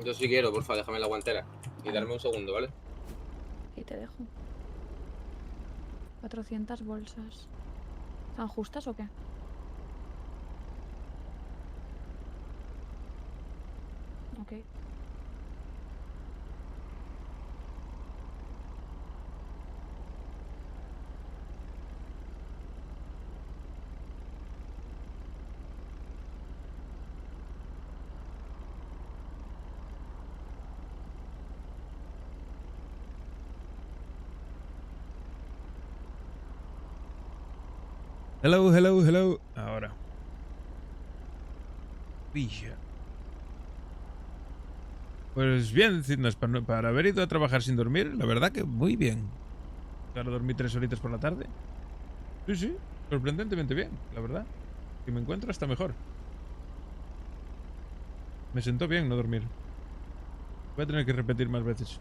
Yo sí quiero, porfa, déjame la guantera. Y Vale, darme un segundo, ¿vale? y te dejo. 400 bolsas. ¿Están justas o qué? Ok. Hello, hello, hello. Ahora. Pilla. Pues bien, Cidnas, para haber ido a trabajar sin dormir, la verdad que muy bien. Ahora dormí 3 horitas por la tarde. Sí, sí, sorprendentemente bien, la verdad. Si me encuentro hasta mejor. Me sentó bien no dormir. Voy a tener que repetir más veces.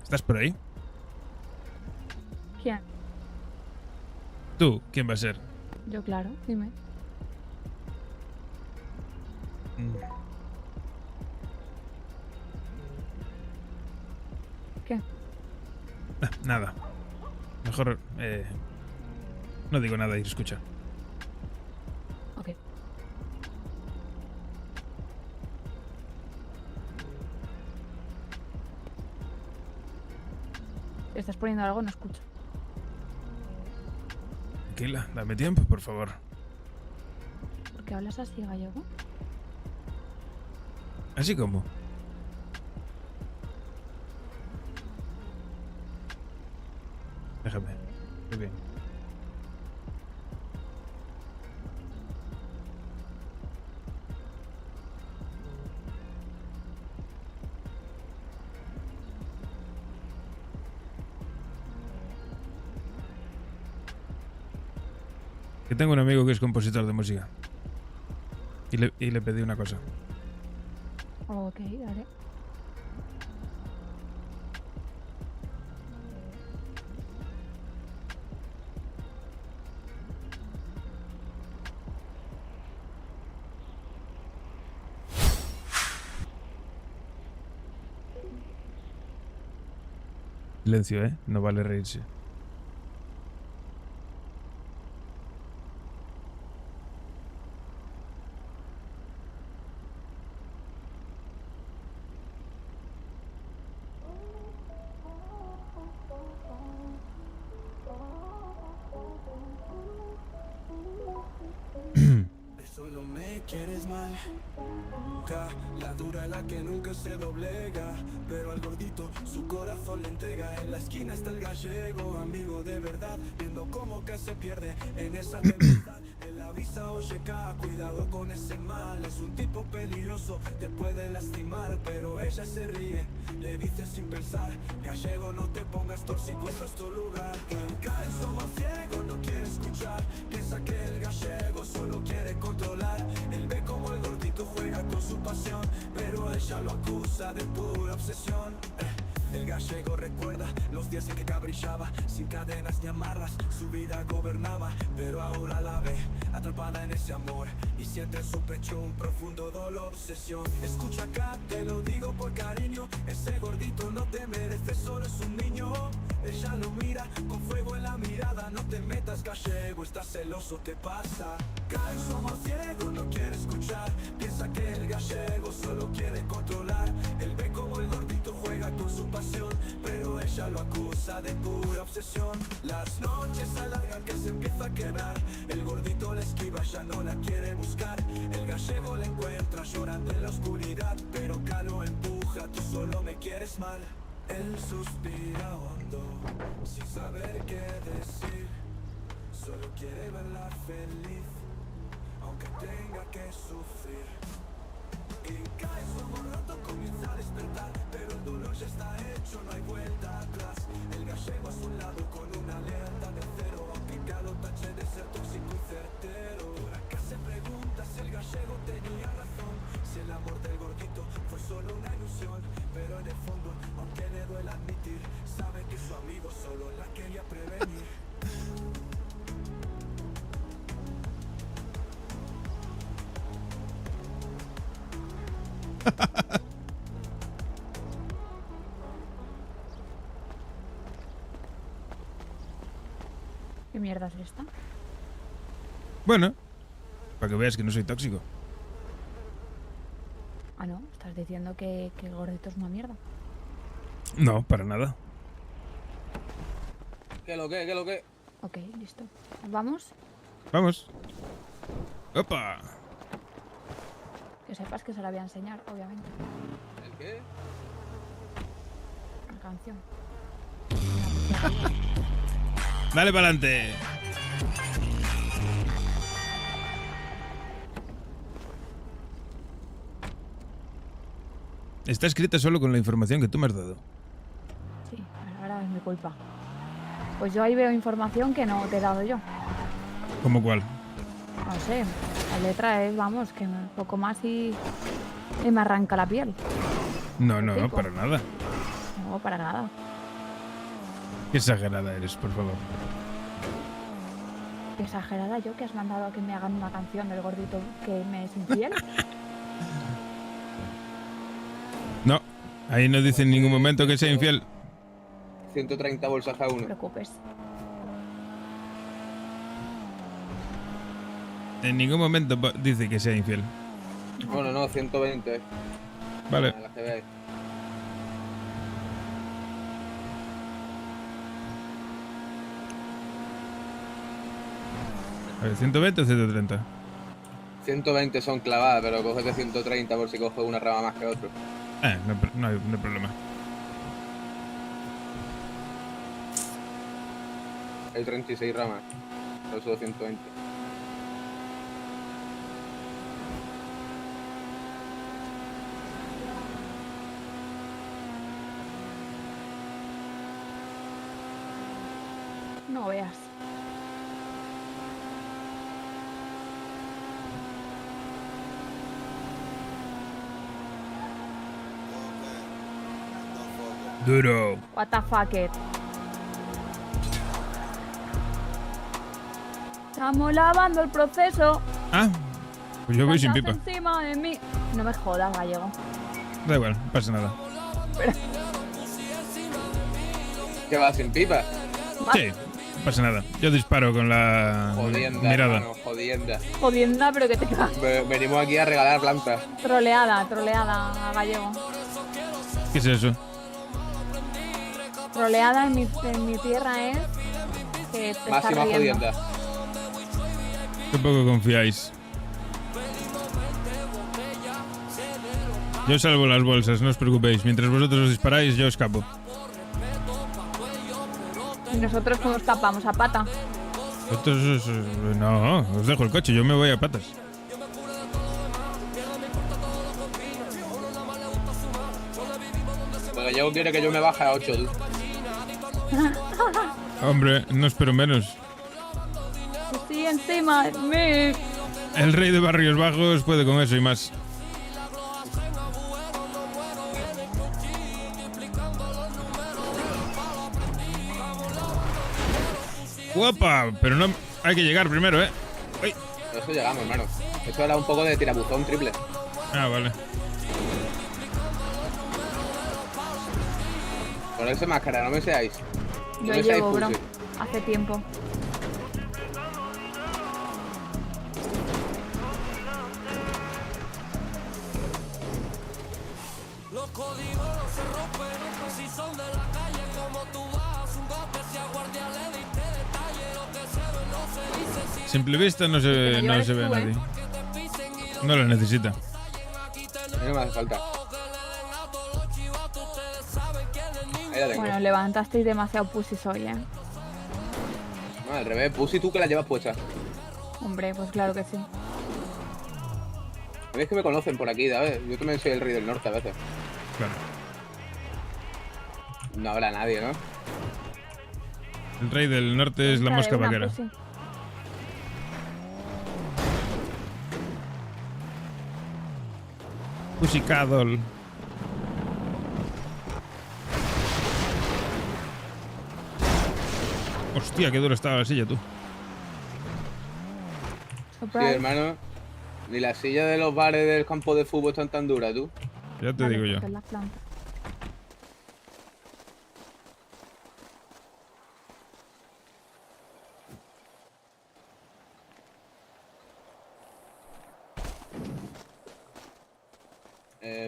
¿Estás por ahí? ¿Quién? ¿Tú? ¿Quién va a ser? Yo, claro, dime. Mm, ¿Qué? Nada. Mejor no digo nada y escucha. Ok. Si estás poniendo algo, no escucho. Tranquila, dame tiempo, por favor. ¿Por qué hablas así, gallego? Así como. Déjame. Muy bien. Que tengo un amigo que es compositor de música. Y le pedí una cosa. Ok, dale. Silencio, ¿eh? No vale reírse. Solo me quieres mal, la dura la que nunca se doblega, pero al gordito su corazón le entrega. En la esquina está el gallego, amigo de verdad, viendo cómo que se pierde en esa tempestad. Él avisa, oye, cuidado con ese mal, es un tipo peligroso, te puede lastimar, pero ella se ríe, le dice sin pensar, gallego no te pongas tóxico, esto es tu lugar. Cae somos ciegos, no quiere escuchar, piensa que el gallego solo quiere controlar. Él ve como el gordito juega con su pasión, pero ella lo acusa de pura obsesión. El gallego recuerda los días en que cabrillaba, sin cadenas ni amarras, su vida gobernaba, pero ahora la ve atrapada en ese amor y siente en su pecho un profundo dolor, obsesión. Escucha acá, te lo digo por cariño, ese gordito no te merece, solo es un niño. Ella lo mira con fuego en la mirada, no te metas gallego, estás celoso, te pasa. Cae somos ciegos, no quiere escuchar, piensa que el gallego solo quiere controlar. Él ve como el gordito juega con su pasión, pero ella lo acusa de pura obsesión. Las noches se alargan que se empieza a quebrar, el gordito la esquiva, ya no la quiere buscar. El gallego la encuentra llorando en la oscuridad, pero acá lo empuja, tú solo me quieres mal. Él suspira hondo, sin saber qué decir, solo quiere verla feliz, aunque tenga que sufrir. Y cae su amor roto, comienza a despertar, pero el dolor ya está hecho, no hay vuelta atrás. El gallego a su lado con una y a prevenir. ¿Qué mierda es esta? Bueno, para que veas que no soy tóxico. Ah, no, estás diciendo que el gordito es una mierda. No, para nada. ¿Qué lo que? ¿Qué lo que? Ok, listo. ¿Nos vamos? Vamos. ¡Opa! Que sepas que se la voy a enseñar, obviamente. ¿El qué? La canción. Dale para adelante. Está escrita solo con la información que tú me has dado. Sí, ahora es mi culpa. Pues yo ahí veo información que no te he dado yo. ¿Cómo cuál? No sé, la letra es, vamos, que un poco más y me arranca la piel. No, no, Tipo. para nada. No, para nada. Qué exagerada eres, por favor. Qué exagerada yo que has mandado a que me hagan una canción del gordito que me es infiel. No, ahí no dice en ningún momento que sea infiel. 130 bolsas a No te uno. preocupes. En ningún momento dice que sea infiel. Bueno, no, 120. Vale. Las que veáis. A ver, ¿120 o 130? 120 son clavadas, pero cógete 130 por si coges una rama más que otro. No hay problema. Hay 36 ramas. Pero solo 120. No veas. Duro. What the fuck it. Estamos lavando el proceso. Ah, pues yo voy sin Estás pipa. encima de mí. No me jodas, gallego. Da igual, no pasa nada. ¿Qué va sin pipa? Sí, no pasa nada. Yo disparo con la Jodienda, mirada. hermano, jodienda. Jodienda, pero que te cagas. Venimos aquí a regalar plantas. Troleada, gallego. ¿Qué es eso? Troleada en mi tierra es que te estás Máxima riendo. jodienda. Qué poco confiáis. Yo salvo las bolsas, no os preocupéis. Mientras vosotros os disparáis, yo escapo. Y nosotros cómo escapamos a pata. Vosotros no, os dejo el coche, yo me voy a patas. Porque Gallego quiere que yo me baje a 8. Hombre, no espero menos. Estoy encima de mí. El rey de barrios bajos puede con eso y más. Guapa, pero no hay que llegar primero, ¿eh? Ay. Eso llegamos, hermano. Eso era un poco de tirabuzón triple. Ah, vale. Ponerse máscara, no me seáis. No Yo me seáis llevo, bro. pussy. Hace tiempo. Simple vista no se, Que no eres se ve a tú, nadie. No lo necesita. A mí no me hace falta. Ahí la tengo. Bueno, levantasteis demasiado pussies hoy, ¿eh? No, al revés, pussy tú que la llevas puesta. Hombre, pues claro que sí. A mí es que me conocen por aquí, ¿sabes? Yo también soy el rey del norte a veces. Claro. No habrá nadie, ¿no? El rey del norte es la Trae mosca una vaquera. pussy. Pussycadol. Hostia, qué duro estaba la silla, tú. Sí, Surprise. hermano. Ni las sillas de los bares del campo de fútbol están tan duras, tú. Ya te Vale, digo yo. porque es la planta.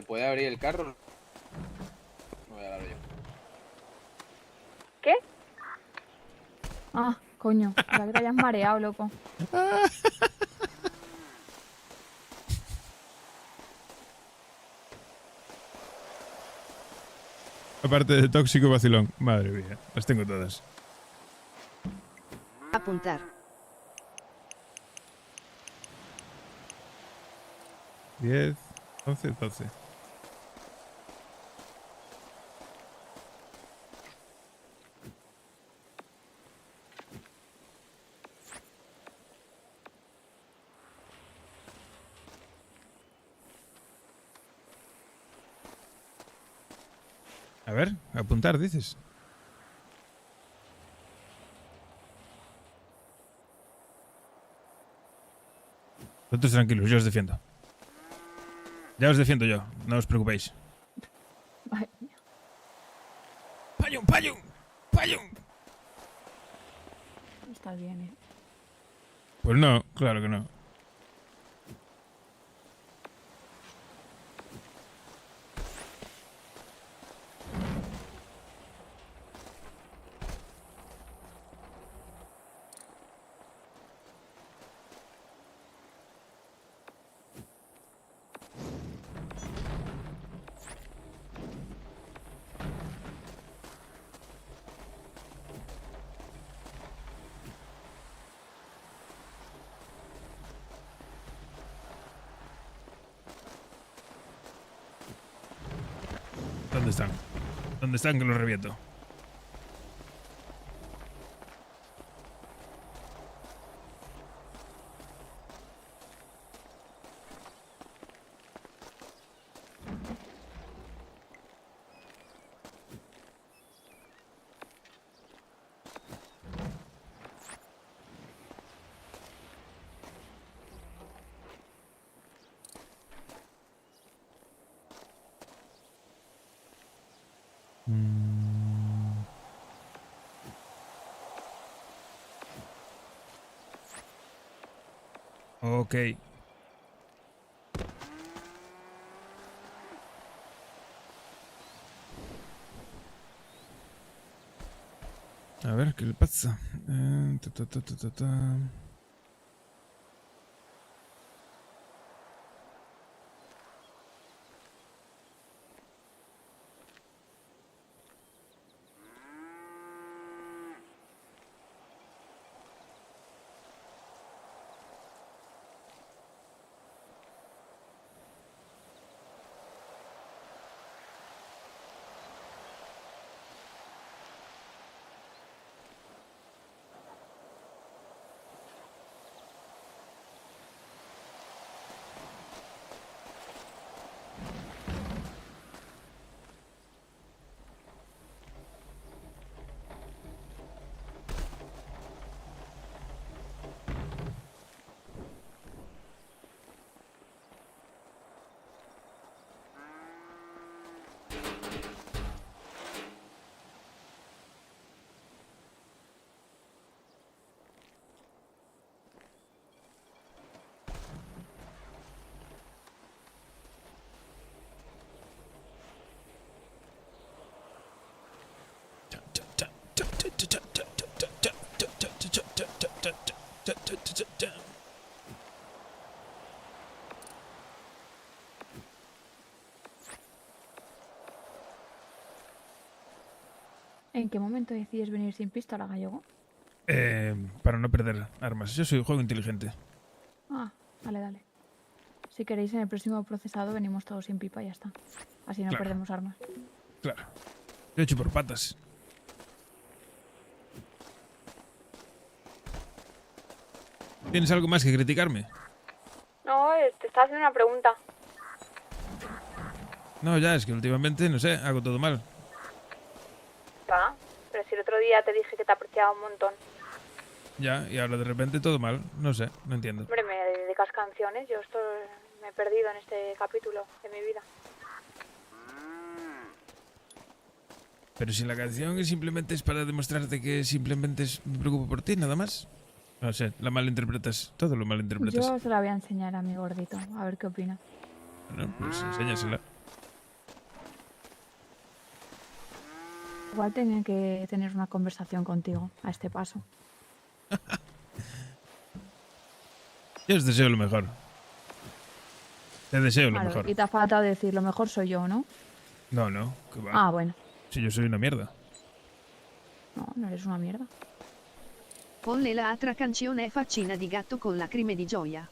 ¿Puede abrir el carro? No voy a abrir yo. ¿Qué? Ah, coño. Ya que te hayas mareado, loco. Aparte de tóxico vacilón. Madre mía, las tengo todas. Apuntar. 10, 11, 12. A ver, apuntar, dices. Vosotros tranquilos, yo os defiendo. Ya os defiendo yo, no os preocupéis. Ay, ¡Payun, payun! ¡Payun! estás bien, eh. Pues no, claro que no. ¿Dónde están? ¿Dónde están que los reviento? Ok. A ver, ¿qué le pasa? Ta, ta, ta, ta, ta, ta. ¿En qué momento decides venir sin pistola, gallego? Para no perder armas. Yo soy juego inteligente. Ah, dale, dale. Si queréis, en el próximo procesado venimos todos sin pipa y ya está. Así no Claro. perdemos armas. Claro. Yo he hecho por patas. ¿Tienes algo más que criticarme? No, te estaba haciendo una pregunta. No, ya, es que últimamente, no sé, hago todo mal. Va, pero si el otro día día te dije que te apreciaba un montón. Ya, y ahora de repente todo mal. No sé, no entiendo. Hombre, me dedicas canciones, yo esto me he perdido en este capítulo de mi vida. Pero si la canción simplemente es para demostrarte que simplemente me preocupo por ti, nada más. No sé, la malinterpretas. Todo lo malinterpretas. Yo se la voy a enseñar a mi gordito, a ver qué opina. Bueno, pues enséñasela. Igual tenía que tener una conversación contigo a este paso. Yo os deseo lo mejor. Te deseo lo Claro, mejor. y te ha faltado decir, lo mejor soy yo, ¿no? No, que va. Ah, bueno. Si yo soy una mierda. No, no eres una mierda. Ponle la altra canzone faccina di gatto con lacrime di gioia.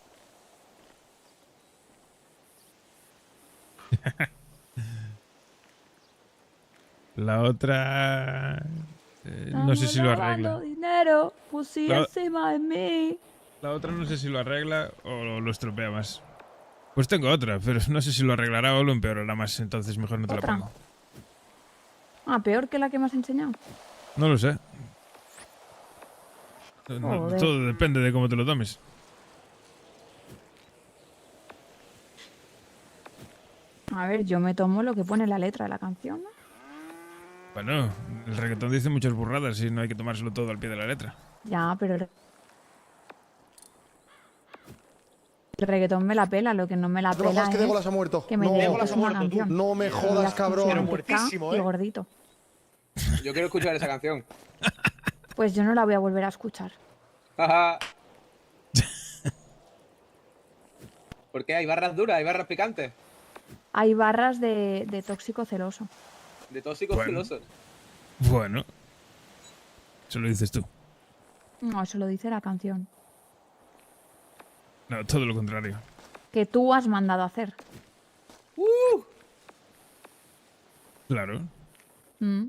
La otra... no sé si lo arregla. Dinero, pusí La- encima de mí. La otra no sé si lo arregla o lo estropea más. Pues tengo otra, pero no sé si lo arreglará o lo empeorará más, entonces mejor no te ¿Otra? la pongo. Ah, peor que la que me has enseñado. No lo sé. No, Joder. todo depende de cómo te lo tomes. A ver, yo me tomo lo que pone la letra de la canción, ¿no? Bueno, el reggaetón dice muchas burradas y no hay que tomárselo todo al pie de la letra. Ya, pero el reggaetón me la pela, lo que no me la ¿Te lo pela juras que es Legolas ha muerto? que me No, dediques una canción. no me jodas, cabrón. Pero muertísimo, y ¿eh? gordito. Yo quiero escuchar esa canción. Pues yo no la voy a volver a escuchar. Jaja. ¿Por qué? ¿Hay barras duras? ¿Hay barras picantes? Hay barras de tóxico celoso. De tóxicos Bueno. celosos. Bueno. Eso lo dices tú. No, eso lo dice la canción. No, todo lo contrario. Que tú has mandado a hacer. Claro. Mm.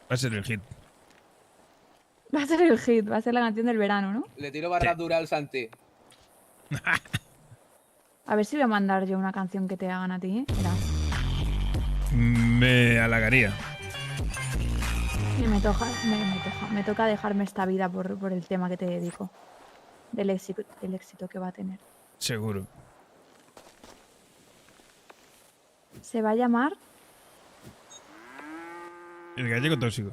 Va a ser el hit. Va a ser el hit, va a ser la canción del verano, ¿no? Le tiro barras Sí. duras al Santi. A ver si voy a mandar yo una canción que te hagan a ti, ¿eh? Mira. Me halagaría. Y me toca dejarme esta vida por el tema que te dedico. Del éxito que va a tener. Seguro. Se va a llamar El gallego tóxico.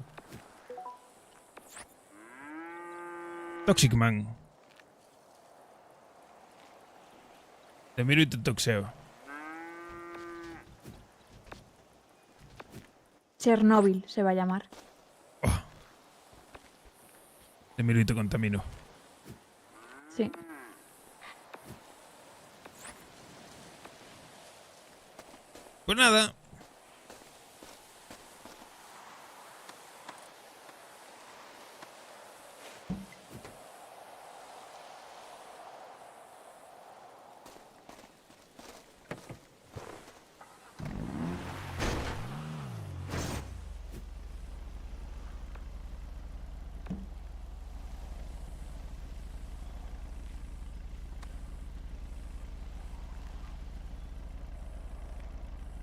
Toxic Man. Te miro y te toxeo. Chernóbil, se va a llamar. Te miro y te contamino. Sí. Pues nada.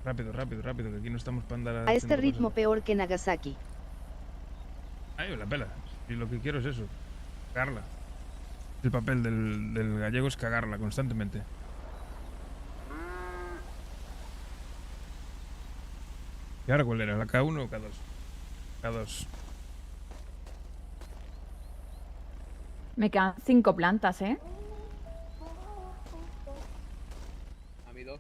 Rápido, rápido, rápido, que aquí no estamos para andar A este haciendo ritmo cosas. peor que Nagasaki. Ay, la pela. Y lo que quiero es eso. Cagarla. El papel del gallego es cagarla constantemente. ¿Y ahora cuál era? ¿La K1 o K2? K2. Me quedan 5 plantas, ¿eh? A mí dos.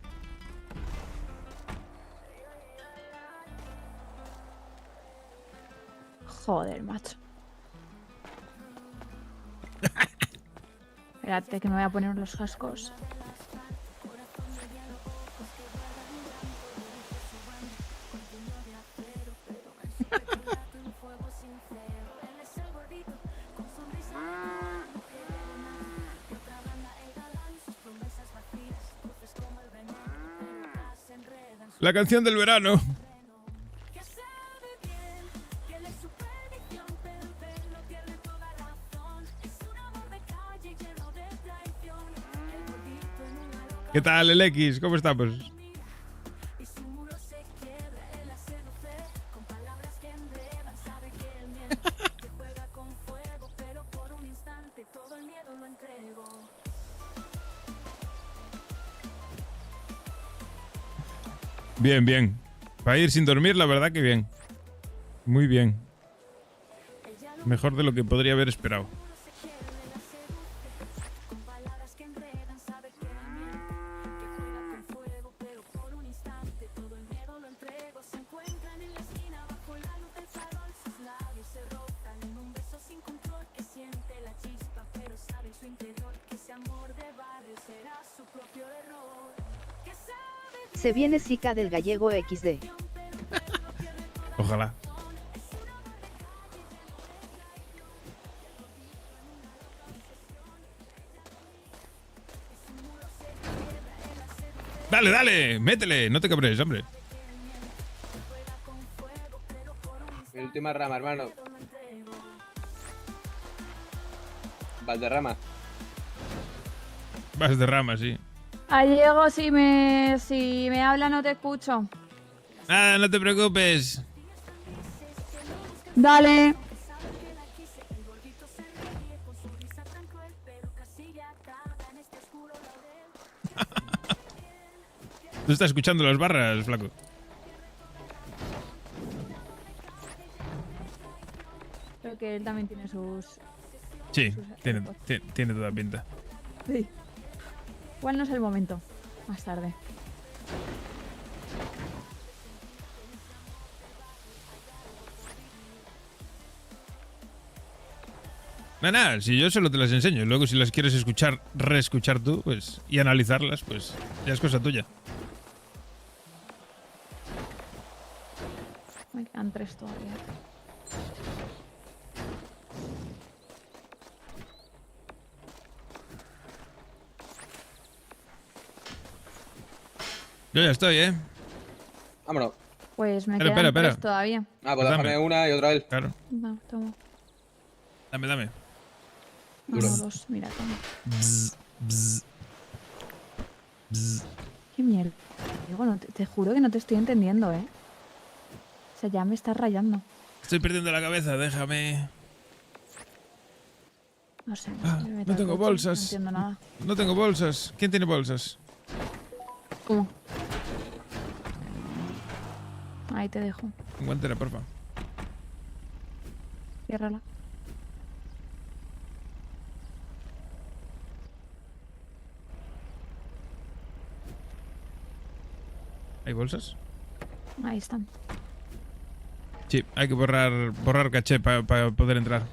Joder, macho. Espérate que me voy a poner los cascos. La canción del verano. Que sabe bien, que le supervisión, pero el pelo tiene toda razón. Es un amor de calle lleno de traición. El gordito en una loca ¿Qué tal, el X? ¿Cómo estamos? y su muro se quiebra. Bien, bien. Para ir sin dormir, la verdad que bien. Muy bien. Mejor de lo que podría haber esperado. Se viene Zika del gallego XD. Ojalá. Dale, dale, métele, no te cabres, hombre. Mi última rama, hermano. Valderrama. Vas de rama, sí. Gallego, si me habla no te escucho. Nada, no te preocupes. Dale. Tú estás escuchando las barras, flaco. Creo que él también tiene sus... Sí, tiene toda pinta. Sí. Igual no es el momento. Más tarde. Nada, si yo solo te las enseño. Luego si las quieres escuchar, reescuchar tú, pues, y analizarlas, pues ya es cosa tuya. Me quedan 3 todavía. Yo ya estoy, ¿eh? Vámonos. Pues me Espera, quedan espera. 3 todavía. Ah, pues Dame. déjame una y otra vez. Claro. No, toma. Dame. No, Duro. 2. Mira, toma. Bzz, bzz, bzz. Qué mierda. Digo, no, te juro que no te estoy entendiendo, ¿eh? O sea, ya me estás rayando. Estoy perdiendo la cabeza, déjame. No sé. Ah, me meto no al tengo coche, bolsas. No entiendo nada. No tengo bolsas. ¿Quién tiene bolsas? ¿Cómo? Ahí te dejo. Guantera, porfa. Ciérrala. ¿Hay bolsas? Ahí están. Sí, hay que borrar caché para poder entrar.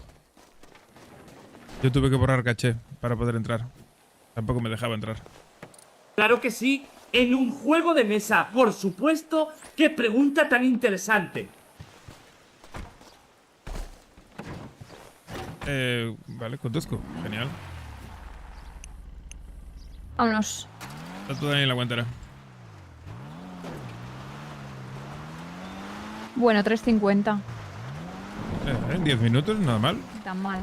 Yo tuve que borrar caché para poder entrar. Tampoco me dejaba entrar. Claro que sí, en un juego de mesa, por supuesto. ¡Qué pregunta tan interesante! Vale, conduzco. Genial. Vámonos. Está todo ahí en la guantera. Bueno, 3.50. En 10 minutos, nada mal. Tan mal.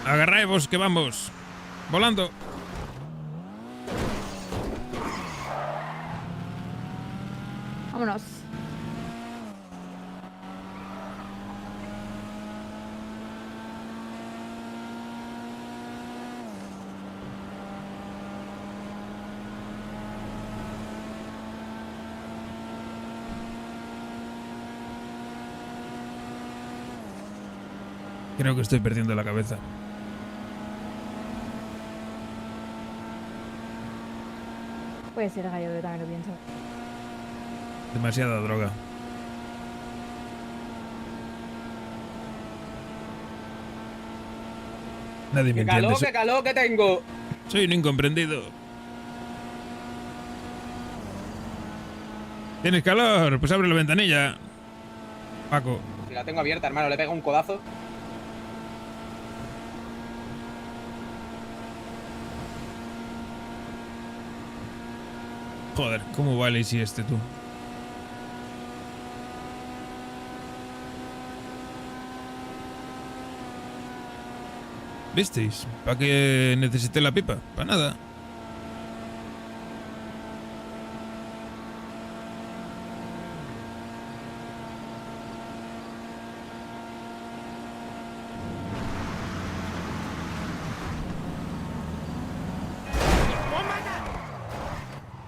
Agarraos, que vamos. Volando. Vámonos. Creo que estoy perdiendo la cabeza. Puede ser gallo, yo también lo pienso. Demasiada droga. Nadie me entiende. ¡Qué calor que tengo! Soy un incomprendido. ¿Tienes calor? Pues abre la ventanilla. Paco. Si la tengo abierta, hermano, le pego un codazo. Joder, ¿cómo vale si este tú? ¿Visteis? ¿Para qué necesité la pipa? Para nada.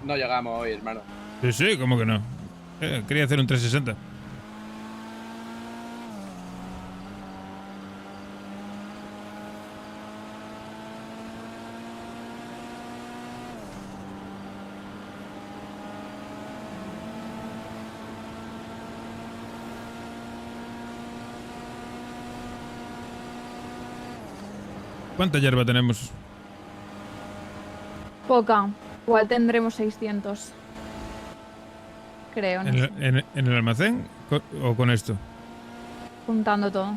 No llegamos hoy, hermano. Sí, sí, ¿cómo que no? Quería hacer un 360. ¿Cuánta hierba tenemos? Poca. Igual tendremos 600. Creo, no sé. ¿En el almacén o con esto? Juntando todo.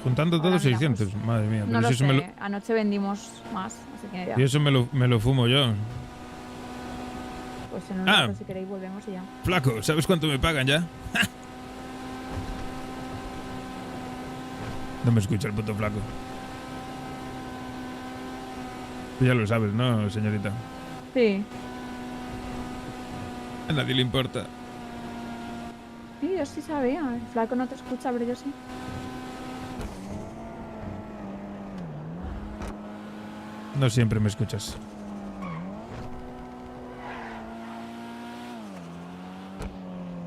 Juntando Ahora todos miramos. 600. Madre mía. No Pero lo si sé. eso Anoche vendimos más, así que ya. y eso me lo fumo yo. Pues en un Ah. rato, si queréis, volvemos y ya. Flaco, ¿sabes cuánto me pagan ya? No me escucha el puto flaco. Tú ya lo sabes, ¿no, señorita? Sí. A nadie le importa. Sí, yo sí sabía. El flaco no te escucha, pero yo sí. No siempre me escuchas.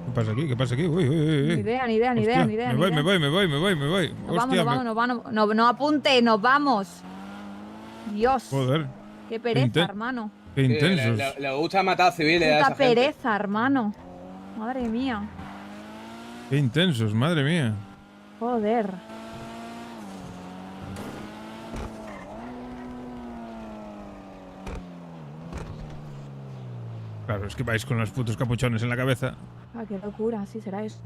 ¿Qué pasa aquí? ¿Qué pasa aquí? Uy, uy, uy, Ni uy. idea, ni idea, ni Hostia, idea, ni idea. Me ni voy, idea. me voy, me voy, me voy, me voy. Nos vamos, Hostia, nos vamos, nos vamos. No apunte, nos vamos. Dios. Joder, Qué pereza, inte- hermano. qué Sí, intensos. le gusta matar civiles a Puta esa gente. pereza, hermano. Madre mía. Qué intensos, madre mía. Joder. Claro, es que vais con los putos capuchones en la cabeza. Ah, qué locura, sí será eso.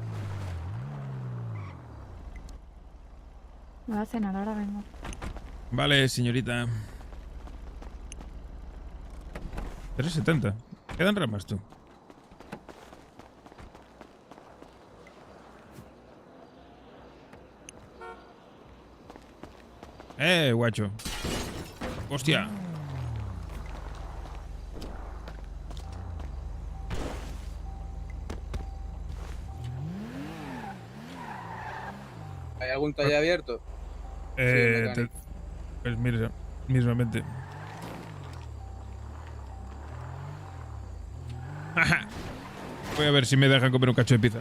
Me voy a cenar, ahora vengo. Vale, señorita. 370. Quedan ramas, tú. Guacho. Hostia. ¿Hay algún taller abierto? Pues mira, mismamente. Voy a ver si me dejan comer un cacho de pizza.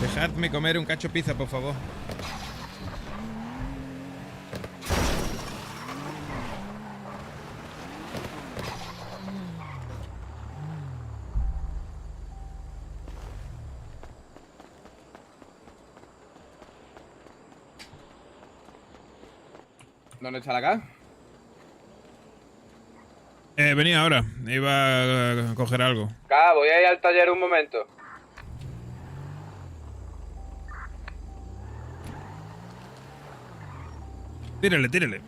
Dejadme comer un cacho de pizza, por favor. ¿Dónde está la K? Venía ahora. Iba a coger algo. K, voy a ir al taller un momento. Tírale, tírale.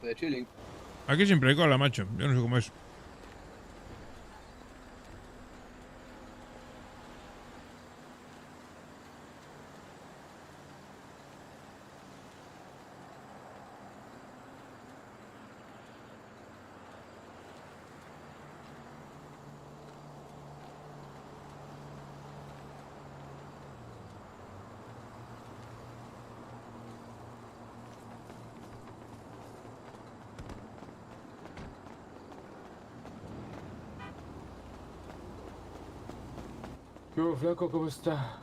De chilling. Aquí siempre hay cola, macho. Yo no sé cómo es. ¿Qué hubo, flaco? ¿Cómo está?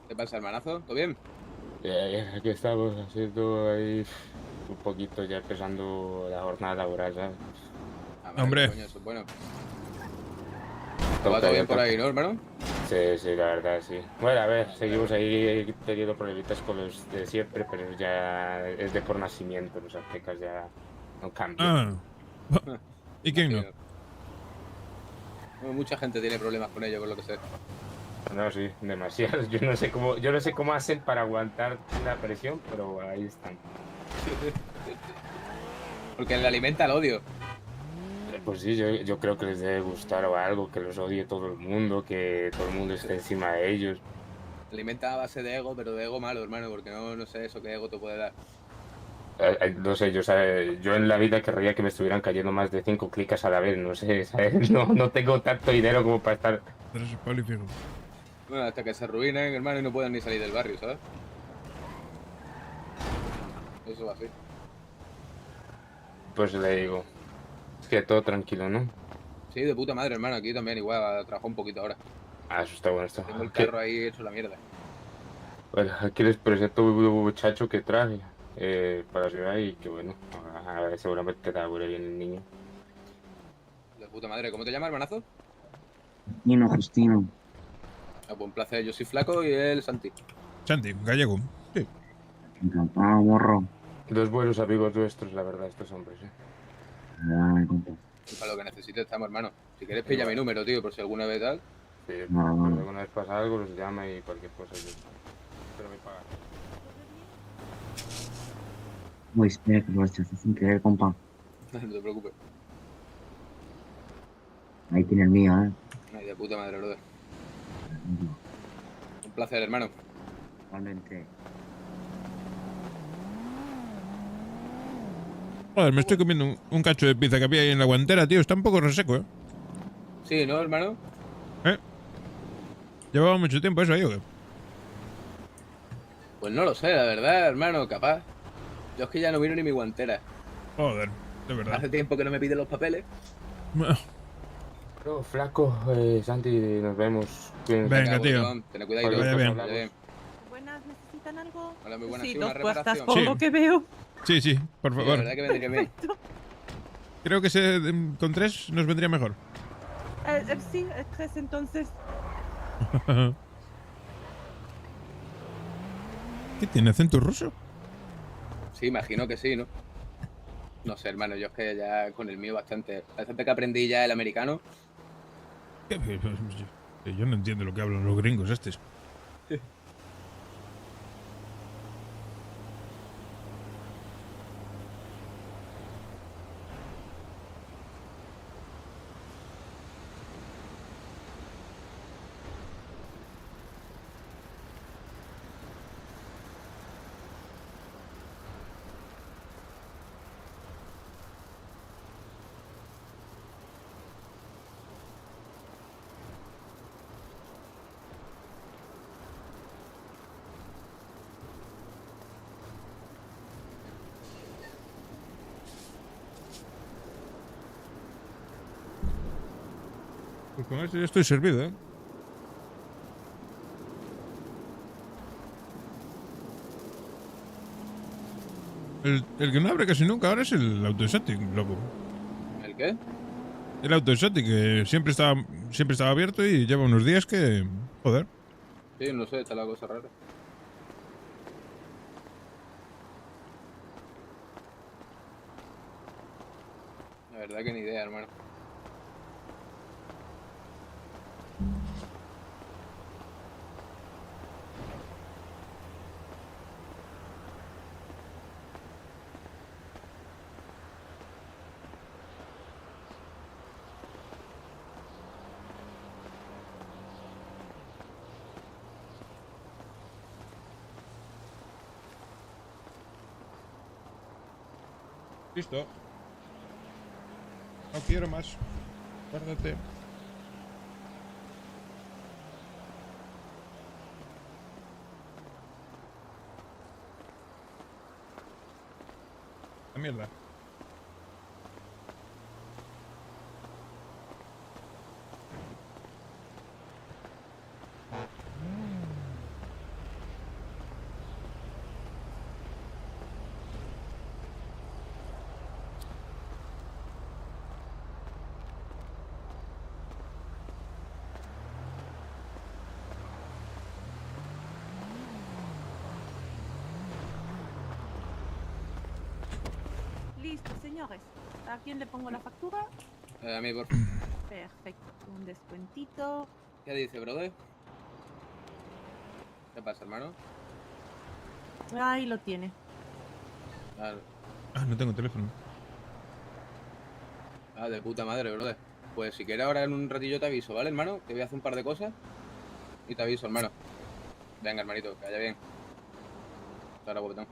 ¿Qué pasa, hermanazo? ¿Todo bien? Aquí estamos haciendo ahí un poquito ya empezando la jornada laboral, ¿sabes? madre, Hombre. coño, eso es bueno. ¿Va todo bien por ahí, no, hermano? Sí, sí, la verdad, sí. Bueno, a ver, seguimos ahí teniendo problemitas con los de siempre, pero ya es de por nacimiento, los aztecas ya no cambian. Ah. ¿Y quién no? Imagino. Bueno, mucha gente tiene problemas con ello, por lo que sé. No, sí, demasiados. Yo no sé cómo hacen para aguantar la presión, pero ahí están. Porque le alimenta el odio. Pues sí, yo creo que les debe gustar o algo, que los odie todo el mundo, que todo el mundo esté encima de ellos. Alimenta a base de ego, pero de ego malo, hermano, porque no sé eso qué ego te puede dar. No sé, yo en la vida querría que me estuvieran cayendo más de 5 clicas a la vez, no sé, ¿sabes? No tengo tanto dinero como para estar... Pero eso es Pablo y Fijo. Bueno, hasta que se arruinen, hermano, y no puedan ni salir del barrio, ¿sabes? Eso va así. Pues le digo, es que todo tranquilo, ¿no? Sí, de puta madre, hermano, aquí también igual, trabajo un poquito ahora. Ah, eso está bueno, está. Tengo el carro ahí hecho la mierda. Bueno, aquí les presento un muchacho que traje para la ciudad y que bueno, seguramente te aburre bien el niño. De puta madre, ¿cómo te llamas, hermanazo? Justino. Ah, pues un placer, yo soy Flaco y él Santi. Santi, gallego. Sí. Encantado, morro. Dos buenos amigos nuestros, la verdad, estos hombres, ¿eh? Ay, compa. Y para lo que necesites estamos, hermano. Si quieres, pilla mi número, tío, por si alguna vez tal. Sí, No, no. si alguna vez pasa algo, los llama y cualquier cosa. Pero me paga. Uy, espera, que lo echaste sin querer, compa. No te preocupes. Ahí tiene el mío, Ay, de puta madre, brother. Un placer, hermano. Igualmente. Joder, me estoy comiendo un cacho de pizza que había ahí en la guantera, tío. Está un poco reseco, ¿eh? Sí, ¿no, hermano? Llevaba mucho tiempo eso ahí, ¿o qué? Pues no lo sé, la verdad, hermano, capaz. Yo es que ya no miro ni mi guantera. Joder, de verdad. Hace tiempo que no me piden los papeles. Pero, Flaco, Santi, nos vemos. Venga, Acabo, tío. John. Ten cuidado. Vaya bien. Buenas, ¿necesitan algo? Hola, muy buenas. Sí, Sí, una dos puestas reparación. por Sí. lo que veo. Sí, sí, por Sí, la favor. verdad que vendría bien. Creo que con 3 nos vendría mejor. Sí, 3 entonces. ¿Qué tiene acento ruso? Sí, imagino que sí, ¿no? No sé, hermano, yo es que ya con el mío bastante que aprendí ya el americano. Yo no entiendo lo que hablan los gringos estos. Pues con esto ya estoy servido, ¿eh? El que no abre casi nunca ahora es el autoexotic, loco. ¿El qué? El autoexotic, que siempre estaba abierto y lleva unos días que... Joder. Sí, no sé, está la cosa rara. La verdad que ni idea, hermano. Listo. No quiero más. Guárdate. La mierda. Listo, señores. ¿A quién le pongo la factura? A mí, por... Perfecto. Un descuentito. ¿Qué dice, brother? ¿Qué pasa, hermano? Ahí lo tiene. Claro. Ah, no tengo teléfono. Ah, de puta madre, brother. Pues si quieres ahora en un ratillo te aviso, ¿vale, hermano? Que voy a hacer un par de cosas y te aviso, hermano. Venga, hermanito, que vaya bien. Hasta ahora, guapetón.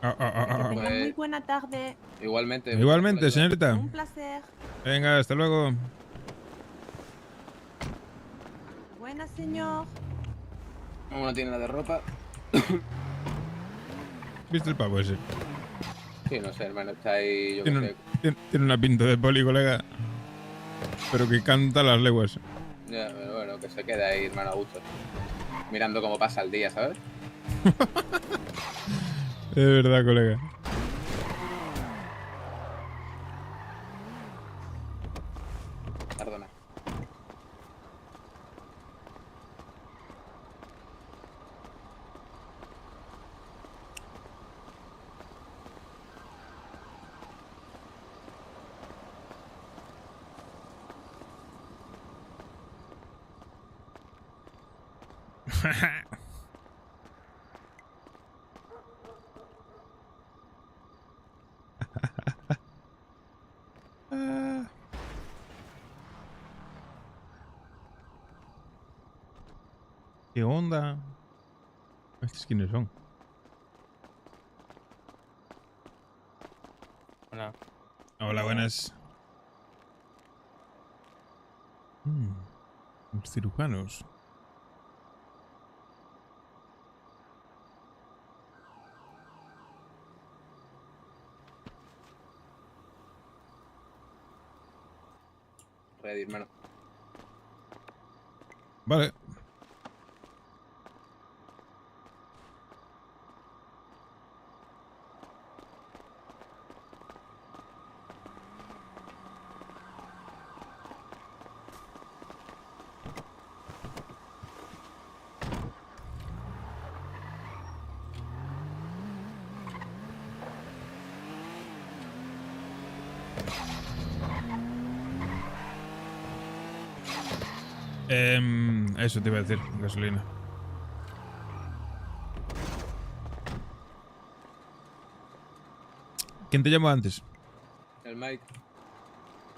Que tengan muy Pues, buena tarde. igualmente. Igualmente, muchas gracias. señorita. Un placer. Venga, hasta luego. Buenas, señor. Uno tiene la de ropa. ¿Viste el pavo ese? Sí, no sé, hermano, está ahí, yo qué Tiene, sé. tiene una pinta de poli, colega. Pero que canta las leguas. Ya, pero bueno, que se quede ahí, hermano, a gusto. Mirando cómo pasa el día, ¿sabes? Es verdad, colega. Perdona. ¿Qué onda? ¿Estos quiénes son? Hola. Hola, buenas. Los cirujanos. Ready, hermano. Vale. Eso te iba a decir, gasolina. ¿Quién te llamó antes? El Mike.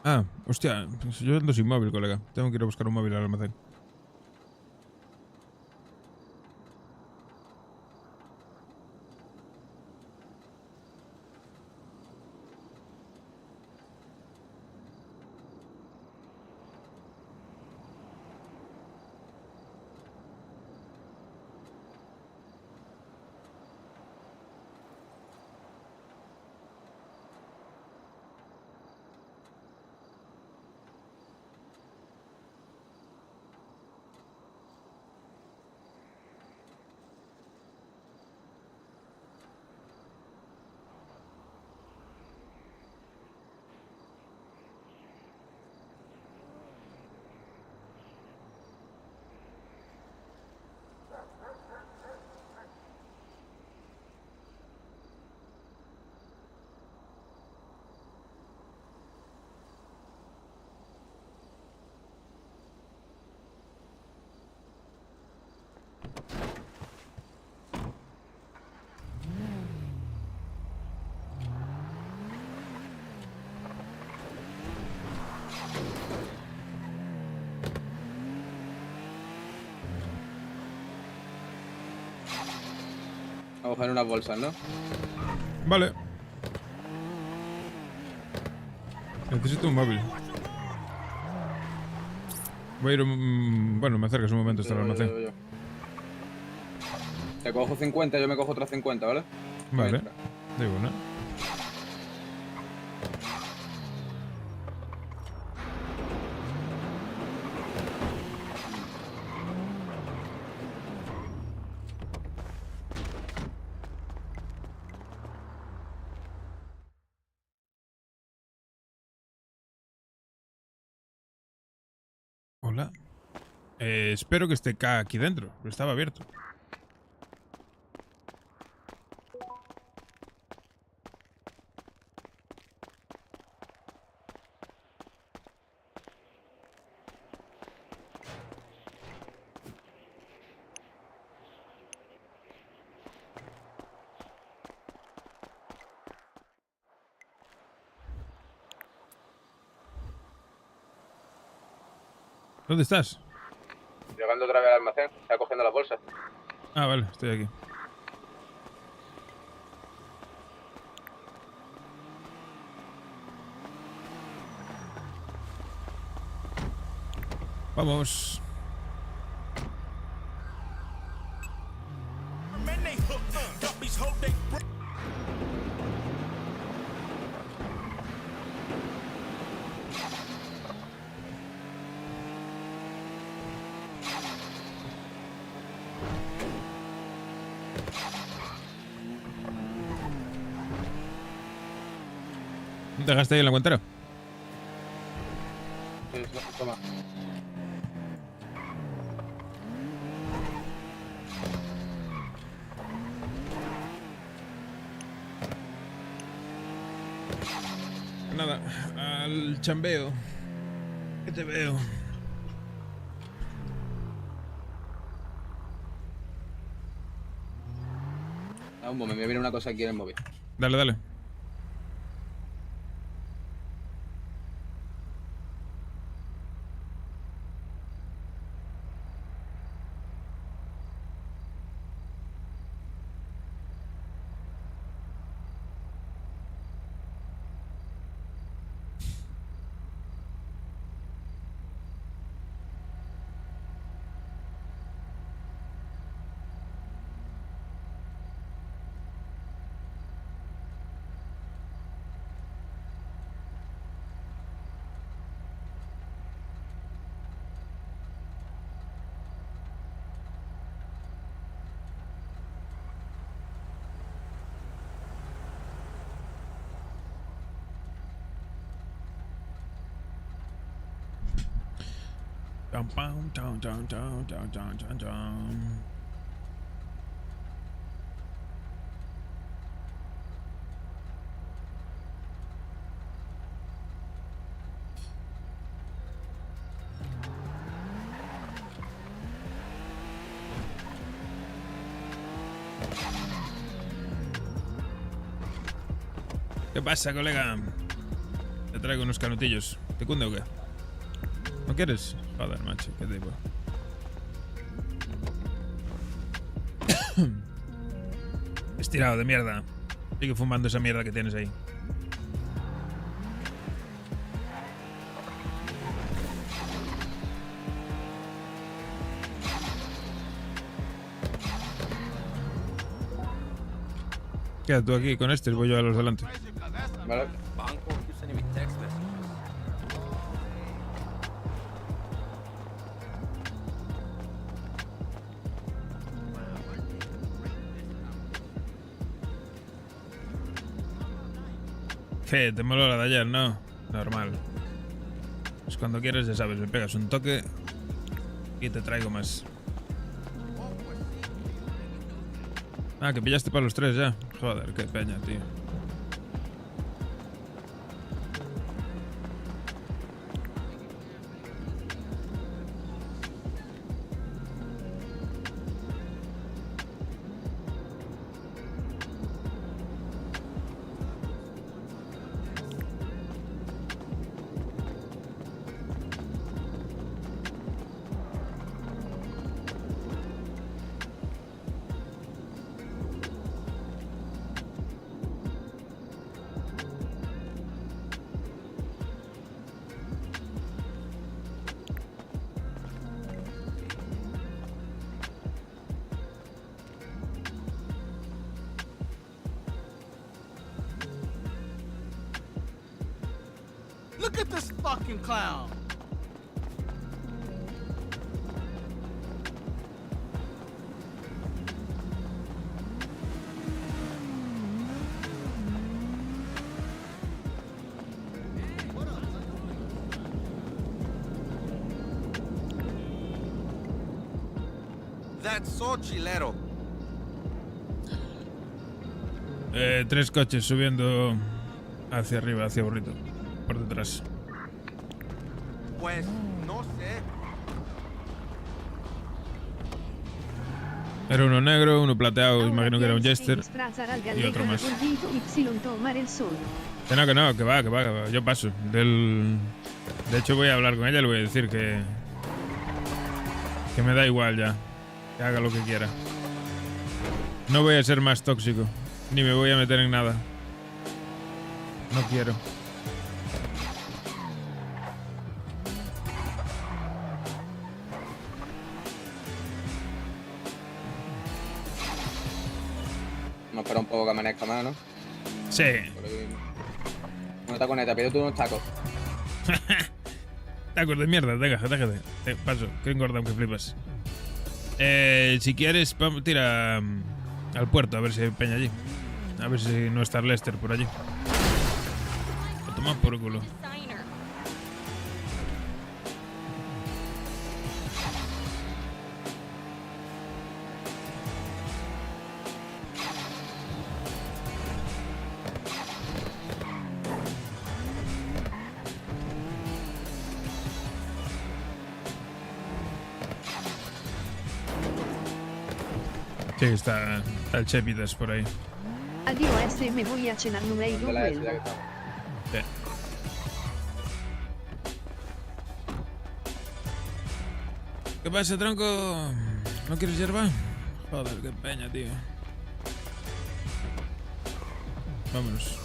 Ah, hostia, pues yo ando sin móvil, colega. Tengo que ir a buscar un móvil al almacén. Vamos a coger unas bolsas, ¿no? Vale. Necesito un móvil. Voy a ir bueno, me acercas un momento hasta el almacén. Te cojo 50, yo me cojo otras 50, ¿vale? Vale. Digo, ¿no? Hola. Espero que esté K aquí dentro. Estaba abierto. ¿Dónde estás? Llegando otra vez al almacén. Está cogiendo las bolsas. Ah, vale, estoy aquí. Vamos. ¿Dejaste ahí el aguantero? Sí, toma. Nada, al chambeo. ¿Qué te veo? Un momento, me viene una cosa aquí en el móvil. Dale, dale. Dum, bum, dum, dum, dum, dum, dum, dum, dum. ¿Qué pasa, colega? Te traigo unos canutillos. ¿Te cunde o qué? ¿No quieres? Joder, macho, qué tipo. Estirado de mierda. Sigue fumando esa mierda que tienes ahí. Quédate tú aquí con este y voy yo a los delante. Vale. ¿Qué? Te moló la de ayer, ¿no? Normal. Pues cuando quieres, ya sabes, me pegas un toque y te traigo más. Ah, que pillaste para los tres ya. Joder, qué peña, tío. Look at this fucking clown. That's so chilero. Tres coches subiendo hacia arriba, hacia Burrito. Por detrás. Pues no sé. Era uno negro, uno plateado, imagino que era un Jester. Y otro más. Que no, que va. Yo paso. De hecho voy a hablar con ella, le voy a decir que Que me da igual ya. Que haga lo que quiera. No voy a ser más tóxico. Ni me voy a meter en nada. No quiero. Vamos a esperar un poco que amanezca más, ¿no? Sí. Una taconeta, pide tú unos tacos. Tacos de mierda, déjate. Paso, que engordado que flipas. Si quieres, tira al puerto a ver si hay peña allí. A ver si no está Lester por allí. Lo tomas por culo. Sí, está el Chepitas por ahí. Adiós, me voy a cenar un y luego vuelvo. Sí. ¿Qué pasa, tronco? ¿No quieres hierba? Joder, qué peña, tío. Vámonos.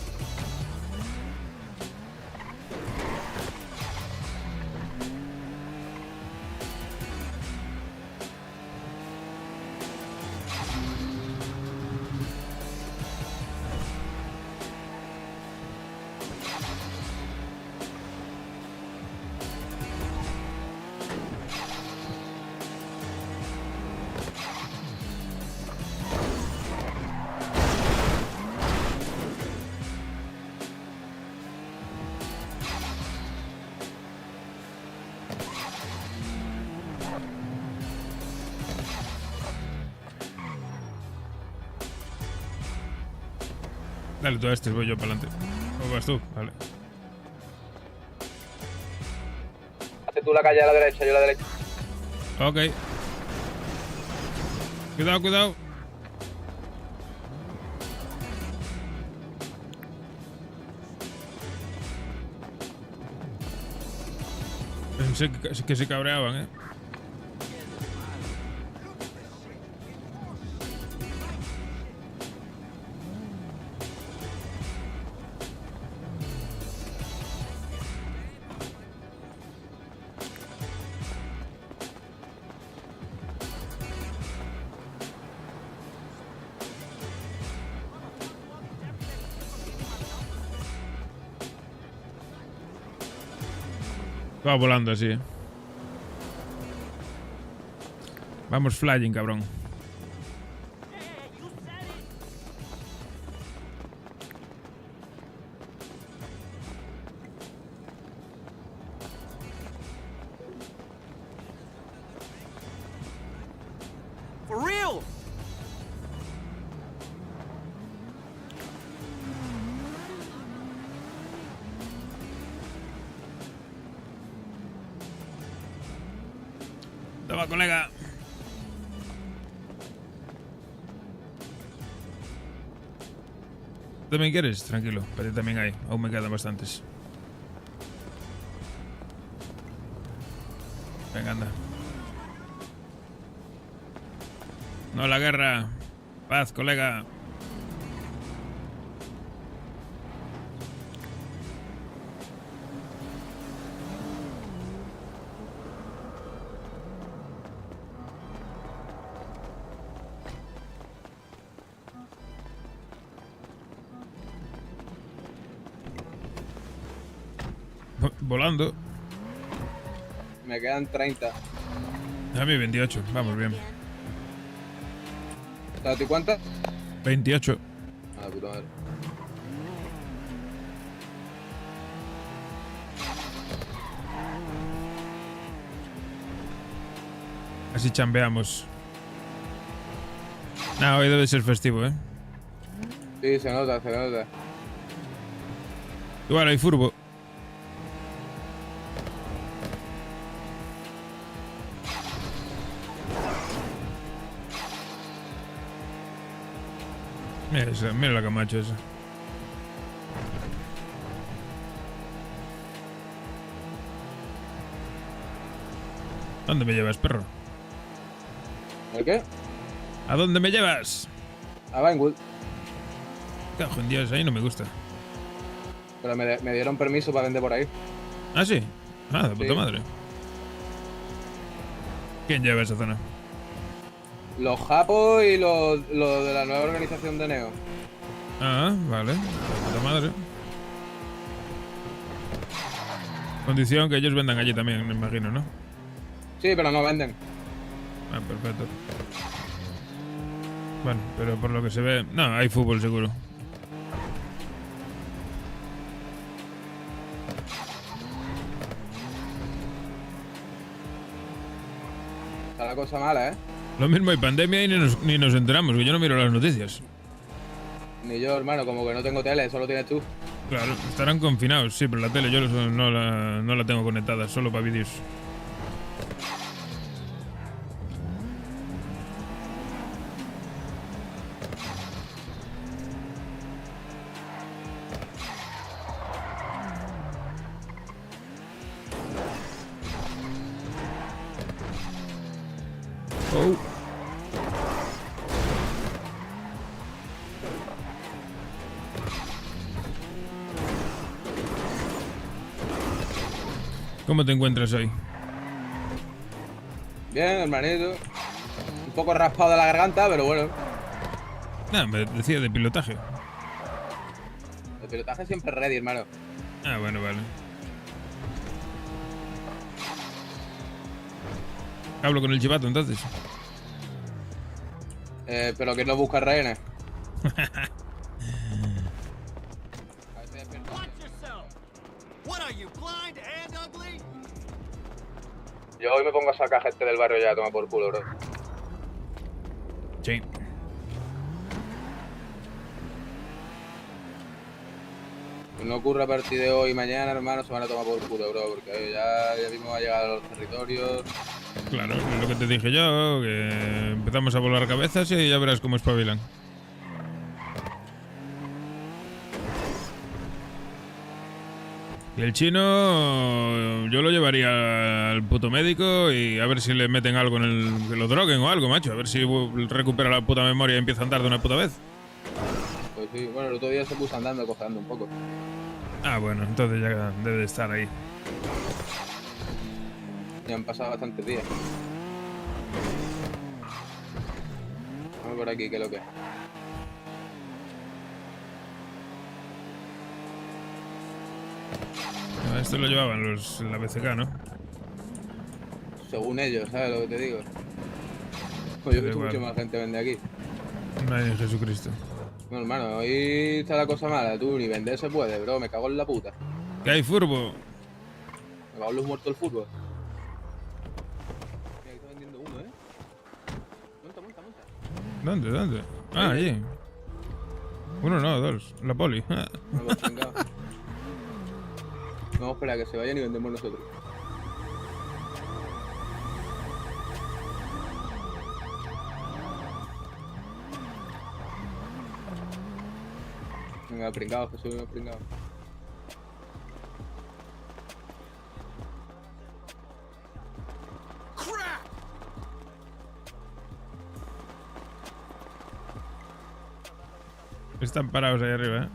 Dale tú a este, voy yo para adelante. ¿O vas tú? Vale. Hace tú la calle a la derecha, yo a la derecha. Ok. Cuidado. Pensé que se cabreaban, ¿eh? Va volando así, ¿eh? Vamos flying, cabrón. For real! Toma, colega. ¿También quieres? Tranquilo, pero también hay. Aún me quedan bastantes. Venga, anda. No a la guerra. Paz, colega. Volando. Me quedan 30. A mí 28, vamos bien. ¿A ti cuántas? 28. Ah, puta madre. Así chambeamos. Nah, hoy debe ser festivo, ¿eh? Sí, se nota, se nota. Igual hay furbo. Mira la Camacho esa. ¿Dónde me llevas, perro? ¿El qué? ¿A dónde me llevas? A Vinewood. Cajo en Dios, ahí no me gusta. Pero me dieron permiso para vender por ahí. ¿Ah, sí? Ah, de puta Sí. madre. ¿Quién lleva esa zona? Los japos y los de la nueva organización de Neo. Ah, vale. De puta madre. Condición que ellos vendan allí también, me imagino, ¿no? Sí, pero no venden. Ah, perfecto. Bueno, pero por lo que se ve... No, hay fútbol seguro. Está la cosa mala, ¿eh? Lo mismo hay pandemia y ni nos enteramos, que yo no miro las noticias. Ni yo, hermano, como que no tengo tele, solo tienes tú. Claro, estarán confinados, sí, pero la tele yo no la tengo conectada, solo para vídeos. Oh. ¿Cómo te encuentras hoy? Bien, hermanito. Un poco raspado de la garganta, pero bueno. Ah, me decía de pilotaje. El pilotaje siempre ready, hermano. Ah, bueno, vale. Hablo con el chivato entonces. Pero que no busca rehenes. What are you, blind and ugly? Yo hoy me pongo a sacar gente del barrio ya, toma por culo, bro. Sí. Si no ocurre a partir de hoy y mañana, hermano, se van a tomar por culo, bro. Porque ya mismo va a llegar a los territorios. Claro, es lo que te dije yo, que empezamos a volar cabezas y ya verás cómo espabilan. Y el chino yo lo llevaría al puto médico y a ver si le meten algo en el... que lo droguen o algo, macho. A ver si recupera la puta memoria y empieza a andar de una puta vez. Pues sí, bueno, el otro día se puso andando, cojeando un poco. Ah, bueno, entonces ya debe de estar ahí. Ya han pasado bastantes días. Vamos por aquí, que lo que es. Esto lo llevaban en la BCK, ¿no? Según ellos, ¿sabes lo que te digo? Pues yo he Da visto igual. mucho más gente vende aquí. Ay, Jesucristo. No, hermano, hoy está la cosa mala, tú, ni vender se puede, bro, me cago en la puta. ¿Qué hay, furbo? Me cago en los muertos del fútbol. Mira, ahí está vendiendo uno, ¿eh? Monta. ¿Dónde? Ah, allí. Uno no, dos. La poli. No lo he chingado. Vamos a esperar a que se vayan y vendemos nosotros. Venga, pringados, que subimos pringados. Están parados ahí arriba, ¿eh?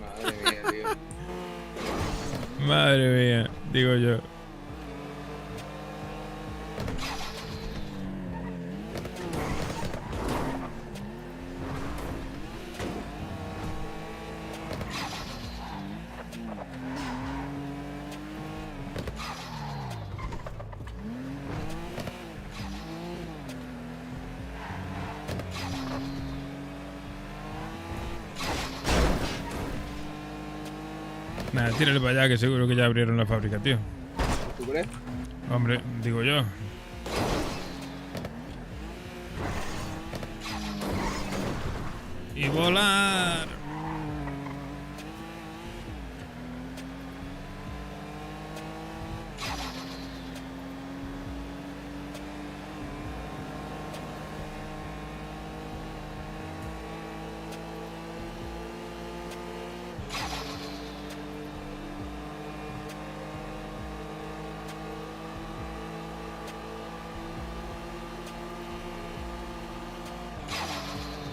Madre mía, tío. Madre mía, digo yo. Nada, tírale para allá que seguro que ya abrieron la fábrica, tío. ¿Tú crees? Hombre, digo yo. Y volar.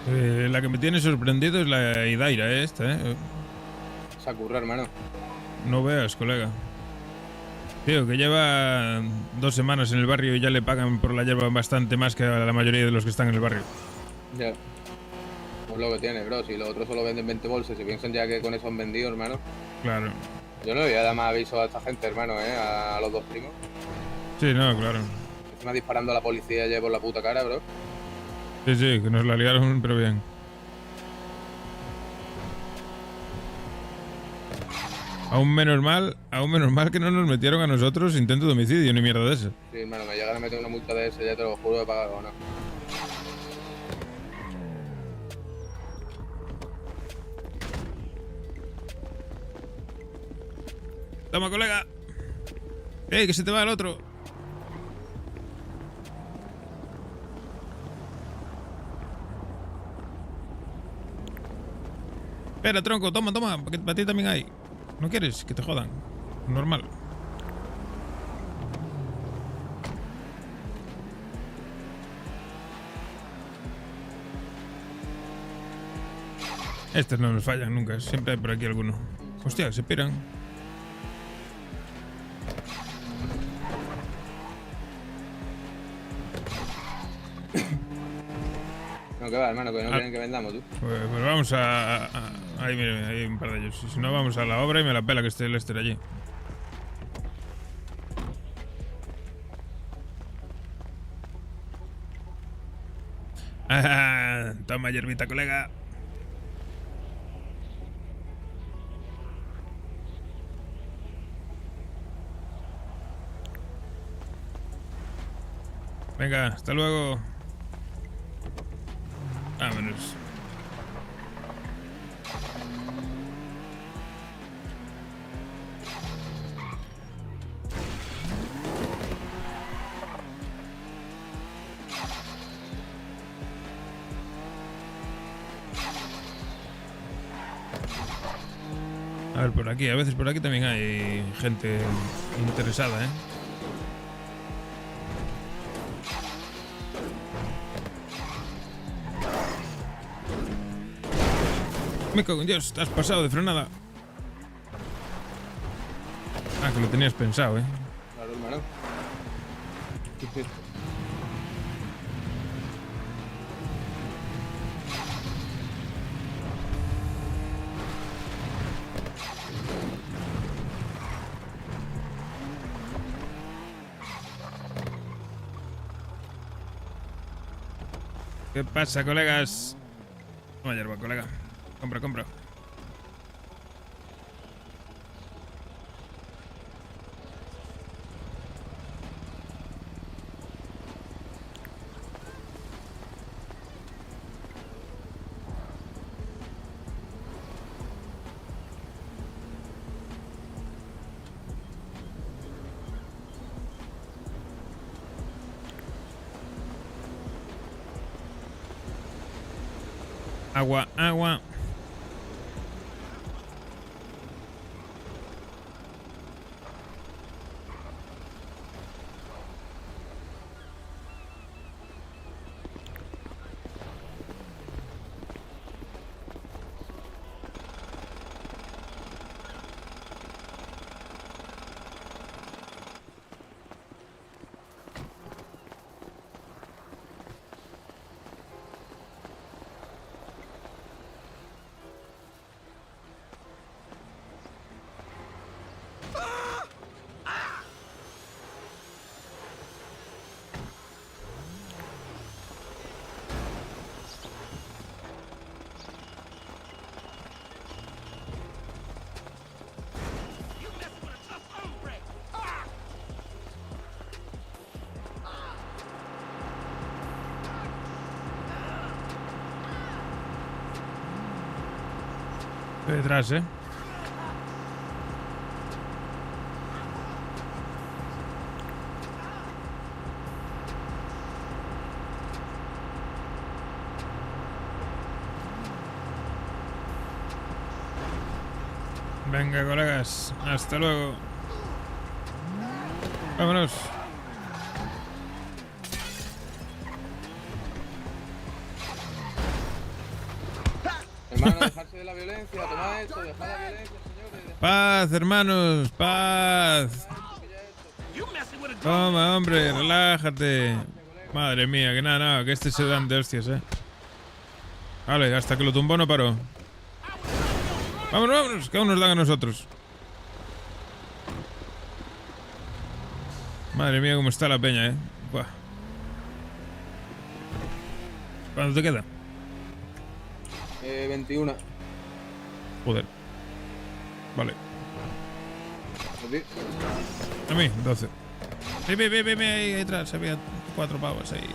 La que me tiene sorprendido es la Idaira, esta, Se ocurre, hermano. No veas, colega. Tío, que lleva 2 semanas en el barrio y ya le pagan por la hierba bastante más que a la mayoría de los que están en el barrio. Ya. Pues lo que tiene, bro. Si los otros solo venden 20 bolsas y piensan ya que con eso han vendido, hermano. Claro. Yo no le voy a dar más aviso a esta gente, hermano, a los 2 primos. Sí, no, claro. Encima disparando a la policía ya por la puta cara, bro. Sí, sí, que nos la liaron, pero bien. Aún menos mal que no nos metieron a nosotros intento de homicidio ni mierda de eso. Sí, hermano, me llegan a meter una multa de ese, ya te lo juro, de pagar o no. Toma, colega. ¡Ey, que se te va el otro! Espera, tronco, toma, que para ti también hay. ¿No quieres? Que te jodan. Normal. Estos no nos fallan nunca, siempre hay por aquí alguno. Hostia, se piran. No, que va, hermano, que no quieren que vendamos, tú. Pues vamos a ahí, mire, hay un par de ellos. Si no, vamos a la obra y me la pela que esté el Lester allí. Toma hierbita, colega. Venga, hasta luego. Vámonos. A ver, por aquí, a veces por aquí también hay gente interesada, ¿eh? Me cago en Dios, te has pasado de frenada. Ah, que lo tenías pensado, ¿eh? Claro, hermano. ¿Qué pasa, colegas? Toma hierba, colega. Compra. Agua. Detrás, ¿eh? Venga, colegas. Hasta luego. Vámonos. Hermano, dejarse de la violencia, tomad esto, dejad la violencia, señores. Paz, hermanos, paz. Toma, hombre, relájate. Madre mía, que nada, que este se dan de hostias, Vale, hasta que lo tumbó no paró. Vámonos, que aún nos dan a nosotros. Madre mía, cómo está la peña, Buah. ¿Cuánto te queda? 21. Joder. Vale. ¿A ti? A mí, 12. Ve, ahí detrás. Había 4 pavos ahí.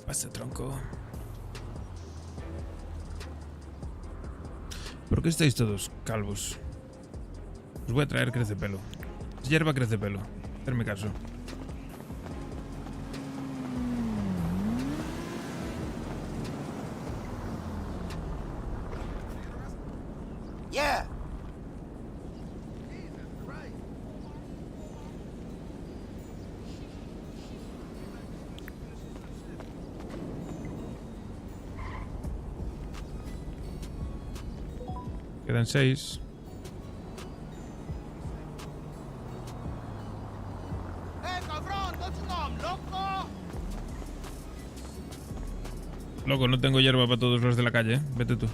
Pasa, tronco. ¿Por qué estáis todos calvos? Os voy a traer crecepelo. Es hierba crecepelo. Hacerme caso. Yeah. Quedan 6. Cabrón, what's wrong, loco? Loco, no tengo hierba para todos los de la calle, Vete tú.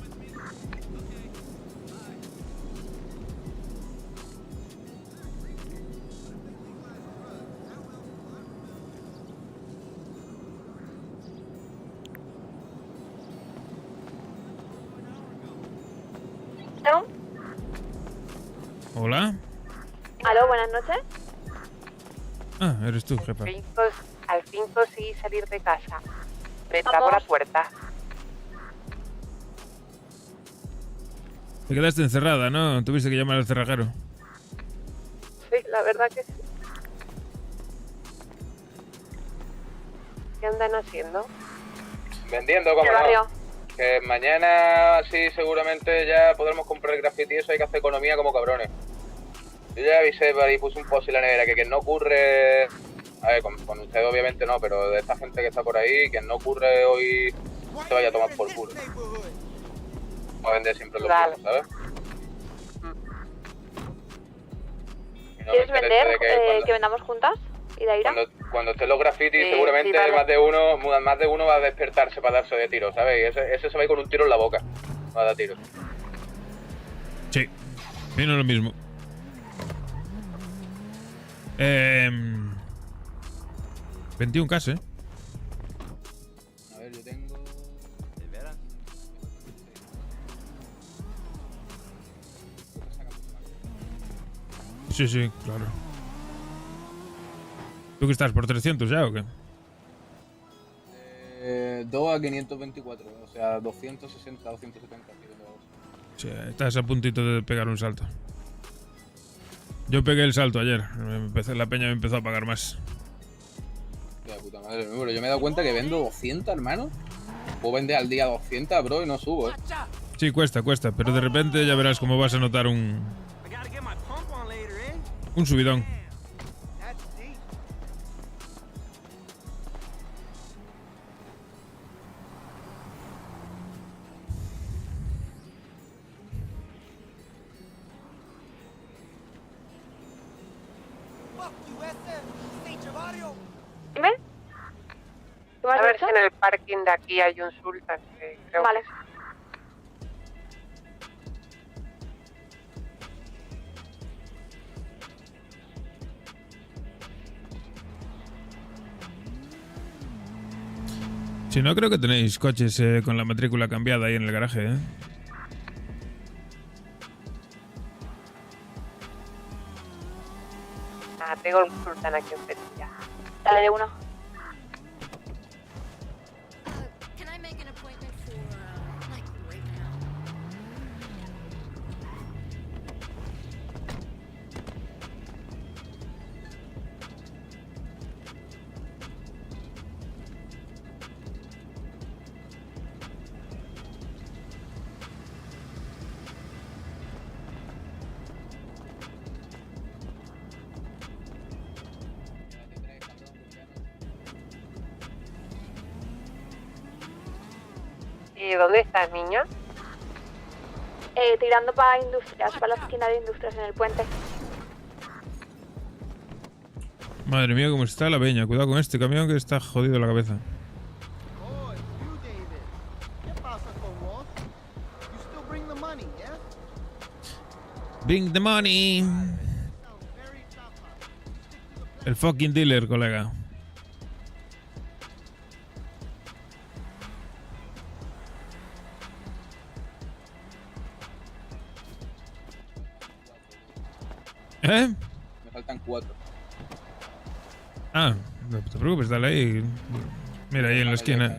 Hola. Aló, buenas noches. Ah, eres tú, jefa. Al fin conseguí salir de casa. Me trabo la puerta. Te quedaste encerrada, ¿no? Tuviste que llamar al cerrajero. Sí, la verdad que sí. ¿Qué andan haciendo? Vendiendo, como no. Que mañana sí seguramente ya podremos comprar el graffiti y eso, hay que hacer economía como cabrones. Yo ya avisé y puse un post en la nevera que no ocurre... A ver, con usted obviamente no, pero de esta gente que está por ahí, que no ocurre hoy se vaya a tomar por culo. Vamos a vender siempre los pueblos, ¿sabes? No ¿Quieres vender que vendamos juntas? ¿Y de Aira? Cuando estén los grafitis, Sí, seguramente sí, vale. más de uno va a despertarse para darse de tiros, ¿sabes? Y ese se va a ir con un tiro en la boca. Va a dar tiros. Sí, vino lo mismo. 21 casi, A ver, yo tengo... ¿De veras? Sí, claro. ¿Tú qué estás, por 300 ya o qué? 2 a 524, o sea, 260, 270. Sí, estás a puntito de pegar un salto. Yo pegué el salto ayer. La peña me empezó a pagar más. De puta madre, pero yo me he dado cuenta que vendo 200, hermano. Puedo vender al día 200, bro, y no subo, Sí, cuesta, pero de repente ya verás cómo vas a notar un subidón. ¿Dime? A ver si en el parking de aquí hay un Sultan, que creo Vale. que sí. Si no, creo que tenéis coches con la matrícula cambiada ahí en el garaje, Tengo un Sultan aquí en Petilla. Dale de uno. ¿Y dónde estás, niña? Tirando para industrias, para la esquina de industrias en el puente. Madre mía, cómo está la peña. Cuidado con este camión que está jodido la cabeza. Oh, it's you, David. ¿Qué pasa con vos? You still bring the money, yeah? Bring the money. El fucking dealer, colega. ¿Eh? Me faltan 4. Ah, no te preocupes, dale ahí. Mira, ahí en la esquina.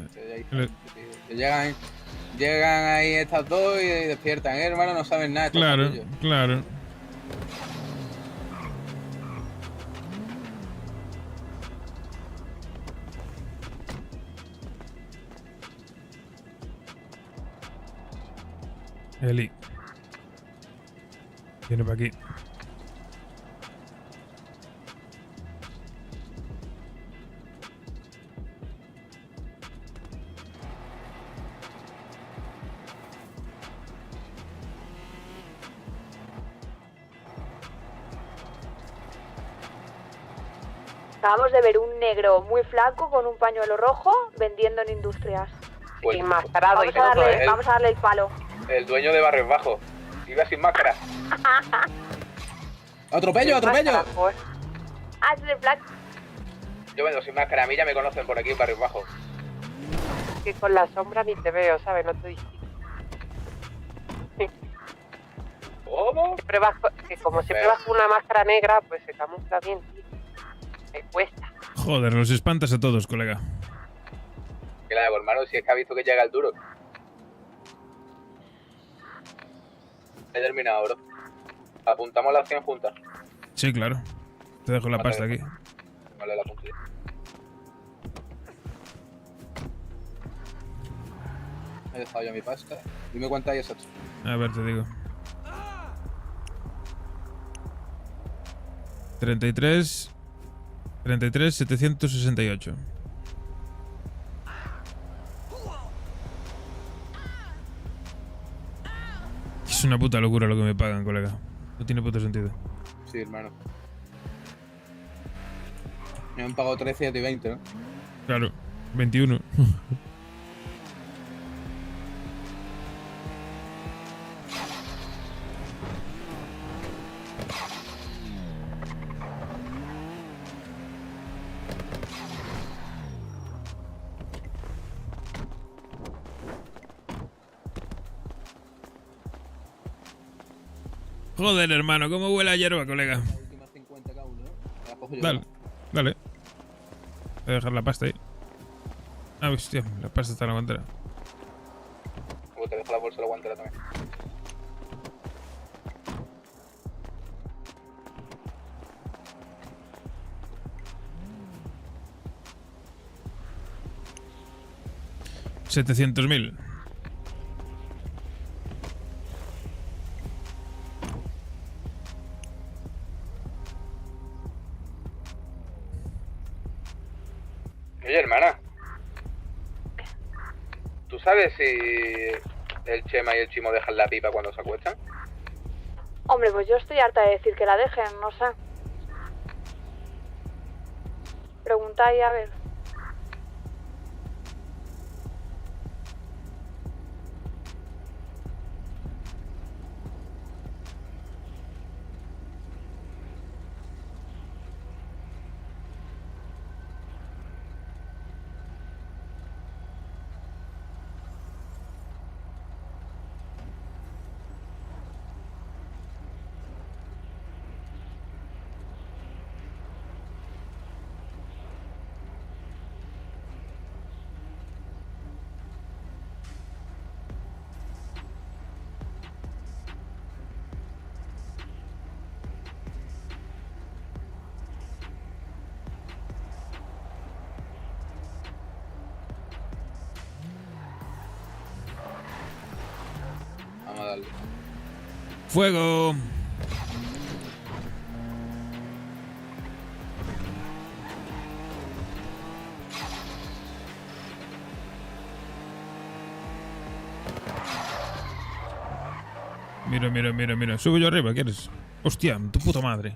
Que llegan ahí estas dos y despiertan. Hermano, no saben nada. Claro, claro. Eli. Viene para aquí. Acabamos de ver un negro muy flaco con un pañuelo rojo vendiendo en industrias. Pues, enmascarado y todo, Vamos a darle el palo. el dueño de Barrios Bajos. Iba sin máscara. ¡Atropello, atropello! Ah, es el black. Yo vengo sin máscara. A mí ya me conocen por aquí en Barrios Bajos. Que con la sombra ni te veo, ¿sabes? No te distingo. ¿Cómo? Que como siempre vas con una máscara negra, pues se camufla bien, tío. Me cuesta. Joder, los espantas a todos, colega. ¿Qué le hago, hermano? Si es que ha visto que llega el duro. He terminado, bro. Apuntamos la acción juntas. Sí, claro. Te dejo la pasta aquí. Vale, la apunté. He dejado ya mi pasta. Dime cuánta hay exacto. A ver, te digo. 33, 768. Es una puta locura lo que me pagan, colega. No tiene puto sentido. Sí, hermano. Me han pagado 13 y a ti 20, ¿no? Claro, 21. Joder, hermano, ¿cómo huele a hierba, colega? Dale, dale. Voy a dejar la pasta ahí. Ah, hostia, la pasta está en la guantera. Te dejo la bolsa de la guantera también. $700.000. Oye, hermana. ¿Tú sabes si el Chema y el Chimo dejan la pipa cuando se acuestan? Hombre, pues yo estoy harta de decir que la dejen, no sé. Pregunta ahí a ver. Vamos a darle. ¡Fuego! Mira. Subo yo arriba, ¿quieres? Hostia, tu puta madre.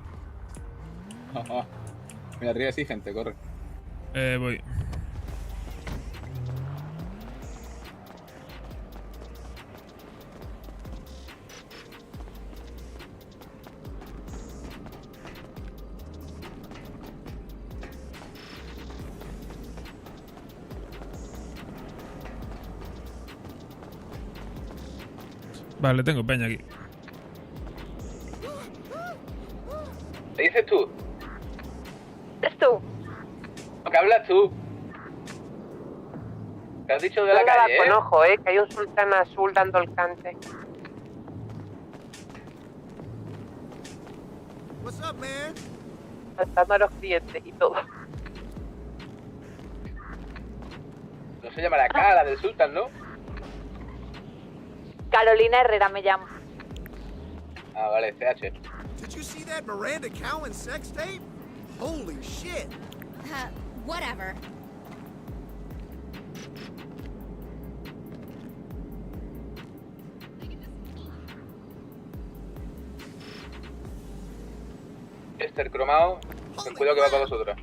Mira, arriba sí, gente, corre. Voy. Vale, tengo peña aquí. ¿Qué dices tú? ¿Es tú? ¿Qué hablas tú? ¿Qué has dicho de la Anda calle, con ojo, que hay un sultán azul dando el cante. What's up, man? Saltando a los clientes y todo. No se llama la cara del sultán, ¿no? Carolina Herrera me llamo. Ah, vale, CH. Did you see that Miranda Cowan sex tape? Holy shit. Whatever. Esther cromado, ten cuidado que va para vosotros.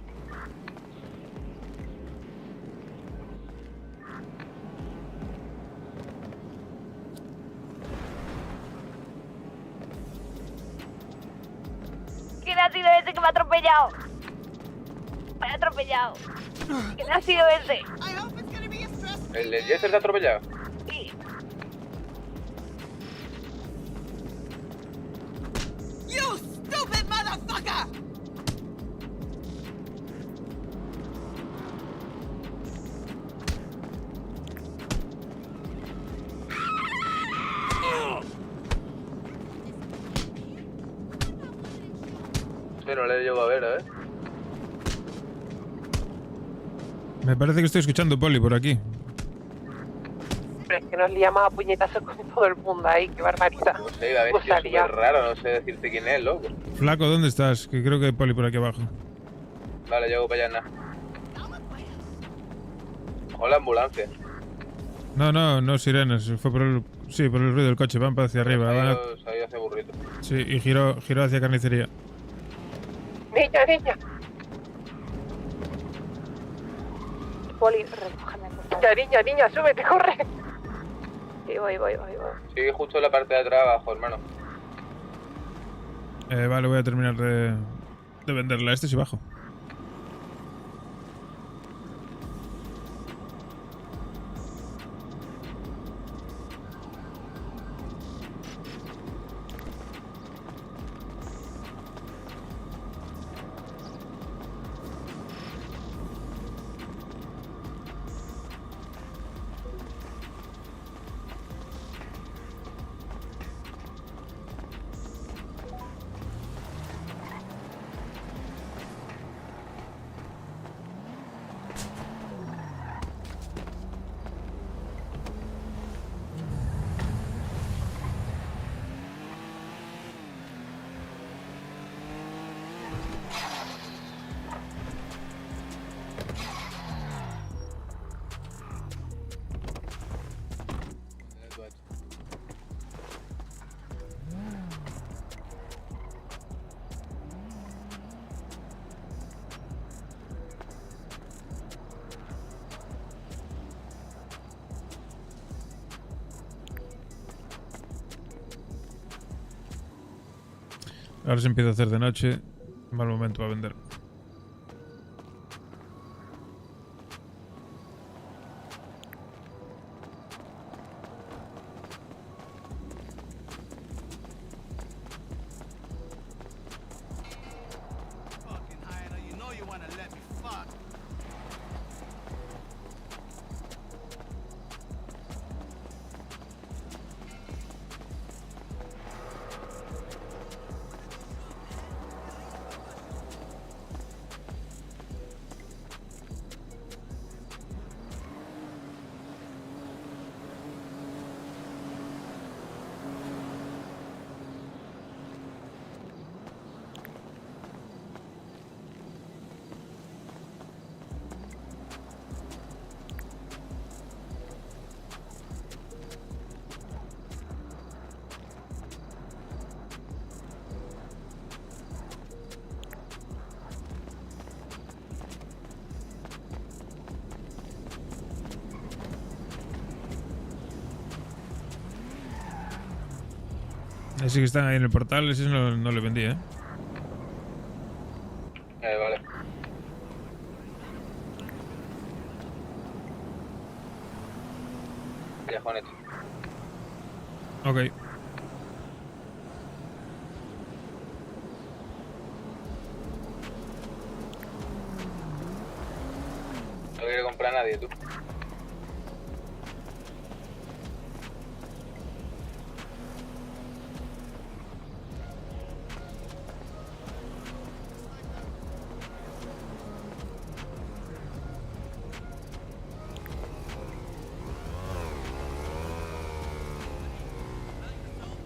¿Quién ha sido ese que me ha atropellado? Me ha atropellado. ¿Quién ha sido ese? ¿El de Jester te ha atropellado? Sí. You stupid motherfucker! Sí, no le llevo a ver, Me parece que estoy escuchando Poli por aquí. Pero es que nos liamos a puñetazos con todo el mundo ahí, qué barbaridad. No sé, a ver, es súper raro, no sé decirte quién es, loco. Flaco, ¿dónde estás? Que creo que hay Poli por aquí abajo. Vale, llego para allá, nada. Ojo la ambulancia. No, sirenas. Fue por el... Sí, por el ruido del coche. Van para hacia arriba. Se Van a... ha ido hacia burrito. Sí, y giró hacia carnicería. Niña. Poli, recógeme, por favor. Niña, súbete, corre. Sí, voy. Sigue justo en la parte de atrás abajo, hermano. Vale, voy a terminar de venderla. Este sí bajo. Ahora se empieza a hacer de noche. Mal momento para vender. Ese que están ahí en el portal, ese no le vendí, ¿eh? Vale. Callejones. Ok. No quiere comprar a nadie, tú.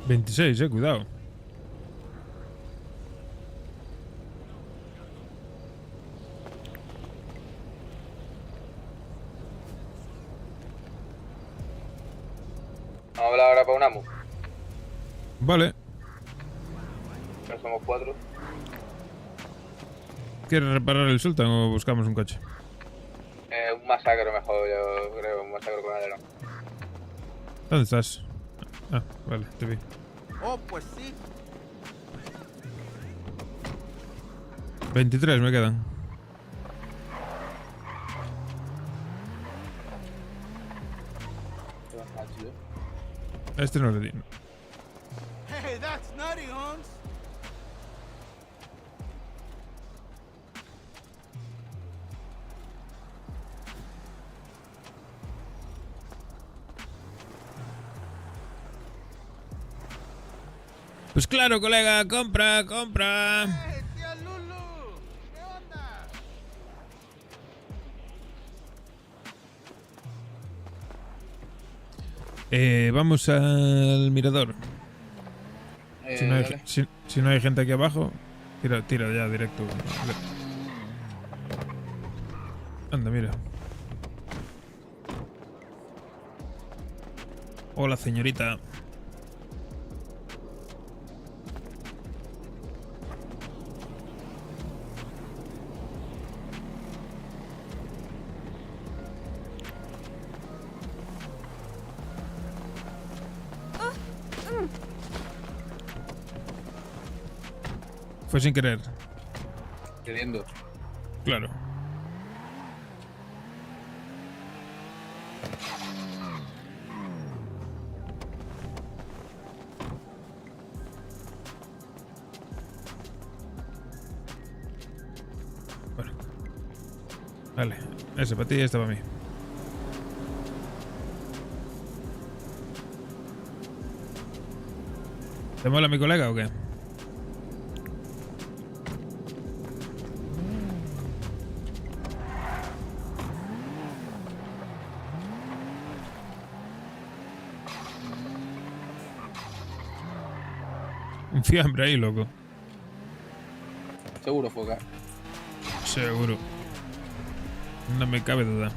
$26, cuidado. Vamos a hablar ahora para un amo. Vale. Ya somos 4. ¿Quieres reparar el Sultan o buscamos un coche? Un masacre mejor, yo creo. Un masacre con alerón. ¿Dónde estás? Ah, vale, te vi. Oh, pues sí. 23 me quedan. A este no le di. Hey, that's nutty, Holmes. Pues claro, colega, compra, compra. Hey, tía Lulu. ¿Qué onda? Vamos al mirador. Vale. Si no hay gente aquí abajo, tira ya directo. Anda, mira. Hola, señorita. Fue sin querer. Queriendo. Claro. Bueno. Vale. Ese para ti y este para mí. ¿Te mola mi colega o qué? Un fiambre ahí, loco. Seguro, Foca. Seguro. No me cabe duda.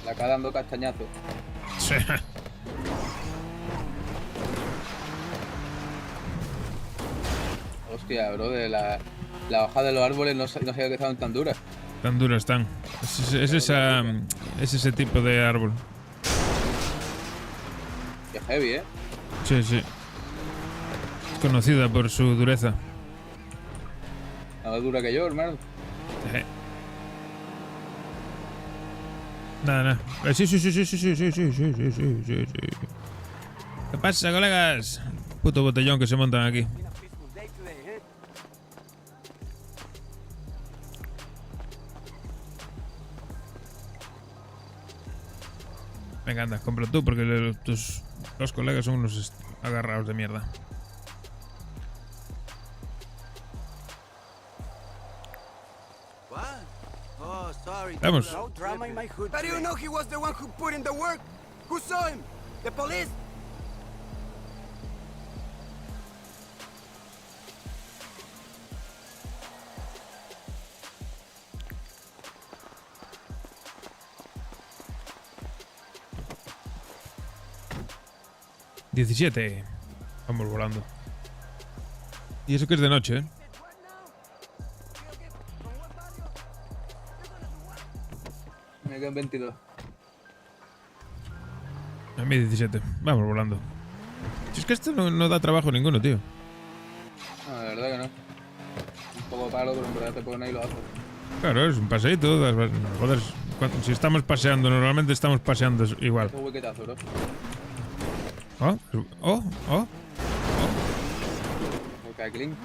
La acá dando castañazo. Sí. Hostia, bro, de la hoja de los árboles no sabía que estaban tan duras. Tan duras están. Es ese tipo de árbol. Qué heavy, ¿eh? Sí, sí. Es conocida por su dureza. Más dura que yo, hermano. Nada. Sí. ¿Qué pasa, colegas? Puto botellón que se montan aquí. Venga, anda, compra tú porque tus dos colegas son unos agarrados de mierda. Vamos. How do you know he was the one who put in the work? Who saw him? The police? $17. Vamos volando. Y eso que es de noche, ¿eh? Me quedan 22. A mí 17. Vamos volando. Si es que esto no da trabajo ninguno, tío. No, de verdad que no. Un poco palo, pero en verdad te pones ahí y lo haces. Claro, es un paseíto. Joder, si estamos paseando, normalmente estamos paseando igual. Esto es huequetazo, bro. Oh. Ok, clean.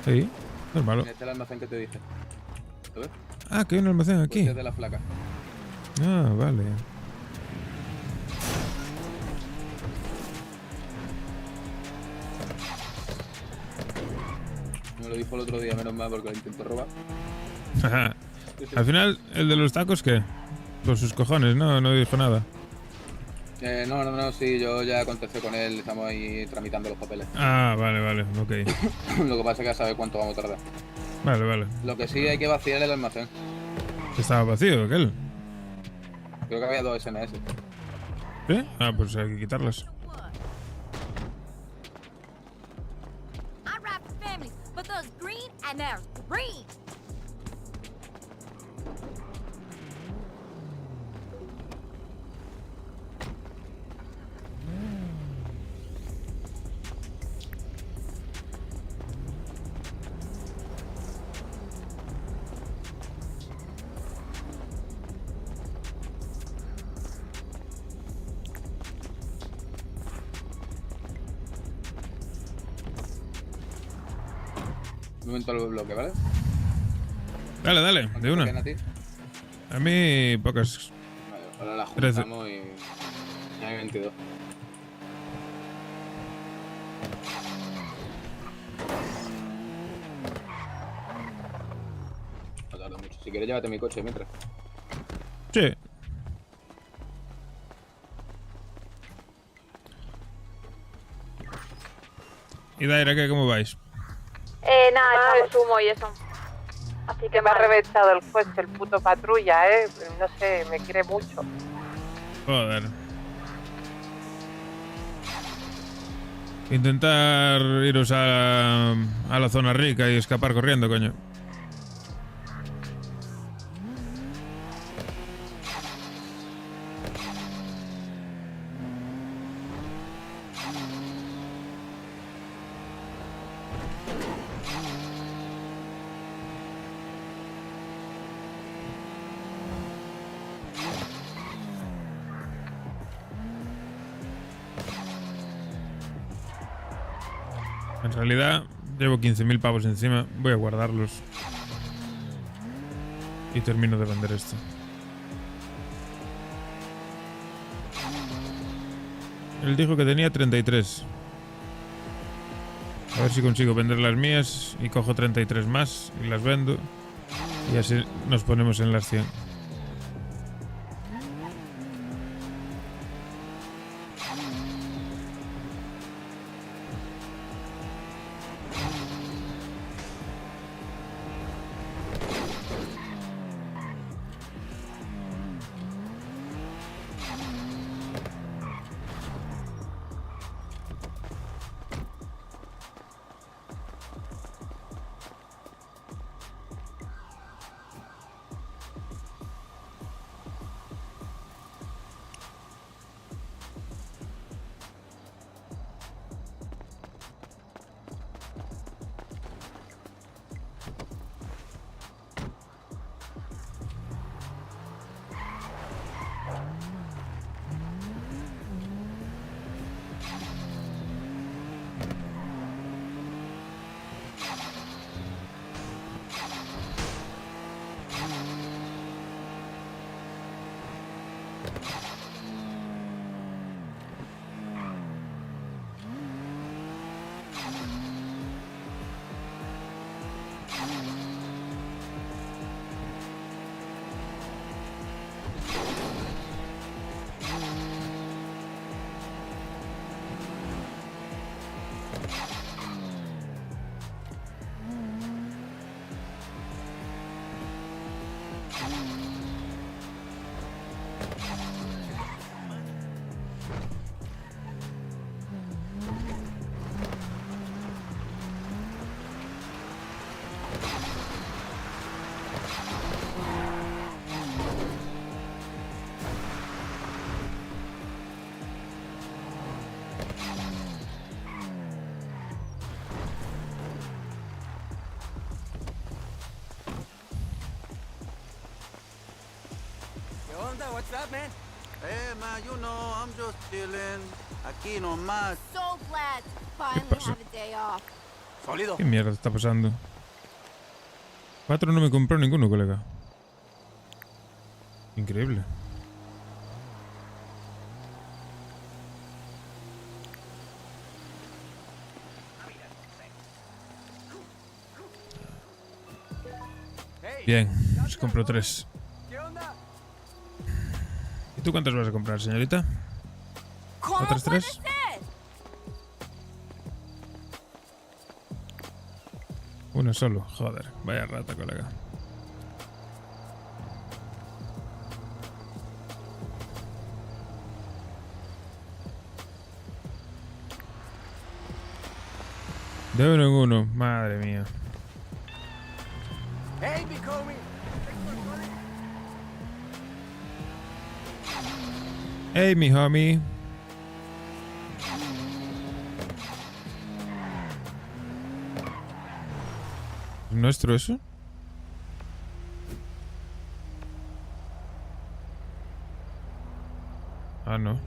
Sí, no es malo. Este es el almacén que te dije. ¿Lo ves? Ah, que hay un almacén aquí. Pues es de la flaca. Ah, vale. Me lo dijo el otro día, menos mal, porque lo intentó robar. Al final, el de los tacos, ¿qué? Por sus cojones, no dijo nada. No, sí, yo ya contesté con él, estamos ahí tramitando los papeles. Ah, vale, ok. Lo que pasa es que ya sabe cuánto vamos a tardar. Vale. Lo que sí hay que vaciar el almacén. Estaba vacío, aquel. Creo que había 2 SMS. ¿Sí? Ah, pues hay que quitarlas. I rap for families, but there's green and there's green. Un momento al bloque, ¿vale? Dale, de una. ¿A ti? A mí, pocas. Vale, ahora la 13. juntamos y ya hay 22. No tardo mucho. Si quieres, llévate mi coche mientras. Sí. ¿Y Daira, qué? ¿Cómo vais? Nada, echamos humo y eso. Así Que me ha reventado el coche, el puto patrulla, no sé, me quiere mucho. Joder. Intentar iros a la zona rica y escapar corriendo, coño. En realidad, llevo 15.000 pavos encima. Voy a guardarlos. Y termino de vender esto. Él dijo que tenía 33. A ver si consigo vender las mías y cojo 33 más y las vendo. Y así nos ponemos en las 100. ¿Qué onda? What's up, man? Hey, man, you know, I'm just chilling. Aquí nomás. So glad to finally have a day off. Sólido. ¿Qué mierda está pasando? 4 no me compró ninguno, colega. Increíble. Bien, se compró 3. ¿Y tú cuántas vas a comprar, señorita? ¿Otras 3? Uno solo, joder, vaya rata, colega. De uno en uno, madre mía. Hey, Bicomi. Hey, mi homie. ¿Nuestro eso? Ah, no.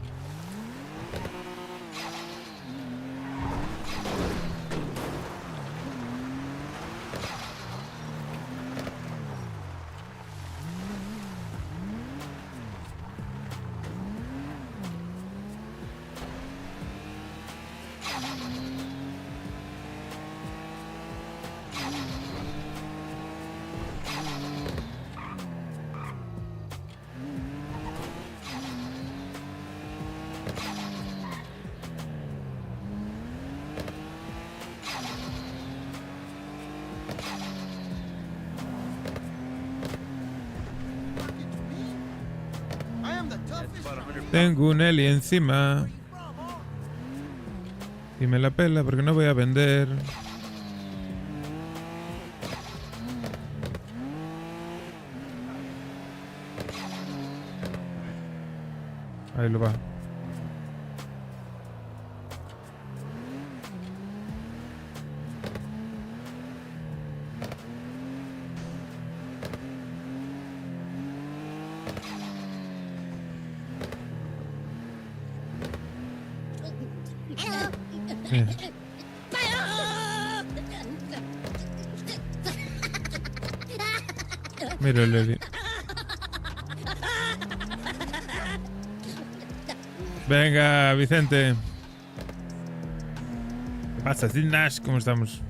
Tengo un Eli encima. Y me la pela porque no voy a vender. Ahí lo va. Mira el Eli. Venga, Vicente. ¿Qué pasa, Nash? ¿Cómo estamos?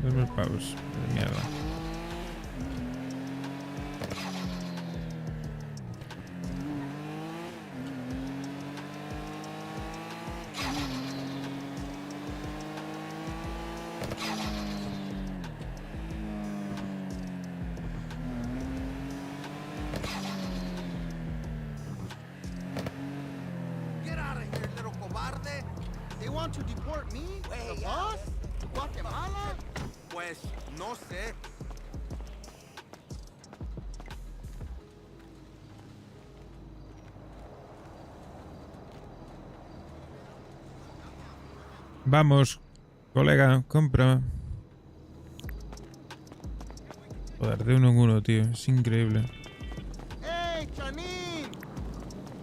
2.000 pavos. De mierda. They want to deport me? The boss? To Guatemala? Pues, no sé. Vamos, colega, compra. Joder, de uno en uno, tío. Es increíble. Hey, Chanín.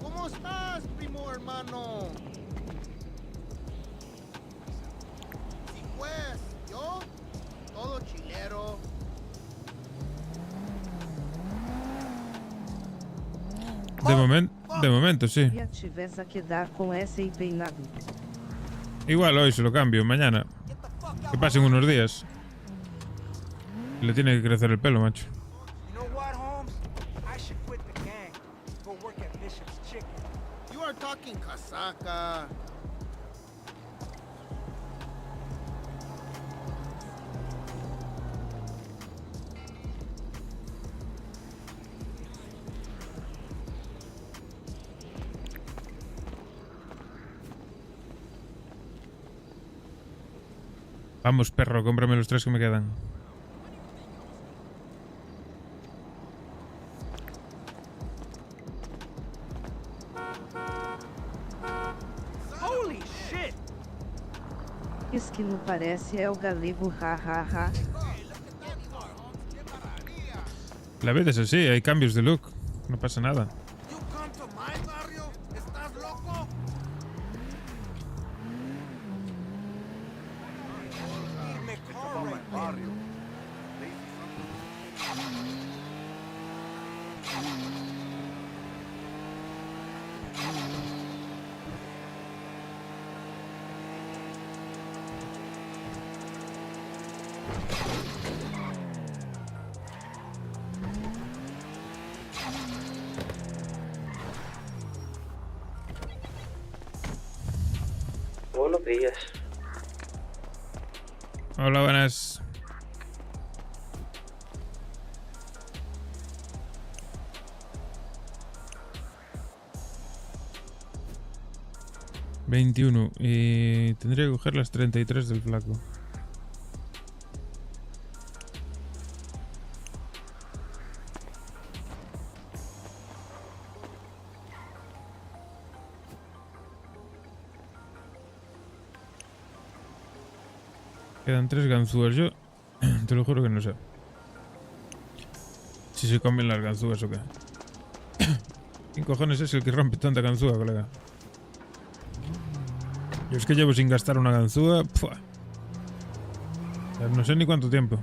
¿Cómo estás, primo hermano? Sí, pues, yo, todo chilero. De momento, sí. Ya tivesse a quedar com esse peinado. Igual hoy se lo cambio, mañana. Que pasen unos días. Le tiene que crecer el pelo, macho. You know what, Holmes? I should quit the gang. Go work at Bishop's Chicken. You are talking casaca. Vamos, perro, cómprame los 3 que me quedan. Holy shit! Isso que não parece é o galego, ha ha ha. La vida es así, hay cambios de look. No pasa nada. You come to my barrio? ¿Estás loco? Me corre, barrio. Buenos días. Hola, buenas. $21 y tendría que coger las 33 del flaco. Quedan 3 ganzúas. Yo te lo juro que no sé si se comen las ganzúas o qué. ¿Quién cojones es el que rompe tanta ganzúa, colega? Yo es que llevo sin gastar una ganzúa. ¡Pua! O sea, no sé ni cuánto tiempo.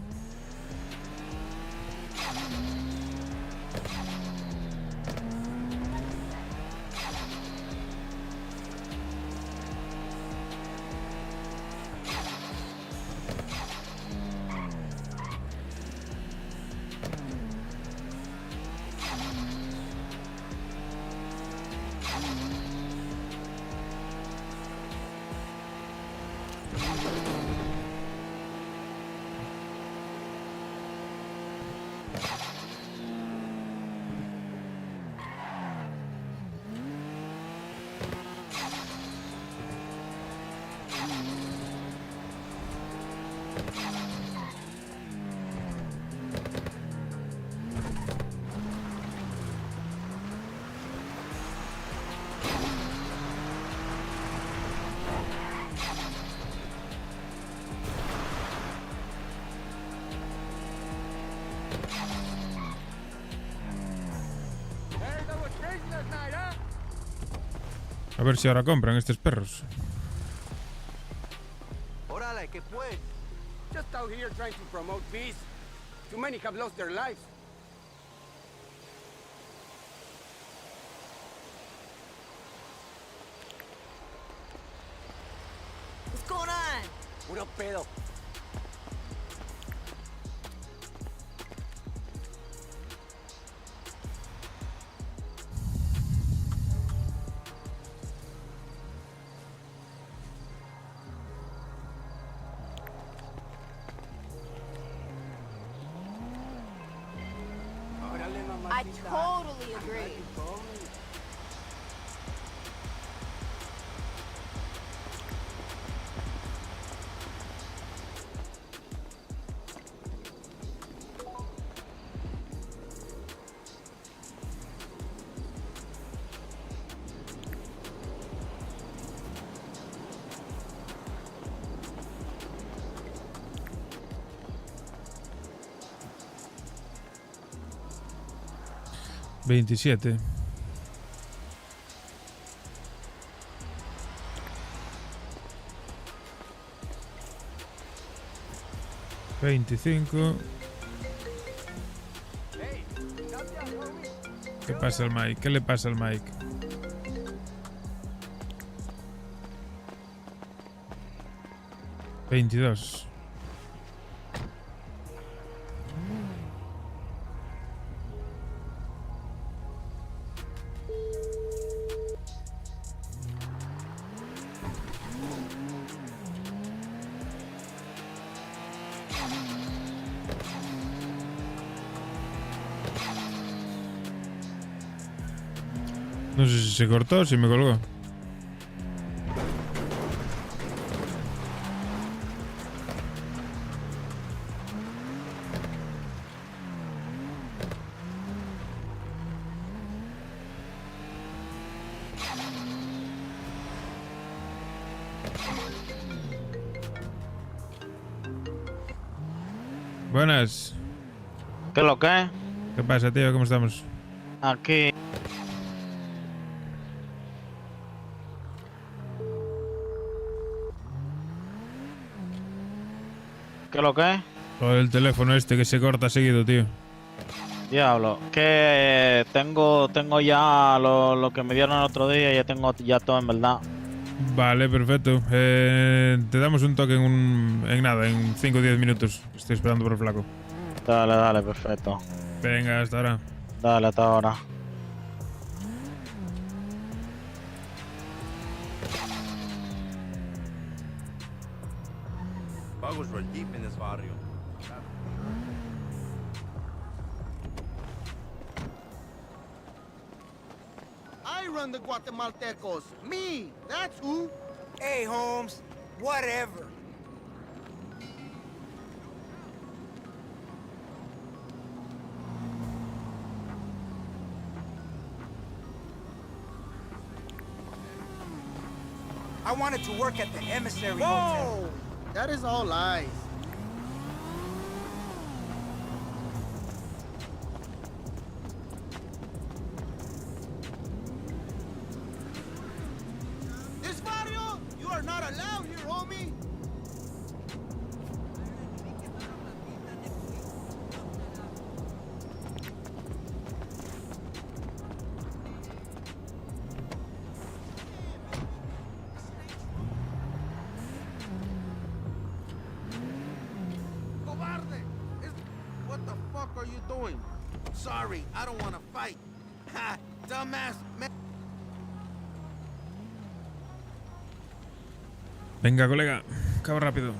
A ver si ahora compran estos perros. Órale, ¿qué pues? Just out here trying to promote peace. Too many have lost their lives. What's going on? Puro pedo. I totally agree. $27. $25. ¿Qué pasa al Mike? ¿Qué le pasa al Mike? $22. No sé si se cortó o si me colgó. Buenas. ¿Qué es lo que es? ¿Qué pasa, tío? ¿Cómo estamos? Aquí. ¿Qué es lo que es? Por el teléfono este que se corta seguido, tío. Diablo, que tengo ya lo que me dieron el otro día, ya tengo ya todo en verdad. Vale, perfecto. Te damos un toque en nada, en 5 o 10 minutos. Estoy esperando por el flaco. Dale, perfecto. Venga, hasta ahora. Dale, hasta ahora. Pagos were deep in this barrio. I run the Guatemaltecos. Me, that's who. Hey, Holmes, whatever. I wanted to work at the Emissary Hotel. Whoa! That is all lies. This barrio, you are not allowed here, homie. Cobarde! What the fuck are you doing? Sorry, I don't want to fight. Ha! Dumbass man. Venga, colega. Acabo rápido.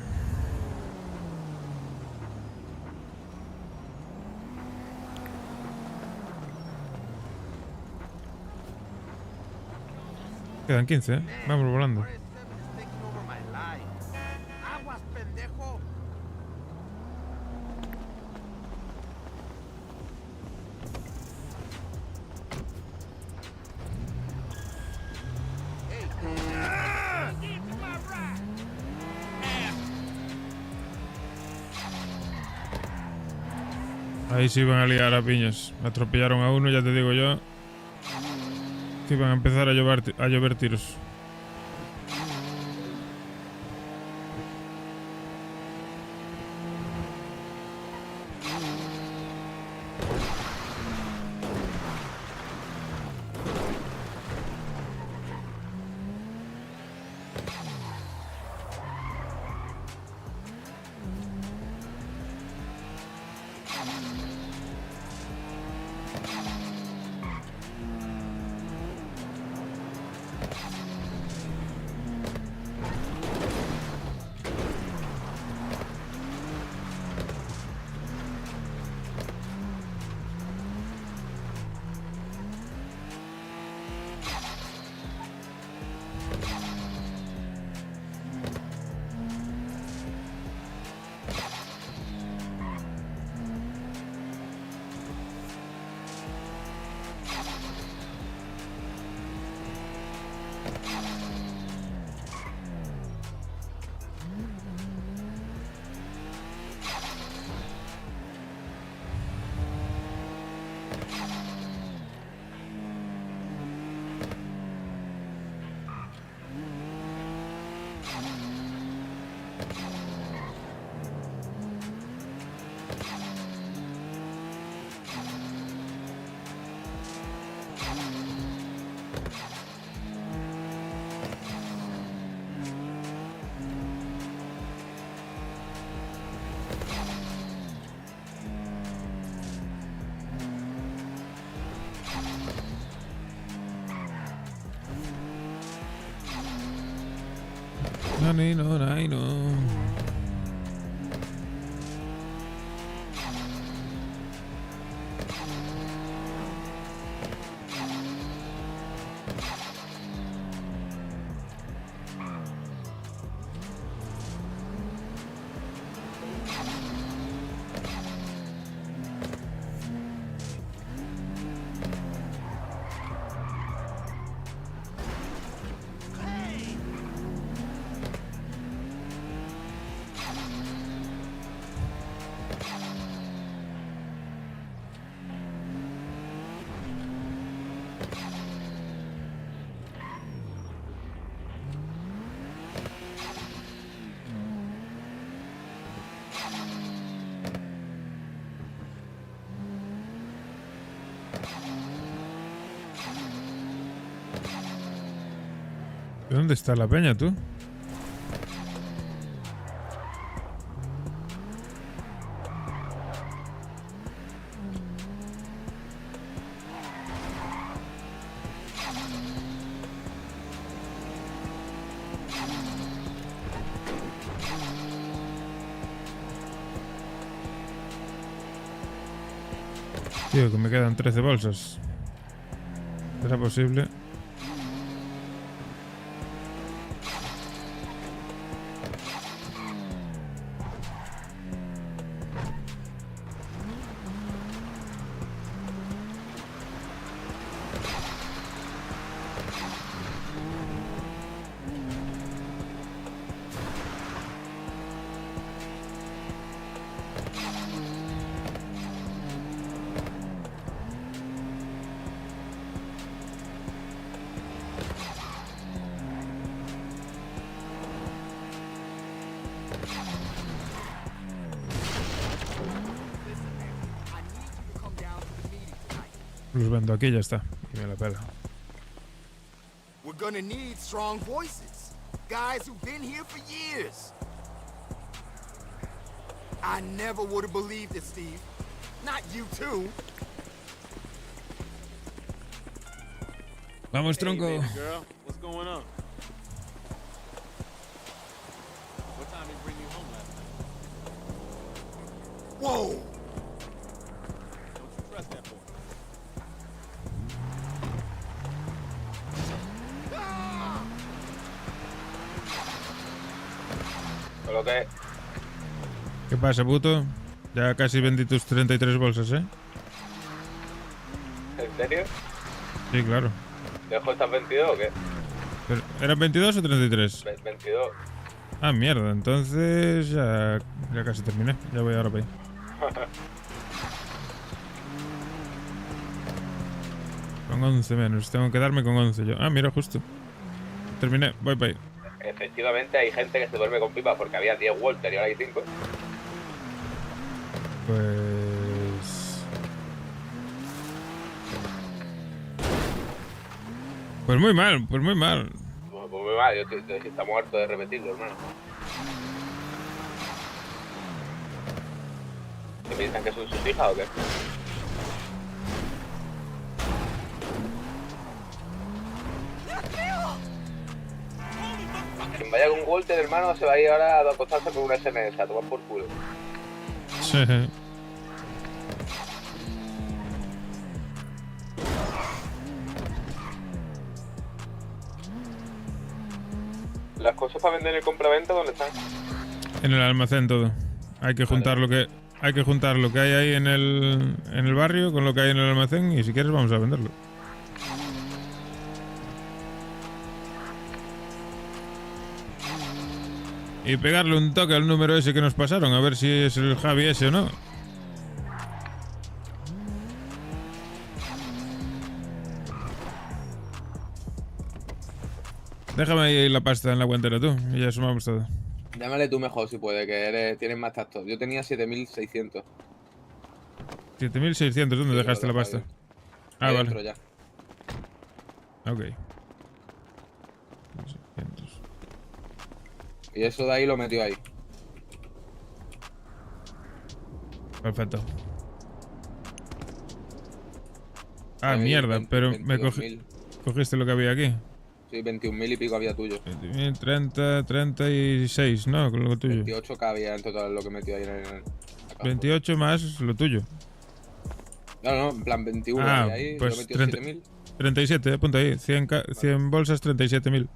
Quedan 15, ¿eh? Vamos volando. Aguas, pendejo. Ahí sí iban a liar a piñas. Me atropellaron a uno, ya te digo yo. Que iban a empezar a llover tiros. No. ¿Dónde está la peña, tú? Tío, que me quedan 13 bolsas. ¿Será posible? Los vendo aquí y ya está. Y me la pela. We're gonna need strong voices. Guys who've been here for years. I never would have believed it, Steve. Not you too. Vamos, tronco. Hey, baby girl, what's going on? What time did he bring you home last night? Whoa! Don't you trust that boy? Lo que... ¿Qué pasa, puto? Ya casi vendí tus 33 bolsas, ¿eh? ¿En serio? Sí, claro. ¿Dejo estas 22 o qué? Pero, ¿eran 22 o 33? 22. Ah, mierda. Entonces ya casi terminé. Ya voy ahora para ahí. Con 11 menos. Tengo que darme con 11 yo. Ah, mira, justo. Terminé. Voy para ahí. Efectivamente hay gente que se duerme con pipa porque había 10 Walter y ahora hay 5. Pues muy mal, pues muy mal. Pues muy mal, yo está muerto de repetirlo, hermano. ¿Qué piensan que son sus hijas o qué? Quien vaya con Walter, hermano, se va a ir ahora a acostarse con una SMS, a tomar por culo. Sí. ¿Las cosas para vender en el compraventa dónde están? En el almacén todo. Hay que juntar lo que hay ahí en el barrio con lo que hay en el almacén y si quieres vamos a venderlo. Y pegarle un toque al número ese que nos pasaron, a ver si es el Javi ese o no. Déjame ahí la pasta en la guantera tú, y ya sumamos todo. Llámale tú mejor si puede, que tienes más tacto. Yo tenía 7.600. 7.600, ¿dónde Sí, dejaste la lo pasta? dejo Ah, ahí vale. dentro ya. Ok. Y eso de ahí lo metió ahí. Perfecto. Ah, Ahí, mierda, 20, pero 22.000. cogiste lo que había aquí. Sí, 21.000 y pico había tuyo. 20.000, 30, 36, ¿no? Con lo tuyo. 28 cabía en total lo que metió ahí en el... 28 más lo tuyo. No, en plan 21 Ah, había ahí, pues lo metió 7.000. 37, apunta ahí. 100 bolsas, 37.000.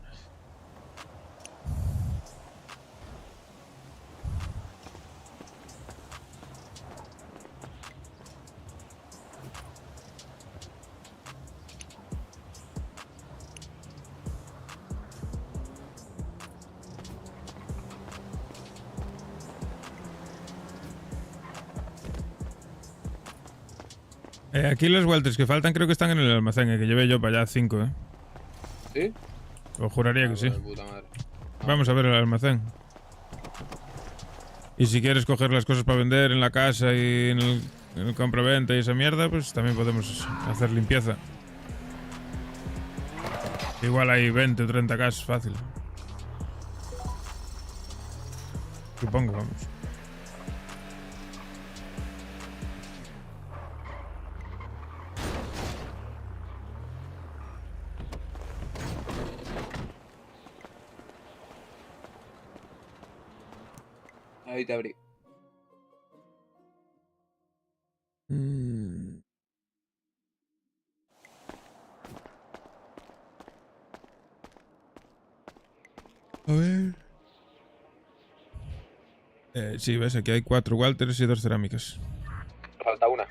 Aquí los Walters que faltan creo que están en el almacén, que llevé yo para allá 5, ¿eh? ¿Sí? Os juraría que sí. Puta madre. Vamos a ver el almacén. Y si quieres coger las cosas para vender en la casa y en el compraventa y esa mierda, pues también podemos hacer limpieza. Igual hay 20 o 30 casos fácil. Supongo, vamos. Ahí te abrí. A ver. Sí, ves, aquí hay 4 Walters y 2 cerámicas. Falta una.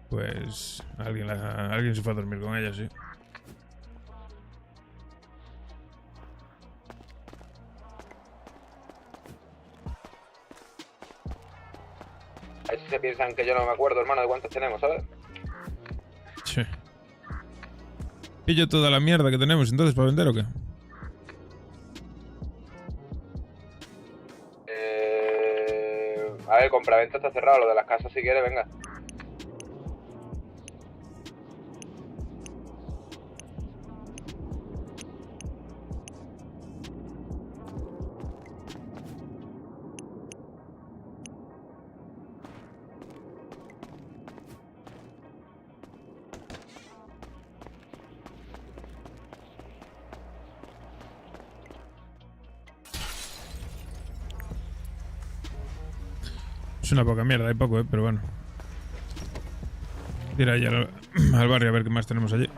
Pues alguien se fue a dormir con ella, sí. A ver si se piensan que yo no me acuerdo, hermano, de cuántos tenemos, ¿sabes? Sí. ¿Pillo toda la mierda que tenemos entonces para vender o qué? A ver, compraventa está cerrado, lo de las casas si quieres, venga. Es una poca mierda, hay poco, pero bueno. Ir ahí al barrio a ver qué más tenemos allí.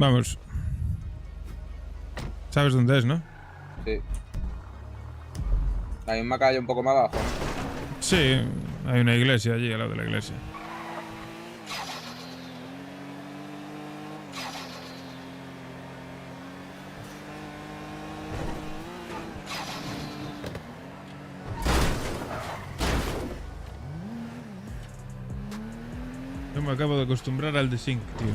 Vamos. ¿Sabes dónde es, no? Sí. La misma calle un poco más abajo. Sí, hay una iglesia allí al lado de la iglesia. Yo me acabo de acostumbrar al desync, tío.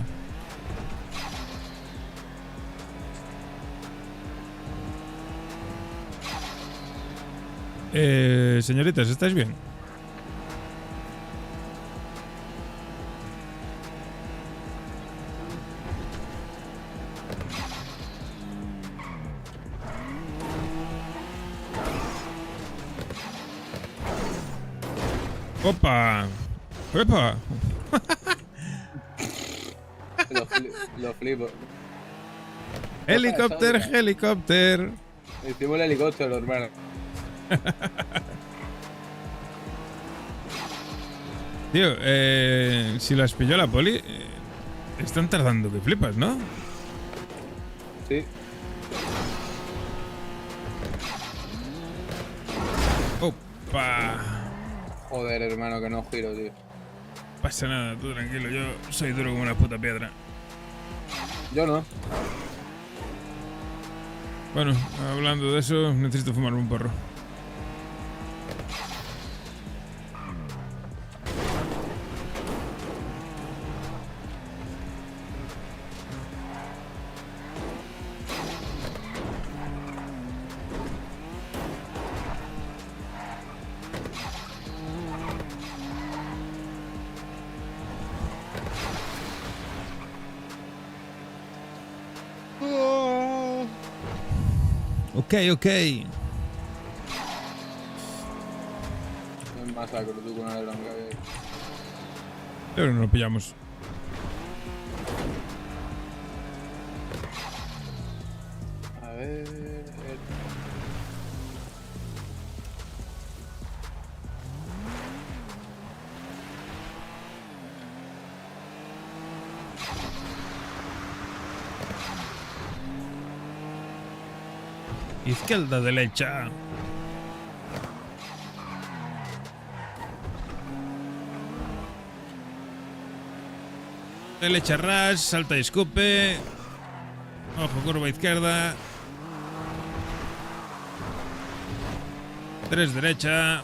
Señoritas, ¿estáis bien? ¡Opa! ¡Opa! Lo flipo. ¡Helicóptero, helicóptero! Hicimos el helicóptero, hermano. Tío, si las pilló la poli, están tardando que flipas, ¿no? Sí. ¡Opa! Joder, hermano, que no giro, tío. Pasa nada, tú tranquilo, yo soy duro como una puta piedra. Yo no. Bueno, hablando de eso, necesito fumarme un porro. Ok. Es masacre, tú con la blanca. Pero no lo pillamos. A ver. Izquierda, derecha. Derecha ras, salta y escupe. Ojo, curva izquierda. 3 derecha.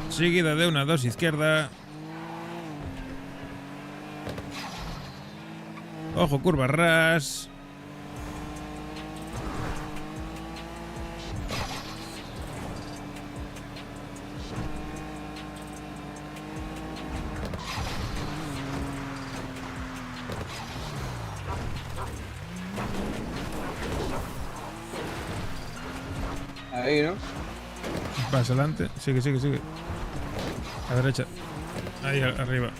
Seguida de una 2 izquierda. Ojo, curva ras. Ahí, ¿no? Vas adelante. Sigue. A derecha. Ahí arriba.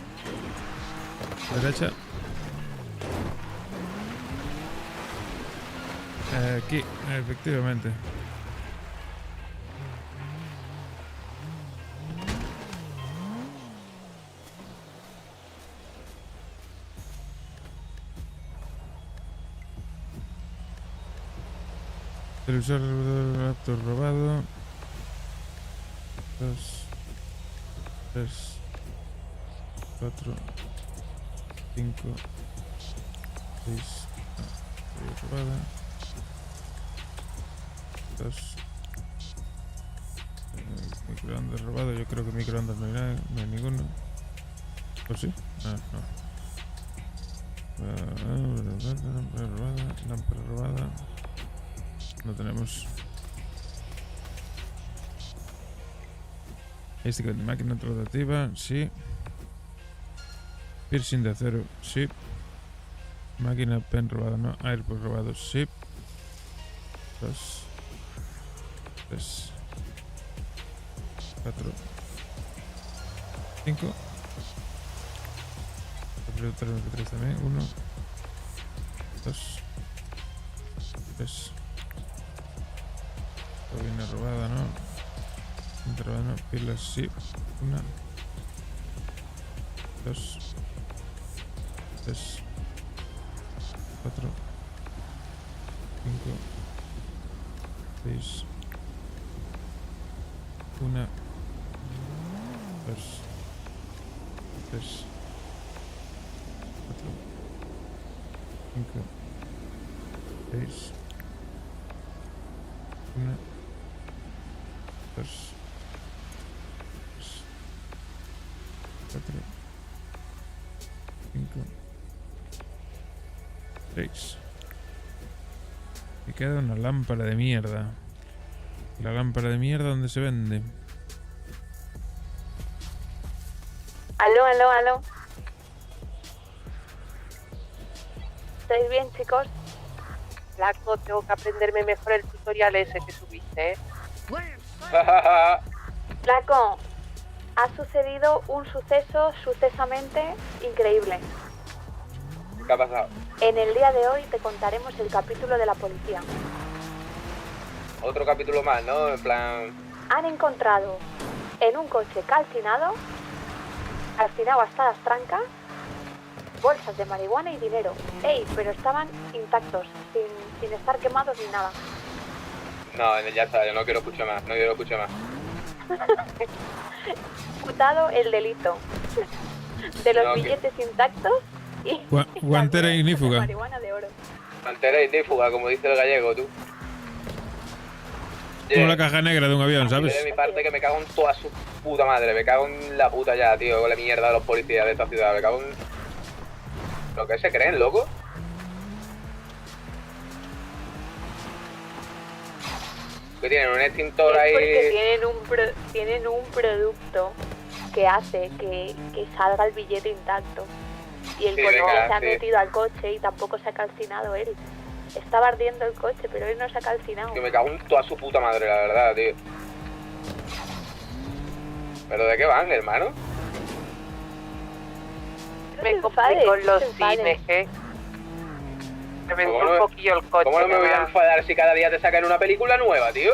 Derecha. Aquí, efectivamente. El usuario raptor robado. 2, 3, 4, 5, 6. Robada. 2. Microondas robado. Yo creo que microondas no hay nada, no hay ninguno. ¿O sí? Ah, no. Lámpara robada. No tenemos. Este de máquina rotativa, sí. Piercing de acero, sí. Máquina pen robada, no. Airpods robados, sí. 2, 3, 4, 5. 3 también. 1, 2, 3. Bobina robada, ¿no? Cinta robada, no. Pilas, sí. 1, 2, 3, 4, 5, 6. 1, 2, 3, 4, 5, 6. 1, 2, 4, 5, 6. Me queda una lámpara de mierda. ¿La lámpara de mierda dónde se vende? Aló. ¿Estáis bien, chicos? Flaco, tengo que aprenderme mejor el tutorial ese que subiste, ¿eh? Flaco, ha sucedido un suceso sucesamente increíble. ¿Qué ha pasado? En el día de hoy te contaremos el capítulo de la policía. Otro capítulo más, ¿no? En plan... Han encontrado en un coche calcinado hasta las trancas, bolsas de marihuana y dinero. ¡Ey! Pero estaban intactos, sin estar quemados ni nada. No, ya está, yo no quiero escuchar más, Imputado el delito de los billetes intactos y guantera ignífuga. marihuana de oro. Guantera ignífuga, como dice el gallego, tú. Como la caja negra de un avión, ¿sabes? De mi parte que me cago en toda su puta madre, me cago en la puta ya, tío, con la mierda de los policías de esta ciudad, me cago en... ¿Lo que se creen, loco? Que tienen un extintor ahí... Porque tienen un producto que hace que salga el billete intacto. Y el policía se ha metido al coche y tampoco se ha calcinado él. Estaba ardiendo el coche, pero él no se ha calcinado. Que me cago en toda su puta madre, la verdad, tío. ¿Pero de qué van, hermano? Me compré con los cines, ¿eh? Me vendí un poquillo el coche. ¿Cómo no me voy a enfadar si cada día te sacan una película nueva, tío?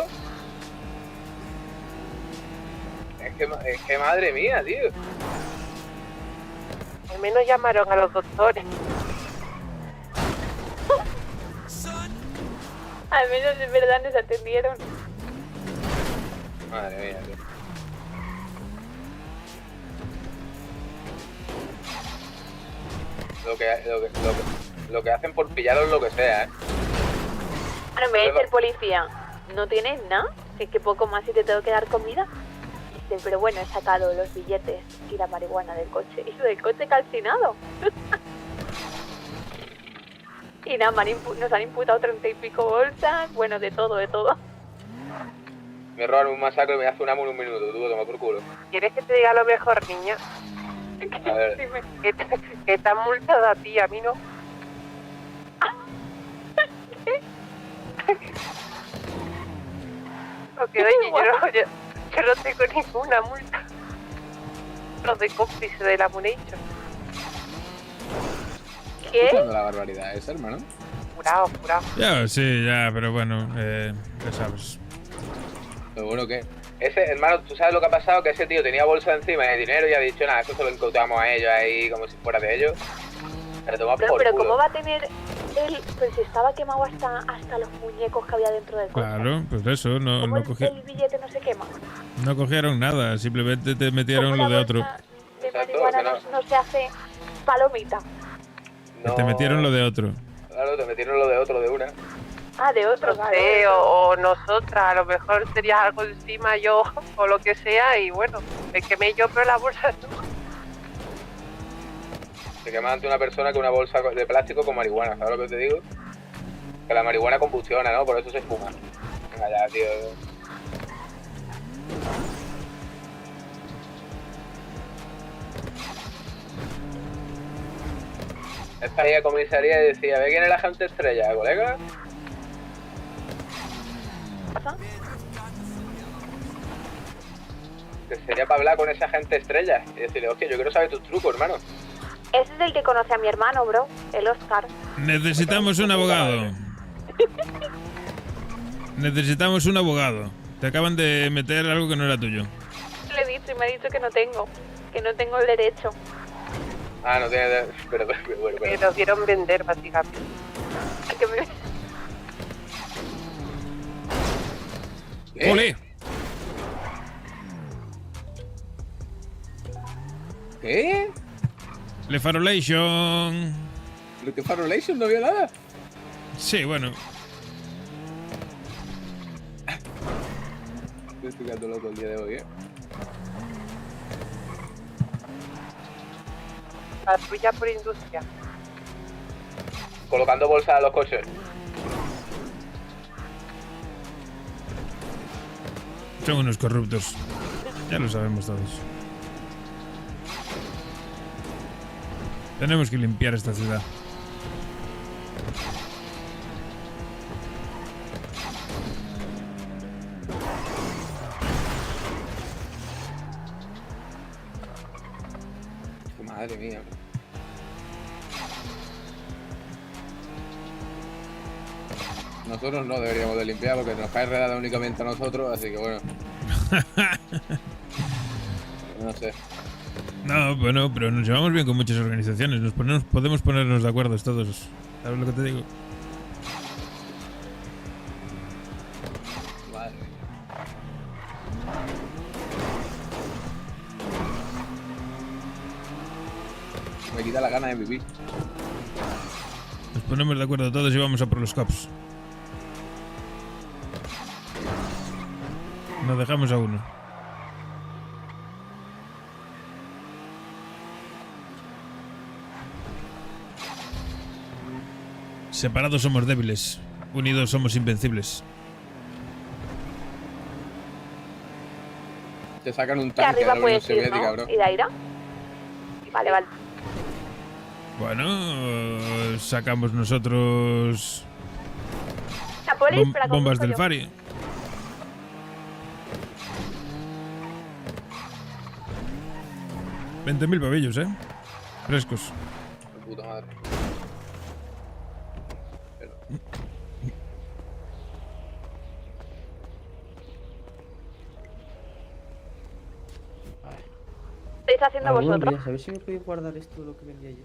Es que madre mía, tío. Al menos llamaron a los doctores. Al menos en verdad nos atendieron. Madre mía, tío. Lo que hacen por pillaros lo que sea, ¿eh? Bueno, en vez de ser policía, ¿no tienes nada? Si es que poco más y te tengo que dar comida. Dice, pero bueno, he sacado los billetes y la marihuana del coche. ¿Y lo del coche calcinado? Y nada, nos han imputado 30 y pico bolsas. Bueno, de todo, de todo. Me roban un masacre y me hace un amo en un minuto. Tú, toma por culo. ¿Quieres que te diga lo mejor, niña? A ver. Que te han multado a ti, a mí no. Porque oye, yo no tengo ninguna multa. Los de cómplice de la Munation. ¿Qué? Escuchando la barbaridad esa, hermano. Jurado. Ya, sí, ya, pero bueno, ya sabes. Pero bueno, ¿qué? Ese, hermano, ¿tú sabes lo que ha pasado? Que ese tío tenía bolsa encima de dinero y ha dicho, nada, eso se lo encontramos a ellos ahí como si fuera de ellos. Pero ¿cómo va a tener él? Pues si estaba quemado hasta los muñecos que había dentro del coche. Claro, pues eso, no el billete no se quema? No cogieron nada, simplemente te metieron lo de otro. De marihuana no se hace palomita. No. Te metieron lo de otro. Claro, te metieron lo de otro de una. Ah, de otro, no sé, o nosotras, a lo mejor sería algo encima yo, o lo que sea, y bueno, me quemé yo, pero la bolsa no. Se quema ante una persona que una bolsa de plástico con marihuana, ¿sabes lo que te digo? Que la marihuana combustiona, ¿no? Por eso se espuma. Venga ya, tío. Esta ahí a comisaría y decía, ¿ve quién es la agente estrella, colega? ¿Pasa? Que sería para hablar con esa agente estrella y decirle, hostia, yo quiero saber tus trucos, hermano. Ese es el que conoce a mi hermano, bro, el Oscar. Necesitamos un abogado. Necesitamos un abogado. Te acaban de meter algo que no era tuyo. Le he dicho y me ha dicho que no tengo el derecho. Ah, no tiene... Pero. Que nos dieron vender, básicamente. ¡Ole! ¿Qué? Le Farolation. ¿Lo que Farolation no vio nada? Sí, bueno. Estoy quedando loco el día de hoy, Patrulla por industria. Colocando bolsas a los coches. Son unos corruptos. Ya lo sabemos todos. Tenemos que limpiar esta ciudad. Madre mía. Nosotros no deberíamos de limpiar porque nos cae redada únicamente a nosotros, así que bueno. No sé. No, bueno, pero nos llevamos bien con muchas organizaciones. Podemos ponernos de acuerdo todos. ¿Sabes lo que te digo? Madre mía. Me quita la gana de vivir. Nos ponemos de acuerdo todos y vamos a por los cops. Nos dejamos a uno. Separados somos débiles, unidos somos invencibles. Te sacan un Y tanque arriba de la Unión puedes ir, Soviética, ¿no? bro. ¿Y de aire? Vale. Bueno, sacamos nosotros La polis, pero la bombas conduzco del yo. Fari. $20.000 pavillos, frescos. De puta madre. Estáis haciendo vosotros. A ver si me podéis guardar esto lo que vendía yo.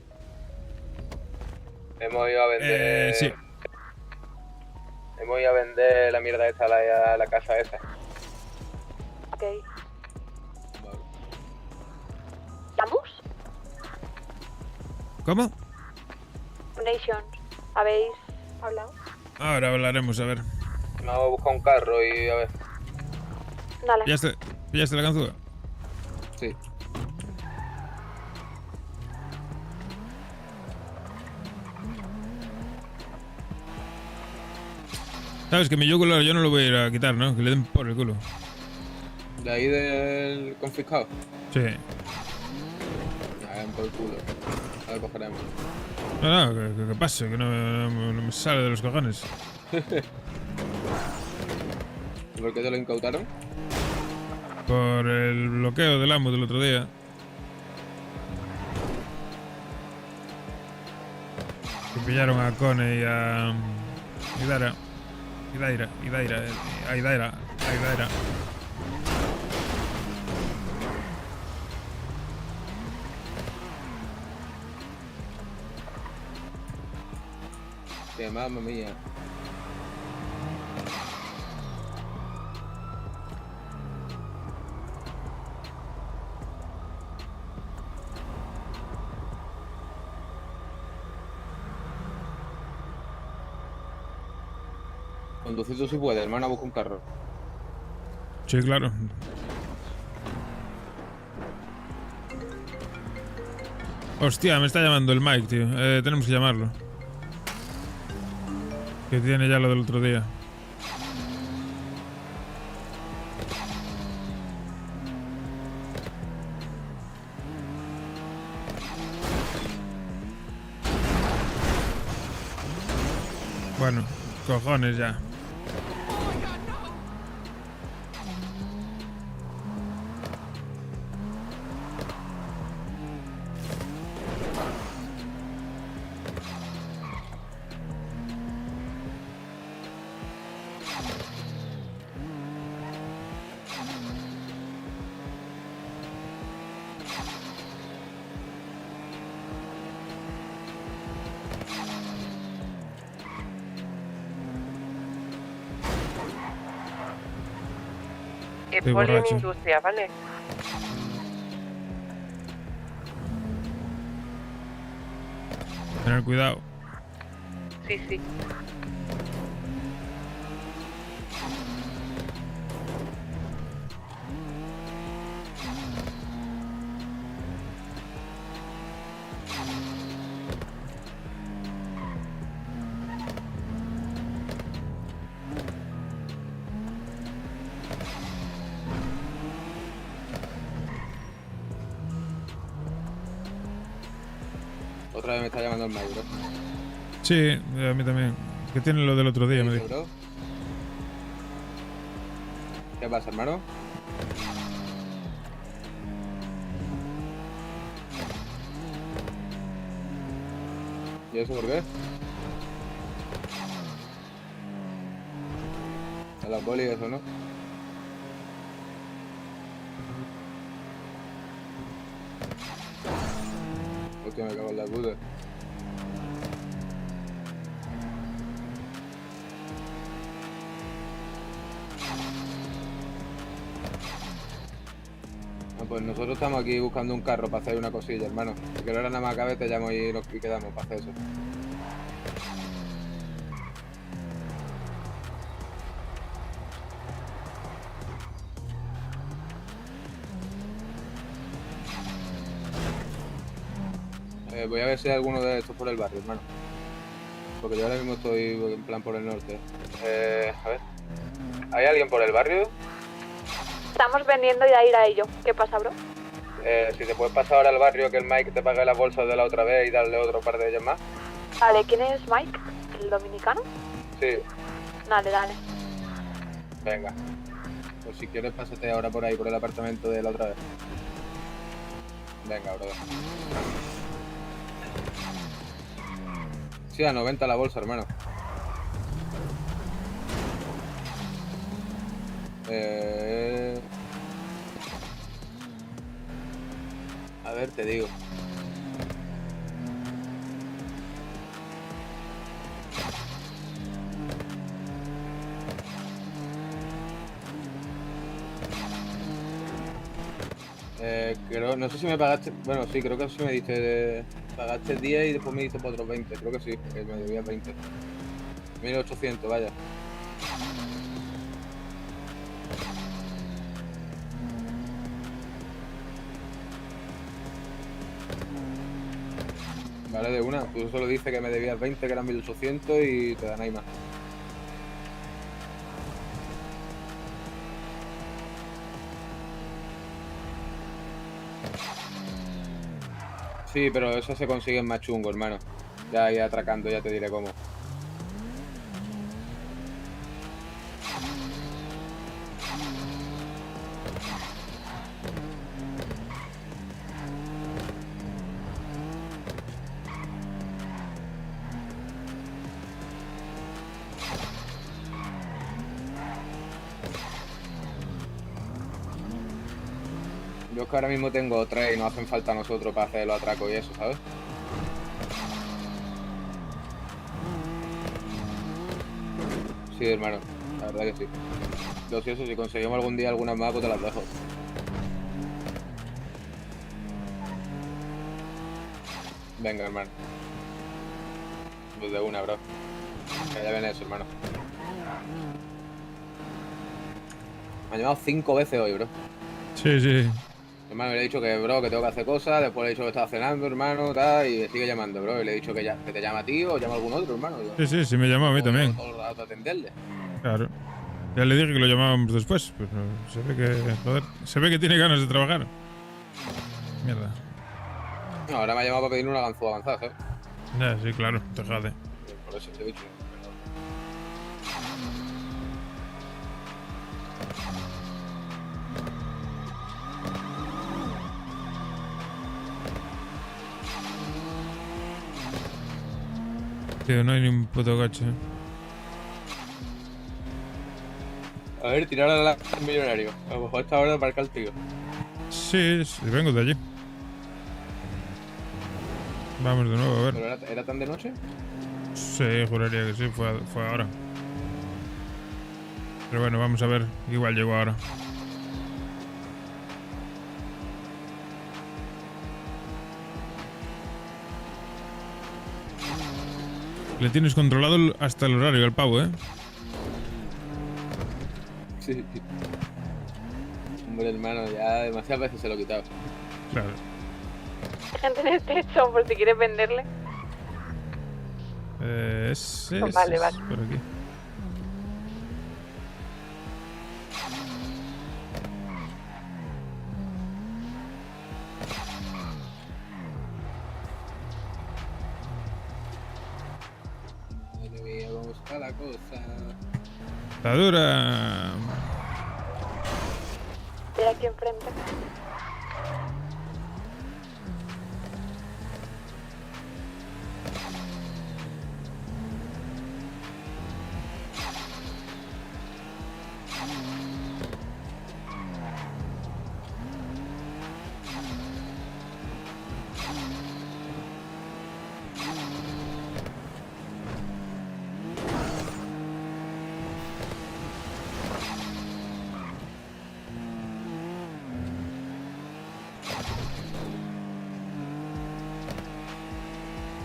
Hemos ido a vender... Sí. Y voy a vender la mierda esta a la casa esa. Ok. ¿Vamos? ¿Cómo? Nation, ¿habéis hablado? Ahora hablaremos, a ver. Me voy a buscar un carro y a ver. Dale. ¿Pillaste la ganzúa? Sí. Sabes que mi yugular yo no lo voy a ir a quitar, ¿no? Que le den por el culo. ¿De ahí del confiscado? Sí. Ya, por el culo. A ver, cogeremos. No, que pase, que no me sale de los cojones. ¿Y por qué te lo incautaron? Por el bloqueo del amo del otro día. Que pillaron a Cone y a... Daira. Que mamma mía. Conducir tú si puedes, hermano, busca un carro. Sí, claro. Hostia, me está llamando el Mike, tío. Tenemos que llamarlo. Que tiene ya lo del otro día. Bueno, cojones ya. Es poli en industria, ¿vale? Tener cuidado. Sí, sí. Otra vez me está llamando el Mike, bro. Sí, a mí también. Que tiene lo del otro día, me dijo. Bro. ¿Qué pasa, hermano? ¿Y eso por qué? A la poli eso, ¿no? Hostia, me cago en la puta. Pues nosotros estamos aquí buscando un carro para hacer una cosilla, hermano. Si ahora nada más acabe te llamo y nos quedamos para hacer eso. Voy a ver si hay alguno de estos por el barrio, hermano. Porque yo ahora mismo estoy en plan por el norte. A ver. ¿Hay alguien por el barrio? Estamos vendiendo y de ir a ello. ¿Qué pasa, bro? Si te puedes pasar ahora al barrio, que el Mike te pague las bolsas de la otra vez y darle otro par de ellas más. Vale, ¿quién es Mike? ¿El dominicano? Sí. Dale, dale. Venga. Pues si quieres, pásate ahora por ahí, por el apartamento de la otra vez. Venga, brother. Sí, a 90 la bolsa, hermano. A ver, te digo. Creo, no sé si me pagaste. Bueno, sí, creo que sí me diste. Pagaste 10 y después me diste por otros 20. Creo que sí, que me debías 20. 1800, vaya. Vale, de una. Tú solo dices que me debías 20, que eran 1800 y te dan ahí más. Sí, pero eso se consigue más chungo, hermano. Ya ahí atracando, ya te diré cómo. Yo es que ahora mismo tengo 3 y nos hacen falta a nosotros para hacer los atracos y eso, ¿sabes? Sí, hermano, la verdad que sí. Lo siento, si conseguimos algún día algunas más, pues te las dejo. Venga, hermano. Pues de una, bro. Que ya viene eso, hermano. Me ha llamado 5 veces hoy, bro. Sí, sí. Hermano, le he dicho que, bro, que tengo que hacer cosas, después le he dicho que estaba cenando, hermano, tal, y me sigue llamando, bro, y le he dicho que te llama a ti o llama a algún otro, hermano. Sí, sí, me llamó a mí también. Todo el rato a atenderle. Claro. Ya le dije que lo llamábamos después, pero se ve que, joder, se ve que tiene ganas de trabajar. Mierda. No, ahora me ha llamado para pedirle una ganzúa avanzada, ¿sabes? Ya, sí, claro, te jade. Por eso te he dicho. Tío, no hay ni un puto coche. A ver, tirar al millonario. A lo mejor esta hora de aparcar el tío. Sí, sí, vengo de allí. Vamos de nuevo, a ver. ¿Pero era tan de noche? Sí, juraría que sí, fue ahora. Pero bueno, vamos a ver. Igual llegó ahora. Le tienes controlado hasta el horario al pavo, ¿eh? Sí. Hombre, hermano, ya demasiadas veces se lo he quitado. Claro. Gente en el techo, por si quieres venderle. Ese Vale, vale. por aquí. Madre mía, cómo está la cosa. Está dura. Estoy aquí enfrente.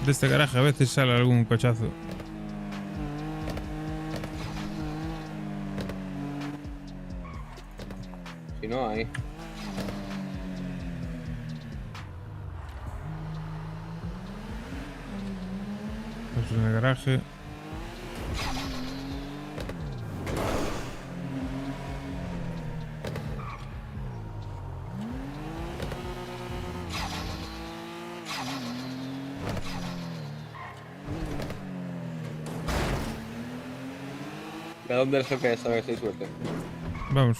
De este garaje a veces sale algún cochazo. Si no, ahí. Pues en el garaje. ¿De dónde el GPS? A ver si hay suerte. Vamos.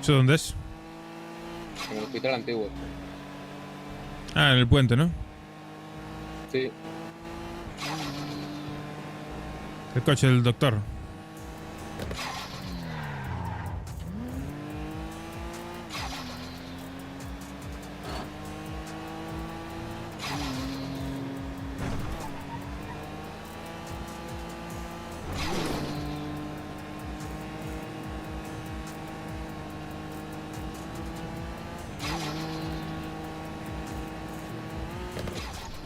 ¿Eso dónde es? En el hospital antiguo. Ah, en el puente, ¿no? Sí. El coche del doctor.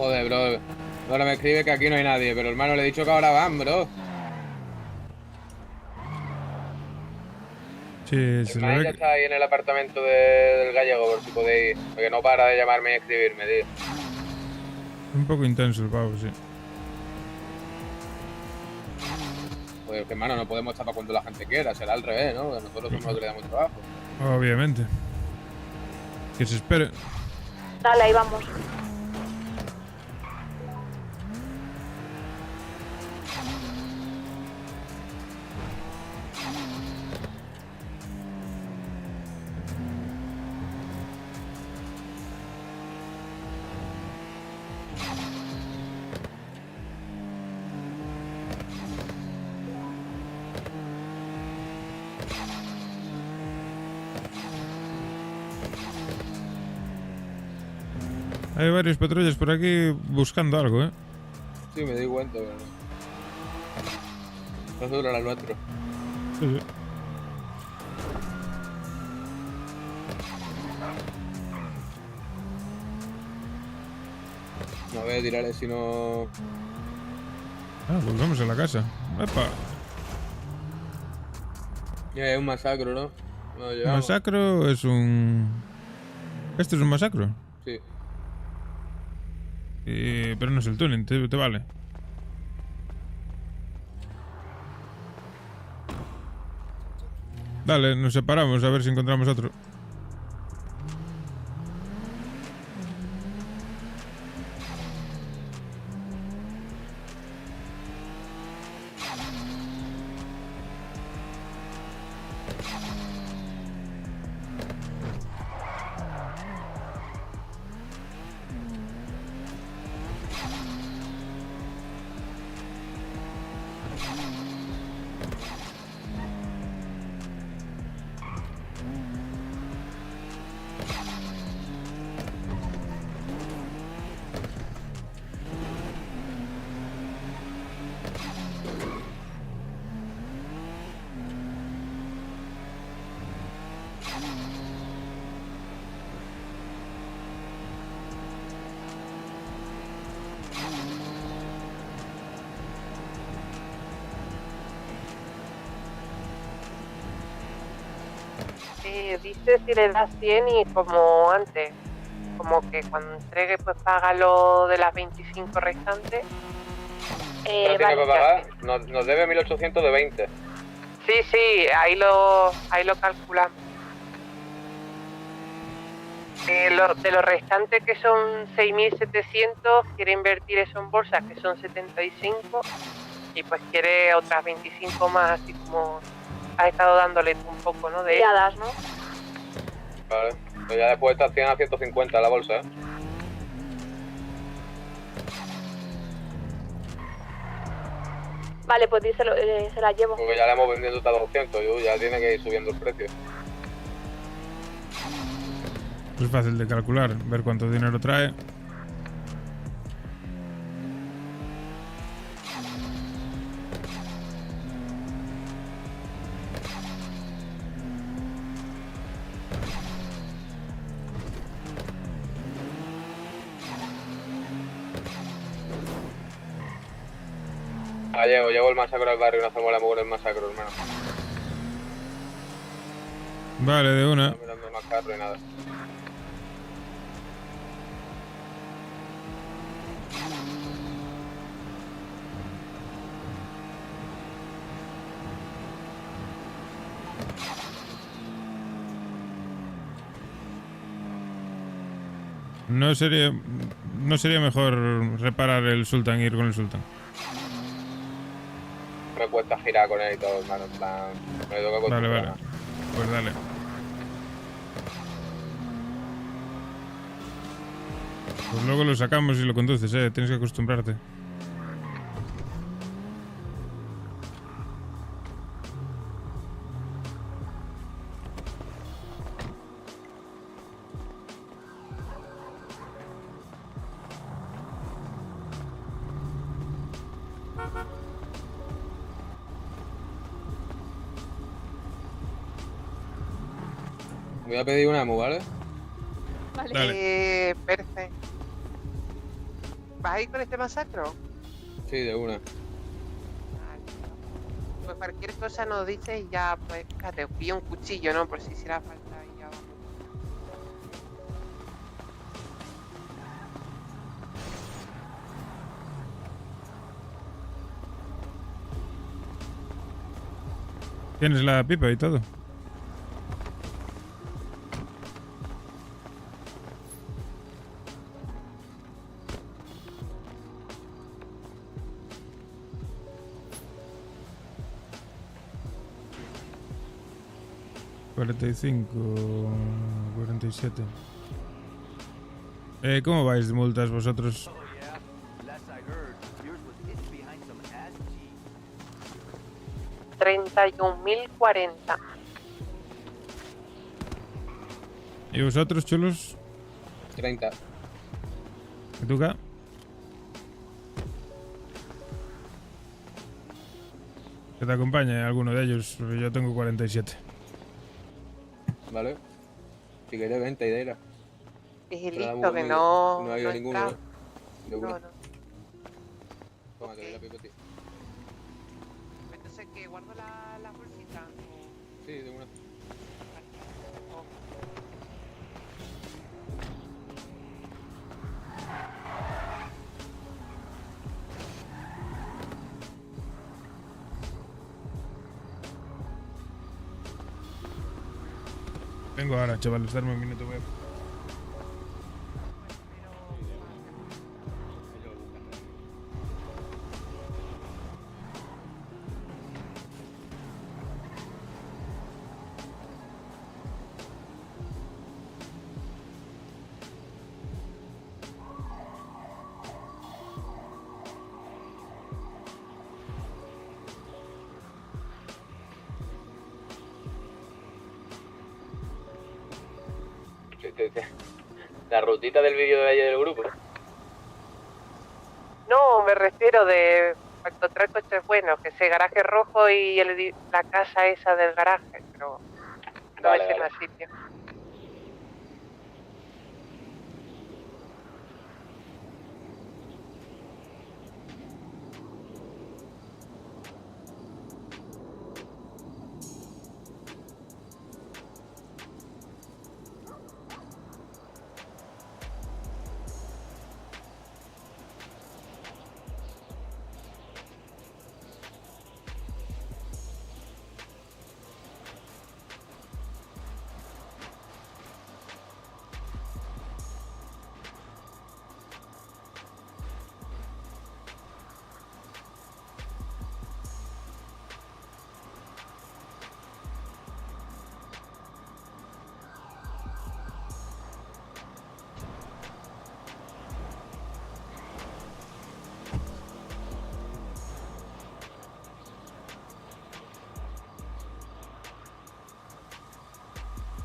Joder, bro. Ahora me escribe que aquí no hay nadie, pero hermano, le he dicho que ahora van, bro. Sí, se El le man ve ya que... está ahí en el apartamento del gallego, por si podéis. Porque no para de llamarme y escribirme, tío. Un poco intenso el pavo, sí. Joder, que hermano, no podemos estar para cuando la gente quiera, será al revés, ¿no? Porque nosotros somos los que le damos trabajo. Obviamente. Que se espere. Dale, ahí vamos. Hay varios patrullas por aquí buscando algo, ¿eh? Sí, me di cuenta, pero no. No dura el nuestro. Sí, sí. No voy a tirarle si no... Ah, volvemos a la casa. ¡Epa! Ya es un masacro, ¿no? ¿Un masacro es un...? ¿Esto es un masacro? Sí. Pero no es el tuning, te vale. Dale, nos separamos a ver si encontramos otro. Dice si le das 100 y como antes, como que cuando entregue pues paga lo de las 25 restantes. No tiene que pagar, nos debe 1800 de 20. Sí, sí, ahí lo calculamos. De los restantes, que son 6.700, quiere invertir eso en bolsas, que son 75, y pues quiere otras 25 más, así como has estado dándole un poco, ¿no? De Tiradas, ¿no? Vale, pues ya después está 100 a 150 la bolsa, ¿eh? Vale, pues díselo, se la llevo. Porque ya la hemos vendido hasta 200, ya tiene que ir subiendo el precio. Es fácil de calcular, ver cuánto dinero trae. Ah, llevo el masacro al barrio, no hacemos la con el masacro, hermano. Vale, de una. No mirando más carro y nada. No sería mejor reparar el Sultan e ir con el Sultan. Me cuesta girar con él y todo, hermano, en plan... Me toca acostumbrar. Vale. Pues dale. Pues luego lo sacamos y lo conduces, tienes que acostumbrarte. Voy a pedir una AMU, ¿vale? Vale. Dale. perfecto. ¿Vas a ir con este masacro? Sí, de una. Pues cualquier cosa nos dices y ya, pues, fíjate, pillo un cuchillo, ¿no? Por si hiciera falta y ya vamos. ¿Tienes la pipa y todo? $45, $47. ¿Cómo vais de multas vosotros? 31.040. ¿Y vosotros, chulos? 30. ¿Y tú, K? Que te acompañe alguno de ellos, porque yo tengo 47. Vale. Si quieres, vente, Ideira. Vigilito, que no. No ha ido ninguno, ¿eh? De una. No, no. Toma, te doy la pipoti. Entonces, ¿qué? ¿Guardo la bolsita? Sí, de una. Vengo ahora, chavales, darme un minuto, voy a... La rutita del vídeo de ayer del grupo. No, me refiero de encontrar coches buenos, que ese garaje rojo y la casa esa del garaje, pero no Vale, es el vale. más sitio.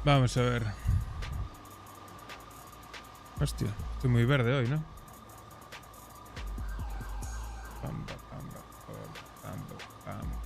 Vamos a ver. Hostia, estoy muy verde hoy, ¿no? Pamba, pamba, pamba, pamba.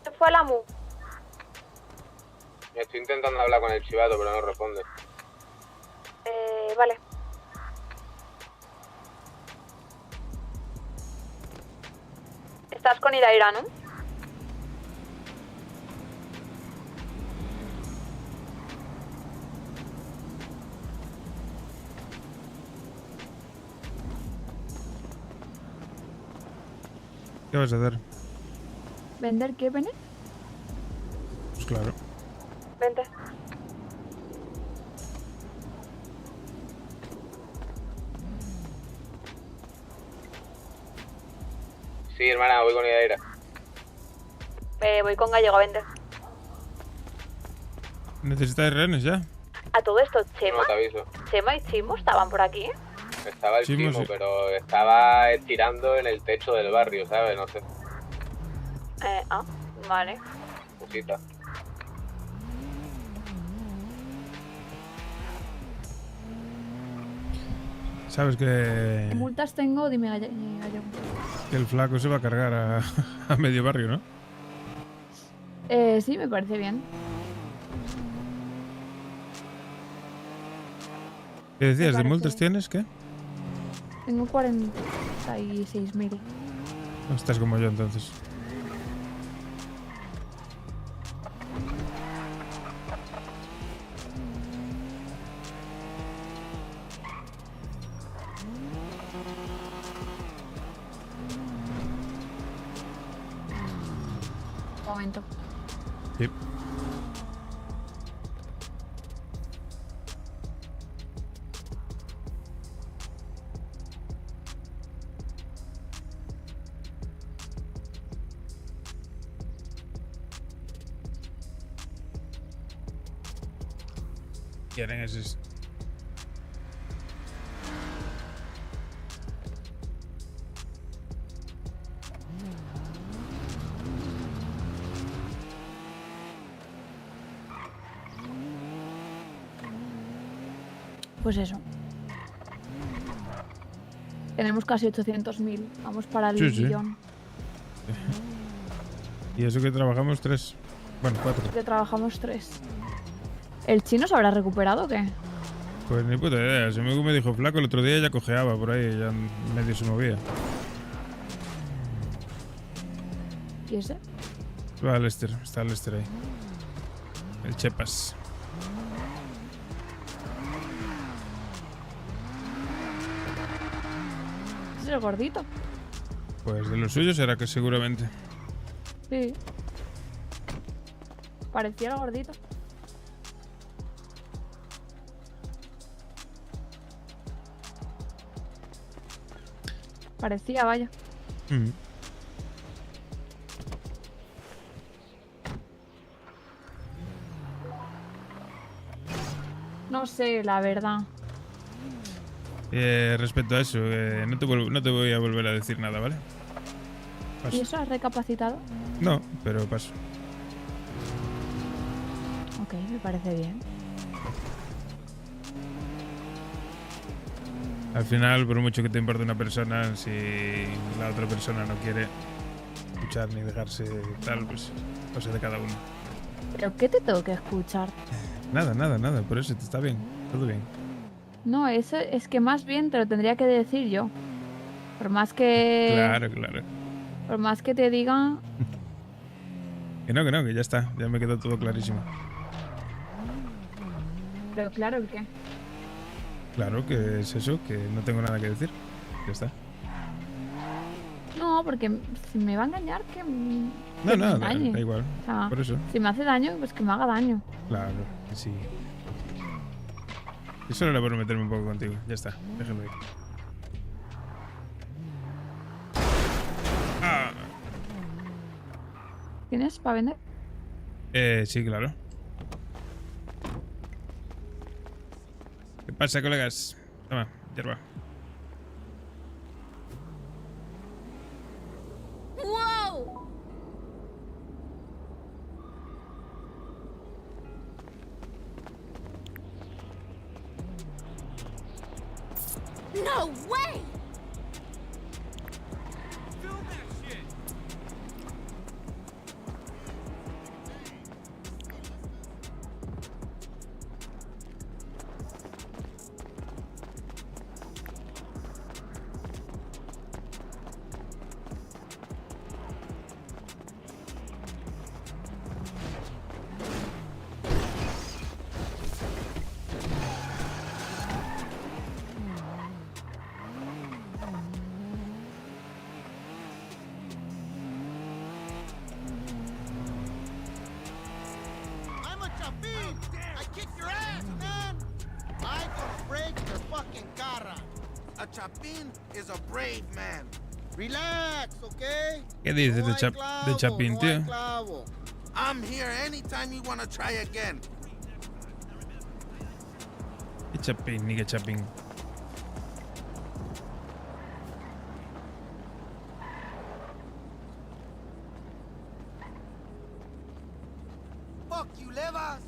Se fue la MU. Estoy intentando hablar con el chivato, pero no responde. Vale. Estás con Iraira, ¿no? ¿Qué vas a hacer? ¿Vender qué, Bene? Pues claro. Vente. Sí, hermana, voy con Idaira. Voy con Gallego a vender. ¿Necesitáis rehenes ya? A todo esto, Chema. No te aviso. Chema y Chimo estaban por aquí. Estaba el Chimo, Chimo, sí. pero estaba estirando en el techo del barrio, ¿sabes? No sé. Vale. Cosita. Sabes que ¿Qué multas tengo? Dime, Gallego. el flaco se va a cargar a medio barrio, ¿no? Sí, me parece bien. ¿Qué decías? ¿De parece. multas tienes? ¿Qué? Tengo 46.000. No estás como yo entonces. Momento. Sí. ¿Quién es ese? Pues eso. Tenemos casi 800.000. Vamos para el Sí. millón. Y eso que trabajamos 3. Bueno, 4. Que trabajamos 3. ¿El chino se habrá recuperado o qué? Pues ni puta idea. Según me dijo Flaco el otro día ya cojeaba por ahí, ya medio se movía. ¿Y ese? Va Lester, está Lester ahí. El Chepas. ¿Es el gordito? Pues de los suyos será que seguramente. Sí. Parecía el gordito. Parecía, vaya. No sé, la verdad. Respecto a eso, no te voy a volver a decir nada, ¿vale? Paso. ¿Y eso has recapacitado? No, pero paso. Ok, me parece bien. Al final, por mucho que te importe una persona, si la otra persona no quiere escuchar ni dejarse tal, pues cosa de cada uno. ¿Pero qué te tengo que escuchar? Nada, por eso te está bien, todo bien. No, eso es que más bien te lo tendría que decir yo. Por más que... Claro. Por más que te diga... Que no, que ya está, ya me quedó todo clarísimo. Pero claro, ¿qué? Claro que es eso, que no tengo nada que decir. Ya está. No, porque si me va a engañar, que No, me da engañe. igual. O sea, Por eso. si me hace daño, pues que me haga daño. Claro, que sí. Y solo era por meterme un poco contigo. Ya está, déjalo ir. Ah. ¿Tienes para vender? Sí, claro. ¿Qué pasa, colegas? Toma, hierba. Whoa! No way! I'm a chapin! I kicked your ass, man! I could break your fucking cara! A chapin is a brave man. Relax, okay? ¿Qué dices de Chapín, tío? I'm here anytime you want to try again. ¿Qué Chapín ni qué Chapín? Fuck you, Levas.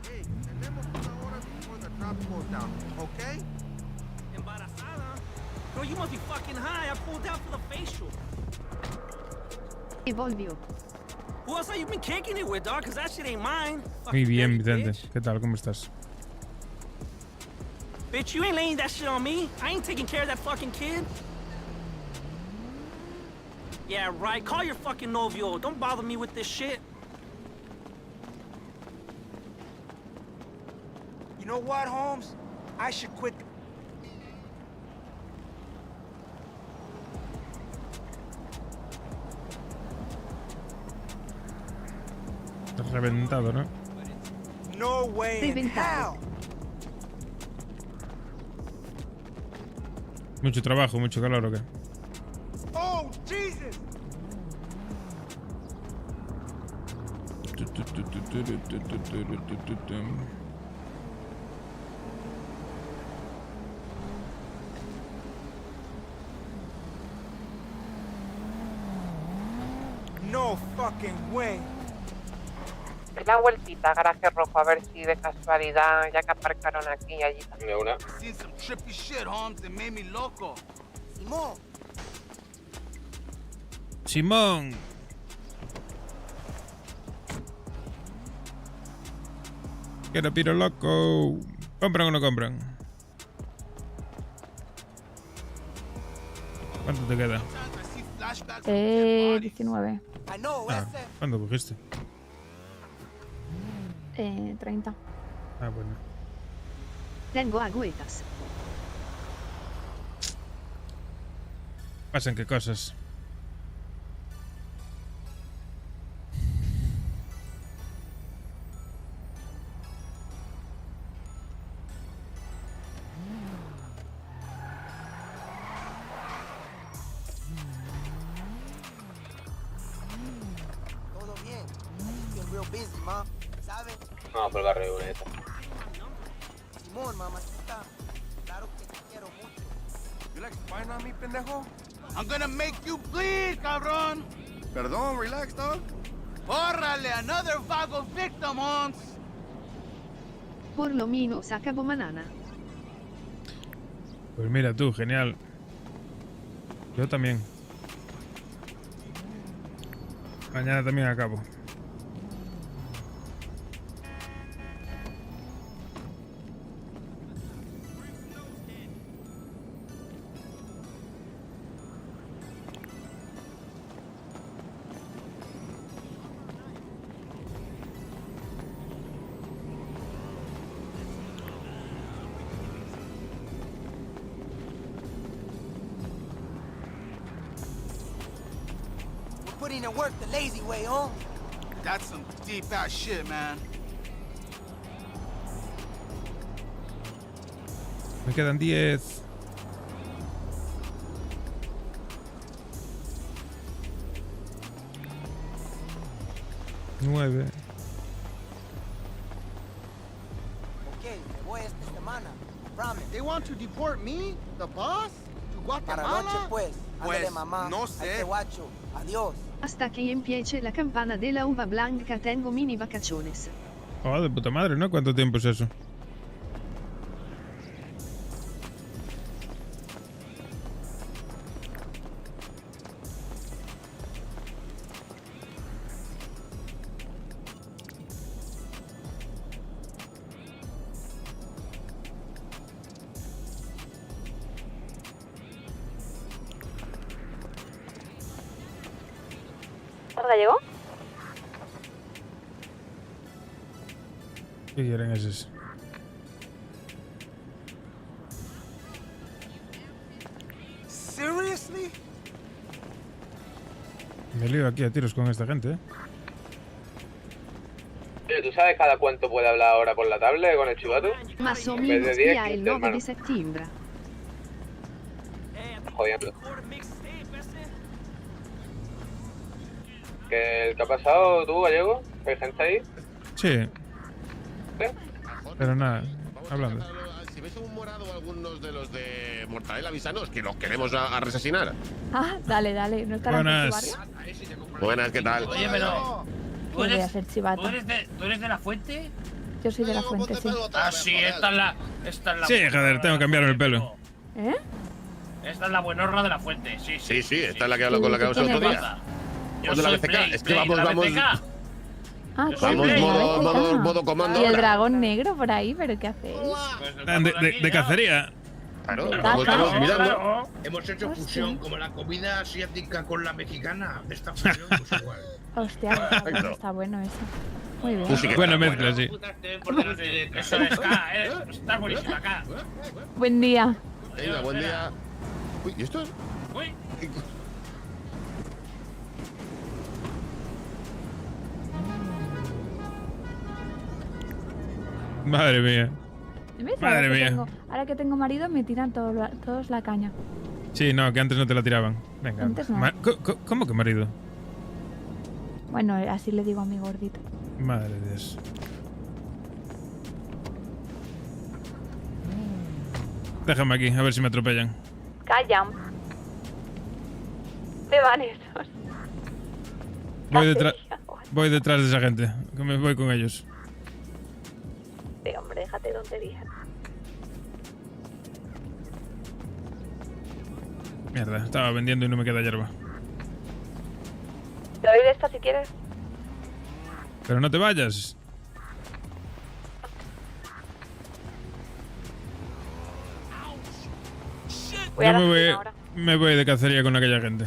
Hey, tenemos una hora before the traffic goes down, okay? Embarazada? Girl, you must be fucking high. I pulled out for the facial. Evolvio. Who else have you been kicking it with, dog? Cause that shit ain't mine. Muy Fucking bien, dirty Vicente. ¿Qué tal? ¿Cómo estás? Bitch, you ain't laying that shit on me. I ain't taking care of that fucking kid. Yeah, right. Call your fucking novio. Don't bother me with this shit. You know what, Holmes? I should quit. Estás reventado, ¿no? No way in hell. Mucho trabajo, mucho calor, ¿o qué? Oh, Jesus! No fucking way. Una vueltita, garaje rojo, a ver si de casualidad, ya que aparcaron aquí y allí. De una. Seen some trippy shit, Holmes, that made me loco. Simón. Simón. Quiero piro loco. ¿Compran o no compran? ¿Cuánto te queda? 19. Ah, ¿cuándo cogiste? 30. Ah, bueno. Tengo agüitas. Pasan qué cosas. Todo bien. Been real busy, ma. ¿Sabes? Vamos por el barrio de Boneta. Simón, mamacita. Claro que te quiero mucho. You like spying on me, pendejo? I'm gonna make you bleed, cabrón. Perdón, relax, dog. Órale, another vago victim, Holmes. Por lo menos acabo banana. Pues mira tú, genial. Yo también. Mañana también acabo. Putting in work the lazy way, Holmes. That's some deep ass shit, man. Me quedan 10. Nueve. Okay, me voy esta semana. Promise. They want to deport me, the boss, to Para Guatemala? noche, pues. Ándale, mamá. no Ahí sé. te guacho. Adiós. Hasta que empiece la campana de la uva blanca tengo mini vacaciones. Oh, de puta madre, ¿no? ¿Cuánto tiempo es eso? ¿Ya llegó? ¿Qué quieren esos? Seriously? Me lío aquí a tiros con esta gente, ¿eh? Oye, tú ¿Tú sabes cada cuánto puede hablar ahora por la tablet con el chivato? Más o En vez menos de 10, día el 15, 9 hermano. de septiembre. Jodiendo. ¿Qué ha pasado tú, Gallego? ¿Hay gente ahí? Sí, ¿Sí? pero nada, hablando. Si ves un morado o algunos de los de Mortadela, avísanos que los queremos a asesinar. Ah, dale, dale. ¿No estarás en tu Buenas. barrio? Buenas, ¿qué tal? Oye, pero. ¿Qué voy a hacer, chivato? ¿Tú eres de la fuente? Yo soy de la fuente, sí. Ah, sí, esta es la. Sí, joder, tengo que cambiarme el pelo. ¿Eh? Esta es la buenorra de la fuente, sí. Sí, esta es la que hablo con la que hablamos el otro día. Yo de la soy BCK, Play, es que Play, vamos, de la vamos. BCK. Ah, Yo soy Vamos Play. modo comando. Y el ahora. dragón negro por ahí, ¿pero qué hacéis? De cacería. Claro, Claro. mirando. Hemos hecho Hostia. fusión, como la comida asiática con la mexicana. De esta fusión, pues igual. Hostia, está bueno eso. Muy bien. Tú sí que Buena estás mezcla, sí. Eso es K, está buenísima acá. Buen día. Venga, buen día. Uy, ¿y esto? Uy. Madre mía. ¿Ves? Madre mía. Ahora que tengo marido me tiran todos la caña. Sí, no, que antes no te la tiraban. Venga. Antes no. ¿Cómo que marido? Bueno, así le digo a mi gordito. Madre de Dios. Déjame aquí, a ver si me atropellan. Callan. Te van esos. Voy detrás de esa gente. Que me voy con ellos. Sí, hombre, déjate tonterías. Mierda, estaba vendiendo y no me queda hierba. Te doy de esta si quieres. Pero no te vayas. Voy a Yo la me voy, oficina ahora. me voy de cacería con aquella gente.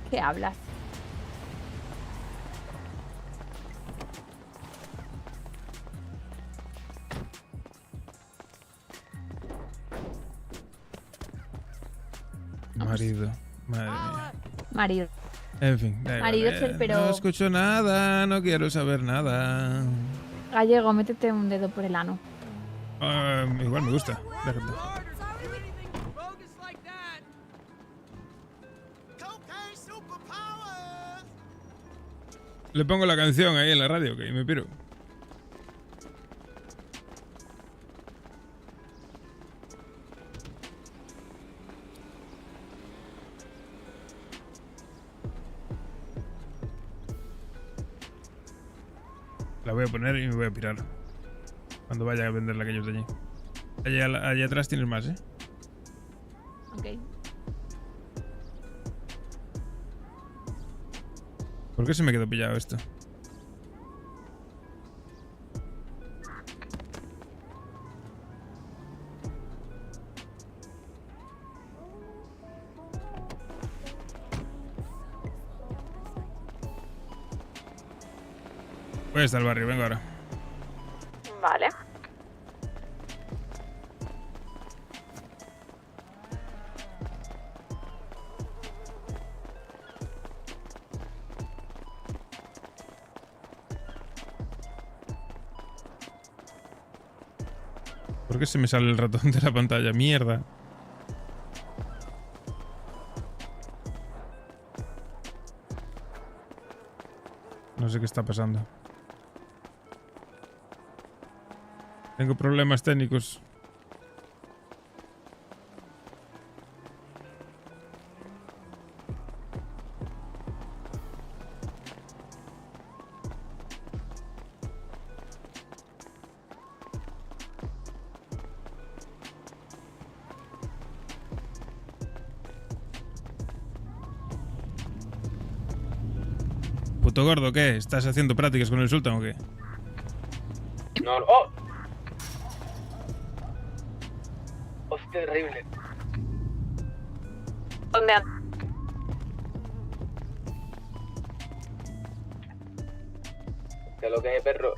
¿Qué hablas? Marido. Madre mía. Marido. En fin, da igual, Marido, pero- no escucho nada, no quiero saber nada. Gallego, métete un dedo por el ano. Igual me gusta. Déjate. Le pongo la canción ahí en la radio, que me piro. La voy a poner y me voy a pirar. Cuando vaya a venderla a aquellos de allí. Allá atrás tienes más, ¿eh? Ok. ¿Por qué se me quedó pillado esto? Voy hasta el barrio, vengo ahora. Vale. ¿Por qué se me sale el ratón de la pantalla? Mierda. No sé qué está pasando. Tengo problemas técnicos. Puto gordo, ¿qué? ¿Estás haciendo prácticas con el Sultan o qué? No, ¡oh! Hostia, terrible. ¿Dónde andas? ¿Qué es lo que es, perro?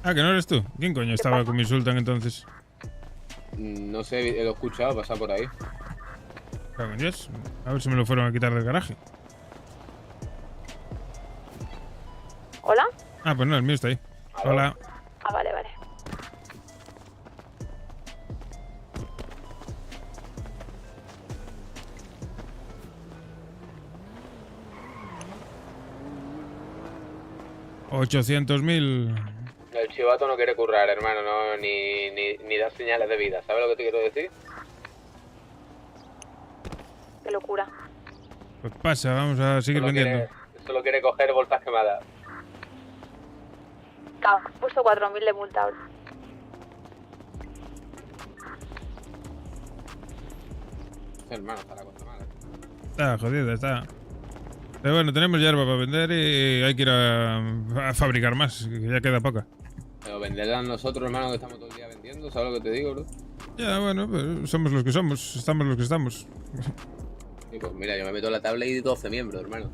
Ah, que no eres tú. ¿Quién coño estaba con mi Sultan entonces? No sé, lo he escuchado pasar por ahí. Cago en Dios. A ver si me lo fueron a quitar del garaje. ¿Hola? Ah, pues no, el mío está ahí. Hola. Ah, vale, vale. $800.000. El chivato no quiere currar, hermano, no, ni da señales de vida. ¿Sabes lo que te quiero decir? Qué locura. Pues pasa, vamos a seguir vendiendo. Solo quiere coger bolsas quemadas. Claro, he puesto 4.000 de multa ahora. Hermano, está la cosa mala. Está jodida, está. Pero bueno, tenemos hierba para vender y hay que ir a fabricar más, que ya queda poca. Pero venderla a nosotros, hermano, que estamos todo el día vendiendo, ¿sabes lo que te digo, bro? Ya, bueno, pues somos los que somos, estamos los que estamos. Y pues mira, yo me meto en la tabla y 12 miembros, hermano.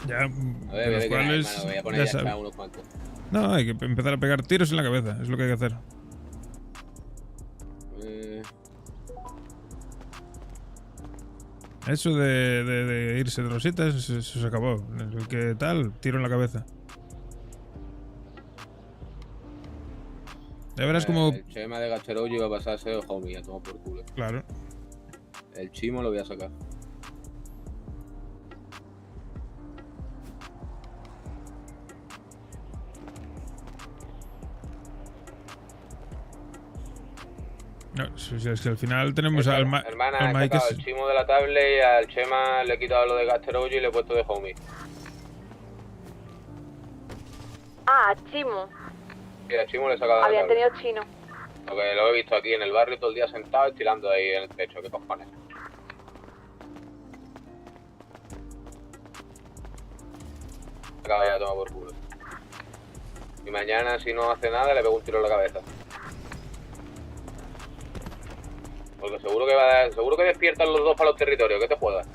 Ya, a ver, de los cuales, hermano, voy a poner ya atrás unos cuantos. No, hay que empezar a pegar tiros en la cabeza, es lo que hay que hacer. Eso de irse de rositas, eso se acabó. El que tal, tiro en la cabeza. Ya verás como... El Chema de Gacheroyo iba a pasarse el homie, a tomar por culo. Claro. El Chimo lo voy a sacar. No, si es que al final tenemos al Hermana, Mike. He sacado el Chimo de la tablet y al Chema le he quitado lo de Gacheroyo y le he puesto de homie. Ah, Chimo. Sí, al Chimo le he sacado de la Habían tablet. tenido chino. Porque lo he visto aquí en el barrio todo el día sentado estirando ahí en el techo, ¿qué cojones? Acaba ya de tomar por culo. Y mañana, si no hace nada, le pego un tiro en la cabeza. Porque seguro que despiertan los dos para los territorios, ¿qué te juegas?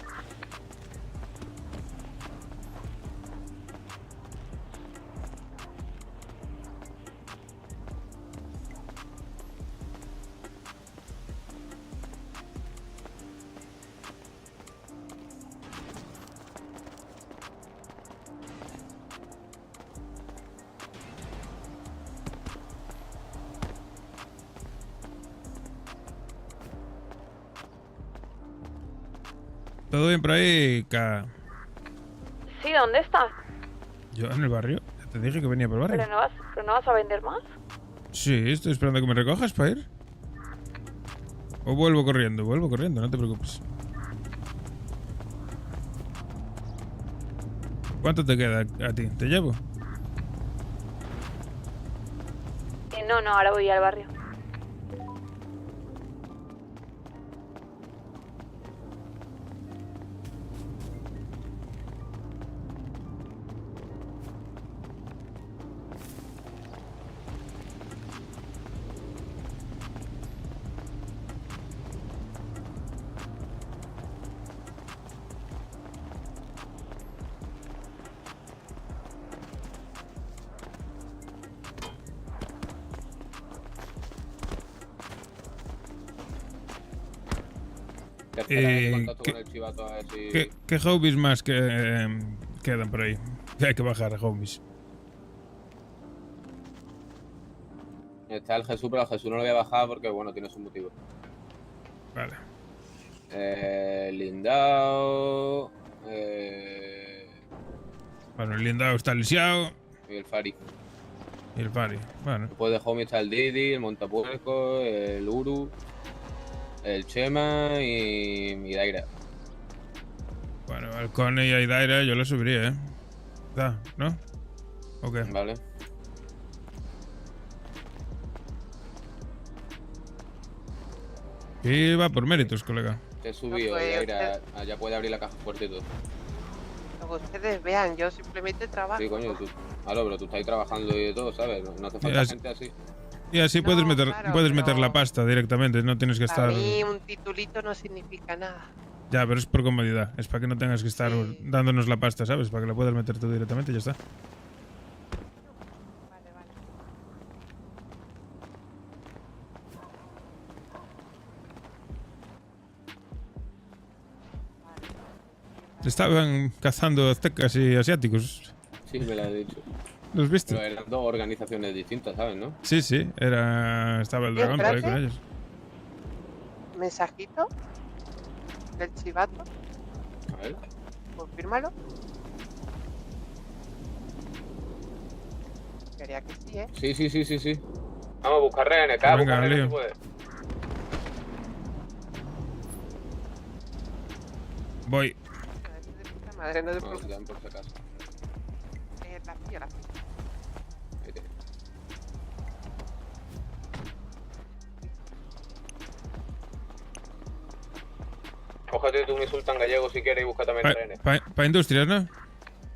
¿Todo bien por ahí, K? Sí, ¿dónde estás? Yo en el barrio. Ya te dije que venía por el barrio. ¿Pero no vas a vender más? Sí, estoy esperando a que me recojas para ir. O vuelvo corriendo, no te preocupes. ¿Cuánto te queda a ti? ¿Te llevo? No, ahora voy al barrio. ¿Qué hobbies más que quedan por ahí? Que hay que bajar a hobbies. Está el Jesús, pero el Jesús no lo voy a bajar porque, bueno, tiene su motivo. Vale. Lindao. Bueno, el Lindao está lisiado. Y el Fari. Bueno. Después de homie está el Didi, el Montapuerco, el Uru, el Chema y Daira. Bueno, al Cone y a Daira yo lo subiría, ¿no? Ok. Vale. Y va por méritos, colega. Te he subido, No, pues, Daira. Ya puede abrir la caja fuerte y todo. Lo que ustedes vean, yo simplemente trabajo. Sí, coño, tú. Pero tú estás ahí trabajando y de todo, ¿sabes? No hace falta gente así. Y así puedes meter la pasta directamente, no tienes que estar... Para mí un titulito no significa nada. Ya, pero es por comodidad, es para que no tengas que estar dándonos la pasta, ¿sabes? Para que la puedas meter tú directamente y ya está. Estaban cazando aztecas y asiáticos. Sí, me lo has dicho. ¿Los viste? Pero eran dos organizaciones distintas, ¿sabes, no? Sí, sí, estaba el dragón por ahí con ellos. ¿Mensajito? ¿Del chivato? A ver. Confírmalo. Quería que sí, ¿eh? Sí. Vamos a buscar rehenes, Venga, buscar rehenes lío. si puede. Voy. Madre, no te No, preocupes. ya por si acaso. La piedra. Ahí tiene. Cógete tú mi sultán gallego si quieres y busca también rehenes. Para industrias, ¿no?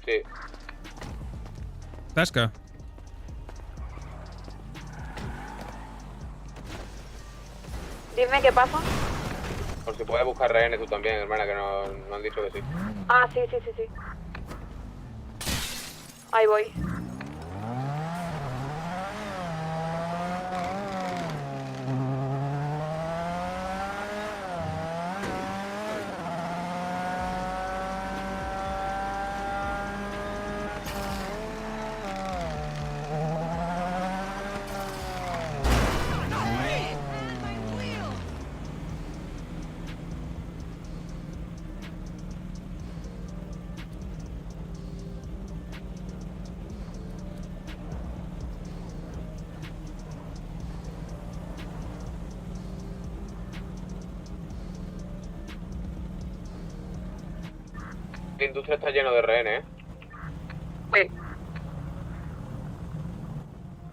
Sí. Tasca. Dime qué pasa. Por si puedes buscar rehenes tú también, hermana, que no han dicho que sí. Ah, sí. Ahí voy. La industria está lleno de rehenes, ¿eh? Sí.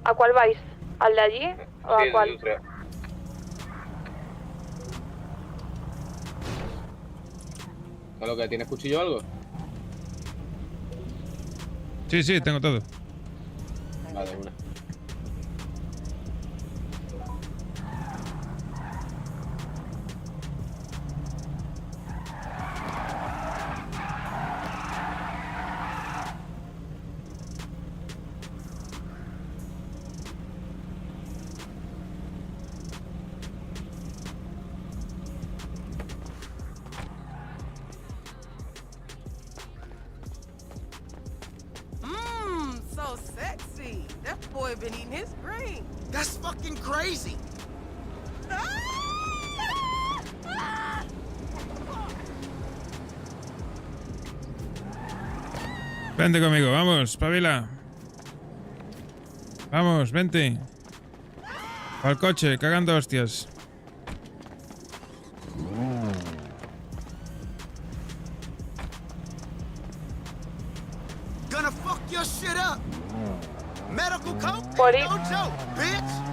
¿A cuál vais? ¿Al de allí o Sí, a cuál? industria. ¿Qué es lo que tienes, cuchillo o algo? Sí, tengo todo. Vale, una. So sexy. That boy been eating his green. That's fucking crazy. Vente conmigo, vamos, pavila. Vamos, vente. Al coche, cagando hostias. Gonna fuck your shit up. Medical coke? Buddy. No joke, bitch.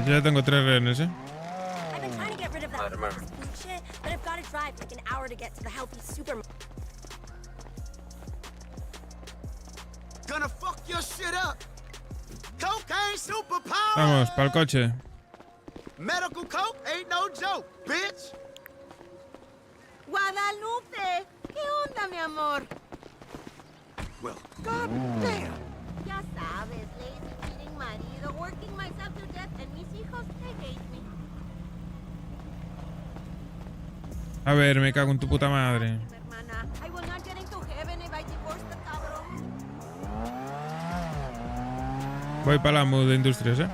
Yo ya tengo 3 rehenes, ¿eh? I've been trying to get rid of that fast food shit, but I've got to drive like an hour to get to the healthy supermarket. Gonna fuck your shit up. Cocaine superpower. Vamos, pa'l coche. Medical coke ain't no joke, bitch. Guadalupe, ¿qué onda, mi amor? Well, god damn. Ya sabes, lazy, cheating marido, working myself to death, and mis hijos, they hate me. A ver, me cago en tu puta madre. Hermana, I will not get into heaven if I divorce the cabrón. Voy para la MUD de industrias, ¿eh?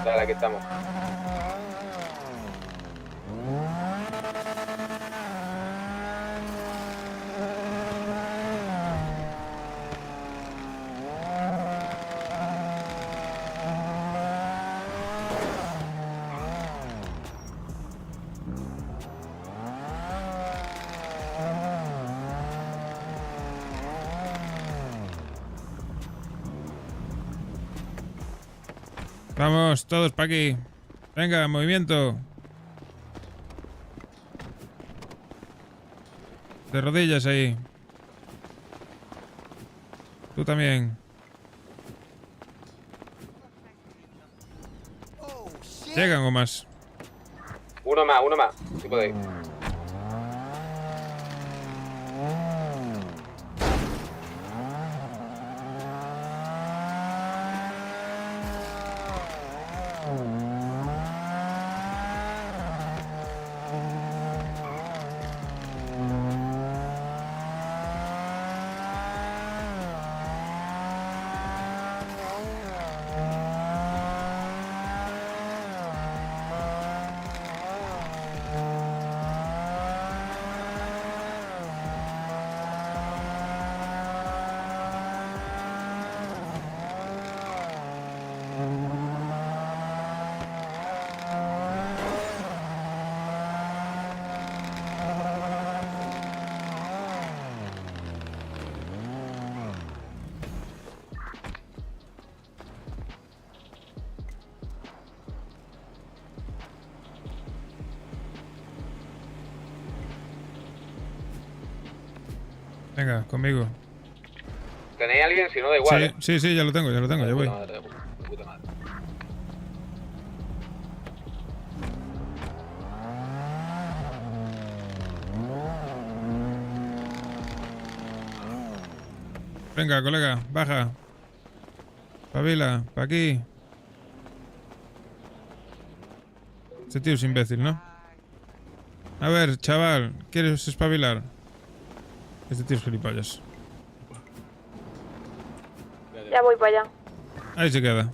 Dale, aquí estamos. Vamos, todos para aquí. Venga, movimiento. De rodillas ahí. Tú también. ¿Llegan o más? Uno más, si podéis. Venga, conmigo. ¿Tenéis a alguien? Si no, da igual. Sí, ya lo tengo, ya voy. Puta madre. Venga, colega, baja. Pavila, pa' aquí. Este tío es imbécil, ¿no? A ver, chaval, ¿quieres espabilar? Este tío es gilipollas. Ya voy para allá. Ahí se queda.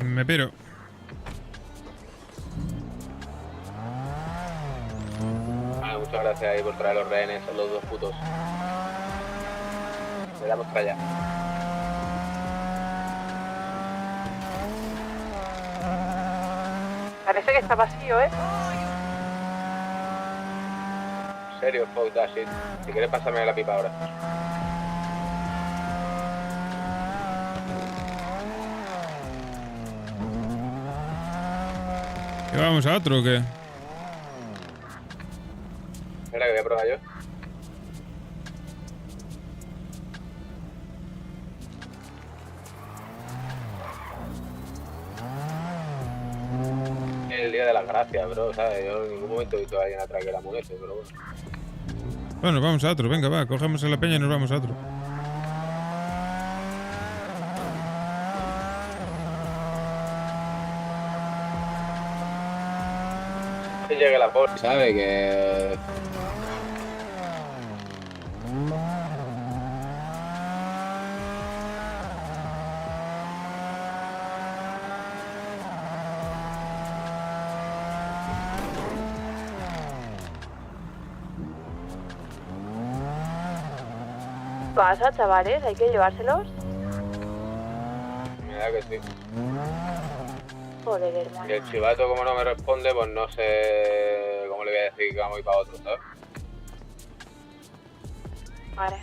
Me piro. Vale, muchas gracias ahí por traer los rehenes a los dos putos. Le damos para allá. Parece que está vacío, ¿eh? En serio, fuck that shit. Si quieres pasarme la pipa ahora. ¿Qué vamos a otro o qué? Espera que voy a probar yo. El día de las gracias, bro, ¿sabes? Yo en ningún momento he visto a alguien atrás que la muerte, pero bueno. Bueno, vamos a otro, venga, va, cogemos a la peña y nos vamos a otro. Que llegue la policía, ¿sabe? Que... Pasa, chavales, hay que llevárselos. Me da que sí. Joder, hermano. Y el chivato, como no me responde, pues no sé cómo le voy a decir que vamos a ir para otro, ¿sabes? Vale.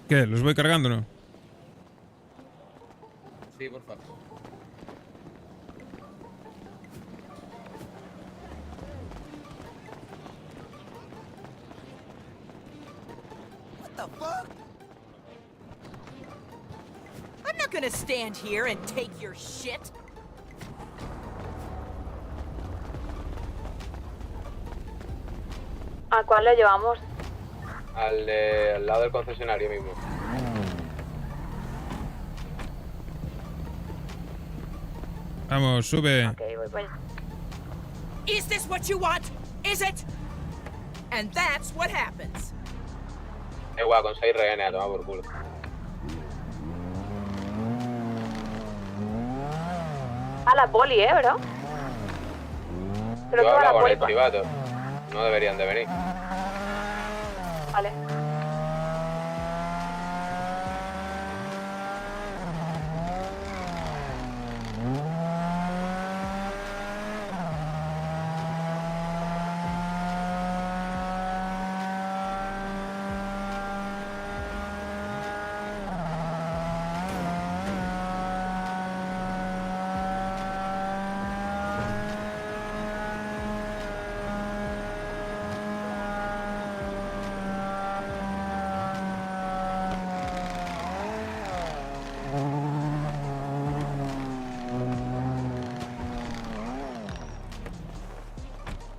¿Qué? ¿Los voy cargando o no? Sí, por favor. What the fuck? I'm not gonna stand here and take your shit. ¿A cuál le llevamos? Al lado del concesionario mismo. Vamos, sube. Ok, voy para allá. Is this what you want? Is it? And that's what happens. Guau, con 6 rehenes a tomar por culo. A la poli, bro. Creo Yo que va hablo la con poli. el chivato. No deberían de venir. Vale.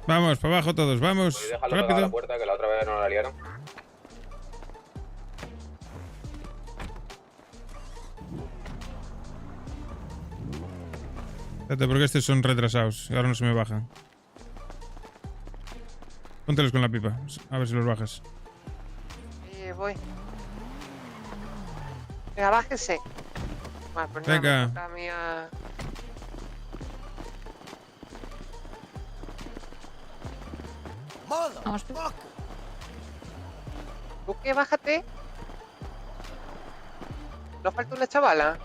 Vamos, para abajo todos, vamos. Y déjalo pegado a la Rápido. puerta, que la otra vez no la liaron. Espérate, porque estos son retrasados y ahora no se me bajan. Póntelos con la pipa, a ver si los bajas. Voy. Venga, bájese. Vale, pues nada, Venga. me toca a mí a... Vamos. ¿Tú qué? Bájate. ¿No falta una chavala?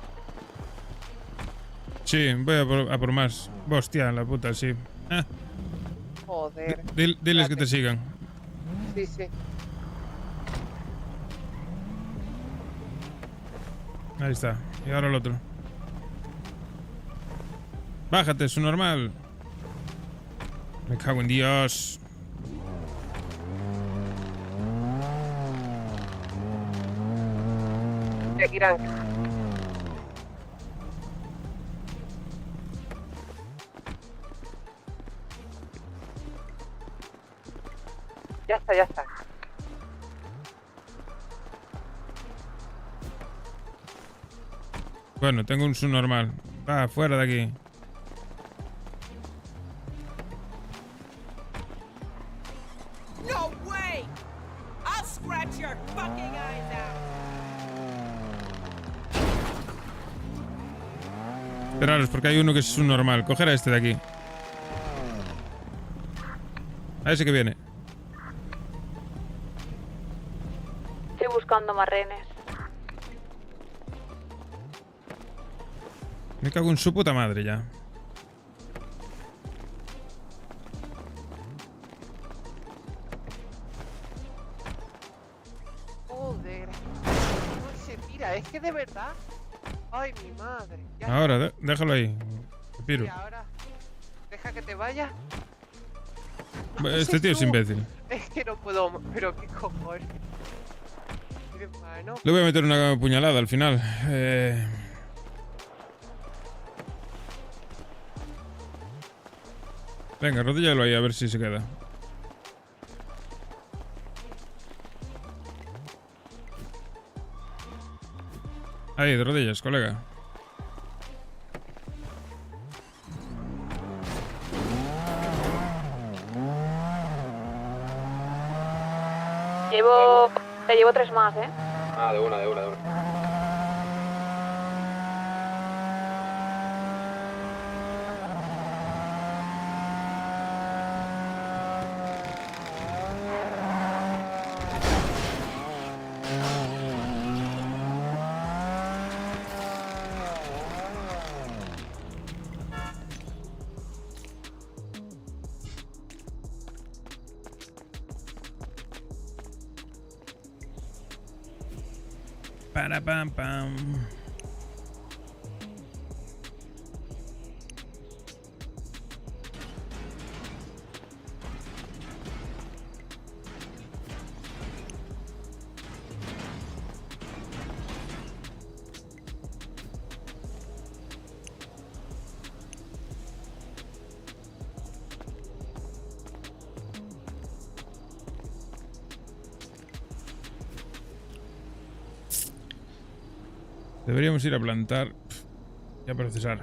Sí, voy a por más. Hostia, la puta, sí. Ah, Joder. diles que te sigan. Sí, sí. Ahí está. Y ahora el otro. Bájate, su normal. Me cago en Dios. Irán. Ya está, ya está. Bueno, tengo un subnormal. Va, fuera de aquí. No way! I'll scratch your fucking eyes out. Esperaros, porque hay uno que es subnormal. Coger a este de aquí. A ese que viene. Estoy buscando más rehenes. Me cago en su puta madre ya. Joder. No se tira, es que de verdad. Ay, mi madre. Ya Ahora, déjalo ahí. Te piro. Y ahora, deja que te vaya. Este tío es imbécil. Es que no puedo, pero qué cojones. Hermano. Le voy a meter una puñalada al final. Venga, rodíllalo ahí a ver si se queda. Ahí, de rodillas, colega. Te llevo 3 más, Ah, de una. Para pam pam. Deberíamos ir a plantar y a procesar.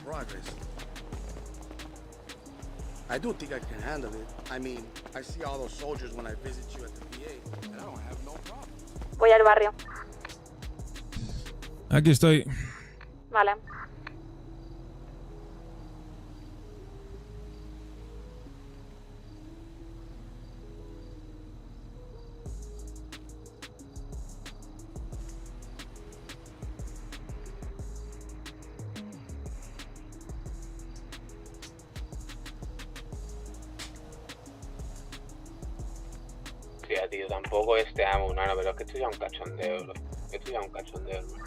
progress. I do think I can handle it. I mean, I see all those soldiers when I visit you at the VA, and I don't have no problem. Voy al barrio. Aquí estoy. Vale. Tía, tío, tampoco este amo, no, pero es que esto ya es un cachondeo, bro. Esto ya es un cachondeo, hermano.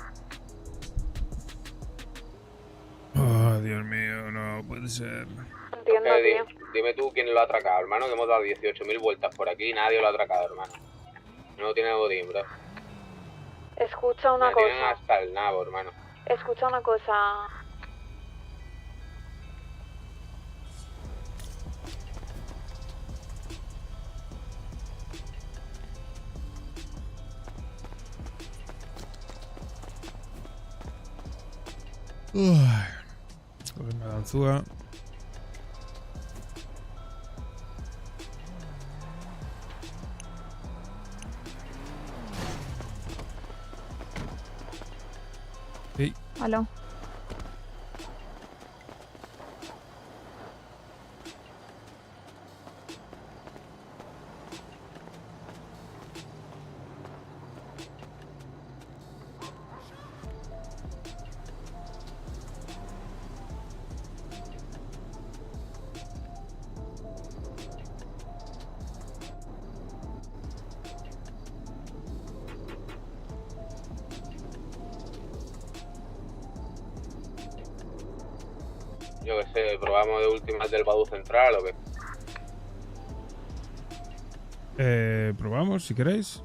Oh, Dios mío, no puede ser. Entiendo, tío. Dime tú quién lo ha atracado, hermano, que hemos dado 18.000 vueltas por aquí y nadie lo ha atracado, hermano. No tiene botín, bro. Escucha una Me tienen cosa. hasta el nabo, hermano. Escucha una cosa. Cogerme la ganzúa. Sí. Aló. Yo qué sé, probamos de últimas del Badu Central o qué. Probamos, si queréis.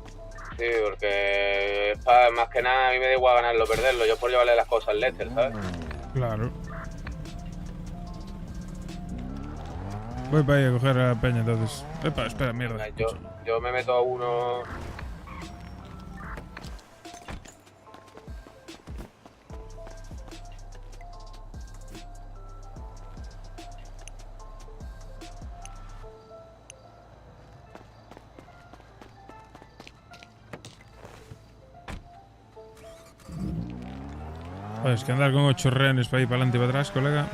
Sí, porque más que nada a mí me da igual ganarlo o perderlo. Yo por llevarle las cosas al Lester, ¿sabes? Claro. Voy para ahí a coger a Peña entonces. Epa, espera, mierda. Yo me meto a uno. Joder, es que andar con 8 rehenes para ir para adelante y para atrás, colega.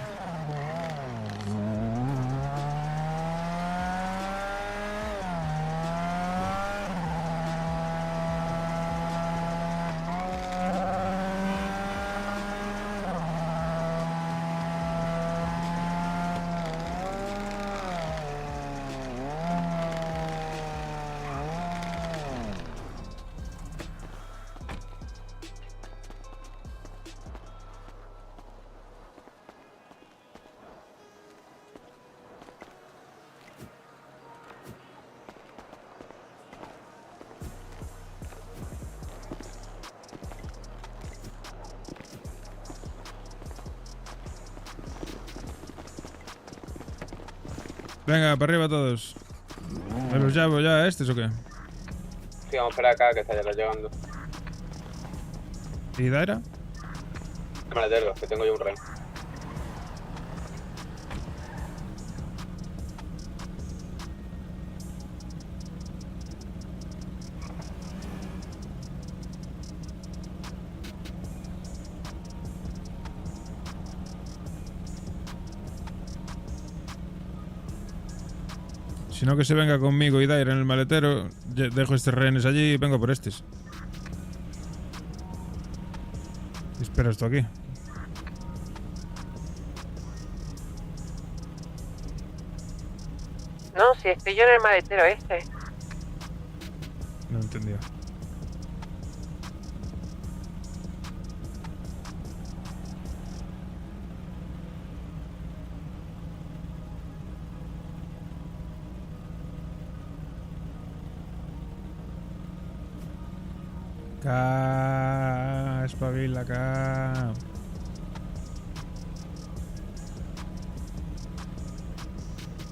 Venga, para arriba todos. ¿Me los llamo ya a estos o qué? Sí, vamos a esperar acá que está ya llegando. ¿Y Daira? Maletero, que tengo yo un rey. Si no, que se venga conmigo y Daira en el maletero. Dejo estos rehenes allí y vengo por estos. Espera esto aquí. No, si estoy yo en el maletero este. No entendía. Acá, espabila acá.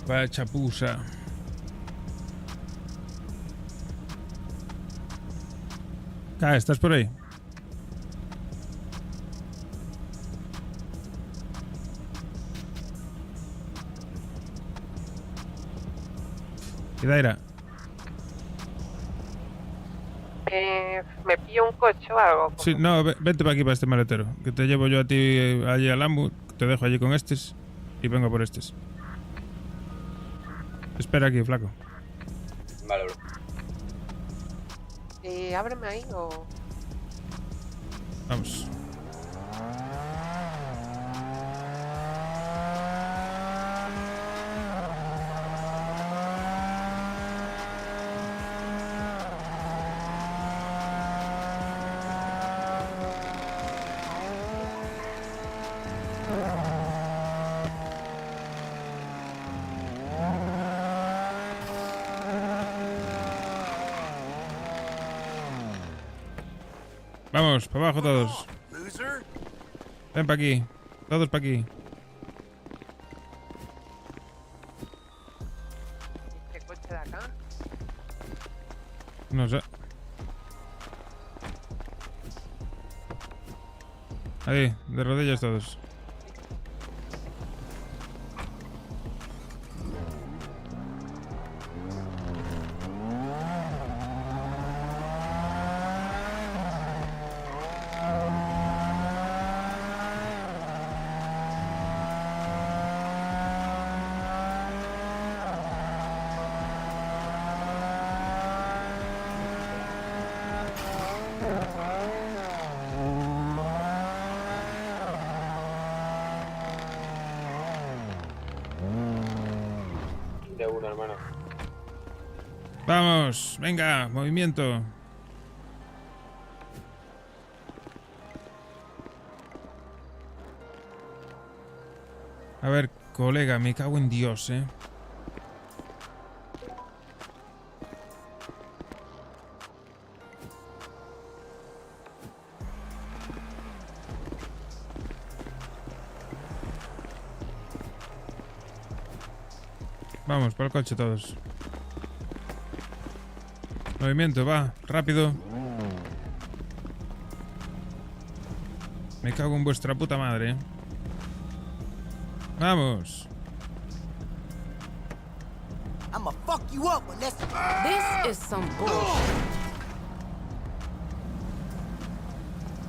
Vaya chapuza. Acá, ¿estás por ahí? ¿Y Daira? ¿Me pillo un coche o algo? Sí, no, vente para aquí, para este maletero. Que te llevo yo a ti allí al AMBU. Te dejo allí con estos. Y vengo por estos. Espera aquí, flaco. Vale, bro. Ábreme ahí o... Vamos. Vamos, para abajo todos. Ven para aquí. Todos para aquí. ¿Qué coche de acá? No sé. Ahí, de rodillas todos. De uno, hermano. Vamos, venga, movimiento. A ver, colega, me cago en Dios, Vamos, para el coche todos. Movimiento, va, rápido. Me cago en vuestra puta madre. Vamos. I'ma fuck you up when this is some bullshit.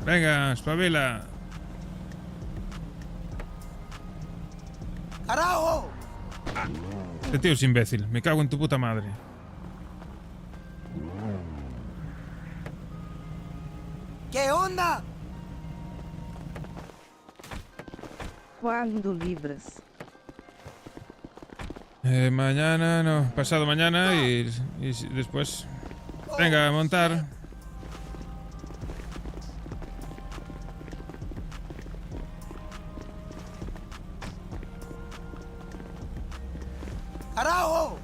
Venga, espabila. ¡Carajo! Este tío es imbécil. Me cago en tu puta madre. ¿Qué onda? ¿Cuándo libras? Mañana, no, pasado mañana y después. Venga, a montar. ¡Carajo!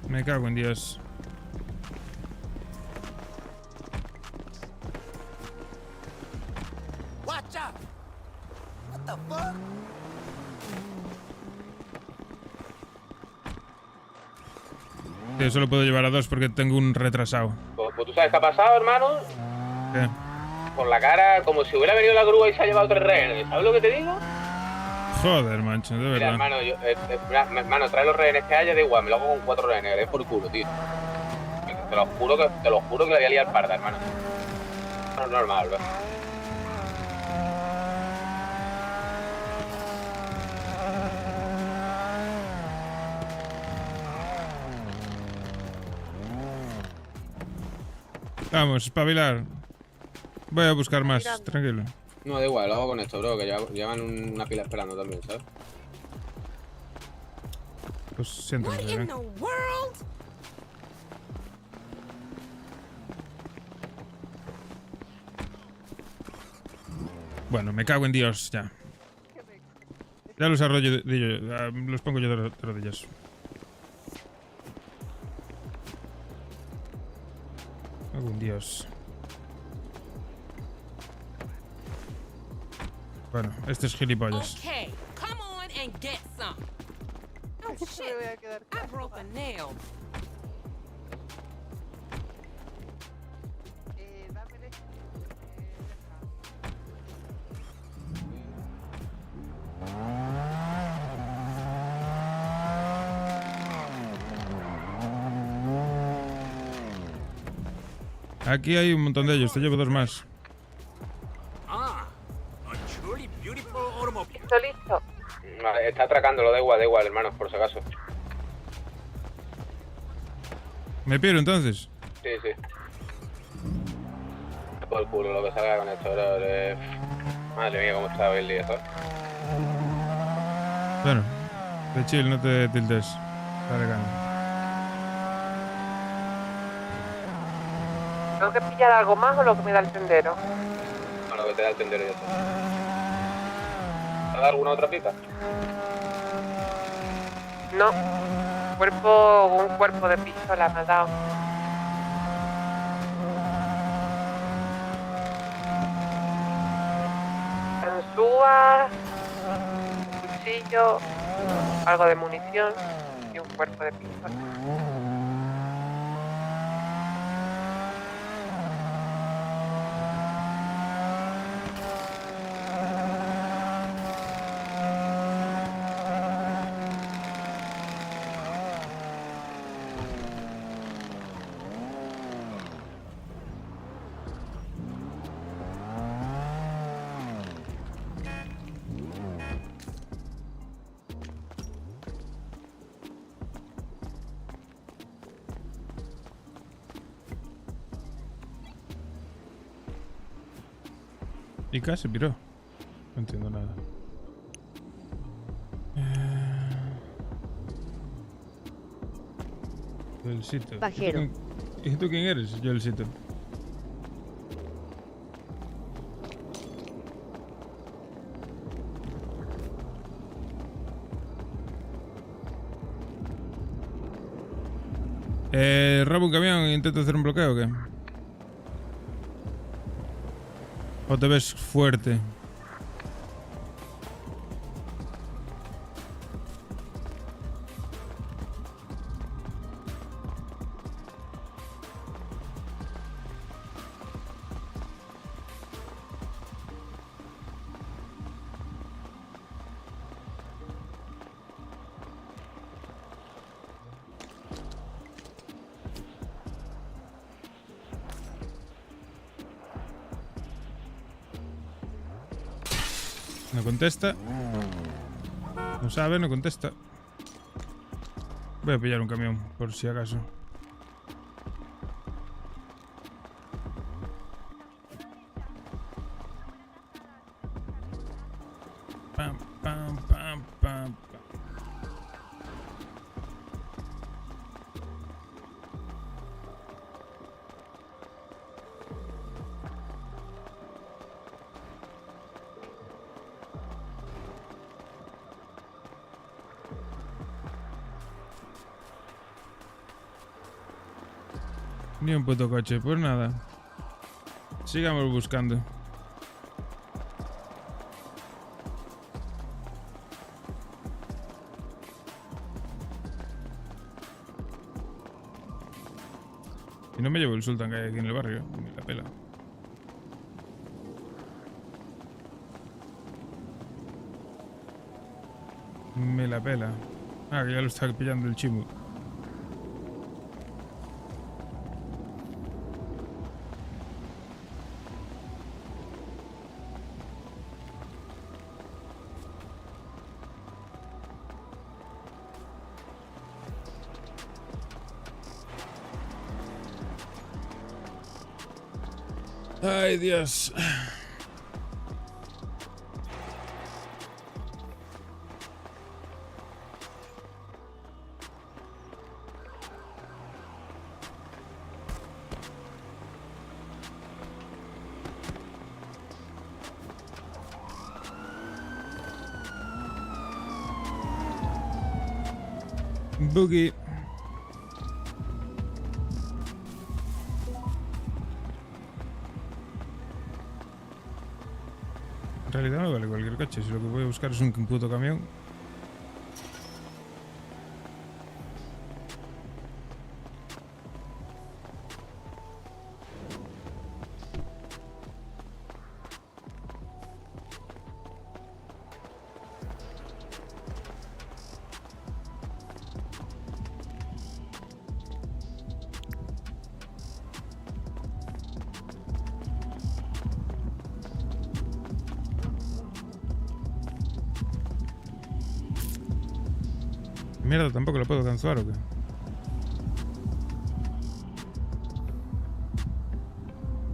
Me cago en Dios. Watch out! What the fuck? Tío, solo puedo llevar a dos porque tengo un retrasado. Pues tú sabes qué ha pasado, hermano. ¿Qué? Por la cara, como si hubiera venido la grúa y se ha llevado 3 rehenes. ¿Sabes lo que te digo? Joder, mancho, de Mira, verdad. hermano, hermano, trae los rehenes que haya, da igual, me lo hago con 4 rehenes, le por culo, tío. Te lo juro que le voy a liar parda, hermano. No es normal, bro. Vamos, espabilar. Voy a buscar más, tranquilo. No, da igual, lo hago con esto, bro, que llevan una pila esperando también, ¿sabes? Pues siéntate, What in the world? Bueno, me cago en Dios, ya. Ya los arroyo los pongo yo de rodillas. Me cago en Dios. Bueno, este es gilipollas. Okay, come on and get some. Oh shit, I broke a nail. Aquí hay un montón de ellos, te llevo 2 más. Ah, a truly beautiful automobile. Listo. Vale, está atracándolo, da igual, hermano, por si acaso. ¿Me piro entonces? Sí. Por el culo lo que salga con esto, bro. Madre mía, cómo está hoy el día, ¿sabes? Bueno, de chill, no te tildes. Dale gana. ¿Tengo que pillar algo más o lo que me da el tendero? Bueno, que te da el tendero ya está. ¿Te ha dado alguna otra pista? No. Un cuerpo de pistola me ha dado. Ganzúas, un cuchillo, algo de munición y un cuerpo de pistola. Y casi piró. No entiendo nada. Joelcito. Pajero. ¿Y tú quién eres, Joelcito? ¿Robo un camión e intento hacer un bloqueo o qué? ¿O te ves fuerte? No contesta. No sabe, no contesta. Voy a pillar un camión, por si acaso. Pam, pam, pam, pam, pam. Ni un puto coche, pues nada. Sigamos buscando. Y no me llevo el Sultan que hay aquí en el barrio, ni la pela. Me la pela. Ah, que ya lo está pillando el chimu. Ay, Dios. Boogie. En realidad me vale cualquier coche, si lo que voy a buscar es un puto camión. Mierda, tampoco lo puedo cancelar o qué.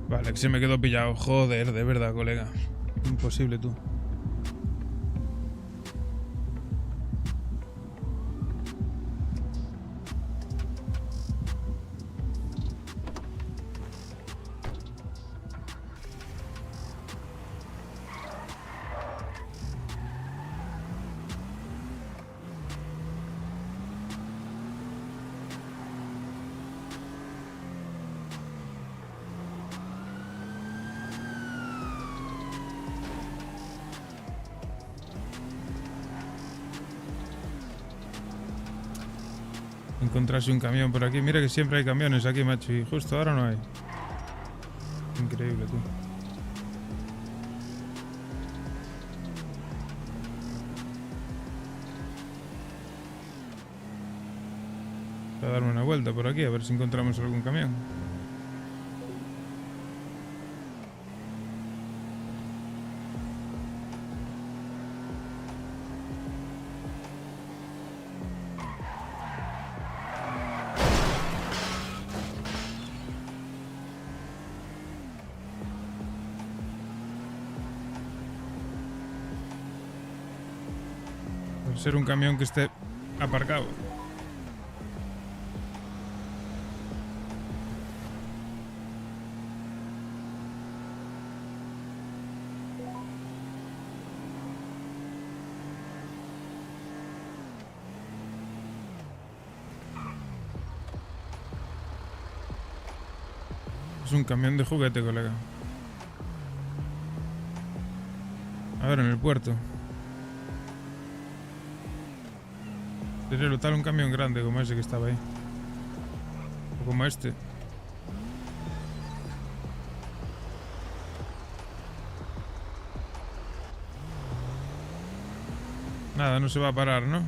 Vale, que se me quedó pillado. Joder, de verdad, colega. Imposible, tú. Encontrarse un camión por aquí. Mira que siempre hay camiones aquí, macho. Y justo ahora no hay. Increíble, tú. Voy a darme una vuelta por aquí a ver si encontramos algún camión. Ser un camión que esté aparcado. Es un camión de juguete, colega. A ver, en el puerto. Sería tal un camión grande como ese que estaba ahí. O como este. Nada, no se va a parar, ¿no?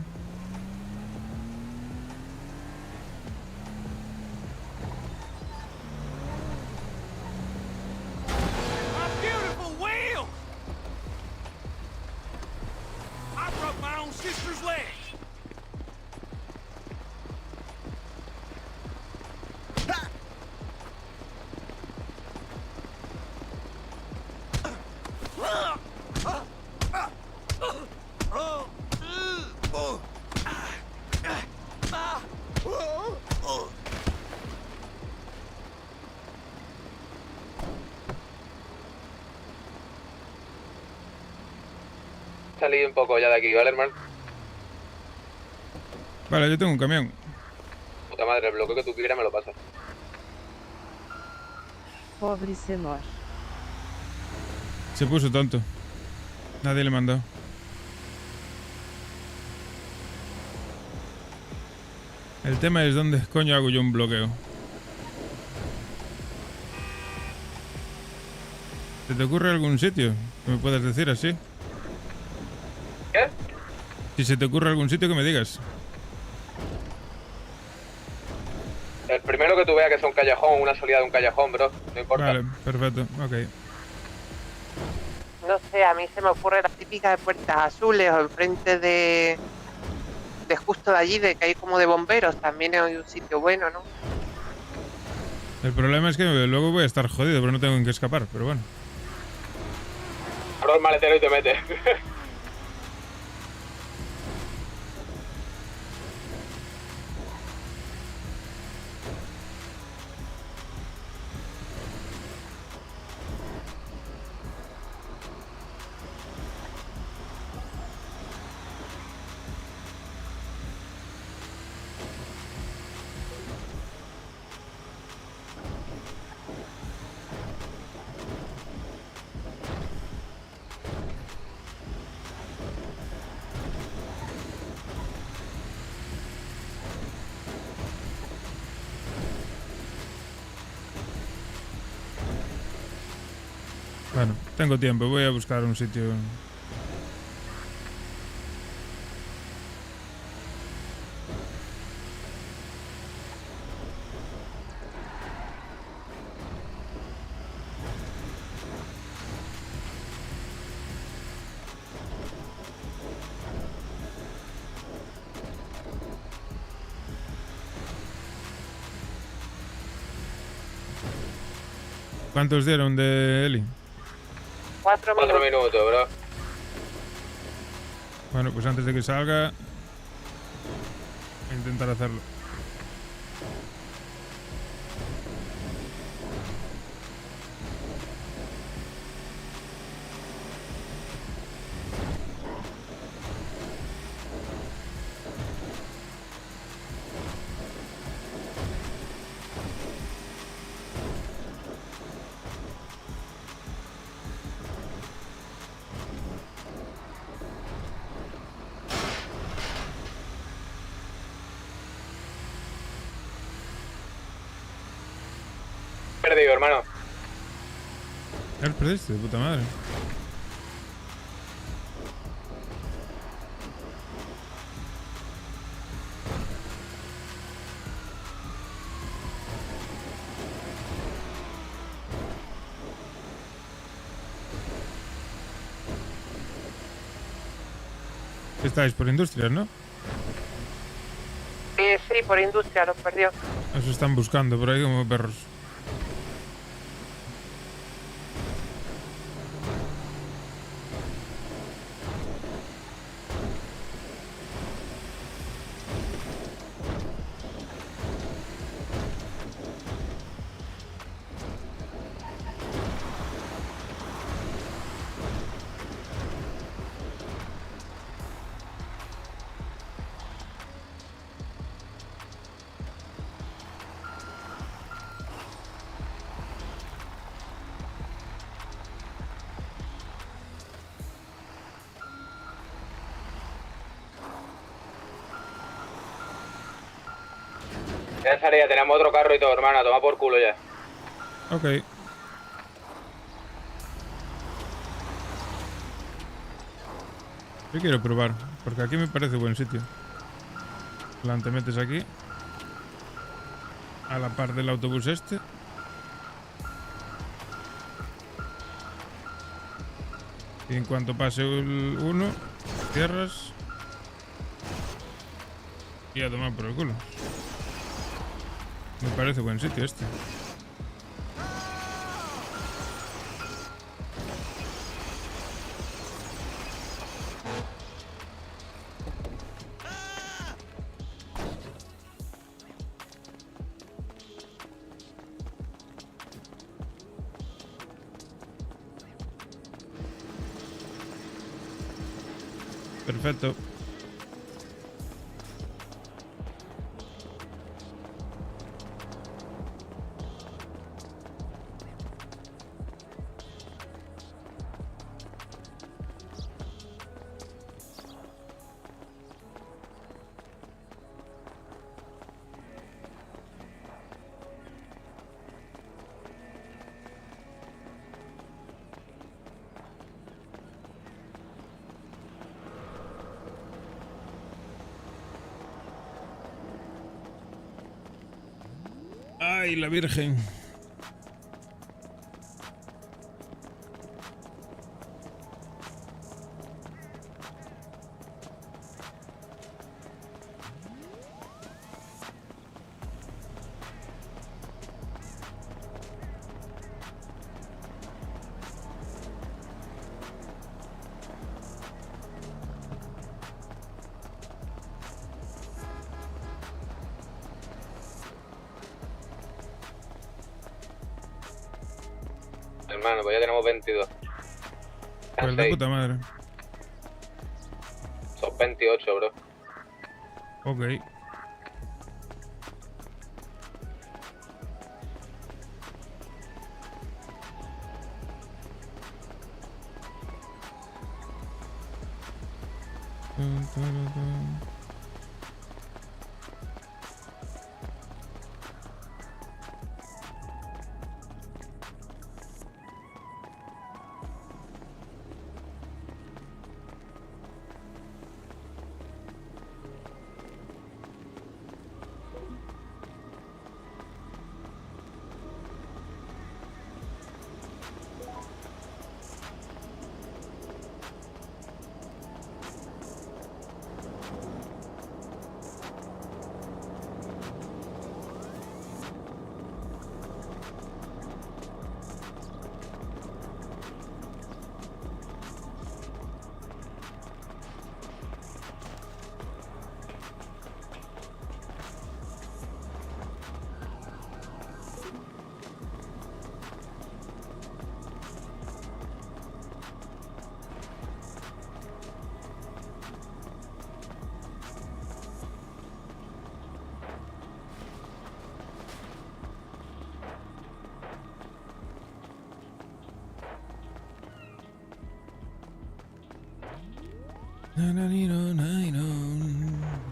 Salí un poco ya de aquí, ¿vale, hermano? Vale, yo tengo un camión. Puta madre, el bloqueo que tú quieras me lo pasas. Pobre señor. Se puso tonto. Nadie le mandó. El tema es dónde coño hago yo un bloqueo. ¿Se te ocurre algún sitio que me puedas decir así? ¿Qué? Si se te ocurre algún sitio que me digas. El primero que tú veas que sea un callejón, una salida de un callejón, bro. No importa. Vale, perfecto, ok. No sé, a mí se me ocurre la típica de Puertas Azules o enfrente de justo de allí, de que hay como de bomberos, también hay un sitio bueno, ¿no? El problema es que luego voy a estar jodido, pero no tengo en qué escapar, pero bueno. Abro el maletero y te metes. Bueno, tengo tiempo, voy a buscar un sitio. ¿Cuántos dieron de Eli? 4 minutos. 4 minutos, bro. Bueno, pues antes de que salga, voy a intentar hacerlo. Perdido, hermano. Ya lo perdiste, de puta madre. Estáis por industrias, ¿no? Sí, por industria lo perdió. Eso están buscando por ahí como perros. Ya salía, tenemos otro carro y todo, hermano. Toma por culo ya. Ok. Yo quiero probar, porque aquí me parece buen sitio. En plan, te metes aquí, a la par del autobús este. Y en cuanto pase el uno, cierras. Y a tomar por el culo. Me parece buen sitio este. Perfecto. Ay, la Virgen. Hermano, pues ya tenemos 22. Pues de puta madre. Son 28, bro. Ok.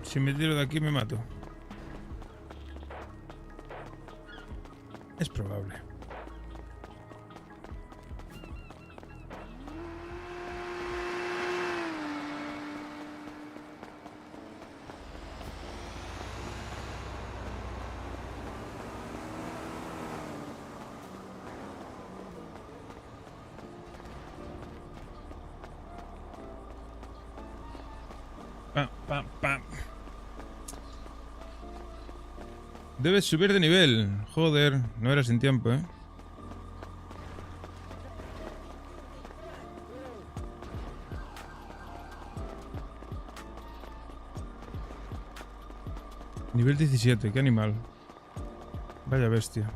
Si me tiro de aquí me mato. Es probable. Pam. Debes subir de nivel. Joder, no era sin tiempo, ¿eh? Nivel 17, qué animal. Vaya bestia.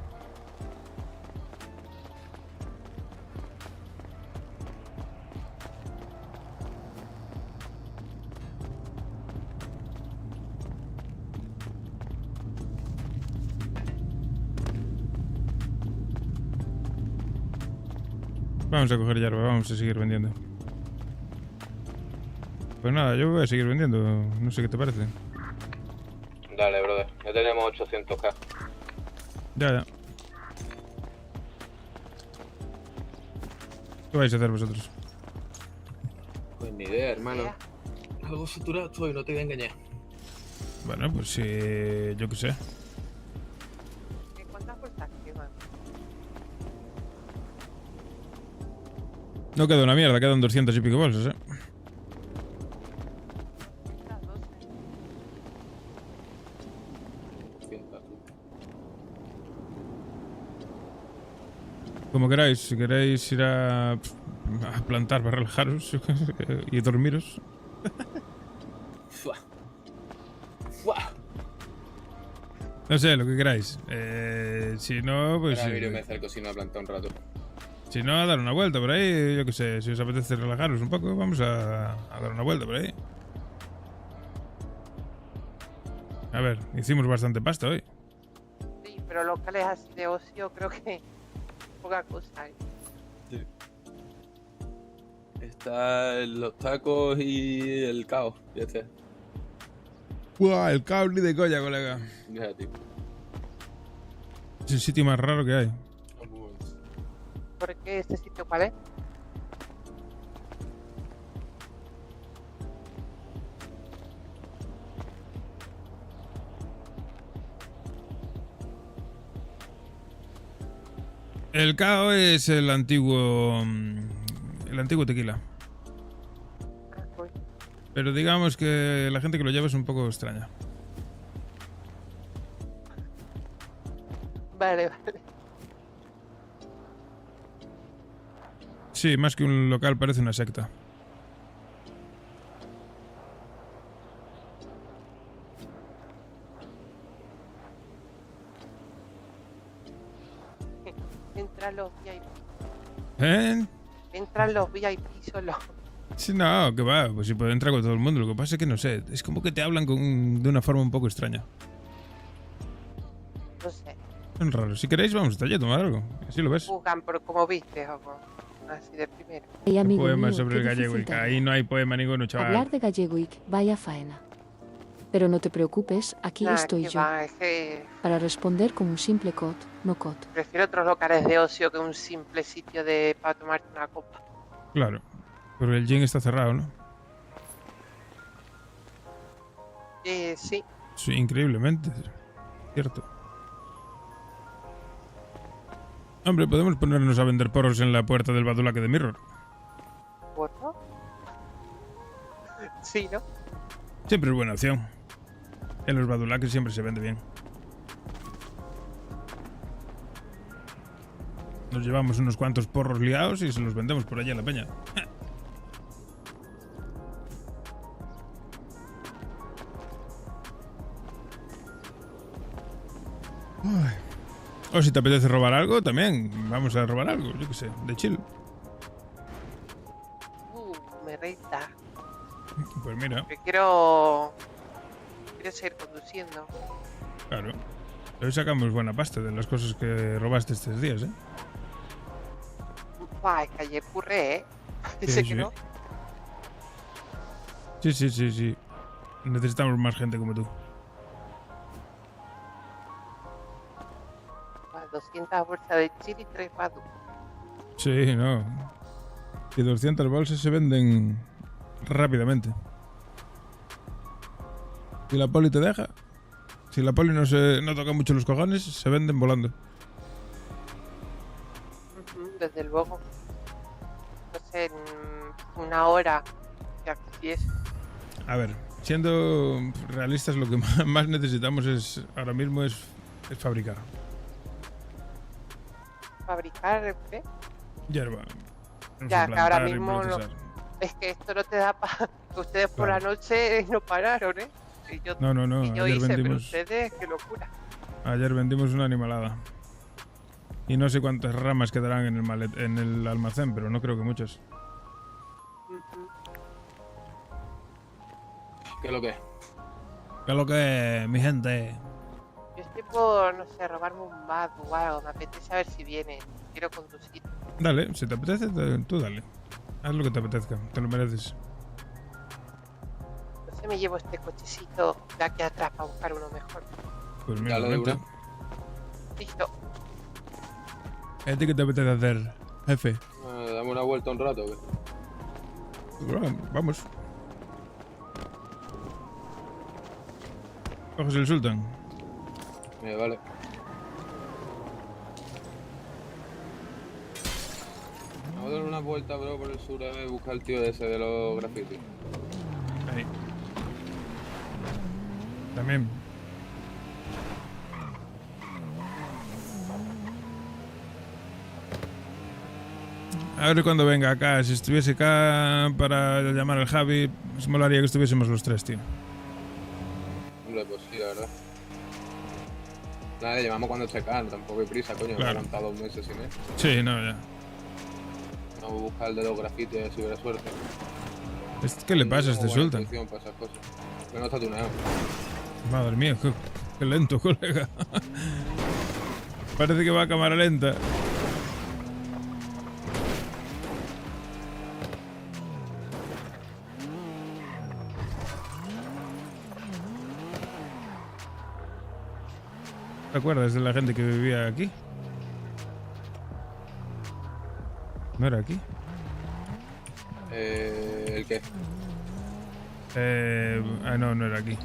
Vamos a coger hierba, vamos a seguir vendiendo. Pues nada, yo voy a seguir vendiendo. No sé qué te parece. Dale, brother. Ya tenemos 800k. Ya. ¿Qué vais a hacer vosotros? Pues ni idea, hermano. Algo saturado estoy, no te voy a engañar. Bueno, pues yo qué sé. ¿Cuántas bolsas quedan? No queda una mierda, quedan 200 y pico bolsas, ¿eh? Como queráis, si queréis ir a plantar para relajaros y dormiros. No sé, lo que queráis. Si no, pues... Ahora yo me acerco si no a plantar un rato. Si no, a dar una vuelta por ahí, yo qué sé. Si os apetece relajaros un poco, vamos a dar una vuelta por ahí. A ver, hicimos bastante pasta hoy. Sí, pero locales así de ocio creo que poca cosa hay. Sí. Está los tacos y el caos, ya está. ¡Buah! El caos ni de colla, colega. Ya, tío. Es el sitio más raro que hay. ¿Por qué este sitio cuál es? El cao es el antiguo tequila. Pero digamos que la gente que lo lleva es un poco extraña. Vale. Sí, más que un local parece una secta. Entran los VIP. ¿Eh? Entran los VIP solo. Sí, no, que va, pues sí puede entrar con todo el mundo. Lo que pasa es que no sé, es como que te hablan de una forma un poco extraña. No sé. Son raros. Si queréis, vamos hasta allí a tomar algo. Así lo ves. Juzgan por como viste o así de primero. Un poema sobre el Galleguic. Ahí no hay poema ninguno, chaval. Hablar de Galleguic, vaya faena. Pero no te preocupes, aquí estoy yo. Es que para responder con un simple cot, no cot. prefiero otros locales de ocio que un simple sitio para tomarte una copa. Claro. Pero el gin está cerrado, ¿no? Sí. Sí, increíblemente. Cierto. Hombre, podemos ponernos a vender porros en la puerta del Badulaque de Mirror. ¿Porro? Sí, ¿no? Siempre es buena opción. En los Badulaques siempre se vende bien. Nos llevamos unos cuantos porros liados y se los vendemos por allá en la peña. O si te apetece robar algo, también vamos a robar algo, yo qué sé, de chill. Me renta. Pues mira. Porque quiero seguir conduciendo. Claro. Hoy sacamos buena pasta de las cosas que robaste estos días, ¿eh? Es que ayer curré, ¿eh? Sí, Dice sí. que no. Sí. Necesitamos más gente como tú. 200 bolsas de chili y 3 badu. Sí, no. Y 200 bolsas se venden rápidamente. Si la poli te deja, si la poli no toca mucho los cojones, se venden volando. Desde luego. No sé, en una hora ya que es. A ver, siendo realistas, lo que más necesitamos ahora mismo es fabricar. ¿Fabricar qué? Hierba. Ya, que ahora Plantar y mismo procesar. es que esto no te da para... Ustedes por la noche no pararon, ¿eh? Y yo, No. y yo Ayer hice, pero vendimos, ustedes, qué locura. ayer vendimos una animalada. Y no sé cuántas ramas quedarán en el almacén, pero no creo que muchas. ¿Qué es lo que es? ¿Qué es lo que es, mi gente? Yo estoy por, no sé, robarme un bat o algo. Me apetece saber si viene. Quiero conducir. Dale, si te apetece, tú dale. Haz lo que te apetezca, te lo mereces. No sé, me llevo este cochecito de aquí atrás para buscar uno mejor. Pues mira, Dale, vente. Listo. ¿A ti qué te apetece hacer, jefe? Dame una vuelta un rato, ¿o qué? Bueno, vamos. ¿Coges el Sultan? Vale. Vamos a dar una vuelta, bro, por el sur a buscar al tío ese de los grafitis. Ahí. También. A ver cuando venga acá. Si estuviese acá para llamar al Javi, pues molaría que estuviésemos los tres, tío. Hombre, pues sí, la verdad. Nada, le llamamos cuando esté acá, tampoco hay prisa, coño. Claro. Me he aguantado 2 meses sin él. Sí, no, ya. Vamos a buscar el de los grafitis, a ver si hubiera suerte. ¿Qué le pasa a este Tengo buena Sultan? intuición para esas cosas. Que no está tuneado. Madre mía, qué lento, colega. Parece que va a cámara lenta. ¿Te acuerdas de la gente que vivía aquí? ¿No era aquí? ¿El qué? No era aquí.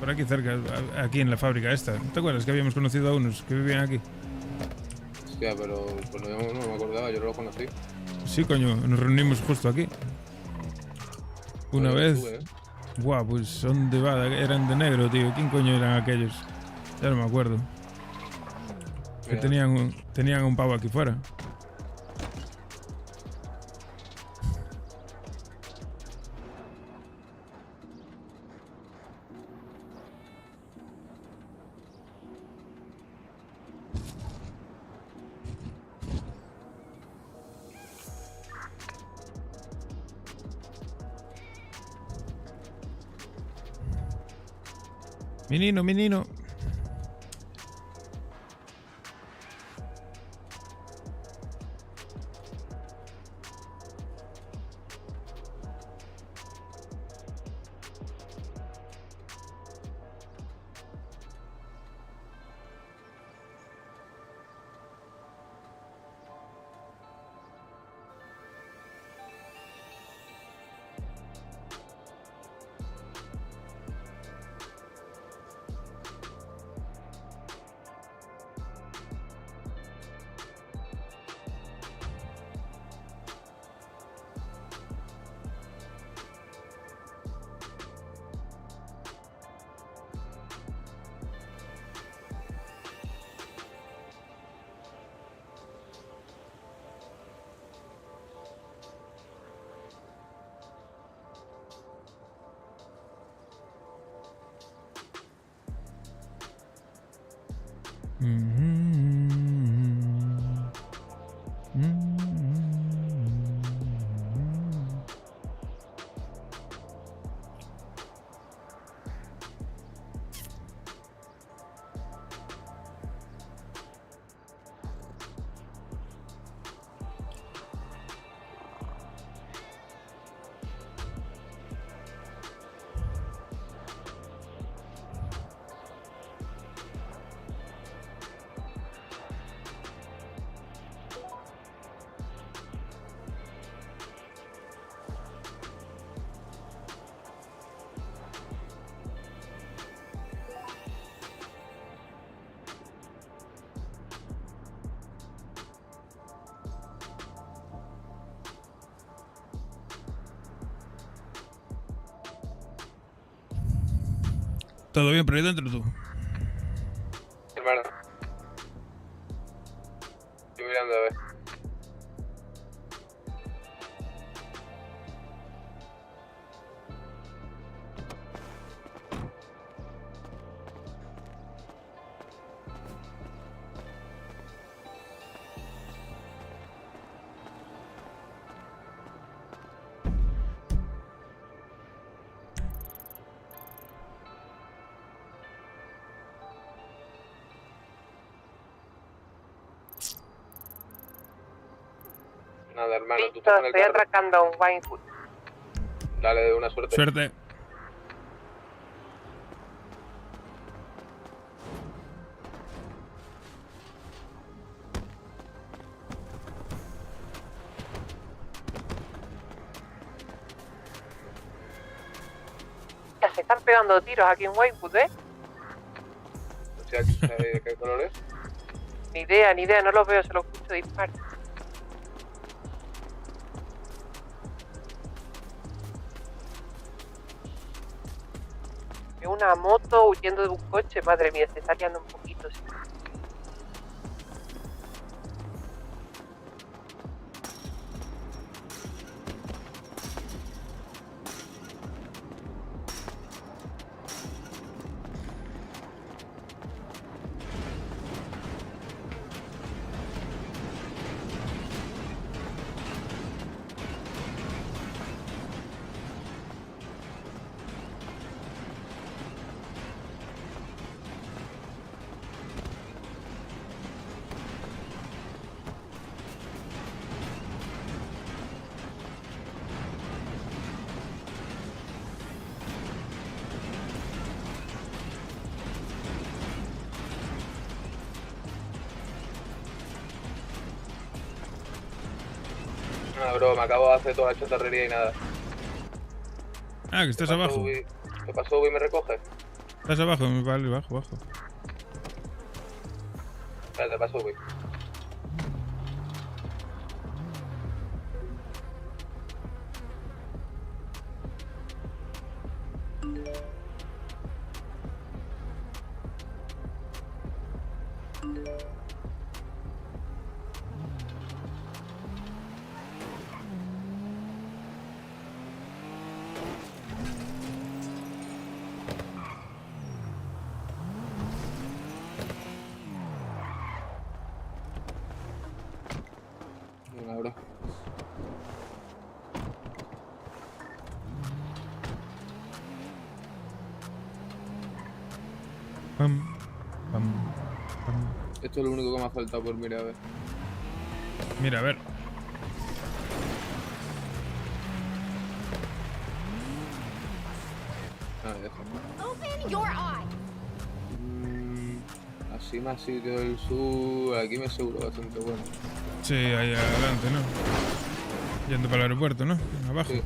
Por aquí cerca, aquí en la fábrica esta. ¿Te acuerdas que habíamos conocido a unos que vivían aquí? Hostia, pero pues no me acordaba, yo no lo conocí. Sí, coño, nos reunimos justo aquí. Una Joder, vez. tú, ¿eh? Guau, pues son de Bada, eran de negro, tío. ¿Quién coño eran aquellos? Ya no me acuerdo. Que Mira. tenían un pavo aquí fuera. Menino. Todo bien por ahí dentro, tú. Hermano. Estoy mirando a ver. Nada, hermano, tú estás en el Estoy carro. atracando a un Winewood. Dale, de una suerte. Suerte. Ya se están pegando tiros aquí en Winewood, ¿eh? ¿Qué color es? Ni idea, no los veo, solo escucho disparos. Veo una moto huyendo de un coche, madre mía, se está liando un poquito. Sí. No, bro, me acabo de hacer toda la chatarrería y nada. Ah, que estás abajo. ¿Qué pasó, Ubi? ¿Me recoges? Estás abajo, vale, bajo. Vale, te paso, Ubi. Venga, bro. Esto es lo único que me ha faltado por mirar, a ver. Mira, a ver. Open your eye. Así más sitio del sur, aquí me aseguro bastante bueno. Sí, ahí adelante, ¿no? Yendo para el aeropuerto, ¿no? Abajo. Sí.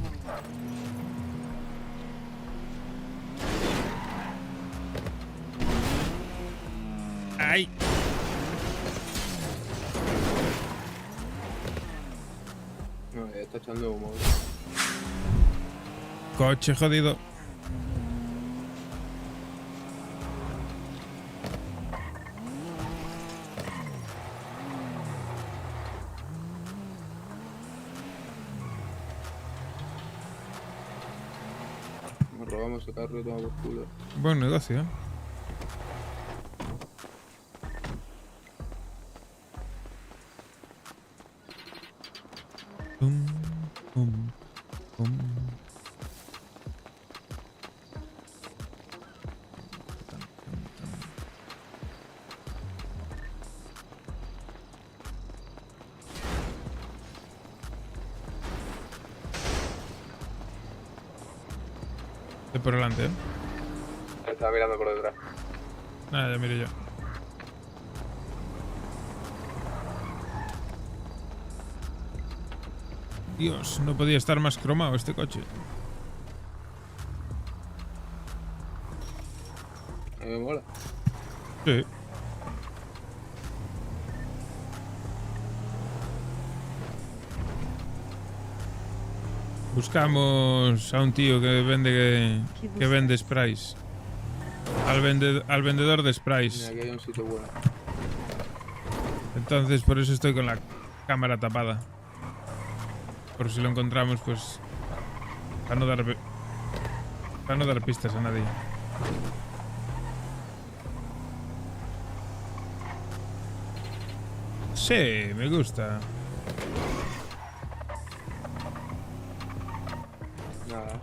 ¡Ay! No, ya está echando humo. Coche jodido. Nos robamos ese carro y tomamos por culo. Buen negocio, ¿eh? Pum, pum, pum. Estoy por delante, ¿eh? Estaba mirando por detrás. Nada, ya miro yo. Dios, no podía estar más cromado este coche. A mí me mola. Sí. Buscamos a un tío que vende sprays. Al vendedor de sprays. Mira, aquí hay un sitio bueno. Entonces por eso estoy con la cámara tapada. Por si lo encontramos, pues... Para no dar pistas a nadie. Sí, me gusta. Nada.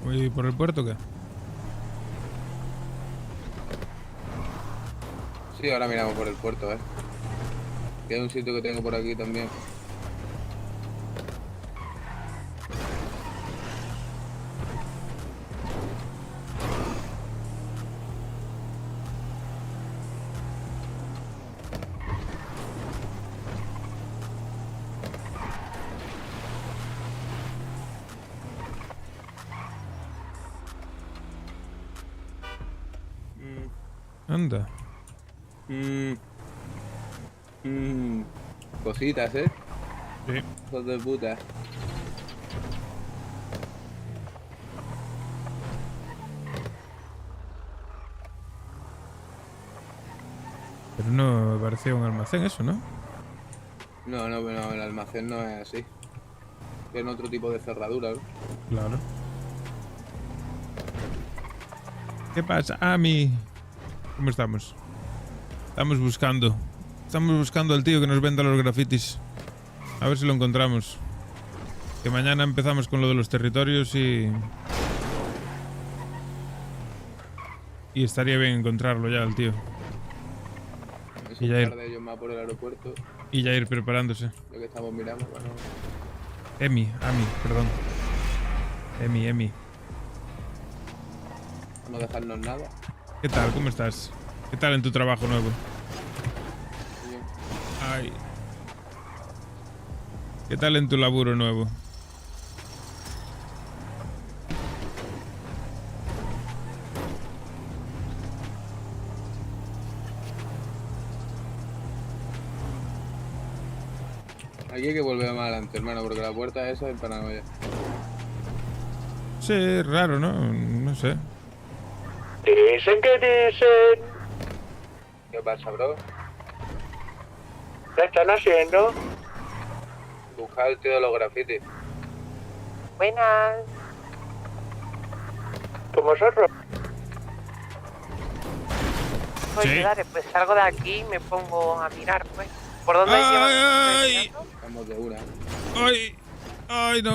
¿Voy por el puerto o qué? Sí, ahora miramos por el puerto, Y hay un sitio que tengo por aquí también. Anda. Cositas, Sí. Hijos de puta. Pero no me parecía un almacén eso, ¿no? No, el almacén no es así. Tiene otro tipo de cerradura, ¿no? Claro. ¿Qué pasa, Ami? ¿Cómo estamos? Estamos buscando al tío que nos venda los grafitis. A ver si lo encontramos. Que mañana empezamos con lo de los territorios y estaría bien encontrarlo ya, el tío. Es un par de ellos más por el aeropuerto. Y ya ir preparándose. Lo que estamos mirando, bueno. Ami, perdón. Emi. No dejarnos nada. ¿Qué tal? ¿Cómo estás? ¿Qué tal en tu trabajo nuevo? Bien. Ay. ¿Qué tal en tu laburo nuevo? Aquí hay que volver más adelante, hermano, porque la puerta esa es paranoia. Sí, es raro, ¿no? No sé. Dicen que dicen. ¿Qué pasa, bro? ¿Qué están haciendo? Buscar al tío de los grafitis. Buenas. ¿Cómo vosotros? Pues Sí. dale, pues salgo de aquí y me pongo a mirar, pues. ¿Por dónde llevan? ¡Ay! Estamos de una. ¡Ay! ¡Ay, no!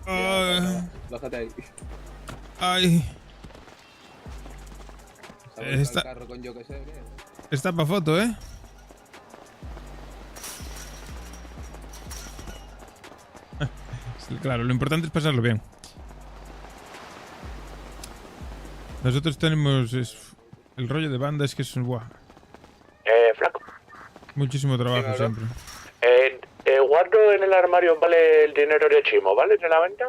¡Ay! Bájate ahí. ¡Ay! Se ha vuelto Está- al carro con yo que sé, ¿qué? Está pa' foto, ¿eh? Claro, lo importante es pasarlo bien. Nosotros tenemos... el rollo de banda es que es... Buah, Flaco. muchísimo trabajo Dímelo. siempre. Guardo en el armario, vale, el dinero de Chimo, ¿vale? De la venta.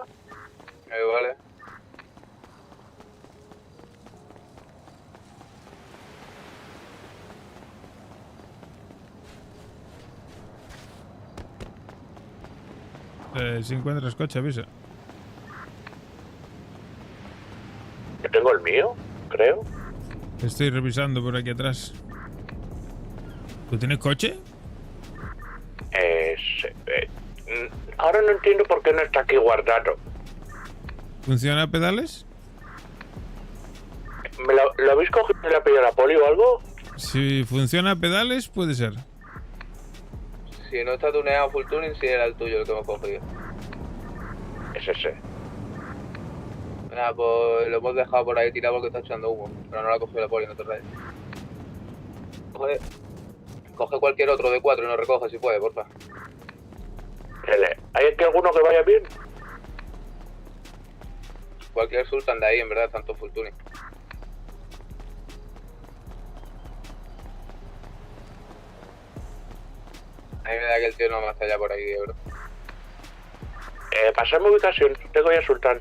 Vale. Si encuentras coche, avisa. Yo tengo el mío, creo. Estoy revisando por aquí atrás. ¿Tú tienes coche? Ahora no entiendo por qué no está aquí guardado. ¿Funciona a pedales? ¿Lo habéis cogido y le ha pillado la poli o algo? Si funciona a pedales, puede ser. Si no está tuneado full tuning, sí era el tuyo el que hemos cogido. Es ese. Nada, pues lo hemos dejado por ahí tirado porque está echando humo. Pero no lo ha cogido la poli, no te rayes. Coge cualquier otro de 4 y nos recoge si puede, porfa. ¿Hay aquí alguno que vaya bien? Cualquier Sultan de ahí, en verdad, tanto full tuning. A mí me da que el tío no va a estar ya por ahí, bro. Pasame ubicación, tengo ya Sultán.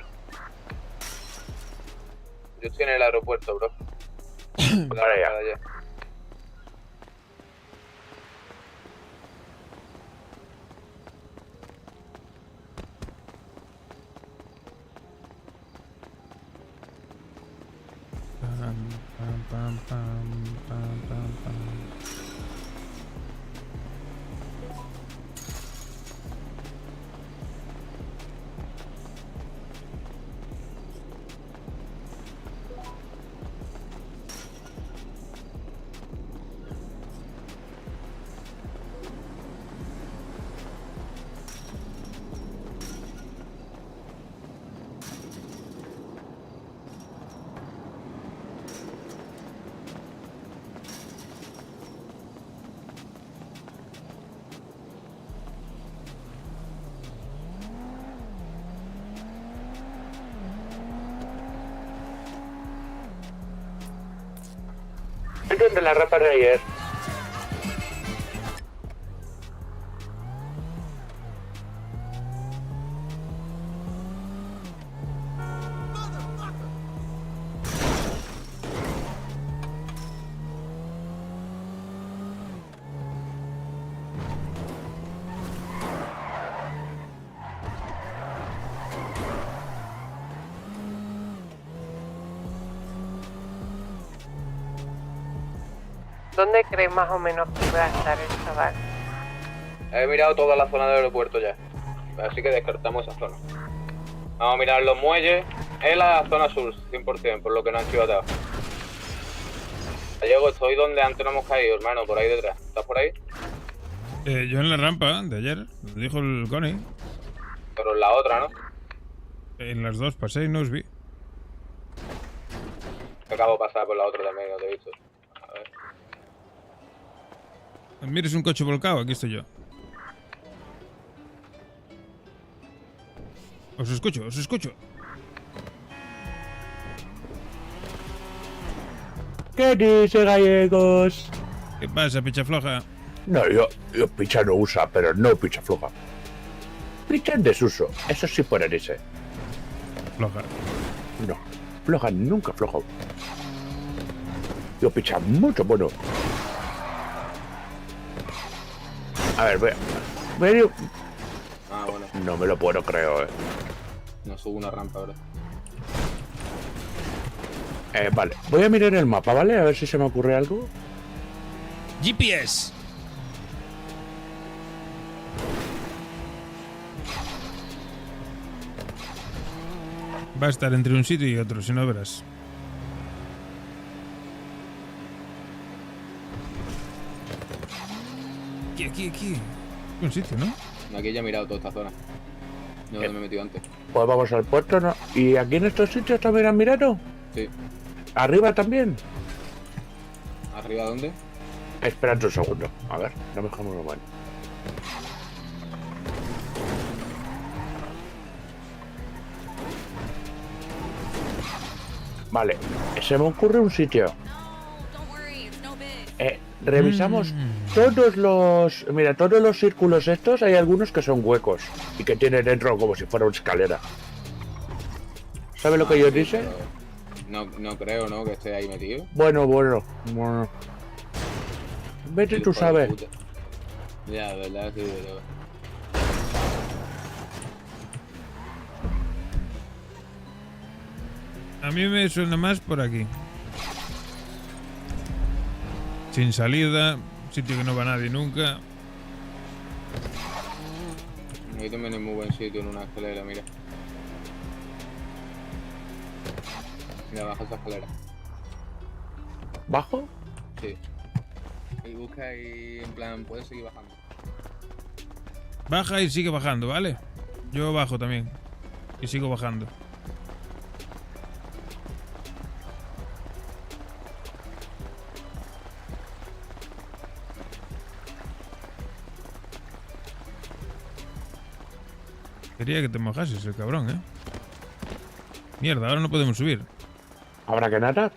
Yo estoy en el aeropuerto, bro. Para allá. De la rapa de ayer. ¿Dónde crees más o menos que pueda estar el chaval? He mirado toda la zona del aeropuerto ya, así que descartamos esa zona. Vamos a mirar los muelles, es la zona sur, 100%, por lo que no han chivatado. Gallego, estoy donde antes no hemos caído, hermano, por ahí detrás. ¿Estás por ahí? Yo en la rampa de ayer, lo dijo el Connie. Pero en la otra, ¿no? En las dos pasé y no os vi. Acabo de pasar por la otra también, no te he visto. A ver. Mires un coche volcado, aquí estoy yo. Os escucho, os escucho. ¿Qué dice, gallegos? ¿Qué pasa, picha floja? No, yo picha no usa, pero no picha floja. Picha en desuso, eso sí puede irse. Floja. No, floja nunca floja. Yo picha mucho bueno. A ver, voy a... Ah, bueno. No me lo puedo creer, No subo una rampa ahora. Vale, voy a mirar el mapa, ¿vale? A ver si se me ocurre algo. GPS. Va a estar entre un sitio y otro, si no verás. Aquí. Un sitio, ¿no? Aquí ya he mirado toda esta zona. No donde me he metido antes. Pues vamos al puerto, ¿no? ¿Y aquí en estos sitios también han mirado? Sí. ¿Arriba también? ¿Arriba dónde? Esperad un segundo. A ver, no me dejamos lo bueno. Vale, se me ocurre un sitio. Revisamos todos los... Mira, todos los círculos estos, hay algunos que son huecos y que tienen dentro como si fuera una escalera. ¿Sabes lo que yo dice? No creo, ¿no? Que esté ahí metido. Bueno. Vete, tú sabes. Ya, verdad, sí, verdad. A mí me suena más por aquí. Sin salida, sitio que no va nadie nunca. Aquí también es muy buen sitio en una escalera, mira. Mira, baja esa escalera. ¿Bajo? Sí. Y busca ahí, en plan, puedes seguir bajando. Baja y sigue bajando, ¿vale? Yo bajo también. Y sigo bajando. Quería que te mojases el cabrón, ¿eh? Mierda, ahora no podemos subir. ¿Habrá que nadar?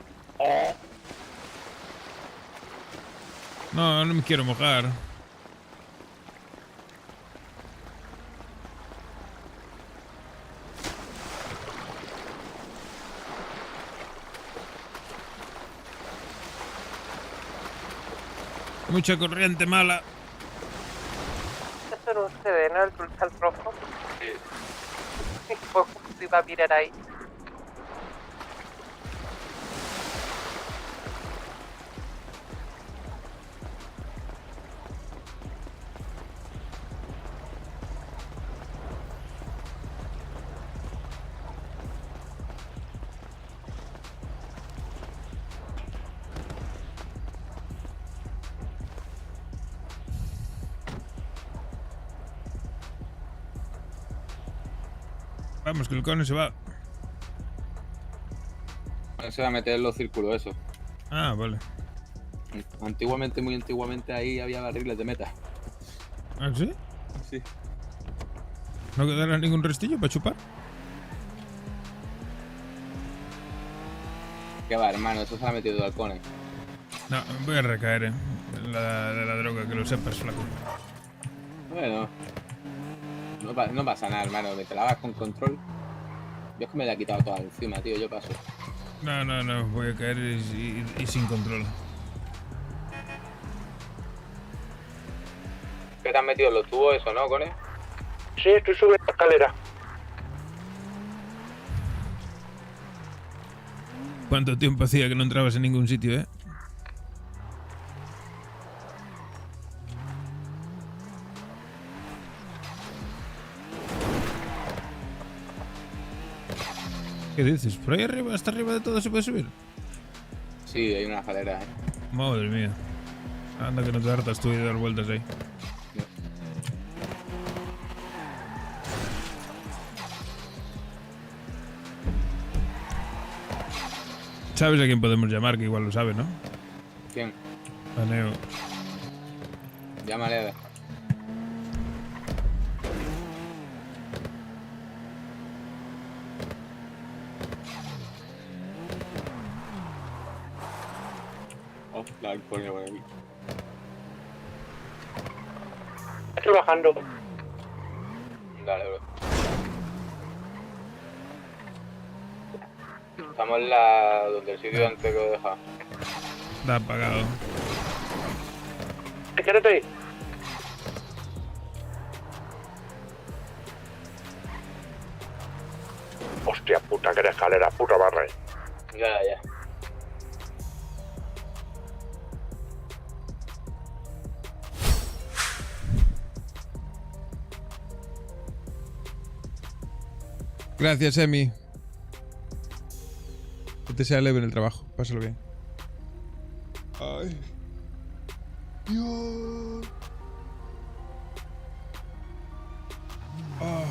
No me quiero mojar. Mucha corriente mala. Eso no se ve, ¿no? El cristal rojo. Sí. Pues se iba a mirar ahí. Vamos, que el cono se va. Se va a meter en los círculos, eso. Ah, vale. Antiguamente, muy antiguamente, ahí había barriles de meta. ¿Ah, sí? Sí. ¿No quedará ningún restillo para chupar? ¿Qué va, hermano? Eso se lo ha metido de halcones. No, voy a recaer, de la droga, que lo sepas, flaco. Bueno. No pasa nada, hermano. Te la vas con control. Yo es que me la he quitado toda encima, tío. Yo paso. No. Voy a caer y sin control. ¿Qué te has metido en los tubos eso, no, Cone? Sí, estoy subiendo la escalera. ¿Cuánto tiempo hacía que no entrabas en ningún sitio, eh? ¿Qué dices? ¿Por ahí arriba, hasta arriba de todo se puede subir? Sí, hay una escalera, Madre mía. Anda que no te hartas tú de dar vueltas ahí. ¿Sabes a quién podemos llamar? Que igual lo sabe, ¿no? ¿Quién? A Neo. Llámale a ver. Oh, la pone por aquí. Estoy bajando. Dale, bro. Estamos en la... donde el sitio antes que lo he dejado. Está apagado. Quédate ahí. Hostia puta, que de escalera, puta barra. Ya. Gracias, Emi. Que te sea leve en el trabajo. Pásalo bien. Ay. Dios. Oh.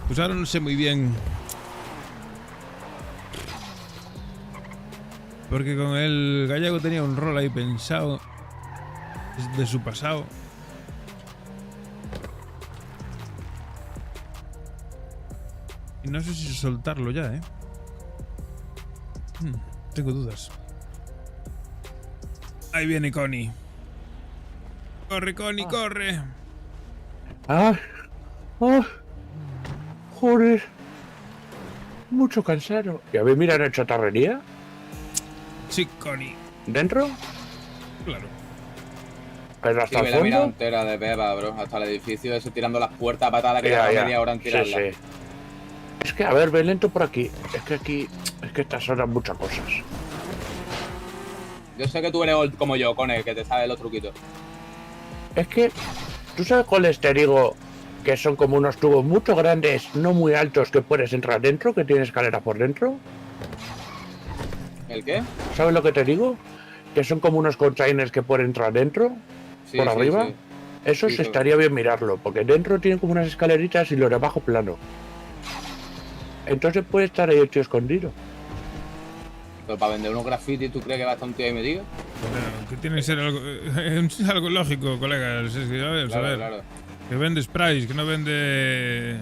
Pues ahora no sé muy bien. Porque con el gallego tenía un rol ahí pensado. De su pasado. Y no sé si soltarlo ya, tengo dudas. Ahí viene Connie. Corre, Connie, corre. Joder. Mucho cansado. ¿Y habéis mirado en chatarrería? Sí, Connie. ¿Dentro? Claro. ¿Pero hasta Sí, el me la he mirado fondo? entera de beba, bro. Hasta el edificio ese tirando las puertas a patada que lleva media hora en tirarla. Sí. Es que, a ver, ve lento por aquí. Es que estas son muchas cosas. Yo sé que tú eres old como yo, Cone, que te sabes los truquitos. Es que, ¿tú sabes cuáles te digo? Que son como unos tubos mucho grandes, no muy altos, que puedes entrar dentro, que tiene escalera por dentro. ¿El qué? ¿Sabes lo que te digo? Que son como unos containers que pueden entrar dentro, Sí, por sí, arriba. sí. Eso Sí, se estaría bien mirarlo, porque dentro tienen como unas escaleritas y lo de abajo plano. Entonces puede estar ahí el tío escondido. Pero para vender unos graffiti, ¿tú crees que va a estar un tío ahí metido? Bueno, que tiene que ser algo lógico, colegas. Es que, a ver, Claro. que vende sprays, que no vende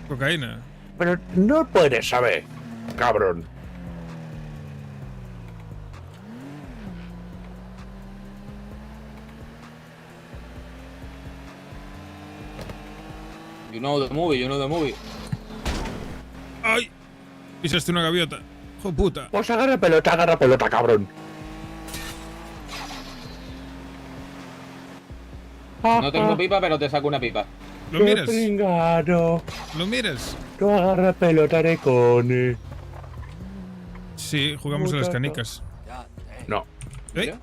cocaína. Pero no puedes saber, cabrón. You know the movie. ¡Ay! Pisaste una gaviota. ¡Jo puta! Pues agarra pelota, cabrón. No tengo pipa, pero te saco una pipa. ¿Lo miras? Pringado. ¿Lo miras? Tú agarras pelota de cone. Sí, jugamos a las canicas. No. ¿Eh?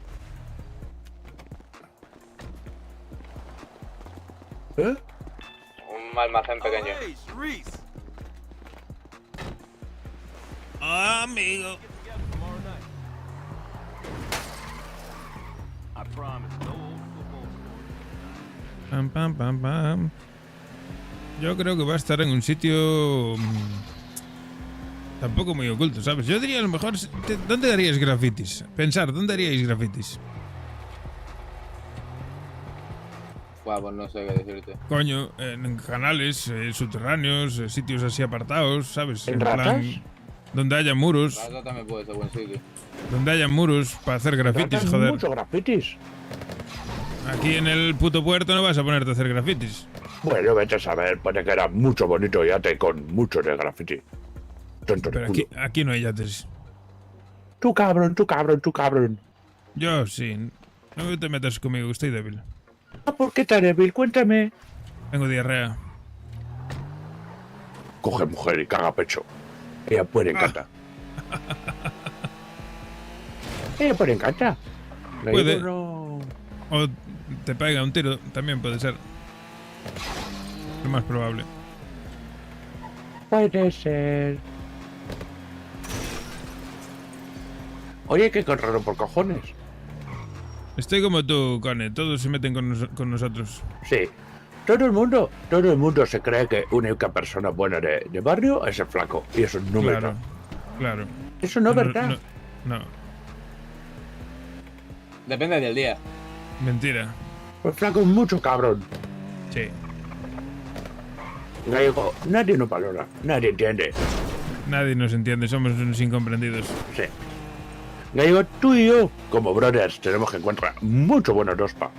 ¿Eh? Un almacén pequeño. Amigo. Pam, pam, pam, pam. Yo creo que va a estar en un sitio tampoco muy oculto, ¿sabes? Yo diría a lo mejor, ¿dónde haríais grafitis? Pensar, ¿dónde haríais grafitis? Pues no sé qué decirte. Coño, en canales, subterráneos, sitios así apartados, ¿sabes? ¿En ratas? Donde haya muros. Rata también puede ser buen sitio. Donde haya muros para hacer grafitis, Ratas, joder. muchos grafitis. Aquí en el puto puerto no vas a ponerte a hacer grafitis. Bueno, vete a saber, pone que era mucho bonito yate con mucho de graffiti. Tonto de Pero culo. aquí no hay yates. Tú cabrón, tú cabrón, tú cabrón. Yo sí. No te metas conmigo, estoy débil. ¿Por qué tan débil? Cuéntame. Tengo diarrea. Coge mujer y caga pecho. Ella puede encanta. Ella puede encanta. Puede. No. O te pega un tiro, también puede ser. Lo más probable. Puede ser. Oye, qué raro por cojones. Estoy como tú, Cone. Todos se meten con nosotros. Sí. Todo el mundo se cree que una única persona buena de barrio es el flaco. Y eso no es verdad. Claro. Eso no es verdad. No. Depende del día. Mentira. El flaco es mucho cabrón. Sí. Gallego, nadie nos valora. Nadie entiende. Nadie nos entiende. Somos unos incomprendidos. Sí. Gallego, tú y yo, como brothers, tenemos que encontrar mucho buenos dospa.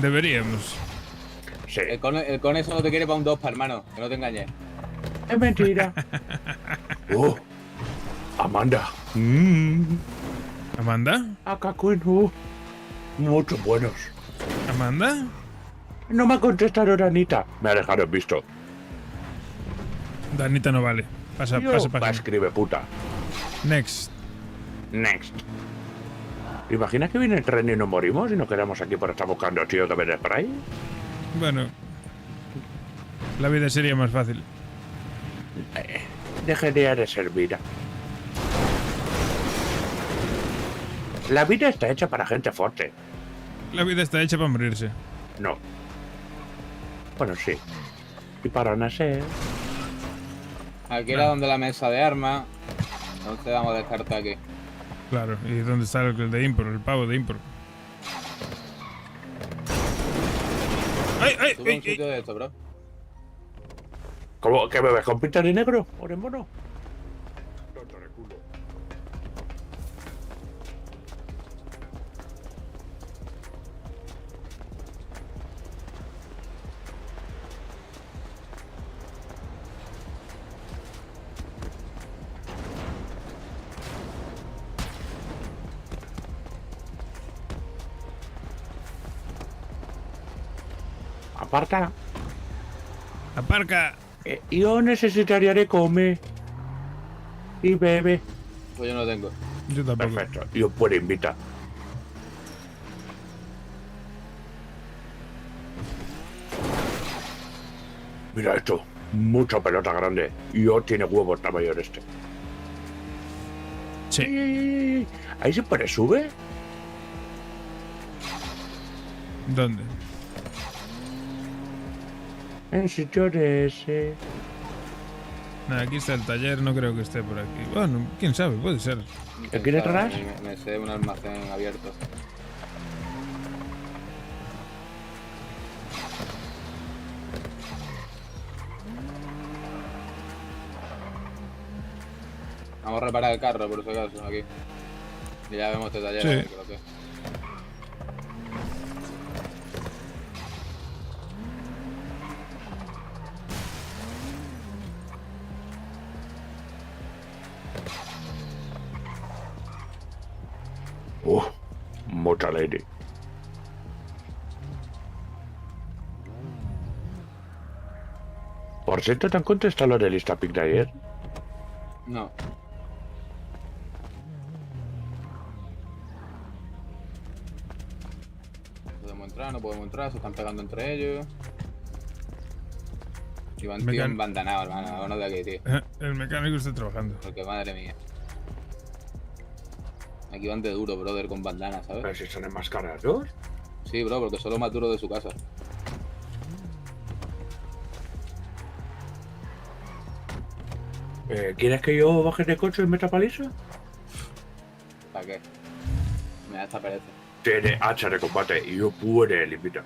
Deberíamos. Sí. El cone solo te quiere para un 2, hermano. Que no te engañes. Es mentira. Amanda. ¿Amanda? Acá, muchos buenos. ¿Amanda? No me ha contestado Danita. Me ha dejado en visto. Danita no vale. Pasa para acá. Escribe puta. Next. ¿Te imaginas que viene el tren y nos morimos y nos quedamos aquí por estar buscando tío que viene por ahí? Bueno. La vida sería más fácil. Dejaría de ser vida. La vida está hecha para gente fuerte. La vida está hecha para morirse. No. Bueno, sí. Y para nacer... Aquí era donde la mesa de armas. Entonces vamos a descartar aquí. Claro, ¿y dónde está el de import, el pavo de import? ¡Ay! Sube un sitio de esto, bro. ¿Cómo? ¿Que me ves con pinta de negro? ¿O en mono? Tonto de culo. Aparta. Aparca. Yo necesitaría de comer. Y bebe. Pues yo no tengo. Yo tampoco. Perfecto. Yo puedo invitar. Mira esto. Mucha pelota grande. Yo tiene huevos tamaño de este. Sí. ¿Ahí se puede subir? ¿Dónde? En sitio de ese. Nada, aquí está el taller, no creo que esté por aquí. Bueno, quién sabe, puede ser. ¿Aquí detrás? Me sé un almacén abierto. Vamos a reparar el carro, por si acaso, aquí. Y ya vemos este taller. Sí. A ver qué lo que es. Mucha lady. Por cierto, ¿te han contestado los de lista pic de ayer? No. ¿Podemos entrar? ¿No podemos entrar? Se están pegando entre ellos. Y van tío embandanado, hermano. Vámonos de aquí, tío. El mecánico está trabajando. Porque madre mía. Aquí van de duro, brother, con bandanas, ¿sabes? Pero si son enmascarados. Sí, bro, porque son los más duros de su casa. ¿Quieres que yo baje de coche y meta paliza? ¿Para qué? Me da esta pereza. Tiene hacha de combate y yo puedo limitar.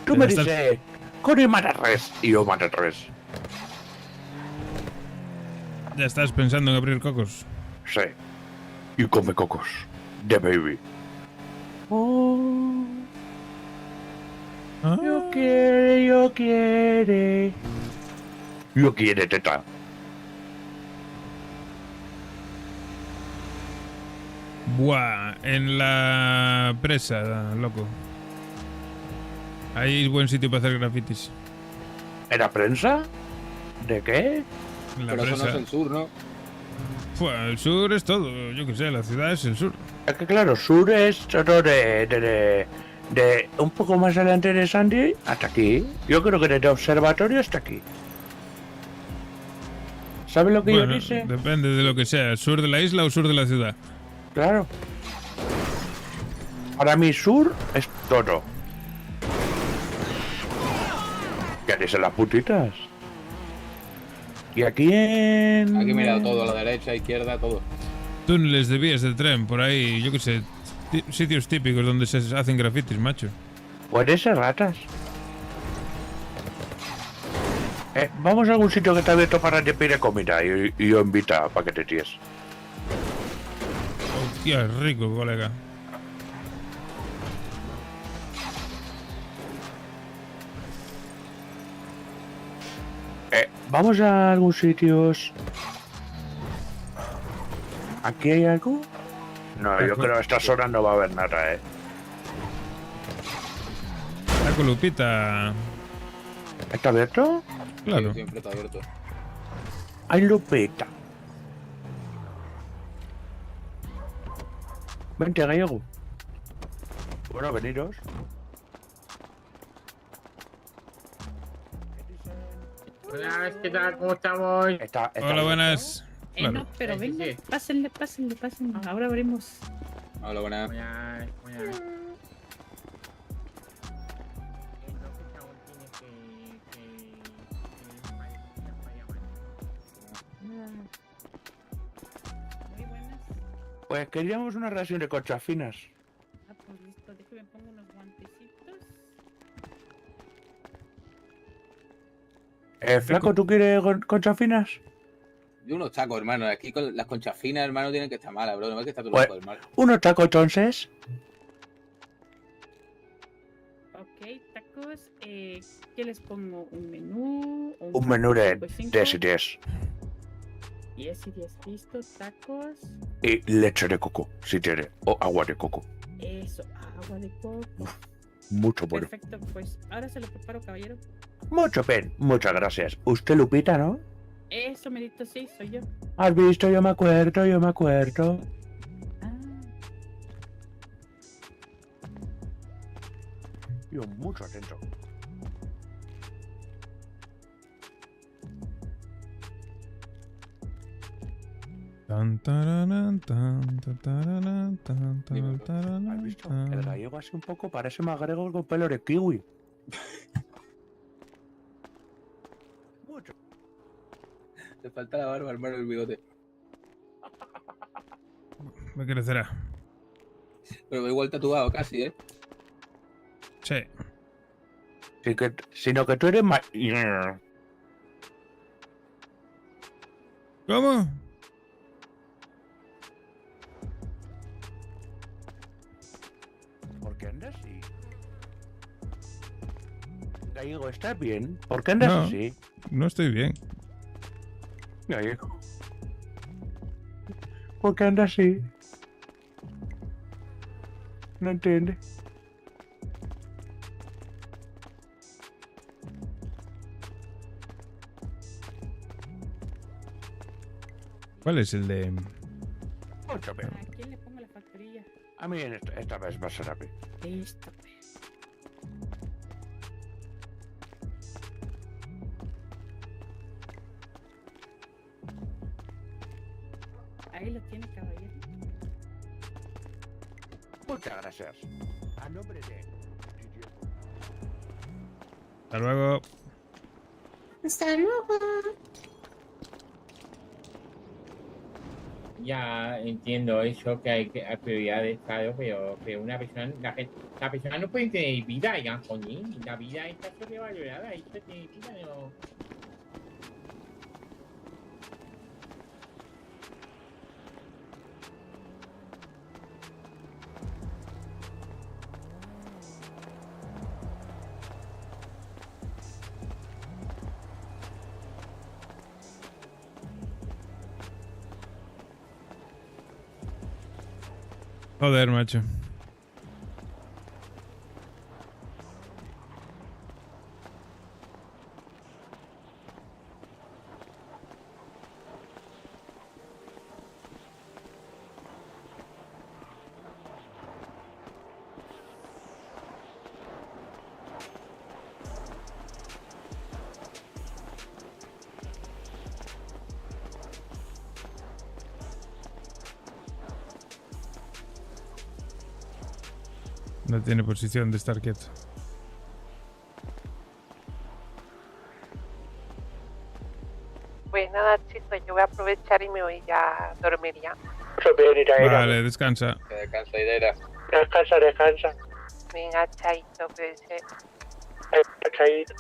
Tú me dices, Connie mata res y yo mato res. ¿Ya estás pensando en abrir cocos? Sí. Y come cocos. De baby. Oh. Ah. Yo quiere. Yo quiere teta. Buah, en la presa, loco. Ahí es buen sitio para hacer grafitis. ¿En la prensa? ¿De qué? En la Pero presa. eso no es el sur, ¿no? El sur es todo, yo qué sé, la ciudad es el sur. Es que claro, sur es todo de un poco más adelante de Sandy hasta aquí. Yo creo que desde observatorio hasta aquí. ¿Sabes lo que yo dice? Depende de lo que sea, sur de la isla o sur de la ciudad. Claro. Para mí sur es todo. ¿Qué dicen las putitas? Y aquí en... Aquí mira todo, a la derecha, izquierda, todo. Túneles de vías de tren, por ahí, yo qué sé. Sitios típicos donde se hacen grafitis, macho. Puede ser ratas. Vamos a algún sitio que está abierto para que pide comida y yo invita para que te tíes. Hostia, rico, colega. Vamos a algún sitio. ¿Aquí hay algo? No, yo creo que a estas horas no va a haber nada, La colupita. ¿Está abierto? Claro. Sí, siempre está abierto. Hay lupita. Vente, gallego. Bueno, veniros. Hola, ¿qué tal? ¿Cómo estamos? Hola, buenas. No, pero venga, pásenle. Ahora abrimos. Hola, buenas. Muy buenas. Pues queríamos una ración de conchas finas. Pues listo, déjame pongo unos guantecitos. Flaco, ¿tú quieres conchas finas? Yo unos tacos, hermano. Aquí con las conchas finas, hermano, tienen que estar malas, bro. No ves que está todo Pues, loco del mal. unos tacos entonces. Ok, tacos. ¿Qué les pongo? ¿Un menú? Un menú de 10 y 10. 10 y 10, listo. Tacos. Y leche de coco, si tiene. O agua de coco. Eso, agua de coco. Mucho bueno. Perfecto, pues ahora se lo preparo, caballero. Mucho bien, muchas gracias. Usted Lupita, ¿no? Eso, merito, sí, soy yo. ¿Has visto? Yo me acuerdo. Yo mucho atento. Tan, tararan, tan, tararan, tan, tararan, ¿Has visto? tan. El gallego así un poco parece más griego con pelo de kiwi. Mucho. Te falta la barba, hermano, el bigote. Me crecerá. Pero igual tatuado casi, ¿eh? Sí. Sino que tú eres más... ¿Cómo? ¿Por qué andas así? Gallego, ¿estás bien? ¿Por qué andas No, así? no estoy bien. Gallego. ¿Por qué andas así? No entiende. ¿Cuál es el de...? Mucho bien. ¿A quién le pongo la facturilla? A mí esta vez va a ser a mí. Listo, pues. Ahí lo tiene, caballero. Muchas gracias. A nombre de... Hasta luego. Hasta luego. Ya entiendo eso, que hay prioridades, claro, pero una persona, la persona no puede tener vida, ya, coño. La vida está sobrevalorada, esto tiene vida, no. Joder, macho. No tiene posición de estar quieto. Pues nada, chicos, yo voy a aprovechar y me voy ya a dormir ya. Vale, descansa. Descansa, Iraira. Descansa. Venga, chaito, cuídense. Chaito.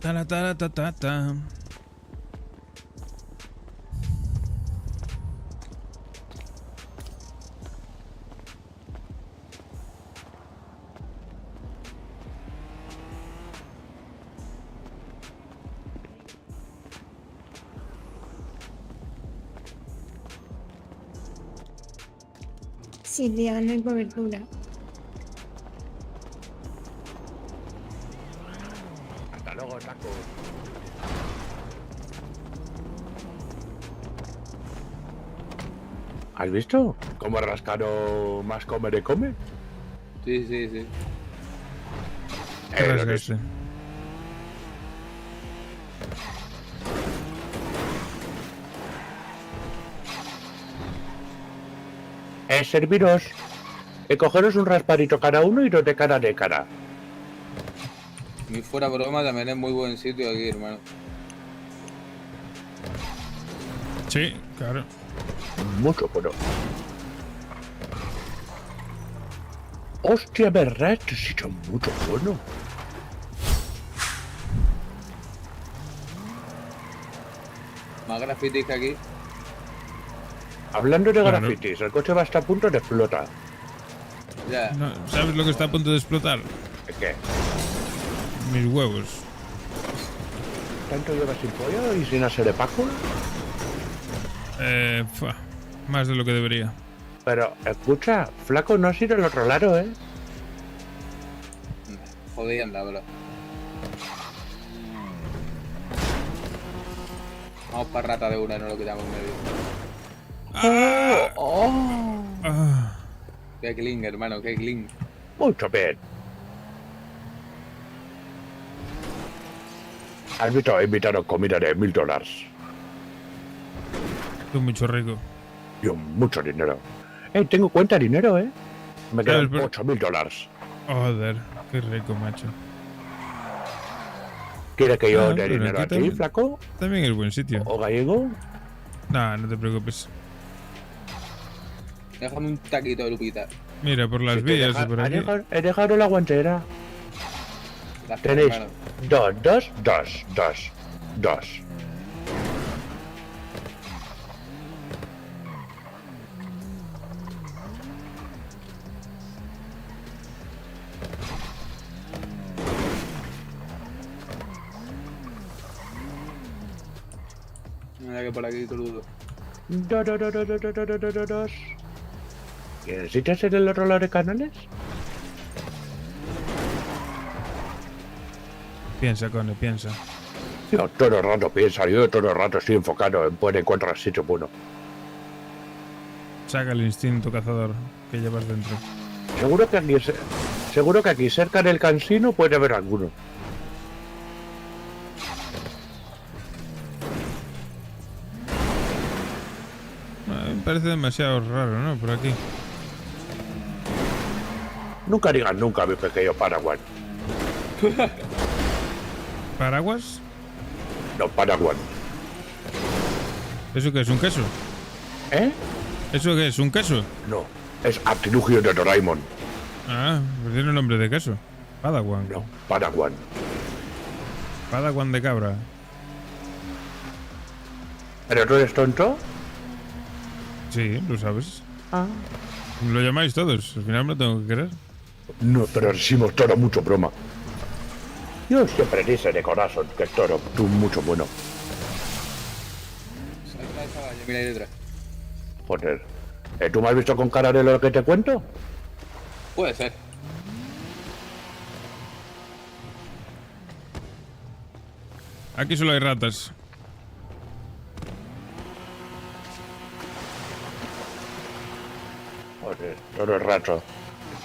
Ta-ta-ta-ta-ta. Silvia, no hay cobertura. Hasta luego, Taco. ¿Has visto cómo Rascano más come? Sí, sí, sí. ¿Qué rasgaste? Serviros. Cogeros un raspadito cada uno y no de cara de cara. Ni fuera broma, también es muy buen sitio aquí, hermano. Sí, claro. Mucho bueno. Hostia, verdad, este sitio es mucho bueno. Más grafitis que aquí. Hablando de grafitis, el coche va a estar a punto de explotar. Ya. No, ¿sabes lo que está a punto de explotar? ¿Qué? Mis huevos. ¿Tanto llevas sin pollo y sin hacer de Paco? Más de lo que debería. Pero, escucha, flaco, no has ido al otro lado, ¿eh? Joder, anda, bro. Vamos para rata de una y no lo quitamos en medio. Qué clean, hermano, qué clean. Mucho bien. Has invitado comida de $1000. Tú mucho rico. Yo mucho dinero. Tengo cuenta de dinero, ¿eh? Me quedan pero... $8000. Joder, qué rico, macho. ¿Quieres que yo dé dinero a ti, también, flaco? También es buen sitio. ¿O gallego? Nah, no te preocupes. Déjame un taquito de lupita. Mira, por las vías y por aquí. He dejado la guantera. Tenéis dos. Mira que por aquí crudo. Dos. ¿Necesitas en el otro lado de canales? Piensa, Cone, piensa. Yo todo el rato pienso, yo todo el rato estoy enfocado en poder encontrar sitio bueno. Saca el instinto cazador que llevas dentro. Seguro que aquí cerca del cansino puede haber alguno. Me parece demasiado raro, ¿no? Por aquí. Nunca digas nunca, mi pequeño Paraguay. ¿Paraguas? No, Paraguay. ¿Eso qué es? ¿Un queso? ¿Eh? ¿Eso qué es? ¿Un queso? No, es artilugio de Doraemon. Ah, pues tiene nombre de queso. Padawan. No, Paraguay. Padawan de cabra. ¿Pero tú eres tonto? Sí, lo sabes. Ah. Lo llamáis todos, al final me lo tengo que creer. No, pero decimos todo mucho broma. Yo siempre dice de corazón que es todo tú mucho bueno. Salta esa valla, mira ahí detrás. Joder. ¿Tú me has visto con cara de lo que te cuento? Puede ser. Aquí solo hay ratas. Joder, todo el rato.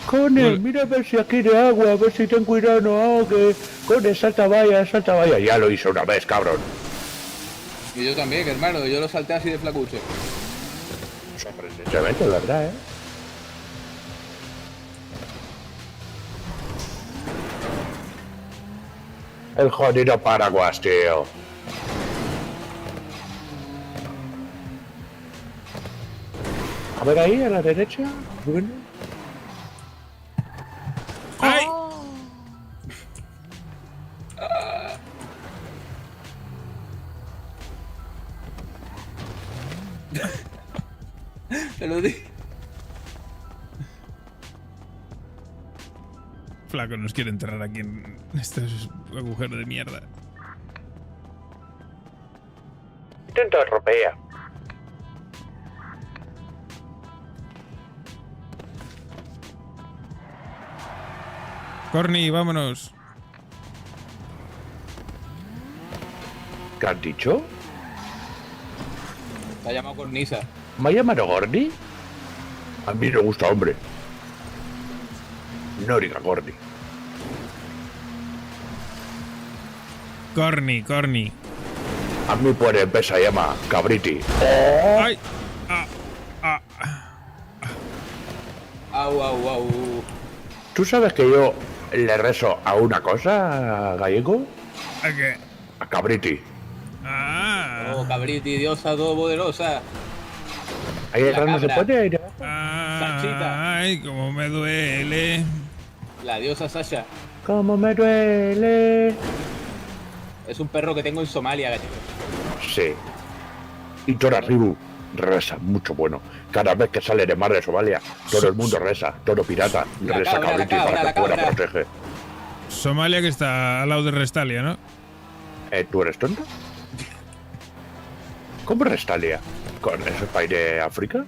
Cone, mira a ver si aquí de agua, a ver si ten cuidado, no ahogue. Cone, salta vaya, salta vaya. Ya lo hice una vez, cabrón. Y yo también, hermano, yo lo salté así de flacuche. Sorprendentemente, la verdad, El jodido paraguas, tío. A ver ahí, a la derecha. Bueno. ¡Ay! Te lo di. Flaco nos quiere enterrar aquí en este agujero de mierda. Intenta europea. Corny, vámonos. ¿Qué has dicho? Te ha llamado Cornisa. ¿Me ha llamado Gordy? A mí me gusta, hombre. No diga Gordy. Corny. A mí puede empezar a llamar Cabriti. ¡Ay! Au. ¿Tú sabes que yo le rezo a una cosa, gallego? ¿A qué? A Cabriti. Ah. Oh, Cabriti, diosa todopoderosa. Ahí detrás no se puede ir. Sachita. Ay, cómo me duele. La diosa Sasha. Cómo me duele. Es un perro que tengo en Somalia, gallego. Sí. Y Tora Ribu reza mucho bueno. Cada vez que sale de mar de Somalia, todo el mundo reza. Todo pirata reza Cabriti para que pueda proteger. Somalia, que está al lado de Restalia, ¿no? ¿Tú eres tonto? ¿Cómo Restalia? ¿Con ese país de África?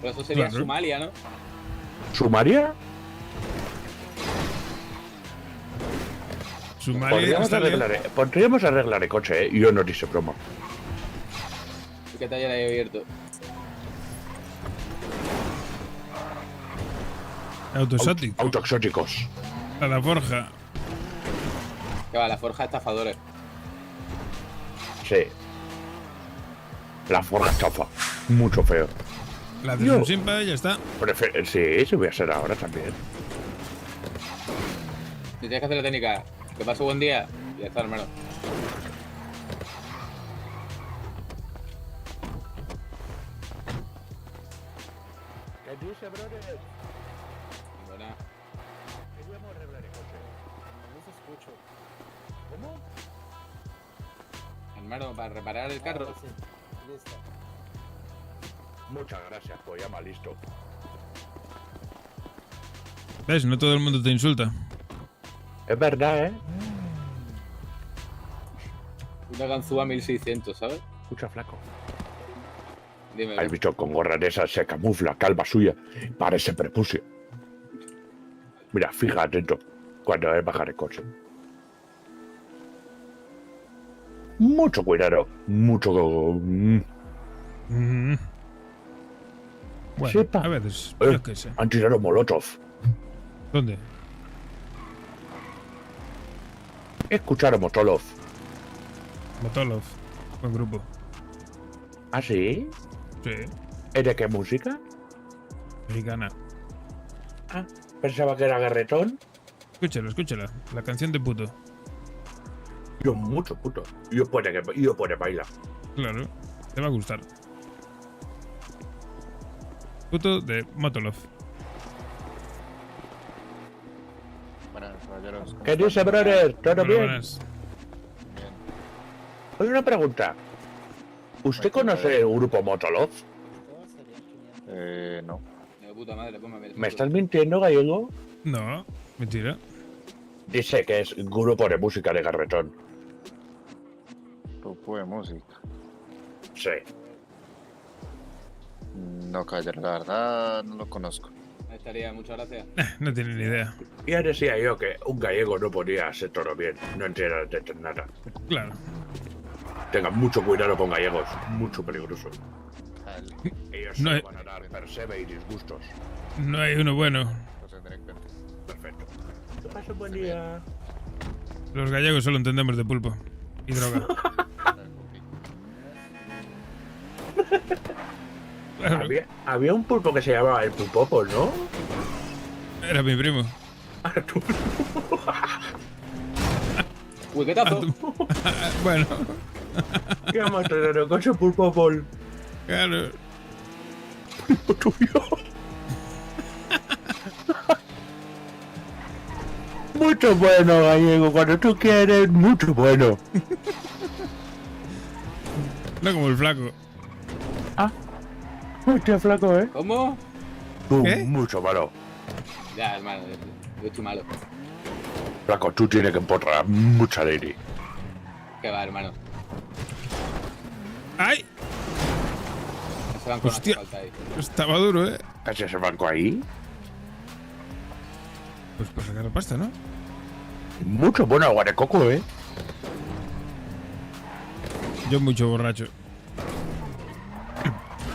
Pero eso sería Claro. Somalia, ¿no? ¿Sumaria? Somalia y Restalia. Podríamos arreglar el coche, Yo no dice broma. ¿Qué taller hay abierto? Autoexótico. Autoexóticos. A la forja. Que va, la forja estafadores. Sí. La forja estafa. Mucho feo. La de un simpa y ya está. Sí, voy a ser ahora también. Si tienes que hacer la técnica, que pase buen día. Ya está, hermano. ¿Qué dice, brother? Buena. Queríamos arreglar el coche. No se escucho. ¿Cómo? Hermano, para reparar el carro. Sí. Listo. Muchas gracias, pues ya me listo. ¿Ves? No todo el mundo te insulta. Es verdad, Una ganzúa 1600, ¿sabes? Escucha, flaco. Dime. ¿Has visto con gorra de esas se camufla calva suya? Parece prepucio. Mira, fija atento cuando es bajar el coche. Mucho cuidado, mucho... Bueno, Sepa. a veces, yo qué sé. Han tirado molotov. ¿Dónde? Escucharon Motolov. Motolov. Buen grupo. ¿Ah, sí? Sí. ¿Es de qué música? Mexicana. Ah, pensaba que era garretón. Escúchala. La canción de puto. Yo mucho puto. Yo puede bailar. Claro. Te va a gustar. Puto de Motolov. Buenas, caballeros. ¿Qué dice, brother? ¿Todo bien? Buenas. Oye, una pregunta. ¿Usted conoce el grupo Motolov? No. De puta madre, póngame. ¿Me estás mintiendo, gallego? No, mentira. Dice que es grupo de música de garretón. Grupo de música. Sí. No, caballero, la verdad no lo conozco. Ahí estaría, muchas gracias. No tiene ni idea. Ya decía yo que un gallego no podía hacer todo bien. No entiende de nada. Claro. Tengan mucho cuidado con gallegos. Mucho peligroso. Ellos No se hay- van a dar percebe y disgustos. No hay uno bueno. Perfecto. ¿Qué pasa? Buen día. Los gallegos solo entendemos de pulpo y droga. Claro, Había un pulpo que se llamaba el pulpopo, ¿no? era mi primo. Uy, ¿qué tazo? Bueno, ¿Qué vamos a tener con ese pulpopol? claro. Mucho bueno, gallego. Cuando tú quieres, mucho bueno. No como el flaco. Hostia, flaco, ¿eh? ¿Cómo? Tú, ¿Qué? mucho malo. Ya, hermano, yo estoy malo. Flaco, tú tienes que empotrar mucha lady. ¿Qué va, hermano? ¡Ay! Se van con Hostia. falta ahí. Estaba duro, ¿eh? ¿Cachas ese banco ahí? Pues para sacar la pasta, ¿no? Mucho bueno agua de coco, ¿eh? Yo mucho borracho.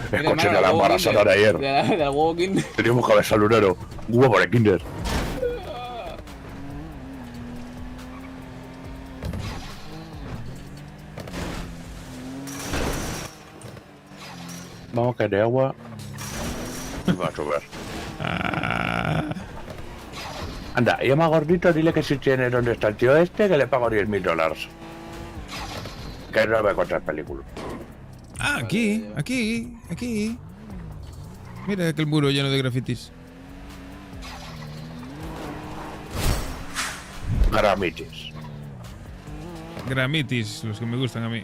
Escuché de la embarazada de ayer. Del huevo Kinder. Teníamos cabeza lunero. Huevo de Kinder. Vamos a caer de agua. Y va a llover. Anda, llama a Gordito, dile que si tiene dónde está el tío este, que le pago $10.000. Que no me contar película. Ah, aquí. Mira aquel muro lleno de grafitis. Gramitis. Gramitis, los que me gustan a mí.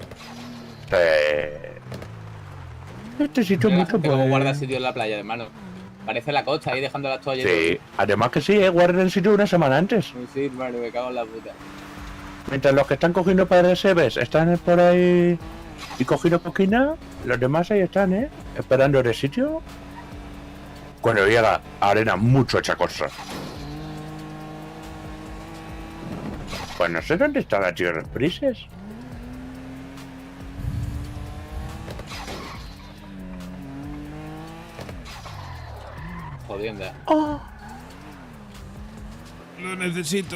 Este sitio es mucho Como pues. guarda sitio en la playa, hermano. Parece la costa ahí dejando las toallas. Sí, además que sí, guarden el sitio una semana antes. Sí, hermano, me cago en la puta. Mientras los que están cogiendo PRSBs están por ahí y cogiendo coquina, los demás ahí están, esperando el sitio. Cuando llega arena mucho hecha cosa. Pues no sé dónde está la tío Reprises. Jodienda. Lo necesito.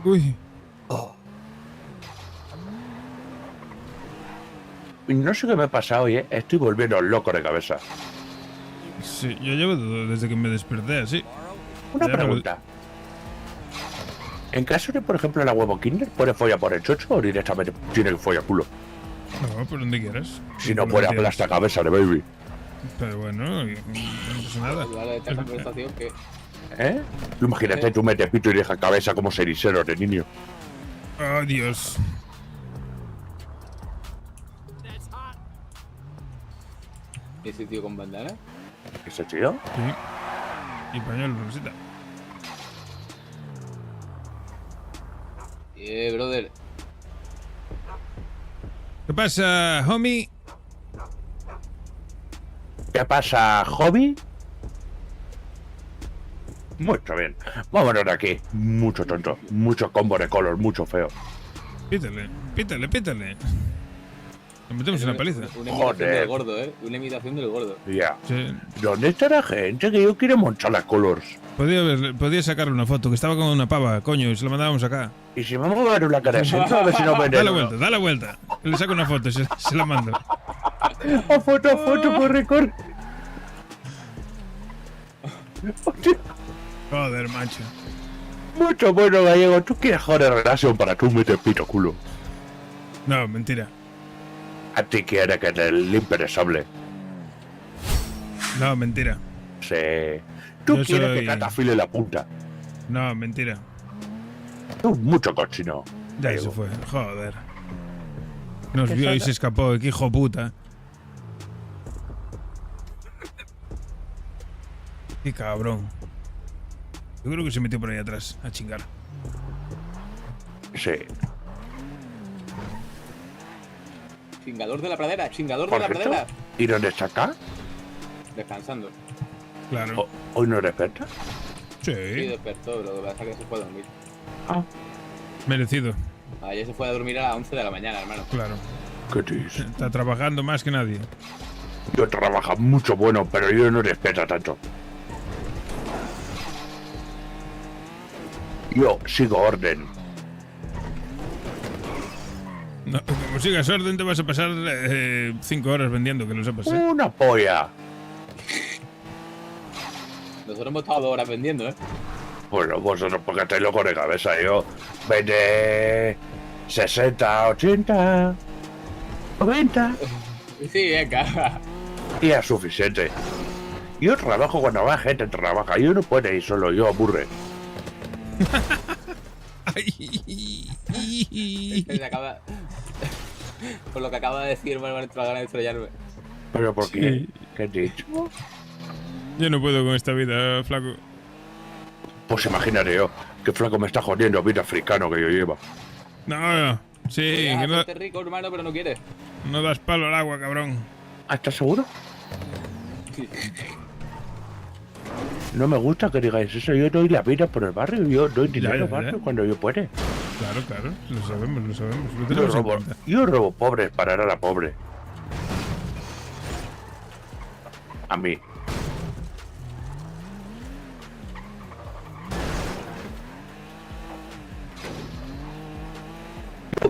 Uy. Y no sé qué me pasa hoy, estoy volviendo loco de cabeza. Sí, yo llevo desde que me desperté así. Una Ya me lo- pregunta. En caso de, por ejemplo, la huevo Kinder, ¿puede follar por el chocho o directamente tiene que follar culo? No, por donde quieras. Si no Por puede donde quieras. aplastar cabeza de baby. Pero bueno, no pasa nada. Vale, esta conversación que... ¿Eh? Tú imagínate, tú metes pito y dejas cabeza como cenicero de niño. Oh, Dios. ¿Y ese tío con bandana? ¿Ese tío? Sí. Y pañuelo, Rosita. Brother. ¿Qué pasa, homie? ¿Qué pasa, hobby? Mucho bien. Vámonos de aquí. Mucho tonto. Mucho combo de color. Mucho feo. Pítale, pítale, pítale. Nos metemos una paliza. Una imitación del gordo, Una imitación del gordo. Ya. Sí. ¿Dónde está la gente que yo quiero montar las colors? Podía sacarle una foto, que estaba con una pava, coño, y se la mandábamos acá. Y si vamos a ver una cara de a ver si no vende. Da la vuelta. Le saco una foto y se la mando. A foto, por récord. Joder, macho. Mucho bueno, gallego. ¿Tú quieres joder relación para tú meter pito culo? No, mentira. A ti quiere que te limpie el sable. No, mentira. Sí. Tú quieres que catafile la punta. No, mentira. Tú mucho cochino. Ya se fue, joder. Nos vio y se escapó, qué hijo puta. Qué cabrón. Yo creo que se metió por ahí atrás a chingar. Sí. Chingador de la pradera, chingador de la pradera. ¿Y dónde está acá? Descansando. Claro. ¿Hoy no despierta? Sí. Sí, despertó, lo que pasa es que se fue a dormir. Ah. Merecido. Ayer se fue a dormir a las 11 de la mañana, hermano. Claro. ¿Qué dices? Está trabajando más que nadie. Yo trabajo mucho bueno, pero yo no despierta tanto. Yo sigo orden. No, como sigas orden te vas a pasar 5 horas vendiendo, que lo sepas, ¿eh? Una polla. Nosotros hemos estado 2 horas vendiendo, Bueno, vosotros porque estáis locos de cabeza. Yo vende 60, 80, 90. Sí, venga. Y es suficiente. Yo trabajo cuando más gente trabaja. Yo no puedo ir solo, yo aburre. Se acaba... Por lo que acaba de decir, me van a entrar ganas de estrellarme. ¿Pero por qué? ¿Qué has dicho? Yo no puedo con esta vida, flaco. Pues imagínate yo, que flaco me está jodiendo el vida africano que yo llevo. No, sí, Ya, que no, este rico, hermano, pero no quiere. no das palo al agua, cabrón. ¿Estás seguro? No me gusta que digáis eso. Yo doy la vida por el barrio. Yo doy dinero al barrio cuando yo puedo. Claro, claro, lo sabemos, lo sabemos. Lo Yo tenemos en robo, cuenta. yo robo pobres para dar a la pobre. A mí.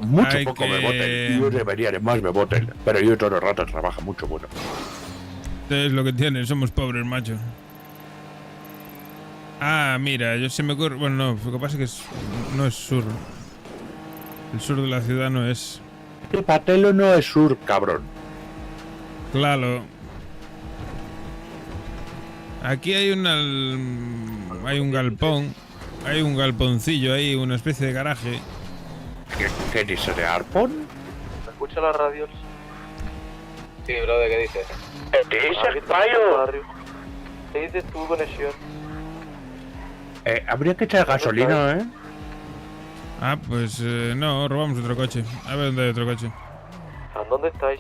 Mucho Hay poco que- me voten. Yo debería de más me voten. Pero yo todo el rato trabajo mucho bueno. Es lo que tiene, somos pobres, macho. Ah, mira, yo se me ocurre... Bueno, no, lo que pasa es que no es sur. El sur de la ciudad no es... El Patelo no es sur, cabrón. Claro. Aquí hay hay un galpón. Hay un galponcillo ahí, una especie de garaje. ¿Qué dice de Arpon? ¿Me escucha la radio? Sí, brother, ¿qué dices? ¿Qué dices, payo? ¿Qué dices tu conexión? Habría que echar gasolina, ¿eh? Ah, pues no, robamos otro coche. A ver dónde hay otro coche. ¿A dónde estáis?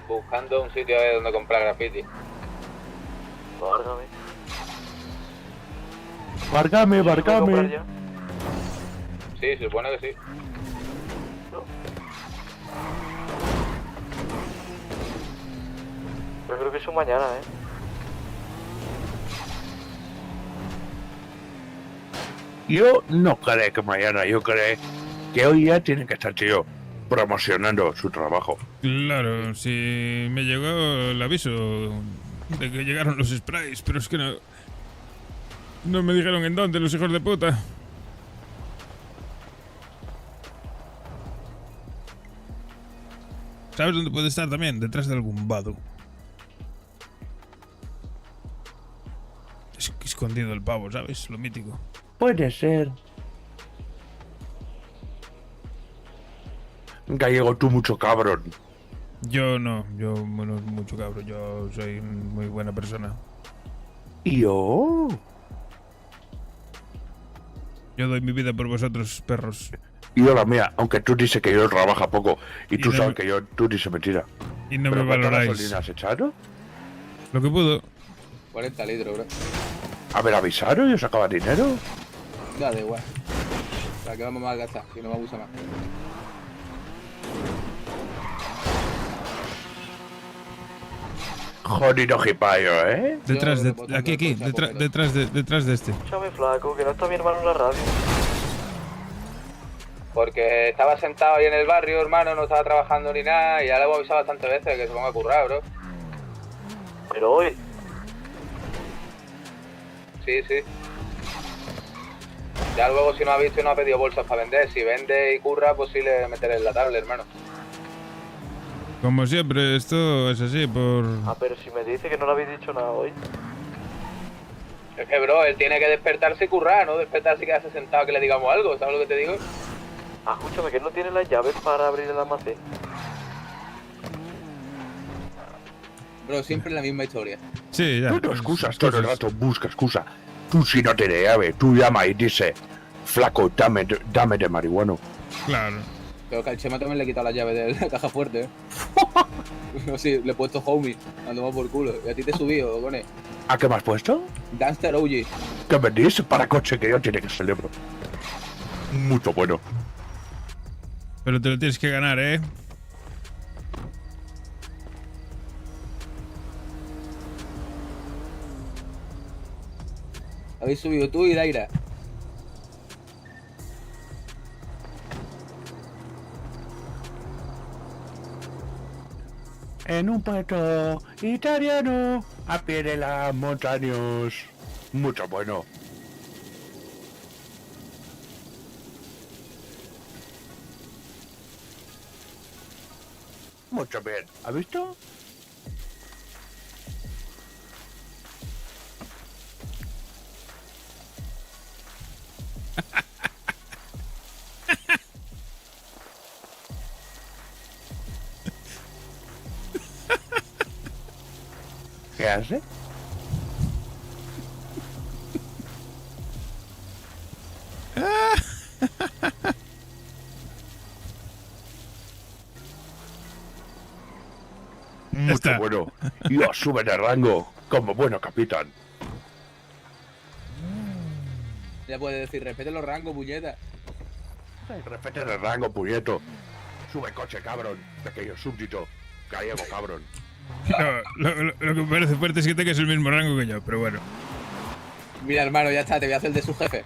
Buscando un sitio donde comprar graffiti. Várgame. Várgame. Sí, se supone que sí. Yo creo que eso mañana, Yo no creo que mañana, yo creo que hoy ya tiene que estar tío promocionando su trabajo. Claro, si me llegó el aviso de que llegaron los sprays, pero es que no me dijeron en dónde, los hijos de puta. ¿Sabes dónde puede estar también? Detrás de algún vado. Escondido el pavo, ¿sabes? Lo mítico. Puede ser. Gallego, tú mucho cabrón. Yo no, bueno, mucho cabrón, yo soy muy buena persona. ¿Y yo? Yo doy mi vida por vosotros, perros. Y yo la mía, aunque tú dices que yo trabajo poco y tú no sabes me- que tú dices mentira. Y no ¿Pero me cuánta valoráis. gasolina has echado? Lo que pudo. 40 litros, bro. A ver, avisaros y os sacaba dinero. Da igual. Para que vamos a gastar, que no me abusa más. Jodido jipayo, ¿eh? Detrás de... Aquí, detrás de este. Escúchame, flaco, que no está mi hermano en la radio. Porque estaba sentado ahí en el barrio, hermano, no estaba trabajando ni nada, y ya le hemos avisado bastantes veces que se ponga a currar, bro. Pero hoy. Sí. Ya luego si no ha visto y no ha pedido bolsas para vender, si vende y curra, pues sí le meteré en la tablet, hermano. Como siempre, esto es así por... Ah, pero si me dice que no le habéis dicho nada hoy. Es que, bro, él tiene que despertarse y currar, no despertarse y quedarse sentado que le digamos algo, ¿sabes lo que te digo? Ah, escúchame, que no tiene las llaves para abrir el almacén. Bro, siempre la misma historia. Sí, ya. Tú no excusas todo el rato, busca excusa. Tú si no tienes llave, tú llama y dice, flaco, dame de marihuana. Claro. Pero que al Chema también le he quitado la llave de la caja fuerte, ¿eh? No, sí, le he puesto homie, ando por culo. Y a ti te he subido, Gone. ¿A qué me has puesto? Gangster OG. ¿Qué me dices? Para coche que yo tiene que celebro. Mucho bueno. Pero te lo tienes que ganar, ¿eh? Habéis subido tú y Daira. En un puerto italiano, a pie de las montañas. Mucho bueno. Mucho bien. ¿Has visto? ¿Qué hace? Mucho bueno. Yo sube de rango como bueno capitán. Ya puede decir, respete los rangos, puñeta. Respete el rango, puñeto. Sube coche, cabrón. Pequeño súbdito. Gallego, cabrón. No, lo que me parece fuerte es que tengas el mismo rango que yo, pero bueno. Mira, hermano, ya está, te voy a hacer de su jefe.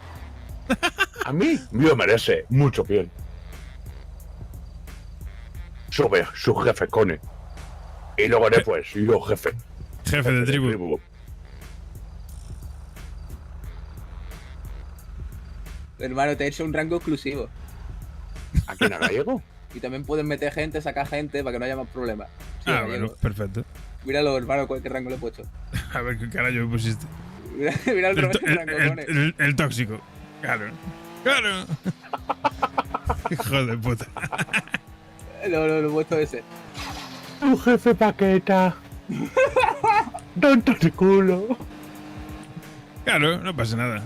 A mí me merece mucho bien. Sube su jefe, Cone. Y luego después, yo jefe. Jefe de tribu. Hermano, te he hecho un rango exclusivo. ¿A quién, a gallego? Y también pueden meter gente, sacar gente para que no haya más problemas. Sí, Ah, gallego. bueno, perfecto. Míralo, hermano, qué rango le he puesto. A ver qué carajo me pusiste. Mira el rango, Cone. El tóxico. Claro. ¡Claro! Hijo de puta. No, lo he puesto ese. Tu jefe paqueta. Tonto de culo. Claro, no pasa nada.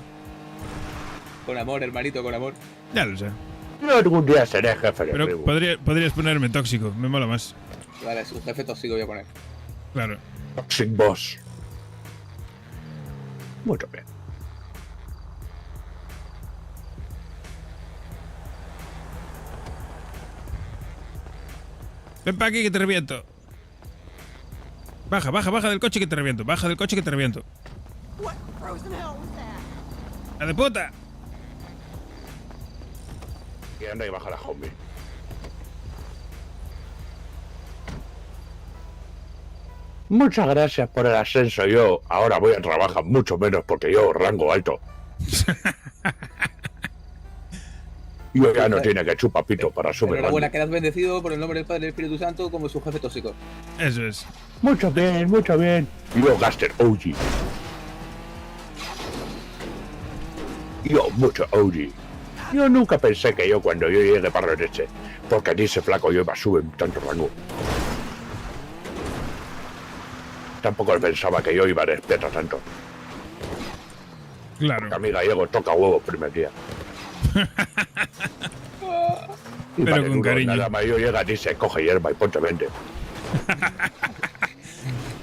Con amor, hermanito, con amor. Ya lo sé. Yo algún día seré jefe de Pero tribu. podrías ponerme tóxico, me mola más. Vale, su jefe tóxico voy a poner. Claro. Toxic Boss. Mucho bien. Ven para aquí que te reviento. Baja del coche que te reviento. Baja del coche que te reviento. What frozen hell was that? ¡La de puta! Y anda y baja la homie. Muchas gracias por el ascenso. Yo ahora voy a trabajar mucho menos porque yo rango alto. Yo ya no tiene que chupar pito para subir. Enhorabuena, quedas bendecido por el nombre del Padre y del Espíritu Santo como su jefe tóxico. Eso es. Mucho bien, mucho bien. Yo, Gaster OG. Yo, mucho OG. Yo nunca pensé que yo cuando yo llegue para el este, porque dice flaco yo iba a subir tanto rango. Tampoco pensaba que yo iba a despertar tanto. Claro. Porque a mi gallego toca huevos primer día. Y Pero vale, con cariño. Nada más yo llega, dice, coge hierba y ponte 20.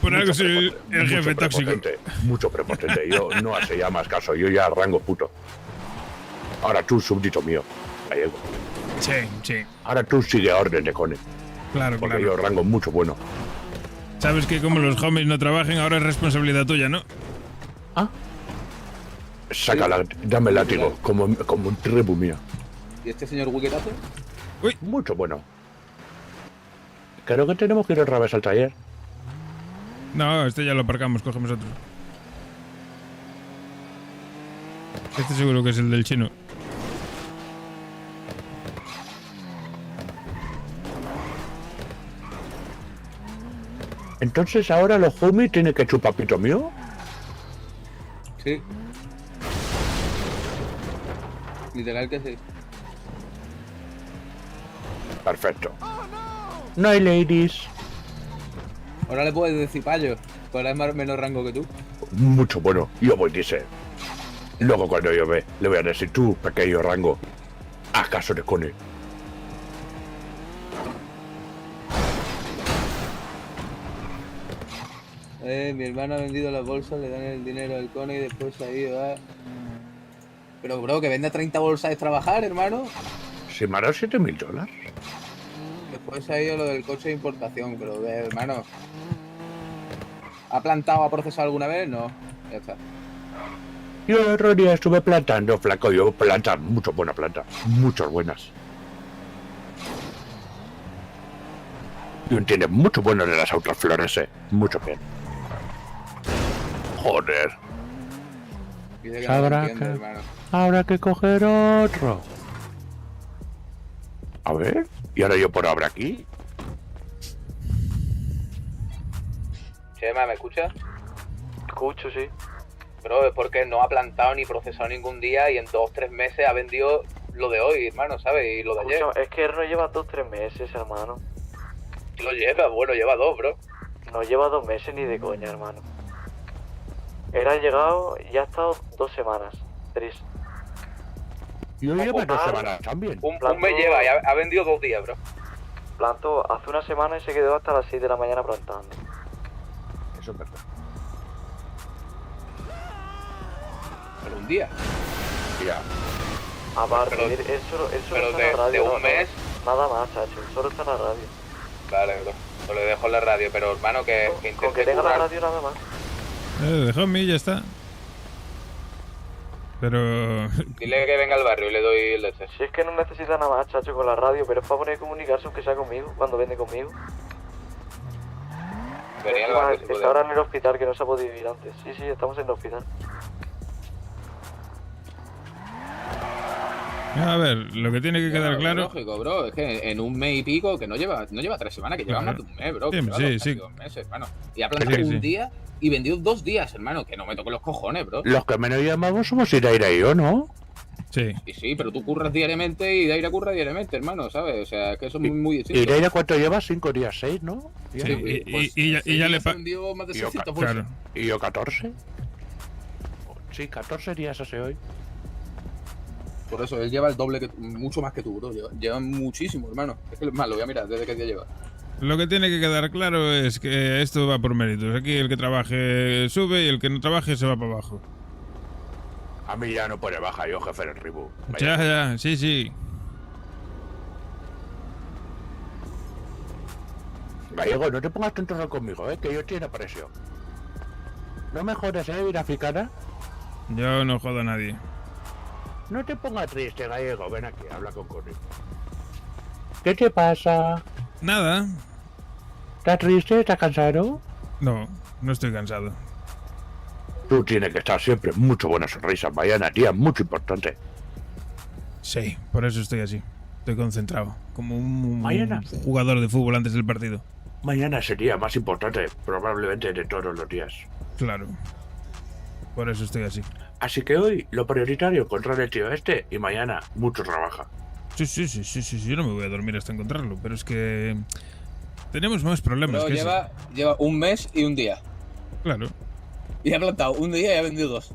Por algo soy el jefe tóxico. Mucho prepotente. Yo no hace ya más caso. Yo ya rango puto. Ahora tú, súbdito mío. Gallego. Sí, sí. Ahora tú sigue a orden de Cone. Claro, porque claro. yo rango mucho bueno. Sabes que como los homies no trabajen, ahora es responsabilidad tuya, ¿no? Ah. Sácala, dame el látigo, como un tribu mío. ¿Y este señor Wicketazo? Uy. Mucho bueno. Creo que tenemos que ir otra vez al taller. No, este ya lo aparcamos, cogemos otro. Este seguro que es el del chino. Entonces ahora los homies tienen que chupar pito mío. Sí. Literal que sí. Perfecto. No hay ladies. Ahora le puedes decir payo, ahora es menos rango que tú. Mucho bueno. Yo voy, dice. Luego cuando yo ve, le voy a decir tú, pequeño rango. Haz caso de Cone. Mi hermano ha vendido las bolsas, le dan el dinero al Cone y después se ha ido a... Pero bro, que venda 30 bolsas es trabajar, hermano. ¿Se me ha dado $7,000? Después se ha ido lo del coche de importación, pero hermano... ¿Ha plantado o ha procesado alguna vez? No, ya está. Yo el otro día estuve plantando, flaco. Yo planta, mucho buena planta. Muchas buenas. Yo entiendo mucho bueno de las otras flores, Mucho bien. Joder. Habrá que coger otro. A ver. ¿Y ahora yo por ahora aquí? Chema, ¿me escuchas? Escucho, sí. Bro, es porque no ha plantado ni procesado ningún día y en 2 o 3 meses ha vendido lo de hoy, hermano, ¿sabes? Y lo de ayer. Escucha, es que él no lleva 2 o 3 meses, hermano. Lo lleva, bueno, lleva 2, bro. No lleva 2 meses ni de coña, hermano. Él ha llegado y ha estado 2 semanas, 3. Yo llevo 2 semanas también. Un mes lleva y ha vendido 2 días, bro. Plantó hace una semana y se quedó hasta las 6 de la mañana plantando. Eso es verdad. Pero un día. Ya. Aparte, él solo está en la radio. De un mes. Nada más, chacho, él solo está en la radio. Vale, bro. Pues le dejo en la radio, pero hermano, que con que tenga la radio nada más. Dejó a mí, ya está. Pero... Dile que venga al barrio y le doy el este. Si es que no necesita nada más, chacho, con la radio, pero es para poder comunicarse aunque sea conmigo, cuando vende conmigo. Está ahora en el hospital, que no se ha podido ir antes. Sí, estamos en el hospital. A ver, lo que tiene que quedar claro... Lógico, bro, es que en un mes y pico, que no lleva 3 semanas, que lleva más de un mes, bro. Sí. 2 meses, hermano. Y ha plantado un día y vendido 2 días, hermano, que no me toco los cojones, bro. Los que menos llamamos somos Iraira y yo, ¿no? Sí. Y sí, pero tú curras diariamente y Iraira curra diariamente, hermano, ¿sabes? O sea, que eso es muy distinto. ¿Iraira cuánto lleva? 5 días, 6, ¿no? Sí, y ya le vendió más de 600 bolsas. Claro. ¿Y yo 14? Sí, 14 días hace hoy. Por eso, él lleva el doble, mucho más que tú, bro. Lleva muchísimo, hermano. Es que más, lo voy a mirar desde qué día lleva. Lo que tiene que quedar claro es que esto va por méritos. Aquí el que trabaje sube y el que no trabaje se va para abajo. A mí ya no pone baja, yo jefe del Ribu. Ya, sí. Gallego, no te pongas tonto conmigo, que yo tiene presión. No me jodas, Viraficana. Yo no jodo a nadie. No te pongas triste, Gallego. Ven aquí, habla con Connie. ¿Qué te pasa? Nada. ¿Estás triste? ¿Estás cansado? No estoy cansado. Tú tienes que estar siempre mucho buena sonrisa, Mariana, tía, mucho importante. Sí, por eso estoy así. Estoy concentrado, como un Mariana, jugador de fútbol antes del partido. Mañana sería más importante, probablemente, de todos los días. Claro. Por eso estoy así. Así que hoy lo prioritario encontrar el tío este y mañana mucho trabaja. Sí. Yo no me voy a dormir hasta encontrarlo, pero es que tenemos más problemas. Pero que lleva un mes y un día. Claro. Y ha plantado un día y ha vendido 2.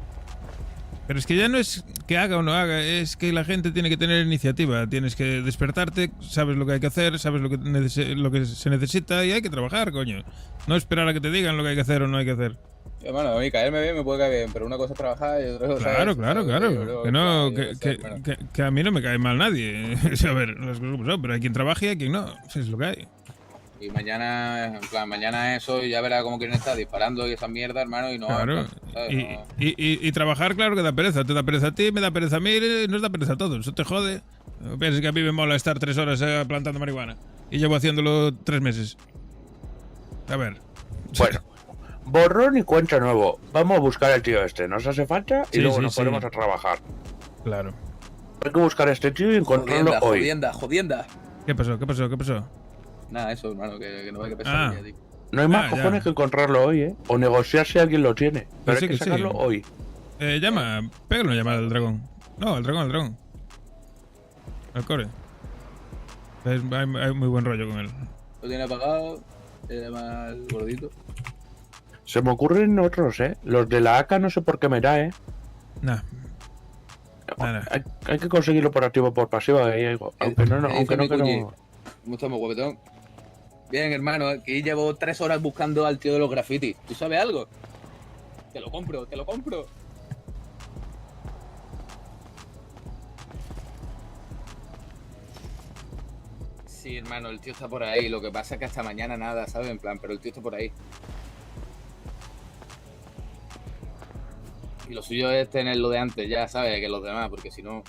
Pero es que ya no es que haga o no haga, es que la gente tiene que tener iniciativa. Tienes que despertarte, sabes lo que hay que hacer, sabes lo que se necesita y hay que trabajar, coño. No esperar a que te digan lo que hay que hacer o no hay que hacer. Bueno, a mí caerme bien me puede caer bien, pero una cosa es trabajar y otra cosa Claro, es... claro. Que no, que a mí no me cae mal nadie. A ver, las cosas como son, pero hay quien trabaja y hay quien no. Es lo que hay. Y mañana, en plan, mañana eso y ya verás cómo quieren estar disparando y esa mierda, hermano, y no... Claro. ¿sabes? Y trabajar, claro que da pereza. Te da pereza a ti, me da pereza a mí, nos da pereza a todos. Eso te jode. No pienses que a mí me mola estar 3 horas plantando marihuana. Y llevo haciéndolo 3 meses. A ver. Bueno, borrón y cuenta nuevo. Vamos a buscar al tío este. Nos hace falta y luego nos ponemos a trabajar. Claro. Hay que buscar a este tío y encontrarlo hoy. Jodienda. ¿Qué pasó? Nada, eso, hermano, que no hay que pensar en ella, tío. No hay más cojones que encontrarlo hoy, ¿eh? O negociar si alguien lo tiene. Pero Sí, hay que sacarlo hoy. Pégale una llamada al dragón. No, al dragón. Al core. Hay muy buen rollo con él. Lo tiene apagado, se llama al gordito. Se me ocurren otros, ¿eh? Los de la AK no sé por qué me da, ¿eh? Nah. Hay que conseguirlo por activo o por pasivo, ahí algo. Aunque no. Mucho más guapetón. Bien, hermano, aquí llevo 3 horas buscando al tío de los grafitis. ¿Tú sabes algo? Te lo compro. Sí, hermano, el tío está por ahí. Lo que pasa es que hasta mañana nada, ¿sabes? En plan, pero el tío está por ahí. Y lo suyo es tener lo de antes ya, ¿sabes? Que los demás, porque si no...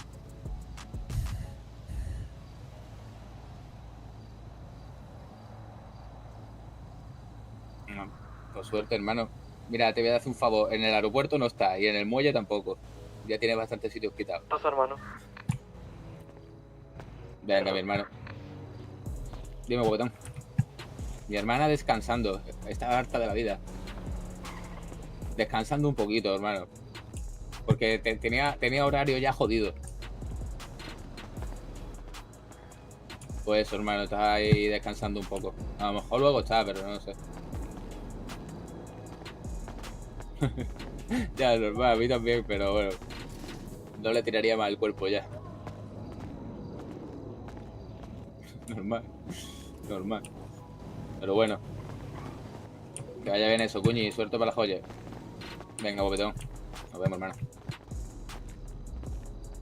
No, por suerte, hermano. Mira, te voy a hacer un favor. En el aeropuerto no está y en el muelle tampoco. Ya tienes bastantes sitios quitados. Pasa, hermano. Venga, mi hermano. Dime, botón. Mi hermana descansando. Está harta de la vida. Descansando un poquito, hermano. Porque tenía horario ya jodido. Pues eso, hermano, está ahí descansando un poco. A lo mejor luego está, pero no sé. Ya, normal, a mí también, pero bueno. No le tiraría más el cuerpo ya. Normal. Pero bueno. Que vaya bien eso, cuñi. Suerte para la joya. Venga, bopetón. Nos vemos, hermano.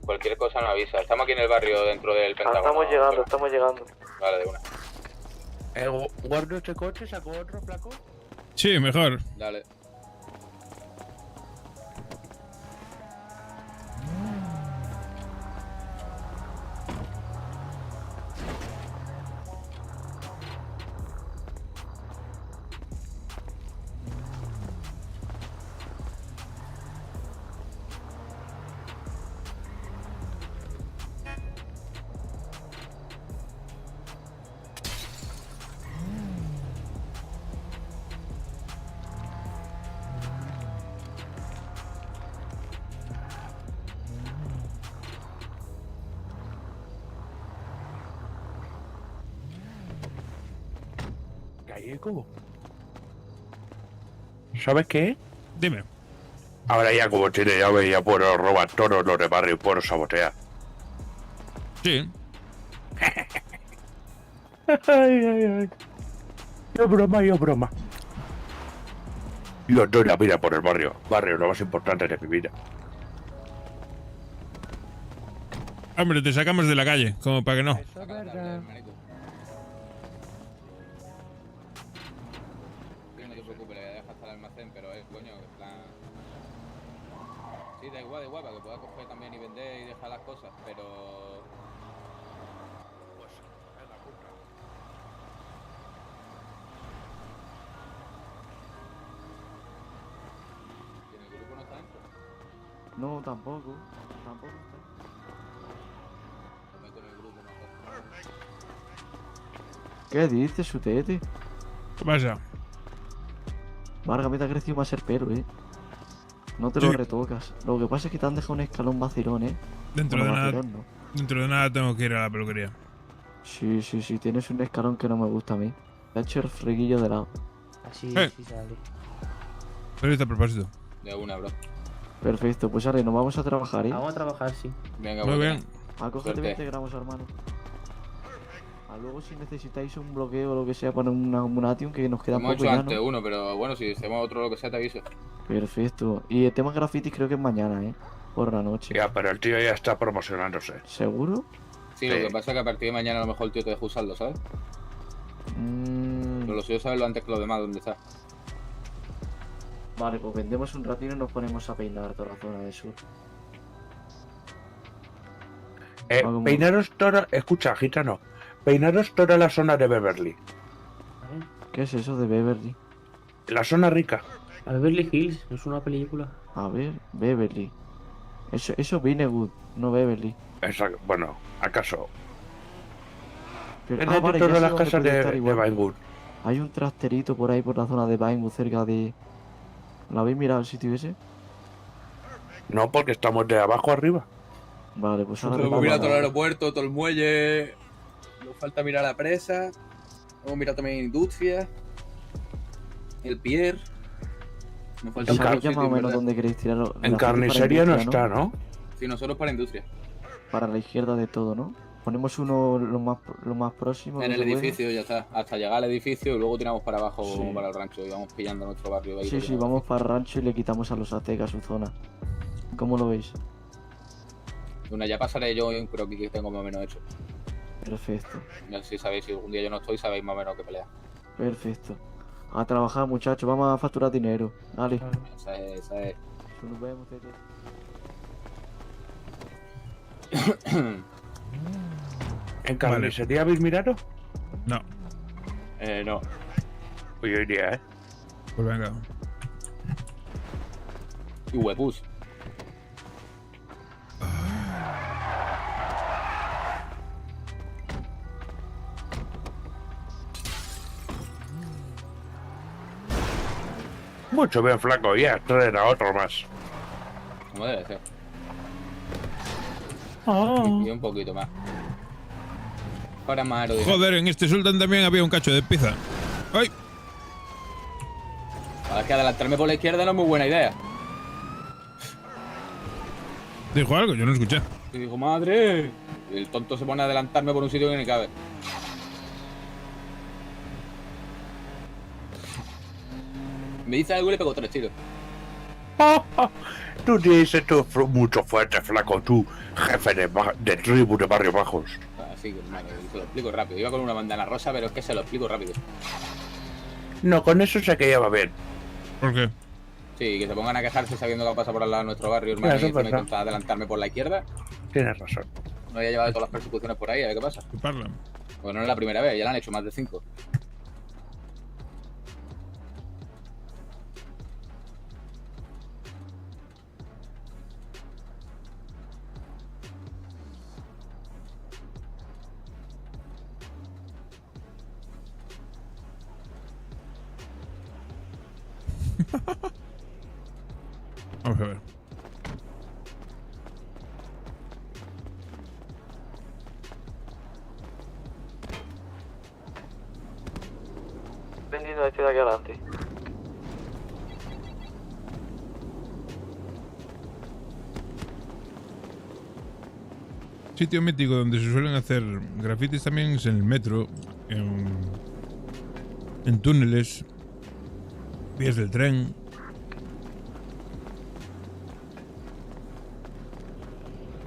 Cualquier cosa nos avisa. Estamos aquí en el barrio dentro del Pentágono. Estamos llegando. Vale, de una. ¿Guardo este coche? ¿Saco otro, flaco? Sí, mejor. Dale. Gallego. ¿Sabes qué? Dime. Ahora ya como tiene llave ya puedo robar todos los de barrio y puedo sabotear. Sí. Ay. Yo broma. Yo doy la vida por el barrio. Barrio, lo más importante de mi vida. Hombre, te sacamos de la calle, como para que no. Eso es verdad. No te preocupes, le dejas hasta el almacén, pero es coño, en plan... Sí, da igual, para que pueda coger también y vender y dejar las cosas, pero... Pues, es la puta. ¿Y en el grupo no está dentro? No, tampoco está. Lo meto en el grupo, no está. ¿Qué dices, Sutete? ¿Qué pasa? Vargas, me te ha crecido más el pelo, No te lo retocas. Lo que pasa es que te han dejado un escalón vacilón, Dentro de nada tengo que ir a la peluquería. Sí, tienes un escalón que no me gusta a mí. Te ha hecho el freguillo de lado. Así sale. Pero está a propósito. De una, bro. Perfecto, pues ahora nos vamos a trabajar, ¿eh? Vamos a trabajar, sí. Venga, Muy bien. Acógete 20 gramos, hermano. Luego si necesitáis un bloqueo o lo que sea para una Munition, que nos queda hemos poco hecho ya, antes ¿no? uno, pero bueno, si hacemos otro lo que sea te aviso. Perfecto. Y el tema grafitis creo que es mañana, ¿eh? Por la noche. Ya, pero el tío ya está promocionándose. ¿Seguro? Sí, lo que pasa es que a partir de mañana a lo mejor el tío te deja usarlo, ¿sabes? Pero lo suyo es saberlo antes que los demás, ¿dónde está? Vale, pues vendemos un ratito y nos ponemos a peinar toda la zona del sur. Peinaros toda... Escucha, gitano. Peinaros toda la zona de Beverly. ¿Qué es eso de Beverly? La zona rica. A Beverly Hills, es una película. A ver, Beverly. Eso es Vinewood, no Beverly. Exacto, bueno, ¿acaso? Pero, Es de vale, todas ya sé las dónde casas puede de estar igual. Vinewood. Hay un trasterito por ahí, por la zona de Vinewood, cerca de... ¿Lo habéis mirado el sitio ese? No, porque estamos de abajo arriba. Vale, pues ahora... Hemos mirado todo el aeropuerto, todo el muelle. Nos falta mirar la presa. Hemos mirado también industria. El pier. Nos falta ¿Sabéis ya más o menos dónde queréis tirarlo? En carnicería no está, ¿no? Sí, nosotros para industria. Para la izquierda de todo, ¿no? Ponemos uno lo más próximo. En que el se pueda. edificio, ya está. Hasta llegar al edificio y luego tiramos para abajo Sí. para el rancho y vamos pillando nuestro barrio. Ahí Sí, vamos para el rancho y le quitamos a los aztecas su zona. ¿Cómo lo veis? Una ya pasaré yo un croquis que tengo más o menos hecho. Perfecto, Ya si sabéis, si algún día yo no estoy, sabéis más o menos qué pelea. perfecto. A trabajar, muchachos, vamos a facturar dinero. Dale. Esa es. Nos vemos, tete. ¿En carnicería habéis mirado? No. No. Pues yo iría, ¿eh? Pues venga. Y huepus. Mucho bien, flaco. Ya, traer a otro más. Como debe ser. Y un poquito más. Ahora más aerodinámico. Joder, en este Sultan también había un cacho de pizza. ¡Ay! Ahora es que adelantarme por la izquierda no es muy buena idea. ¿Dijo algo? Yo no escuché. Y dijo, madre. Y el tonto se pone a adelantarme por un sitio que ni cabe. Me dice algo y le pego 3 tiros. Tú dices tú mucho fuerte, flaco. Tú, jefe de tribu de barrios bajos. Así que, hermano, se lo explico rápido. Iba con una bandana rosa, pero es que se lo explico rápido. No, con eso sé que ya va bien. ¿Por qué? Sí, que se pongan a quejarse sabiendo que pasa por al lado de nuestro barrio, hermano, Eso y es me verdad. intenta adelantarme por la izquierda. Tienes razón. No había llevado todas las persecuciones por ahí, a ver qué pasa. ¿Qué parlan? Pues no es la primera vez, ya la han hecho más de 5. Vamos a ver. Vendiendo este de aquí adelante. Sitio mítico donde se suelen hacer grafitis también es en el metro, en túneles, vías del tren.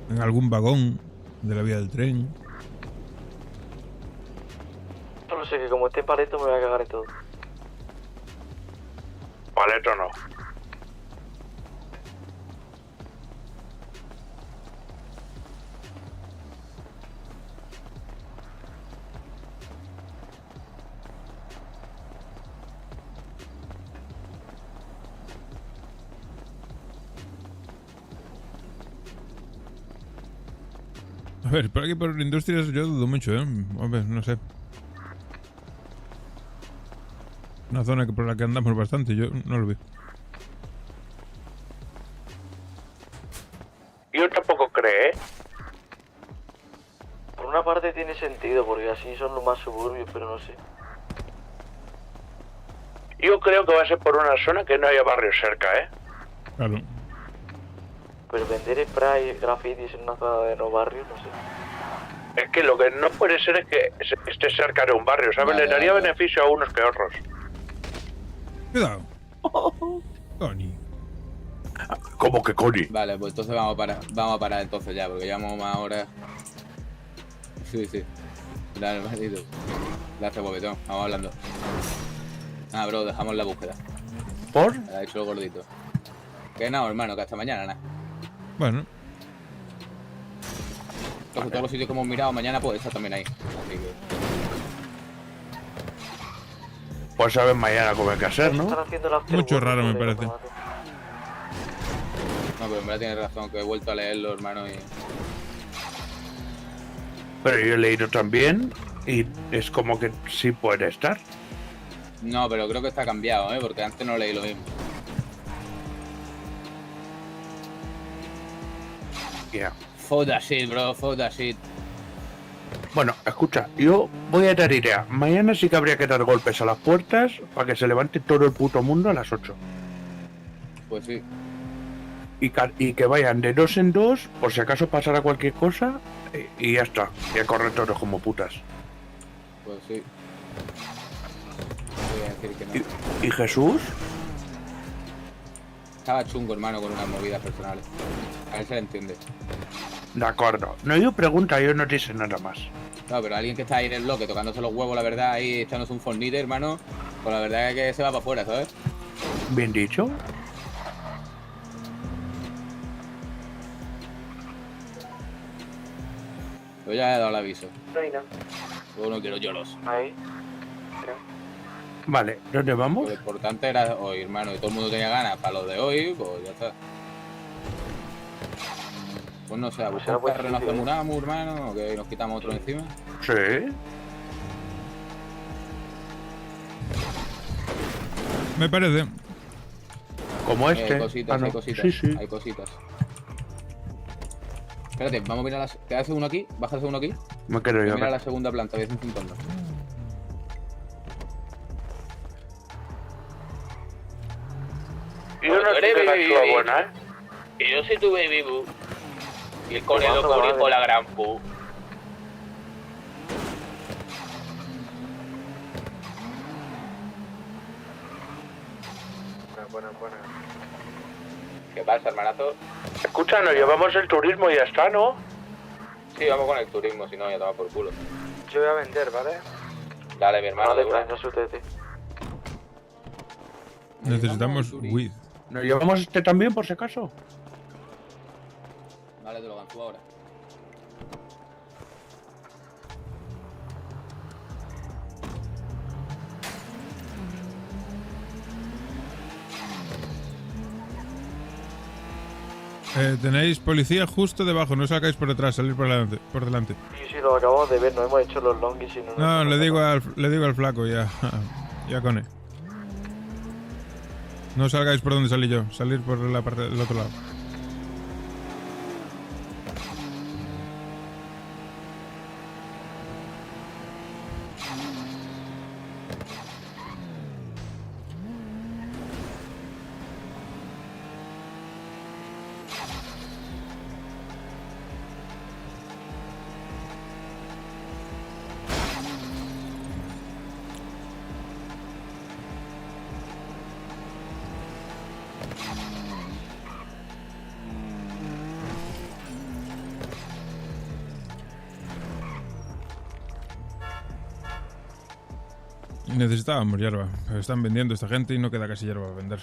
En algún vagón de la vía del tren. Solo sé que como esté paleto me voy a cagar en todo. Paleto no. A ver, por aquí por industrias yo dudo mucho, ¿eh? A ver, no sé. Una zona que por la que andamos bastante, yo no lo veo. Yo tampoco creo, ¿eh? Por una parte tiene sentido, porque así son los más suburbios, pero no sé. Yo creo que va a ser por una zona que no haya barrios cerca, ¿eh? Claro. Pues vender spray, grafitis en una zona de nuevo barrio, no sé. Es que lo que no puede ser es que esté cerca de un barrio, ¿sabes? Le daría beneficio a unos que a otros. Cuidado. Connie. ¿Cómo que Connie? Vale, pues entonces vamos a parar entonces ya, porque llevamos más horas. Sí. Dale, hermanito. Gracias, Bobetón. Vamos hablando. Ah, bro, dejamos la búsqueda. ¿Por? Ha dicho el gordito. Que no, hermano, que hasta mañana, nada. Bueno. Entonces, todos los sitios que hemos mirado mañana, pues está también ahí. Así que... Pues sabes mañana cómo hay que hacer, ¿no? Mucho raro me parece. No, pero en verdad tienes razón, que he vuelto a leerlo, hermano, y... Pero yo he leído también y es como que sí puede estar. No, pero creo que está cambiado, porque antes no leí lo mismo. Yeah. Fuck that shit, bro, fuck that shit. Bueno, escucha, yo voy a dar idea. Mañana sí que habría que dar golpes a las puertas para que se levante todo el puto mundo a las 8. Pues sí. Y que vayan de 2 en 2, por si acaso pasara cualquier cosa, y ya está. Y a correr todos como putas. Pues sí. Voy a decir que no. ¿Y Jesús? Estaba chungo, hermano, con unas movidas personales. A ver si le entiende. De acuerdo. No, yo pregunta, yo no dice nada más. No, pero alguien que está ahí en el bloque tocándose los huevos, la verdad, ahí echándose un fornite, hermano, pues la verdad es que se va para afuera, ¿sabes? Bien dicho. Yo ya he dado el aviso. Reina. Yo no quiero lloros. Ahí. Vale, ¿dónde vamos? Lo importante era hoy, hermano, y todo el mundo tenía ganas para lo de hoy, pues ya está. Pues no sé, a buscar un carro, nos hacemos un amo, hermano, o que nos quitamos otro encima. Sí. Me parece. Como este. Hay cositas, no. hay cositas, Sí. hay cositas. Espérate, vamos a mirar las... ¿Te hace uno aquí? ¿Bajas uno aquí? Me quedo yo. Mira la segunda planta, voy a hacer un pintón. Y una chica buena, ¿eh? Y yo soy tu baby boo. Y el conejo corrijo la gran pu. Buena. ¿Qué pasa, hermanazo? Escucha, nos llevamos el turismo y ya está, ¿no? Sí, vamos con el turismo, si no, ya toma por culo. Yo voy a vender, ¿vale? Dale, mi hermano. Vale, de una. no sustete. Necesitamos weed. ¿Nos llevamos este también, por si acaso? Vale, te lo gancho ahora. Tenéis policía justo debajo, no salgáis por detrás, salir por delante. Sí, lo acabamos de ver, no hemos hecho los longis y no... No, le digo al flaco ya. Ya con él. No salgáis por donde salí yo, salir por la parte del otro lado. Necesitábamos hierba. Están vendiendo esta gente y no queda casi hierba a vender.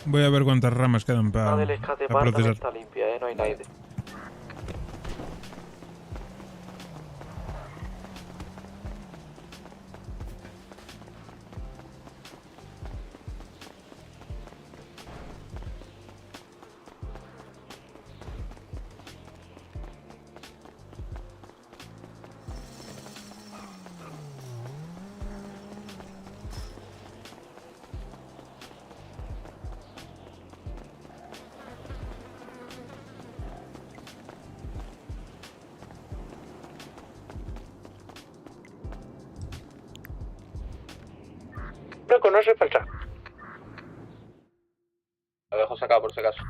Voy a ver cuántas ramas quedan para del escate par procesar. está limpia, no hay nadie. seco, no hace falta. Lo dejo sacado por si acaso.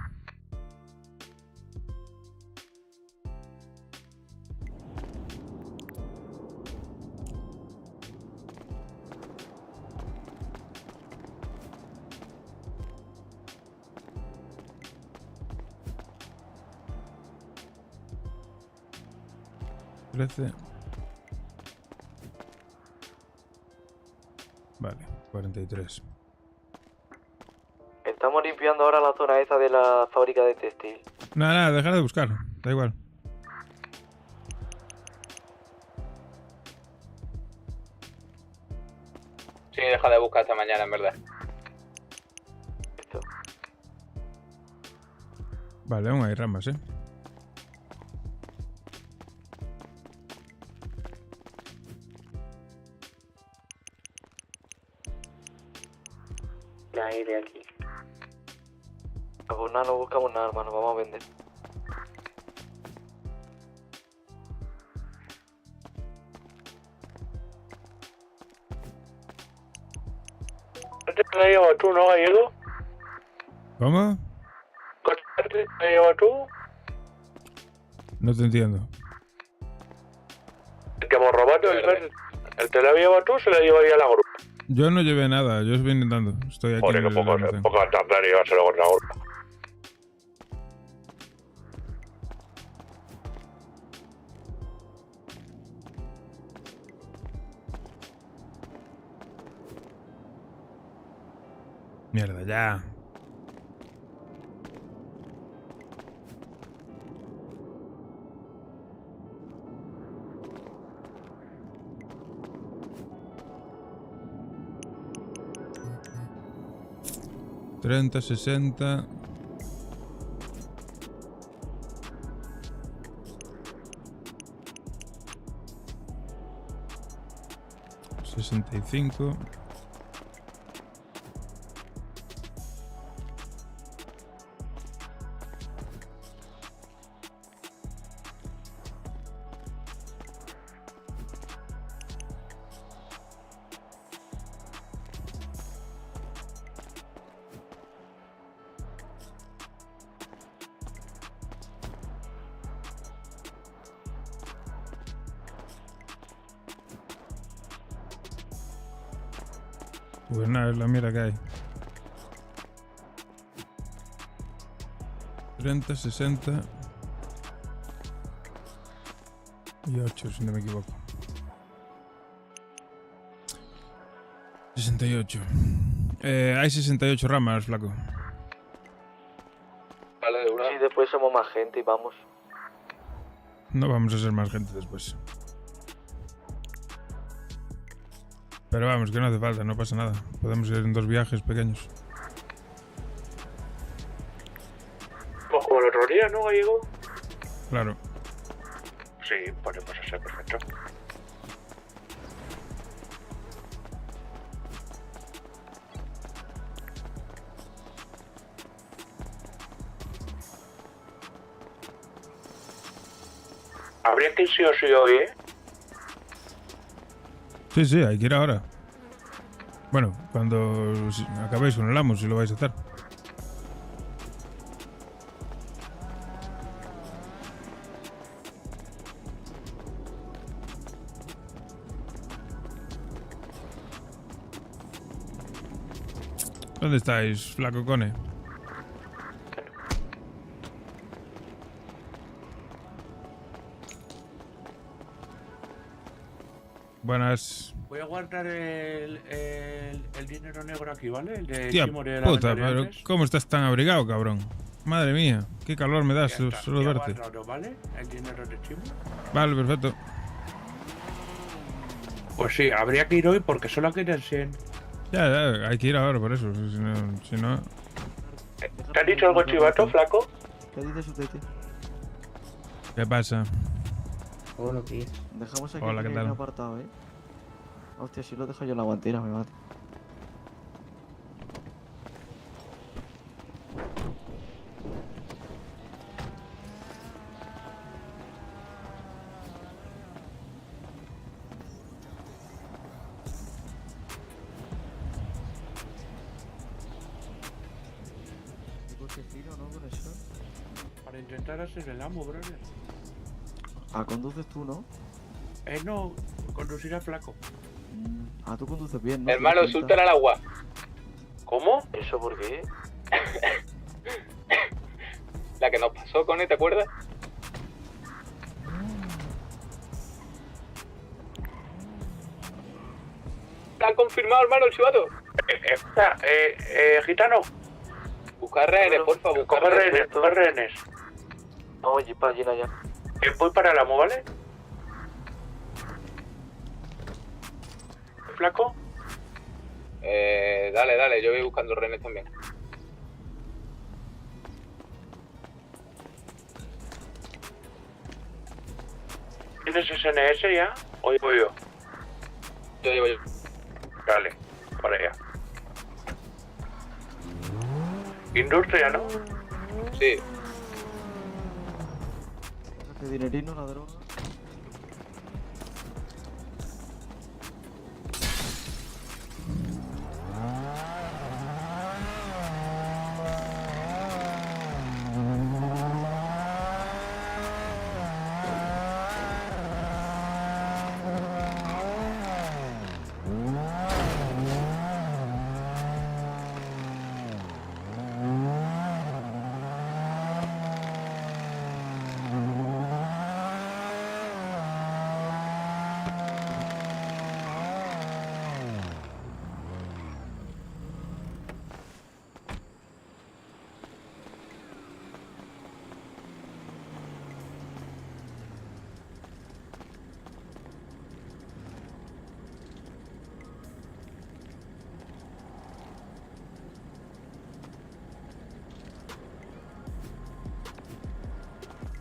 Vale, 43. Estamos limpiando ahora la zona esa de la fábrica de textil. Nada, dejar de buscar. Da igual. Sí, deja de buscar esta mañana, en verdad. Vale, aún hay ramas, De aquí. Pues nada, no buscamos nada, hermano, vamos a vender. ¿Este te la llevas tú, no, Gallego? ¿Cómo? ¿Este te la llevas tú? No te entiendo. El que hemos robado, el te la llevas tú, se la llevaría a la grupa. Yo no llevé nada, yo os voy intentando. Estoy aquí. Joder, que poco tardar y llevárselo con la grupa. Mierda, ya. $30, 60. $65. Pues nada, es la mierda que hay. 30, 60 y 8, si no me equivoco. 68. Hay 68 ramas, flaco. Vale, de una. Sí, después somos más gente y vamos. No vamos a ser más gente después. Pero vamos, que no hace falta, no pasa nada. Podemos ir en 2 viajes pequeños. Pues como el otro día, ¿no, Gallego? Claro. Sí, podemos hacer perfecto. Habría que ir sí o sí hoy, ¿eh? Sí, hay que ir ahora. Bueno, cuando acabéis con el amo, si lo vais a hacer. ¿Dónde estáis, flaco Cone? Buenas. Voy a guardar el dinero negro aquí, ¿vale? El de Tía Chimo de la puta, venta de pero antes. ¿cómo estás tan abrigado, cabrón? Madre mía, qué calor me das Ya está, solo ya verte. guardado, ¿vale? El dinero de Chimo. Vale, perfecto. Pues sí, habría que ir hoy porque solo quedan 100. Ya, hay que ir ahora por eso. Si no... ¿Te has dicho algo, chivato, flaco? ¿Qué dices usted, tío? ¿Qué pasa? Hola, tío. Dejamos aquí Hola, ¿qué tal? el apartado, ¿eh? Hostia, si lo dejo yo en la guantera, me mate. intentar ser el amo, brother. Ah, conduces tú, ¿no? No, conducir a Flaco. Ah, tú conduces bien, ¿no? Hermano, suelta al agua. ¿Cómo? ¿Eso por qué? La que nos pasó con él, ¿te acuerdas? ¿Está confirmado, hermano, el chivato? Gitano. Buscar rehenes, por favor. Buscar rehenes. Vamos allí para llenar ya. Voy para el amo, ¿vale? ¿Flaco? Dale, yo voy buscando rehenes también. ¿Tienes SNS ya? ¿O llevo yo? Yo llevo yo. Dale, para allá. Industria, ¿no? Sí. ¿Qué dinerino, la droga?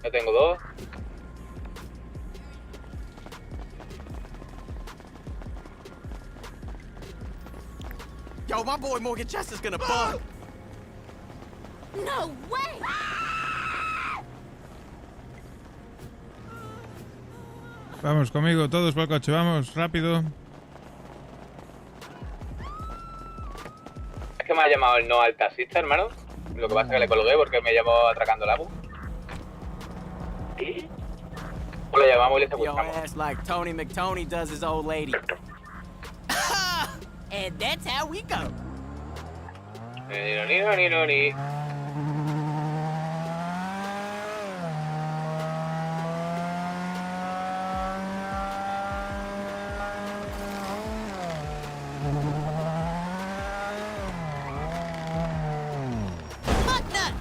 Ya tengo 2. Yo, my boy Morgan Chester's gonna bug. No way! Vamos conmigo, todos por el coche, vamos, rápido. Es que me ha llamado el no al taxista, hermano. Lo que pasa es que le colgué porque me llamó atracando el agua. ¿Qué? Le llamamos y le Yo secuestramos. ass like Tony McTony does his old lady. And that's how we go. Ni. Fuck that!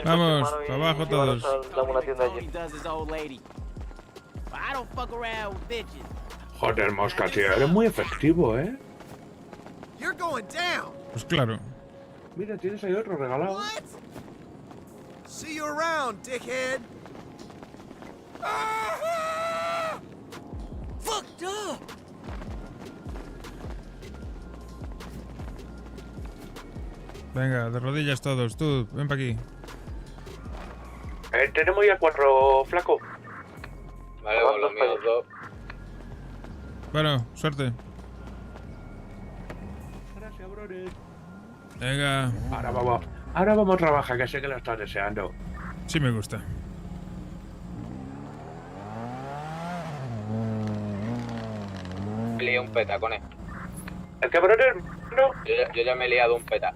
Vamos, para abajo todos. Tony does his old lady. I don't fuck around with bitches. Joder, Mosca, tío, eres muy efectivo, ¿eh? You're going down. Pues claro. Mira, tienes ahí otro regalado. What? See you around, dickhead. Ah! Fucked up. Venga, de rodillas todos, tú, ven para aquí. Tenemos ya 4, Flaco. Vale, con los míos 2. Bueno, suerte. Gracias, brones. Venga. Ahora vamos a trabajar, que sé que lo estás deseando. Sí me gusta. Me lié un peta con él. ¿El qué, brother? No. Yo ya me he liado un peta.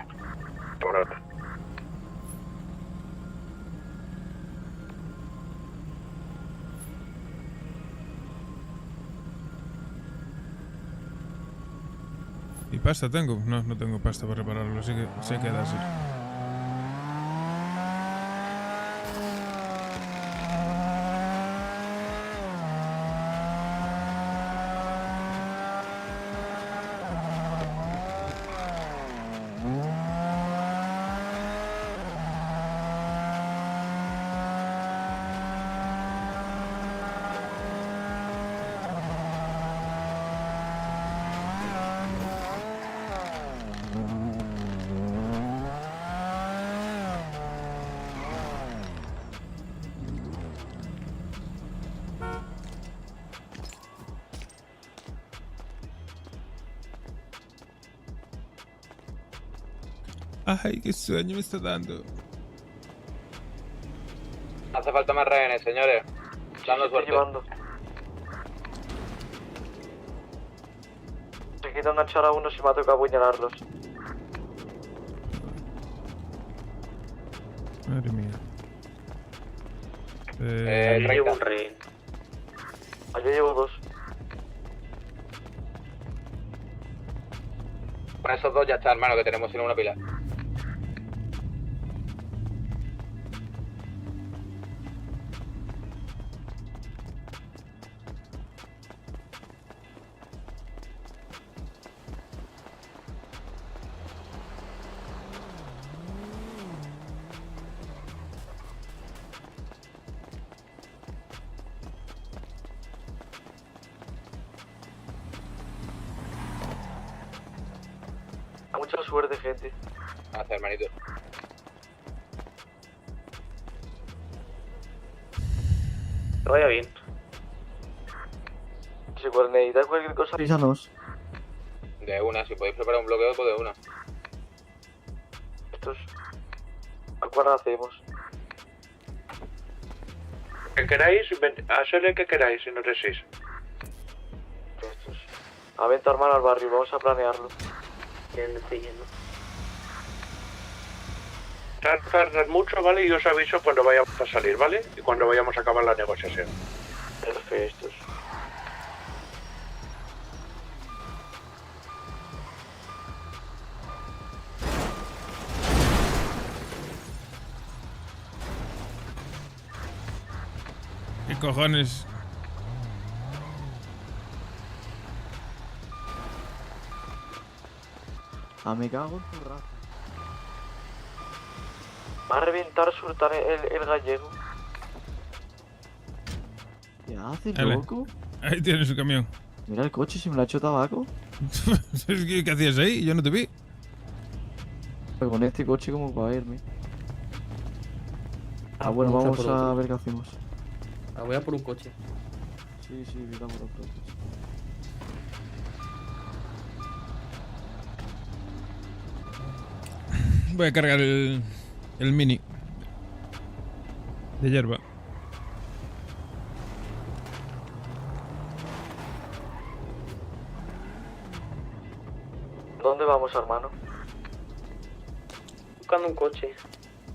Brother. ¿Y pasta tengo? No, no tengo pasta para repararlo, así que se queda así. Ay, qué sueño me está dando. Hace falta más rehenes, señores. Dando suerte. Se quita enganchar a uno si me ha tocado apuñalarlos. Madre mía. Yo llevo un rehén. Yo llevo 2. Con esos 2 ya está, hermano, que tenemos sino una pila. Mucha suerte, gente. Gracias, hermanito. Que vaya bien. Si necesitáis cualquier cosa, avísanos. De una, si podéis preparar un bloqueo, pues de una. Estos... ¿A cuál hacemos? ¿Qué queráis? Hacedle que queráis si no decís. Estos... A venta hermano al barrio, vamos a planearlo. Bien, estoy yendo. Tardar mucho, ¿vale? Y os aviso cuando vayamos a salir, ¿vale? Y cuando vayamos a acabar la negociación. Perfecto. ¿Qué cojones? Me cago en tu raza. Va a reventar Sultán el gallego. ¿Qué hace, loco? Ahí tienes su camión. Mira el coche, si me lo ha hecho tabaco. ¿Qué hacías ahí? Yo no te vi. Pues con este coche como para irme. Bueno, vamos a ver qué hacemos. Voy a por un coche. Sí, vamos a por otro coche. Voy a cargar el mini de hierba. ¿Dónde vamos, hermano? Buscando un coche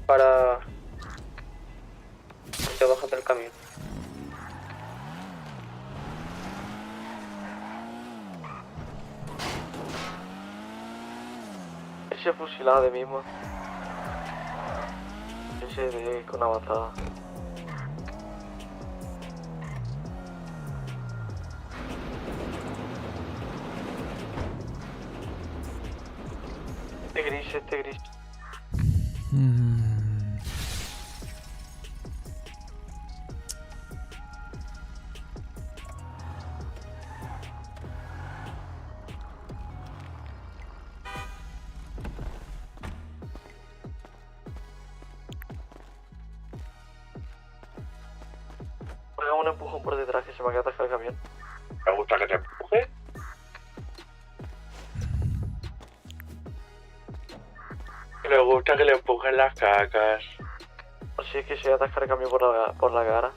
para que bajas del camión. Ese fusilado de mismo. Ese de con avanzada. Este gris. Haga un empujón por detrás que se me ha quedado atascado el camión. ¿Te gusta que te empuje? Le gusta que le empujen las cacas. Así es que se va a atascar el camión por la cara.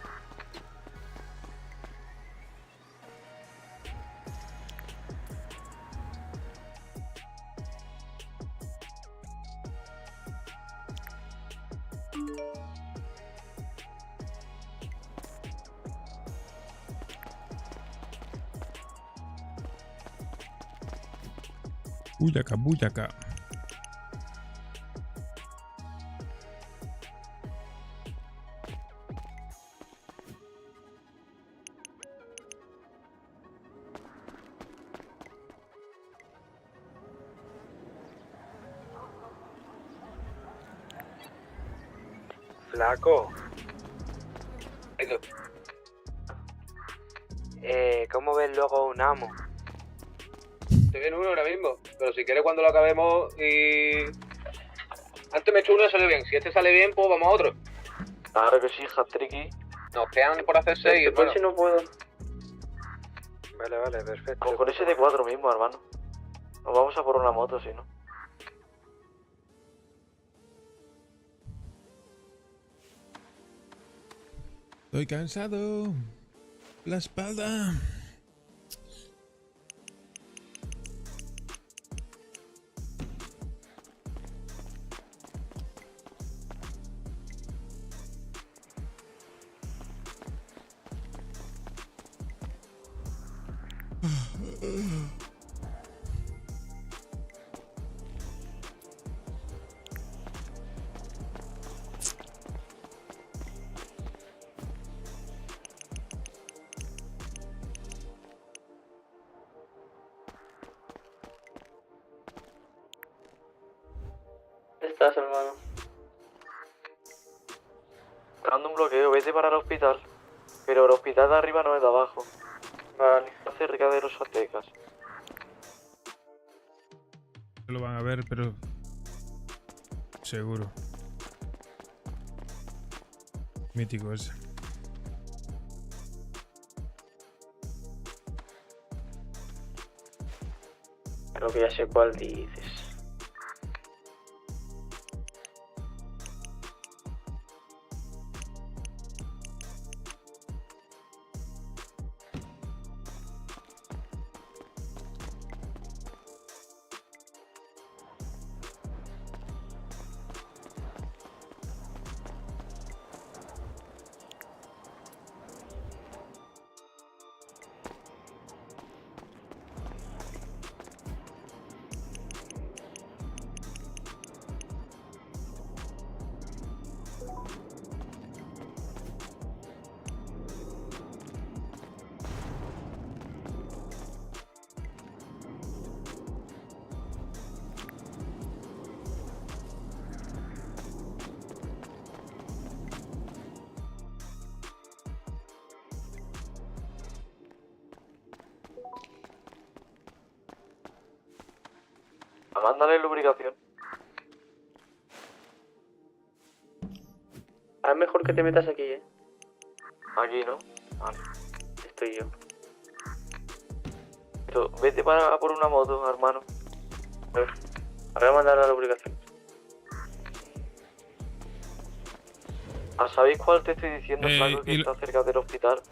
Buyaca, buyaca. Flaco. ¿Cómo ves luego un amo? Estoy en uno ahora mismo, pero si quieres cuando lo acabemos y... Antes me he hecho uno y salió bien. Si este sale bien, pues vamos a otro. Claro que sí, hat-tricky. Nos quedan por hacer 6, hermano. Si no puedo. Vale, perfecto. Con ese de 4 mismo, hermano. Nos vamos a por una moto, si no. Estoy cansado. La espalda. ¿Estás, hermano? Buscando un bloqueo, vete para el hospital. Pero el hospital de arriba no es de abajo. Vale. Cerca de los aztecas. Lo van a ver, pero... seguro. Mítico ese. Creo que ya sé cuál dices. Mándale lubricación. Es mejor que te metas aquí, Aquí, ¿no? Vale. Estoy yo. Pero vete para por una moto, hermano. A ver. Voy a mandar la lubricación. ¿Sabéis cuál te estoy diciendo, Flaco, que y está cerca del hospital?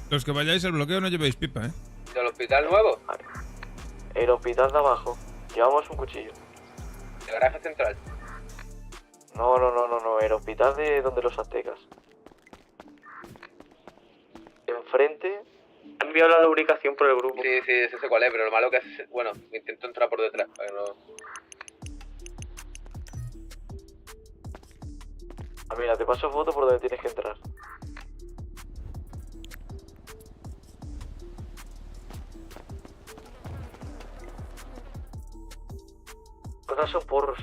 Los que vayáis al bloqueo no llevéis pipa, ¿eh? ¿Del hospital nuevo? Vale. El hospital de abajo. Llevamos un cuchillo. ¿El garaje central? No. El hospital de donde los aztecas. Enfrente. He enviado la lubricación por el grupo. Sí, ese sé cuál es, pero lo malo que es... bueno, intento entrar por detrás, para que no... Mira, te paso foto por donde tienes que entrar. Cosas son porros.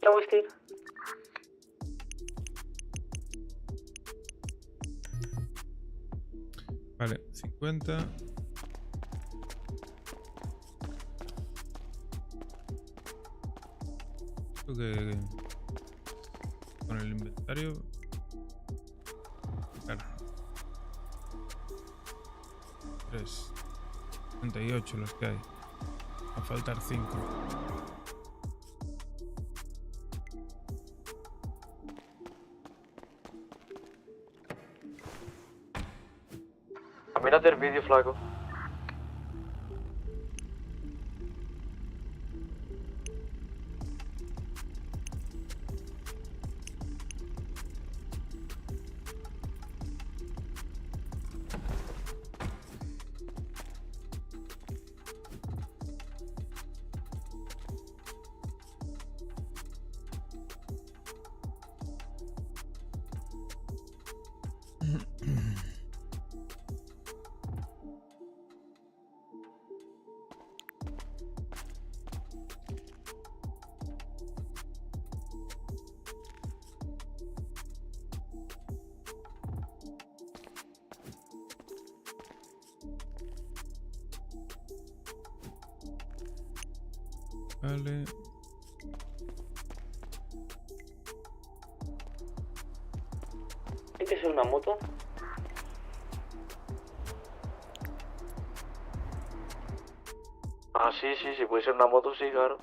¿Ya, Agustín? Vale, 50. Creo que con el inventario. Claro. 3. 38 los que hay. Va a faltar 5. Mírate el vídeo, Flaco. Vale. ¿Hay que ser una moto? Ah, sí, puede ser una moto, sí, claro.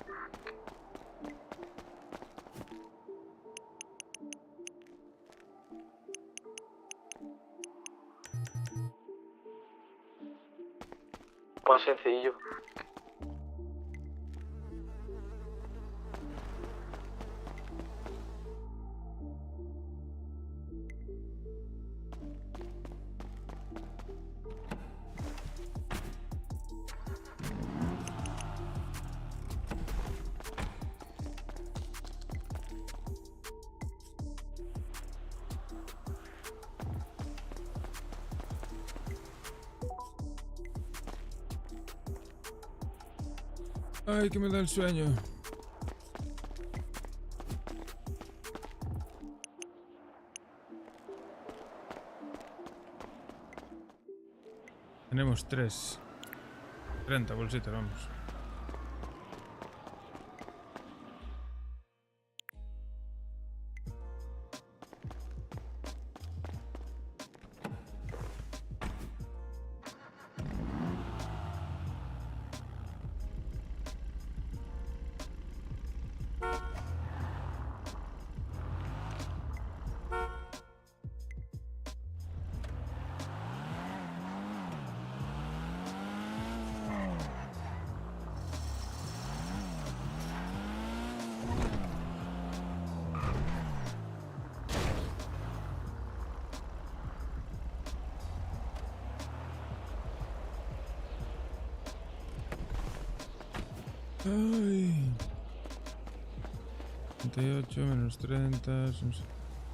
Más sencillo. Ay, que me da el sueño. Tenemos 30 bolsitas, vamos. Ay. 38 menos 30 son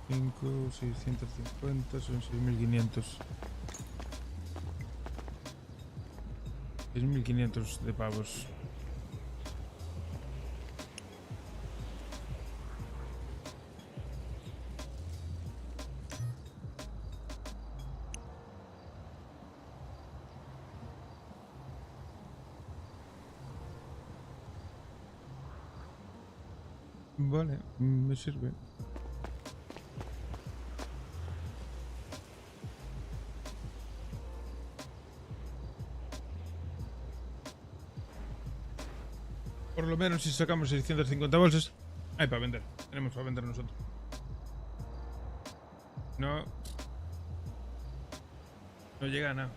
5, 650, son 6.500. 6.500 de pavos. Vale, me sirve. Por lo menos si sacamos 650 bolsas, hay para vender. Tenemos para vender nosotros. No llega a nada.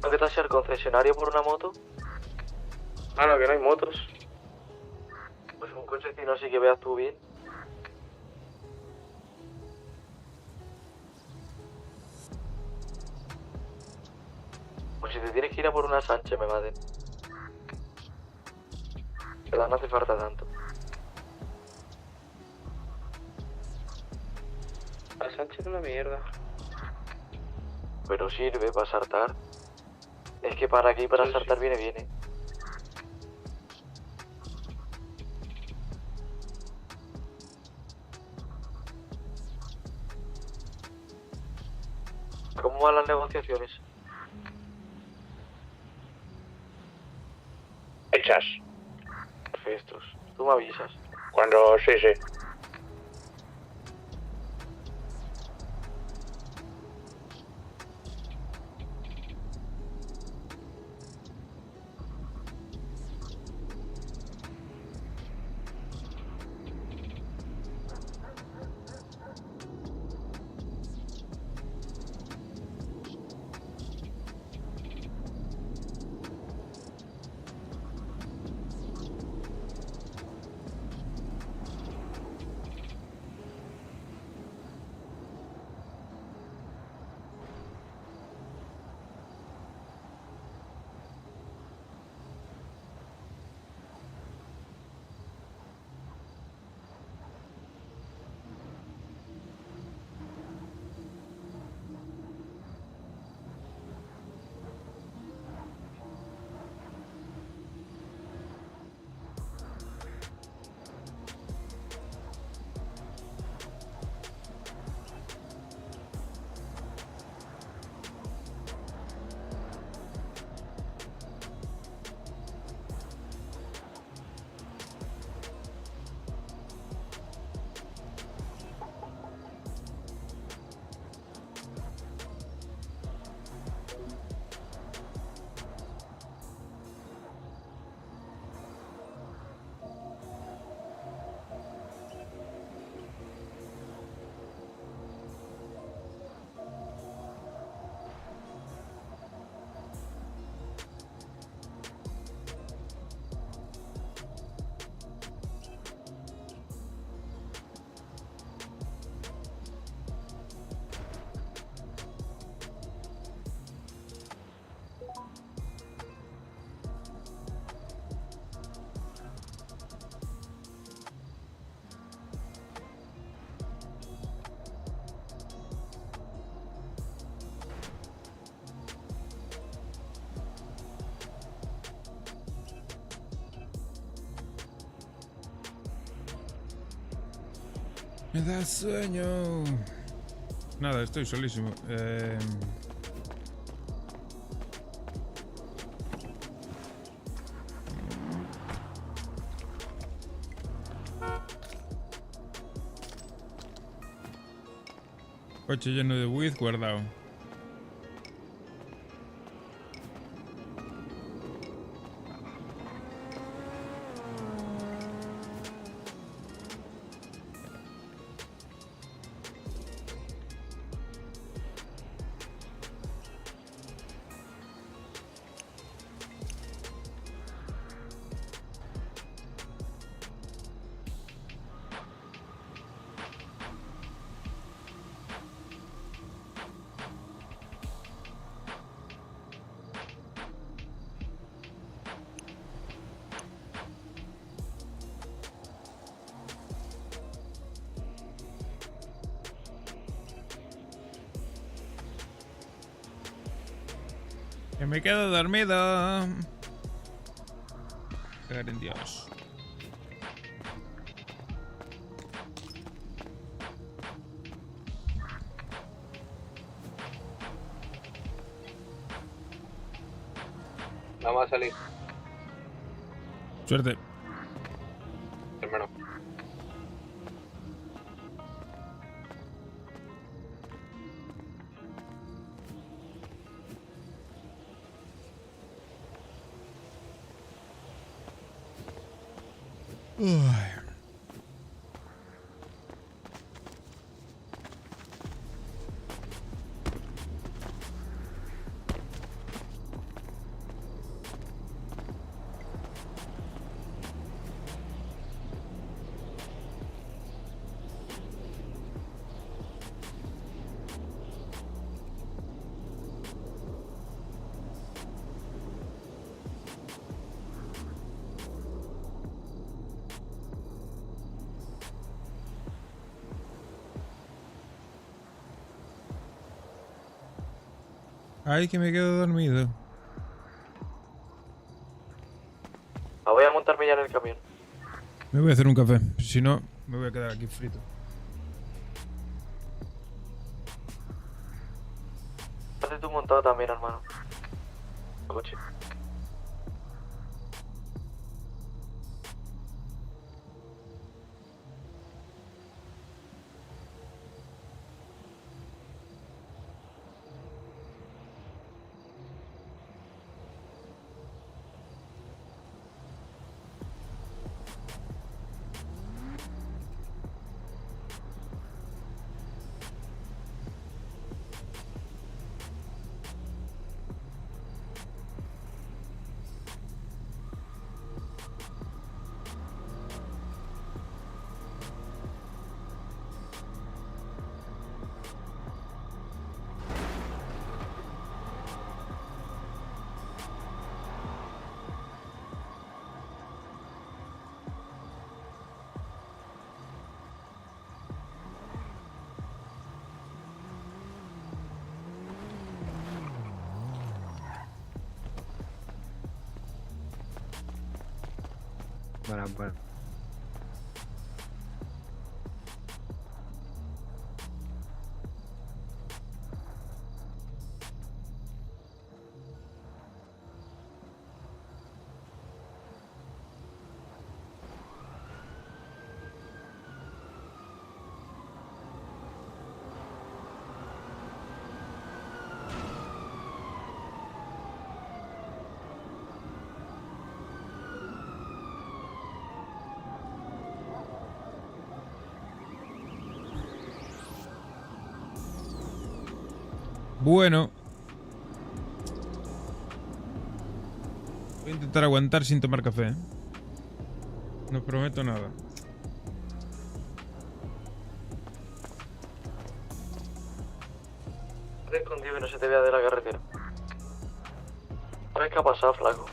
¿Qué tal el concesionario por una moto? Ah, no, que no hay motos. Pues un cochecino así que veas tú bien. Pues si te tienes que ir a por una Sánchez, me maten. Pero no hace falta tanto. La Sánchez es una mierda. Pero sirve para saltar. Es que para aquí, para saltar, viene bien, ¿eh? ¿Cómo van las negociaciones? Hechas. Perfectos. Tú me avisas. Cuando sí. Me da sueño. Nada, estoy solísimo. Coche lleno de weed guardado. Que me quedo dormido. Cagar en Dios. Vamos a salir. Suerte. Hermano. Ay, que me quedo dormido. Voy a montarme ya en el camión. Me voy a hacer un café. Si no, me voy a quedar aquí frito. Hazte tú montado también, hermano. Coche. Bueno. Bueno. Voy a intentar aguantar sin tomar café, ¿eh? No prometo nada. Te escondido que no se te vea de la carretera. ¿Sabes qué ha pasado, flaco?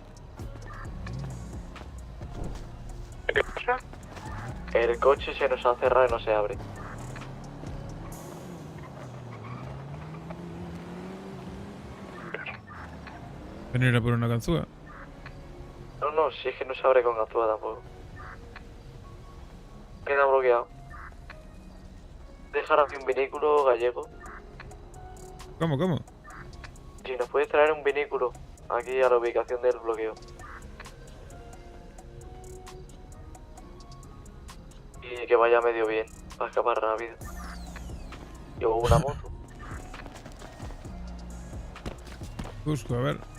¿Qué pasa? El coche se nos ha cerrado y no se abre. Venir a por una ganzúa. No, si es que no se abre con ganzúa tampoco. Queda bloqueado. Dejar aquí un vehículo gallego. ¿Cómo? Si nos puedes traer un vehículo aquí a la ubicación del bloqueo. Y que vaya medio bien, para escapar rápido. Y una moto. Busco, a ver.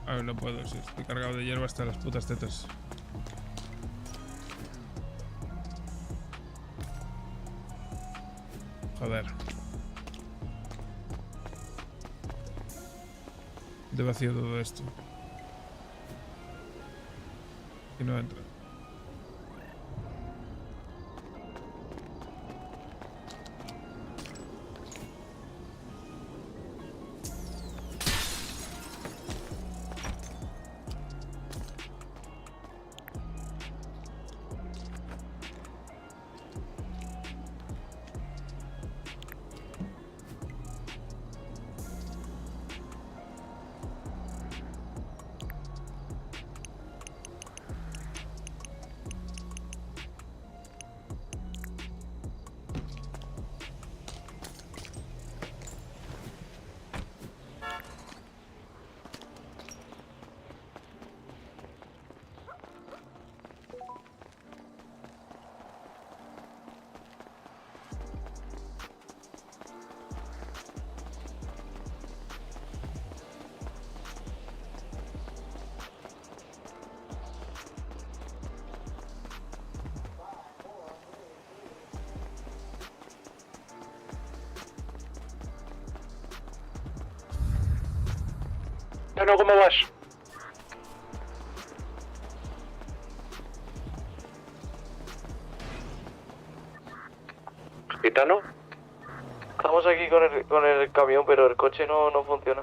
A ver, no puedo, si estoy cargado de hierba hasta las putas tetas. Joder. De vacío todo esto. Y no entra. Bueno, ¿cómo vas? ¿Gitano? Estamos aquí con el camión, pero el coche no funciona.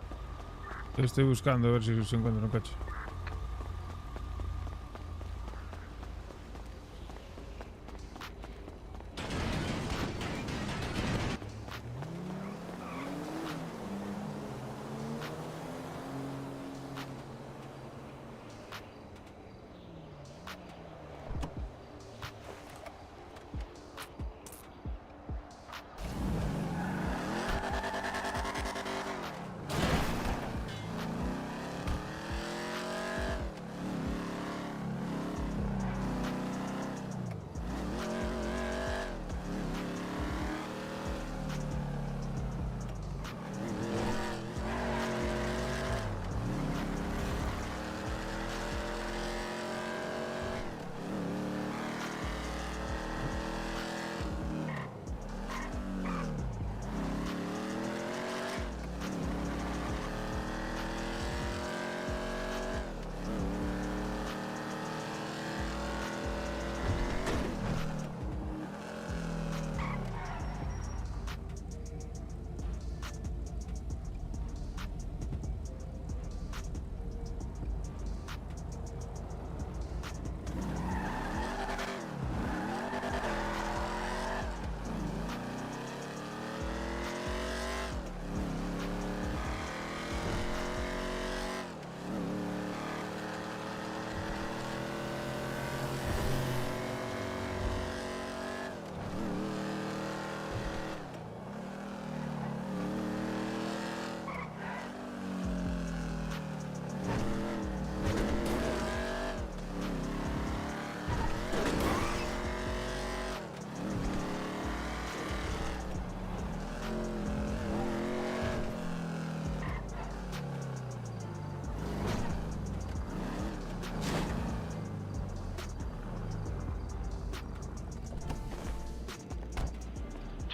Lo estoy buscando a ver si se encuentra un coche.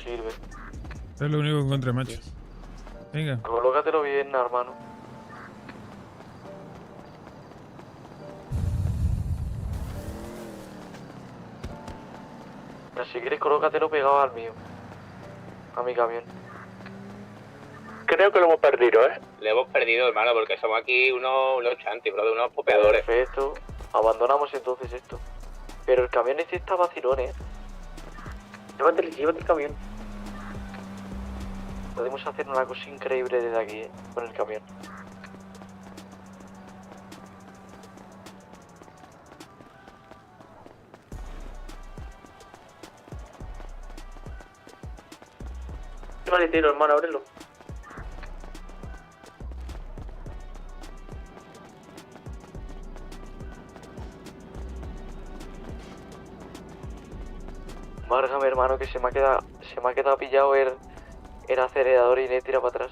sirve. Es lo único que encontré, macho. Venga. Colócatelo bien, hermano. Pero si quieres, colócatelo pegado al mío. A mi camión. Creo que lo hemos perdido, ¿eh? Le hemos perdido, hermano, porque somos aquí unos chantis, bro, de unos popeadores. Perfecto. Abandonamos entonces esto. Pero el camión este está vacilón, ¿eh? Llévate el camión. Podemos hacer una cosa increíble desde aquí, ¿eh? Con el camión. Maletero, hermano, ábrelo. Márgame, hermano, que se me ha quedado pillado el acelerador y le tira para atrás.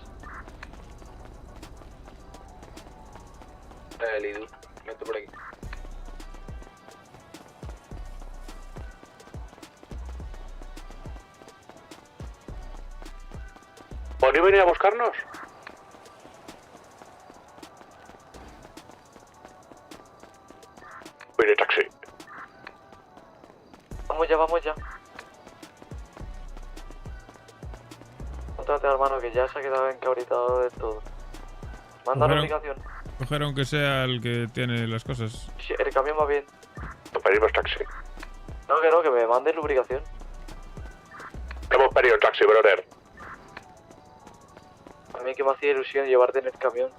Lidu, meto por aquí. ¿Podría venir a buscarnos? Viene taxi. Vamos ya. Contrate, hermano, que ya se ha quedado encabritado de todo. Manda la ubicación. Coger aunque sea el que tiene las cosas. Sí, el camión va bien. Pedimos taxi. No, que me mande lubricación. Hemos pedido taxi, brother. A mí que me hacía ilusión llevarte en el camión.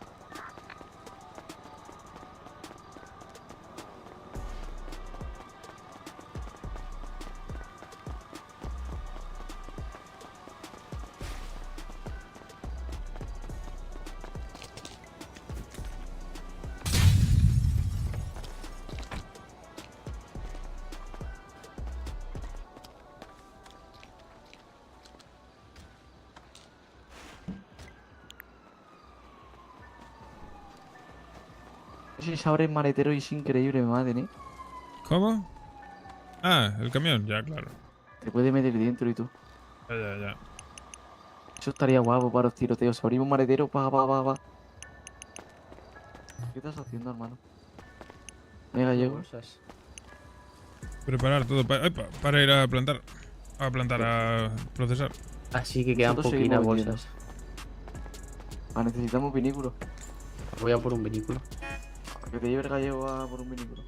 Si se abre el maletero y es increíble, me madre, ¿eh? ¿Cómo? Ah, el camión, ya, claro. Te puede meter dentro y tú. Ya. Eso estaría guapo para los tiroteos. Abrimos un maletero, va. ¿Qué estás haciendo, hermano? Venga, llego. Preparar todo para ir a plantar. A procesar. Así que quedan poquitas bolsas. Necesitamos vinículo. Voy a por un vinículo. Que te lleve el gallego a por un vinículo.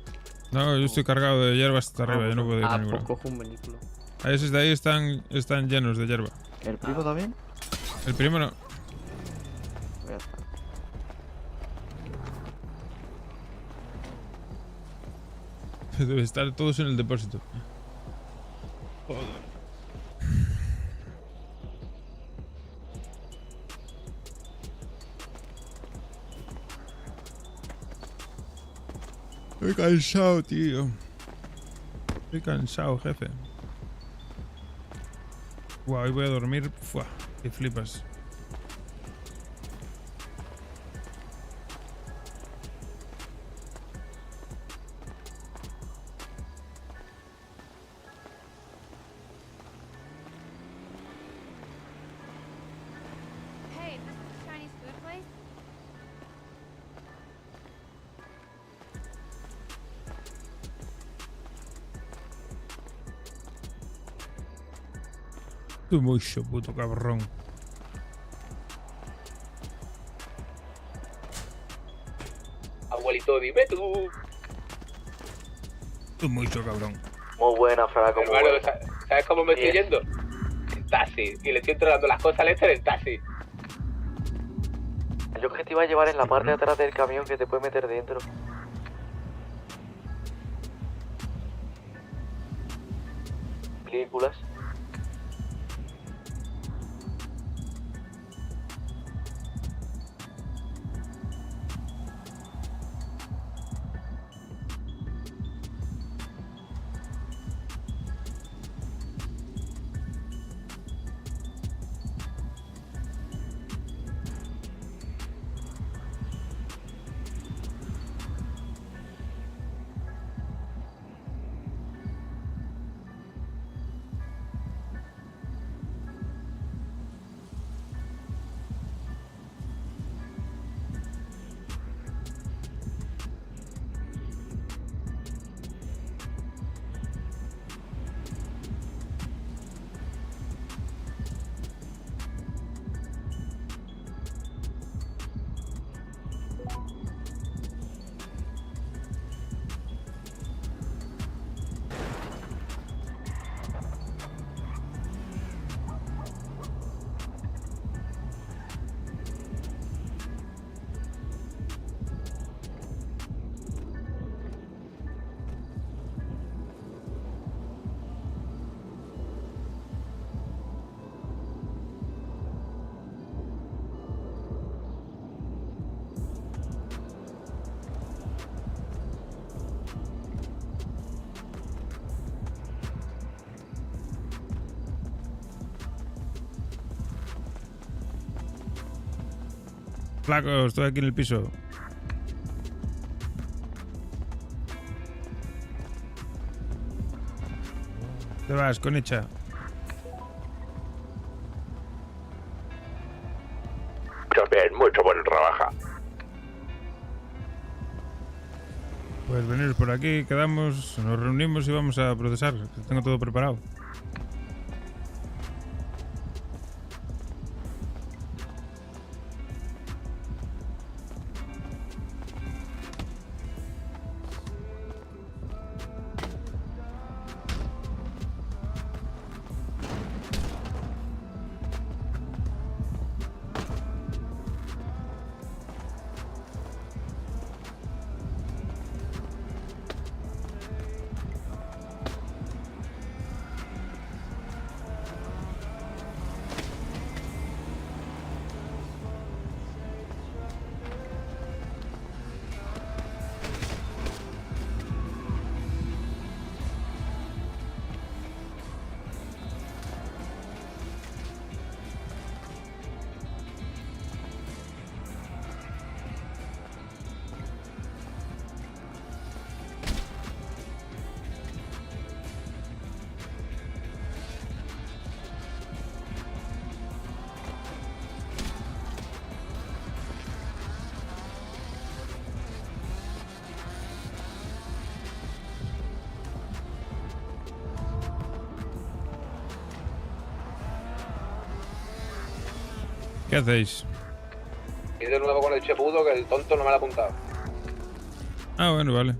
No, yo estoy cargado de hierba hasta arriba, yo no puedo ir a ninguno. Cojo un vinículo. A esos de ahí están llenos de hierba. ¿El primo también? El primo no. Debe estar todos en el depósito. Joder. Estoy cansado, tío. Estoy cansado, jefe. Guau, hoy voy a dormir. Fua, que flipas. Hey, this is the Chinese food place? Tú mucho, puto cabrón. Abuelito, dime tú. Tú mucho, cabrón. Muy buena, Fraco. Hermano, ¿sabes cómo me estoy yendo? En taxi. Y le estoy entregando las cosas al en el taxi. Yo que te iba a llevar en la parte de atrás del camión que te puede meter dentro. Películas. Flaco, estoy aquí en el piso. Te vas, Conicha. Mucho buen trabajo. Pues venir por aquí, quedamos, nos reunimos y vamos a procesar. Tengo todo preparado. ¿Qué hacéis? Y de nuevo con el chepudo que el tonto no me lo ha apuntado. Ah, bueno, vale.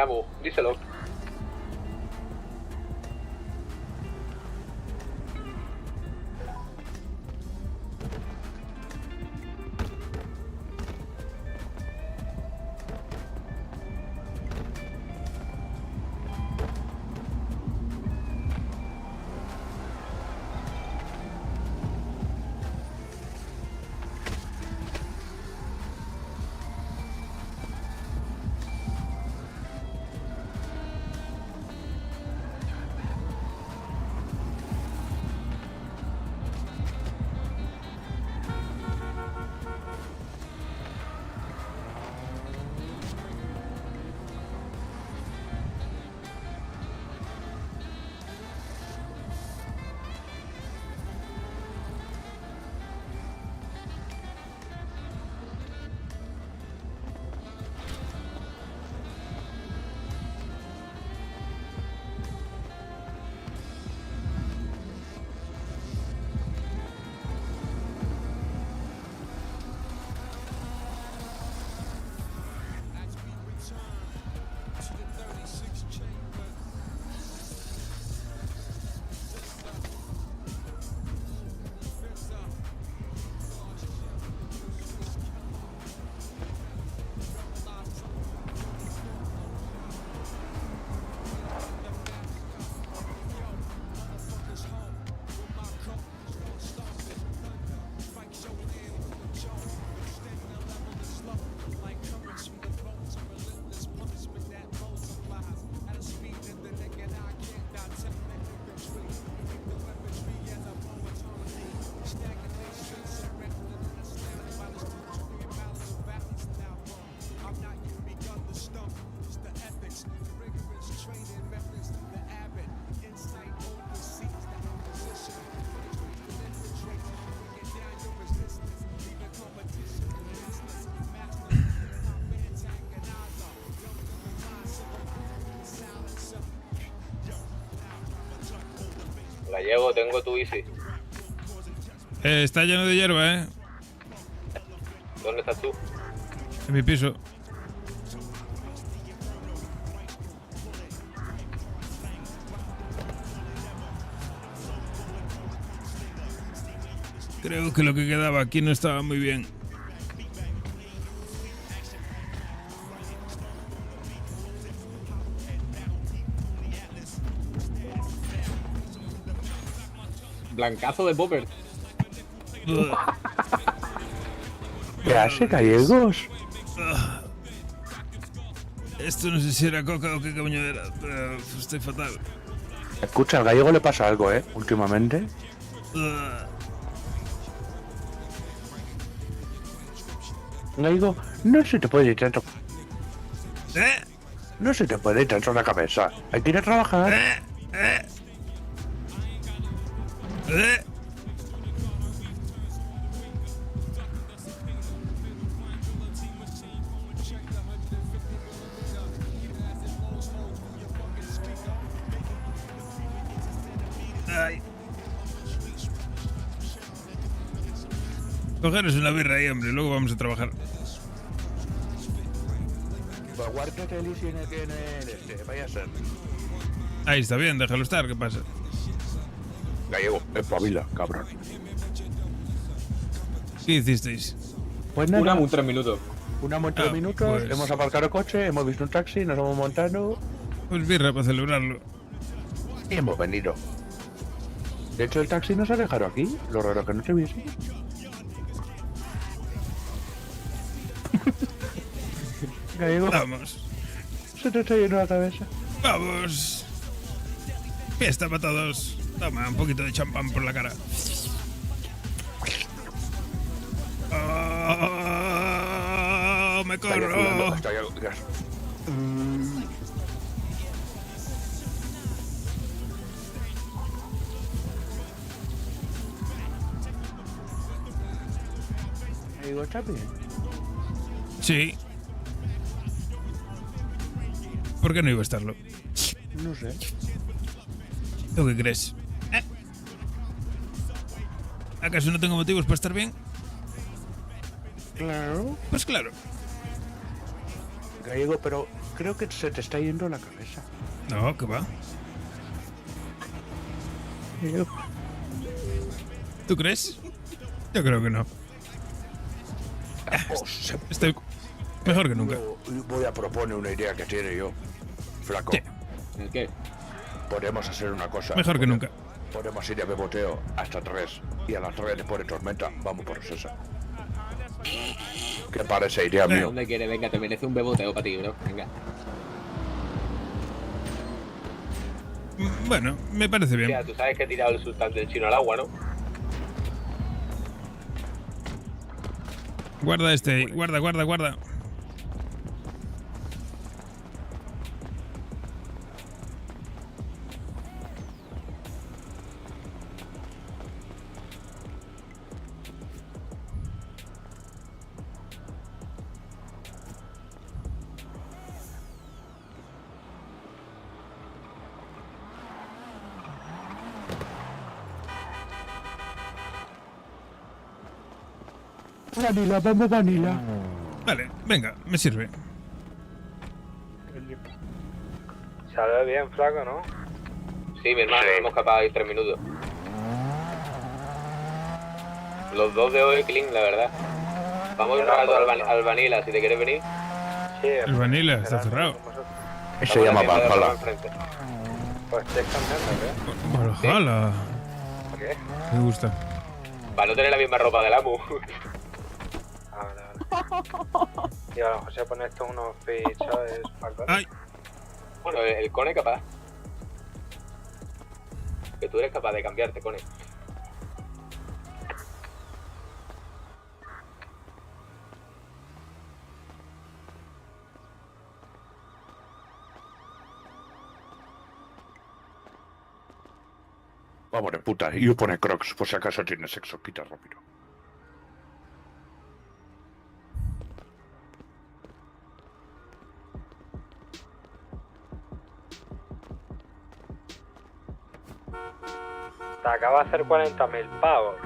Amo, díselo. Diego, tengo tu Easy. Está lleno de hierba, ¿eh? ¿Dónde estás tú? En mi piso. Creo que lo que quedaba aquí no estaba muy bien. Blancazo de Popper. ¿Qué hace, gallegos? Esto no sé si era coca o qué coño era, pero estoy fatal. Escucha, al gallego le pasa algo, últimamente. Gallego, no se te puede ir tanto. No se te puede ir tanto la cabeza. Hay que ir a trabajar. Ay. Cogeros una birra ahí, hombre, luego vamos a trabajar. Guárdate el Easy en el vaya a ser. Ahí está bien, déjalo estar, ¿qué pasa? Gallego, espabila, cabrón. ¿Qué hicisteis? Pues nada. Un 3 minutos. Una 3 minutos, pues... hemos aparcado el coche, hemos visto un taxi, nos hemos montado. Pues birra para celebrarlo. Y hemos venido. De hecho, el taxi nos ha dejado aquí. Lo raro que no te viese. Gallego. Vamos. Se te está yendo la cabeza. Vamos. Fiesta para todos. Toma un poquito de champán por la cara. ¡Oh, me corro! Gallego, ¿está bien? Sí. ¿Por qué no iba a estarlo? No sé. ¿Tú qué crees? ¿Acaso no tengo motivos para estar bien? Claro. Pues claro. Gallego, pero creo que se te está yendo la cabeza. No, ¿qué va? Gallego. ¿Tú crees? Yo creo que no. Estoy mejor que nunca. Voy a proponer una idea que tiene yo. Flaco. ¿Qué? ¿El qué? Podemos hacer una cosa. Mejor que nunca. Podemos ir a beboteo hasta 3. Y a las 3 después de tormenta vamos por esa. ¿Qué parece idea mío? ¿Dónde quieres? Venga, te merece un beboteo para ti, bro. Venga. Bueno, me parece bien. Ya, tú sabes que he tirado el sultán del chino al agua, ¿no? Guarda este ahí. Guarda. Vanilla, vamos vanilla. Vale, venga, me sirve. Sale bien, flaco, ¿no? Sí, mi hermano, hemos escapado ahí 3 minutos. Los dos de hoy clean, la verdad. Vamos un rato al Vanilla, si te quieres venir. Sí, El Vanilla está cerrado. Se llama Valhalla. Pues estoy cambiando, ¿qué? Valhalla. ¿Qué? Me gusta. Para no tener la misma ropa del amo. Vale. Y a lo mejor se pone esto unos feeds, ¿sabes? Ay. Bueno, el Cone capaz. Que tú eres capaz de cambiarte, Cone. Vamos de puta. Y yo pone Crocs, por si acaso tiene sexo. Quita rápido. acaba de hacer 40.000 pavos.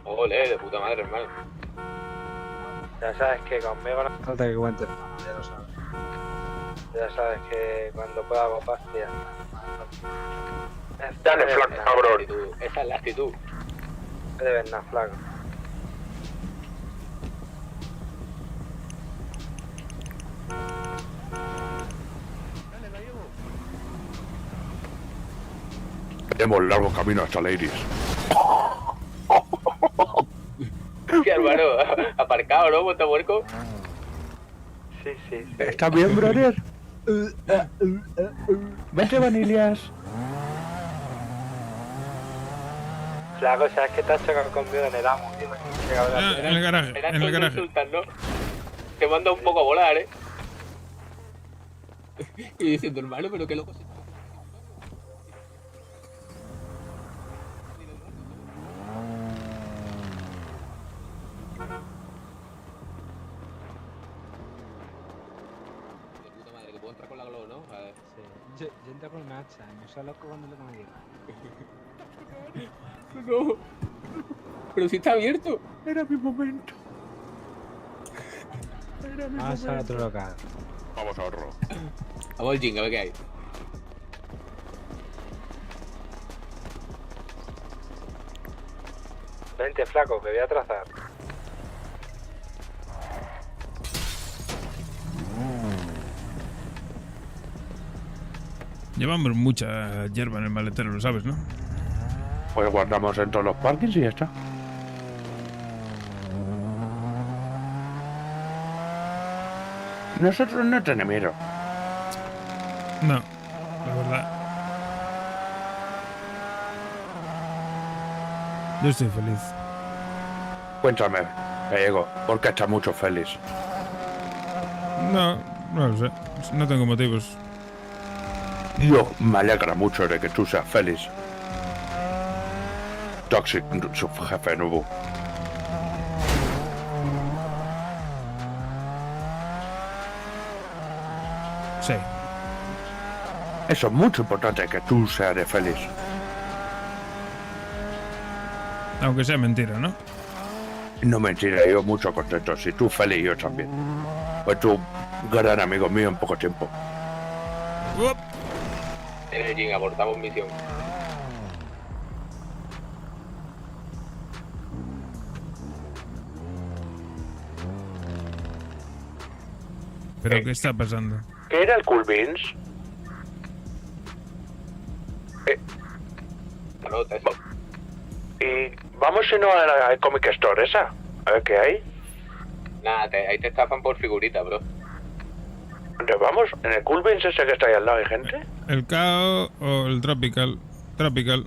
Ole, de puta madre, hermano. Ya sabes que conmigo no hace falta que cuentes, ya lo sabes. Ya sabes que cuando pueda hago pastia. Dale, flaco, cabrón. Esa es la actitud. No debes nada, flaco. Tenemos largo camino hasta Ladies. Qué hermano, aparcado, ¿no, montamuerco? Sí. ¿Estás bien, brother? Vente, Vanillas. Flaco, ¿sabes que te has chocado conmigo en el amo, tío? En el garaje, en el garaje. Insultan, ¿no? Te manda un poco a volar, Y diciendo, hermano, pero qué loco se... Yo entro con una hacha, no sé loco cuando lo me No. Pero si está abierto. Era mi momento. Vamos a otro local. Vamos a otro. Vamos al Jing, a ver qué hay. Vente, flaco, que voy a trazar. Llevamos mucha hierba en el maletero, lo sabes, ¿no? Pues guardamos en todos los parkings y ya está. Nosotros no tenemos miedo. No, la verdad. Yo estoy feliz. Cuéntame, Gallego, ¿por qué estás mucho feliz? No lo sé. No tengo motivos. Yo me alegra mucho de que tú seas feliz. Toxic, su jefe nuevo. Sí. Eso es mucho importante, que tú seas feliz. Aunque sea mentira, ¿no? No mentira, yo mucho contento. Si tú feliz, yo también. Pues tú, gran amigo mío en poco tiempo. En el Jing, abortamos misión. ¿Pero qué está pasando? ¿Qué era el Cool Beans? Y vamos si no a la Comic Store esa. A ver qué hay. Nada, ahí te estafan por figurita, bro. ¿Dónde vamos? ¿En el Cool Beans ese que está ahí al lado hay gente? ¿El KO o el Tropical? Tropical.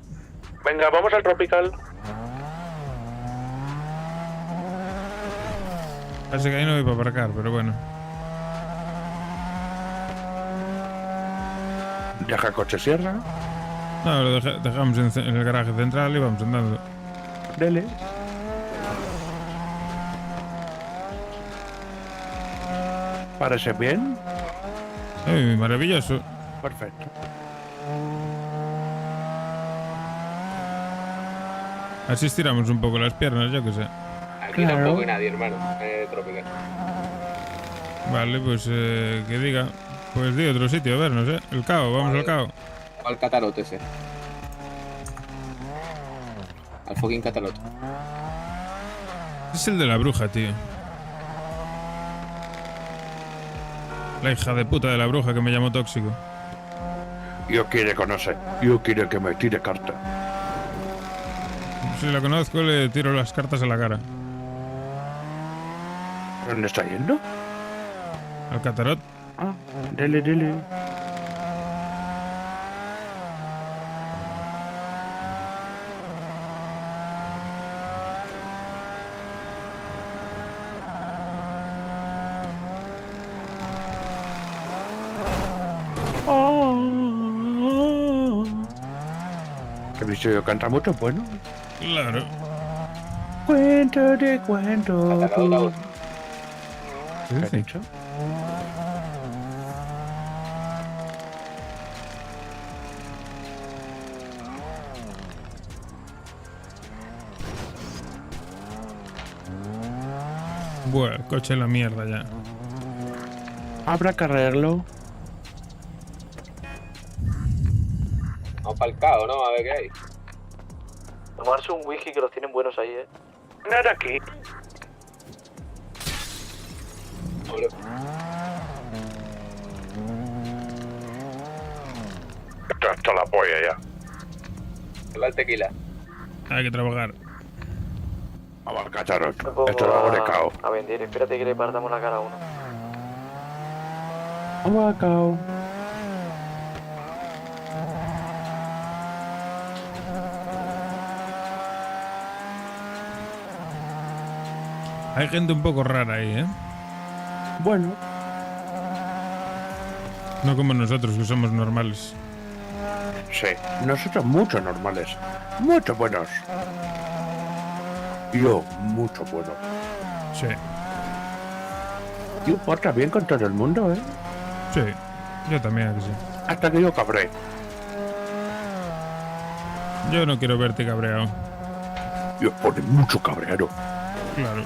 Venga, vamos al Tropical. Parece que ahí no voy para aparcar, pero bueno. ¿Deja el coche sierra? No, lo dejamos en el garaje central y vamos andando. Dele. ¿Parece bien? Sí, maravilloso. Perfecto. Así estiramos un poco las piernas, yo que sé. Aquí tampoco hay nadie, hermano. Tropical. Vale, pues que diga. Pues di otro sitio, a ver, no sé. El KO, vamos al KO. Al Catarote ese. Al fucking Catarote. Es el de la bruja, tío. La hija de puta de la bruja que me llamó tóxico. Yo quiero conocer. Yo quiero que me tire carta. Si la conozco, le tiro las cartas a la cara. ¿Dónde está yendo? Al Catarot. Ah, dele, dele. ¿Qué visto yo canta mucho? Bueno. Claro. Cuento de cuento. ¿Qué has dicho? Buah, el coche en la mierda ya. Habrá que arreglarlo. Vamos para el caos, ¿no? A ver qué hay. Tomarse un whisky que los tienen buenos ahí, Nada aquí. Hombre. Hasta la polla ya. Que va el tequila. Hay que trabajar. Vamos al cacharro. Me pongo Esto lo hago de cao. a vender. Espérate que le partamos la cara a uno. Vamos a cao. Hay gente un poco rara ahí, ¿eh? Bueno. No como nosotros, que somos normales. Sí, nosotros muchos normales. Muchos buenos. Yo, mucho bueno. Sí. Tú portas bien con todo el mundo, ¿eh? Sí, yo también, que sí. Hasta que yo cabré. Yo no quiero verte cabreado. Yo pone mucho cabreado. Claro.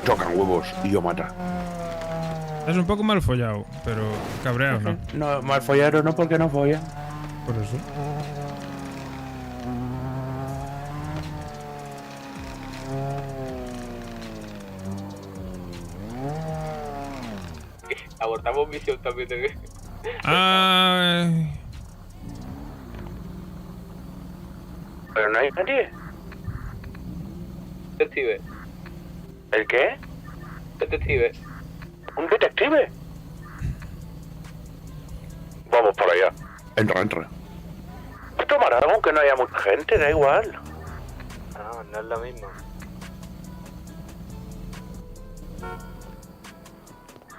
Tocan huevos y yo mata. Es un poco mal follado, pero cabreado no. No, mal follado no, porque no follan. Por eso. Abortamos misión también. Ay. Pero no hay nadie. Detective. ¿El qué? Detective. ¿Un detective? Vamos para allá. Entra, entra. Tomar algo aunque no haya mucha gente, da igual. No, no es lo mismo.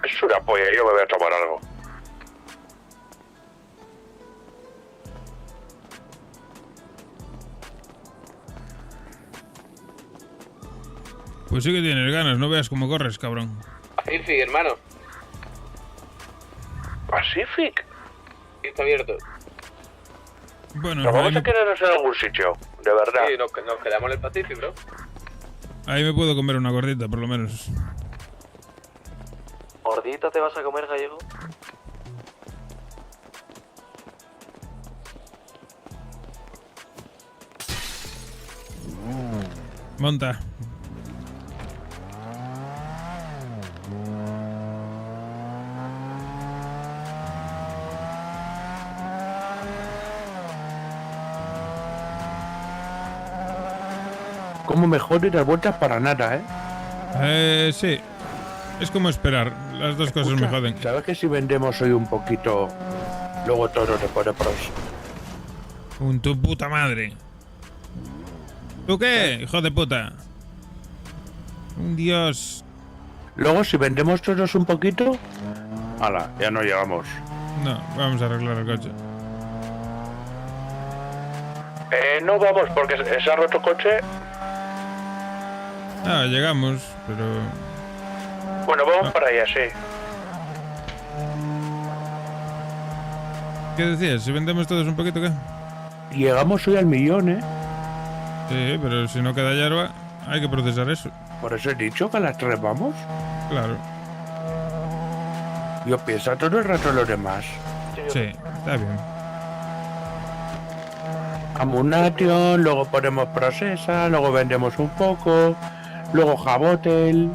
Es una polla, yo me voy a tomar algo. Pues sí que tienes ganas, no veas cómo corres, cabrón. Pacific, hermano. ¿Pacific? Está abierto. Bueno, Nos vamos ahí a quedarnos en algún sitio, de verdad. Sí, nos quedamos en el Pacific, bro. ahí me puedo comer una gordita, por lo menos. ¿Gordita te vas a comer, gallego? Monta. Como mejor ir a vueltas para nada, Sí. Es como esperar. Las dos cosas me joden. ¿Sabes que si vendemos hoy un poquito, luego todo se pone pros? Un tu puta madre. ¿Tú qué, hijo de puta? Un dios. Luego si vendemos todos un poquito, ala, ya no llegamos. No, vamos a arreglar el coche. No vamos porque se ha roto coche. Ah, llegamos, pero... Bueno, vamos para allá, sí. ¿Qué decías? ¿Si vendemos todos un poquito, qué? Llegamos hoy al millón, Sí, pero si no queda hierba, hay que procesar eso. Por eso he dicho que a las 3 vamos. Claro. Yo pienso todo el rato en los demás. Sí, está bien. Amunation, luego ponemos procesa, luego vendemos un poco, luego jabotel.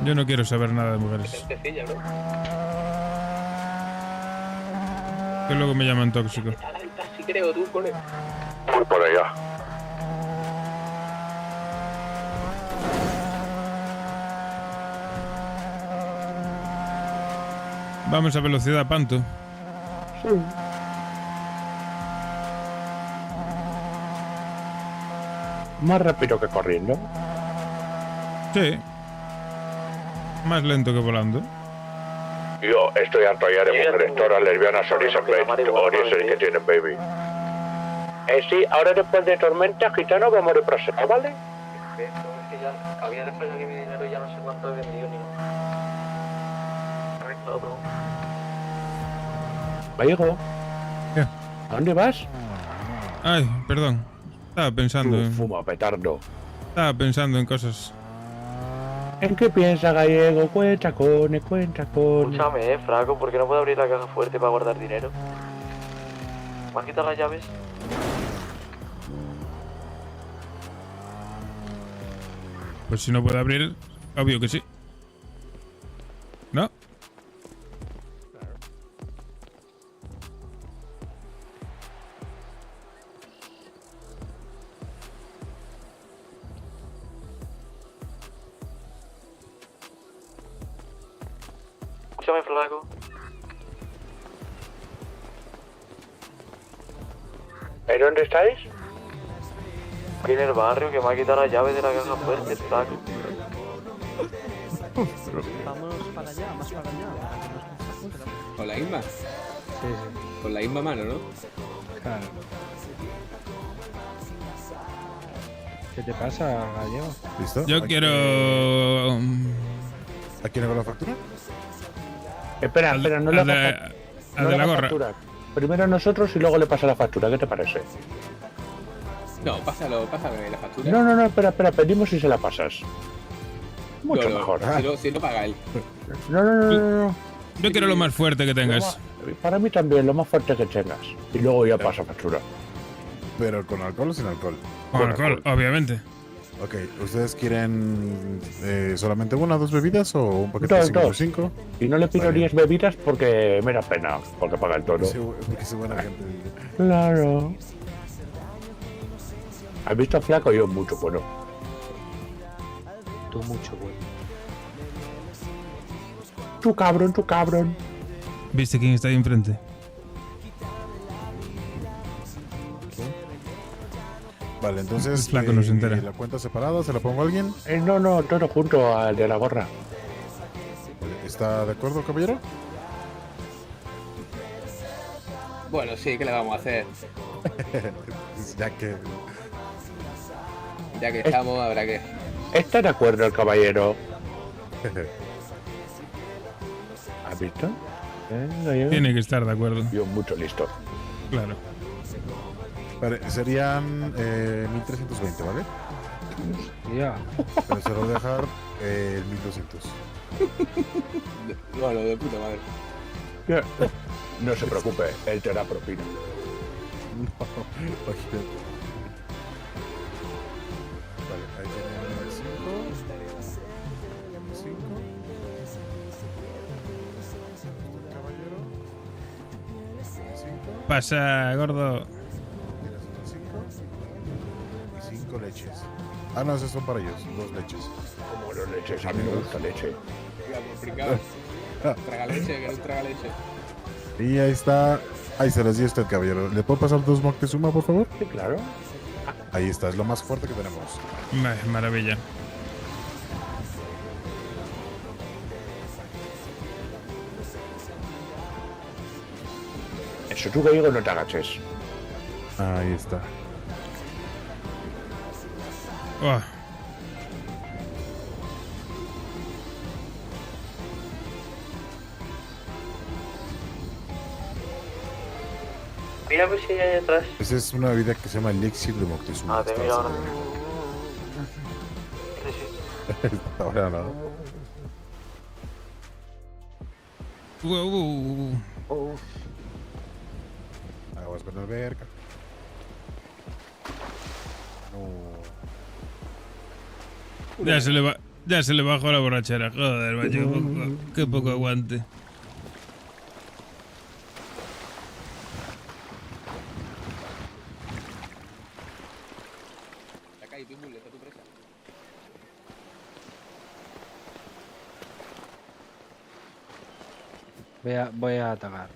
Yo no quiero saber nada de mujeres. Sencilla, bro. Que luego me llaman tóxico. Sí creo, tú, cole. Voy por allá. Vamos a velocidad, Panto. Sí. Más rápido que corriendo. Sí. Más lento que volando. Yo estoy harto ya de mujeres todas lesbianas, Orisa Baby. Oris el que tienen baby. Sí, ahora después de tormenta, gitano, vamos de procesa, ¿vale? Es que ya había desplegado mi dinero y ya no sé cuánto he vendido ni arreglado todo. Gallego. ¿Qué? ¿A dónde vas? Ay, perdón. Estaba pensando en... Fuma petardo. Estaba pensando en cosas. ¿En qué piensa Gallego? Cuenta con. Escúchame, Franco, ¿por qué no puedo abrir la caja fuerte para guardar dinero? ¿Me has quitado las llaves? Pues si no puede abrir, obvio que sí. ¿No? Escúchame, Flaco. ¿En dónde estáis? Aquí en el barrio, que me ha quitado las llaves de la caja fuerte, Flaco. Vamos para allá, más para allá. ¿Con la misma? Sí, sí. Con la misma mano, ¿no? Claro. ¿Qué te pasa, Gallego? ¿Listo? Yo quiero... ¿A quién hago la factura? Espera, no le al de, hagas al de la gorra. factura. Primero nosotros y luego le pasa la factura, ¿qué te parece? No, pásame la factura. No, espera, pedimos y se la pasas. Mucho mejor. Si no paga él. No. Yo quiero lo más fuerte que tengas. Para mí también, lo más fuerte que tengas. Y luego ya pasa factura. ¿Pero con alcohol o sin alcohol? Con alcohol, obviamente. Ok, ¿ustedes quieren solamente una o dos bebidas o un paquete de 5 por 5? Y no le pido 10 bebidas porque me da pena, porque paga el toro. Porque soy buena gente. Claro. ¿Has visto Flaco? Yo mucho, bueno. Tú mucho, bueno. Tu cabrón. ¿Viste quién está ahí enfrente? Vale, entonces Flaco no se entera. ¿la cuenta separada? ¿Se la pongo a alguien? No, todo junto al de la gorra. ¿Está de acuerdo, caballero? Bueno, sí, ¿qué le vamos a hacer? Ya que estamos, habrá que... ¿Está de acuerdo el caballero? ¿Has visto? Tiene que estar de acuerdo. Yo mucho listo. Claro. Vale, serían 1320, ¿vale? Ya. Pero se lo voy a dejar 1200. Bueno, de puta madre. No se preocupe, él te da propina. No, imagínate. Vale, ahí tienen 5. Caballero. 5. Pasa, gordo. Y 5 leches. Ah, no, esos son para ellos, 2 leches. Como 2 leches, a mí me gusta leche. Traga leche, que no traga leche. Y ahí está. Ahí se las di a usted, caballero. ¿Le puedo pasar 2 Moctezuma, por favor? Sí, claro. Ahí está, es lo más fuerte que tenemos. Maravilla. Eso tú, Gallego, no te agaches. Ahí está. Oh. Mira, pues si hay detrás. Esa es una bebida que se llama Elixir de Moctezuma. Ah, te miro ahora. Ahora no. Aguas con la alberca. No. Ya se le bajó la borrachera. Joder, macho, qué poco aguante. Voy a atacar.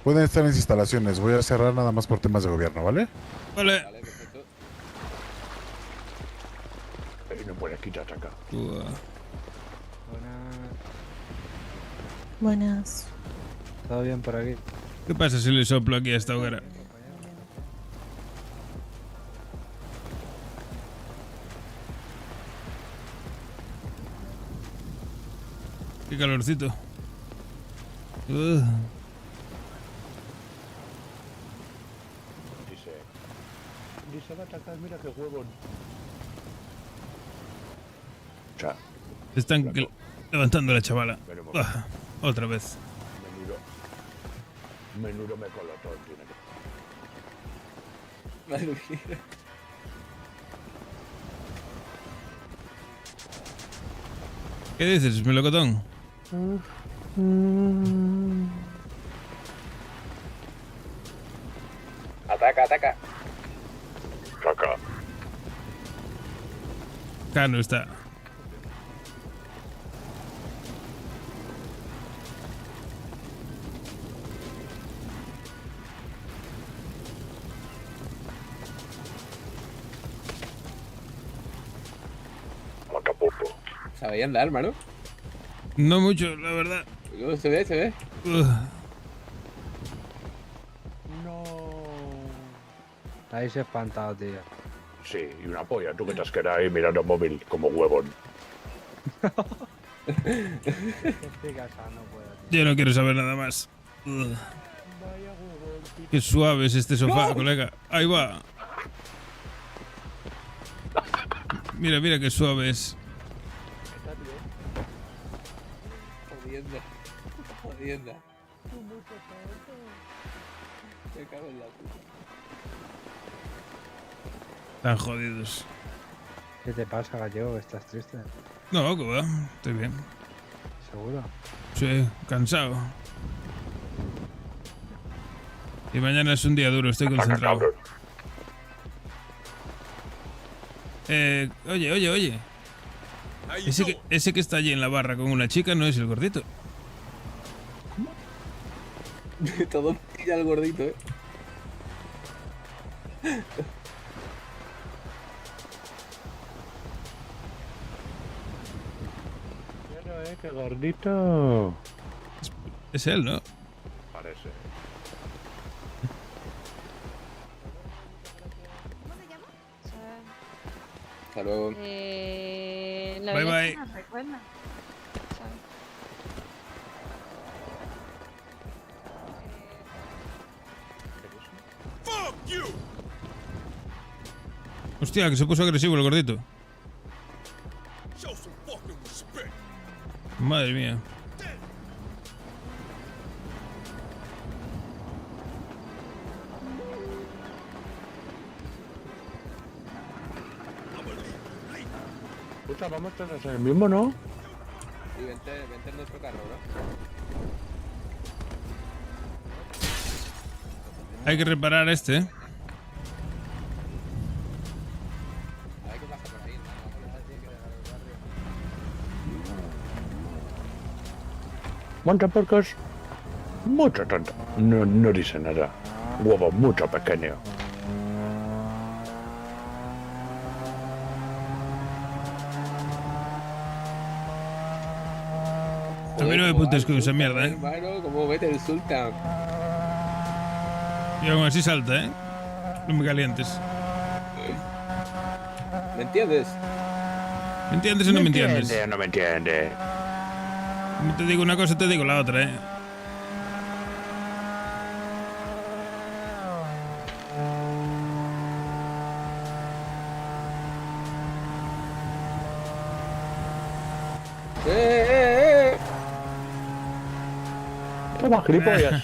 Pueden estar en las instalaciones. Voy a cerrar nada más por temas de gobierno, ¿vale? Vale. No puedes quitar acá. Buenas. ¿Todo bien por aquí? ¿Qué pasa si le soplo aquí a esta hoguera? Qué calorcito. Ni se va a atacar, mira qué huevón. O sea, Se están levantando la chavala. Otra vez. Menudo me colotón tiene que... Madre mía. ¿Qué dices, melocotón? Ataca, ataca. Caca. Cano está. Sabía andar, mano. No mucho, la verdad. Se ve, se ve. Ahí se ha espantado, tío. Sí, y una polla, tú que te has quedado ahí mirando el móvil como huevón. Yo no quiero saber nada más. Qué suave es este sofá, colega. Ahí va. Mira, mira qué suave es. Jodienda. Jodienda. Me cago en la puta. Están jodidos. ¿Qué te pasa, gallego? ¿Estás triste? No, que va. Estoy bien. ¿Seguro? Sí, cansado. Y mañana es un día duro, estoy concentrado. Oye. Ese que está allí en la barra con una chica no es el gordito. Todo pilla el gordito, Pero, qué gordito. Es él, ¿no? Parece. Hasta luego. Bye, bye. Hostia, que se puso agresivo el gordito. Madre mía. Puta, vamos todos en el mismo, ¿no? Sí, vente en nuestro carro, Hay que reparar este, ¿eh? Monta porcos. Mucho tonto. No dice nada. Huevo mucho pequeño. A mí no me puntes con esa mierda, ¿eh? Hermano, ¿cómo vete el Sultan? Y aún así salta, ¿eh? No me calientes. ¿Me entiendes? ¿Me entiendes o no me entiendes? No me entiende. No te digo una cosa, te digo la otra, ¿eh? Toma, gilipollas.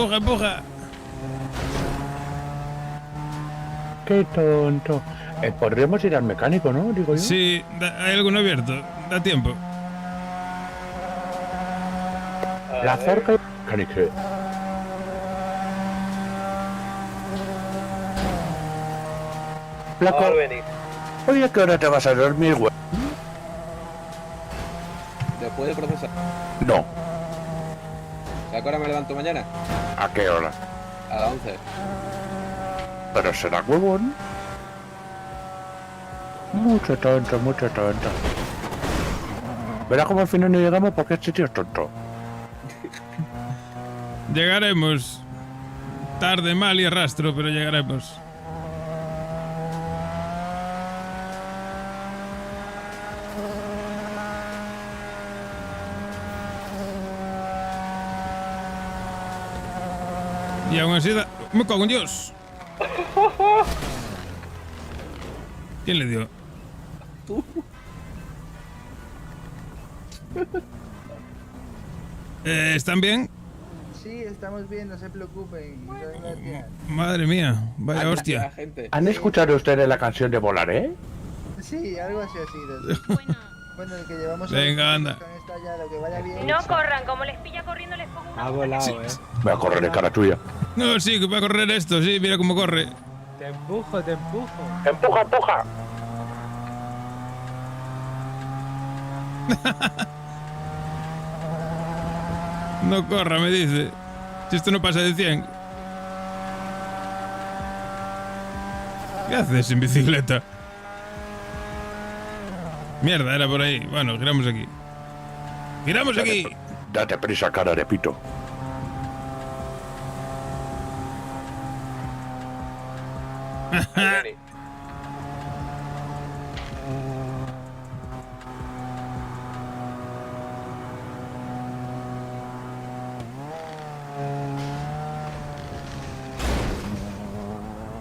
Empuja. Qué tonto. Podríamos ir al mecánico, ¿no? Digo yo. Sí, hay alguno abierto. Da tiempo. La cerca y mecánico. Flaco. Oye, ¿a qué hora te vas a dormir, güey? Después de procesar. No. ¿A qué hora me levanto mañana? ¿A qué hora? A las 11. Pero será huevón. Mucho tonto. Verás como al final no llegamos porque este tío es tonto. Llegaremos. Tarde, mal y arrastro, pero llegaremos. Y aún así me cago en Dios. ¿Quién le dio? Tú. ¿Están bien? Sí, estamos bien, no se preocupen. Muchas gracias. Madre mía, vaya hostia. ¿Han escuchado ustedes la canción de Volaré? Sí, algo así ha sido. Bueno, el que llevamos Venga, anda. que vaya bien. No corran, como les pilla corriendo les pongo una. Ha volado, Voy a correr en cara tuya. No, sí, que va a correr esto, sí, mira cómo corre. Te empujo, te empujo. ¡Empuja, empuja! No corra, me dice. Si esto no pasa de 100. ¿Qué haces en bicicleta? Mierda, era por ahí. Bueno, giramos aquí. ¡Giramos aquí! Date prisa, cara de pito.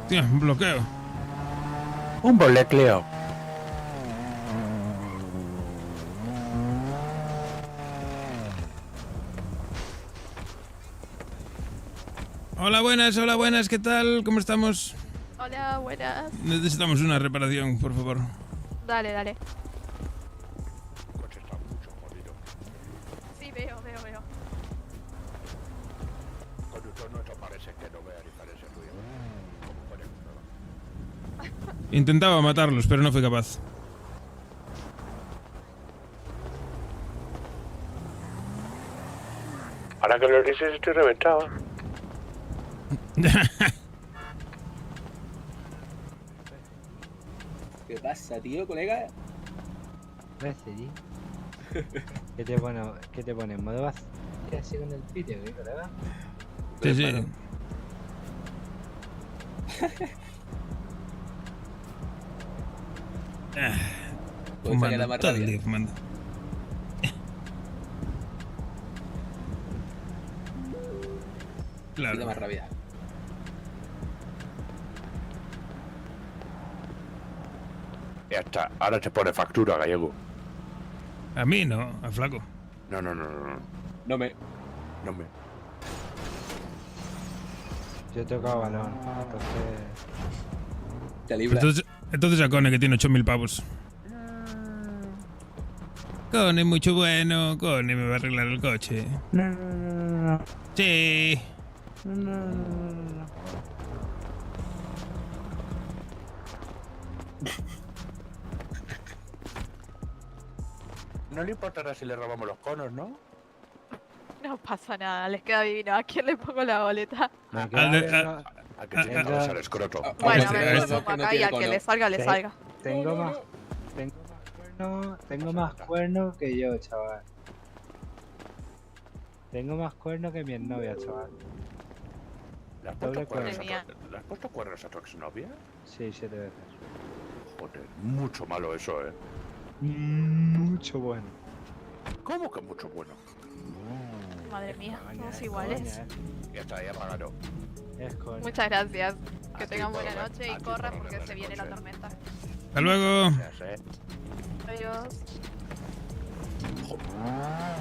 Tío, un bloqueo. Un bolecleo. Hola, buenas, ¿qué tal? ¿Cómo estamos? Hola, buenas. Necesitamos una reparación, por favor. Dale, dale. Sí, veo. Conductor nuestro parece que no vea diferencia tuya. Intentaba matarlos, pero no fui capaz. Ahora que lo dices estoy reventado. ¿Qué pasa, tío, colega? Gracias, ¿Qué te pone en modo base? ¿Qué así con el vídeo, colega? Sí, sí. Fumando, todo el día fumando. Claro. Más rabia. Ya está, ahora te pone factura, gallego. A mí no, a flaco. No. No me. Yo he tocado balón, entonces... Te libras. Entonces a Cone, que tiene 8.000 pavos. Cone, mucho bueno. Cone me va a arreglar el coche. No. Sí. No. No le importará si le robamos los conos, ¿no? No pasa nada, les queda divino. ¿A quién le pongo la boleta? A que te llegas al escroto. Bueno, me lo pongo acá y al que le salga, le salga. Tengo más cuernos que yo, chaval. Tengo más cuernos que mi exnovia, chaval. ¿Le has puesto cuernos a tu exnovia? Sí, 7 veces. Joder, mucho malo eso, Mucho bueno. ¿Cómo que mucho bueno? Madre mía, somos iguales. Ya está, ya pagaron. Muchas gracias. Que tengan buena noche y corran porque se viene la tormenta. Hasta luego. Adiós.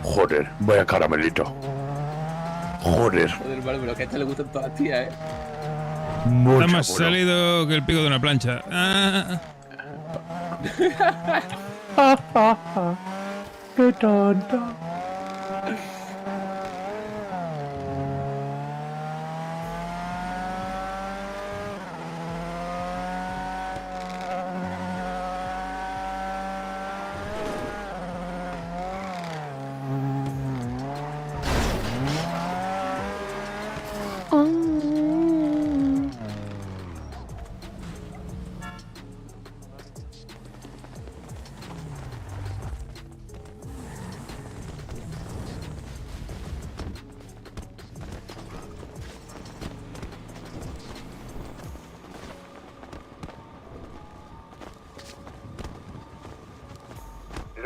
Joder, vaya caramelito. Joder. Joder, vale, pero que a esta le gustan todas las tías, Está más salido que el pico de una plancha. ¡Qué tonto!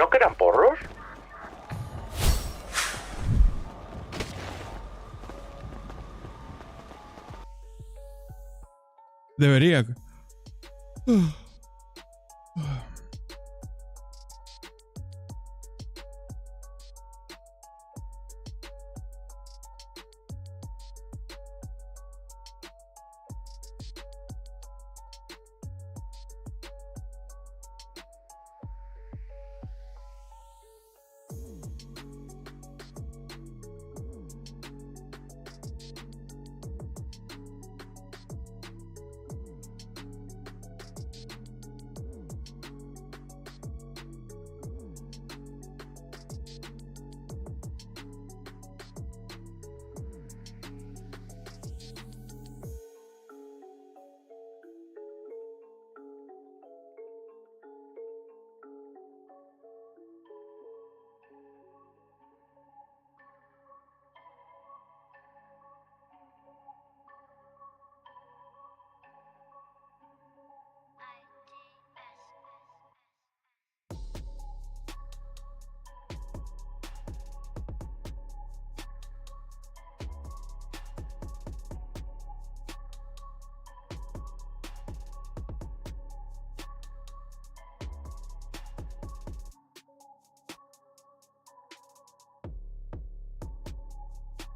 que eran porros? Debería.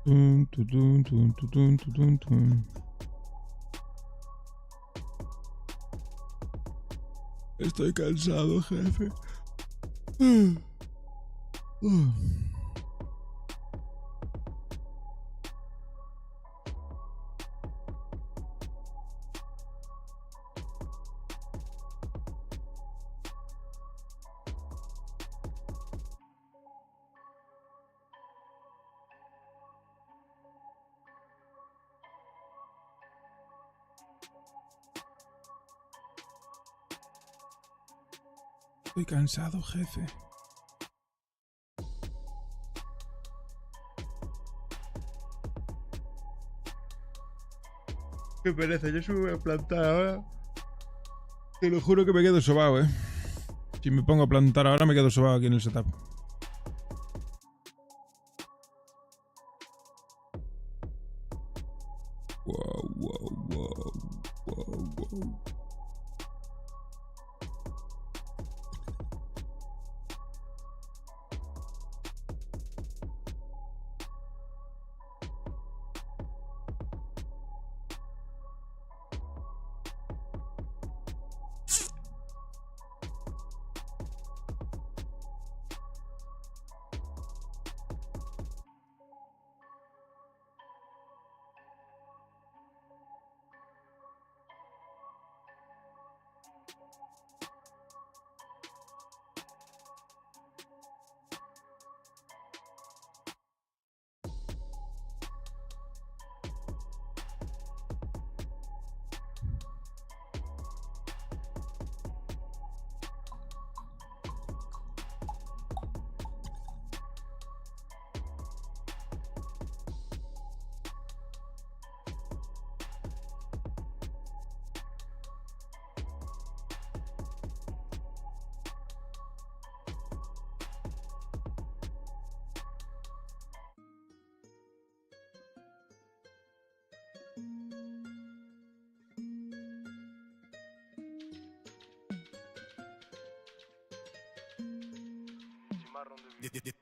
Tun, tutun, tun, tutun, tutun, tun. Estoy cansado, jefe. Estoy cansado, jefe. Qué pereza, yo se me voy a plantar ahora. Te lo juro que me quedo sobao, Si me pongo a plantar ahora me quedo sobao aquí en el setup. Wow.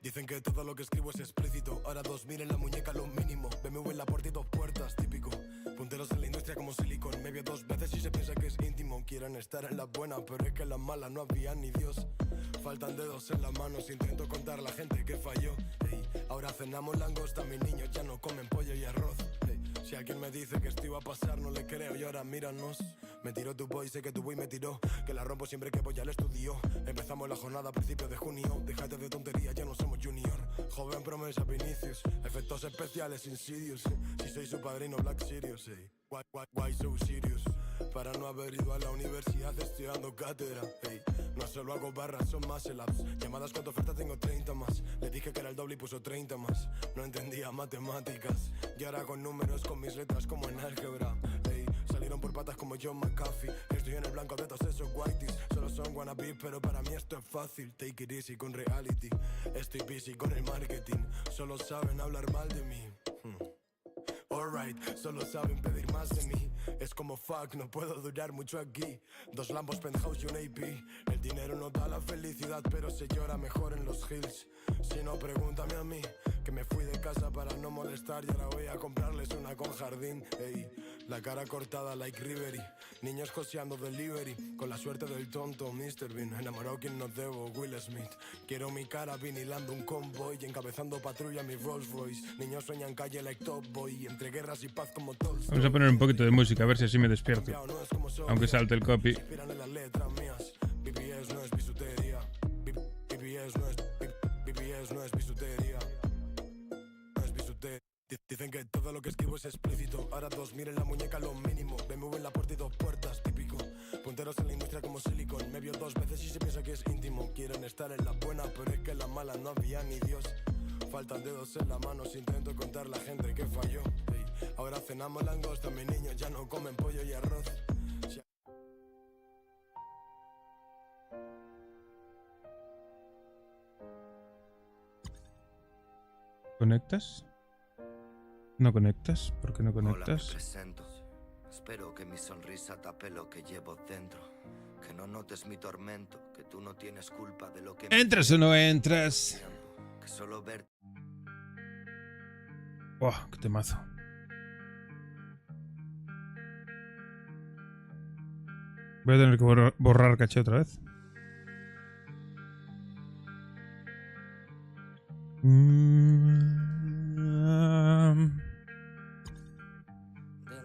Dicen que todo lo que escribo es explícito. Ahora 2000 en la muñeca lo mínimo. BMW en la puerta y 2 puertas, típico. Punteros en la industria como silicon. Me vio 2 veces y se piensa que es íntimo. Quieren estar en las buenas, pero es que en las malas no había ni Dios. Faltan dedos en las manos, intento contar la gente que falló. Ey, ahora cenamos langosta, mis niños ya no comen pollo y arroz. Ey, si alguien me dice que esto iba a pasar, no le creo y ahora míranos. Me tiró tu boy, sé que tu boy me tiró. Que la rompo siempre que voy al estudio. Empezamos la jornada a principios de junio. Déjate de tonterías, ya no somos junior. Joven promesa Vinicius. Efectos especiales Insidious. Si soy su padrino Black Sirius. Why so serious? Para no haber ido a la universidad estoy dando cátedra. Hey, no solo hago barras, son más elaps. Llamadas con tu oferta tengo 30 más. Le dije que era el doble y puso 30 más. No entendía matemáticas. Y ahora con números, con mis letras como en álgebra. Hey, salieron por patas como John McAfee. Estoy en el blanco de todos esos whiteys. Solo son wannabes, pero para mí esto es fácil. Take it easy con reality. Estoy busy con el marketing. Solo saben hablar mal de mí. Alright, solo saben pedir más de mí. Es como fuck, no puedo durar mucho aquí. 2 Lambos, penthouse y un AP. El dinero no da la felicidad, pero se llora mejor en los hills. Si no, pregúntame a mí, que me fui de casa para no molestar. Y ahora voy a comprarles una con jardín. Ey, la cara cortada like Rivery. Niños joseando delivery. Con la suerte del tonto Mr. Bean. Enamorado quien no debo, Will Smith. Quiero mi cara vinilando un convoy y encabezando patrulla mi Rolls Royce. Niños sueñan calle like Top Boy. Entre guerras y paz como Tolstoy. Vamos a poner un poquito de música, a ver si así me despierto. Aunque salte el copy. BBS no es bisutería. BBS no es bisutería. No es bisutería. Dicen que todo lo que escribo es explícito. Ahora 2000 en la muñeca lo mínimo. BMW en la puerta y 2 puertas, típico. Punteros en la industria como Silicon. Me vio 2 veces y se piensa que es íntimo. Quieren estar en la buena, pero es que en la mala no había ni Dios. Faltan dedos en la mano si intento contar la gente que falló. Ey, ahora cenamos langosta, mis niños ya no comen pollo y arroz. ¿Conectas? ¿No conectas? ¿Por qué no conectas? Hola, me presento. Espero que mi sonrisa tape lo que llevo dentro. Que no notes mi tormento, que tú no tienes culpa de lo que... ¿Entras o no entras? Que solo ver... ¡Buah, qué temazo! Voy a tener que borrar caché otra vez.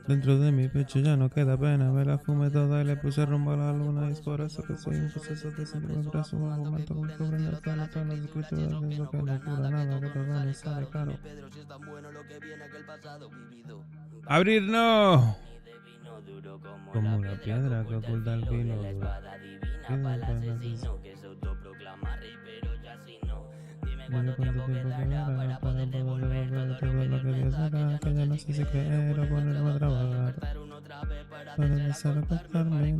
Dentro de mi pecho ya no queda pena, me la fumé toda y le puse rumbo a la luna. Y es por eso que soy un proceso de siempre me trazo un momento muy sobre el cielo. Todas las escrituras es lo que no cura nada, que todo me sale caro. ¡Abrir no! Como la piedra que oculta el vino. Dime cuánto tiempo quedará para poder devolver todo lo que Dios me da, que ya no sé si quiero ponerme a trabajar para empezar a acostarme.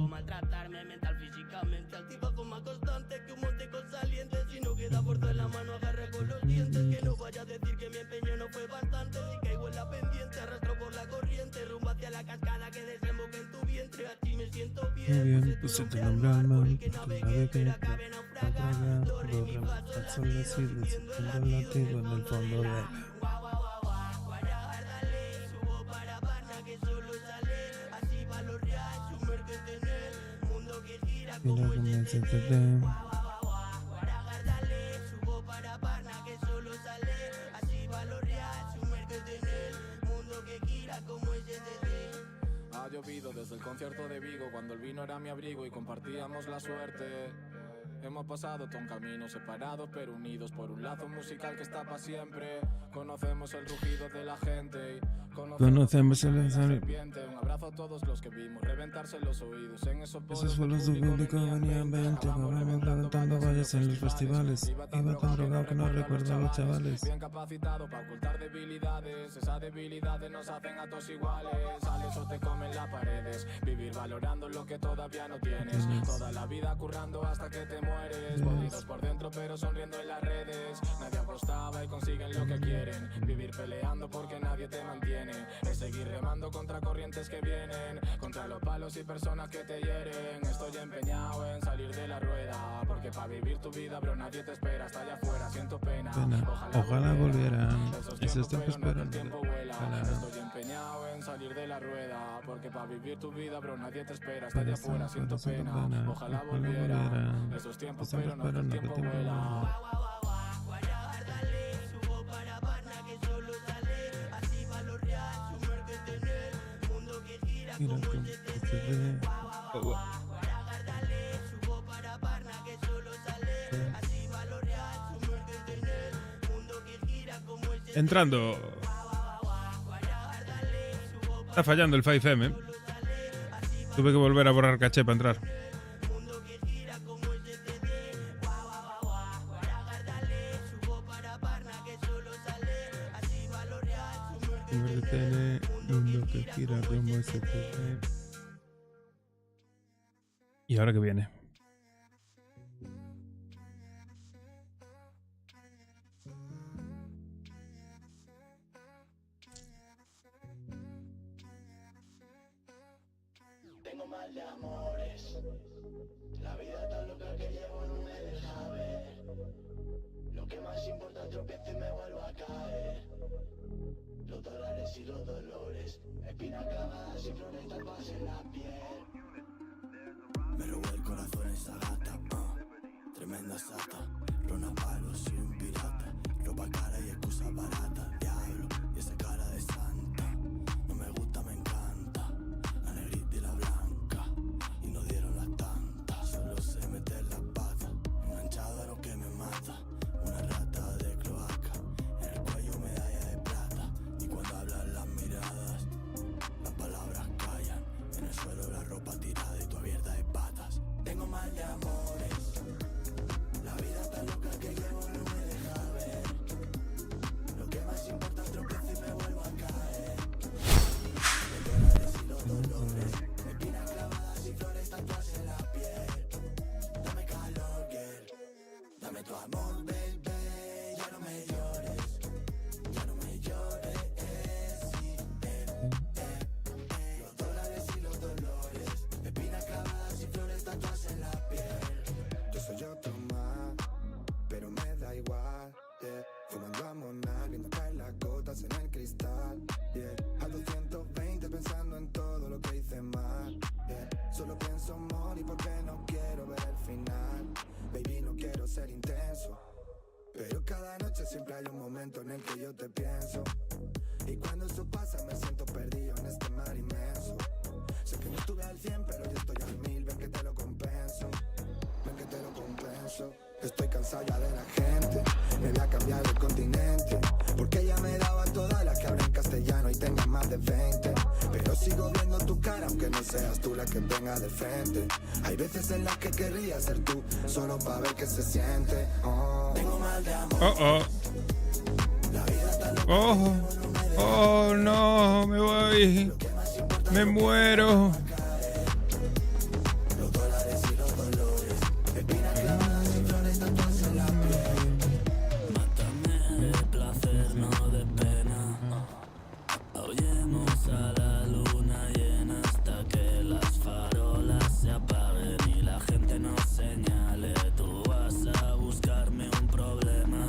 Muy bien, puse tu nombre al mar, porque sabe que yo te atraga, borra al sol decido, sintiendo el latido en el fondo de la... Mira, convéncete de... Ha llovido desde el concierto de Vigo, cuando el vino era mi abrigo y compartíamos la suerte. Hemos pasado todo un camino separados pero unidos por un lazo musical que está para siempre. Conocemos el rugido de la gente y conocemos el serpiente. Un abrazo a todos los que vimos reventarse los oídos en esos suelos de público venían 20, hablamos reventando valles en los festivales. Iba tan drogado que no recuerdo a los chavales. Bien capacitado para ocultar debilidades, esas debilidades nos hacen a todos iguales. Sales o te comen las paredes, vivir valorando lo que todavía no tienes. Toda la vida currando hasta que te mueres, jodidos por dentro pero sonriendo en las redes. Nadie apostaba y consiguen lo que quieren. Vivir peleando porque nadie te mantiene. Es seguir remando contra corrientes que vienen, contra los palos y personas que te hieren. Estoy empeñado en salir de la rueda, porque para vivir tu vida bro nadie te espera. Hasta allá afuera siento pena, ojalá volvieran. Esos tiempos pero no. Estoy empeñado en salir de la rueda, porque para vivir tu vida bro nadie te espera. Hasta allá afuera siento pena, ojalá volvieran. Esos tiempos pero no, el tiempo vuela. Mira cómo se ve. Entrando. Está fallando el 5M. Tuve que volver a borrar caché para entrar. Mundo que gira como STV. ¿Y ahora qué viene? Tengo mal de amores. La vida tan loca que llevo no me deja ver. Lo que más importa, tropiezo y me vuelvo a caer. Los dólares y los dolores, espinas clavadas y flores tatuadas en la piel. Me robó el corazón esa gata, tremenda sata. Rona palos y un pirata, ropa cara y excusa barata. Diablo, y esa cara de santa, no me gusta, me encanta. La negrita y la blanca, y no dieron las tantas. Solo sé meter las patas, enganchado a lo que me mata. Una rata de cloaca, en el cuello medalla de plata. Y cuando hablan las miradas, las palabras callan. En el suelo la ropa tirada y tú abierta de patas. Tengo mal de amores. La vida tan loca que llevo no me deja ver. Lo que más importa es tropiezo y me vuelvo a caer. Los dólares y los dolores, espinas clavadas y flores tatuadas en la piel. Dame calor, girl. Dame tu amor, baby. Ya no me llores. Ya no me llores. Sí, Los dólares y los dolores, espinas clavadas y flores tatuadas en la piel. Yo soy otro más, pero me da igual, yeah. Fumando a monar, viendo caer las gotas en el cristal, yeah. A 220 pensando en todo lo que hice mal, yeah. Solo pienso morir porque no quiero ver el final. Baby, no quiero ser intenso, pero cada noche siempre hay un momento en el que yo te pienso. Y cuando eso pasa me siento perdido en este mar inmenso. Sé que no estuve al 100, pero yo estoy al 1000, ven que te lo compenso. Ven que te lo compenso. Estoy cansado ya de la gente, me voy a cambiar de continente. Porque ella me daba todas las que hablan castellano y tengan más de 20. Pero sigo viendo tu cara aunque no seas tú la que tenga de frente. Hay veces en las que querría ser tú, solo para ver qué se siente. Tengo mal de amor. La vida está loca. Oh, no, me voy. Me muero. Los dólares y los dolores, espinas clavadas y flores tatuadas en la piel. Mátame de placer, no de pena. Aullemos a la luna llena hasta que las farolas se apaguen y la gente nos señale. Tú vas a buscarme un problema,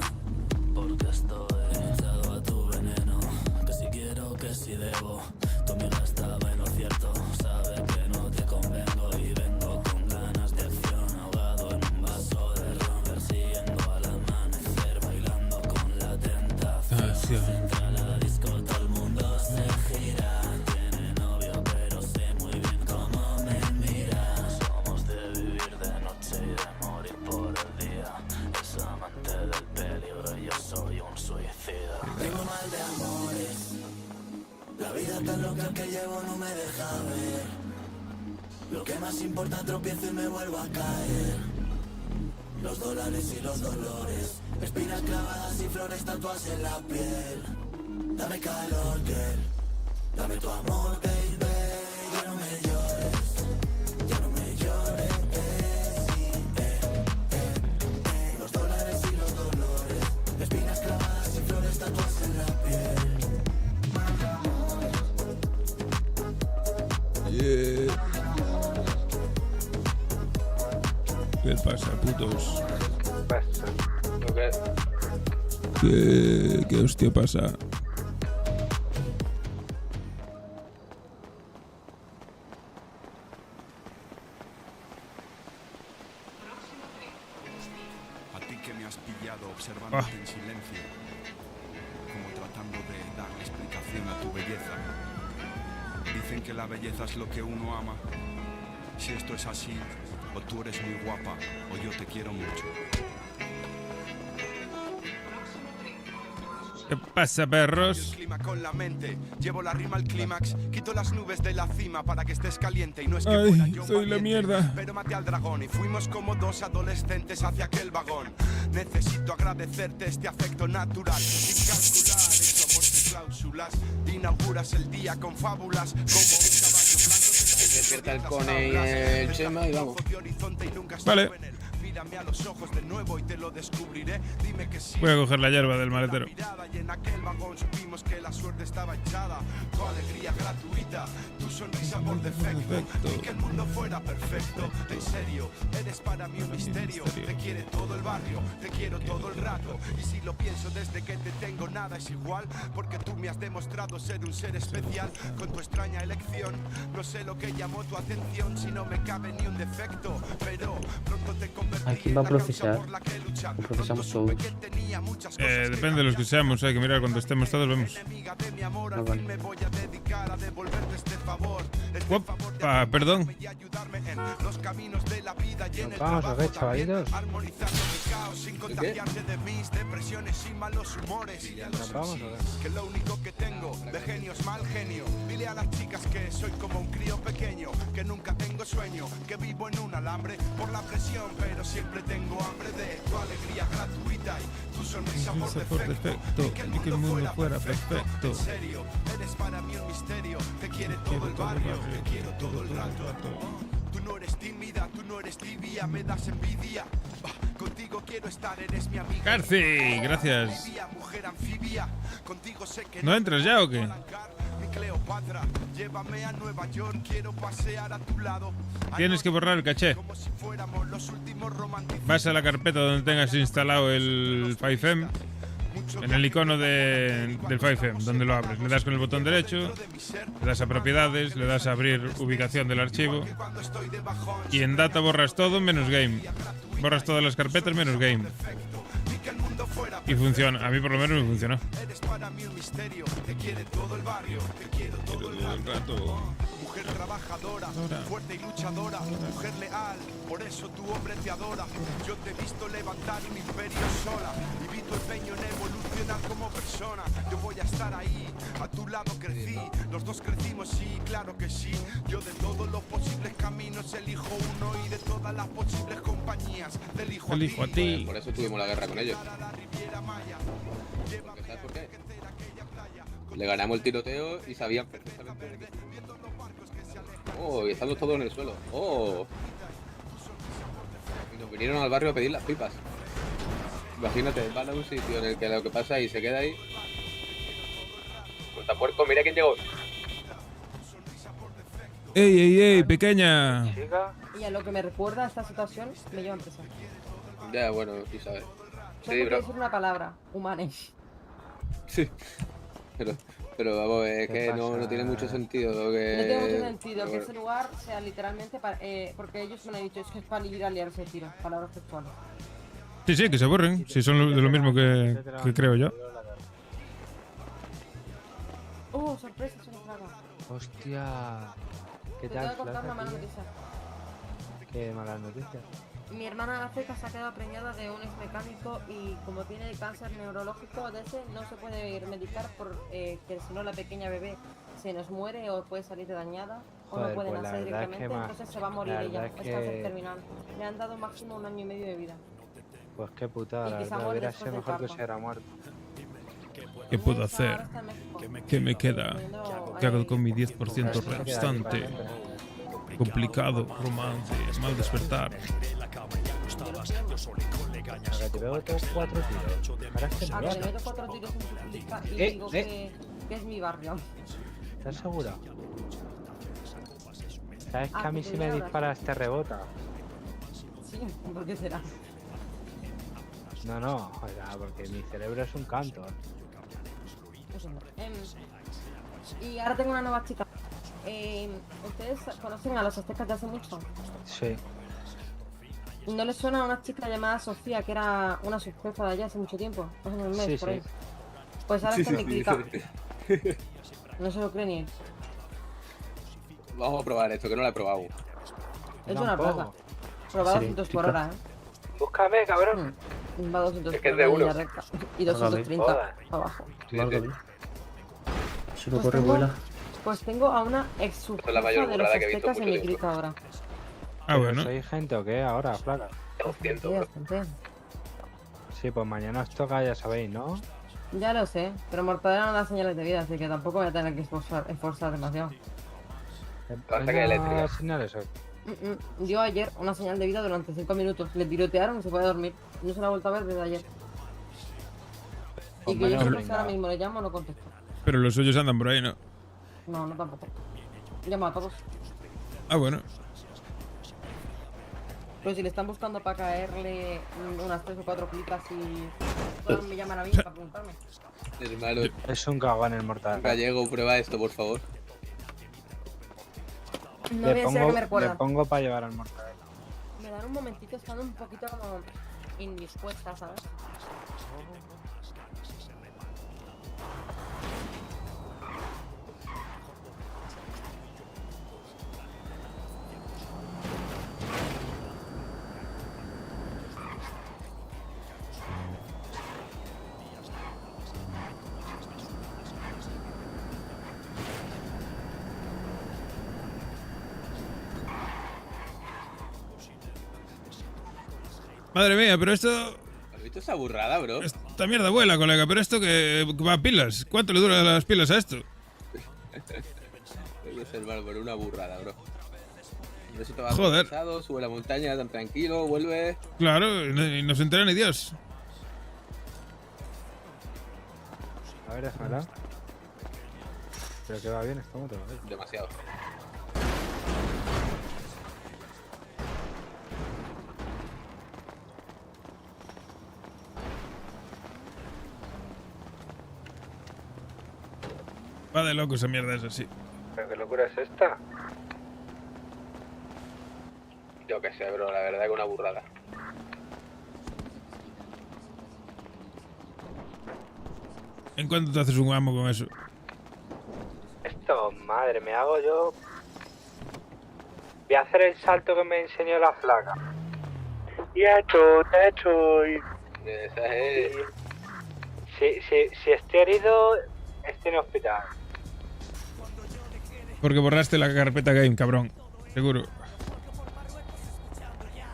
porque estoy enganchado a tu veneno. Que si quiero, que si debo. Tu amiga estaba en lo cierto, sabe que no te convengo y vengo con ganas de acción, ahogado en un vaso de ron, persiguiendo al amanecer, bailando con la tentación. Entra a la disco, todo el mundo se gira. Tiene novio, pero sé muy bien cómo me mira. Somos de vivir de noche y de morir por el día. Es amante del peligro y yo soy un suicida. Tengo mal de amores. La vida tan loca que llevo no me deja ver. Lo que más importa, tropiezo y me vuelvo a caer. Los dólares y los dolores, espinas clavadas y flores tatuadas en la piel. Dame calor, girl. Dame tu amor, baby. Ya no me llores. Ya no me llores. Sí, Los dólares y los dolores, espinas clavadas y flores tatuadas en la piel. ¿Qué pasa, putos? ¿Qué? ¿Qué hostia pasa? A ti que me has pillado observándote en silencio, como tratando de darle explicación a tu belleza. Dicen que la belleza es lo que uno ama. Si esto es así, o tú eres muy guapa, o yo te quiero mucho. ¿Qué pasa, perros? Clima con la mente, llevo la rima al clímax, quito las nubes de la cima para que estés caliente y no es que Ay, fuera yo un soy la valiente, mierda. pero maté al dragón y fuimos como dos adolescentes hacia aquel vagón. Necesito agradecerte este afecto natural, sin calcular somos tus cláusulas, te inauguras el día con fábulas como un caballo blanco. Despierta el Cone y el Chema y vamos. Vale. Mírame a los ojos de nuevo y te lo descubriré. Dime que sí. Voy a coger la hierba del maletero. Y en aquel vagón supimos que la suerte estaba echada. Tu alegría gratuita, tu sonrisa por defecto. Y que el mundo fuera perfecto. En serio, eres para mí un misterio. Te quiere todo el barrio, te quiero todo el rato. Y si lo pienso desde que te tengo nada es igual. Porque tú me has demostrado ser un ser especial. Con tu extraña elección, no sé lo que llamó tu atención. Si no me cabe ni un defecto, pero pronto te convertiré. ¿A quién va a procesar? ¿O procesamos todos? Depende de los que seamos, hay que mirar cuando estemos todos, vemos. Ah, vale. Opa, perdón. Vamos a ver, chavalitos. ¿Qué? Nos vamos a ver. Que lo único que tengo de genio es mal genio. Dile a las chicas que soy como un crío pequeño, que nunca tengo sueño, que vivo en un alambre por la presión, pero siempre tengo hambre de tu alegría gratuita y tu sonrisa por defecto. Y que el mundo fuera perfecto. En serio, eres para mí un misterio. Te quiere todo el barrio, te quiero todo el rato. Tú no eres tímida, tú no eres tibia, me das envidia. Contigo quiero estar, eres mi amiga. Garci, gracias. Mujer anfibia, contigo sé que ¿No entras ya o qué? mi Cleopatra, llévame a Nueva York, quiero pasear a tu lado. Tienes que borrar el caché. Vas a la carpeta donde tengas instalado el 5M, en el icono del 5M, donde lo abres. Le das con el botón derecho, le das a propiedades, le das a abrir ubicación del archivo y en data borras todo menos game. Borras todas las carpetas menos game. Y funciona, a mí por lo menos me funcionó. Eres para mí un misterio, te quiere todo el barrio, te quiero todo el rato. Mujer trabajadora, fuerte y luchadora, mujer leal, por eso tu hombre te adora. Yo te he visto levantar un imperio sola y vi tu empeño en evolucionar como persona. Yo voy a estar ahí, a tu lado crecí, los dos crecimos, sí, claro que sí. Yo de todos los posibles caminos elijo uno y de todas las posibles compañías te elijo a ti. Por eso tuvimos la guerra con ellos. Porque, ¿sabes por qué? Le ganamos el tiroteo y sabían perfectamente de qué. Oh, y estamos todos en el suelo. Oh. Y nos vinieron al barrio a pedir las pipas. Imagínate, van a un sitio en el que lo que pasa y se queda ahí. Cortapuerco, mira quién llegó. ¡Ey, ey, ey, pequeña! Y a lo que me recuerda a esta situación, me llevan presa. Ya, bueno, sí sabes. Solo quiero decir una palabra, humanes. Sí. Pero vamos, es que no tiene mucho sentido lo que... No tiene mucho sentido que ese lugar sea literalmente para... porque ellos me han dicho, es que es para ir a liarse el tiro, palabras textuales. Sí, sí, que se aburren. Si son de lo mismo que creo yo. Sorpresa, se nos traga. Hostia. ¿Qué Te tengo tal? que contar una mala noticia. ¿Qué malas noticias? Mi hermana África se ha quedado preñada de un ex mecánico y como tiene cáncer neurológico de ese no se puede medicar porque si no la pequeña bebé se nos muere o puede salir dañada o no puede nacer directamente, entonces se va a morir ella, es cáncer terminal. Le han dado máximo 1 año y medio de vida. Pues qué putada, la verdad, hubiera sido mejor que se hubiera muerto. ¿Qué puedo hacer? ¿Qué me queda? ¿Qué hago con mi 10% restante? Complicado, romance, mal despertar. Ahora te pego todos 4 tiros. Ahora es que Ah, que le meto 4 tiros en su pista y digo que es mi barrio. ¿Estás segura? ¿Sabes que a mí que si me mierda. disparas te rebota? Sí, ¿por qué será? No, o sea, porque mi cerebro es un canto. Y ahora tengo una nueva chica. ¿Ustedes conocen a los aztecas de hace mucho? Sí. ¿No les suena a una chica llamada Sofía, que era una subjefa de allá hace mucho tiempo? Hace un mes, Sí, por ahí. sí. Pues ahora está en mi clica. Sí. No se lo cree ni él. Vamos a probar esto, que no lo he probado. Es una plaza. Pero va a 200 por hora, Búscame, cabrón. Va a 200 Es que es por de hora uno. en línea recta. Y 230 abajo. Si lo corre, vuela. Pues tengo a una ex subjefa la mayor de los burrada que he visto aztecas en mi clica ahora. Ah, bueno. ¿Sois gente o qué ahora, flaca? 200. Sí, pues mañana os toca, ya sabéis, ¿no? Ya lo sé, pero Mortadela no da señales de vida, así que tampoco voy a tener que esforzar demasiado. Ataque eléctrica. señales o...? Dio ayer una señal de vida durante 5 minutos. Le tirotearon y se fue a dormir. No se la ha vuelto a ver desde ayer. Y que yo no sé ahora mismo le llamo, no contesto. Pero los suyos andan por ahí, ¿no? No, tampoco. Llama a todos. Ah, bueno. Pero si le están buscando para caerle unas 3 o 4 clipas y me llaman a mí para preguntarme. Hermano. Es un cagón el mortal. Gallego, prueba esto, por favor. No voy a ser que me recuerda. Le pongo para llevar al mortal. Me dan un momentito, estando un poquito como indispuesta, ¿sabes? Madre mía, pero esto... ¿Has visto esa burrada, bro? Esta mierda vuela, colega, pero esto que va a pilas. ¿Cuánto le duran las pilas a esto? Debe ser mal, pero una burrada, bro. No sé si te vas Joder. cansado, sube la montaña, tan tranquilo, vuelve. Claro, y no se entera ni Dios. A ver, déjala. Pero que va bien esta moto, ¿eh? Demasiado. Va de loco esa mierda, es así. ¿Pero qué locura es esta? Yo qué sé, bro, la verdad que una burrada. ¿En cuánto te haces un amo con eso? Esto, madre, me hago yo... Voy a hacer el salto que me enseñó la flaca. Y estoy. Esa es... Si estoy herido, estoy en hospital. Porque borraste la carpeta game, cabrón. Seguro.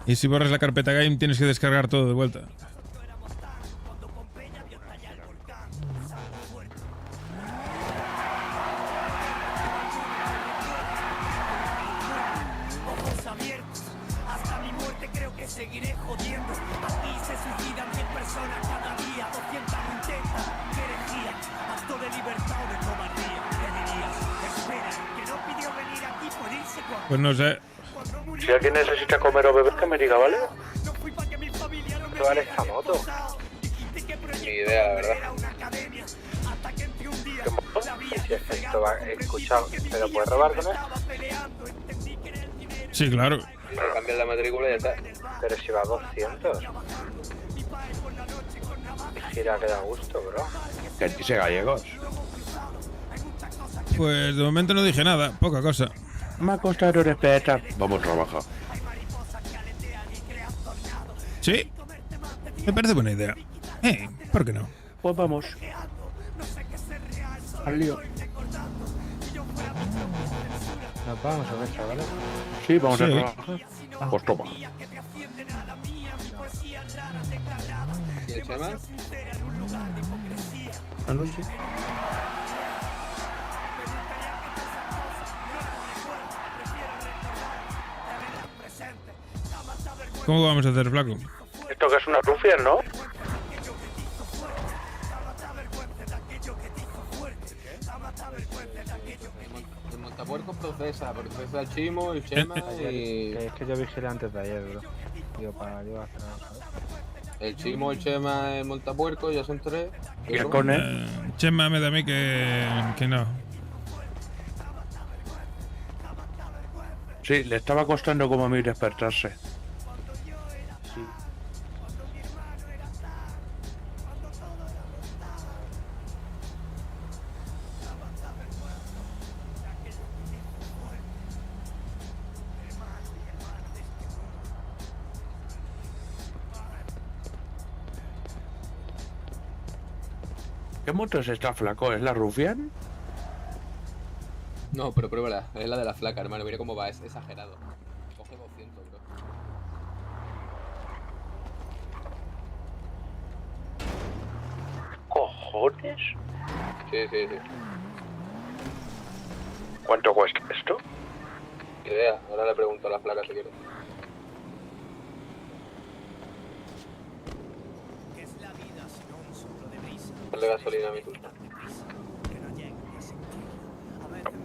Y si borras la carpeta game, tienes que descargar todo de vuelta. Ojos abiertos, hasta mi muerte creo que seguiré jodiendo. Aquí se suicidan 10 personas cada día, 200 lo intentan. ¡Qué herejía! Acto de libertad o de cobardía. ¿Qué dirías? Espera, que no pidió venir aquí por irse con... Pues no sé. Si alguien necesita comer o beber, que me diga, ¿vale? ¿Qué vale esta moto? Ni idea, la verdad. ¿Qué moto? Si es que esto va... Escucha, ¿pero puedes robar con él? Sí, claro. Cambiar la matrícula y ya está. Pero si va a 200. Gira que da gusto, bro. Que dice gallegos. Pues de momento no dije nada, poca cosa. Me ha costado respetar. Vamos a trabajar. ¿Sí? Me parece buena idea. ¿Por qué no? Pues vamos. Al lío. Nos vamos a ver, chavales. Sí, vamos a Sí. trabajar. Pues toma. ¿Y el Chema? ¿Cómo vamos a hacer, flaco? Esto que es una rufia, ¿no? El montapuerco procesa el Chimo, el Chema y... Es que yo vigilé antes de ayer, bro. Digo, para yo hacer algo, ¿sabes? El Chimo, el Chema, el montapuerco, ya son 3. ¿Y el Cone? Chema me da a mí que no. Sí, le estaba costando como a mí despertarse. ¿Qué moto es esta, flaco? ¿Es la Rufian? No, pero pruébala. Es la de la flaca, hermano. Mira cómo va, es exagerado. Coge 200, bro. ¿Cojones? Sí. ¿Cuánto cuesta esto? Idea, ahora le pregunto a la flaca si quiere. Darle gasolina a mi culpa.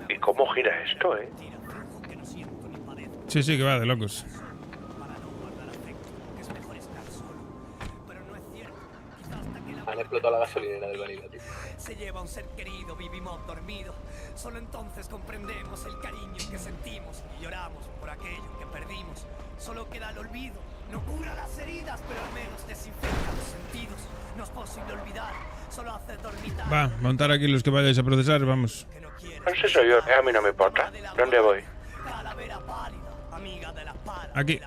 ¿Y cómo gira esto, Sí, sí, que va de locos. Han explotado la gasolinera del Vanilla, tío. Se lleva un ser querido, vivimos dormidos. Solo entonces comprendemos el cariño que sentimos y lloramos por aquello que perdimos. Solo queda el olvido. No cura las heridas, pero al menos desinfecta los sentidos. No es posible olvidar, solo hace dormitar. Va, montar aquí los que vayáis a procesar, vamos. No sé, soy yo, a mí no me importa. ¿Dónde voy? Aquí.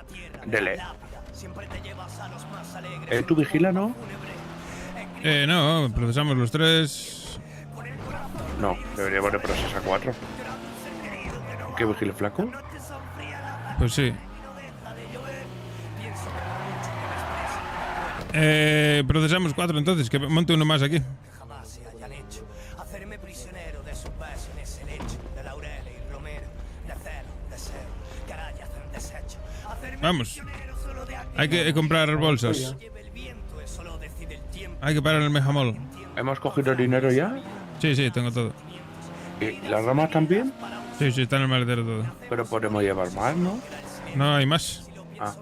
Dele. ¿Tú vigila, no? No, procesamos los 3. No, deberíamos de procesar 4. ¿Qué vigile flaco? Pues sí. Procesamos 4 entonces, que monte uno más aquí. Hacerme prisionero de su beso en ese lecho de Laurel y Romero, de celo, deseo, carayas en desecho. Vamos. Hay que comprar bolsas. Hay que parar el Mejamol. ¿Hemos cogido dinero ya? Sí, sí, tengo todo. ¿Y las ramas también? Sí, sí, está en el maletero todo. Pero podemos llevar más, ¿no? No, hay más. Ah.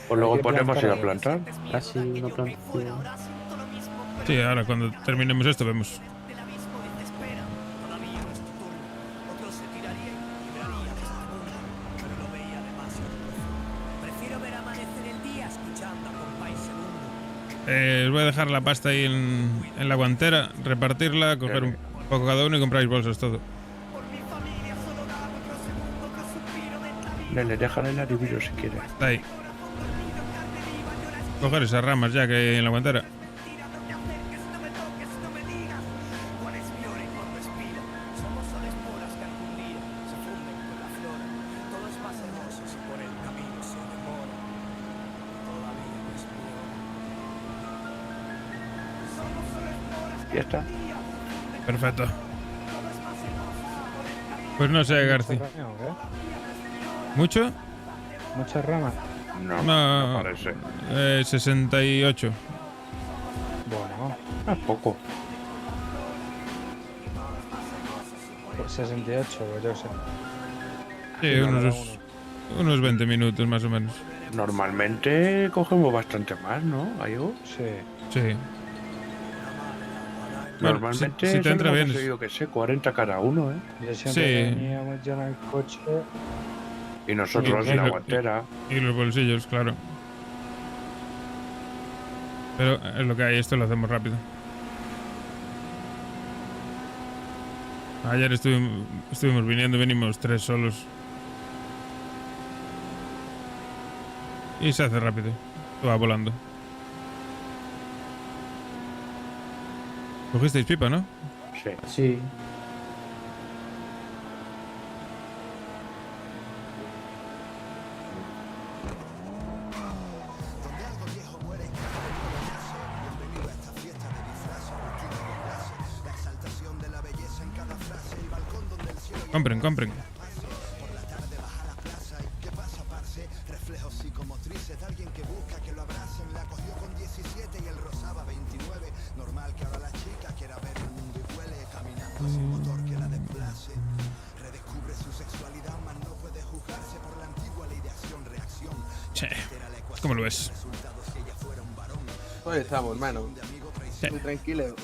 Pues luego podemos ir a plantar. Casi no planto. Sí, ahora cuando terminemos esto vemos. Os voy a dejar la pasta ahí en la guantera, repartirla, coger un poco cada uno y compráis bolsas todo. Le déjale la divido si quiere. Está ahí. Coger esas ramas ya que hay en la guantera. Ya está. Perfecto. Pues no sé, García. ¿Mucho? ¿Muchas ramas? No parece. 68. Bueno, es poco. Por 68, pues yo sé. Sí, unos 20 minutos más o menos. Normalmente cogemos bastante más, ¿no? ¿Ayo? Sí. Sí. Bueno, Normalmente si te entra bien. Yo que sé, 40 cada uno, ¿eh? Yo siempre veníamos ya en el coche. Y nosotros en la guantera. Y los bolsillos, claro. Pero es lo que hay, esto lo hacemos rápido. Ayer estuvimos viniendo, venimos 3 solos. Y se hace rápido. Todo va volando. ¿Cogisteis pipa, no? Sí. Sí. Compren, compren. Che, ¿cómo lo ves? Pues estamos, hermano. Sí. Muy tranquilo.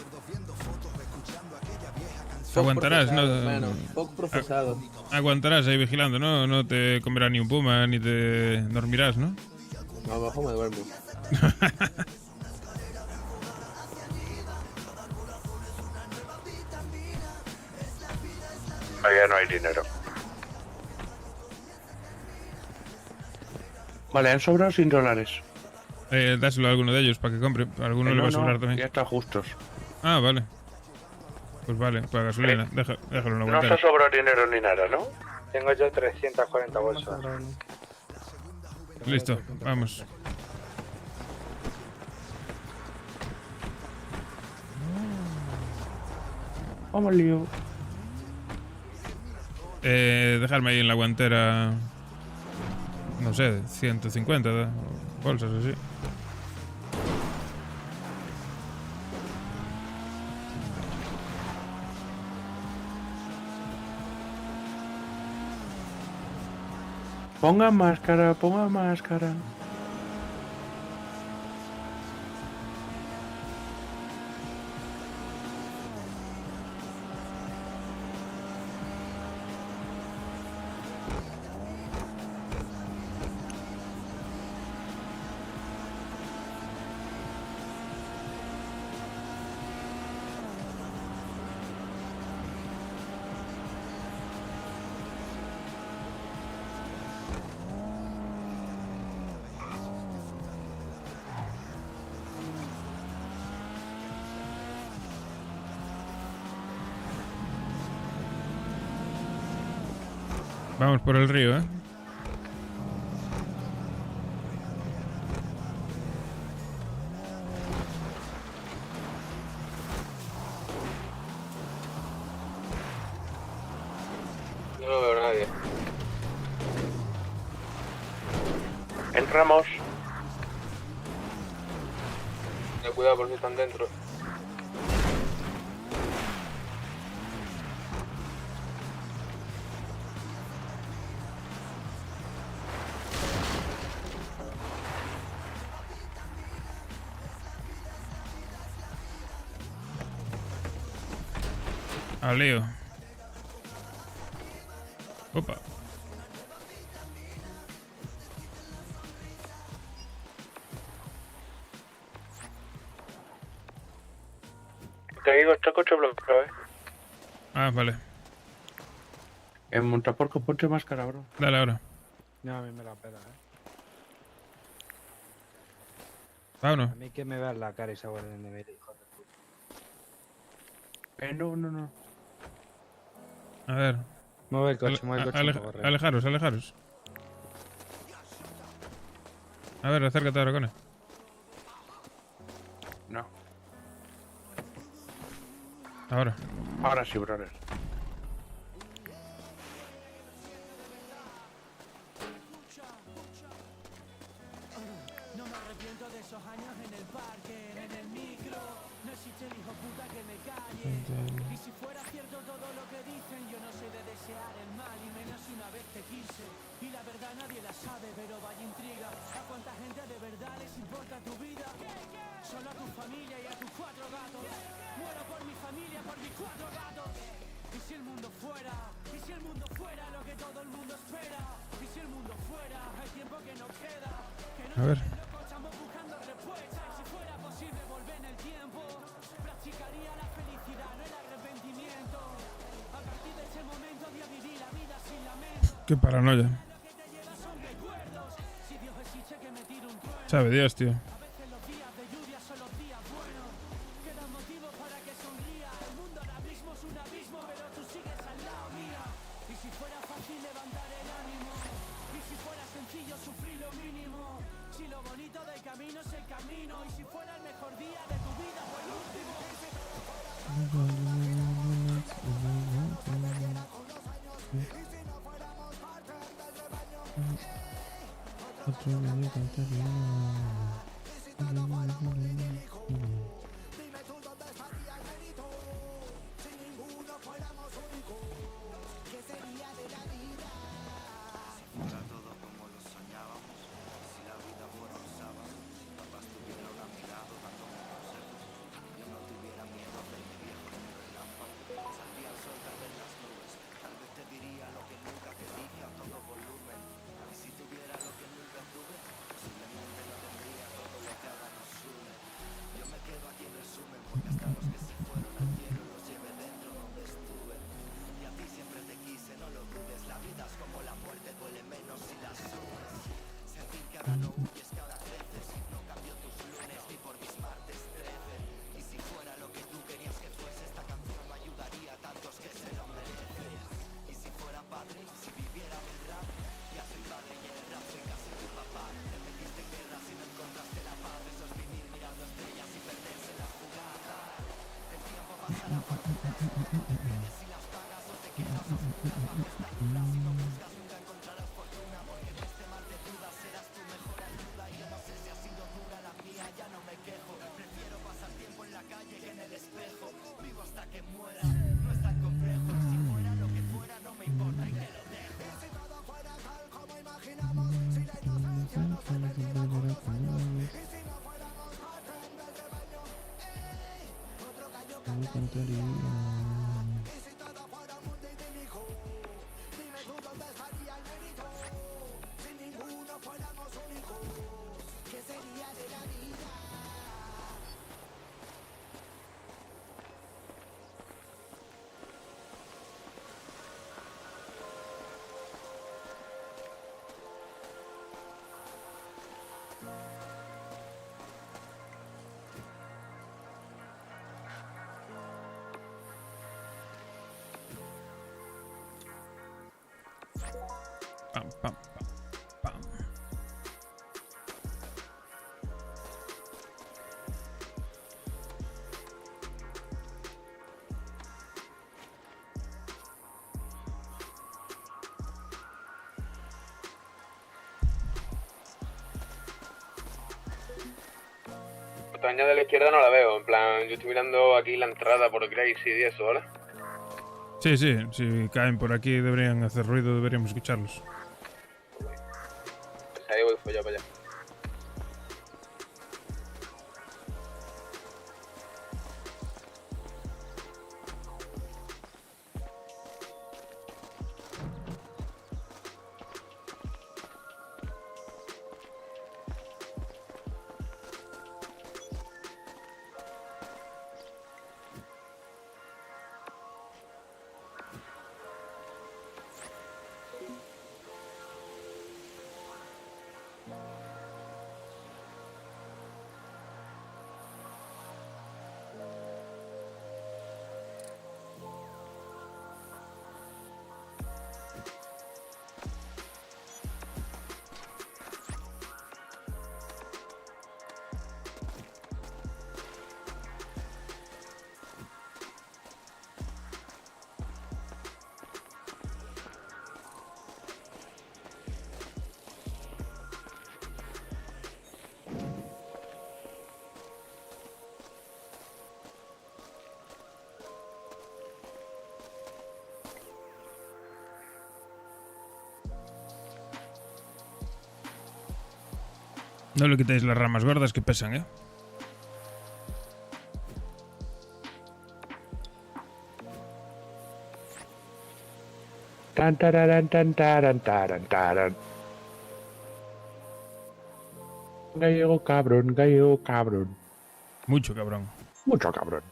Aguantarás, ¿no? Hermano, poco procesado. Aguantarás ahí vigilando, ¿no? No te comerá ni un puma, ni te dormirás, ¿no? No, a lo mejor me duermo. Allá no hay dinero. Vale, han sobrado $100. Dáselo a alguno de ellos para que compre. A alguno le va a sobrar también. Ya está justos. Ah, vale. Pues vale, para gasolina. Déjalo en la No guantera. se sobró dinero ni nada, ¿no? Tengo yo 340 bolsas. Listo, vamos. Vamos, lío. Dejarme ahí en la guantera, no sé, 150 bolsas así. Ponga máscara, ponga máscara. Vamos por el río, ¿eh? No lo veo a nadie. Entramos. Ten cuidado por si están dentro. Al lío. Opa. Te digo, este coche bloqueado, Ah, vale. En Montaporco, ponte máscara, bro. Dale ahora. No, a mí me la pela, Vámonos. A mí que me vean la cara y se guarden de ver, hijo de puta. No. A ver. Mueve el coche, mueve el coche. Alejaros, alejaros. A ver, acércate ahora, Cone. No. Ahora. Ahora sí, brother. No me arrepiento de esos años en el parque, en el micro. No existe el hijo puta que me calle. Y si fuera cierto todo lo que dicen, yo no sé de desear el mal y menos una vez te quise. Y la verdad nadie la sabe, pero vaya intriga. ¿A cuánta gente de verdad les importa tu vida? Solo a tu familia y a tus 4 gatos. Muero por mi familia, por mis 4 gatos. Y si el mundo fuera, y si el mundo fuera lo que todo el mundo espera. Y si el mundo fuera el tiempo que nos queda. Que no A ver. estamos buscando respuestas. Y si fuera posible volver en el tiempo, practicaría la felicidad, no el arrepentimiento. A partir de ese momento voy a vivir la vida sin lamento. Qué paranoia. Sabe Dios, tío. Pam, pam, pam, pam. La montaña de la izquierda no la veo, en plan, yo estoy mirando aquí la entrada por Gracie y eso, ¿vale? Sí, sí, si caen por aquí deberían hacer ruido, deberíamos escucharlos. Pues ahí voy, pues ya para allá. No le quitéis las ramas gordas que pesan, ¿eh? Tan tararán, tan taran, taran, taran. Gallego cabrón, gallego cabrón. Mucho cabrón. Mucho cabrón.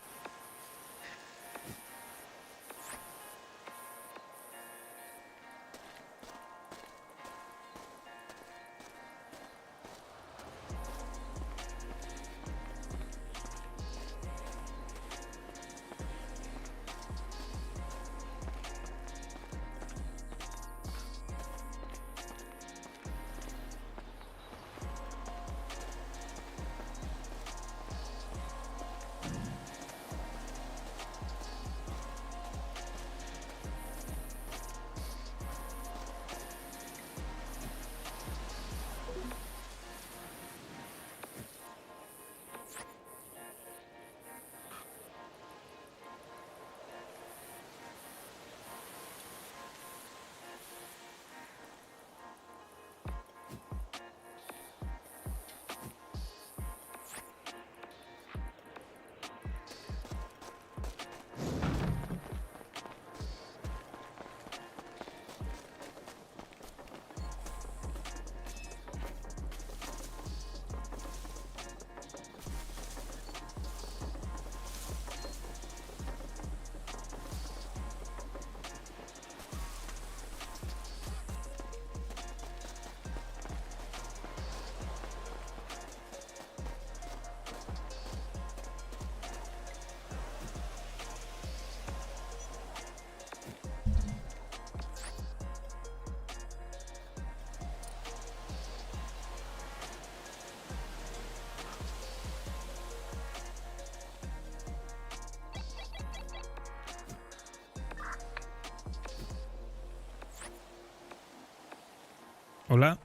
Hola.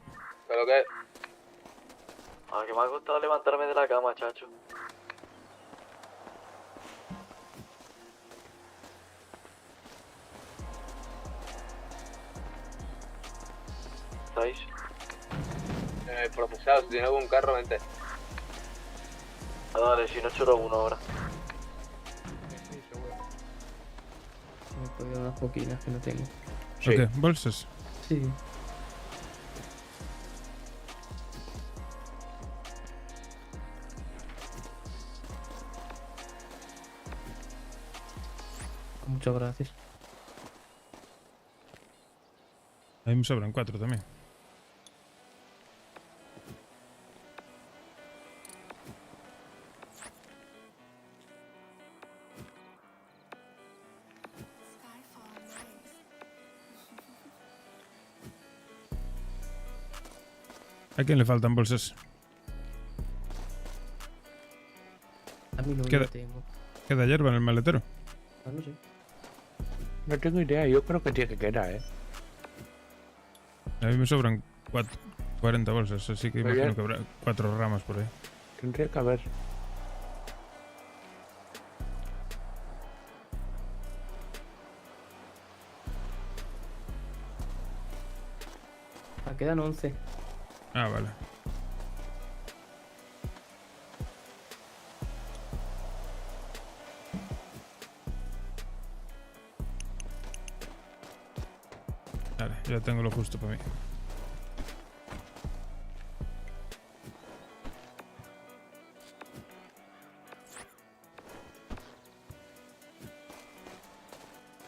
¿Pero qué? Ah, que me ha costado levantarme de la cama, chacho. ¿Estáis? Procesado, si tiene algún carro, vente. Ah, dale, si no choro uno ahora. Me he podido unas poquinas que no tengo. ¿O qué? ¿Bolsas? Sí. Muchas gracias. A mí me sobran 4 también. ¿A quién le faltan bolsas? A mí no Queda, lo tengo. ¿Queda hierba en el maletero? Ah, no sé. No tengo idea, yo creo que tiene que quedar, A mí me sobran 40 bolsas, así que Muy imagino bien. que habrá 4 ramas por ahí. Tendría que haber. Ah, quedan 11. Ah, vale. Vale, ya tengo lo justo para mí.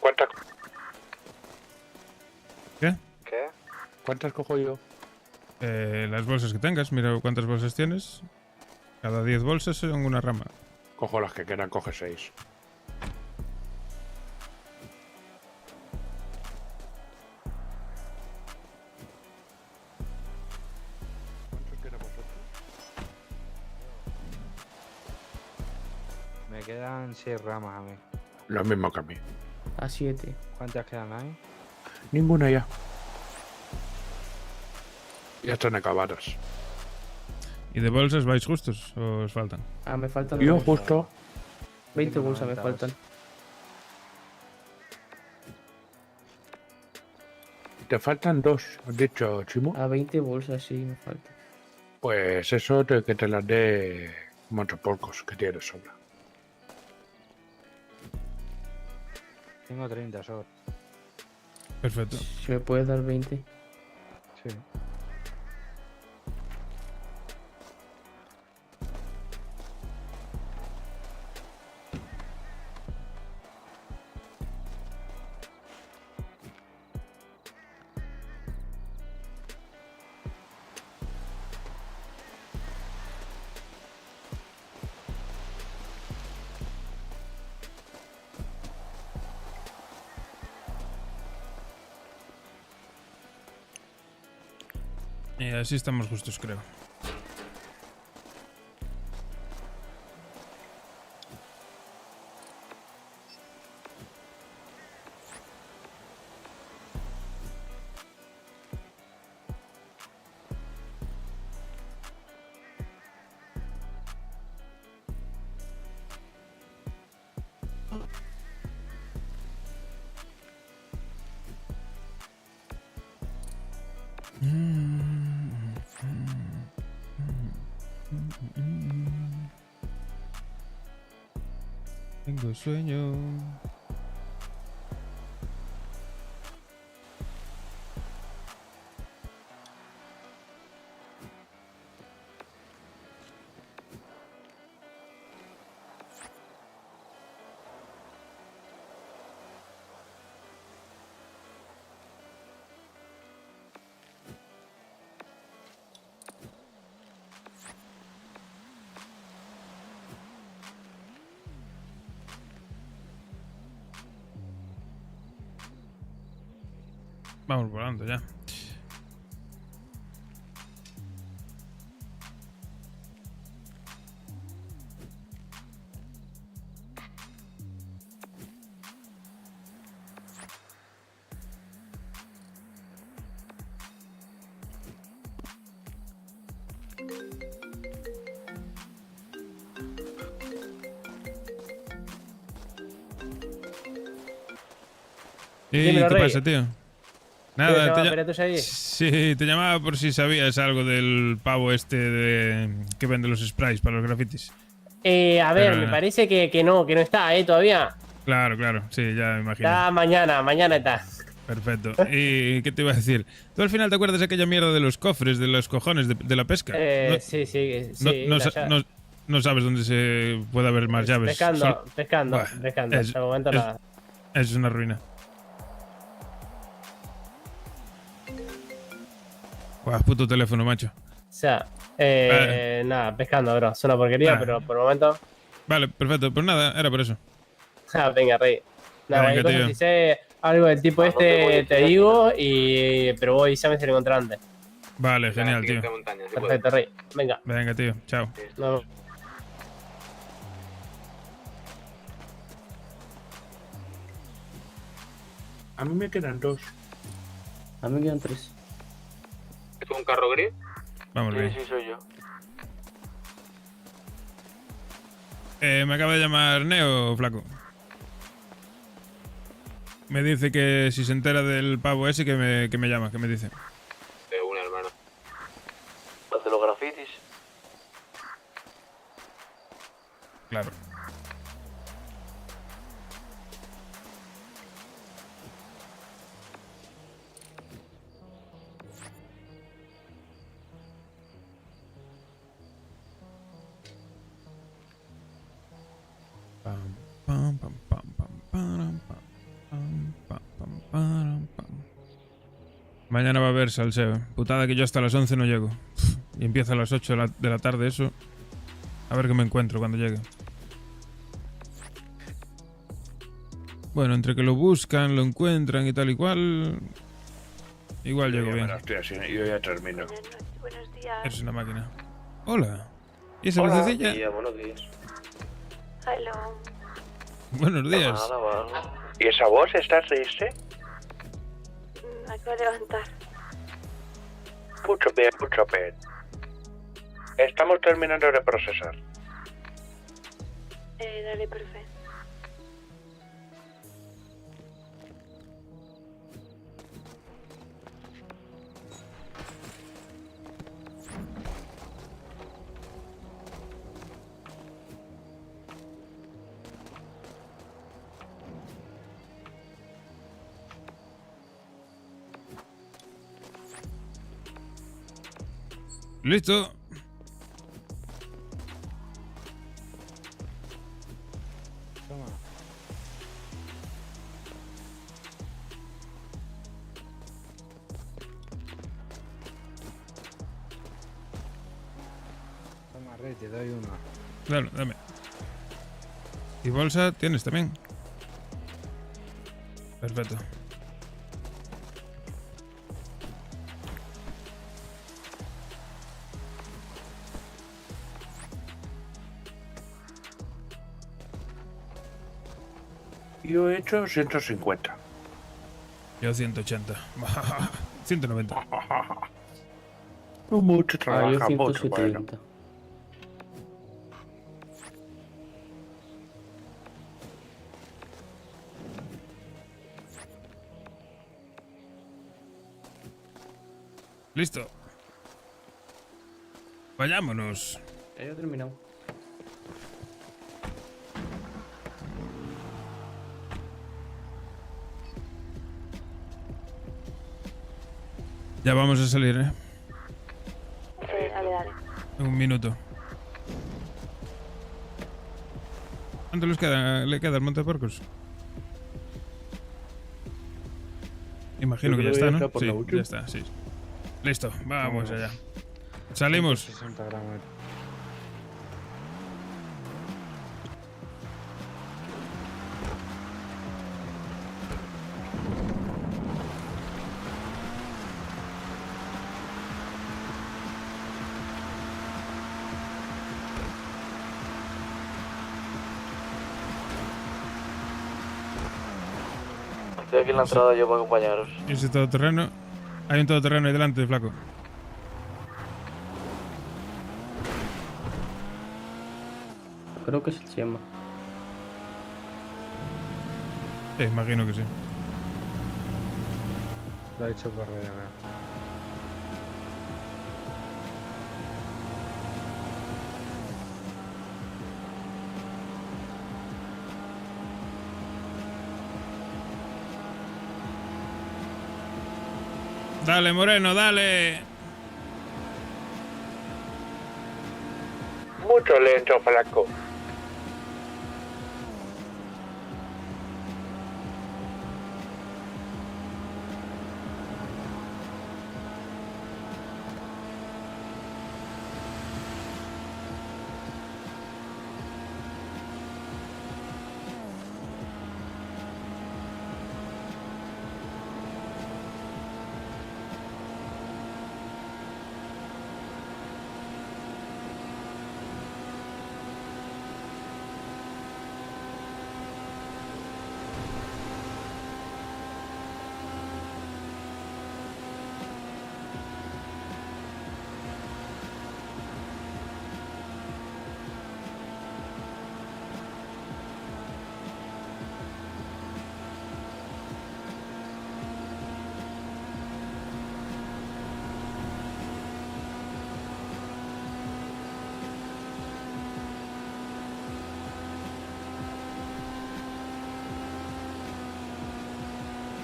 ¿Cuántas? ¿Qué? ¿Qué? ¿Cuántas cojo yo? Las bolsas que tengas, mira cuántas bolsas tienes. Cada 10 bolsas son una rama. Cojo las que quedan, coge 6. ¿Cuántos queda vosotros? Me quedan 6 ramas a mí. Lo mismo que a mí. A 7. ¿Cuántas quedan ahí? Ninguna ya. Ya están acabadas. ¿Y de bolsas vais justos o os faltan? Ah, me faltan. Yo dos. justo. 20 Tengo bolsas me 90 faltan. Te faltan 2, has dicho, Chimo. A 20 bolsas sí me faltan. Pues eso que te las dé Montopolcos, que tienes sobra. Tengo 30 solo. Perfecto. Si me puedes dar 20. Sí. Y así estamos justos, creo. Tengo sueño. Vamos volando ya. Dímelo, ¿Qué Rey. pasa, tío? Nada, ¿Pero tú sabías? Sí, te llamaba por si sabías algo del pavo este que vende los sprays para los grafitis. A ver, Pero, me parece que no está, todavía. Claro, claro, sí, ya me imagino. Ya mañana está. Perfecto. ¿Y qué te iba a decir? ¿Tú al final te acuerdas de aquella mierda de los cofres, de los cojones, de la pesca? Sí. No sabes dónde se puede haber más llaves. Pescando. Es, Hasta el momento nada. es una ruina. Buah, puto teléfono, macho. O sea, nada, pescando, bro. Es una porquería, pero por el momento. Vale, perfecto. Pues nada, era por eso. Venga, rey. Nada, Venga, cualquier cosa, tío. si sé algo del tipo te digo, pero voy a ver si lo encuentro antes. Vale, genial, tío. Perfecto, rey. Venga. Venga, tío. Chao. Nos vemos. A mí me quedan 2. A mí me quedan 3. ¿Es un carro gris? Vamos bien. Sí, soy yo. Me acaba de llamar Neo, flaco. Me dice que si se entera del pavo ese que me llama, que me dice. De una, hermano. ¿De los grafitis? Claro. Mañana va a haber salseo. Putada que yo hasta las 11 no llego. Y empieza a las 8 de la tarde eso. A ver qué me encuentro cuando llegue. Bueno, entre que lo buscan, lo encuentran y tal y cual... Igual llego bien. Yo ya termino. Buenos días. Es una máquina. Hola. ¿Y esa Hola. vocecilla? Buenos días. Hello. Buenos días. ¿Y esa voz está triste? Me acabo de levantar. Mucho bien, mucho bien. Estamos terminando de procesar. Dale, perfecto. Listo. Toma. Toma, Rey, te doy uno. Dame. ¿Y bolsa tienes también? Perfecto. Yo he hecho 150. Yo 180. 190. No mucho Yo trabajo, mucho 170. bueno. Listo. Vayámonos. Ya he terminado. Ya vamos a salir, ¿eh? Dale. En un minuto. ¿Cuánto le queda al Monteporcos? Imagino que ya está, ¿no? Sí, ya está, sí. Listo, vamos allá. Salimos. 60 gramos. Estoy aquí en la entrada yo para acompañaros. ¿Y ese todoterreno? Hay un todoterreno ahí delante, flaco. Creo que es el Chema. Sí, imagino que sí. Lo ha hecho correr, a ver. Dale, Moreno, dale. Mucho lento, flaco.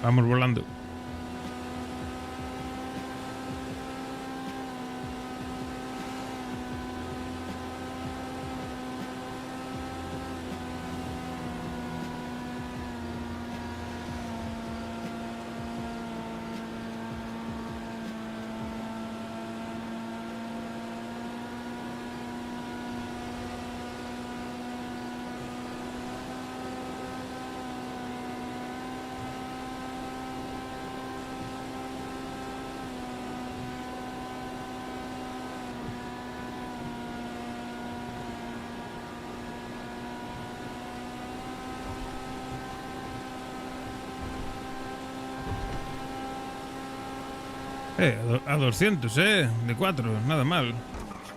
Vamos volando. A 200, de 4, nada mal.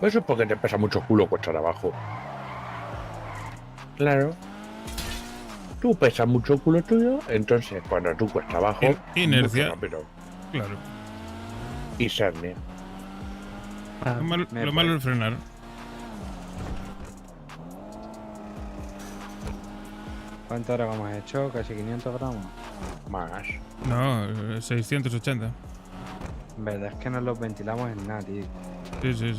Eso es porque te pesa mucho culo cuesta abajo. Claro. Tú pesas mucho culo tuyo, entonces cuando tú cuesta abajo... Inercia. Claro. Y sarnia. Lo malo es frenar. ¿Cuánto ahora hemos hecho? ¿Casi 500 gramos? Más. No, 680. Verdad es que no los ventilamos en nada, tío. Sí.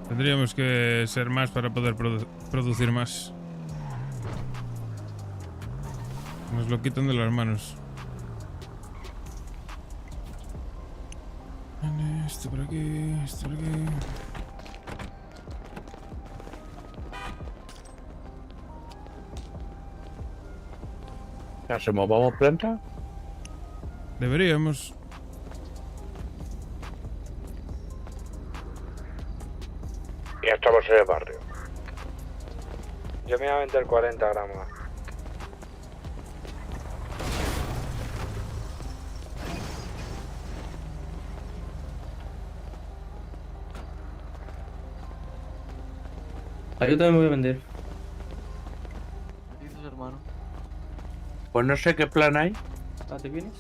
Tendríamos que ser más para poder producir más. Nos lo quitan de las manos. Esto por aquí, esto por aquí. ¿Qué hacemos? ¿Vamos planta? Deberíamos. Ya estamos en el barrio. Yo me voy a vender 40 gramos. Yo también me voy a vender. ¿Qué dices, hermano? Pues no sé qué plan hay. ¿Te vienes?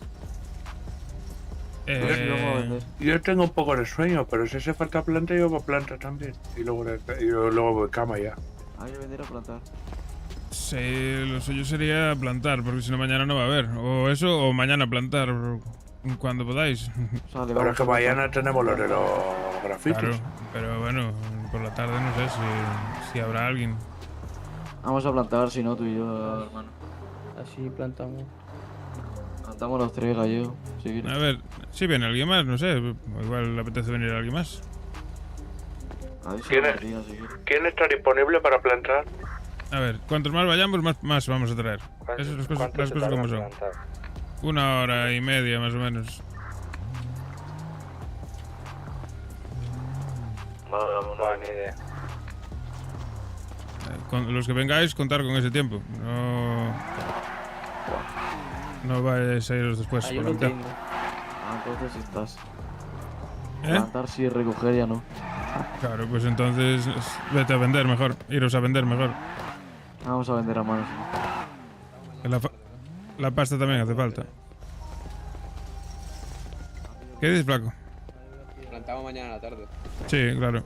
Yo tengo un poco de sueño, pero si hace falta planta, yo voy a planta también. Y luego voy a cama ya. Hay que vender a plantar. Sí, lo suyo sería plantar, porque si no mañana no va a haber. O eso, o mañana plantar cuando podáis. Pero es que mañana tenemos lo de los grafitis. Claro, pero bueno, por la tarde no sé si habrá alguien. Vamos a plantar, si no, tú y yo, hermano. Así plantamos. Plantamos los tres, gallego. Si a ver, si viene alguien más, no sé. Igual le apetece venir alguien más. ¿Quién está disponible para plantar? A ver, cuantos más vayamos, más vamos a traer. Esas son las cosas como son. 1 hora y media, más o menos. No, ni idea. Con los que vengáis, contar con ese tiempo. No vais a iros después. Yo lo tengo. Entonces estás. Plantar sí, recoger ya no. Claro, pues entonces vete a vender mejor. Iros a vender mejor. Vamos a vender a manos. La pasta también hace falta. ¿Qué dices, flaco? Plantamos mañana a la tarde. Sí, claro.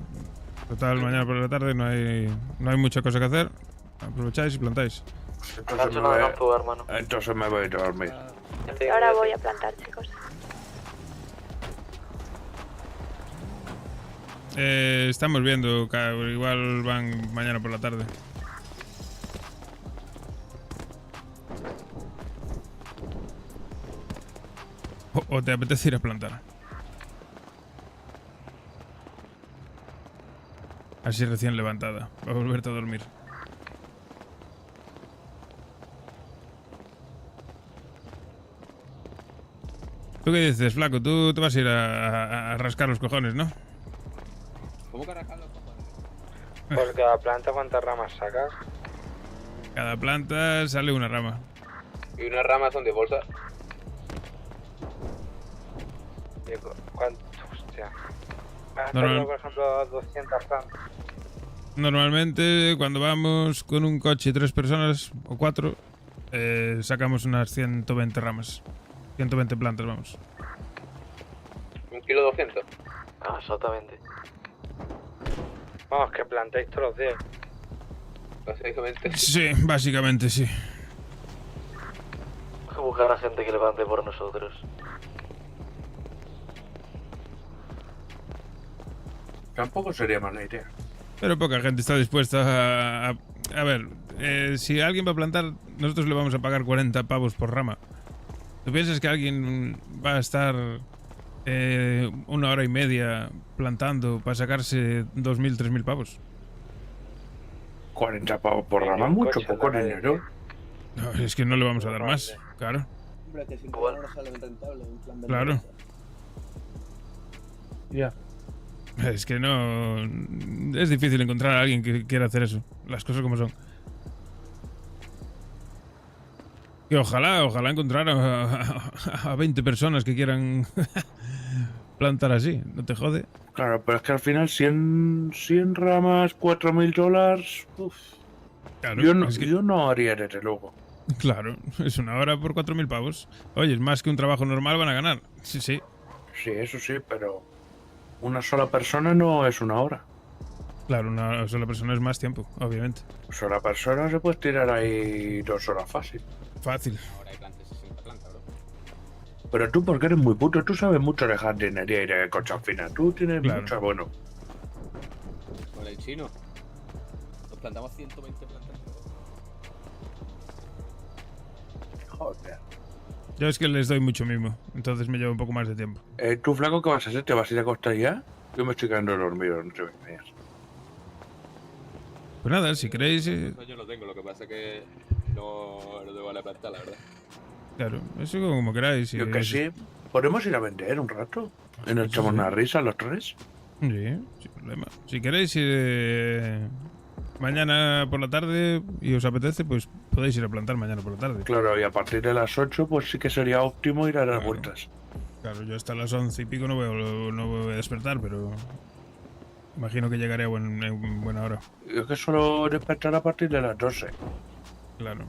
Total, mañana por la tarde no hay mucha cosa que hacer. Aprovecháis y plantáis. Entonces me voy a dormir. Ahora voy a plantar, chicos. Estamos viendo, igual van mañana por la tarde. ¿O te apetece ir a plantar? Así recién levantada, para volverte a dormir. ¿Tú qué dices, flaco? Tú te vas a ir a rascar los cojones, ¿no? ¿Cómo que rascar los cojones? Por cada planta, ¿cuántas ramas sacas? Cada planta sale una rama. Y unas ramas son de bolsa. ¿Cuánto? Hostia. Has Normal. sacado, por ejemplo, 200 plantas. Normalmente, cuando vamos con un coche y 3 personas, o 4, sacamos unas 120 ramas. 120 plantas, vamos. 1 kilo 200. Ah, exactamente. Vamos, que plantéis todos los días. Básicamente. Sí, básicamente sí. Hay que buscar a gente que levante por nosotros. Tampoco sería mala idea. Pero poca gente está dispuesta a ver, si alguien va a plantar, nosotros le vamos a pagar 40 pavos por rama. ¿Tú piensas que alguien va a estar 1 hora y media plantando para sacarse 2.000, 3.000 pavos? 40 pavos por rama, mucho poco dinero. No, es que no le vamos a dar más, claro. Hombre, que 5 no sale rentable un plan de Claro. Ya. Es que no... Es difícil encontrar a alguien que quiera hacer eso. Las cosas como son. Y ojalá encontrar a 20 personas que quieran plantar así. ¿No te jode? Claro, pero es que al final 100 ramas, $4.000... Uf. Claro, Yo no haría desde luego. Claro, es 1 hora por 4.000 pavos. Oye, es más que un trabajo normal van a ganar. Sí, sí. Sí, eso sí, pero una sola persona no es 1 hora. Claro, una sola persona es más tiempo, obviamente. Una sola persona se puede tirar ahí 2 horas fácil. Fácil. Ahora hay plantas 60 plantas, bro. Pero tú, porque eres muy puto, tú sabes mucho de jardinería y de cosas finas. Tú tienes mucho bueno. Por el chino. Nos plantamos 120 plantas. Joder. Yo es que les doy mucho mimo, entonces me lleva un poco más de tiempo. ¿Tú, flaco, qué vas a hacer? ¿Te vas a ir a acostar ya? Yo me estoy quedando dormido, no te veas. Pues nada, si queréis... Yo lo tengo, lo que pasa es que no debo la plantar, la verdad. Claro, eso como queráis. Yo que sí. Podemos ir a vender un rato. Y nos echamos una risa los 3. Sí, sin problema. Si queréis ir mañana por la tarde y os apetece, pues podéis ir a plantar mañana por la tarde. Claro, y a partir de las 8, pues sí que sería óptimo ir a dar vueltas. Claro, yo hasta las 11 y pico no voy a despertar, pero imagino que llegaré en buena hora. Yo que solo despertar a partir de las 12. Claro.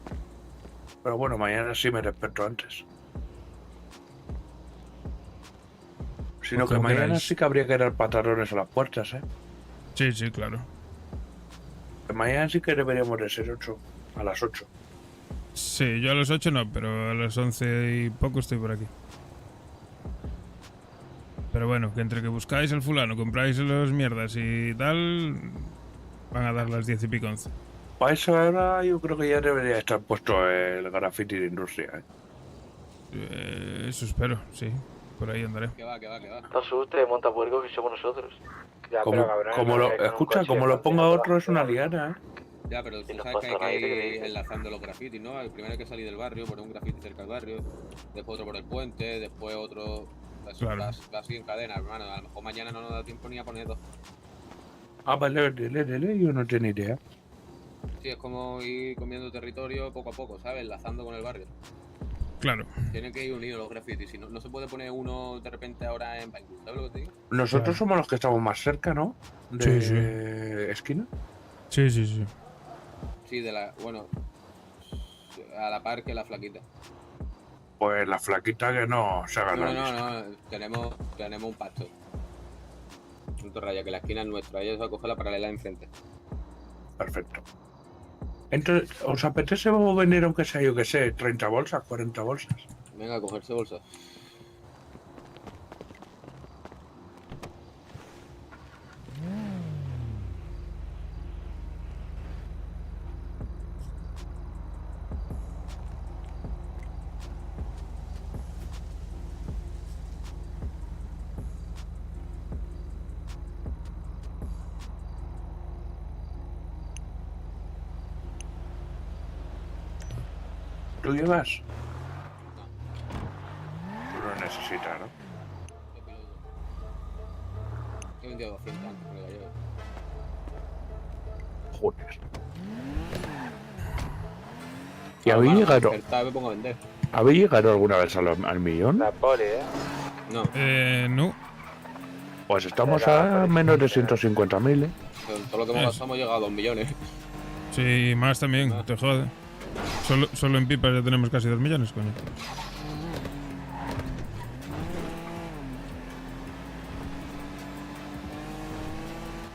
Pero bueno, mañana sí me desperto antes. Sino Pues que como mañana queráis. sí que habría que dar patarones a las puertas, ¿eh? Sí, sí, claro. Que mañana sí que deberíamos de ser 8. A las 8. Sí, yo a las 8 no, pero a las 11 y poco estoy por aquí. Pero bueno, que entre que buscáis el fulano, compráis los mierdas y tal, van a dar las 10 y pico 11. Para eso ahora yo creo que ya debería estar puesto el graffiti de industria, ¿eh? Eso espero, sí. Por ahí andaré. Que va. No asustes, montapuerco, que somos nosotros. Ya, Como, pero cabrón, como no lo, sé, con un escucha, coche como lo ponga funcionando otro la es una ciudad. liana, ¿eh? Ya, pero tú Y no sabes que pasa hay nada, que ir que- enlazando los grafitis, ¿no? El primero hay que salir del barrio, poner un grafiti cerca del barrio, después otro por el puente, después otro... Claro. Así en cadena, hermano. A lo mejor mañana no nos da tiempo ni a poner 2. Ah, vale, dele, yo no tenía idea. Sí, es como ir comiendo territorio poco a poco, ¿sabes? Enlazando con el barrio. Claro. Tienen que ir unidos los grafitis, si no, no se puede poner uno de repente ahora en Bangkok, ¿sabes lo que te digo? Nosotros Claro. somos los que estamos más cerca, ¿no? Sí, De esquina. Sí, sí, sí. Sí, de la... Bueno... A la par que la flaquita. Pues la flaquita que no se haga No, nada. no, tenemos un pacto. Un torraya, que la esquina es nuestra, ella se va a coger la paralela de enfrente. Perfecto. Entonces, ¿os apetece venir aunque sea, yo que sé, 30 bolsas, 40 bolsas? Venga, a cogerse bolsas. ¿Tú llevas? Tú lo necesitas, ¿no? He vendido 200 antes, pero la llevo. Joder. ¿Y habéis llegado? Me pongo a vender. ¿Habéis llegado alguna vez al millón? La poli, No. No. Pues estamos a menos de 150.000, ¿eh? Con todo lo que hemos gastado hemos llegado a 2 millones. Sí, más también, te jode. Solo en pipas ya tenemos casi 2 millones, coño.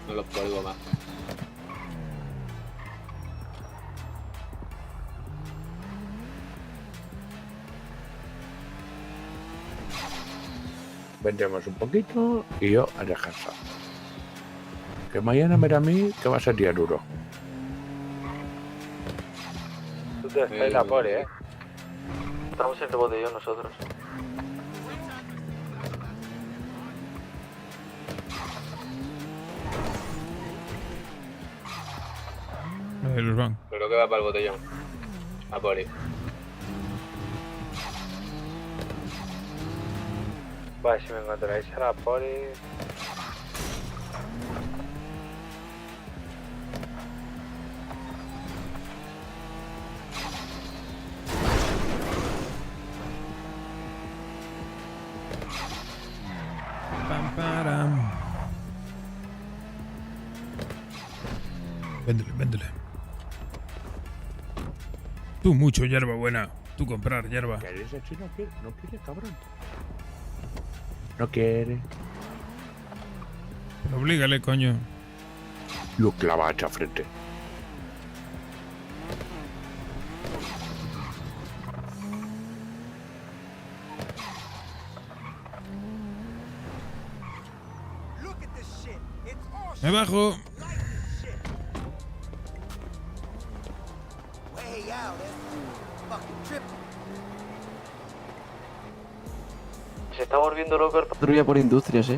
No los cuelgo más. Vendemos un poquito y yo a descansar. Que mañana mira a mí que va a ser día duro. Tú te estáis la poli, Estamos en el botellón nosotros. Los van. Creo que va para el botellón. A poli. Vale, si me encontráis a la poli... Pam, param. Véndele. Tú mucho, hierba buena. Tú comprar hierba. ¿Quieres el chino? No quiere, cabrón. No quiere. Pero oblígale, coño. Lo clava hacha frente. Me bajo. Se está volviendo loco el patrulla por industrias,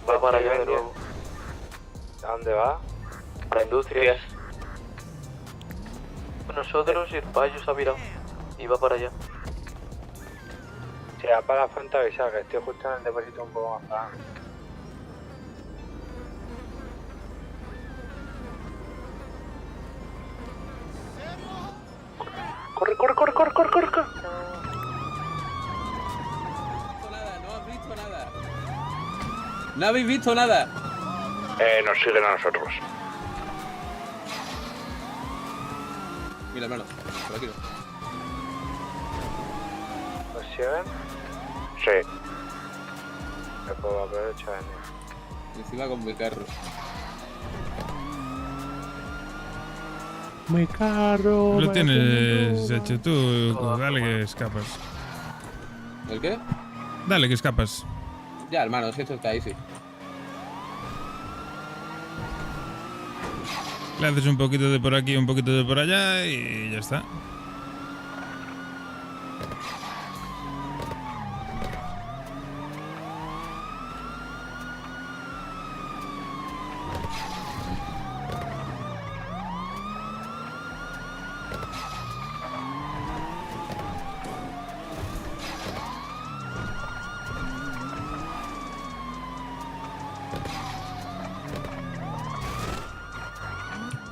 Va para allá de nuevo. ¿A dónde va? Para industrias. Nosotros y el payo se ha virado. Y va para allá. Si va para la fuente avisa, que estoy justo en el depósito un poco más para... Corre. No habéis visto nada. Nos siguen a nosotros. Mira, hermano, por aquí no. ¿Nos siguen? Sí. Me puedo aprovechar en él. Encima con mi carro. Mi carro. Lo tienes hecho tú. Dale que escapas. ¿El qué? Dale que escapas. Ya, hermano, es que esto está ahí, sí. Le haces un poquito de por aquí, un poquito de por allá y ya está.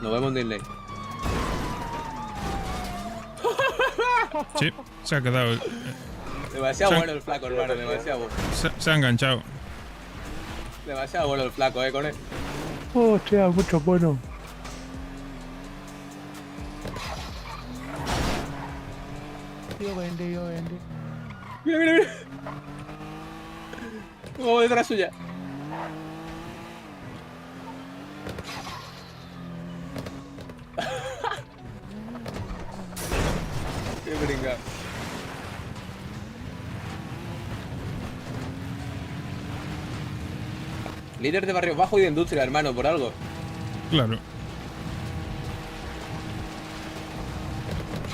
Nos vemos en Disney. Sí, se ha quedado. Demasiado bueno el flaco, hermano, demasiado bueno. Se ha enganchado. Demasiado bueno el flaco, con él. Hostia, mucho bueno. Yo vende. Mira. Vamos detrás suya. Venga. Líder de barrio bajo y de industria, hermano, por algo. Claro.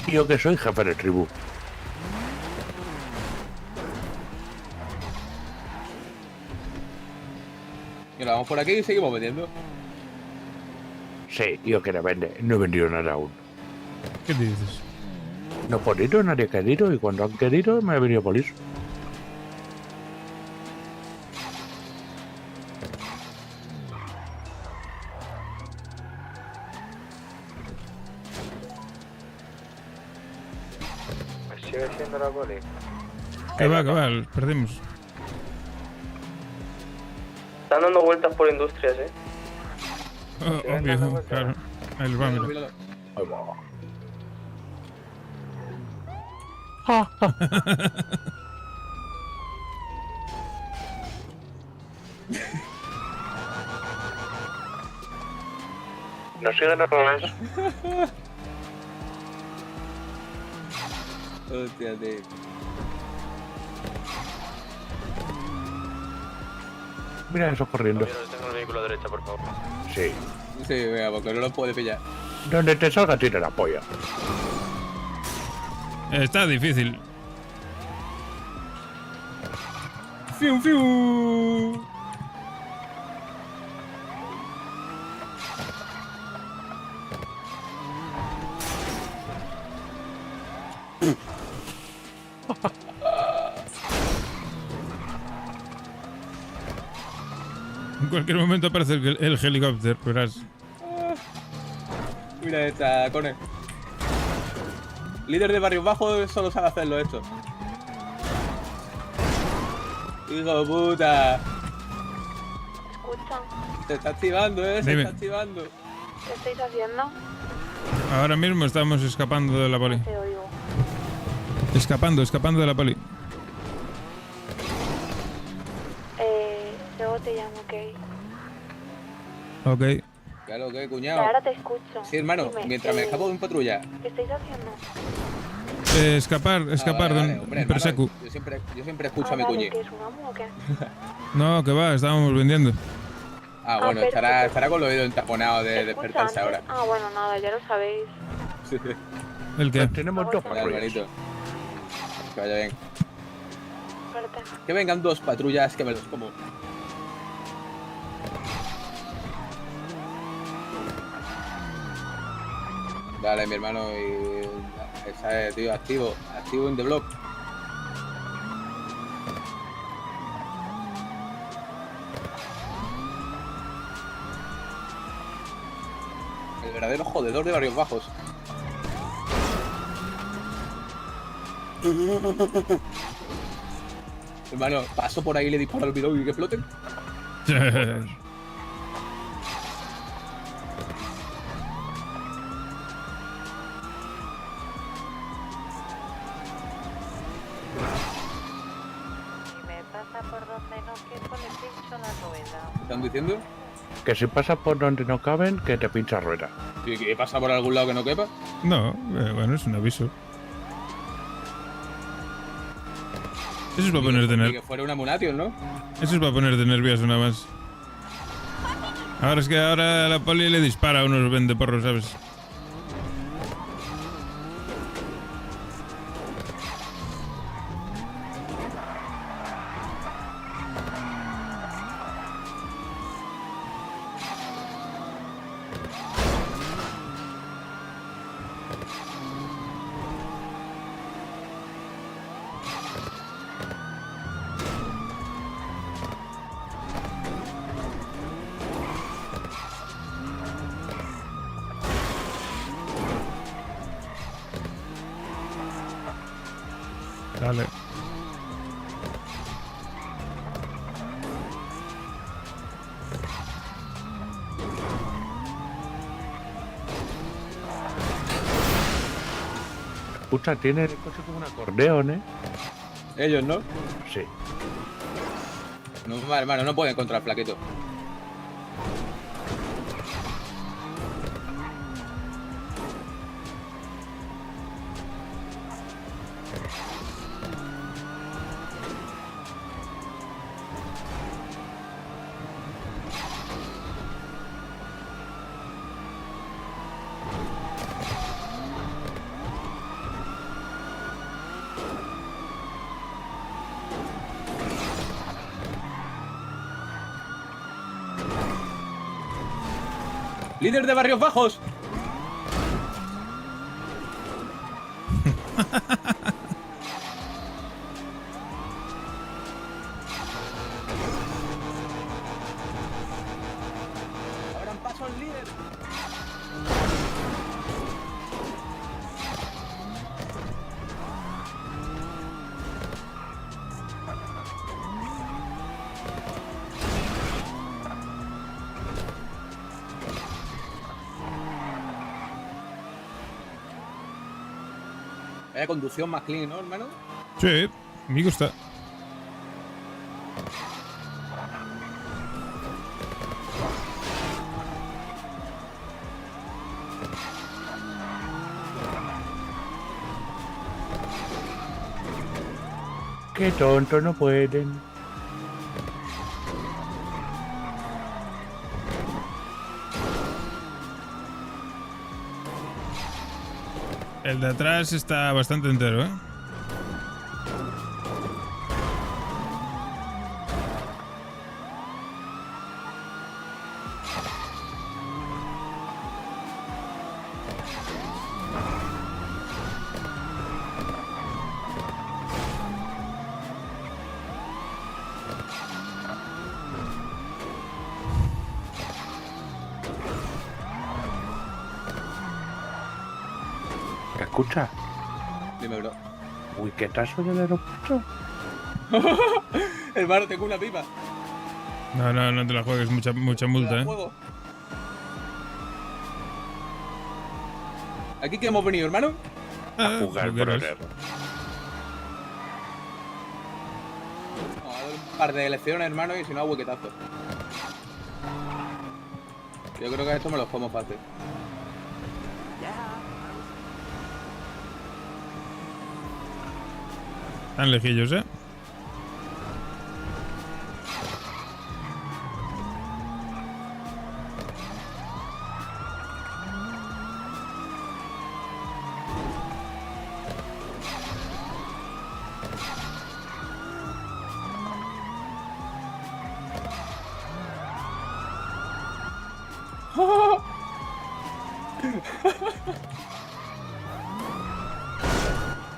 Yo que soy jefe de tribu. Mira, vamos por aquí y seguimos vendiendo. Sí, yo quiero vender. No he vendido nada aún. ¿Qué dices? No he podido, nadie ha querido y cuando han querido me ha venido por eso. Sigue siendo la poli. Que va, perdimos. Están dando vueltas por industrias, Oh, obvio, claro. Ahí les va, mira. No siguen a través. Hostia, tío. Mira eso corriendo. Tengo el vehículo a derecha, por favor. Sí. Sí, venga, porque no lo puede pillar. Donde te salga tira la polla. Está difícil. ¡Fiu, fiu! En cualquier momento aparece el helicóptero, verás. Mira esta, Cone. Líder de barrios bajos solo sabe hacerlo esto. Hijo de puta. Escucha, Se está activando, se Dime. está activando. ¿qué estáis haciendo? Ahora mismo estamos escapando de la poli. Te oigo. Escapando de la poli. Luego te llamo, ¿ok? Ok. Claro, que Y cuñado. ahora te escucho. Sí, hermano, Dime, mientras me escapo en patrulla. ¿Qué estáis haciendo? Escapar Vale, de hombre, un hermano, persecu. yo siempre escucho a mi vale, cuñi. ¿que es un amo o qué? No, que va, estábamos vendiendo. Ah, bueno, perfecto. estará con los oídos entaponados de Escucha, despertarse ahora. antes- Ah, bueno, nada, ya lo sabéis. Sí. ¿El qué? Tenemos dos Vale, patrullas. hermanito. Que vaya bien. Suerte. Que vengan dos patrullas que me los como. Dale, mi hermano, y esa es, tío, activo en the block. El verdadero jodedor de barrios bajos. Hermano, paso por ahí y le disparo al bidón y que exploten. Si me pasa por donde no quepo, le pincho la rueda. ¿Qué están diciendo? Que si pasas por donde no caben, que te pincha rueda. ¿Y que pasa por algún lado que no quepa? No, bueno, es un aviso. Eso es para ponerte Y que nervioso. fuera una Munation, ¿no? Eso es para ponerte nervioso nada más. Ahora es que ahora la poli le dispara a unos vendeporros, ¿sabes? Dale. Escucha, tiene el coche como un acordeón, ¿eh? Ellos, ¿no? Sí. No, hermano, no pueden contra el flaquito. ¡Líder de Barrios Bajos! Abran paso al líder. Vaya conducción más clean, ¿no, hermano? Sí, me gusta. Qué tonto, no pueden. El de atrás está bastante entero, ¿eh? Escucha. Dime, bro. Uy, qué tazo del aeropuerto. Hermano, tengo una pipa. No, no, no te la juegues, mucha multa, ¿eh? Juego. ¿Aquí que hemos venido, hermano? A jugar por el error. Vamos a dar un par de elecciones, hermano, y si no, a huequetazo. Yo creo que a esto me los como fácil. Están lejillos, ¿eh?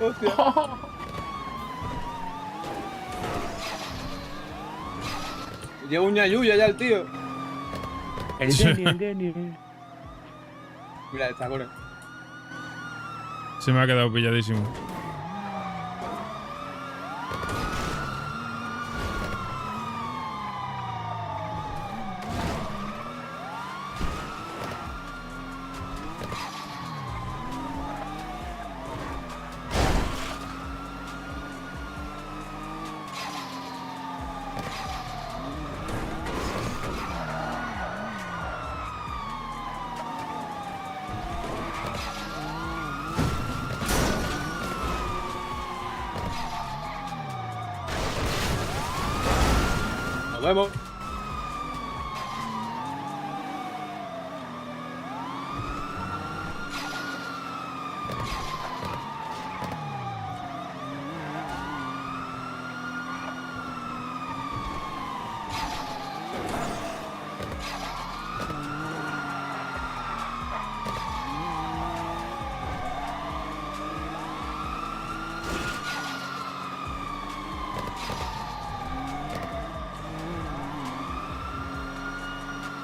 Hostia. Lleva un ñayuya ya el tío. El Denny. Mira, está con él. Se me ha quedado pilladísimo. Nos vemos.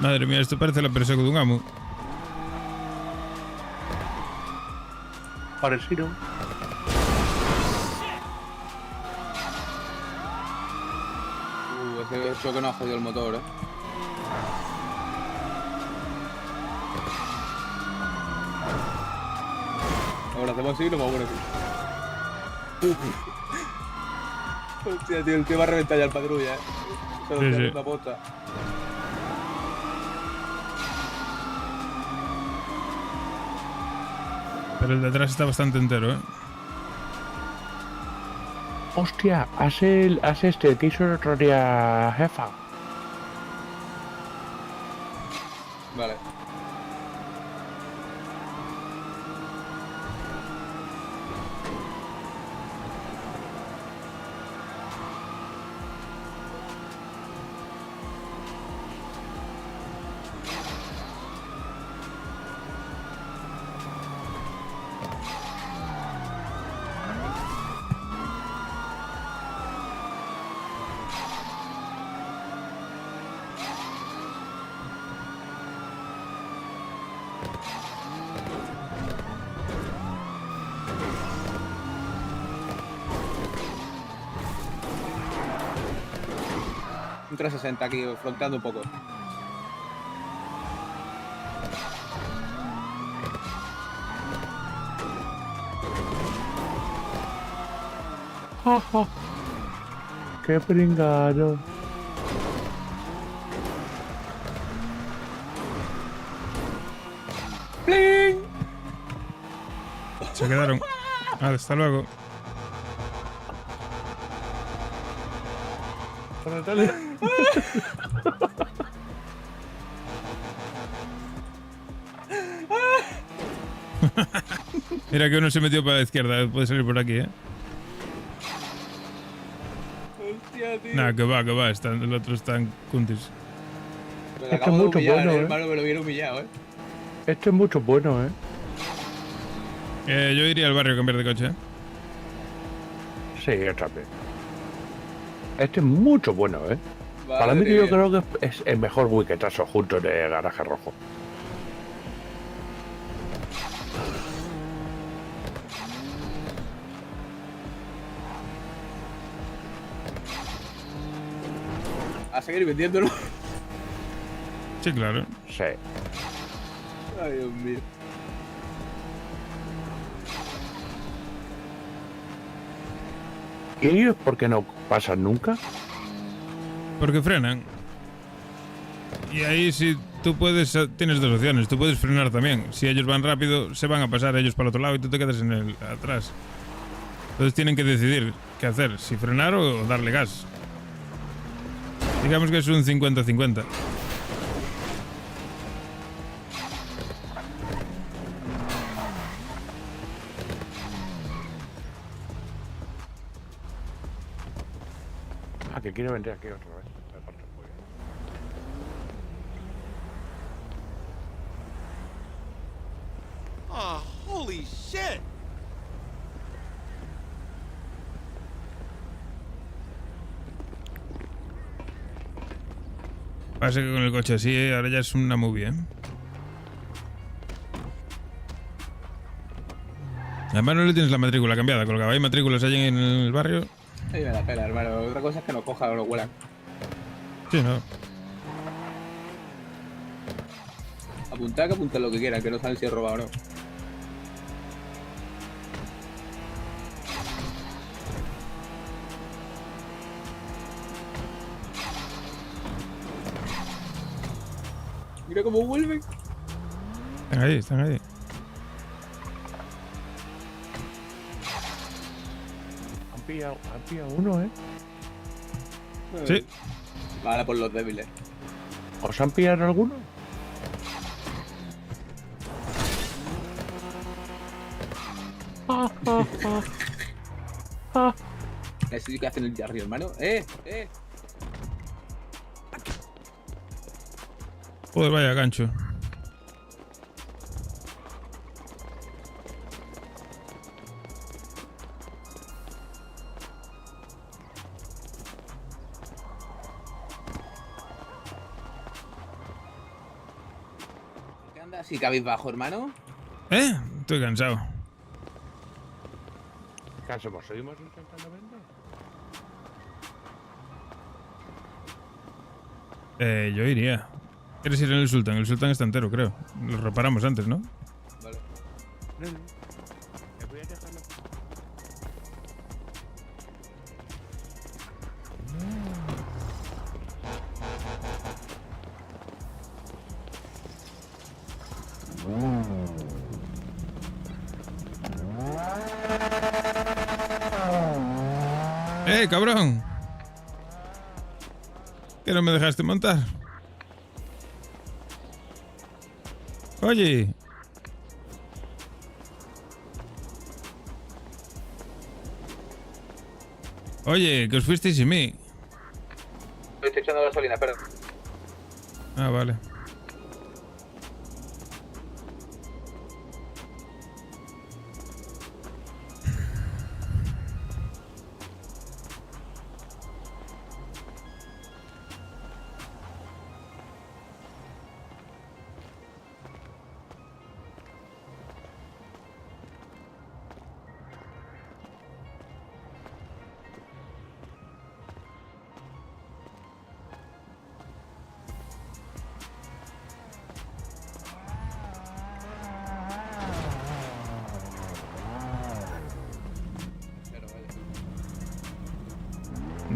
Madre mía, esto parece la persecución de un amo. Parecido. Ese choque no ha jodido el motor, Ahora hacemos así y lo vamos a poner así. Hostia, tío, el tío va a reventar ya el patrulla, Solo Sí, te sí. hace una posta. Pero el de atrás está bastante entero, ¿eh? Hostia, hace este, el que hizo el otro día, jefa. Vale. Un 360 aquí, fronteando un poco. Jaja. Qué pringado. ¡Pling! Se quedaron. Hasta luego. Mira que uno se metió para la izquierda, puede salir por aquí, ¿eh? Hostia, tío. Nah, que va, el otro está en Cuntis. Me Esto es acabo de mucho humillar, bueno, hermano, me lo hubiera humillado, Esto es mucho bueno, Yo iría al barrio a cambiar de coche, ¿eh? Sí, yo también. Este es mucho bueno, Para mí que yo creo que es el mejor wicketazo junto de Garaje Rojo. A seguir vendiéndolo. Sí, claro. Sí. Ay, Dios mío. ¿Y ellos por qué no pasan nunca? Porque frenan. Y ahí si tú puedes, tienes dos opciones. Tú puedes frenar también. Si ellos van rápido, se van a pasar ellos para el otro lado y tú te quedas en el atrás. Entonces tienen que decidir qué hacer, si frenar o darle gas. Digamos que es un 50-50. Ah, que quiere vender aquí otra vez. Oh, holy shit! Pasa que con el coche así, ahora ya es una movie, ¿eh? Además no le tienes la matrícula cambiada, colgaba hay matrículas allí en el barrio. Sí, me la pela, hermano. Otra cosa es que nos cojan o nos huelan. Sí, no. Apuntar, que apunten lo que quieran, que no saben si es robado o no. Mira cómo vuelven. Están ahí. Han pillado uno, Sí. Vale, por los débiles. ¿Os han pillado alguno? Eso sí que hacen el Jarry, hermano. Joder, vaya gancho. ¿Qué anda así cabizbajo, hermano? Estoy cansado. Cansemos, seguimos intentando vender. Yo iría. ¿Quieres ir en el Sultan? El Sultan está entero, creo. Lo reparamos antes, ¿no? Vale. Voy a dejarlo. Cabrón. ¿Que no me dejaste montar? Oye. Oye, que os fuisteis sin mí. Estoy echando gasolina, espera. Ah, vale.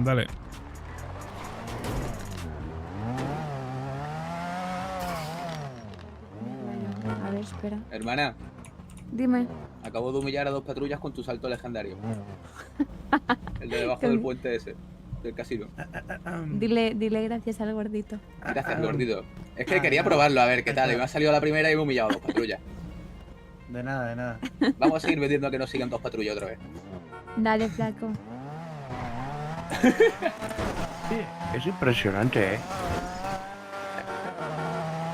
Dale. A ver, espera. Hermana, Dime. acabo de humillar a 2 patrullas con tu salto legendario. El de debajo del puente ese, del casino. Dile gracias al gordito. Gracias, gordito. Es que quería probarlo, a ver qué tal. Y me ha salido la primera y me he humillado a 2 patrullas. De nada, de nada. Vamos a seguir vendiendo a que nos sigan 2 patrullas otra vez. Dale, flaco. Es impresionante, ¿eh?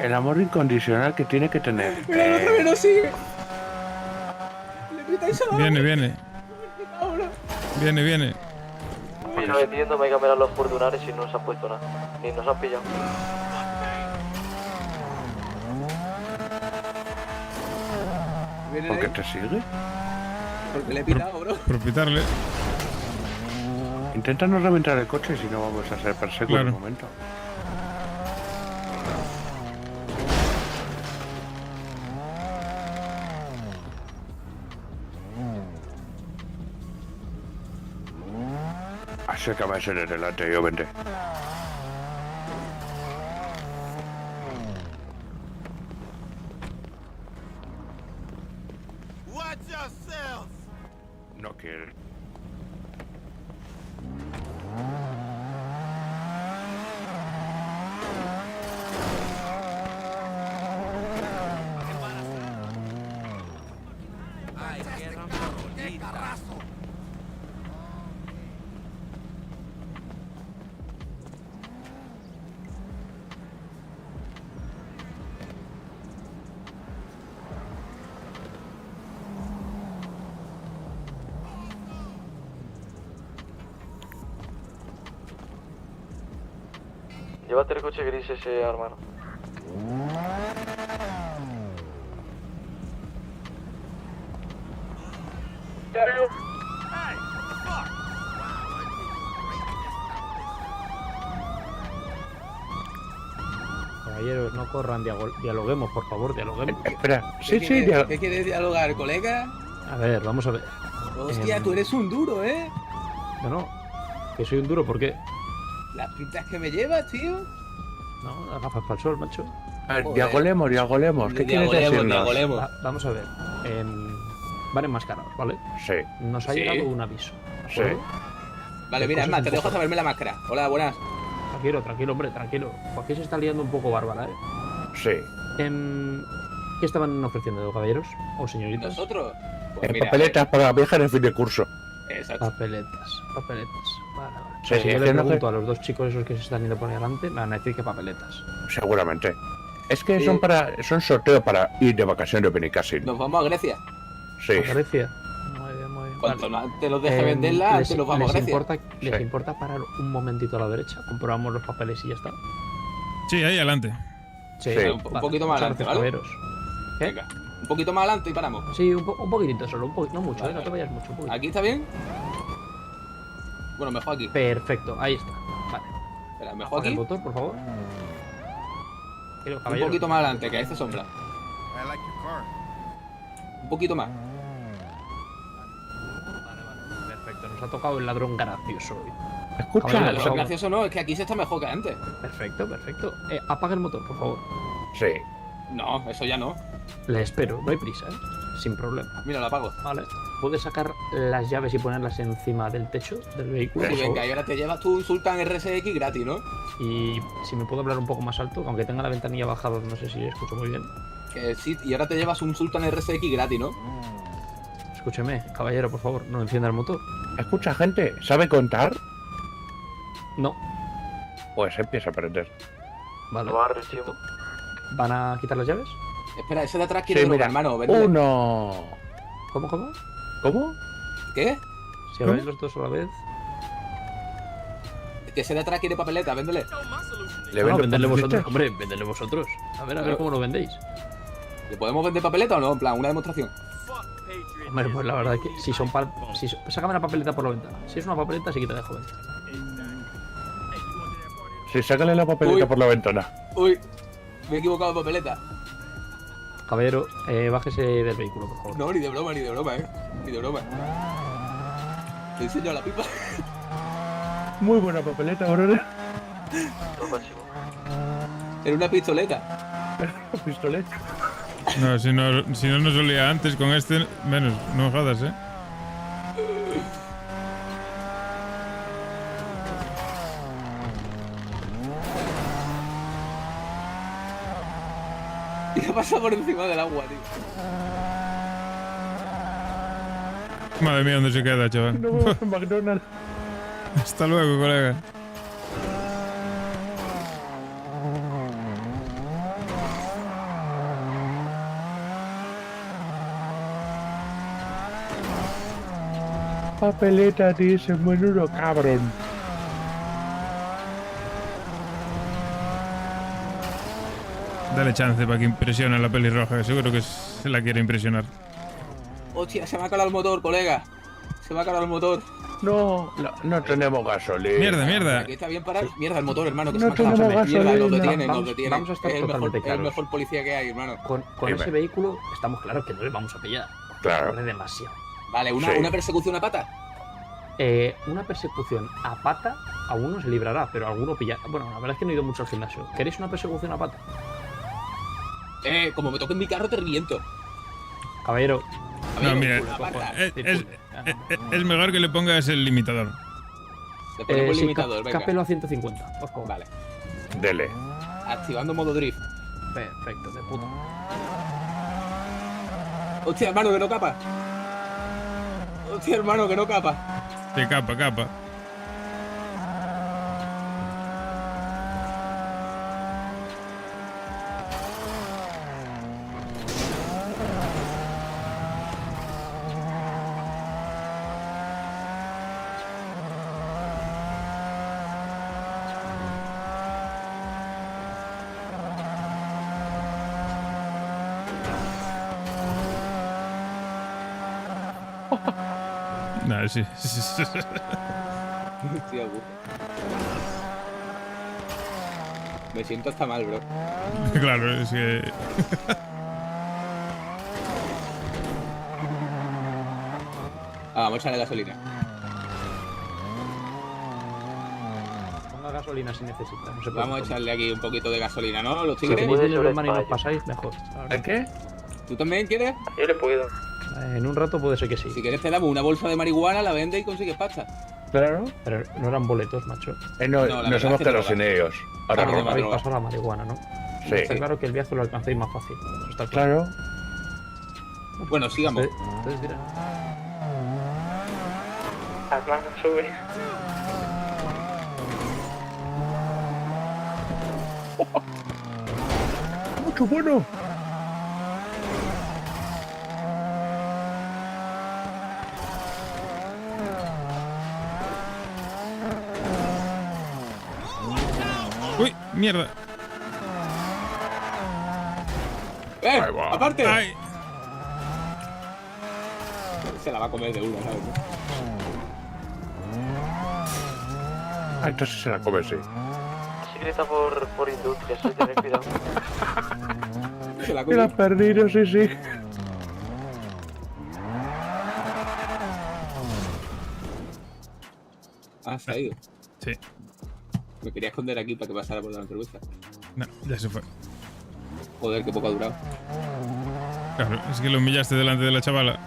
El amor incondicional que tiene que tener. Pero el otro me lo sigue. Le gritáis a la Viene. Viene. Mira, entiendo, me hay que mirar los fortunarios y no se ha puesto nada. Ni nos han pillado. ¿Por qué te sigue? Porque le he pitado, bro. Por pitarle. Intenta no reventar el coche si no vamos a ser perseguidos Claro. en un momento. Así que va a ser el delante, yo vente. No quiere. Llévate el coche gris ese, hermano. Caballeros, no corran, dialoguemos, por favor, dialoguemos. Espera, ¿Qué quieres dialogar, colega? A ver, vamos a ver. Hostia, tú eres un duro, ¿eh? No, que soy un duro, ¿por qué? Las pintas que me llevas, tío. No, las gafas para el sol, macho. A ver, diagolemos. ¿Qué quieres decirnos? Vamos a ver. Van enmascarados, ¿vale? Sí. Nos ha llegado un aviso. Sí. Vale, mira, es más, te dejo saberme la máscara. Hola, buenas. Tranquilo, hombre, tranquilo. Aquí se está liando un poco bárbara, ¿eh? Sí. ¿Qué estaban ofreciendo, caballeros? ¿O señoritas? ¿Nosotros? Pues mira, Papeletas para viajar en fin de curso. Exacto. Papeletas. Vale. Sí, Si yo es le que no pregunto a los 2 chicos esos que se están yendo por ahí adelante, me van a decir que papeletas. Seguramente. Es que son sorteos para ir de vacaciones de Benicassin. Nos vamos a Grecia. Sí. ¿A Grecia? Muy bien. Cuanto antes los deje venderla, antes nos vamos a Grecia. ¿Les importa parar un momentito a la derecha? Comprobamos los papeles y ya está. Sí, ahí adelante. Sí, un poquito más adelante, ¿vale? Caballeros. ¿Qué? Venga, un poquito más adelante y paramos. Sí, un poquitito solo, no mucho, no te vayas mucho. Un poquito. ¿Aquí está bien? Bueno, mejor aquí. Perfecto, ahí está. Vale. Espera, mejor Apaga aquí. el motor, por favor. Un poquito más adelante, que ahí hace sombra. Un poquito más. Perfecto, nos ha tocado el ladrón gracioso hoy. Escucha, Lo gracioso no, es que aquí se está mejor que antes. Perfecto. Apaga el motor, por favor. Sí. No, eso ya no. Le espero, no hay prisa, ¿eh? sin problema. Mira, lo apago. Vale. ¿Puedes sacar las llaves y ponerlas encima del techo del vehículo? Sí, venga, y ahora te llevas tú un Sultan RSX gratis, ¿no? Y si me puedo hablar un poco más alto, aunque tenga la ventanilla bajada, no sé si escucho muy bien. Que sí, y ahora te llevas un Sultan RSX gratis, ¿no? Escúcheme, caballero, por favor, no encienda el motor. Escucha, gente, ¿sabe contar? No. Pues empieza a aprender. Vale. Perfecto. ¿Van a quitar las llaves? Espera, ese de atrás quiere Sí, droga, mira, hermano. Véndele. 1. ¿Cómo? ¿Cómo? ¿Qué? Si habláis los dos a la vez. Que ese de atrás quiere papeleta, véndele. No, venderle vosotros, hombre, venderle vosotros. A ver cómo lo vendéis. ¿Le podemos vender papeleta o no? En plan, una demostración. Hombre, pues la verdad es que si son sácame la papeleta por la ventana. Si es una papeleta, sí que te dejo vender. Sí, sácale la papeleta por la ventana. Uy, me he equivocado de papeleta. Caballero, bájese del vehículo, por favor. No, ni de broma, ni de broma, ni de broma. Te enseño la pipa. Muy buena papeleta, brother. Era una pistoleta. Pistoleta. No, si no nos olía antes con este, menos. No me jodas, Y ha pasado por encima del agua, tío. Madre mía, ¿dónde se queda, chaval? No vamos a McDonald's. Hasta luego, colega. Papeleta, dice, menudo cabrón. Dale chance para que impresione a la pelirroja, que seguro que se la quiere impresionar. Hostia, se me ha calado el motor, colega. Se me ha calado el motor. No tenemos gasolina. Mierda. Aquí está bien parar. Mierda, el motor, hermano, que No se me ha calado. tenemos Mierda, nos gasolina. detienen. Vamos a estar totalmente el claros. mejor policía que hay, hermano. Con ese vehículo estamos claros que no le vamos a pillar. Claro. Corre demasiado. Vale, una persecución a pata. Una persecución a pata a uno se librará, pero a alguno pillará. Bueno, la verdad es que no he ido mucho al gimnasio. ¿Queréis una persecución a pata? Como me toque en mi carro te reviento. Caballero. No, mira, es mejor que le pongas el limitador. Le ponemos el limitador, venga. Cápelo a 150, por favor. Vale. Dele. Activando modo drift. Perfecto, de puta. Hostia, hermano, que no capa. Hostia, hermano, que no capa. Que capa. Nah, sí. Hostia, me siento hasta mal, bro. Claro, es que... Vamos a echarle gasolina. Ponga gasolina si necesita. No se Vamos a echarle aquí un poquito de gasolina, ¿no? Los Si tigres. tenéis dinero en mano y nos pasáis, mejor. ¿El qué? ¿Tú también quieres? Yo le puedo. En un rato puede ser que sí. Si quieres te damos una bolsa de marihuana, la vendes y consigues pasta. Claro. Pero no eran boletos, macho. No somos caros en ellos. Ahora Claro, no. habéis pasado la marihuana, ¿no? Sí. Está claro que el viaje lo alcancéis más fácil. Eso está claro. Bueno, sigamos. Ustedes dirán. Las manos sube. Mucho bueno. Uy, mierda. ¡Aparte! Ay. Se la va a comer de una, ¿sabes? Entonces se la come, sí. Si grita por industria, soy tener cuidado. Se la Me la has perdido, sí. Ah, se ha ido. Sí. Me quería esconder aquí para que pasara por la entrevista. No, ya se fue. Joder, qué poco ha durado. Claro, es que lo humillaste delante de la chavala.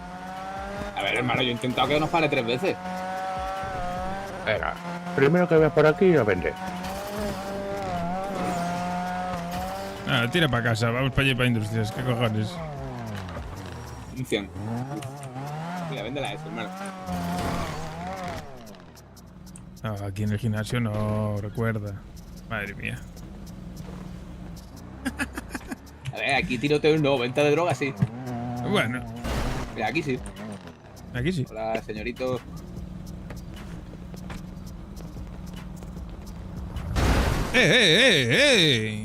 A ver, hermano, yo he intentado que nos pare 3 veces. Venga, primero que veas por aquí lo vendes. Ah, tira para casa, vamos para allí para Industrias, qué cojones. Un 100. Mira, véndela eso, hermano. Ah, aquí en el gimnasio no recuerda. Madre mía. A ver, aquí tiroteo no, venta de droga sí. Bueno. Mira, aquí sí. Aquí sí. Hola, señorito. ¡Eh!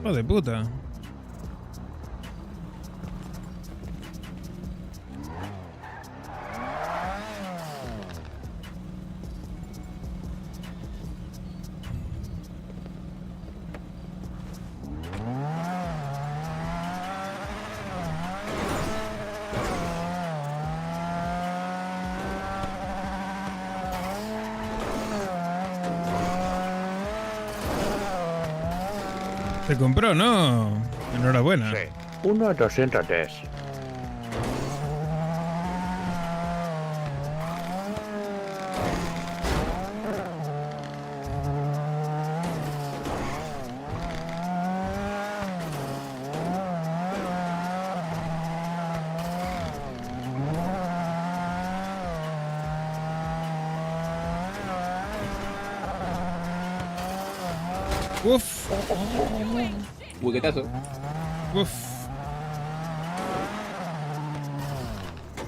¡Hijo de puta! Se compró, ¿no? Enhorabuena. Sí. 1,203. Uf. Buquetazo. Uf.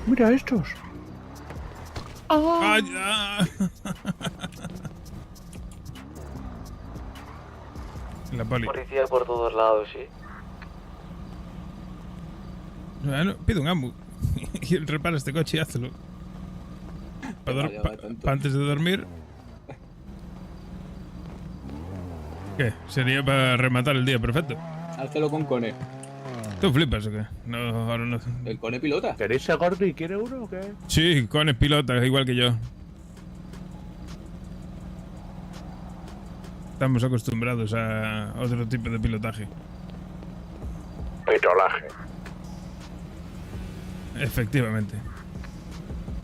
Mira estos. Ay, ah. La poli. Policía por todos lados, sí. Bueno, pide un ambu. Y repara este coche y hazlo. Pa antes de dormir. ¿Qué? Sería para rematar el día perfecto. Házelo con Cone. ¿Tú flipas o qué? No, ahora no. ¿El Cone pilota? ¿Queréis ser gordo y quiere uno o qué? Sí, Cone es pilota, igual que yo. Estamos acostumbrados a otro tipo de pilotaje. Pitolaje. Efectivamente.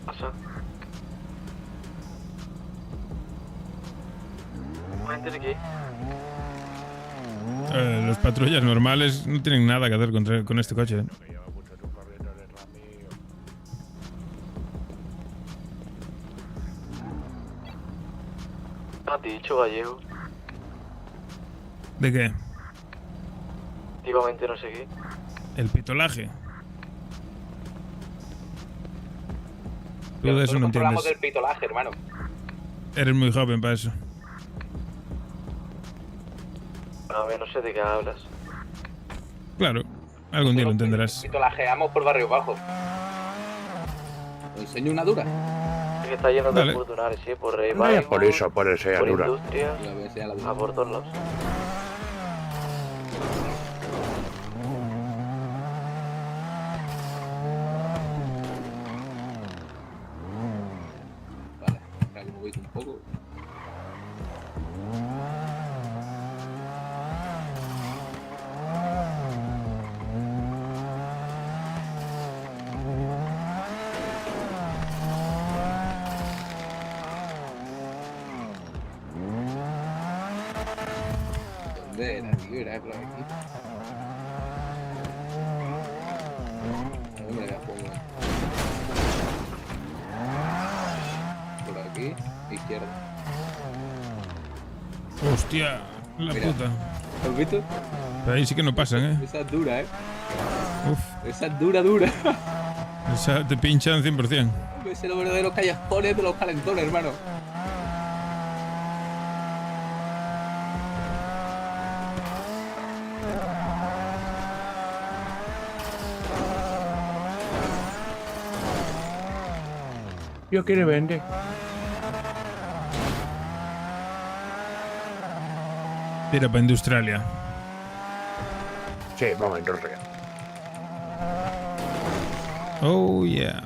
Pasa. Gente aquí. Los patrullas normales no tienen nada que hacer con este coche. ¿Eh? ¿Has dicho, Gallego? ¿De qué? Activamente no sé qué. El pitolaje. Tú de eso no entiendes. Hablamos del pitolaje, hermano. Eres muy joven para eso. A ver, no sé de qué hablas. Claro, algún día lo entenderás. Pitolajeamos por barrio bajo. ¿Te enseño una dura? Es que está lleno de oportunidades, sí, por Rey Vaya por eso, por esa por dura. industria, a por todos lados. Vale, ahora que me voy un poco. ¿Dónde era, tío? Era por aquí. A ver, me la pongo. Por aquí, izquierda. Hostia, la Mira. puta. ¿Has visto? Pero ahí sí que no pasan, ¿eh? Esa es dura, Uf, Esa es dura, dura. esa te pinchan 100%. Ese es lo verdaderos callejones de los calentones, hermano. Yo quiero vender. Tira para Industrialia. Sí, vamos a Industria. Oh, yeah.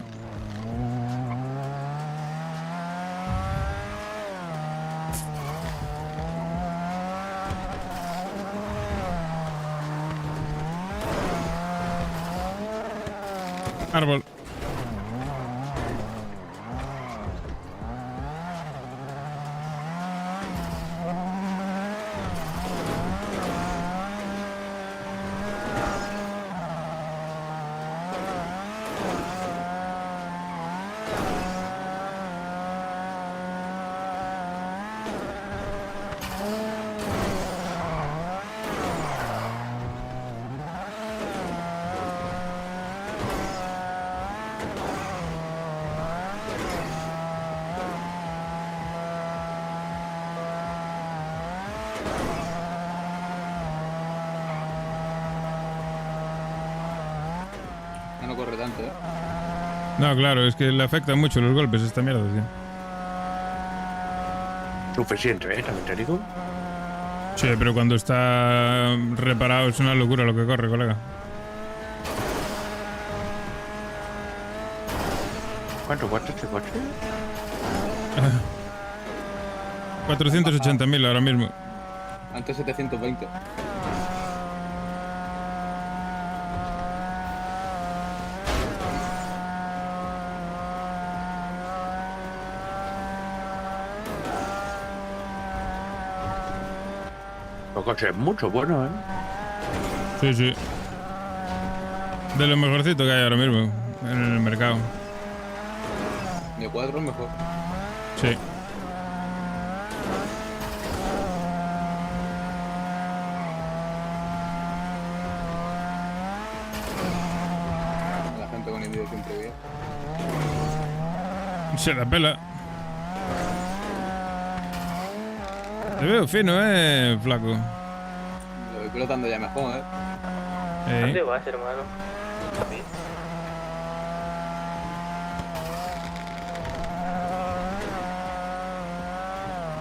No corre tanto, ¿eh? No, claro, es que le afectan mucho los golpes esta mierda, tío. Suficiente, también te digo. Sí, pero cuando está reparado es una locura lo que corre, colega. ¿Cuánto cuesta este coche? 480.000 ahora mismo. Antes 720. El coche es mucho bueno, ¿eh? Sí, sí. De lo mejorcito que hay ahora mismo en el mercado. De 4 es mejor. Sí. La gente con envío siempre bien. Se la pela. Te veo fino, flaco. Lo voy pilotando ya mejor, ¿Dónde vas, hermano?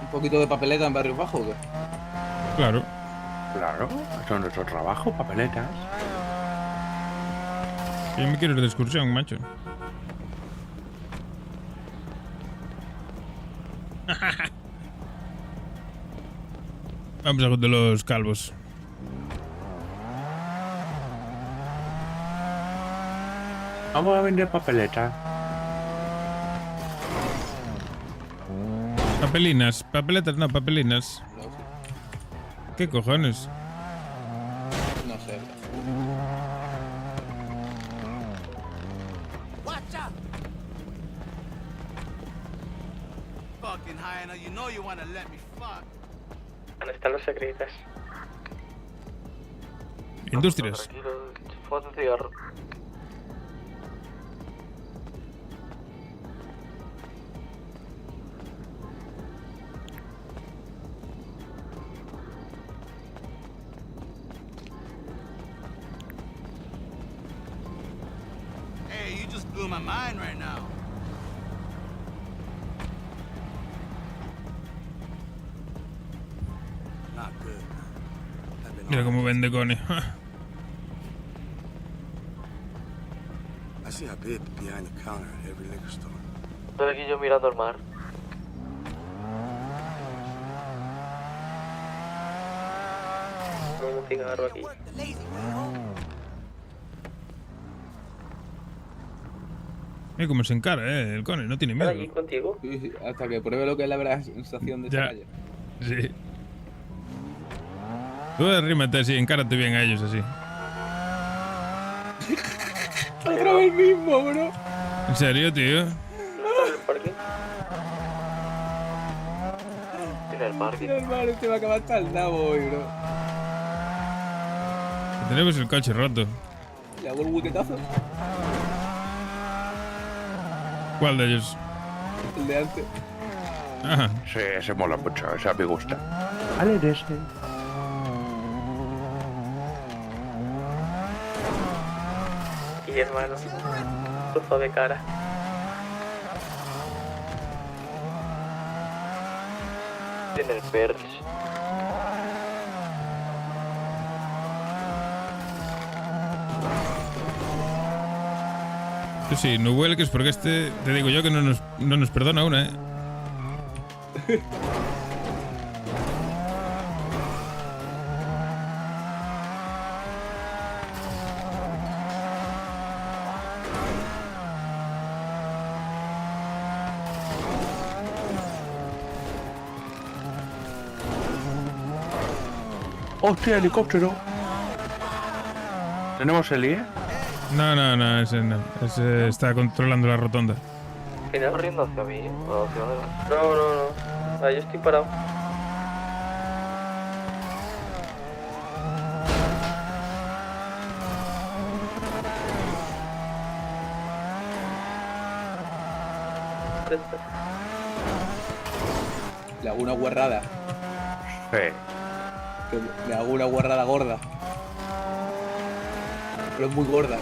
¿Un poquito de papeleta en Barrios Bajos o qué? Claro. Claro, eso es nuestro trabajo, papeletas. Yo me quiero ir de excursión, macho. Vamos a de los calvos. Vamos a vender papeletas. Papelinas, papeletas, no, papelinas. ¿Qué cojones? No sé. Fucking hyena, you know you wanna let me fuck. ¿Dónde están los secretos? Industrias. Tranquilo, fumate un cigarro. Hey, you just blew my mind right now. Not good. Mira cómo vende Cone. I see a bit behind the counter at every liquor store. Estoy aquí yo mirando al mar. Un cigarro aquí. Mira cómo se encara, el Cone, no tiene miedo. ¿Allí contigo? Sí, sí, hasta que pruebe lo que es la verdadera sensación de esa Ya. calle. Sí. Tú arrímate así, encárate bien a ellos así. Otra vez mismo, bro. ¿En serio, tío? En el parking. Hermano, te va a acabar hasta el nabo hoy, bro. Tenemos el coche roto. ¿Le hago el huequetazo? ¿Cuál de ellos? El de antes. Ajá. Sí, ese mola mucho, ese me gusta. Vale, de ese. Y hermano, trozo de cara. En el perch. Tú sí, no huelgues porque este, te digo yo que no nos perdona una, ¡Hostia, helicóptero! ¿Tenemos el IE? No, ese no. Ese está controlando la rotonda. ¿Estás corriendo hacia mí o hacia dónde vas? No. Ahí yo estoy parado. Le hago una guarrada. Le hago una guarrada gorda. Pero es muy gorda.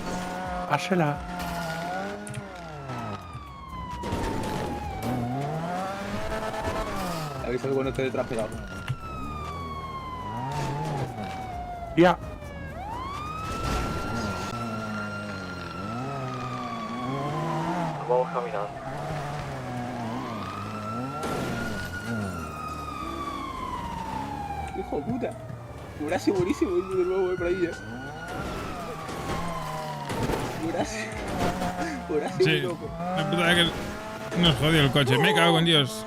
Hásela. Aviso cuando esté detrás pegado. Ya. Vamos caminando. Hijo de puta. Murasi buenísimo de nuevo por ahí ya. Murasi Sí, muy loco. la puta que nos jodió el coche. Me cago en Dios.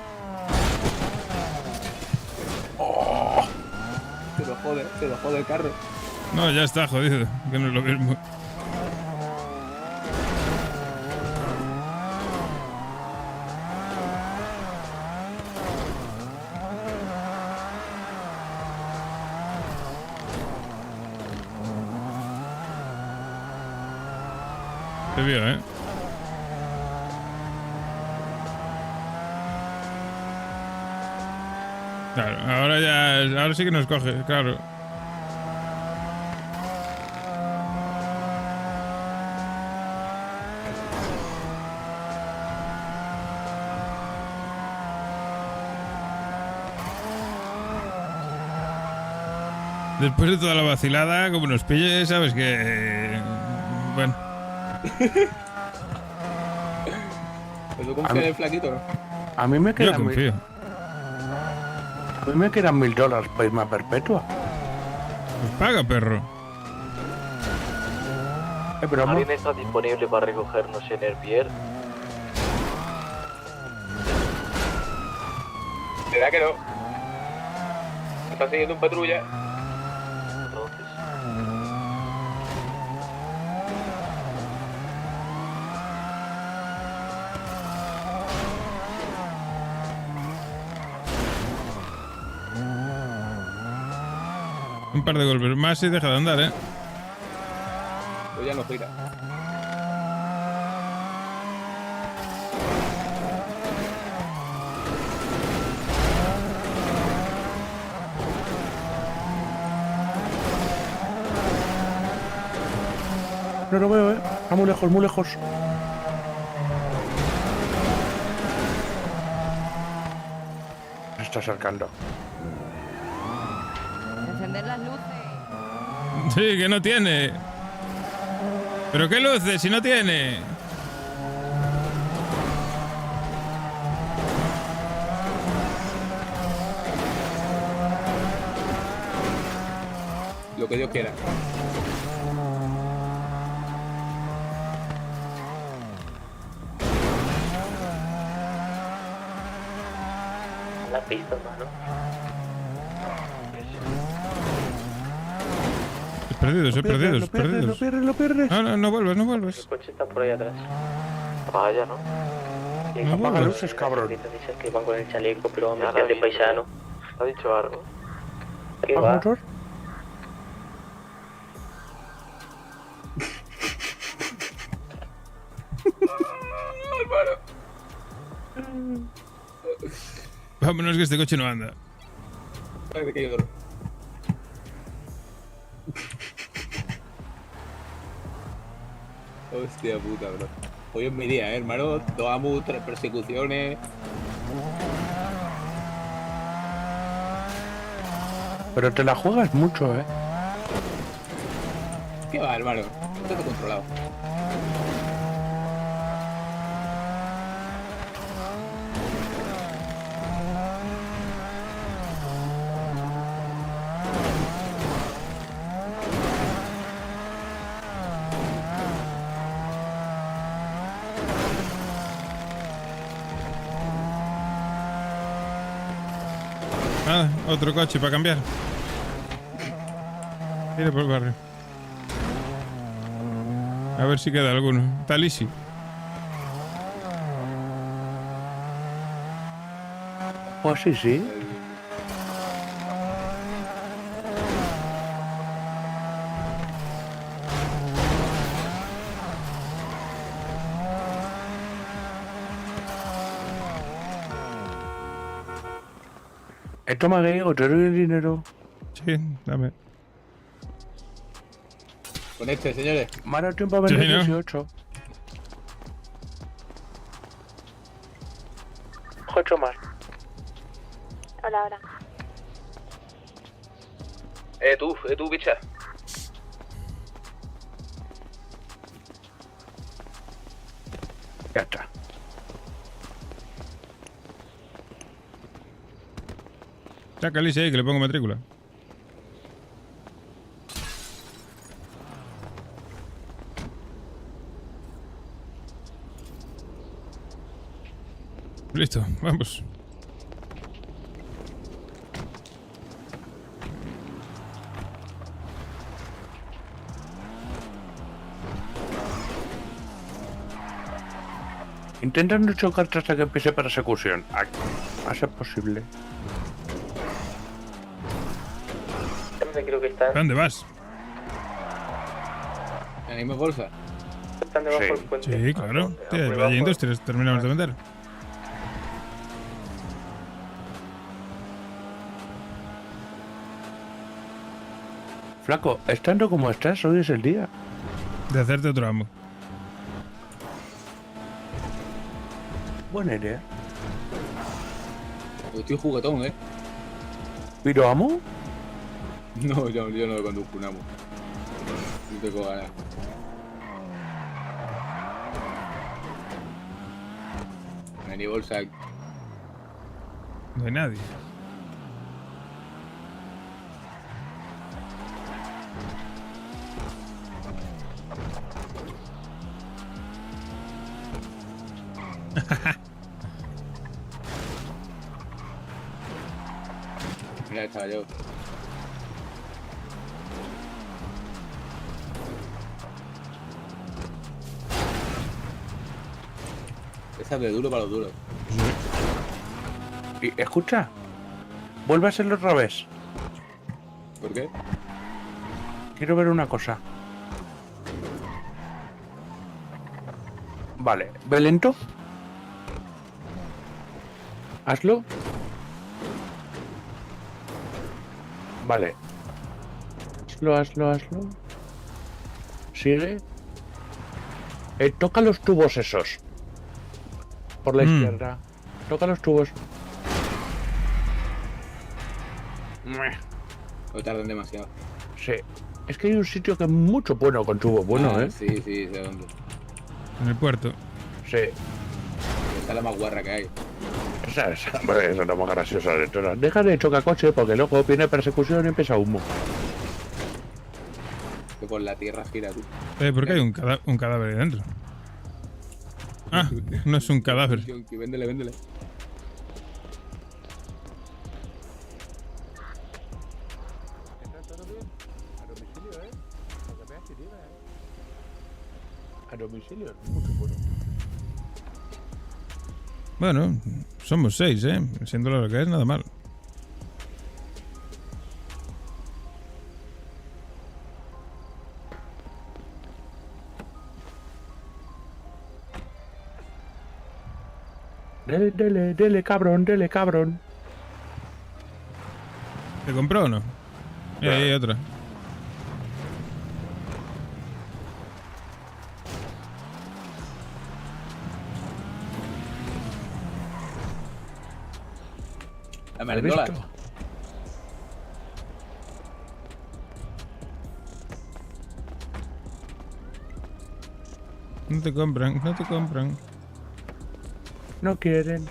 Se lo jode el carro. No, ya está jodido. Que no es lo mismo. Te vio, ¿eh? Claro, ahora sí que nos coge, claro. Después de toda la vacilada, como nos pille, sabes que... Bueno. ¿Tú confías en el flaquito, no? A mí me Yo quedan confío. A mí me quedan $1000 para irme a Perpetua. Pues paga, perro. Pero ¿Alguien está disponible para recogernos en el pier? ¿Será que no? ¿Me está siguiendo un patrulla? Entonces. Un par de golpes más y deja de andar, ¿eh? Pues ya no gira. No lo veo, Está muy lejos, muy lejos. Se está acercando. Encender las luces. Sí, que no tiene. ¿Pero qué luces si no tiene? Lo que Dios quiera. La pista, hermano. Perdidos, perdidos, perdidos. Lo pierdes. No vuelves, no vuelves. El coche está por ahí atrás. Vaya, ¿no? Y No apaga vuelves. luces, cabrón. Dicen que van con el chaleco, pero hombre, Ya que la de vi, paisano. ¿Ha dicho algo? ¿Qué ¿Apaga va? motor? Vámonos que este coche no anda. Parece que yo duermo. Hostia puta, bro. Hoy es mi día, hermano. 2 AMU, 3 persecuciones. Pero te la juegas mucho, ¿Qué va, hermano? Está todo controlado. Nada, otro coche para cambiar. Mira por el barrio. A ver si queda alguno. Está Lisi. Pues sí, sí. Toma, Gallego, te doy el dinero. Sí, dame. Con este, señores. Mano, tiempo a vender 18. 8 más. Hola, hola. Tú, bicha. Ya está. Saca Alicia ahí que le pongo matrícula. Listo, vamos. Intenta no chocarte hasta que empiece persecución. A ser posible. Creo que están. ¿Dónde vas? ¿En la misma bolsa? Están debajo del puente. Sí, claro. El Valle Industrias, terminamos de vender. Flaco, estando como estás, hoy es el día. De hacerte otro amo. Buena idea. Estoy juguetón, ¿Piro amo? No, yo no conduzco un amo. No tengo ganas. No hay ni bolsa. No hay nadie. Mira, estaba yo. Esa es de duro para los duros. Y escucha, vuelve a hacerlo otra vez. ¿Por qué? Quiero ver una cosa. Vale, ve lento. Hazlo. Vale. Hazlo. Sigue. Toca los tubos esos. Por la izquierda. Toca los tubos. No tardan demasiado. Sí. Es que hay un sitio que es mucho bueno con tubos buenos, Sí, sé dónde. En el puerto. Sí. Esa es la más guarra que hay. Esa es la más graciosa de todas. Deja de chocar coche porque luego viene persecución y empieza humo. Que por la tierra gira tú. ¿Por qué hay un cadáver ahí dentro? Ah, no es un cadáver. Véndele. A domicilio es mucho bueno. Bueno, somos 6, siendo lo que es, nada mal. Dele, cabrón. ¿Te compró o no? Mira, ahí hay otra. Dame el dólar. No te compran. No quieren.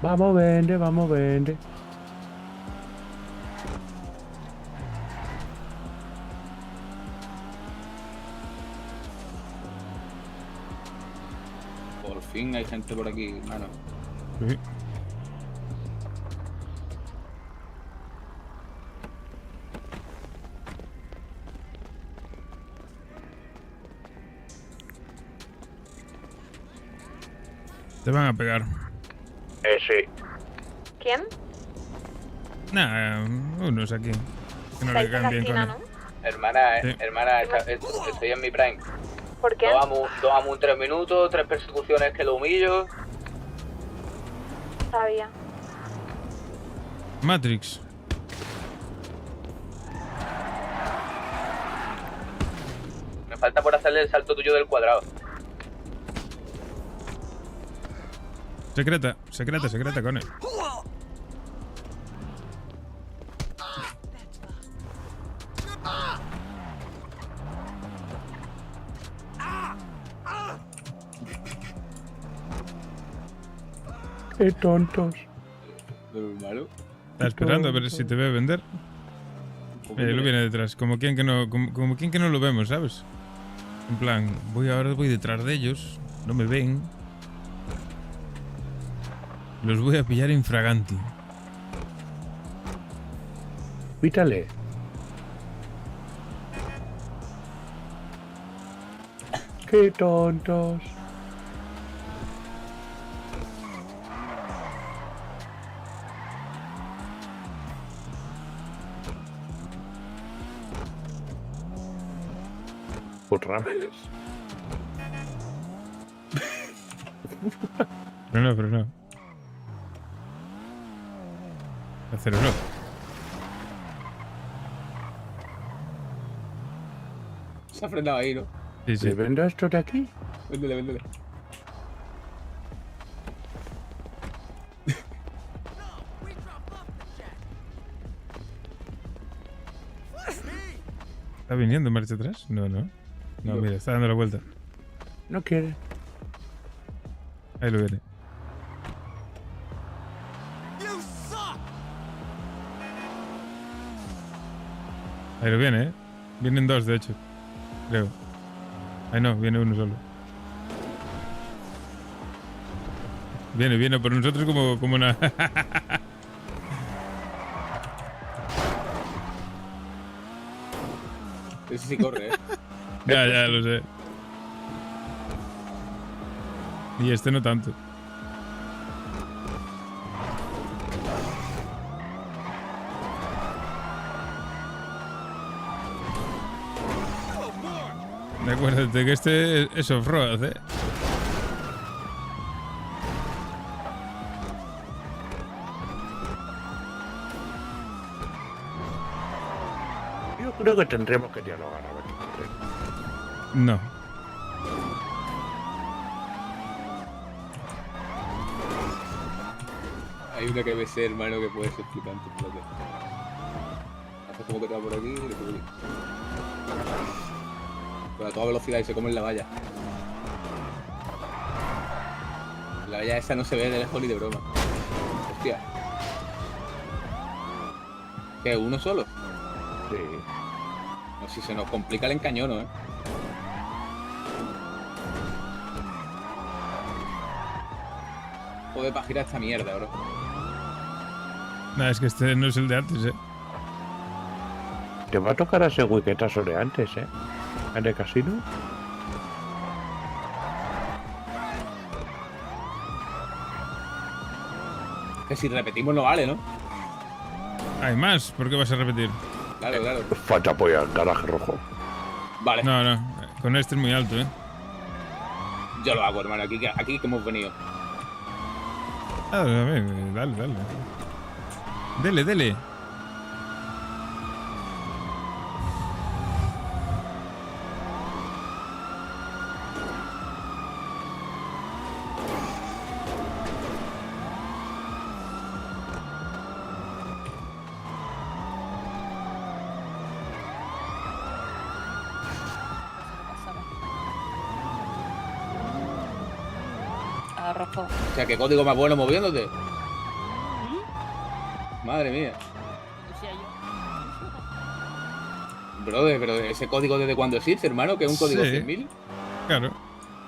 Vamos, vende. Por fin hay gente por aquí, hermano. Sí. Te van a pegar. Sí. ¿Quién? Nah, unos aquí. Que no le caen bien con él. Hermana, Sí. hermana, estoy en mi prime. ¿Por qué? Dos amo en 3 minutos, 3 persecuciones que lo humillo. Sabía. Matrix. Me falta por hacerle el salto tuyo del cuadrado. Secreta, con él. Qué tontos. Malo. Está esperando a ver si te ve vender. Lo viene detrás, como quien que no lo vemos, ¿sabes? En plan, voy detrás de ellos, no me ven. Los voy a pillar infraganti. Quítale. Qué tontos. Rameles. Pero no. Aceleró. Se ha frenado ahí, ¿no? Sí, sí. ¿Le vendo esto de aquí? Véndele. ¿Está viniendo en marcha atrás? No, mira, está dando la vuelta. No quiere. Ahí lo viene. Ahí lo viene, ¿eh? Vienen dos, de hecho. Creo. Ahí no, viene uno solo. Viene por nosotros como una... Ese sí corre, Ya, lo sé. Y este no tanto. Acuérdate que este es off-road, ¿eh? Yo creo que tendremos que dialogar a ver qué ocurre. No. Hay una que BC, hermano, que puede ser flipante. Hace como que te va por aquí y le por aquí. Pero a toda velocidad y se come en la valla. La valla esa no se ve de lejos ni de broma. Hostia. ¿Qué? ¿Uno solo? Sí. No, si se nos complica el encañono, ¿eh? Joder, para girar esta mierda, bro. Nah, es que este no es el de antes, ¿eh? Te va a tocar ese wiquetazo de antes, ¿eh? En el casino. Que si repetimos no vale, ¿no? Hay más, ¿por qué vas a repetir? Claro. Falta apoyar, garaje rojo. Vale. No, con este es muy alto, ¿eh? Yo lo hago, hermano, aquí que hemos venido. Dale. Dele. Rojo. O sea, qué código más bueno moviéndote. Madre mía. Brother, pero ese código desde cuándo existe, hermano, que es un código 100.000. Claro.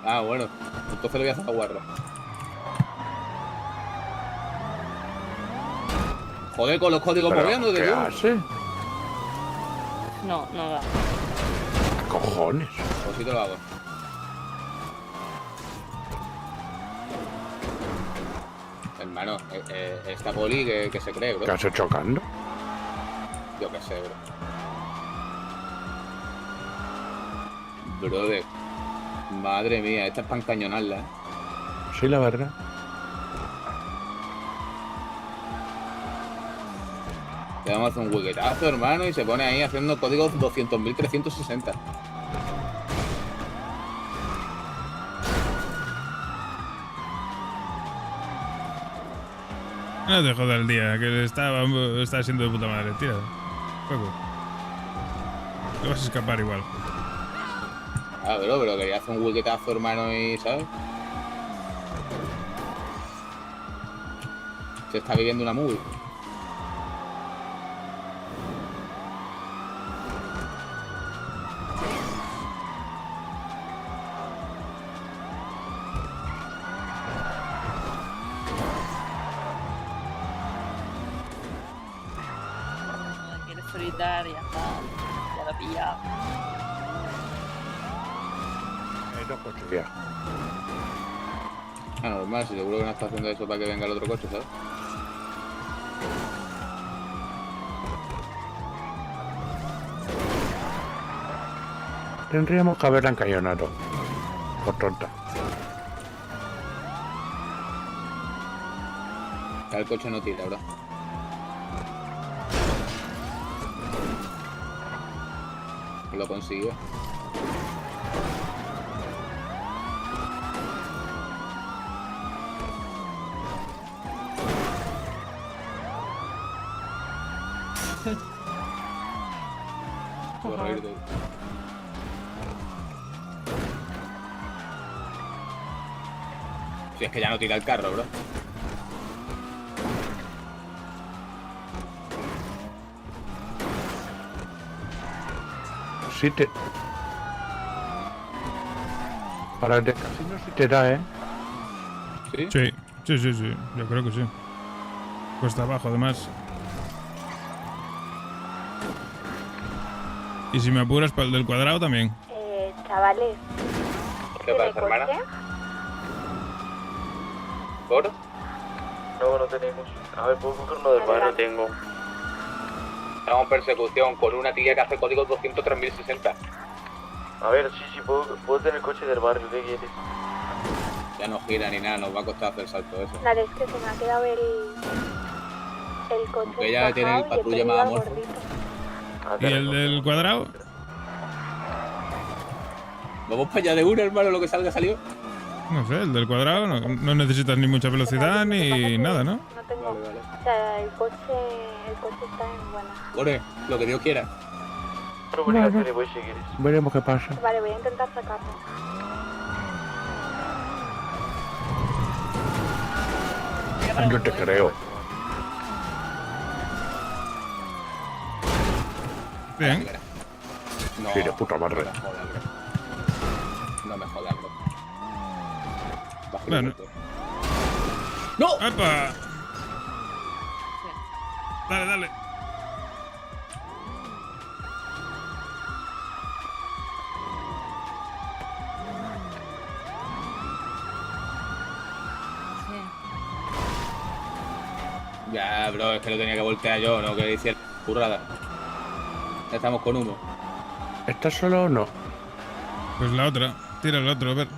Ah, bueno. Entonces le voy a hacer la guarra. Joder, con los códigos moviéndote, ¿Qué tú. hace? No, no da. ¿Qué cojones? Pues sí te lo hago. Hermano, esta poli que se cree, bro. ¿Qué hace chocando? Yo qué sé, bro. Brother. Madre mía, esta es para encañonarla, ¿eh? Sí, la verdad. Le vamos a hacer un huequetazo, hermano, y se pone ahí haciendo códigos 200.360. No te jodas el día, que está siendo de puta madre, tira. Juego. Te vas a escapar igual. Ah, pero quería hacer un huequetazo, hermano, y ¿sabes? Se está viviendo una movie. Quieres solitaria, ya lo he pillado. Ya. Ah, normal, si seguro que no está haciendo eso para que venga el otro coche, ¿sabes? Tendríamos que haberla encañonado. Por tonta. Ya el coche no tira, bro. Lo consiguió. Puedo reírte. Si es que ya no tira el carro, bro. Sí te... Para el de casino sí te da, ¿eh? ¿Sí? Sí. Yo creo que sí. Cuesta abajo, además. Y si me apuras para el del cuadrado también. Chavales. ¿Qué pasa, hermana? ¿Por? No tenemos. A ver, puedo coger uno del barrio. Tengo. Estamos en persecución con una tía que hace códigos 203.060. A ver, sí, puedo tener coche del barrio, ¿qué quieres? Ya no gira ni nada, nos va a costar hacer el salto ese. Dale, es que se me ha quedado el coche. Que ya tiene el patrulla más amor. ¿Y el del cuadrado? Vamos para allá de una, hermano, lo que salga salió. No sé, el del cuadrado no necesitas ni mucha velocidad ni nada, ¿no? No tengo. O sea, el coche está en buena. Ore, lo que Dios quiera. Bueno, voy si quieres. Veremos qué pasa. Vale, voy a intentar sacarlo. Yo te creo. Bien. No, Sí, de puta madre. No me jodas, bro. Bueno. ¡No! ¡Epa! Dale. Ya, bro, es que lo tenía que voltear yo, no que decir currada. Ya estamos con humo. ¿Estás solo o no? Pues la otra. Tira el otro, a ver.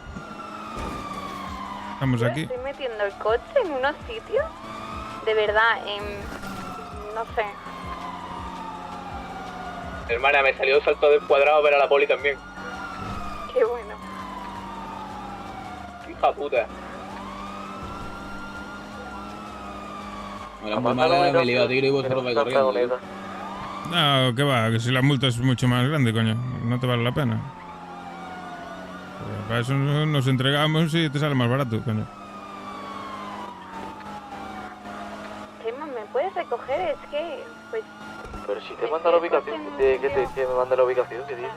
Estamos aquí. Estoy metiendo el coche en unos sitios. De verdad, no sé. Hermana, me salió el salto del cuadrado a ver a la poli también. Qué bueno. Hija puta. Bueno, muy mal, me lío a tiro y vosotros vais corriendo. No, que va, que si la multa es mucho más grande, coño. No te vale la pena. Para eso nos entregamos y te sale más barato, coño. Gemma, ¿me puedes recoger? Es que, pues... Pero si te manda la ubicación, ¿qué me manda la ubicación? ¿Qué dices?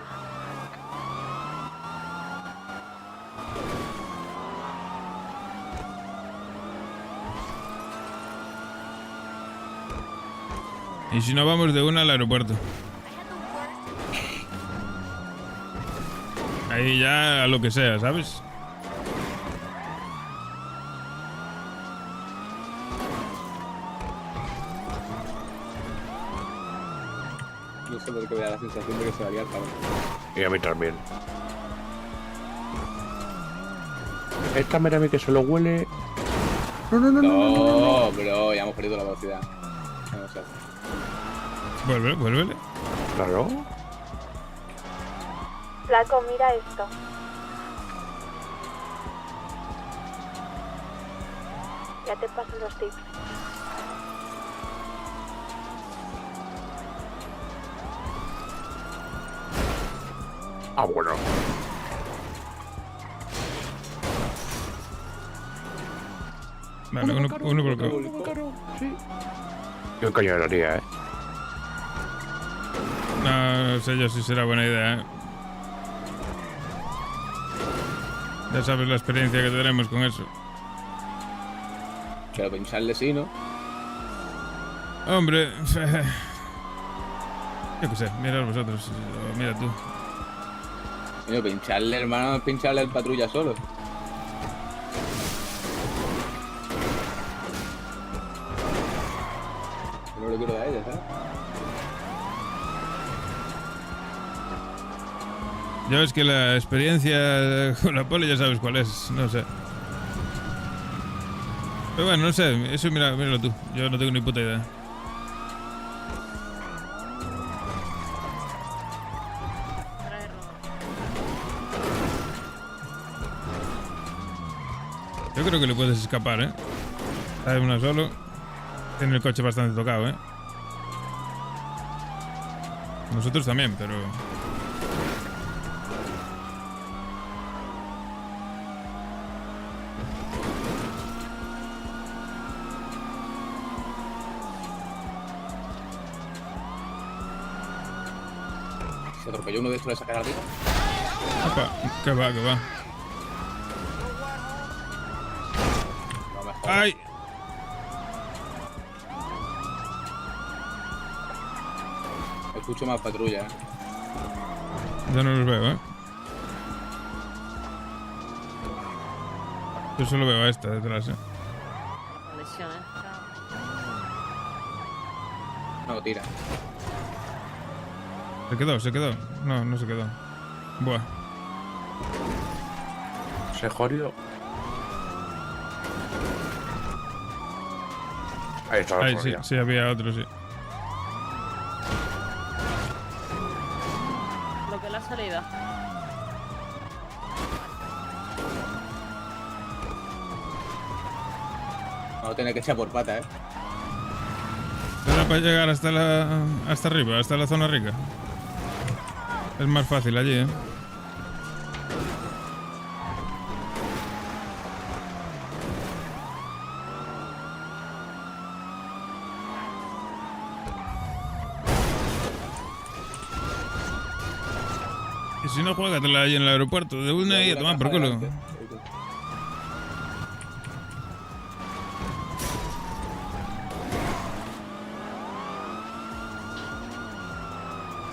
Y si no, vamos de una al aeropuerto. Ahí ya a lo que sea, ¿sabes? No sé por qué me da la sensación de que se va a liar, cabrón. Y a mí también. Esta mira a mí que se lo huele. No, bro, ya hemos perdido la velocidad. No sé. Vuélvele. Claro. Flaco, mira esto. Ya te paso los tips. Ah, bueno. Vale, uno por cada. Sí. Qué coño lo haría, No sé yo si será buena idea, Ya sabes la experiencia que tenemos con eso. Pero pincharle sí, ¿no? Hombre... Yo qué sé, mirad vosotros, mira tú. Coño, pincharle, hermano, es pincharle al patrulla solo. No lo quiero de a ella, ¿sabes? Ya ves que la experiencia con la poli ya sabes cuál es, no sé. Pero bueno, no sé, eso míralo tú, yo no tengo ni puta idea. Yo creo que le puedes escapar, Hay una solo. Tiene el coche bastante tocado, Nosotros también, pero... Se atropelló uno de estos de sacar arriba. Opa, que va. No me jodas. ¡Ay! Escucho más patrulla, Yo no los veo, Yo solo veo a esta detrás, No, tira. ¿Se quedó? No, no se quedó. Buah. Se jodió. Ahí está. Ahí sí, había otro, sí. Lo que es la salida. Vamos a tener que echar por pata, Era para llegar hasta arriba, hasta la zona rica. Es más fácil allí, Y si no, juégatela allí en el aeropuerto, de una y a tomar por culo.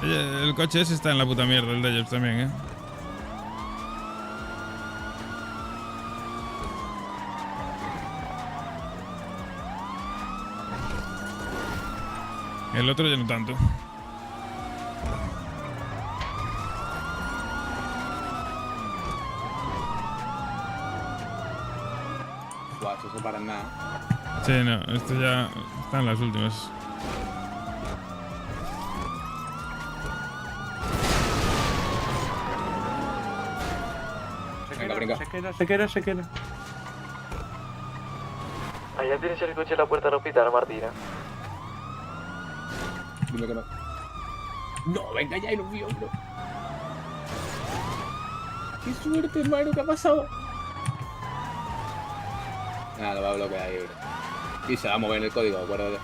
Oye, el coche ese está en la puta mierda, el de ellos también, El otro ya no tanto. Buah, eso se para en nada. Sí, no, esto ya está en las últimas. Se queda. Allá tienes el coche en la puerta del hospital, Martina. Dime que no. No, venga ya y lo vio, bro. Qué suerte, hermano, ¿qué ha pasado? Nada, lo va a bloquear ahí, bro. Y se va a mover en el código, acuérdate.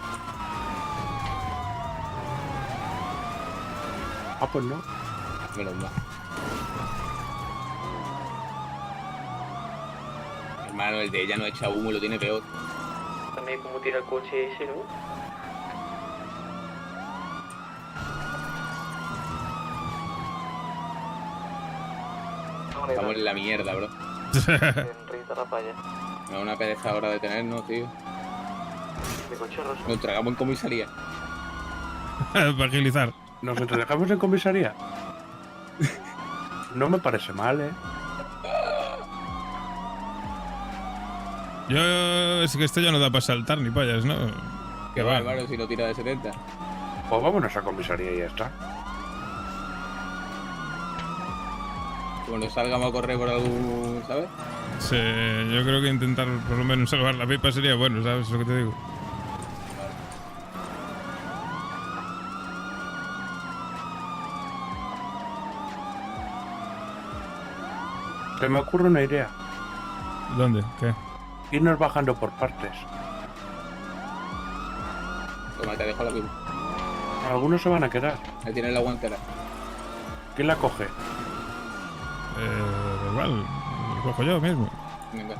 Ah, pues no. Menos mal. Hermano, el de ella no echa humo y lo tiene peor. También como tira el coche ese, ¿no? Estamos en la mierda, bro. Rita la falla. Me da una pereza ahora de tenernos, tío. Nos tragamos en comisaría. Para agilizar. ¿Nos entregamos en comisaría? No me parece mal, ¿eh? Es que esto ya no da para saltar ni payas, ¿no? Qué bárbaro si no tira de 70. Pues vámonos a comisaría y ya está. Cuando salgamos a correr por algún, ¿sabes? Sí, yo creo que intentar por lo menos salvar la pipa sería bueno, ¿sabes lo que te digo? Se me ocurre una idea. ¿Dónde? ¿Qué? Irnos bajando por partes. Toma, te dejo la pipa. Algunos se van a quedar. Ahí tienes la guantera. ¿Quién la coge? Igual, lo cojo yo mismo. Venga.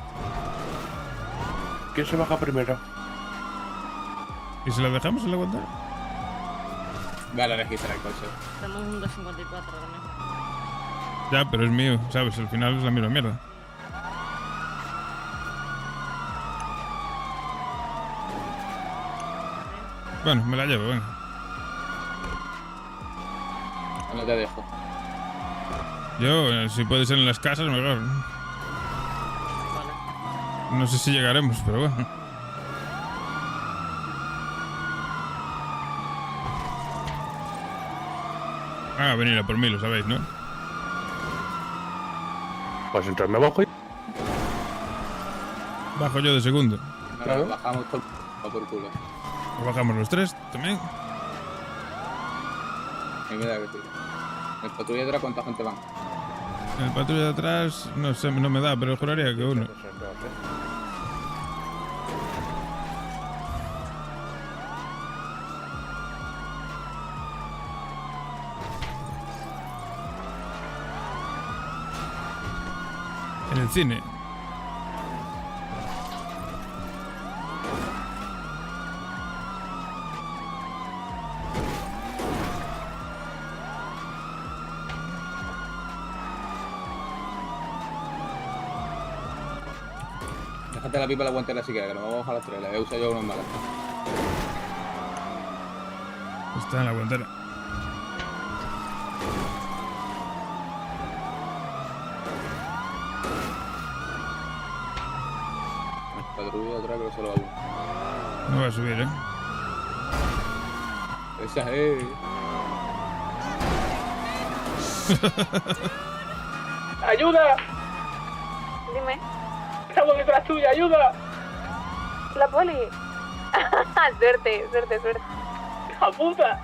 ¿Quién se baja primero? ¿Y si la dejamos en la guantera? Vale, a registrar el coche. Tenemos un 254 ahora mismo. Ya, pero es mío, ¿sabes? Al final es la misma mierda. Bueno, me la llevo, venga. No te dejo. Yo, si puede ser en las casas, mejor. No sé si llegaremos, pero bueno. Van a venir a por mí, lo sabéis, ¿no? Pues entonces me bajo y... Bajo yo de segundo. Claro. Bajamos todo por culo. ¿O bajamos los tres también? Y mira que sí. ¿El patrulla de atrás cuánta gente van? El patrulla de atrás, no sé, no me da, pero juraría que uno. En el cine. Déjate la pipa en la guantera si quieres, que nos vamos a bajar las tres. La voy a usar yo unos malas. Está en la guantera. Patrulla atrás creo que solo hay uno. No va a subir, ¿eh? Esa es. ¡Ayuda! Dime. ¡Estamos detrás tuya! ¡Ayuda! La poli. Suerte. ¡La puta!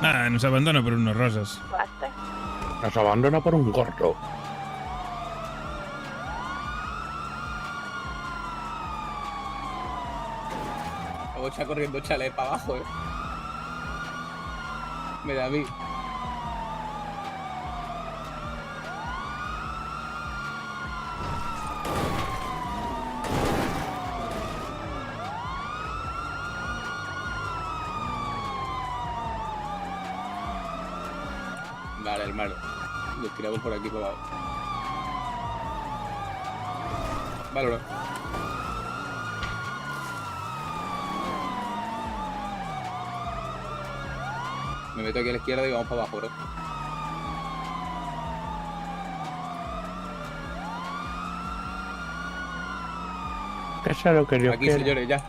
Nada, nos abandona por unos rosas. Basta. Nos abandona por un gordo. Vamos a echar corriendo chalet para abajo, Me da a mí. Vale, hermano. Los tiramos por aquí para abajo. Vale, bro. Me meto aquí a la izquierda y vamos para abajo, bro. Que sea lo que Dios Aquí, quiera. señores, ya.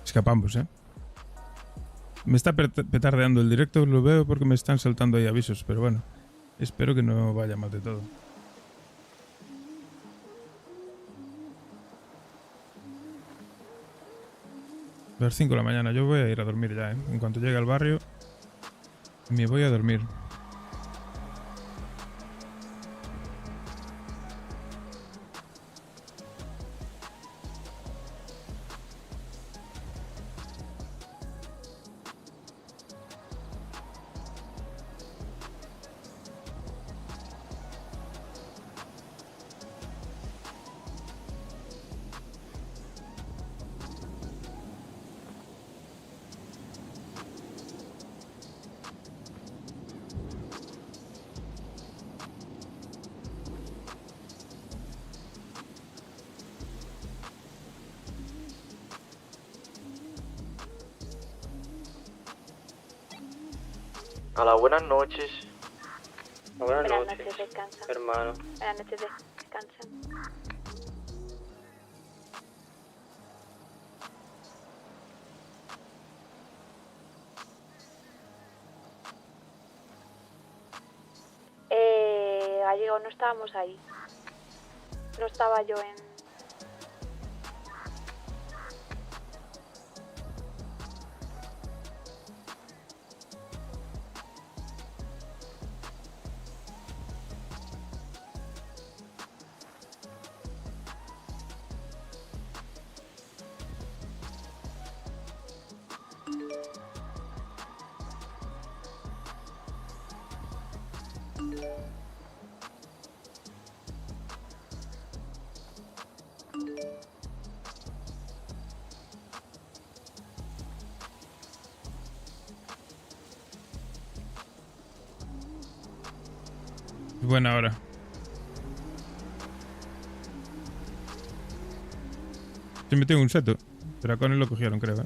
Escapamos, ¿eh? Me está petardeando el directo, lo veo porque me están saltando ahí avisos, pero bueno, espero que no vaya mal de todo. A las 5 de la mañana, yo voy a ir a dormir ya, ¿eh? En cuanto llegue al barrio, me voy a dormir. Hola, buenas noches. Buenas Buenas noches, noches, descansa. hermano. Buenas noches, descansa. Gallego, no estábamos ahí. No estaba yo en... Buena hora. Se metió en un seto. Pero a Connie lo cogieron, creo, ¿eh?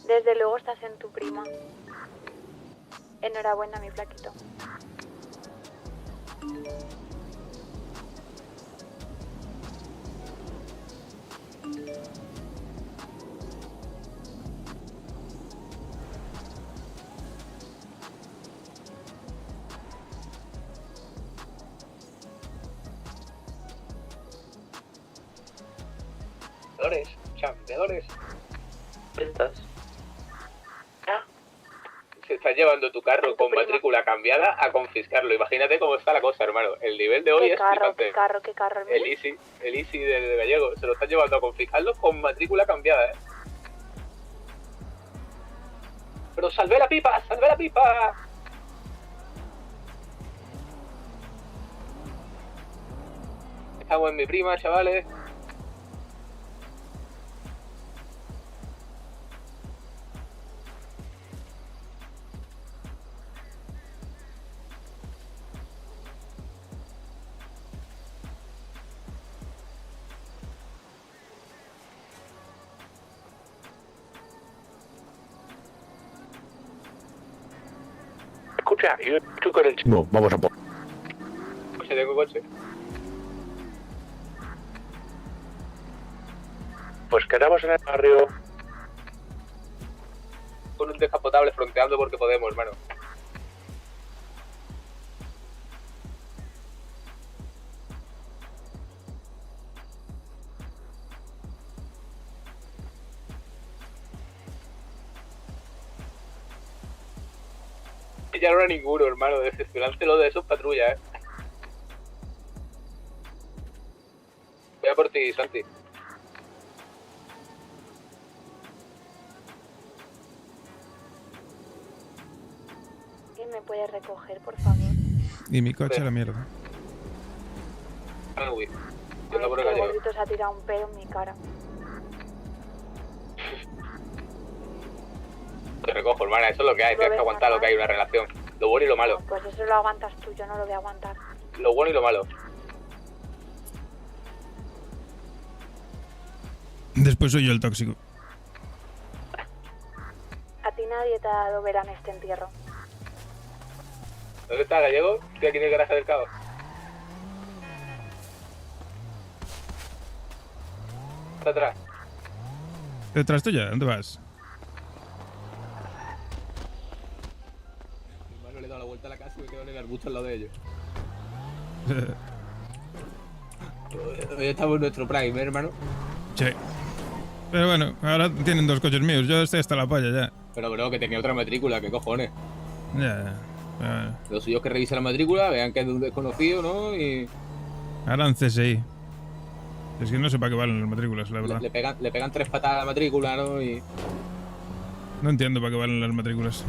Desde luego estás en tu prima. Enhorabuena, mi flaquito. Chambeadores. ¿Dónde estás? Se está llevando tu carro con matrícula cambiada a confiscarlo. Imagínate cómo está la cosa, hermano. El nivel de hoy ¿Qué es carro? flipante. ¿Qué carro? ¿El mío? El Easy de Gallego. Se lo están llevando a confiscarlo con matrícula cambiada, ¿eh? Pero salvé la pipa, salvé la pipa. Estamos en mi prima, chavales. Escucha, yo estoy con el chico. Vamos a por. Coche, tengo coche. Pues quedamos en el barrio. Con un descapotable fronteando porque podemos, hermano. Ya no era ninguno, hermano. Decepcionántelo de esos patrullas, Voy a por ti, Santi. ¿Quién me puede recoger, por favor? Y mi coche a la mierda. Uy, Es que el gordito se ha tirado un pedo en mi cara. Te recojo, hermana. Eso es lo que hay. Tienes que aguantar lo que hay, una relación. Lo bueno y lo malo. Pues eso lo aguantas tú, yo no lo voy a aguantar. Lo bueno y lo malo. Después soy yo el tóxico. A ti nadie te ha dado ver en este entierro. ¿Dónde está, Gallego? Estoy aquí en el garaje del cabo. Está atrás. ¿Detrás tuya? ¿Dónde vas? Mi hermano le he dado la vuelta a la casa y me quedo en el arbusto al lado de ellos. Hoy estamos en nuestro prime, hermano. Sí. Pero bueno, ahora tienen 2 coches míos. Yo estoy hasta la polla ya. Pero bro, que tenía otra matrícula, ¿qué cojones? Ya. Los suyos que revisen la matrícula, vean que es de un desconocido, ¿no? Y Ahora en CSI. Es que no sé para qué valen las matrículas, la verdad. le pegan 3 patadas a la matrícula, ¿no? Y No entiendo para qué valen las matrículas.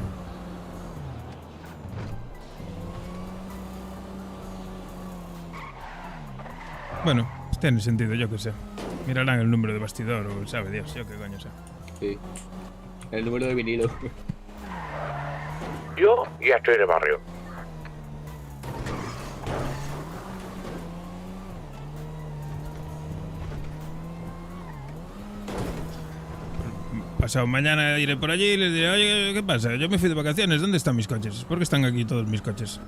Bueno, tiene sentido, yo qué sé. Mirarán el número de bastidor o sabe Dios, yo qué coño sé. sí. El número de vinilo. Yo ya estoy de barrio. Pasado mañana iré por allí y les diré, oye, ¿qué pasa? Yo me fui de vacaciones, ¿dónde están mis coches? ¿Por qué están aquí todos mis coches?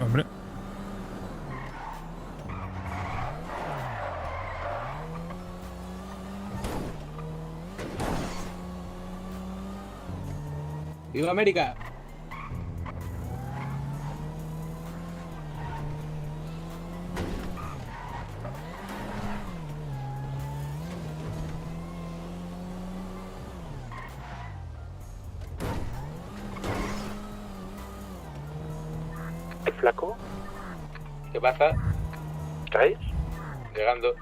Hombre. ¡Viva América! ¿Flaco? ¿Qué pasa? ¿Estáis? Llegando.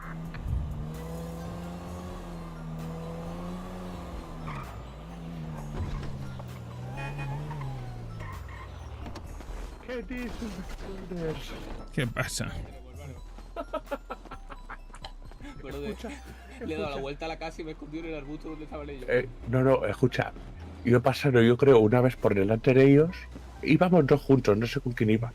¿Qué dices? ¿Qué pasa? Pero le he dado la vuelta a la casa y me he escondido en el arbusto donde estaban ellos. No, escucha. Yo he pasado, yo creo, una vez por delante de ellos. Íbamos 2 juntos, no sé con quién iba.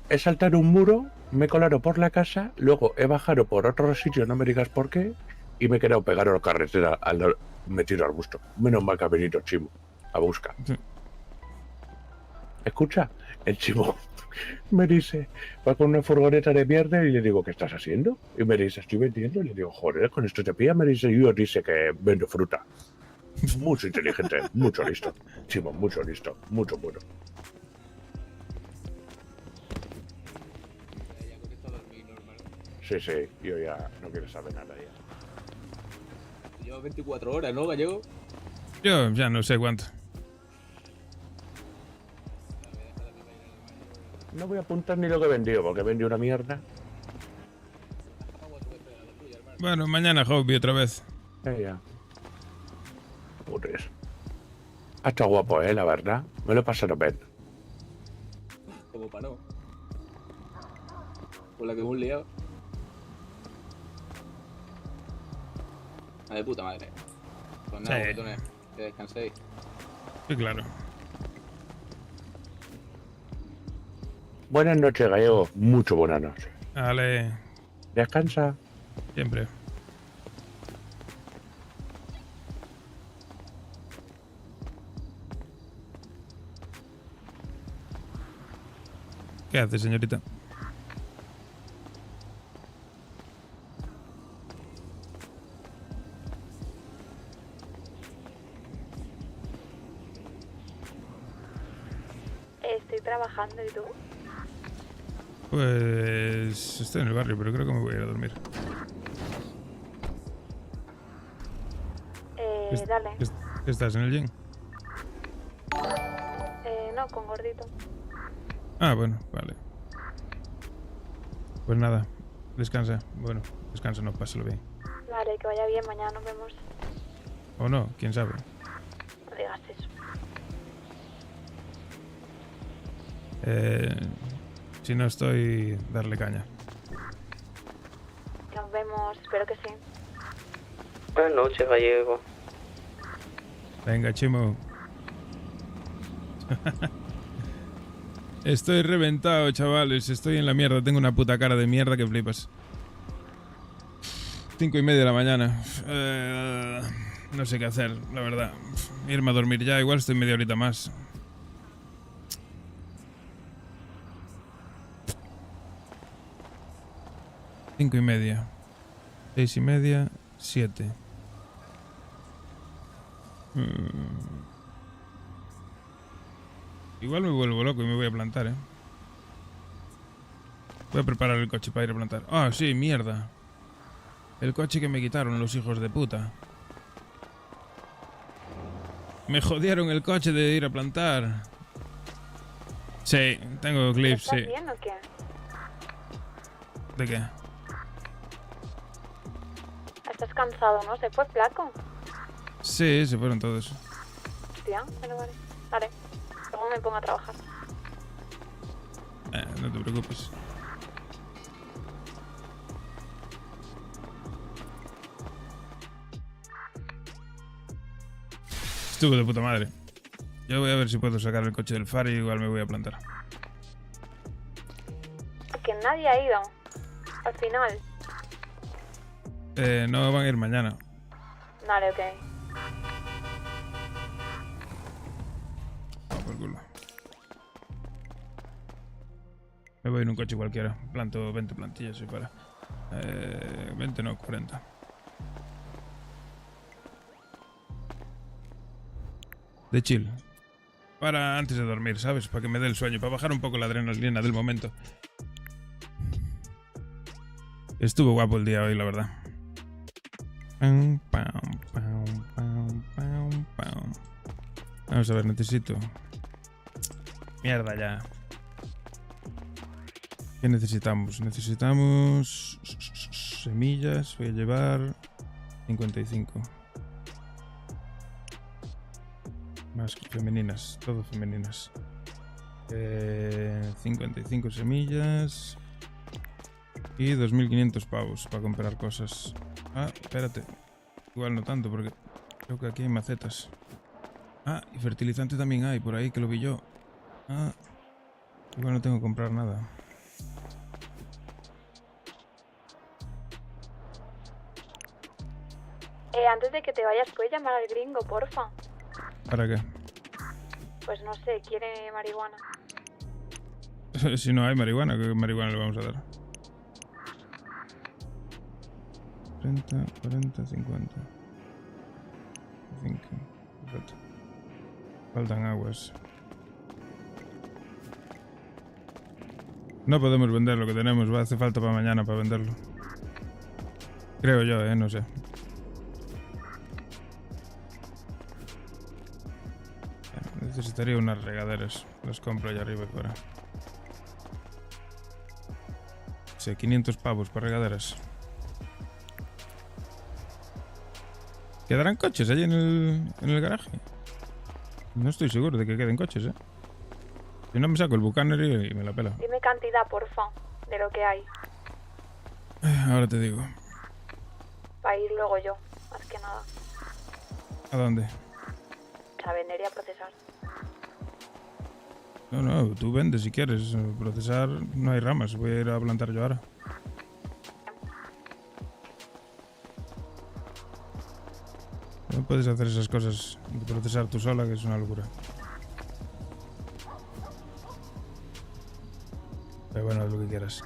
He saltado un muro, me he colado por la casa, luego he bajado por otro sitio, no me digas por qué, y me he quedado pegado a la carretera, metido al arbusto. Menos mal que ha venido Chimo a buscar. Sí. Escucha, el Chimo me dice, va con una furgoneta de mierda y le digo, ¿qué estás haciendo? Y me dice, estoy vendiendo. Y le digo, joder, con esto te pilla. Me dice, yo dice que vendo fruta. Mucho inteligente, mucho listo. Chimo, mucho listo, mucho bueno. Sí, yo ya no quiero saber nada ya. Lleva 24 horas, ¿no, Gallego? Yo ya no sé cuánto. No voy a apuntar ni lo que he vendido, porque he vendido una mierda. Bueno, mañana hobby otra vez. Ya. Joder. Ha estado guapo, la verdad. Me lo he pasado bien. Como para no. Por la que hemos liado. De puta madre. Pues nada, Sí. botones, que descanséis. Sí, claro. Buenas noches, Gallego. Mucho buenas noches. Vale. Descansa. Siempre. ¿Qué hace, señorita? Estoy trabajando, ¿y tú? Pues estoy en el barrio, pero creo que me voy a ir a dormir. Dale. ¿Qué estás en el gym? No, con gordito. Ah, bueno, vale. Pues nada, descansa. Bueno, descansa, no, pásalo bien. Vale, que vaya bien, mañana nos vemos. O no, quién sabe. No digas eso. Si no estoy, darle caña. Nos vemos, espero que sí. Buenas noches, Gallego. Venga, Chimo. Estoy reventado, chavales. Estoy en la mierda. Tengo una puta cara de mierda que flipas. 5:30 de la mañana. No sé qué hacer, la verdad. Irme a dormir ya, igual estoy media horita más. Cinco y media. 6 y media. 7. Igual me vuelvo loco y me voy a plantar, ¿eh? Voy a preparar el coche para ir a plantar. Ah, sí, mierda. El coche que me quitaron los hijos de puta. Me jodieron el coche de ir a plantar. Sí, tengo clips, sí. ¿Estás bien o qué? ¿De qué? Estás cansado, ¿no? ¿Se fue flaco? Sí, se fueron todos. Hostia, bueno, vale. Vale. Luego me pongo a trabajar. No te preocupes. Estuvo de puta madre. Yo voy a ver si puedo sacar el coche del faro y igual me voy a plantar. Que nadie ha ido. Al final. No van a ir mañana. Vale, ok. Por culo. Me voy en un coche cualquiera. Planto 20 plantillas y para. 20 no, 40. De chill. Para antes de dormir, ¿sabes? Para que me dé el sueño, para bajar un poco la adrenalina del momento. Estuvo guapo el día hoy, la verdad. Vamos a ver, necesito... Mierda ya. ¿Qué necesitamos? Necesitamos... semillas, voy a llevar... 55. Más femeninas, todo femeninas. 55 semillas. Y 2.500 pavos para comprar cosas. Ah, espérate. Igual no tanto porque creo que aquí hay macetas. Ah, y fertilizante también hay por ahí que lo vi yo. Ah, igual no tengo que comprar nada. Antes de que te vayas, ¿puedes llamar al gringo, porfa? ¿Para qué? Pues no sé, quiere marihuana. Si no hay marihuana, ¿qué marihuana le vamos a dar? 30, 40, 50. 5. Perfecto. Faltan aguas. No podemos vender lo que tenemos, va a hacer falta para mañana para venderlo. Creo yo, no sé. Necesitaría unas regaderas. Las compro allá arriba y fuera. Sí, 500 pavos para regaderas. ¿Quedarán coches allí en el garaje? No estoy seguro de que queden coches, ¿eh? Si no me saco el Bucaner y me la pela. Dime cantidad, porfa, de lo que hay. Ahora te digo. Para ir luego yo, más que nada. ¿A dónde? A vender y a procesar. No, tú vendes si quieres. Procesar no hay ramas. Voy a ir a plantar yo ahora. No puedes hacer esas cosas de procesar tú sola, que es una locura. Pero bueno, haz lo que quieras.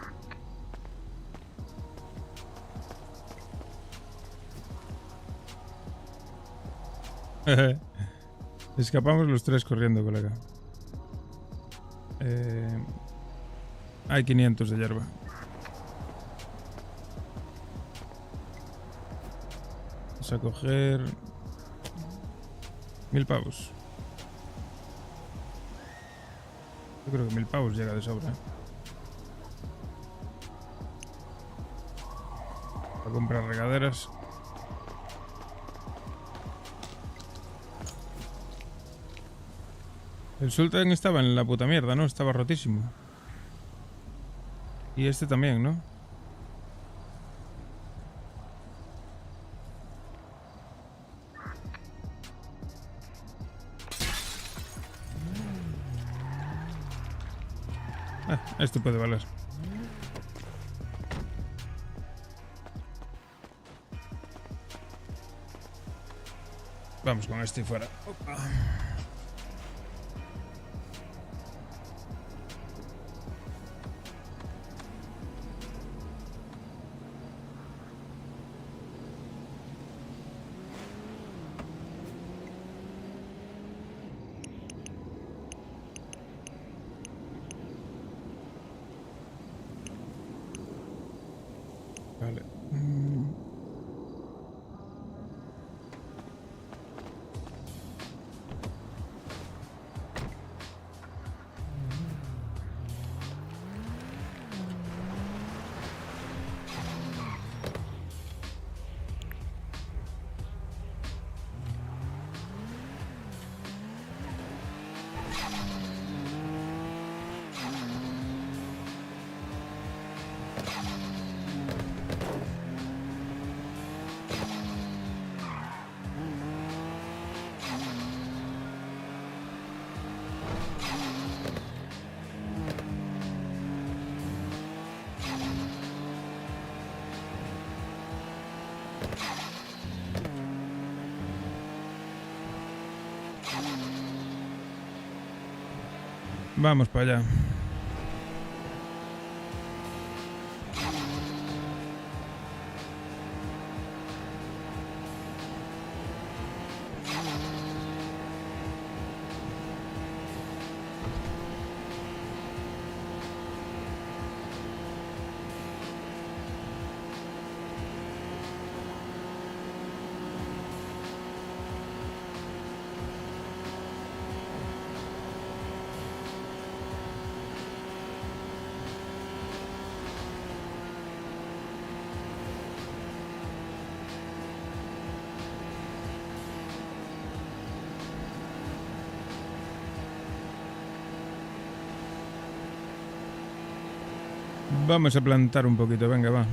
Escapamos los tres corriendo, colega. Hay 500 de hierba. Vamos a coger 1000 pavos. Yo creo que 1000 pavos llega de sobra. Para comprar regaderas. El Sultan estaba en la puta mierda, ¿no? Estaba rotísimo. Y este también, ¿no? Este puede valer. Vamos con este y fuera. Opa. Vale. Vamos para allá. Vamos a plantar un poquito, venga, va.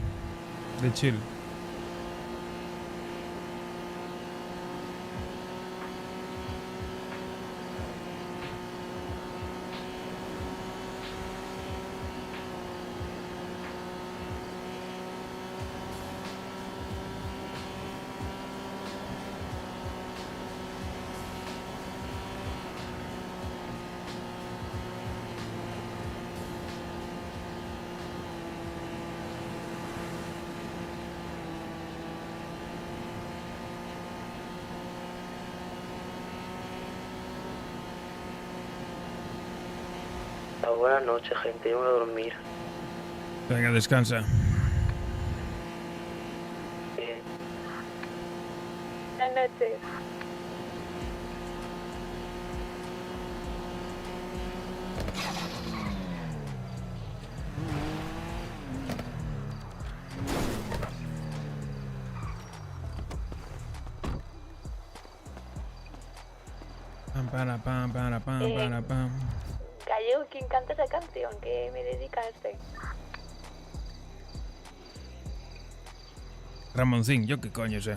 De chill. Buenas noches, gente. Yo me voy a dormir. Venga, descansa. Bien. Buenas noches. Pam, para, pam, para, pam, para, pam. Gallego, ¿quién canta esa canción que me dedicaste? Ramoncín, yo qué coño sé.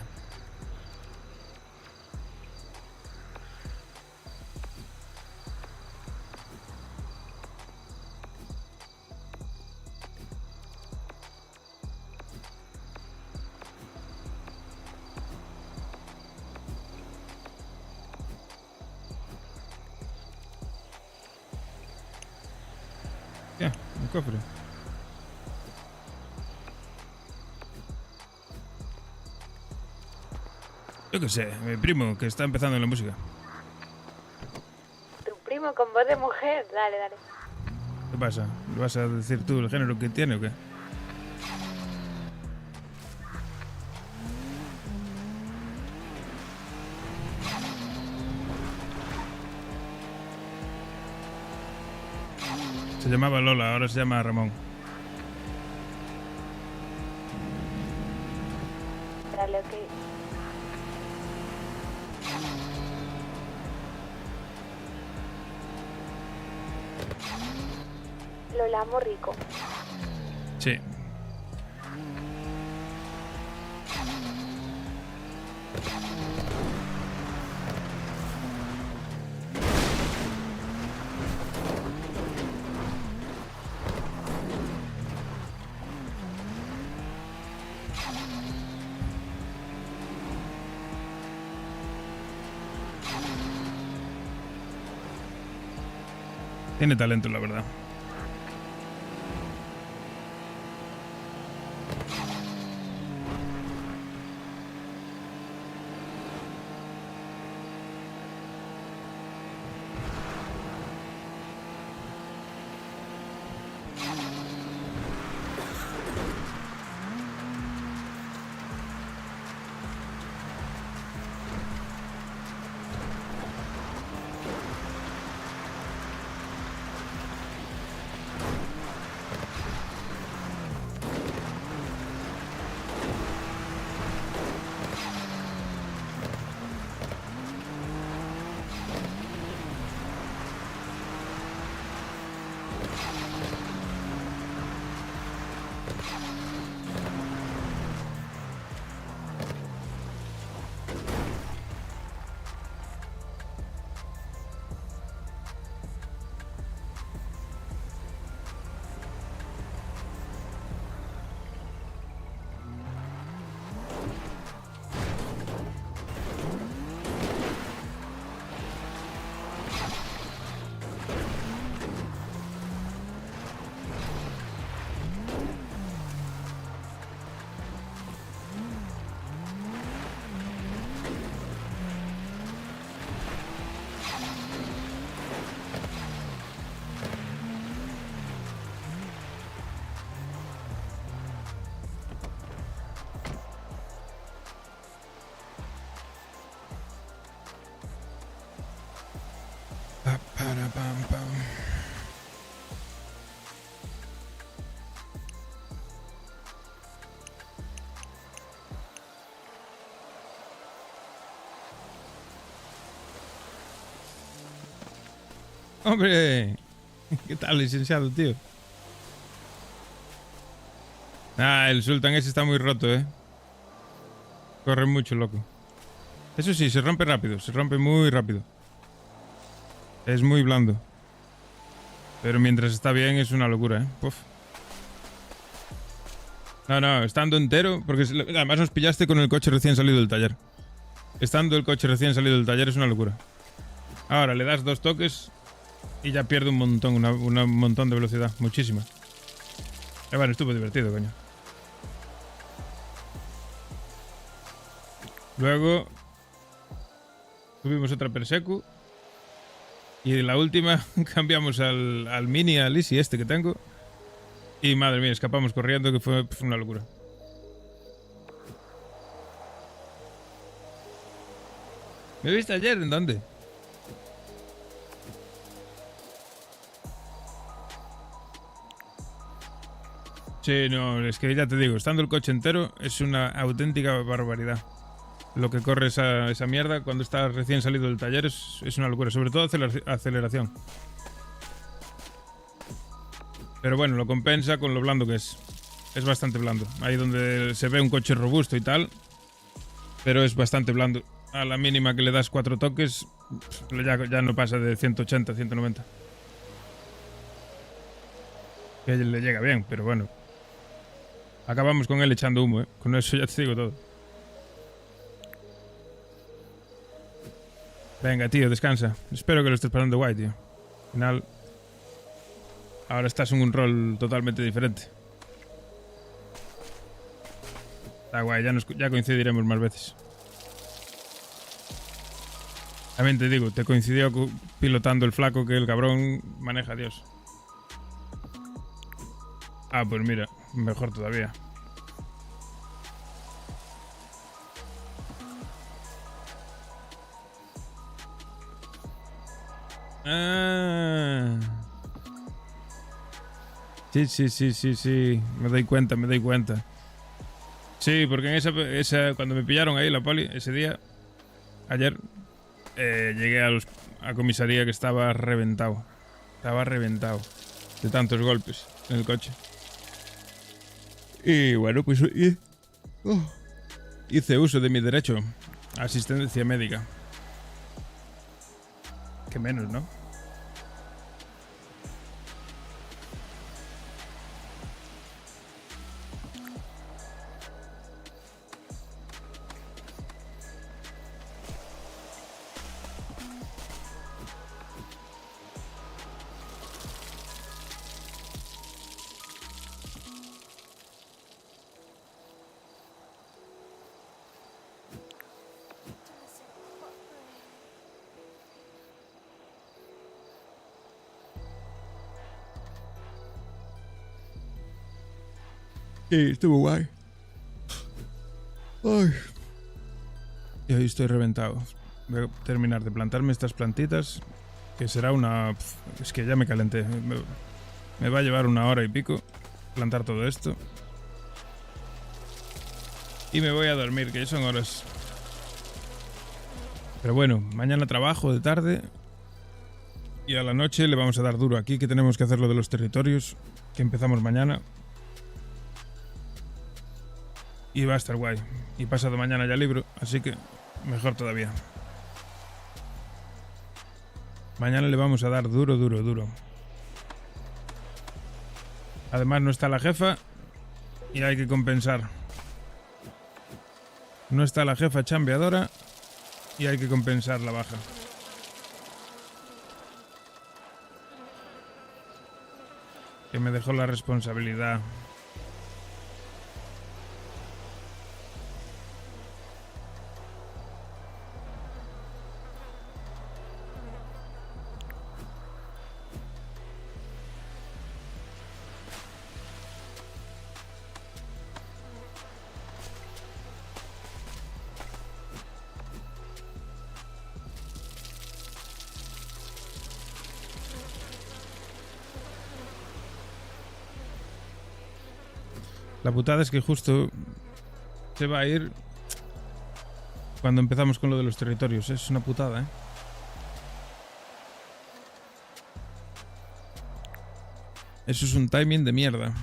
Ya, un cofre. Yo qué sé, mi primo que está empezando en la música. Tu primo con voz de mujer. Dale, dale. ¿Qué pasa? ¿Le vas a decir tú el género que tiene o qué? Se llamaba Lola, ahora se llama Ramón. Dale, ok. Lola Morrico. Sí. Tiene talento, la verdad. ¡Hombre! ¿Qué tal, licenciado, tío? Ah, el Sultan ese está muy roto, ¿eh? Corre mucho, loco. Eso sí, se rompe rápido, se rompe muy rápido. Es muy blando. Pero mientras está bien es una locura, ¿eh? Puf. No, estando entero, porque además nos pillaste con el coche recién salido del taller. Estando el coche recién salido del taller es una locura. Ahora le das 2 toques y ya pierde un montón, un montón de velocidad, muchísima. Bueno, estuvo divertido, coño. Luego tuvimos otra persecu y la última cambiamos al Mini, al Easy este que tengo. Y madre mía, escapamos corriendo, que fue una locura. ¿Me viste ayer? ¿En dónde? Sí, no, es que ya te digo, estando el coche entero es una auténtica barbaridad. Lo que corre esa mierda cuando está recién salido del taller es una locura, sobre todo aceleración. Pero bueno, lo compensa con lo blando que es. Es bastante blando. Ahí donde se ve un coche robusto y tal, pero es bastante blando. A la mínima que le das 4 toques, ya no pasa de 180, 190. Que le llega bien, pero bueno. Acabamos con él echando humo, ¿eh? Con eso ya te digo todo. Venga, tío, descansa. Espero que lo estés pasando guay, tío. Al final, ahora estás en un rol totalmente diferente. Está guay, ya coincidiremos más veces. También te digo, te coincidió pilotando el flaco que el cabrón maneja a Dios. Ah, pues mira, mejor todavía. Ah. Sí. Me doy cuenta. Sí, porque en esa cuando me pillaron ahí la poli, ese día, ayer, llegué a comisaría que estaba reventado. Estaba reventado de tantos golpes en el coche. Y bueno, pues hice uso de mi derecho a asistencia médica. Que menos, ¿no? Sí, estuvo guay. Ay. Y hoy estoy reventado. Voy a terminar de plantarme estas plantitas, que será una... Es que ya me calenté. Me va a llevar 1 hora y pico plantar todo esto. Y me voy a dormir, que ya son horas. Pero bueno, mañana trabajo de tarde. Y a la noche le vamos a dar duro aquí, que tenemos que hacer lo de los territorios, que empezamos mañana. Y va a estar guay. Y pasado mañana ya libro, así que mejor todavía. Mañana le vamos a dar duro, duro, duro. Además no está la jefa y hay que compensar. No está la jefa chambeadora y hay que compensar la baja. Que me dejó la responsabilidad. La putada es que justo se va a ir cuando empezamos con lo de los territorios. Es una putada, ¿eh? Eso es un timing de mierda.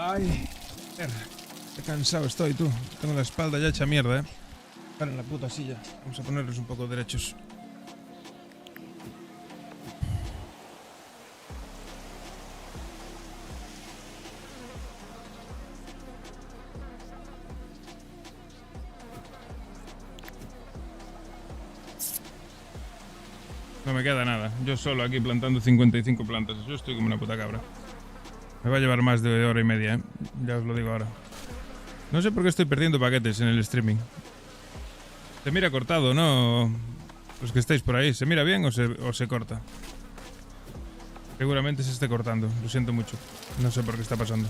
Ay, qué cansado estoy, tú. Tengo la espalda ya hecha mierda, Estar en la puta silla. Vamos a ponerlos un poco derechos. No me queda nada. Yo solo aquí plantando 55 plantas. Yo estoy como una puta cabra. Me va a llevar más de hora y media, Ya os lo digo ahora. No sé por qué estoy perdiendo paquetes en el streaming. Se mira cortado, ¿no? Los que estáis por ahí. ¿Se mira bien o se corta? Seguramente se esté cortando. Lo siento mucho. No sé por qué está pasando.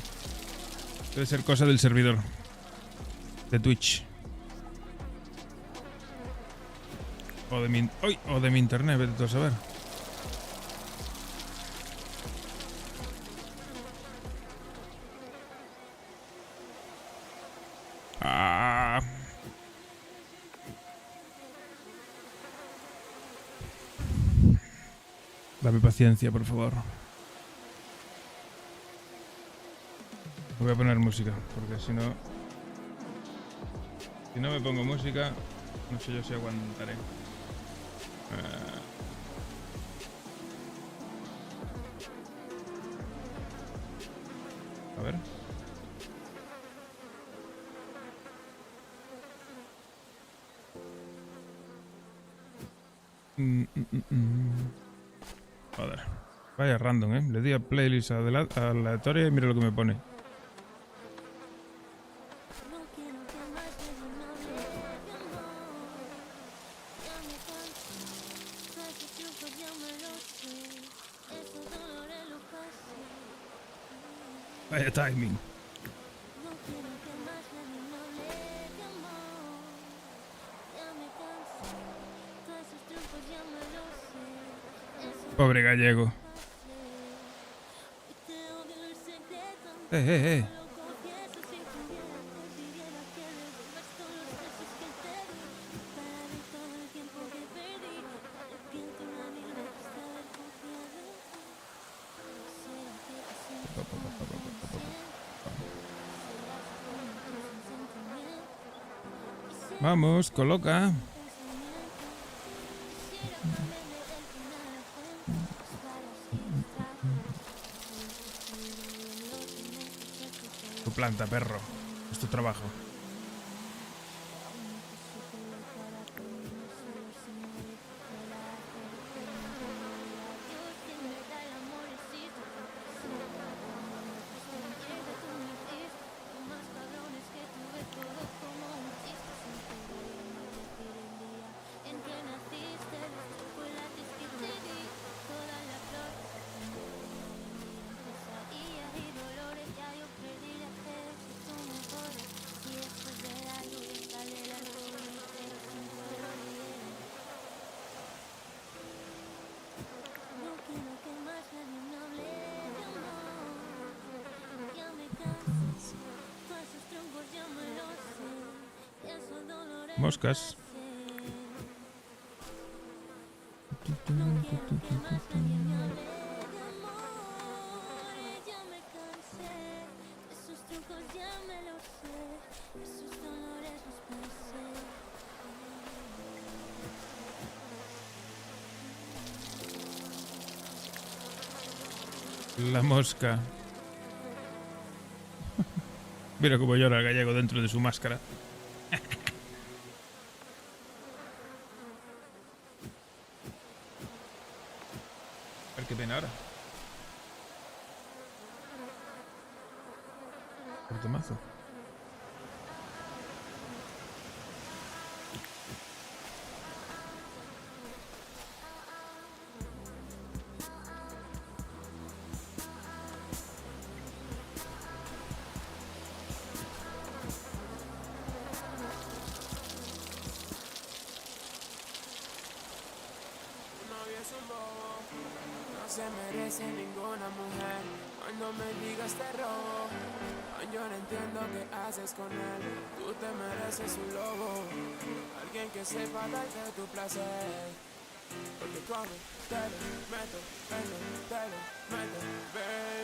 Debe ser cosa del servidor de Twitch. O de mi... ¡Uy! O de mi internet, vete tú a saber. Ah. Dame paciencia, por favor. Voy a poner música, porque si no... Si no me pongo música, no sé yo si aguantaré. A ver. Joder. Vaya random, ¿eh? Le di a playlist aleatoria y mira lo que me pone. Vaya timing. Pobre gallego. Vamos, coloca. Tu planta, perro. Es tu trabajo. Moscas. La mosca. Mira cómo llora el gallego dentro de su máscara. A ver qué viene ahora. El temazo. No se merece ninguna mujer cuando me digas te robo. Yo no entiendo qué haces con él. Tú te mereces un lobo, alguien que sepa darte tu placer. Porque tú a mí te lo meto, baby.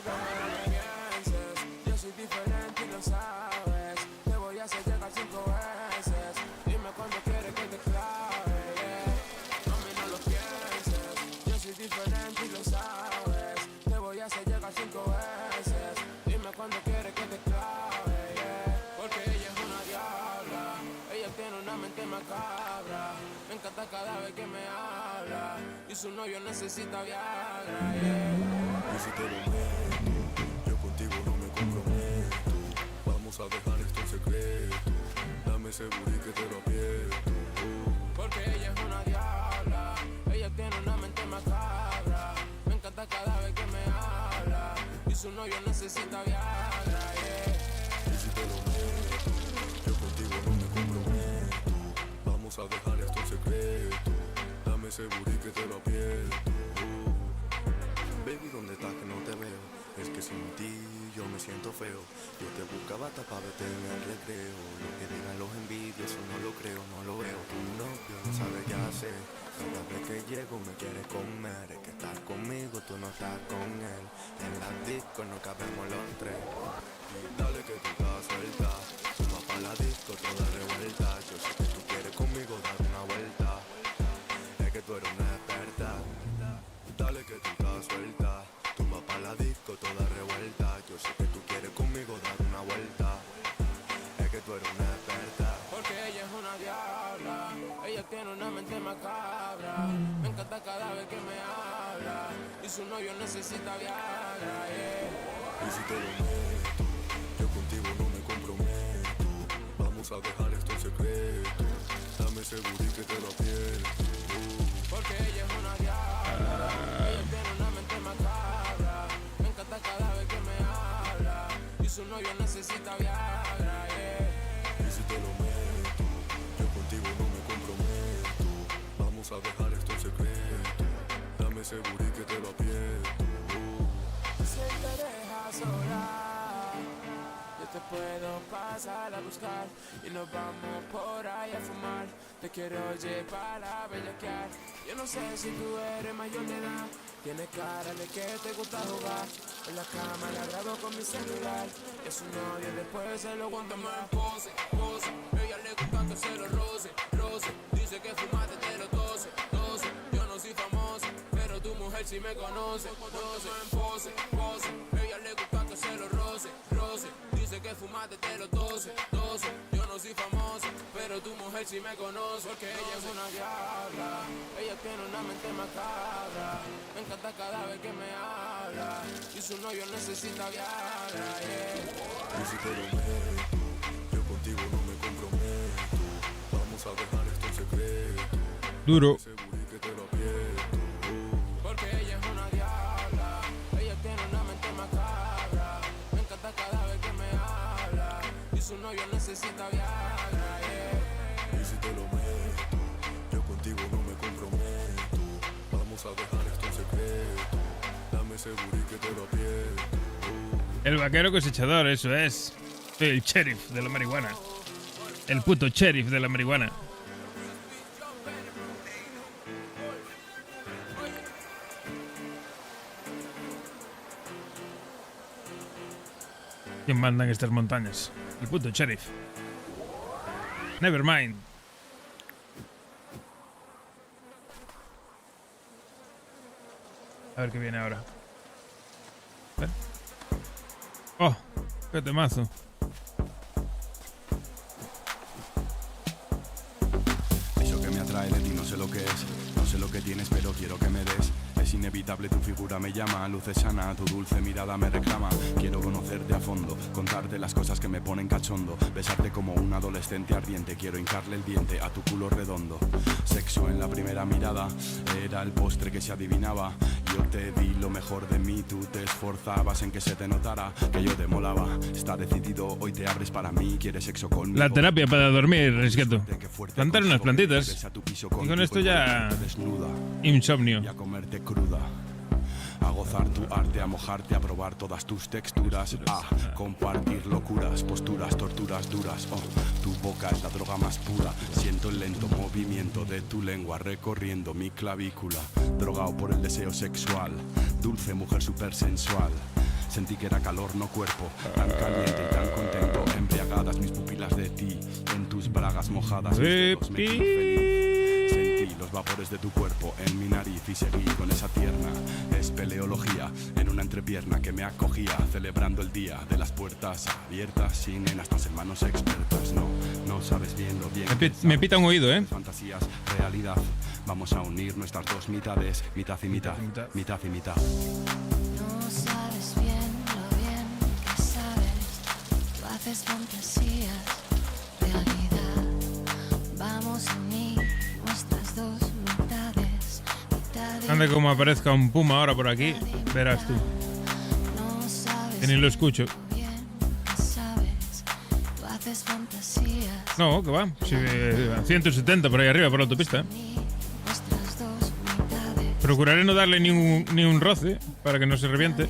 No me pienses, yo soy diferente y lo sabes. Te voy a hacer llegar 5 veces. Dime cuándo quieres que te clave, yeah. A mí no lo pienses, yo soy diferente y lo sabes. Te voy a hacer llegar 5 veces. Dime cuándo quieres que te clave, yeah. Porque ella es una diabla, ella tiene una mente macabra. Me encanta cada vez que me habla y su novio necesita Viagra, yeah. Y si te lo meto, yo contigo no me comprometo. Vamos a dejar esto en secreto. Dame seguro y que te lo aprieto. Porque ella es una diabla, ella tiene una mente macabra. Me encanta cada vez que me habla y su novio necesita Viagra, yeah. Y si te lo meto, yo contigo no me comprometo. Vamos a dejar esto en secreto. Dame seguro y que te lo aprieto. Baby, ¿dónde estás que no te veo? Es que sin ti yo me siento feo. Yo te buscaba hasta para verte en el recreo. Lo que digan los envidios, eso no lo creo, no lo veo. Tu novio no sabe qué hacer. Cada vez que llego me quiere comer. Es que estás conmigo, tú no estás con él. En la disco no cabemos los tres. Y dale que tú estás suelta. Tú vas pa' la disco toda revuelta. Yo sé que tú quieres conmigo dar una vuelta. Es que tú eres una experta. Dale que tú estás suelta. Tú vas pa' la disco toda revuelta. Yo sé que tú quieres conmigo dar una vuelta. Es que tú eres una experta. Porque ella es una diabla, ella tiene una mente macabra. Me encanta cada vez que me habla. Y su novio necesita Viagra, Y si te lo meto, yo contigo no me comprometo. Vamos a dejar esto en secreto. Dame seguro y que te lo aprieto. Porque ella es una diabla, ella tiene una mente macabra. Me encanta cada vez que me habla. Y su novio necesita Viagra, Y si te lo meto, yo contigo no me comprometo. Vamos a dejar esto en secreto. Dame seguro y que te lo aprieto. Si te dejas sola, yo te puedo pasar a buscar. Y nos vamos por ahí a fumar. Te quiero llevar a bellaquear. Yo no sé si tú eres mayor de edad. Tienes cara de que te gusta jugar. En la cama la grabo con mi celular. Es su novio, después se lo aguanta más. Pose, pose, ella le gusta que se lo roce, roce. Dice que fumaste te lo tose, tose. Yo no soy famoso, pero tu mujer sí me conoce, conoce. Pose, pose, ella le gusta que se lo roce, roce. Dice que fumaste te lo tose, tose. Yo no soy famoso, pero tu mujer sí me conoce. Porque ella es una diabla, ella tiene una mente macabra. Me encanta cada vez que me habla. Y su novio necesita Viagra, Y si te lo meto, yo contigo no me comprometo. Vamos a dejar esto en secreto. Duro. Seguro y que te lo aprieto. Porque ella es una diabla, ella tiene una mente macabra. Me encanta cada vez que me habla. Y su novio necesita Viagra, Y si te lo meto, yo contigo no me comprometo. Vamos a dejar esto en secreto. Dame seguro y que te lo aprieto. El vaquero cosechador, eso es. Soy el sheriff de la marihuana. El puto sheriff de la marihuana. ¿Quién manda en estas montañas? El puto sheriff. Nevermind. A ver qué viene ahora. A ver. ¡Oh! ¡Qué temazo! Eso que me atrae de ti no sé lo que es. No sé lo que tienes pero quiero que me des. Es inevitable, tu figura me llama. Luces sana, tu dulce mirada me reclama. Quiero conocerte a fondo, contarte las cosas que me ponen cachondo. Besarte como un adolescente ardiente. Quiero hincarle el diente a tu culo redondo. Sexo en la primera mirada, era el postre que se adivinaba. Yo te di lo mejor de mí, tú te esforzabas en que se te notara que yo te molaba. Está decidido, hoy te abres para mí, quieres sexo conmigo. La terapia para dormir, Risqueto. Plantar unas plantitas. Y con esto ya... insomnio. Y a comerte cruda. A gozar tu arte, a mojarte, a probar todas tus texturas. A compartir locuras, posturas, torturas duras. Oh, tu boca es la droga más pura. Siento el lento movimiento de tu lengua recorriendo mi clavícula. Drogado por el deseo sexual. Dulce mujer super sensual. Sentí que era calor, no cuerpo. Tan caliente y tan contento. Embriagadas mis pupilas de ti. En tus bragas mojadas. Mis dedos me hizo feliz. Sentí los vapores de tu cuerpo en mi nariz y seguí con esa tierna espeleología en una entrepierna que me acogía, celebrando el día de las puertas abiertas, sin en estas hermanos expertas. No sabes bien lo bien. Me pita un oído, Fantasías, realidad. Vamos a unir nuestras dos mitades, mitad y mitad, mitad y mitad. No sabes bien lo bien que sabes. Tú haces fantasías, realidad. Vamos a unir nuestras dos mitades. Anda, como aparezca un puma ahora por aquí, verás tú. Que ni lo escucho. No, que va. Sí, 170 por ahí arriba, por la autopista. Procuraré no darle ni un roce para que no se reviente.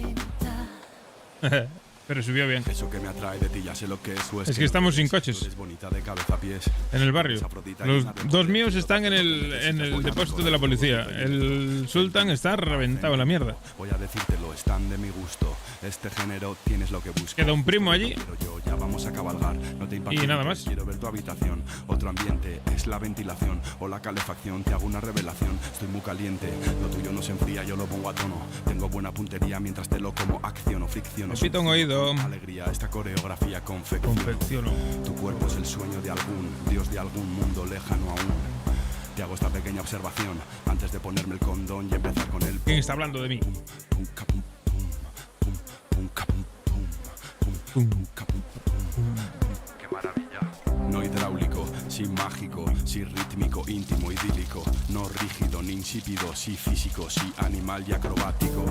Pero subió bien. Eso que me atrae de ti ya sé lo que es que estamos sin coches bonita de cabeza a pies. en el barrio. Los dos míos están en el depósito de la policía. El Sultan está reventado en la mierda. Voy a decírtelo, están de mi gusto. Este género tienes lo que buscas. Queda un primo allí. Pero yo ya vamos a cabalgar. No te impacientes, Y nada más. Quiero ver tu habitación. Otro ambiente es la ventilación o la calefacción. Te hago una revelación. Estoy muy caliente. Lo tuyo no se enfría, yo lo pongo a tono. Tengo buena puntería mientras te lo como. Acciono, fricciono. Me pita un oído. Alegría, esta coreografía confecciono. Tu cuerpo es el sueño de algún dios de algún mundo lejano aún. Te hago esta pequeña observación antes de ponerme el condón y empezar con el. ¿Quién está hablando de mí? ¡Qué maravilla! No hidráulico, sí mágico, sí rítmico, íntimo, idílico. No rígido ni insípido, sí físico, sí animal y acrobático.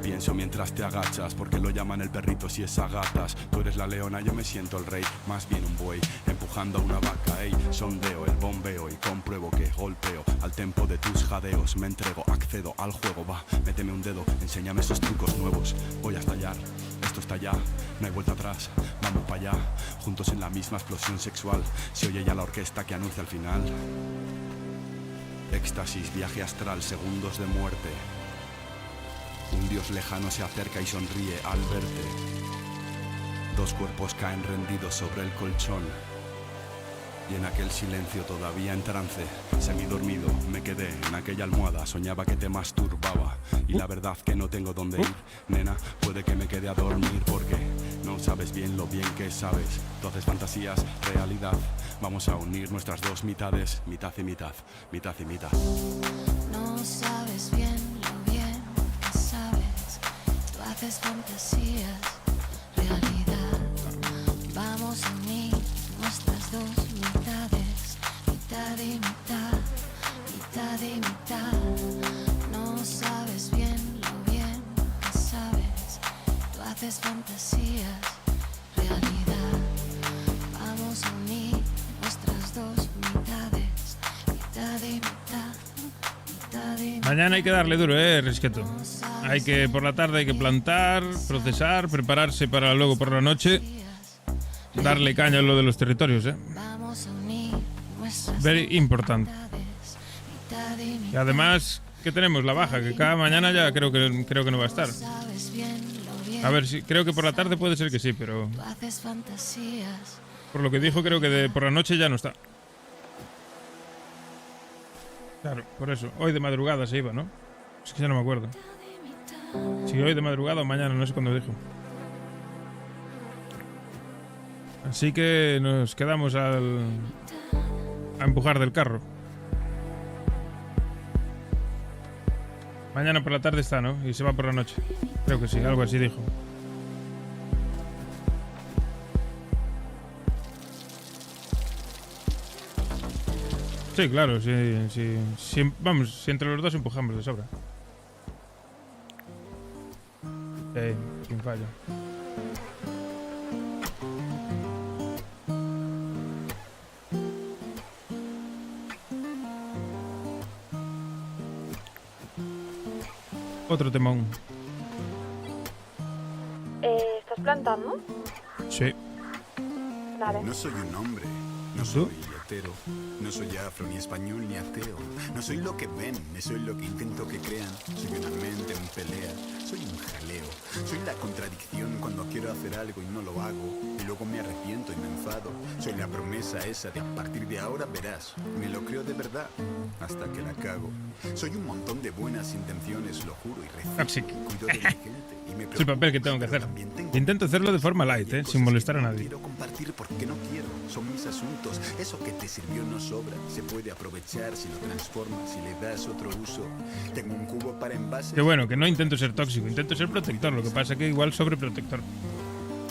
Pienso mientras te agachas, porque lo llaman el perrito si es a gatas. Tú eres la leona, yo me siento el rey, más bien un buey, empujando a una vaca. Ey, sondeo el bombeo y compruebo que golpeo al tempo de tus jadeos. Me entrego, accedo al juego, va, méteme un dedo, enséñame esos trucos nuevos. Voy a estallar, esto está ya, no hay vuelta atrás, vamos para allá. Juntos en la misma explosión sexual, se oye ya la orquesta que anuncia el final. Éxtasis, viaje astral, segundos de muerte. Un dios lejano se acerca y sonríe al verte. Dos cuerpos caen rendidos sobre el colchón. Y en aquel silencio todavía en trance, semidormido, me quedé en aquella almohada. Soñaba que te masturbaba y la verdad que no tengo dónde ir. Nena, puede que me quede a dormir porque no sabes bien lo bien que sabes. Tú haces fantasías, realidad. Vamos a unir nuestras dos mitades, mitad y mitad, mitad y mitad. No sabes bien lo bien que sabes. Tú haces fantasías, realidad. Vamos a unir nuestras dos mitades, mitad y mitad, mitad y mitad. No sabes bien lo bien que sabes. Tú haces fantasías, realidad. Vamos a unir nuestras dos mitades, mitad y mitad, mitad y mitad. Mañana hay que darle duro, Risqueto. Hay que, por la tarde hay que plantar, procesar, prepararse para luego por la noche darle caña a lo de los territorios, Very importante. Y además, ¿qué tenemos? La baja, que cada mañana ya creo que no va a estar. A ver, sí, creo que por la tarde puede ser que sí, pero por lo que dijo creo que por la noche ya no está. Claro, por eso. Hoy de madrugada se iba, ¿no? Es que ya no me acuerdo. Si hoy de madrugada o mañana, no sé cuándo dijo. Así que nos quedamos a empujar del carro. Mañana por la tarde está, ¿no? Y se va por la noche. Creo que sí, algo así dijo. Sí, claro, sí. Vamos, si entre los dos empujamos de sobra. Sin fallo. Otro temón. ¿Estás plantando? Sí. Vale. No soy un hombre, no soy hetero, no soy afro, ni español, ni ateo. No soy lo que ven, ni soy lo que intento que crean. Soy una mente en pelea, soy un jaleo. Soy la contradicción cuando quiero hacer algo y no lo hago. Y luego me arrepiento y me enfado. Soy la promesa esa de a partir de ahora verás. Me lo creo de verdad, hasta que la cago. Soy un montón de buenas intenciones, lo juro y recito. Cuido de la gente y me Es el papel que tengo que hacer. Intento hacerlo de forma light, sin molestar a nadie. Quiero compartir porque no quiero, son mis asuntos. Eso que te sirvió no sobra, se puede aprovechar si lo transformas, si le das otro uso. Tengo un cubo para envases. Que bueno, que no intento ser tóxico, intento ser protector. Lo que pasa es que igual sobreprotector.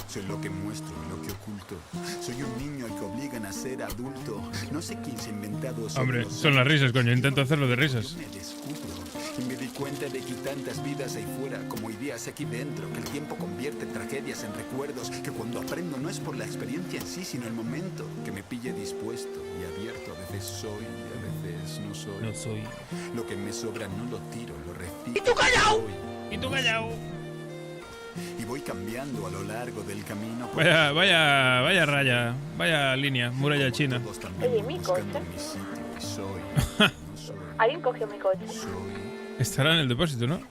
Soy lo que muestro y lo que oculto. Soy un niño al que obligan a ser adulto. No sé quién se ha inventado. Hombre, son las risas, coño. Intento hacerlo de risas. Me descubro y me di cuenta de que tantas vidas hay fuera como ideas aquí dentro, que el tiempo convierte tragedias en recuerdos, que cuando aprendo no es por la experiencia en sí, sino el momento que me pille dispuesto y abierto. A veces soy y a veces no soy. No soy. Lo que me sobra no lo tiro, lo recibo. ¡Y tú callao! Soy. ¡Y tú callao! Y voy cambiando a lo largo del camino. Vaya raya, vaya línea, muralla china. Oye, mi coche. ¿Alguien cogió mi coche? Estará en el depósito, ¿no?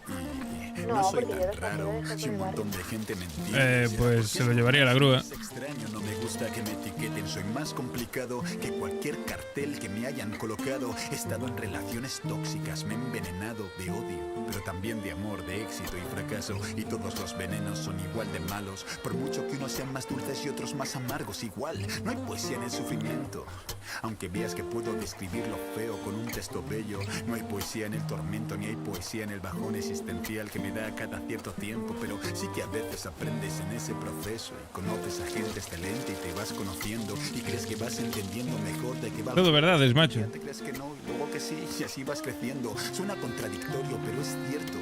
No soy tan raro, si un montón de gente me entiende. Pues se lo llevaría a la grúa. Es extraño, no me gusta que me etiqueten. Soy más complicado que cualquier cartel que me hayan colocado. He estado en relaciones tóxicas, me he envenenado de odio, pero también de amor, de éxito y fracaso. Y todos los venenos son igual de malos, por mucho que unos sean más dulces y otros más amargos. Igual, no hay poesía en el sufrimiento. Aunque veas que puedo describir lo feo con un texto bello, no hay poesía en el tormento, ni hay poesía en el bajón existencial que me da cada cierto tiempo. Pero sí que a veces aprendes en ese proceso y conoces a gente excelente y te vas conociendo y crees que vas entendiendo mejor de qué va. Todo verdades, macho. Te crees que no y luego que sí, y así vas creciendo. Suena contradictorio, pero es cierto.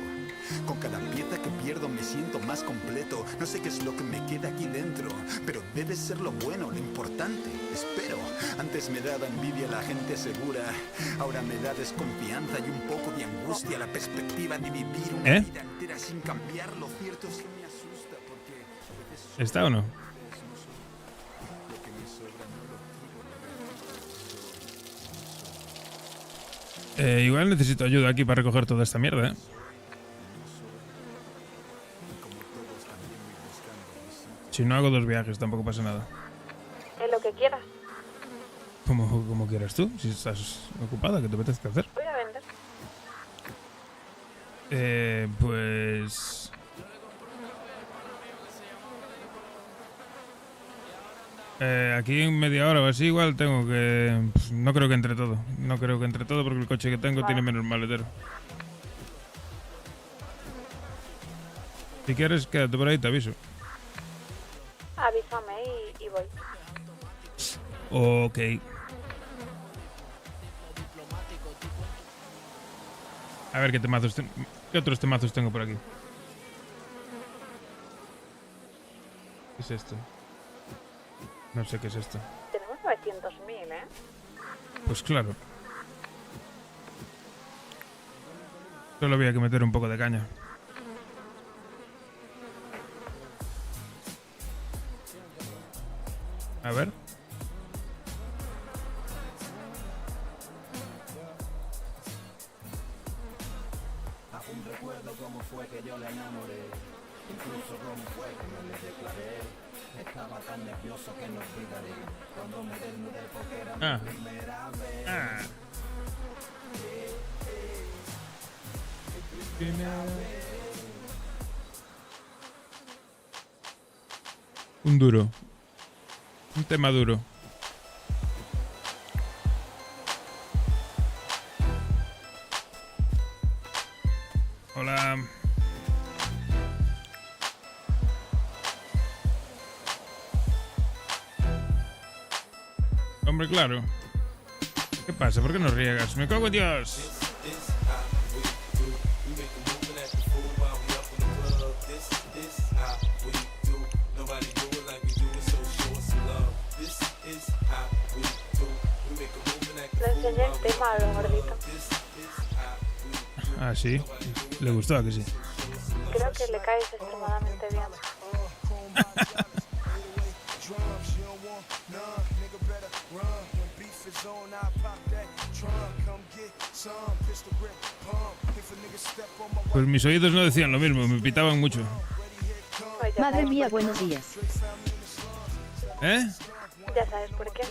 Con cada pieza que pierdo me siento más completo. No sé qué es lo que me queda aquí dentro, pero debe ser lo bueno, lo importante, espero. Antes me daba envidia la gente segura, ahora me da desconfianza y un poco de angustia la perspectiva de vivir una vida entera sin cambiar. Lo cierto es que me asusta porque... ¿Está o no? Igual necesito ayuda aquí para recoger toda esta mierda, Si no hago 2 viajes tampoco pasa nada. En lo que quieras. Como quieras tú, si estás ocupada, ¿qué te apetece hacer? Voy a vender. Pues... aquí en media hora o así igual tengo que... no creo que entre todo. No creo que entre todo porque el coche que tengo tiene menos maletero. Si quieres, quédate por ahí, te aviso. Avísame y voy. Ok. A ver qué temazos qué otros temazos tengo por aquí. ¿Qué es esto? No sé qué es esto. Tenemos 900.000, ¿eh? Pues claro. Solo había que meter un poco de caña. A ver. Aún recuerdo cómo fue que yo la enamoré, incluso cómo fue que me le declaré. Estaba tan nervioso que no olvidaré cuando me desnudé porque era mi primera vez. Un duro. Un tema duro. Hola. Hombre, claro. ¿Qué pasa? ¿Por qué no riegas? ¡Me cago en Dios! Le enseñé el tema a lo gordito. Ah, sí. Le gustó, ¿a que sí? Creo que le caes extremadamente bien. Pues mis oídos no decían lo mismo, me pitaban mucho. Madre mía, buenos días. ¿Eh? Ya sabes por qué.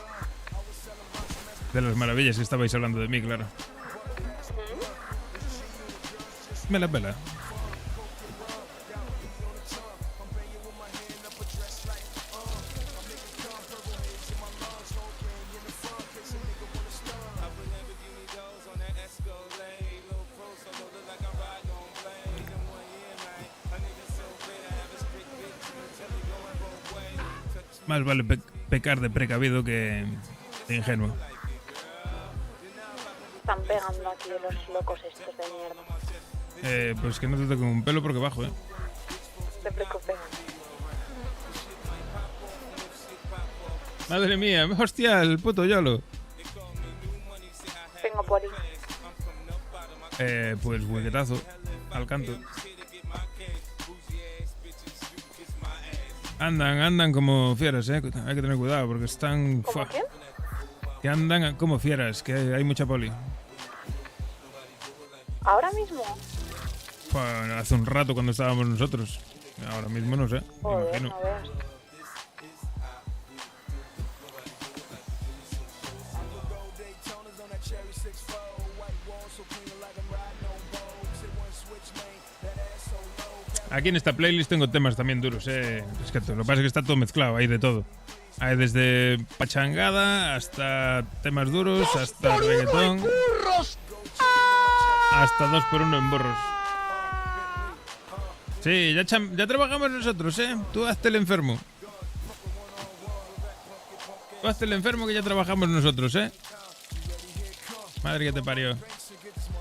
De las maravillas que estabais hablando de mí, claro. Me la pela. Más vale pecar de precavido que de ingenuo. Están pegando aquí los locos estos de mierda. Pues que no te toquen un pelo porque bajo, No te preocupes. Madre mía, hostia, el puto YOLO. Vengo por ahí. Pues huequetazo al canto. Andan como fieras, Hay que tener cuidado porque están... ¿Cómo qué? Que andan como fieras, que hay mucha poli. ¿Ahora mismo? Bueno, hace un rato cuando estábamos nosotros. Ahora mismo no sé, me Joder, imagino. no veas. Aquí en esta playlist tengo temas también duros, Es que lo que pasa es que está todo mezclado, hay de todo. Hay desde pachangada hasta temas duros, hasta reggaetón, hasta 2x1 en borros. Sí, ya trabajamos nosotros, Tú hazte el enfermo. Tú hazte el enfermo que ya trabajamos nosotros, Madre que te parió.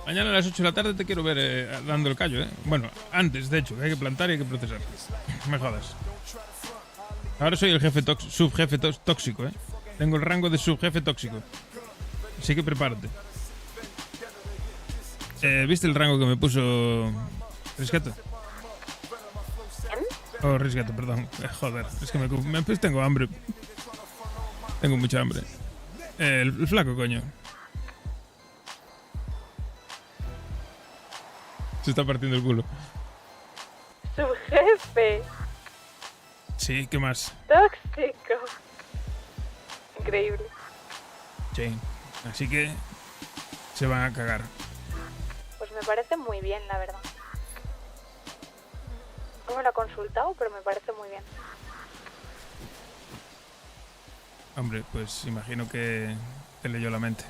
Mañana a las 8 de la tarde te quiero ver dando el callo, Bueno, antes, de hecho, que hay que plantar y hay que procesar. Me jodas. Ahora soy el jefe subjefe tóxico, Tengo el rango de subjefe tóxico. Así que prepárate. ¿Viste el rango que me puso Risqueto? Oh, Risqueto, perdón. Joder, es que pues tengo hambre. Tengo mucha hambre. El flaco, coño. Se está partiendo el culo. Subjefe. Sí, ¿qué más? Tóxico. Increíble. Sí. Así que se van a cagar. Pues me parece muy bien, la verdad. No me lo he consultado, pero me parece muy bien. Hombre, pues imagino que te leyó la mente.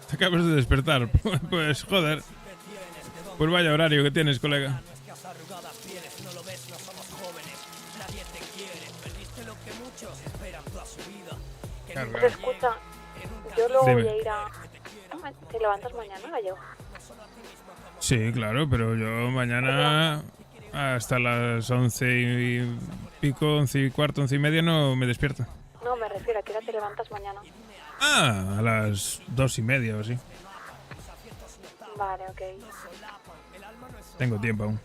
Te acabas de despertar. Pues joder. Pues vaya horario que tienes, colega. Claro, Pues claro. escucha, yo luego Dime. voy a ir a... ¿Te levantas mañana? La llevo. Sí, claro, pero yo mañana hasta las 11 y pico, 11 y cuarto, 11 y media no me despierto. No, me refiero a que ahora te levantas mañana. Ah, a las 2 y media o así. Vale, ok. Tengo tiempo aún.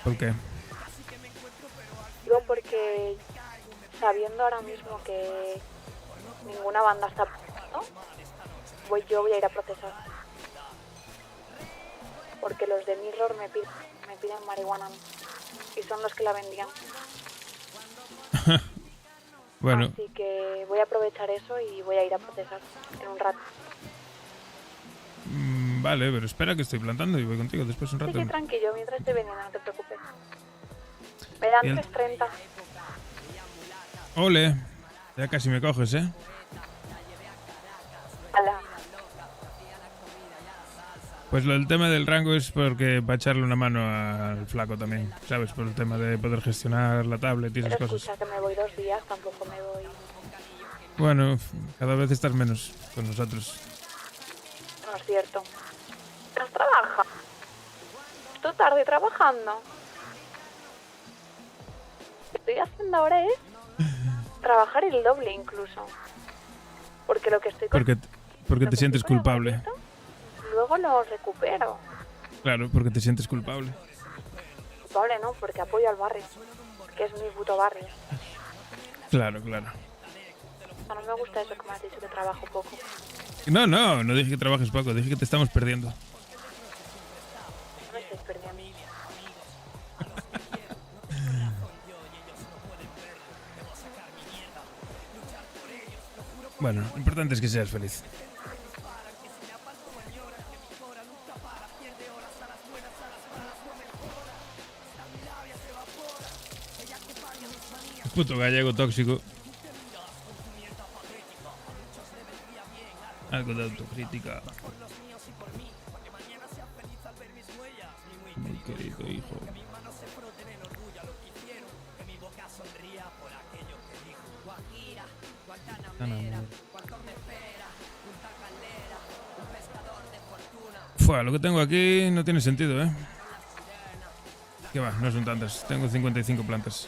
¿Por qué? Digo porque sabiendo ahora mismo que ninguna banda está... ¿no? Yo voy a ir a procesar. Porque los de Mirror me piden marihuana a mí. Y son los que la vendían. Bueno, Así que voy a aprovechar eso y voy a ir a procesar en un rato. vale, pero espera que estoy plantando y voy contigo después un Así rato. que tranquilo, mientras estoy vendiendo, no te preocupes. Me dan Bien. 3.30. Ole, ya casi me coges, Ala. Pues el tema del rango es porque para echarle una mano al flaco también, ¿sabes? Por el tema de poder gestionar la tablet y esas Pero cosas. escucha que me voy 2 días, tampoco me voy... Bueno, cada vez estás menos con nosotros. No es cierto. ¿Estás trabajando? ¿Tú tarde trabajando? Lo que estoy haciendo ahora es trabajar el doble incluso. Porque lo que estoy Porque te sientes culpable. luego lo recupero. Claro, porque te sientes culpable. Culpable no, porque apoyo al barrio. Que es mi puto barrio. Claro, claro. No me gusta eso que me has dicho, que trabajo poco. No dije que trabajes poco, dije que te estamos perdiendo. No me estáis perdiendo. Bueno, lo importante es que seas feliz. Puto gallego tóxico. Algo de autocrítica. Mi querido hijo. Fua, lo que tengo aquí no tiene sentido, ¿eh? ¿Qué va? No son tantas. Tengo 55 plantas.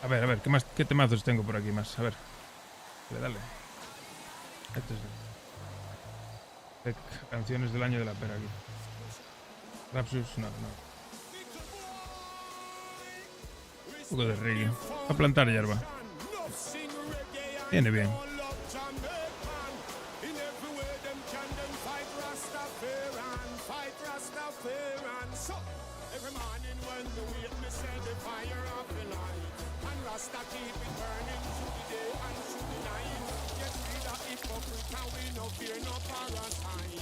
A ver, ¿qué temazos tengo por aquí más? A ver. Dale. Este es canciones del año de la pera aquí. Rapsus, no. Un poco de reggae. A plantar hierba. Viene bien.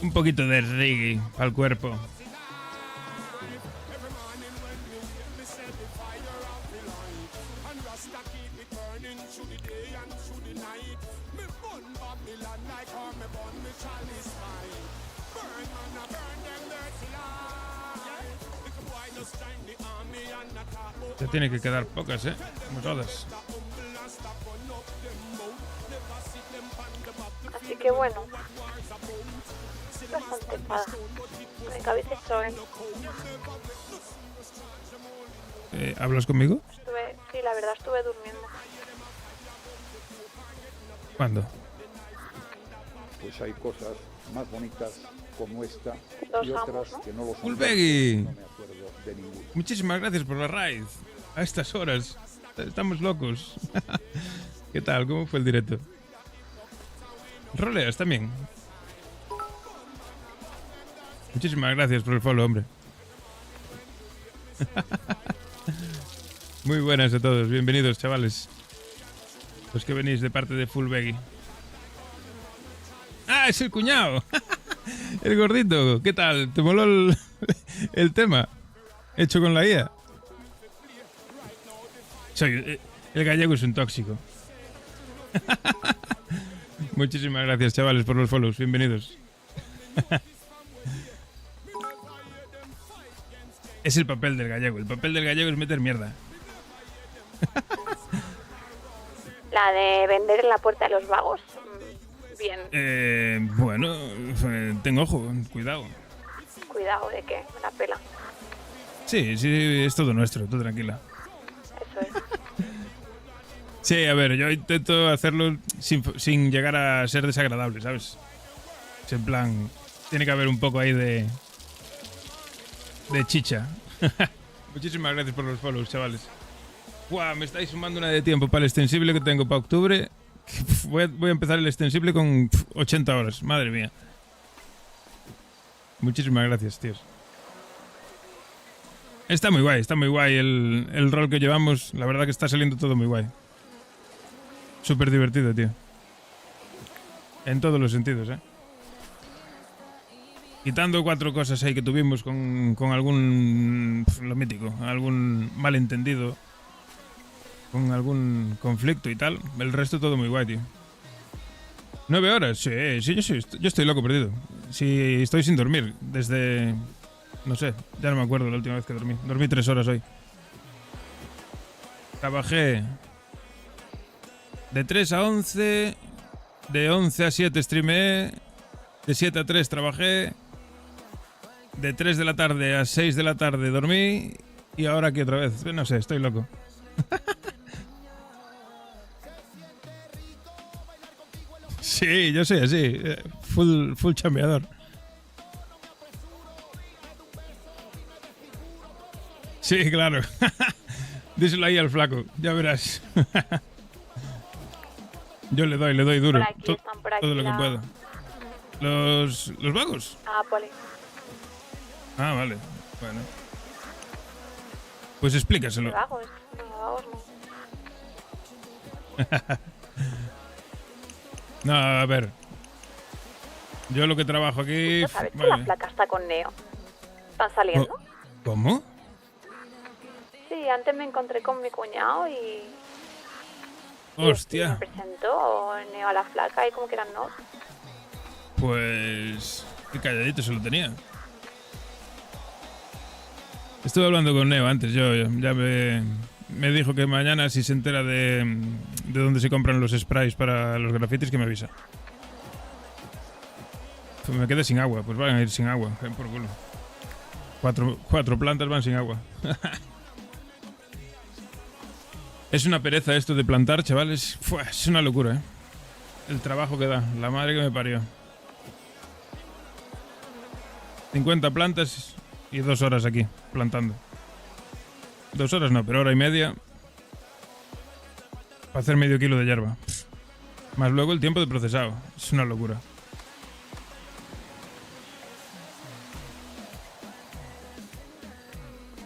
Un poquito de reggae al cuerpo. Te tiene que quedar pocas, como todas. Así que bueno, bastante enfadada. Mi cabeza está bien. ¿Hablas conmigo? Sí, la verdad estuve durmiendo. ¿Cuándo? Pues hay cosas más bonitas como esta Los y otras amos, ¿no? que no lo son. Fulbegui. No me acuerdo de ninguna. Muchísimas gracias por la raid. A estas horas. Estamos locos. ¿Qué tal? ¿Cómo fue el directo? ¿Roleas también? Muchísimas gracias por el follow, hombre. Muy buenas a todos. Bienvenidos, chavales. Los que venís de parte de Fulbegui. ¡Ah, es el cuñado! El gordito. ¿Qué tal? ¿Te moló el tema? Hecho con la IA. El gallego es un tóxico. Muchísimas gracias, chavales, por los follows. Bienvenidos. Es el papel del gallego. El papel del gallego es meter mierda. La de vender en la puerta de los vagos. Bien. Bueno, tengo ojo, cuidado. Cuidado de que me la pela. Sí, es todo nuestro, tú tranquila. Eso es. Sí, a ver, yo intento hacerlo sin llegar a ser desagradable, ¿sabes? Es en plan, tiene que haber un poco ahí de chicha. Muchísimas gracias por los follows, chavales. Buah, me estáis sumando una de tiempo para el extensible que tengo para octubre. Voy a empezar el extensible con 80 horas, madre mía. Muchísimas gracias, tíos. Está muy guay el rol que llevamos. La verdad que está saliendo todo muy guay. Súper divertido, tío. En todos los sentidos, Quitando 4 cosas ahí que tuvimos con algún... Lo mítico, algún malentendido. Con algún conflicto y tal. El resto todo muy guay, tío. 9 horas, sí, yo estoy loco perdido. Sí, estoy sin dormir desde... No sé, ya no me acuerdo la última vez que dormí. Dormí 3 horas hoy. Trabajé de 3 a 11, de 11 a 7 streameé, de 7 a 3 trabajé, de 3 de la tarde a 6 de la tarde dormí y ahora aquí otra vez. No sé, estoy loco. Sí, yo soy así, full chambeador. Sí, claro. Díselo ahí al flaco, ya verás. Yo le doy duro. Por aquí todo lo que puedo. ¿Los vagos? Ah, Poli. Ah, vale. Bueno. Pues explícaselo. Vagos no. No, a ver. Yo lo que trabajo aquí... ¿Sabes que la placa está con Neo? ¿Están saliendo? ¿Cómo? Sí, antes me encontré con mi cuñado y Hostia. ¿Me presentó o Neo a la flaca y como que eran no? Pues... qué calladito se lo tenía. Estuve hablando con Neo antes, ya me dijo que mañana si se entera de dónde se compran los sprays para los grafitis que me avisa. Pues me quedé sin agua, pues van a ir sin agua, por culo. Cuatro plantas van sin agua. Es una pereza esto de plantar, chavales. Es una locura, ¿eh? El trabajo que da, la madre que me parió. 50 plantas y 2 horas aquí, plantando. 2 horas no, pero hora y media para hacer medio kilo de hierba. Más luego el tiempo de procesado. Es una locura.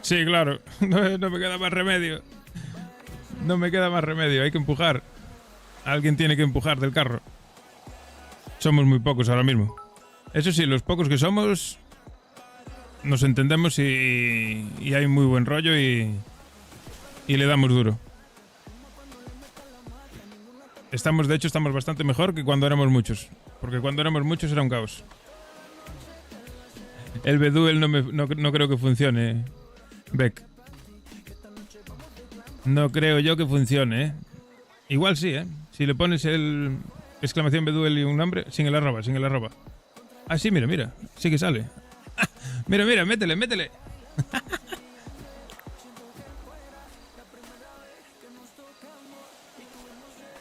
Sí, claro. No me queda más remedio. No me queda más remedio. Hay que empujar. Alguien tiene que empujar del carro. Somos muy pocos ahora mismo. Eso sí, los pocos que somos nos entendemos y hay muy buen rollo y le damos duro. De hecho, estamos bastante mejor que cuando éramos muchos. Porque cuando éramos muchos era un caos. El Beduel no creo que funcione, Beck. No creo yo que funcione, ¿eh? Igual sí, ¿eh? Si le pones el exclamación Beduel y un nombre, sin el arroba. Ah, sí, mira. Sí que sale. Mira, métele.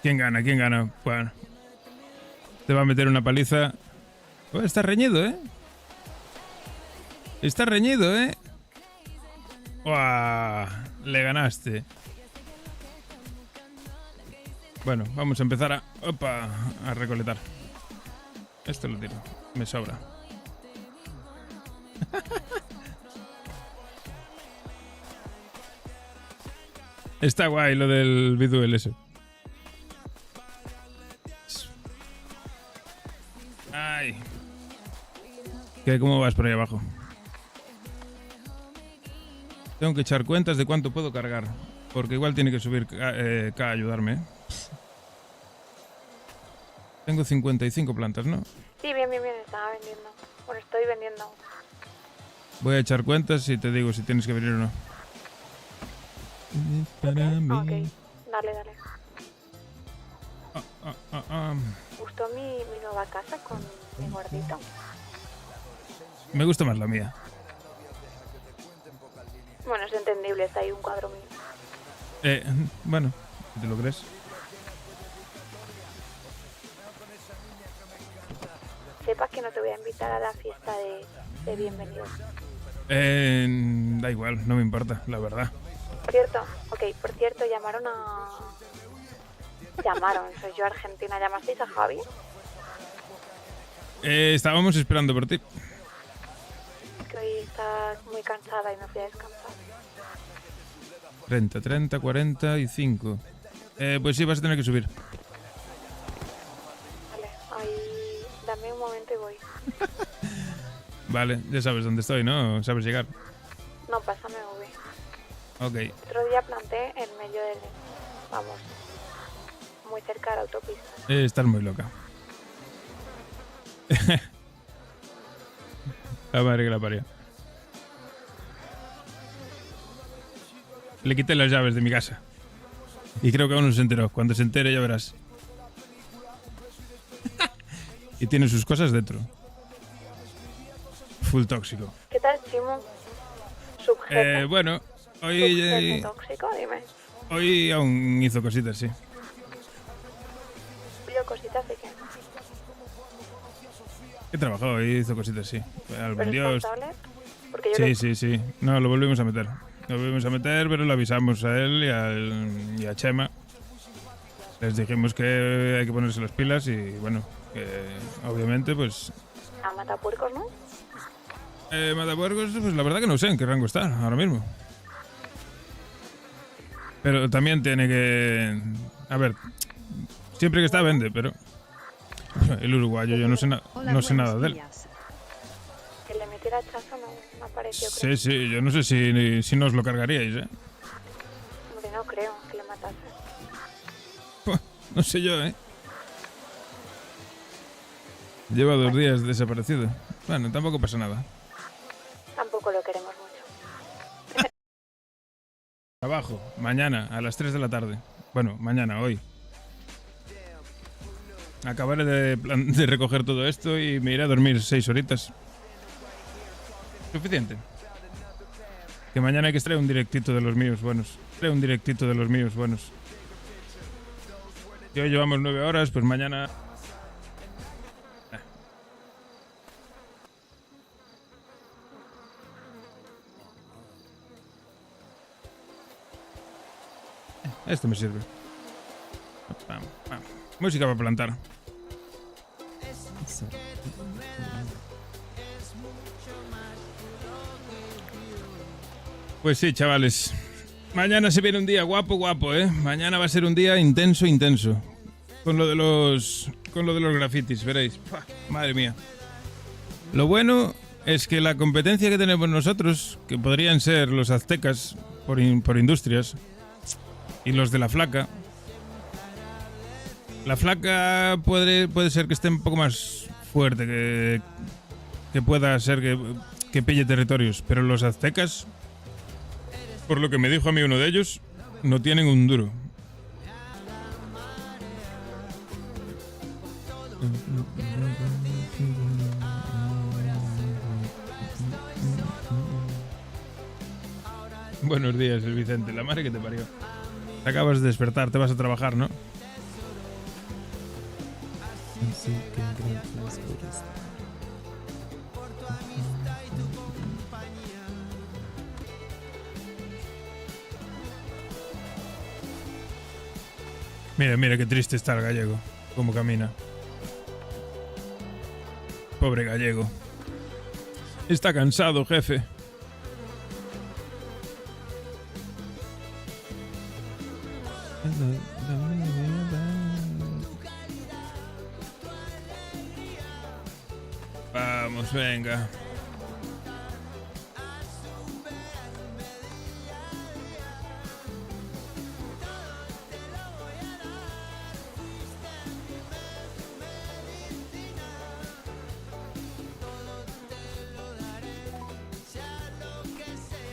¿Quién gana? Bueno. Te va a meter una paliza. Oh, está reñido, ¿eh? ¡Uah! Le ganaste. Bueno, vamos a empezar a recolectar. Esto lo tiro. Me sobra. Está guay lo del Biduel ese. Ay. ¿Cómo vas por ahí abajo? Tengo que echar cuentas de cuánto puedo cargar. Porque igual tiene que subir K a ayudarme, ¿eh? Tengo 55 plantas, ¿no? Sí, bien, estaba vendiendo. Bueno, estoy vendiendo. Voy a echar cuentas y te digo si tienes que venir o no. Ok, dale. ¿Gustó mi nueva casa con mi gordito? Me gusta más la mía. Bueno, es entendible, está ahí un cuadro mío. Bueno, ¿te lo crees? Sepas que no te voy a invitar a la fiesta de bienvenidos. Da igual, no me importa, la verdad. Por cierto, soy yo argentina, ¿llamasteis a Javi? Estábamos esperando por ti. Que hoy estás muy cansada y me fui a descansar. 30, 45. Pues sí, vas a tener que subir. Vale, ahí dame un momento y voy. Vale, ya sabes dónde estoy, ¿no? Sabes llegar. No, pásame, voy. Ok. Otro día planté en medio del... Vamos, muy cerca de la autopista. Estás muy loca. La madre que la parió. Le quité las llaves de mi casa. Y creo que aún no se enteró. Cuando se entere ya verás. Y tiene sus cosas dentro. Full tóxico. ¿Qué tal, Chimo? Subjefe. Bueno, Subjefe tóxico, dime. Hoy aún hizo cositas, sí. ¿Hizo cositas de qué? He trabajado y hizo cositas, sí. Al vendió. Porque yo Sí. No, lo volvimos a meter. Pero le avisamos a él y a Chema. Les dijimos que hay que ponerse las pilas y bueno, que obviamente pues... A matapuercos, ¿no? Matapuercos, pues la verdad que no sé en qué rango está ahora mismo. Pero también tiene que... A ver, siempre que está vende, pero... El uruguayo, yo no sé nada de él. Que le metiera chazo no apareció. Sí, yo no sé si nos lo cargaríais, ¿eh? Hombre, no creo que le matase. No sé yo, ¿eh? Lleva 2 días desaparecido. Bueno, tampoco pasa nada. Tampoco lo queremos mucho. Trabajo, mañana, a las 3 de la tarde. Bueno, mañana, hoy. Acabaré de recoger todo esto y me iré a dormir 6 horitas. Suficiente. Que mañana hay que extraer un directito de los míos buenos. Trae un directito de los míos buenos. Si hoy llevamos 9 horas, pues mañana... Esto me sirve. Música para plantar. Pues sí, chavales. Mañana se viene un día guapo, ¿eh? Mañana va a ser un día intenso. Con lo de los grafitis, veréis. ¡Pah! Madre mía. Lo bueno es que la competencia que tenemos nosotros, que podrían ser los aztecas por industrias, y los de la flaca. La flaca puede ser que esté un poco más fuerte, que pueda ser que pille territorios. Pero los aztecas, por lo que me dijo a mí uno de ellos, no tienen un duro. Buenos días, el Vicente. La madre que te parió. Te acabas de despertar, te vas a trabajar, ¿no? Mira qué triste está el gallego. Cómo camina. Pobre gallego. Está cansado, jefe. Vamos, venga.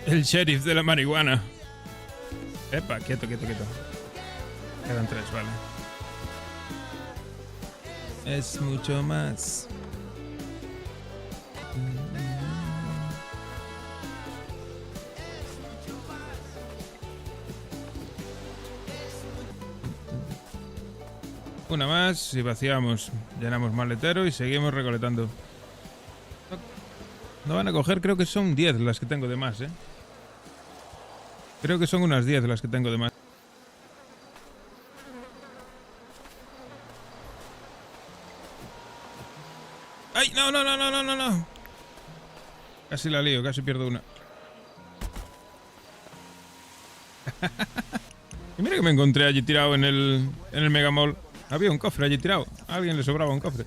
El sheriff de la marihuana. Epa, quieto. Quedan 3, vale. Es mucho más. Una más y vaciamos. Llenamos maletero y seguimos recolectando. No van a coger, creo que son 10 las que tengo de más, ¿eh? Creo que son unas 10 las que tengo de más. ¡Ay! ¡No! Casi la lío, casi pierdo una. Y mira que me encontré allí tirado en el Megamall. Había un cofre allí tirado. A alguien le sobraba un cofre.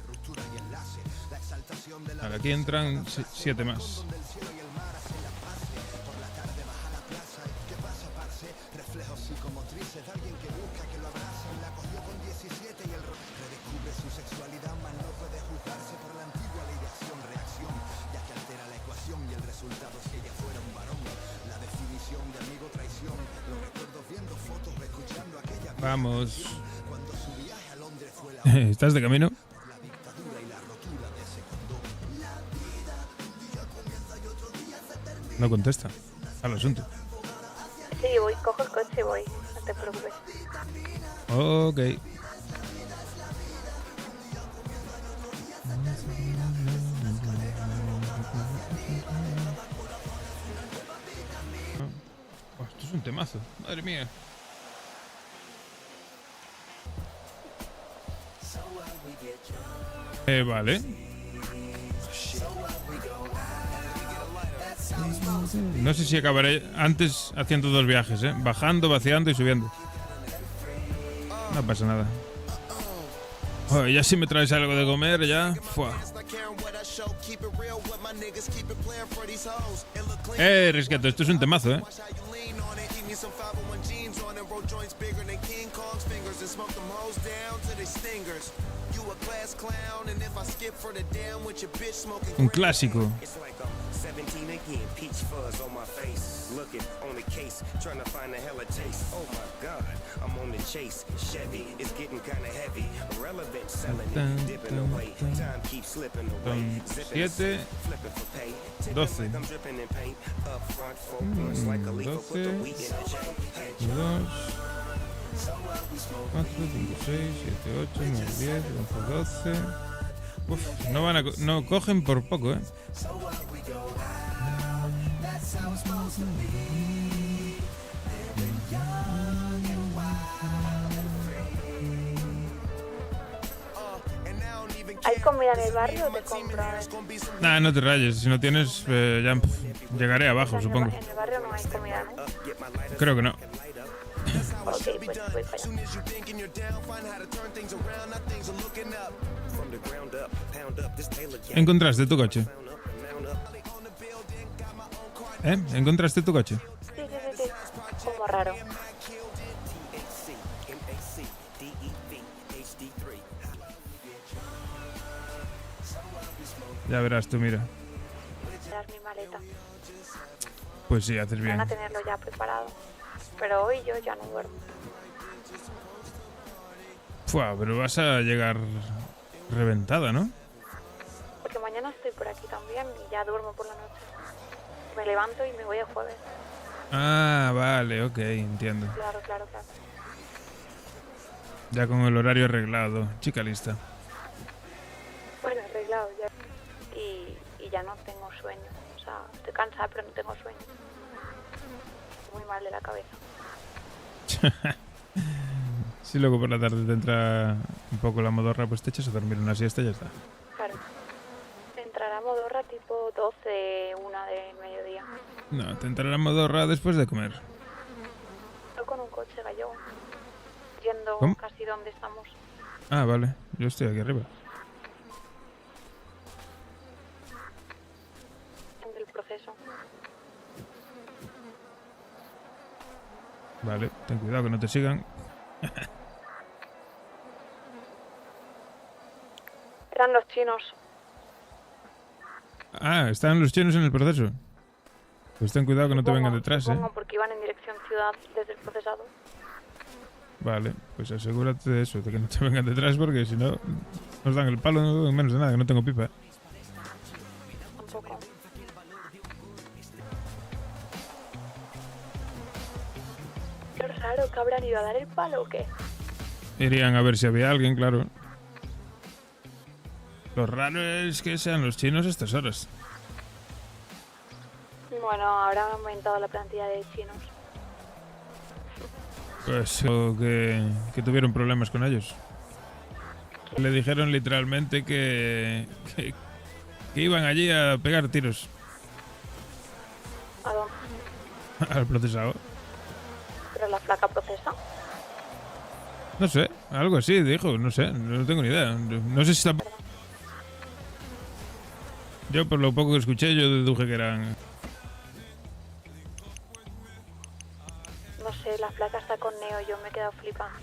Vale, aquí entran 7 más. Vamos. ¿Estás de camino? No contesta al asunto. Sí, cojo el coche y voy. No te preocupes. Ok. Oh, esto es un temazo. Madre mía. Vale. No sé si acabaré antes haciendo 2 viajes, ¿eh? Bajando, vaciando y subiendo. No pasa nada. Oh, ya si me traes algo de comer, ya. Fua. Risqueto, esto es un temazo, ¿eh? me some 501 jeans on and roll joints bigger than King Kong's fingers and smoke them hoes down to they stingers. You a class clown and if I skip for the damn with your bitch smoking. Un clásico. It's like I'm 17 again, peach fuzz on my face. Looking on the case, trying to find a hella taste. Oh my god, I'm on the chase. Chevy is getting kinda heavy. Irrelevant, selling it, dipping away. Time keeps slipping away. Son 7, 12. 4, 5, 6, 7, 8, 9, 10, 11, 12. Uf, no cogen por poco, ¿eh? ¿Hay comida en el barrio o te compras? Nah, no te rayes. Si no tienes, ya llegaré abajo, supongo. En el barrio no hay comida, ¿no? Creo que no. Ok, pues voy para allá. ¿Encontraste tu coche? ¿Eh? ¿Encontraste tu coche? Sí. Como raro. Ya verás tú, mira. Verás mi maleta. Pues sí, haces bien. Van a tenerlo ya preparado. Pero hoy yo ya no duermo. Fua, pero vas a llegar reventada, ¿no? Porque mañana estoy por aquí también y ya duermo por la noche. Me levanto y me voy el jueves. Ah, vale, ok, entiendo. Claro. Ya con el horario arreglado. Chica lista. Bueno, arreglado ya. Y ya no tengo sueño. O sea, estoy cansada pero no tengo sueño. Muy mal de la cabeza. Si luego por la tarde te entra un poco la modorra, pues te echas a dormir una siesta y ya está. Claro. Entrará modorra tipo 12, 1 del mediodía. No, te entrará la modorra después de comer. Estoy con un coche gallego. Yendo ¿Cómo? casi donde estamos. Ah, vale. Yo estoy aquí arriba. En el proceso. Vale, ten cuidado que no te sigan. Eran los chinos. Ah, están los chinos en el proceso. Pues ten cuidado que no te vengan detrás, Supongo, porque iban en dirección ciudad desde el procesado. Vale, pues asegúrate de eso, de que no te vengan detrás, porque si no nos dan el palo en menos de nada, que no tengo pipa. Tampoco. Qué raro, que habrán ido a dar el palo o qué. Irían a ver si había alguien, claro. Lo raro es que sean los chinos a estas horas. Bueno, habrán aumentado la plantilla de chinos. Pues que tuvieron problemas con ellos. Le dijeron literalmente que iban allí a pegar tiros. ¿A dónde? Al procesado. ¿Pero la flaca procesa? No sé, algo así dijo, no sé, no tengo ni idea. No sé si está... Yo por lo poco que escuché yo deduje que eran... No sé, la flaca está con Neo, yo me he quedado flipando.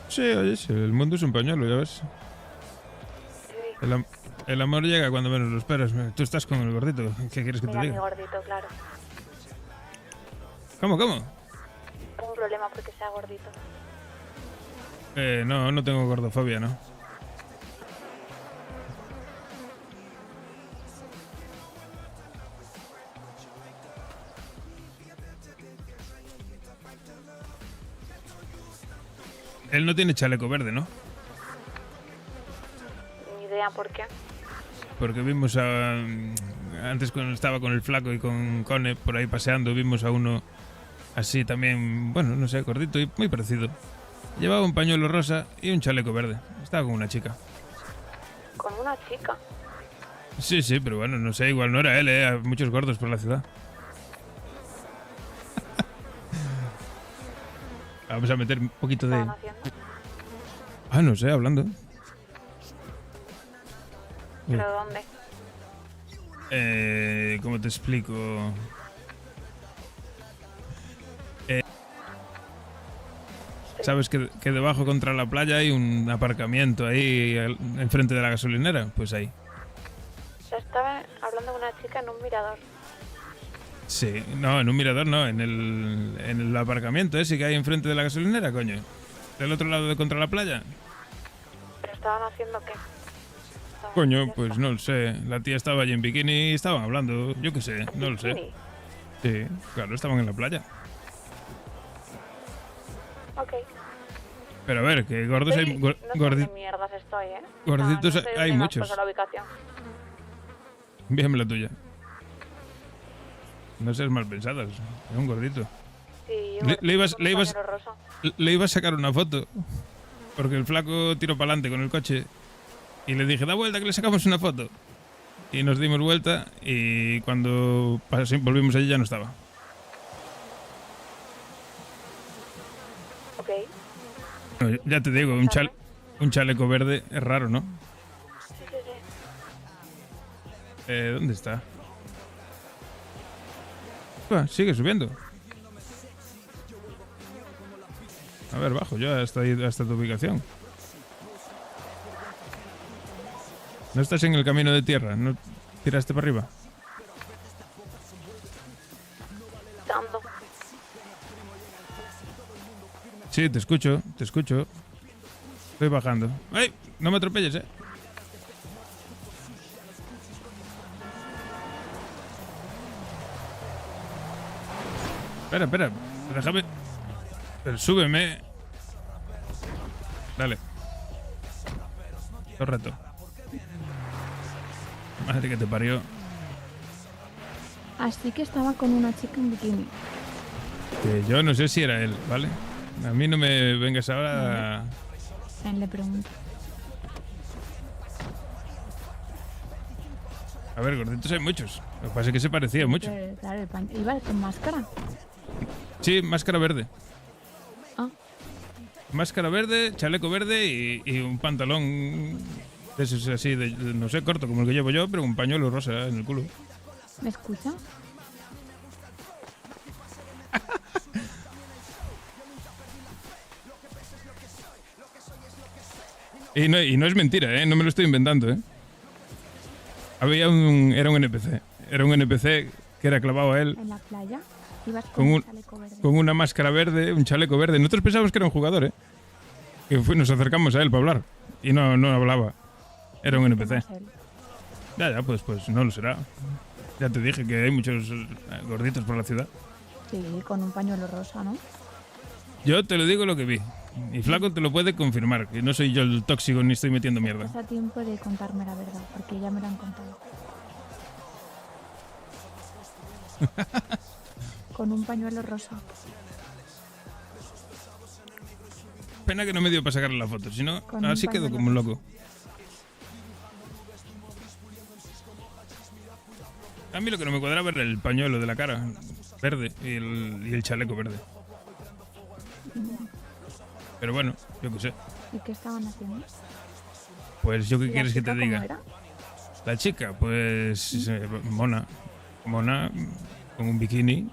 Sí, oye, sí, el mundo es un pañuelo, ya ves. El amor llega cuando menos lo esperas. Tú estás con el gordito, ¿qué quieres que te Mira, mi diga? gordito, claro. ¿Cómo? Tengo un problema porque sea gordito. No tengo gordofobia, ¿no? Él no tiene chaleco verde, ¿no? Ni idea por qué. Porque vimos a... Antes cuando estaba con el flaco y con Cone por ahí paseando, vimos a uno así también, bueno, no sé, gordito y muy parecido. Llevaba un pañuelo rosa y un chaleco verde. Estaba con una chica. ¿Con una chica? Sí, pero bueno, no sé, igual no era él, hay muchos gordos por la ciudad. Vamos a meter un poquito de... Ah, no sé, hablando. ¿Pero dónde? ¿Cómo te explico? ¿Sabes que debajo contra la playa hay un aparcamiento ahí enfrente de la gasolinera? Pues ahí. Estaba hablando con una chica en un mirador. Sí, no, en un mirador no, en el aparcamiento ese que hay enfrente de la gasolinera, coño. Del otro lado de contra la playa. ¿Pero estaban haciendo qué? Coño, pues no lo sé. La tía estaba allí en bikini y estaban hablando. Yo qué sé, no lo sé. Sí, claro, estaban en la playa. Ok. Pero a ver, que gordos hay... No sé qué mierdas estoy, ¿eh? Gorditos No sé hay ni más muchos. paso la ubicación. Envíame la tuya. No seas mal pensadas. Es un gordito. Sí, Le ibas rosa. le iba a sacar una foto. Porque el flaco tiró para adelante con el coche. Y le dije, da vuelta que le sacamos una foto. Y nos dimos vuelta y cuando volvimos allí ya no estaba. Ok. No, ya te digo, un chaleco verde es raro, ¿no? Sí, sí, sí. ¿Dónde está? Sigue subiendo. A ver, bajo yo hasta tu ubicación. ¿No estás en el camino de tierra? ¿No tiraste para arriba? Dando. Sí, te escucho, te escucho. Estoy bajando. ¡Ay! No me atropelles, ¿eh? Espera, déjame. Pero súbeme. Dale. Todo el rato. Madre que te parió. Así que estaba con una chica en bikini. Que yo no sé si era él, ¿vale? A mí no me vengas ahora a... Él le pregunta. A ver, gorditos hay muchos. Lo que pasa es que se parecía mucho. Pero, claro, iba con máscara. Sí, máscara verde. Ah. Máscara verde, chaleco verde y un pantalón de esos así, no sé, corto como el que llevo yo, pero un pañuelo rosa en el culo. ¿Me escucha? Y no es mentira, ¿eh? No me lo estoy inventando, ¿eh? Era un NPC. Era un NPC que era clavado a él. ¿En la playa? Ibas Con un chaleco verde. con una máscara verde, un chaleco verde. Nosotros pensábamos que era un jugador, ¿eh? Que nos acercamos a él para hablar. Y no hablaba. Era un NPC. Ya, pues no lo será. Ya te dije que hay muchos gorditos por la ciudad. Sí, con un pañuelo rosa, ¿no? Yo te lo digo lo que vi. Y Flaco te lo puede confirmar, que no soy yo el tóxico ni estoy metiendo mierda. Estás a tiempo de contarme la verdad, porque ya me lo han contado. Con un pañuelo rosa. Pena que no me dio para sacarle la foto, si no, Con así un quedo pañuelo como un loco. A mí lo que no me cuadraba era el pañuelo de la cara verde y el chaleco verde. Pero bueno, yo qué sé. ¿Y qué estaban haciendo? Pues yo qué ¿Y la quieres que chica te cómo diga. era? La chica, pues mona, con un bikini.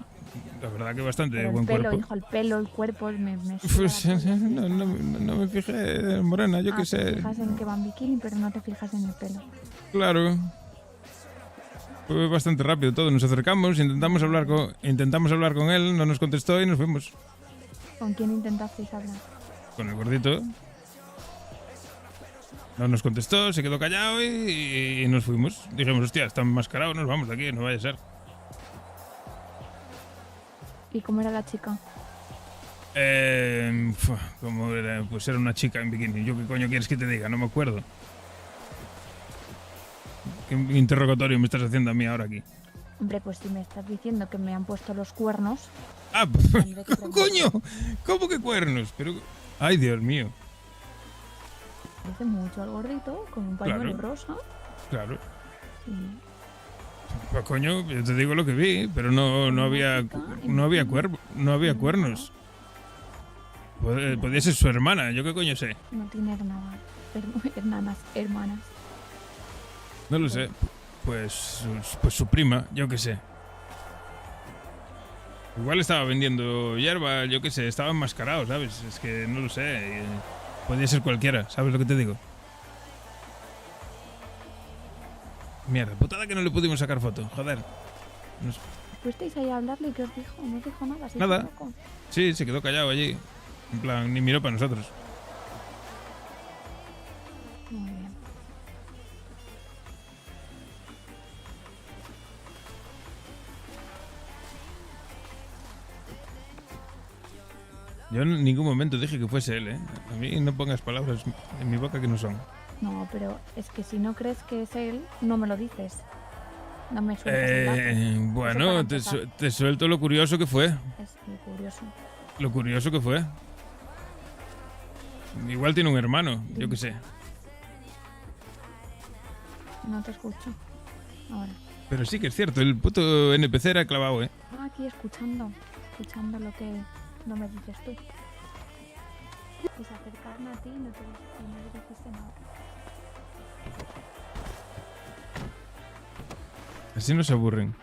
La verdad que bastante Pero buen el pelo, cuerpo. hijo, el pelo, el cuerpo, me Pues no me fijé, morena, yo qué Te sé. fijas en que va en bikini, pero no te fijas en el pelo. Claro. Fue bastante rápido todo. Nos acercamos, intentamos hablar con él, no nos contestó y nos fuimos. ¿Con quién intentasteis hablar? Con el gordito. No nos contestó, se quedó callado y nos fuimos. Dijimos, hostia, está enmascarado, nos vamos de aquí, no vaya a ser. ¿Y cómo era la chica? ¿Cómo era? Pues era una chica en bikini. ¿Yo qué coño quieres que te diga? No me acuerdo. ¿Qué interrogatorio me estás haciendo a mí ahora aquí? Hombre, pues si me estás diciendo que me han puesto los cuernos... ¡Ah, coño! ¿Cómo que cuernos? Pero... ¡Ay, Dios mío! Parece mucho al gordito, con un pañuelo rosa. Claro. Sí. Pues coño, yo te digo lo que vi, pero no había cuernos. Podía ser su hermana, yo qué coño sé. No tiene hermanas. No lo sé. Pues su prima, yo qué sé. Igual estaba vendiendo hierba, yo qué sé, estaba enmascarado, ¿sabes? Es que no lo sé. Podría ser cualquiera, ¿sabes lo que te digo? Mierda, putada que no le pudimos sacar foto, joder. ¿Fuisteis ahí a hablarle y qué os dijo? No os dijo nada. ¿Se Nada. equivocó? Sí, se quedó callado allí. En plan, ni miró para nosotros. Muy bien. Yo en ningún momento dije que fuese él, ¿eh? A mí no pongas palabras en mi boca que no son. No, pero es que si no crees que es él, no me lo dices. No me sueltas el dato. Bueno, Eso para te suelto lo curioso que fue. Es muy curioso. Lo curioso que fue. Igual tiene un hermano, yo qué sé. No te escucho. Ahora. Pero sí que es cierto, el puto NPC era clavado, ¿eh? Ah, aquí escuchando lo que no me dices tú. Pues acercarme a ti y no le dijiste nada. Así no se aburren.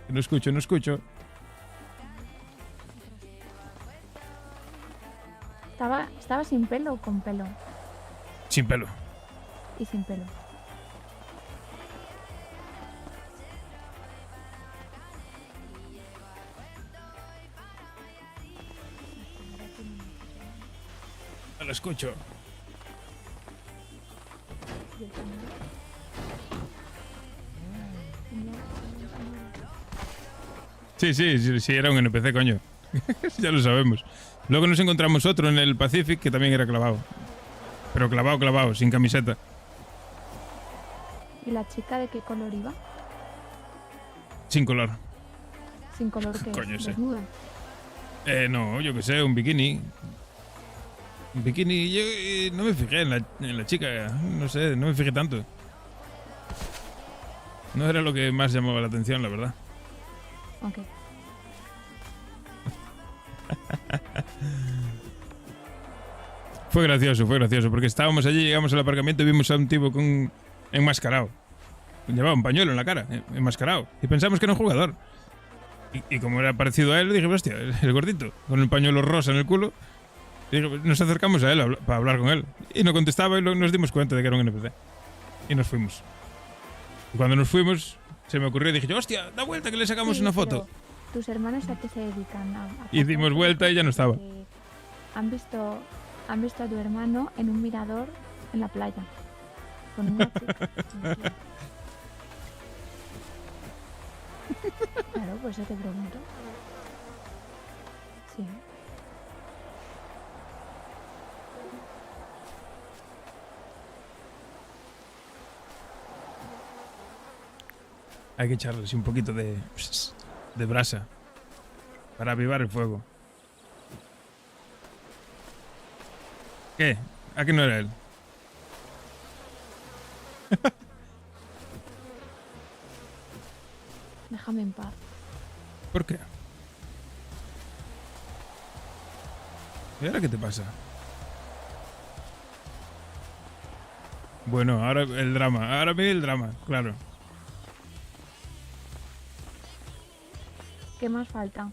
No escucho, no escucho. ¿Estaba sin pelo o con pelo? Sin pelo. Y sin pelo. No lo escucho. Sí, era un NPC, coño. Ya lo sabemos. Luego nos encontramos otro en el Pacific que también era clavado. Pero clavado, sin camiseta. ¿Y la chica de qué color iba? Sin color. Sin color que Coño, sé. desnuda. No, yo qué sé, un bikini. Un bikini, yo no me fijé en la chica, no sé, no me fijé tanto. No era lo que más llamaba la atención, la verdad. Ok. Fue gracioso, porque estábamos allí, llegamos al aparcamiento y vimos a un tipo con enmascarado. Llevaba un pañuelo en la cara, enmascarado. Y pensamos que era un jugador. Y como era parecido a él, dije, hostia, el gordito, con el pañuelo rosa en el culo. Y dije, nos acercamos a él para hablar con él. Y no contestaba y nos dimos cuenta de que era un NPC. Y nos fuimos. Y cuando nos fuimos, se me ocurrió y dije, hostia, da vuelta que le sacamos Sí, una pero foto. ¿Tus hermanos a qué se dedican? Y dimos vuelta y ya no estaba. Han visto a tu hermano en un mirador en la playa. Con una chica. Claro, pues eso te pregunto. Sí. Hay que echarle así un poquito de brasa para avivar el fuego. ¿Qué? ¿A qué no era él? Déjame en paz. ¿Por qué? ¿Y ahora qué te pasa? Bueno, ahora el drama. Ahora viene el drama, claro. ¿Qué más falta?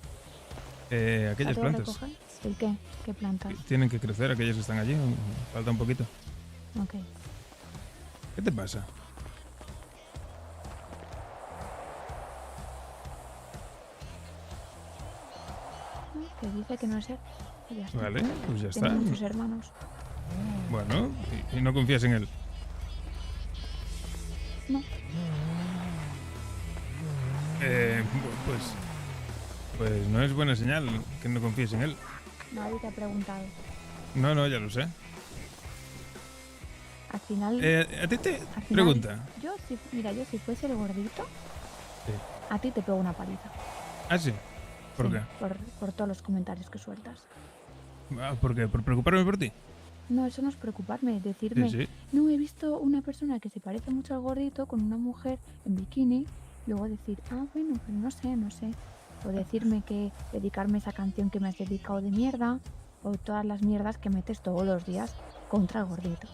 Aquellas ¿A todo plantas. recoger? ¿El qué? ¿Qué plantas? Tienen que crecer, aquellas que están allí. Falta un poquito. Ok. ¿Qué te pasa? Que dice que no es él. Ya está. Vale, pues ya Tiene está. muchos hermanos. Bueno, y no confías en él. No. Pues no es buena señal que no confíes en él. Nadie te ha preguntado. No, ya lo sé. Al final... ¿A ti te al final, pregunta? Yo si fuese el gordito, Sí. a ti te pego una paliza. ¿Ah, sí? ¿Por Sí, qué? Por todos los comentarios que sueltas. ¿Por qué? ¿Por preocuparme por ti? No, eso no es preocuparme, decirme, Sí. no, he visto una persona que se parece mucho al gordito con una mujer en bikini, luego decir, bueno, pues no sé. O decirme que dedicarme esa canción que me has dedicado de mierda, o todas las mierdas que metes todos los días contra el gordito.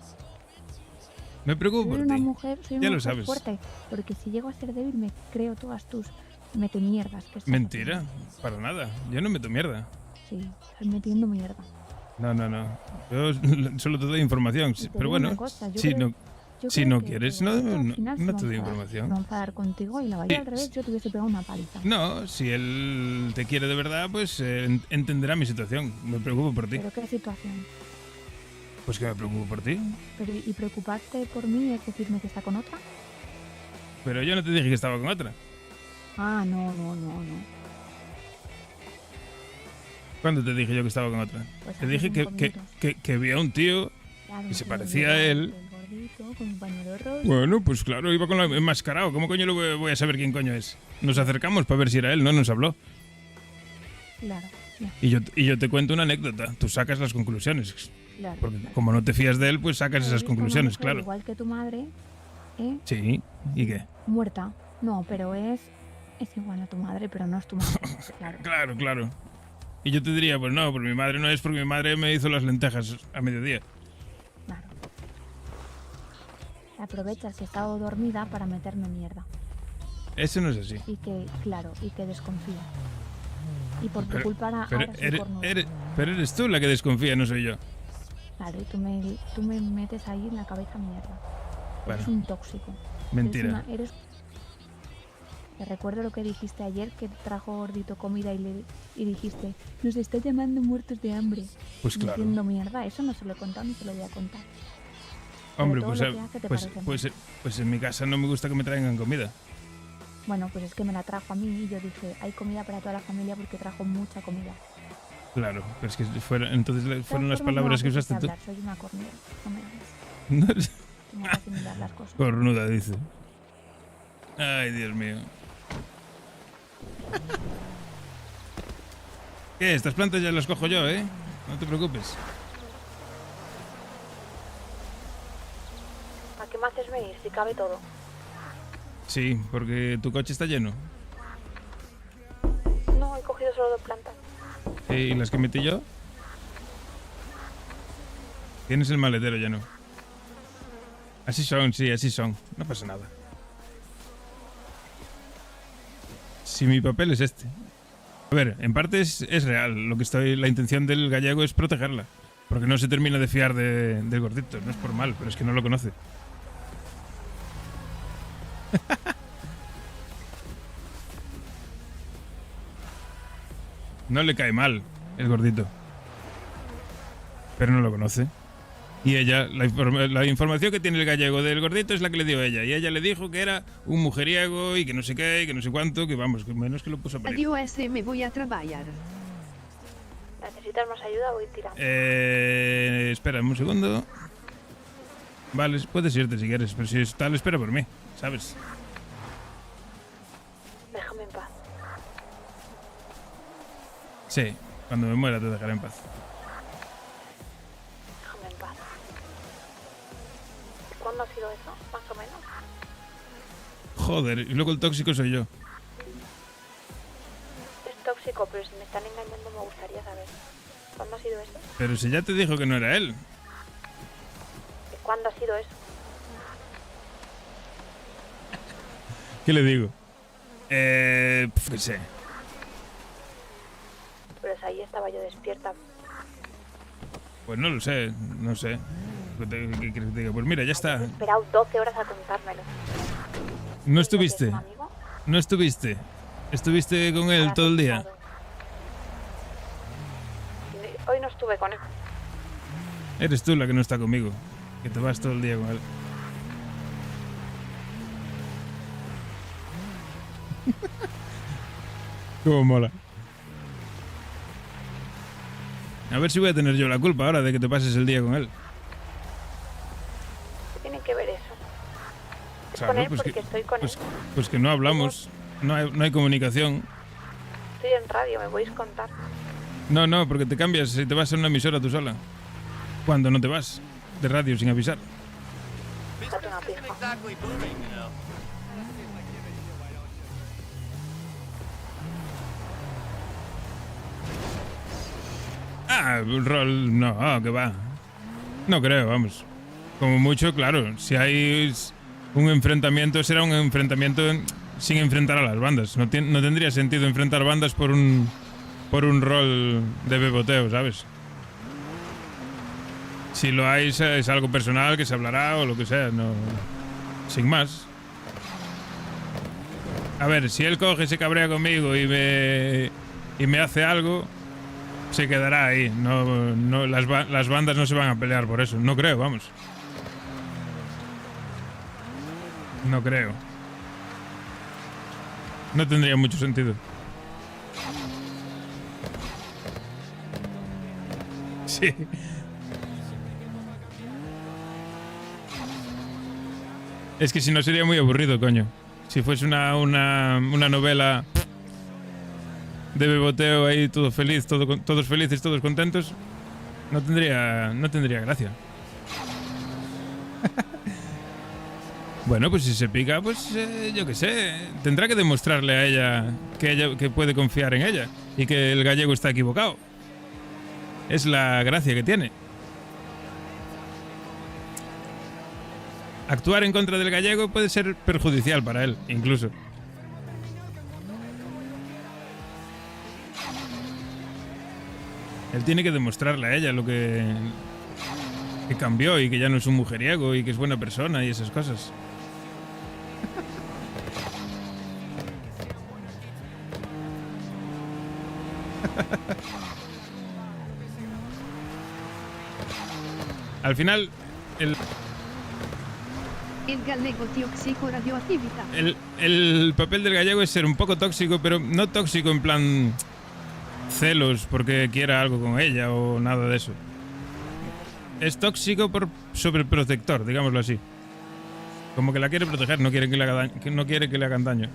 Me preocupo por Soy una ti. mujer, soy Ya una lo mujer sabes. fuerte. Porque si llego a ser débil, me creo todas tus metemierdas. Que estás Mentira, para nada. Yo no meto mierda. haciendo. Sí, estás metiendo mierda. No. Yo solo te doy información. Y te Pero digo bueno, una cosa, yo si creo- no, yo si creo no que quieres, el no, gordito al no, final se no va te a doy enfadar. información. Se va a enfadar contigo y la vaya al revés, yo te hubiese pegado una paliza. No, si él te quiere de verdad, pues entenderá mi situación. Me preocupo por ti. ¿Pero qué situación? Pues que me preocupo por ti. Pero, ¿y preocuparte por mí es decirme que está con otra? Pero yo no te dije que estaba con otra. Ah, no. ¿Cuándo te dije yo que estaba con otra? Pues Te hace dije 5 que vi a un tío Claro, que se el parecía a gordito, él. El gordito con un pañuelo rosa. Bueno, pues claro, iba con la enmascarado. ¿Cómo coño lo voy a saber quién coño es? Nos acercamos para ver si era él, no nos habló. Claro, ya, Y yo te cuento una anécdota. Tú sacas las conclusiones. claro. Porque como no te fías de él, pues sacas He esas visto una conclusiones, mujer claro. Igual que tu madre, ¿eh? Sí, ¿y qué? Muerta. No, pero es igual a tu madre, pero no es tu madre. Claro. Claro. Y yo te diría, pues no, por mi madre no es, porque mi madre me hizo las lentejas a mediodía. Aprovechas que he estado dormida para meterme mierda. Eso no es así. Y que, claro, y que desconfía. Y por tu Pero- culpa ahora pero soy cornuda. pero eres tú la que desconfía, no soy yo. Claro, y tú me metes ahí en la cabeza mierda. Eres Bueno. un tóxico. Mentira. Te recuerdo lo que dijiste ayer, que trajo gordito comida y dijiste, nos está llamando muertos de hambre. Pues claro. Diciendo mierda, eso no se lo he contado ni se lo voy a contar. Pero Hombre, todo pues, lo que hace te parece mal. pues en mi casa no me gusta que me traigan comida. Bueno, pues es que me la trajo a mí y yo dije, hay comida para toda la familia porque trajo mucha comida. Claro, pero es que entonces fueron las palabras que usaste tú. Soy una cornuda, no me hagas. Tengo que asimilar las cosas. Cornuda, dice. Ay, Dios mío. ¿Qué? Estas plantas ya las cojo yo, ¿eh? No te preocupes. ¿A qué me haces venir si cabe todo? Sí, porque tu coche está lleno. No, he cogido solo 2 plantas. ¿Y las que metí yo? Tienes el maletero lleno. Así son, sí, así son. No pasa nada. Si mi papel es este. A ver, en parte es real. La intención del gallego es protegerla. Porque no se termina de fiar del gordito. No es por mal, pero es que no lo conoce. No le cae mal el gordito. Pero no lo conoce. Y ella, la información que tiene el gallego del gordito es la que le dio ella. Y ella le dijo que era un mujeriego y que no sé qué, y que no sé cuánto, que vamos, que menos que lo puso a parir. Adiós, me voy a trabajar. ¿Necesitas más ayuda? Voy tirando. Espera un segundo. Vale, puedes irte si quieres, pero si es tal, espera por mí, ¿sabes? Déjame en paz. Sí, cuando me muera te dejaré en paz. Déjame en paz. ¿Cuándo ha sido eso? Más o menos. Joder, y luego el tóxico soy yo. Es tóxico, pero si me están engañando me gustaría saber. ¿Cuándo ha sido eso? Pero si ya te dijo que no era él. ¿Cuándo ha sido eso? ¿Qué le digo? Qué sé. Pero ahí estaba yo despierta. Pues no lo sé, no sé. ¿Qué quieres que te diga? Pues mira, ya está. He esperado 12 horas a contármelo. No estuviste. ¿Es un amigo? No estuviste. Estuviste con él todo el día. Hoy no estuve con él. Eres tú la que no está conmigo. Que te vas todo el día con él. Cómo mola. A ver si voy a tener yo la culpa ahora de que te pases el día con él. ¿Qué tiene que ver eso? Es Claro, con él pues porque que- estoy con él. Pues que no hablamos. No hay comunicación. Estoy en radio, me podéis contar. No, porque te cambias y te vas a una emisora tú sola. Cuando no te vas de radio sin avisar. Date una pija. Ah, un rol, no, que va. No creo, vamos. Como mucho, claro, si hay un enfrentamiento, será un enfrentamiento sin enfrentar a las bandas. No tendría sentido enfrentar bandas por un rol de beboteo, ¿sabes? Si lo hay, es algo personal que se hablará o lo que sea, no, sin más. A ver, si él coge, se cabrea conmigo y me hace algo, se quedará ahí. No, las bandas no se van a pelear por eso. No creo, vamos. No creo. No tendría mucho sentido. Sí. Es que si no sería muy aburrido, coño. Si fuese una novela de beboteo ahí, todo feliz, todos felices, todos contentos, no tendría gracia. Bueno, pues si se pica, pues yo qué sé, tendrá que demostrarle a ella que puede confiar en ella y que el gallego está equivocado. Es la gracia que tiene. Actuar en contra del gallego puede ser perjudicial para él, incluso. Él tiene que demostrarle a ella lo que cambió y que ya no es un mujeriego y que es buena persona y esas cosas. Al final, el gallego tóxico radioactividad. El papel del gallego es ser un poco tóxico, pero no tóxico en plan celos porque quiera algo con ella o nada de eso. Es tóxico por sobreprotector, digámoslo así. Como que la quiere proteger, no quiere que le hagan daño.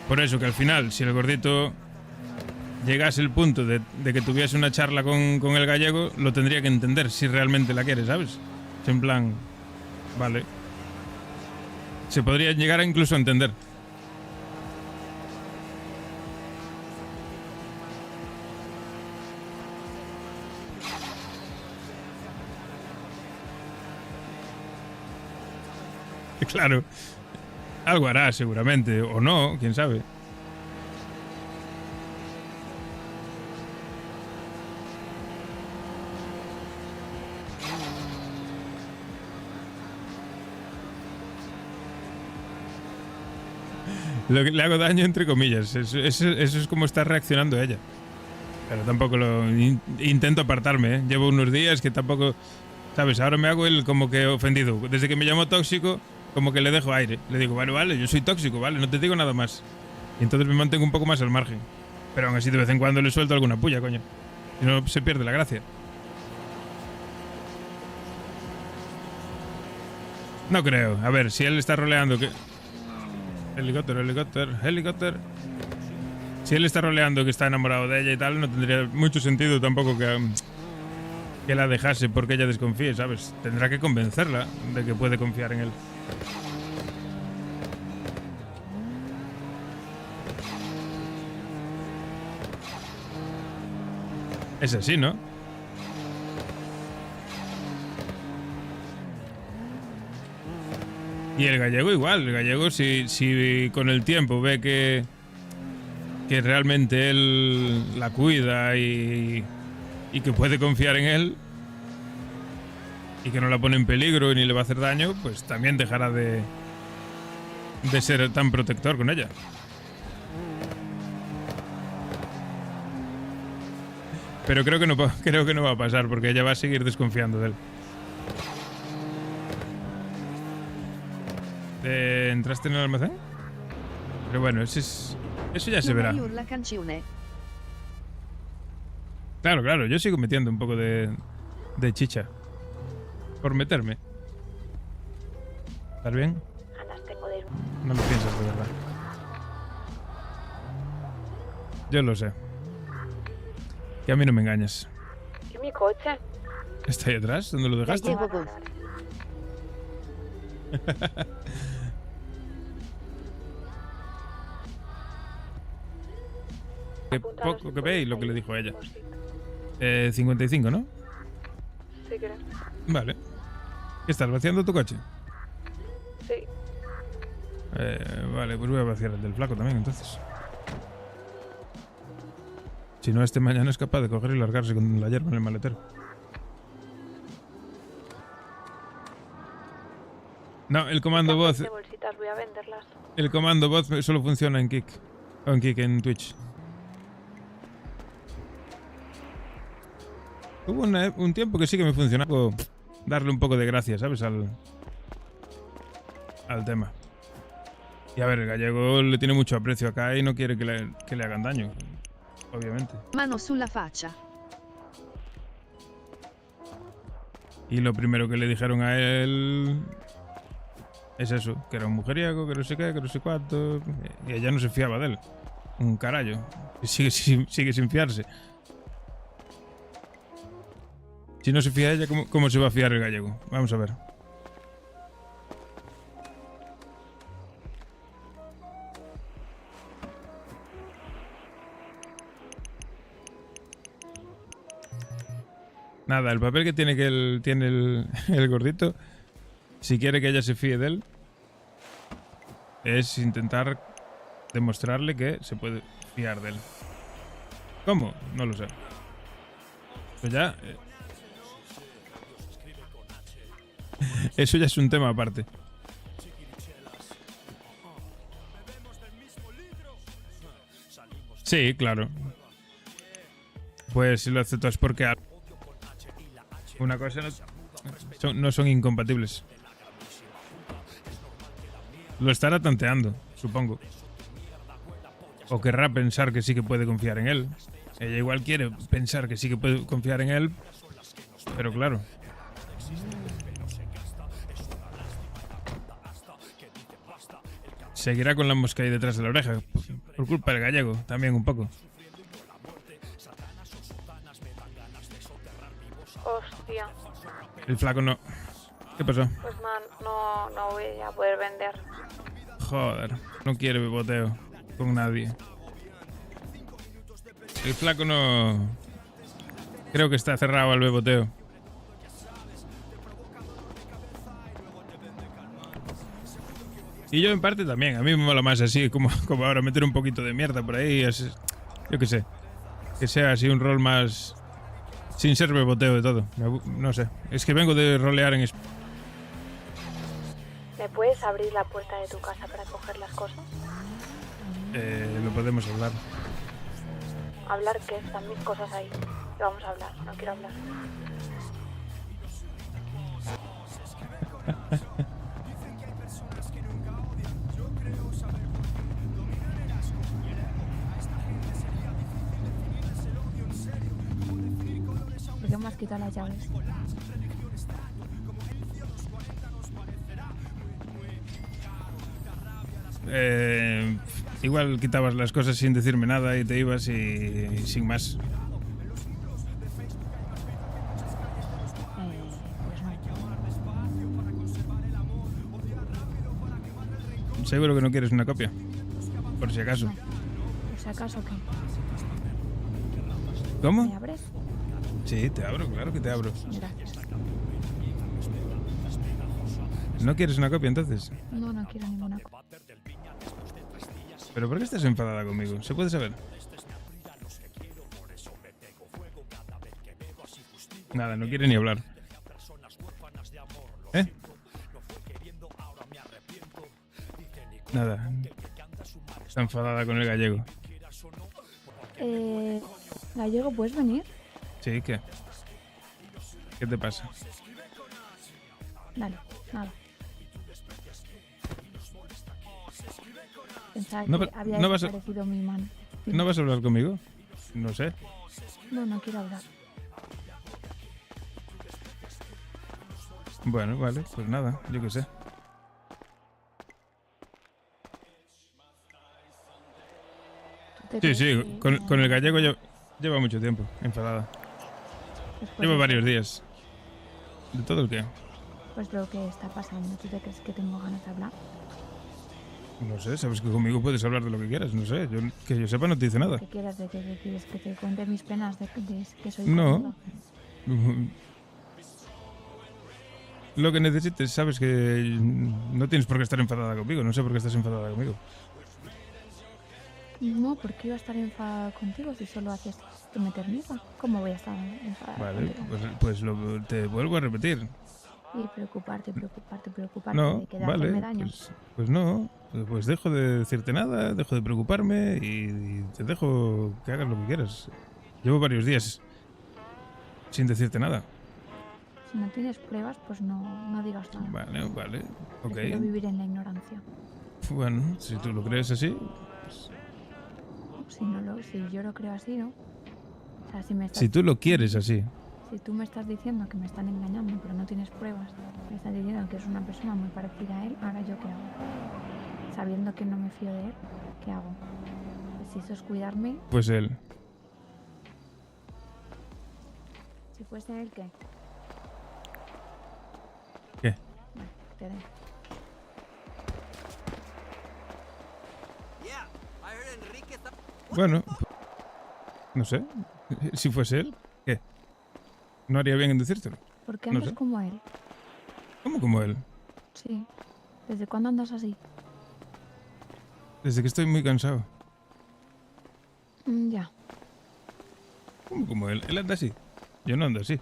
Por eso que al final, si el gordito llegase el punto de que tuviese una charla con el gallego, lo tendría que entender si realmente la quiere, ¿sabes? En plan, vale. Se podría llegar a incluso a entender. Claro. Algo hará seguramente, o no, quién sabe. Lo que le hago daño entre comillas. Eso es como está reaccionando ella. Pero tampoco intento apartarme, ¿eh? Llevo unos días que tampoco... ¿Sabes? Ahora me hago el como que ofendido. Desde que me llamó tóxico, como que le dejo aire. Le digo, vale, yo soy tóxico, vale, no te digo nada más. Y entonces me mantengo un poco más al margen. Pero aún así de vez en cuando le suelto alguna puya, coño. Si no, se pierde la gracia. No creo. A ver, si él está roleando que... Helicóptero. Si él está roleando que está enamorado de ella y tal, no tendría mucho sentido tampoco que la dejase porque ella desconfíe, ¿sabes? Tendrá que convencerla de que puede confiar en él. Es así, ¿no? Y el gallego igual. El gallego si con el tiempo ve que realmente él la cuida y que puede confiar en él y que no la pone en peligro ni le va a hacer daño, pues también dejará de ser tan protector con ella. Pero creo que no va a pasar porque ella va a seguir desconfiando de él. ¿Entraste en el almacén? Pero bueno, eso ya se verá. Claro, yo sigo metiendo un poco de chicha. Por meterme. ¿Estás bien? No lo piensas de verdad. Yo lo sé. Que a mí no me engañas. ¿Y mi coche? ¿Está ahí atrás? ¿Dónde lo dejaste? Qué poco que veis lo que le dijo a ella. 55, ¿no? si quieres. Vale. ¿Qué estás, vaciando tu coche? Sí. Vale, pues voy a vaciar el del flaco también, entonces. Si no, este mañana es capaz de coger y largarse con la hierba en el maletero. No, el comando voz... De bolsitas, voy a venderlas. El comando voz solo funciona en Kick. O en Kick, en Twitch. Hubo un tiempo que sí que me funcionaba darle un poco de gracia, ¿sabes? Al tema. Y a ver, el gallego le tiene mucho aprecio acá y no quiere que le hagan daño. Obviamente. Mano sulla faccia. Y lo primero que le dijeron a él es eso, que era un mujeriego, que no sé qué, que no sé cuánto. Y ella no se fiaba de él. Un carallo. Sigue sin fiarse. Si no se fía ella, ¿cómo se va a fiar el gallego? Vamos a ver. Nada, el papel que tiene el gordito, si quiere que ella se fíe de él, es intentar demostrarle que se puede fiar de él. ¿Cómo? No lo sé. Pues ya... Eso ya es un tema aparte. Sí, claro. Pues si lo acepto es porque una cosa no son incompatibles. Lo estará tanteando, supongo. O querrá pensar que sí que puede confiar en él. Ella igual quiere pensar que sí que puede confiar en él, pero claro. Seguirá con la mosca ahí detrás de la oreja. Por culpa del gallego, también un poco. Hostia. El flaco no. ¿Qué pasó? Pues no voy a poder vender. Joder, no quiere beboteo con nadie. El flaco no... Creo que está cerrado al beboteo. Y yo en parte también, a mí me mola más así, como ahora meter un poquito de mierda por ahí, yo qué sé, que sea así un rol más sin ser beboteo de todo, no sé, es que vengo de rolear en España. ¿Me puedes abrir la puerta de tu casa para coger las cosas? Lo podemos hablar. ¿Hablar qué? Están mis cosas ahí. ¿Qué vamos a hablar? No quiero hablar. ¿Por qué me has quitado las llaves? Igual quitabas las cosas sin decirme nada y te ibas y sin más. Seguro que no quieres una copia, por si acaso. No. ¿Por si acaso qué? ¿Cómo? ¿Me abres? Sí, te abro, claro que te abro. Gracias. ¿No quieres una copia entonces? No, no quiero ninguna copia. ¿Pero por qué estás enfadada conmigo? ¿Se puede saber? Nada, no quiere ni hablar. ¿Eh? Nada. Está enfadada con el gallego. Gallego, ¿puedes venir? Sí, ¿qué? ¿Qué te pasa? Dale, nada. Pensaba No, que había no vas desaparecido mi mano. ¿No vas a hablar conmigo? No sé. No, no quiero hablar. Bueno, vale, pues nada, yo qué sé. Sí, con el gallego lleva mucho tiempo, enfadada. Lleva varios días. ¿De todo el qué? Pues lo que está pasando. ¿Tú te crees que tengo ganas de hablar? No sé, sabes que conmigo puedes hablar de lo que quieras, no sé. Que yo sepa no te dice nada. ¿Qué quieres ¿Que te cuente mis penas de que soy No. lo que necesites. Sabes que no tienes por qué estar enfadada conmigo. No sé por qué estás enfadada conmigo. No, porque iba a estar enfadada contigo si solo haces que me termina. ¿Cómo voy a estar enfadada Vale, contigo? pues te vuelvo a repetir. Y preocuparte No, de que de hacerme vale, daño. pues no. Pues dejo de decirte nada, dejo de preocuparme y te dejo que hagas lo que quieras. Llevo varios días sin decirte nada. Si no tienes pruebas, pues no digas nada. Vale, ok. Prefiero vivir en la ignorancia. Bueno, si tú lo crees así, Si yo lo creo así, ¿no? O sea, si me estás... si tú lo quieres así. Si tú me estás diciendo que me están engañando, pero no tienes pruebas, me estás diciendo que es una persona muy parecida a él, ahora yo qué hago. Sabiendo que no me fío de él, ¿qué hago? Pues si eso es cuidarme, Pues él. si fuese él, ¿qué? ¿Qué? Vale, te doy. Bueno, no sé. Si fuese él, ¿qué? ¿No haría bien en decírtelo? ¿Por qué No andas sé. como él? ¿Cómo como él? Sí. ¿Desde cuándo andas así? Desde que estoy muy cansado. Ya. ¿Cómo como él? Él anda así. Yo no ando así.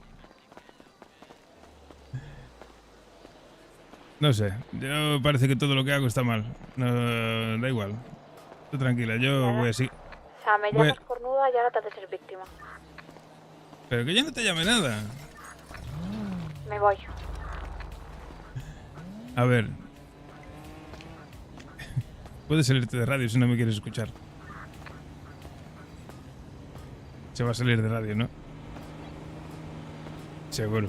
No sé. Yo parece que todo lo que hago está mal. No, da igual. Tú tranquila, yo voy así. O sea, me Voy a- llamas cornuda y ahora te haces ser víctima. Pero que yo no te llame nada. Me voy. A ver. Puedes salirte de radio si no me quieres escuchar. Se va a salir de radio, ¿no? Seguro.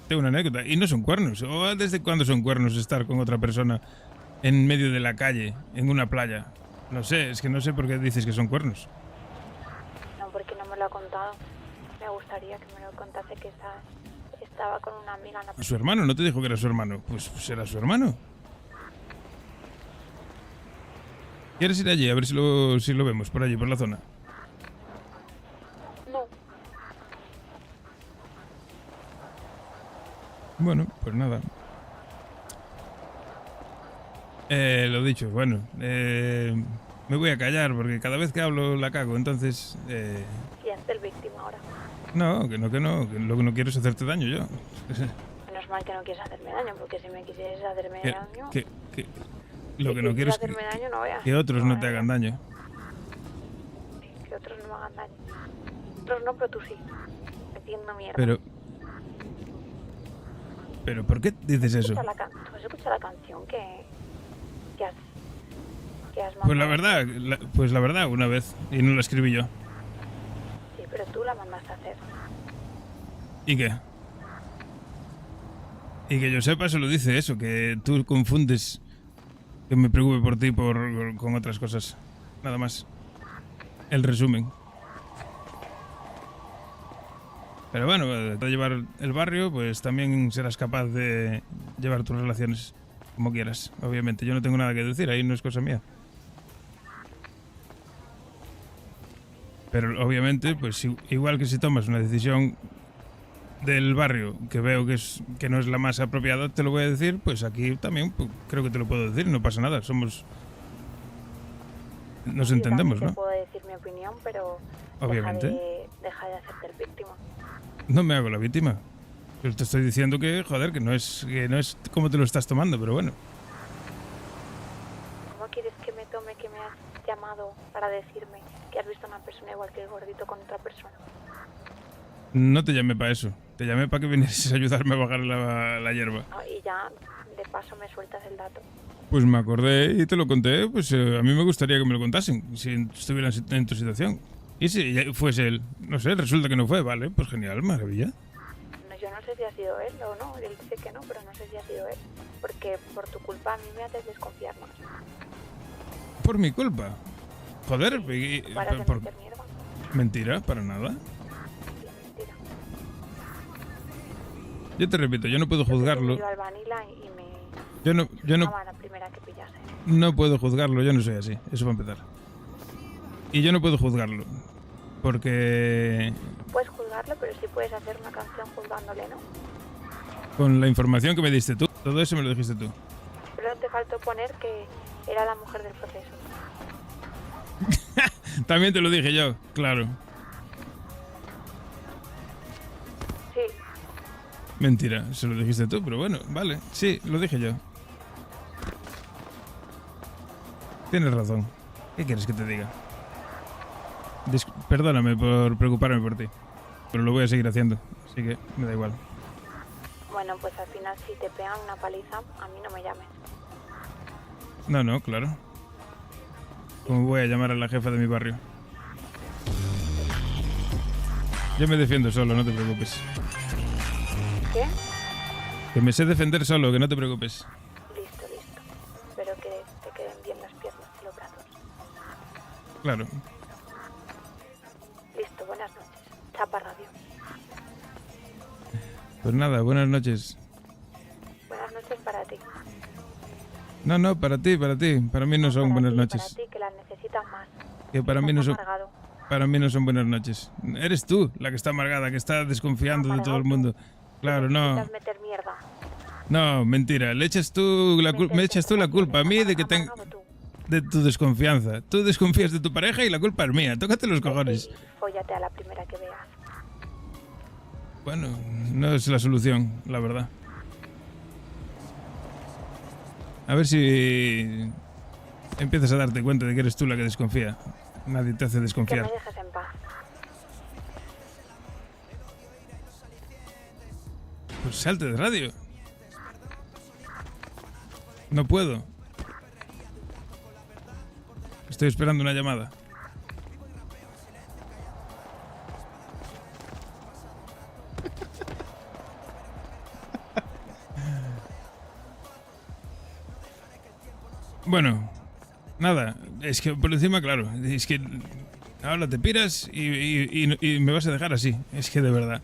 Tengo una anécdota. Y no son cuernos. ¿O desde cuándo son cuernos estar con otra persona en medio de la calle, en una playa? No sé, es que no sé por qué dices que son cuernos. No, porque no me lo ha contado. Me gustaría que me lo contase que estaba con una amiga en la... ¿Su hermano? ¿No te dijo que era su hermano? Pues será su hermano. ¿Quieres ir allí? A ver si lo vemos por allí, por la zona. No. Bueno, pues nada. Lo dicho, bueno. Me voy a callar porque cada vez que hablo la cago, entonces... Y hazte el víctima ahora. No, que lo que no quiero es hacerte daño yo. Menos mal que no quieres hacerme daño, porque si me quisieras hacerme Que- daño... que- lo si que no quiero es quisieras hacerme daño, no veas. que otros no te hagan daño. Que otros no me hagan daño. Otros no, pero tú sí. Metiendo mierda. Pero ¿por qué dices eso? ¿Tú has escuchado la canción que has Pues la mandado? verdad, la verdad, una vez. Y no la escribí yo. Sí, pero tú la mandaste a hacer. ¿Y qué? Y que yo sepa, solo dice eso, que tú confundes que me preocupe por ti con otras cosas. Nada más. El resumen. Pero bueno, de llevar el barrio, pues también serás capaz de llevar tus relaciones como quieras. Obviamente, yo no tengo nada que decir, ahí no es cosa mía. Pero obviamente, pues igual que si tomas una decisión del barrio que veo que no es la más apropiada, te lo voy a decir, pues aquí también pues, creo que te lo puedo decir, no pasa nada, nos Yo entendemos, también ¿no? te puedo decir mi opinión, pero Obviamente. deja de hacerte el víctima. No me hago la víctima. Yo te estoy diciendo que, joder, que no es como te lo estás tomando, pero bueno. ¿Cómo quieres que me tome que me has llamado para decirme que has visto a una persona igual que el gordito con otra persona? No te llamé para eso. Te llamé para que vinieses a ayudarme a bajar la hierba. Ah, y ya, de paso, me sueltas el dato. Pues me acordé y te lo conté. Pues a mí me gustaría que me lo contasen, si estuviera en tu situación. Y si ya fuese él, no sé, resulta que no fue, vale, pues genial, maravilla. No, yo no sé si ha sido él o no. Él dice que no, pero no sé si ha sido él. Porque por tu culpa a mí me haces desconfiar más. Por mi culpa. Joder, Para de por... meter mierda. Mentira, para nada. Yo te repito, yo no puedo juzgarlo. Yo al Vanilla y me... Yo no llamaba la primera que pillase. no puedo juzgarlo, yo no soy así, eso para empezar. Y yo no puedo juzgarlo. Porque Puedes juzgarlo, pero sí puedes hacer una canción juzgándole, ¿no? con la información que me diste tú, todo eso me lo dijiste tú. Pero te faltó poner que era la mujer del proceso. También te lo dije yo, claro. Sí. Mentira, se lo dijiste tú, pero bueno, vale, sí, lo dije yo. Tienes razón. ¿Qué quieres que te diga? Perdóname por preocuparme por ti, pero lo voy a seguir haciendo, así que me da igual. Bueno, pues al final si te pegan una paliza, a mí no me llames. No, claro. ¿Cómo voy a llamar a la jefa de mi barrio? Yo me defiendo solo, no te preocupes. ¿Qué? Que me sé defender solo, que no te preocupes. Listo. Espero que te queden bien las piernas y los brazos. Claro. Listo, buenas noches. Chapa Radio. Pues nada, buenas noches. Buenas noches para ti. No, para ti. Para mí no son buenas noches. Para ti, que las necesitas más. Que para mí no son... Amargado. Para mí no son buenas noches. Eres tú la que está amargada, que está desconfiando de todo el mundo. Claro, no. Necesitas meter mierda. No, mentira. Me echas tú la culpa a mí de que de tu desconfianza. Tú desconfías de tu pareja y la culpa es mía. Tócate los cojones. Fóllate a la primera que veas. Bueno, no es la solución, la verdad. A ver si empiezas a darte cuenta de que eres tú la que desconfía. Nadie te hace desconfiar. Que me dejes en paz. Pues salte de radio. No puedo. Estoy esperando una llamada. Bueno, nada, es que por encima, claro, es que ahora te piras y me vas a dejar así. Es que de verdad,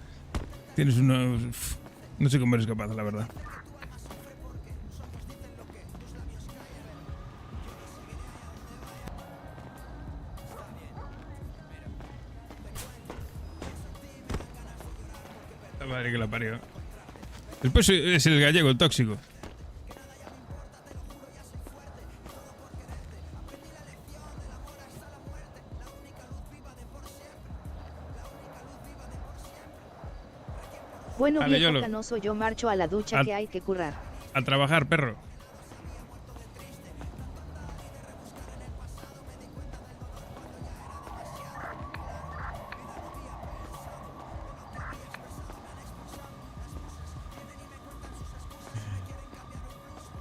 tienes unos... No sé cómo eres capaz, la verdad. La madre que la parió. Después es el gallego, el tóxico. Bueno, Vale, viejo Yolo. canoso, yo marcho a la ducha que hay que currar. A trabajar, perro.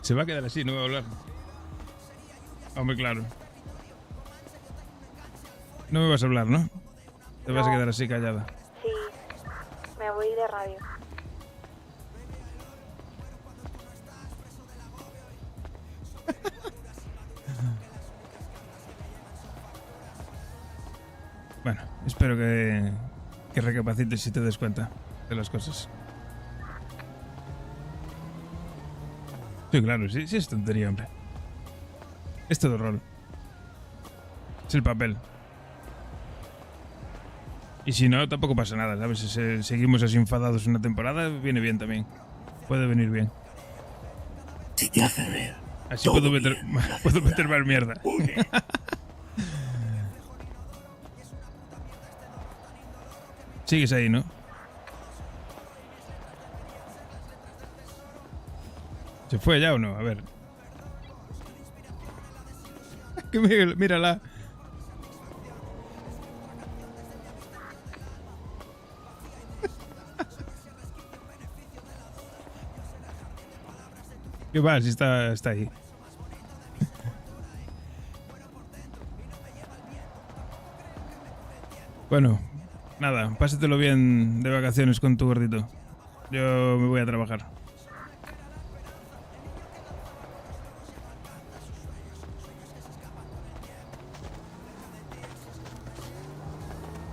Se va a quedar así, no va a hablar. Hombre, claro. No me vas a hablar, ¿no? Te vas a quedar así callada. Sí, me voy de radio. Bueno, espero que recapacites y te des cuenta de las cosas. Sí, claro, sí es tontería, hombre. Es todo rol. Es el papel. Y si no, tampoco pasa nada, ¿sabes? Si seguimos así enfadados una temporada, viene bien también. Puede venir bien. Si te hace ver. Así puedo meter más mierda. Sigues ahí, ¿no? ¿Se fue ya o no? A ver. Mírala. ¿Qué va? Si está ahí. Bueno, nada, pásatelo bien de vacaciones con tu gordito. Yo me voy a trabajar.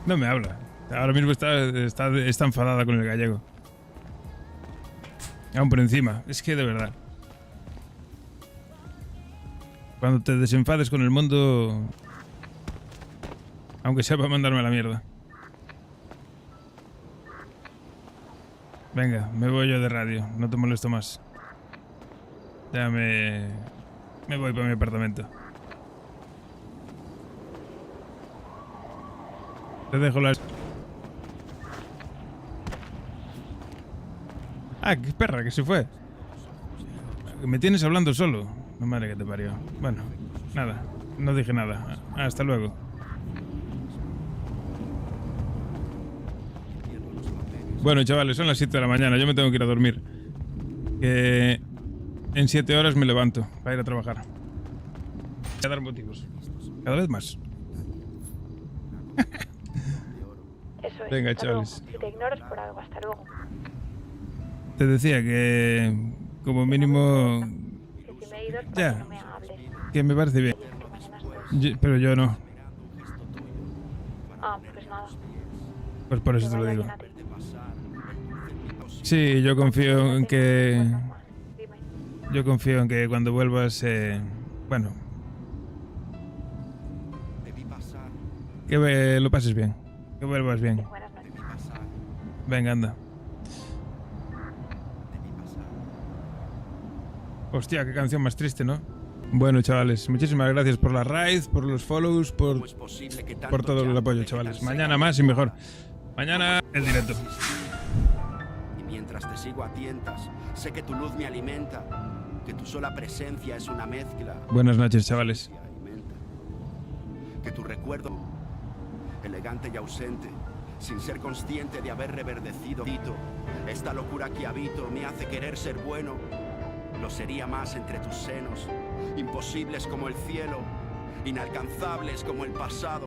No me habla. Ahora mismo está enfadada con el gallego. Aún por encima. Es que de verdad. Cuando te desenfades con el mundo... Aunque sea para mandarme a la mierda. Venga, me voy yo de radio. No te molesto más. Ya me voy para mi apartamento. Te dejo las... Ah, qué perra, que se fue. Me tienes hablando solo. No, madre que te parió. Bueno, nada. No dije nada. Hasta luego. Bueno, chavales, son las 7 de la mañana. Yo me tengo que ir a dormir. Que en 7 horas me levanto para ir a trabajar. Voy a dar motivos. Cada vez más. Eso es. Venga, hasta luego. chavales. Si te ignoras por algo, hasta luego. Te decía que como mínimo... Que si me he ido es para Ya. que no me hables. Que me parece bien. Pero yo no. Ah, pues nada. Pues por eso te lo vaya digo. bien a ti. Sí, yo confío en que... Yo confío en que cuando vuelvas... bueno. Que lo pases bien. Que vuelvas bien. Venga, anda. Hostia, qué canción más triste, ¿no? Bueno, chavales, muchísimas gracias por la raid, por los follows, por todo el apoyo, chavales. Mañana más y mejor. Mañana el directo. Y mientras te sigo a tientas, sé que tu luz me alimenta, que tu sola presencia es una mezcla. Buenas noches, chavales. Que tu recuerdo, elegante y ausente, sin ser consciente de haber reverdecido. Esta locura que habito me hace querer ser bueno. Lo sería más entre tus senos, imposibles como el cielo, inalcanzables como el pasado.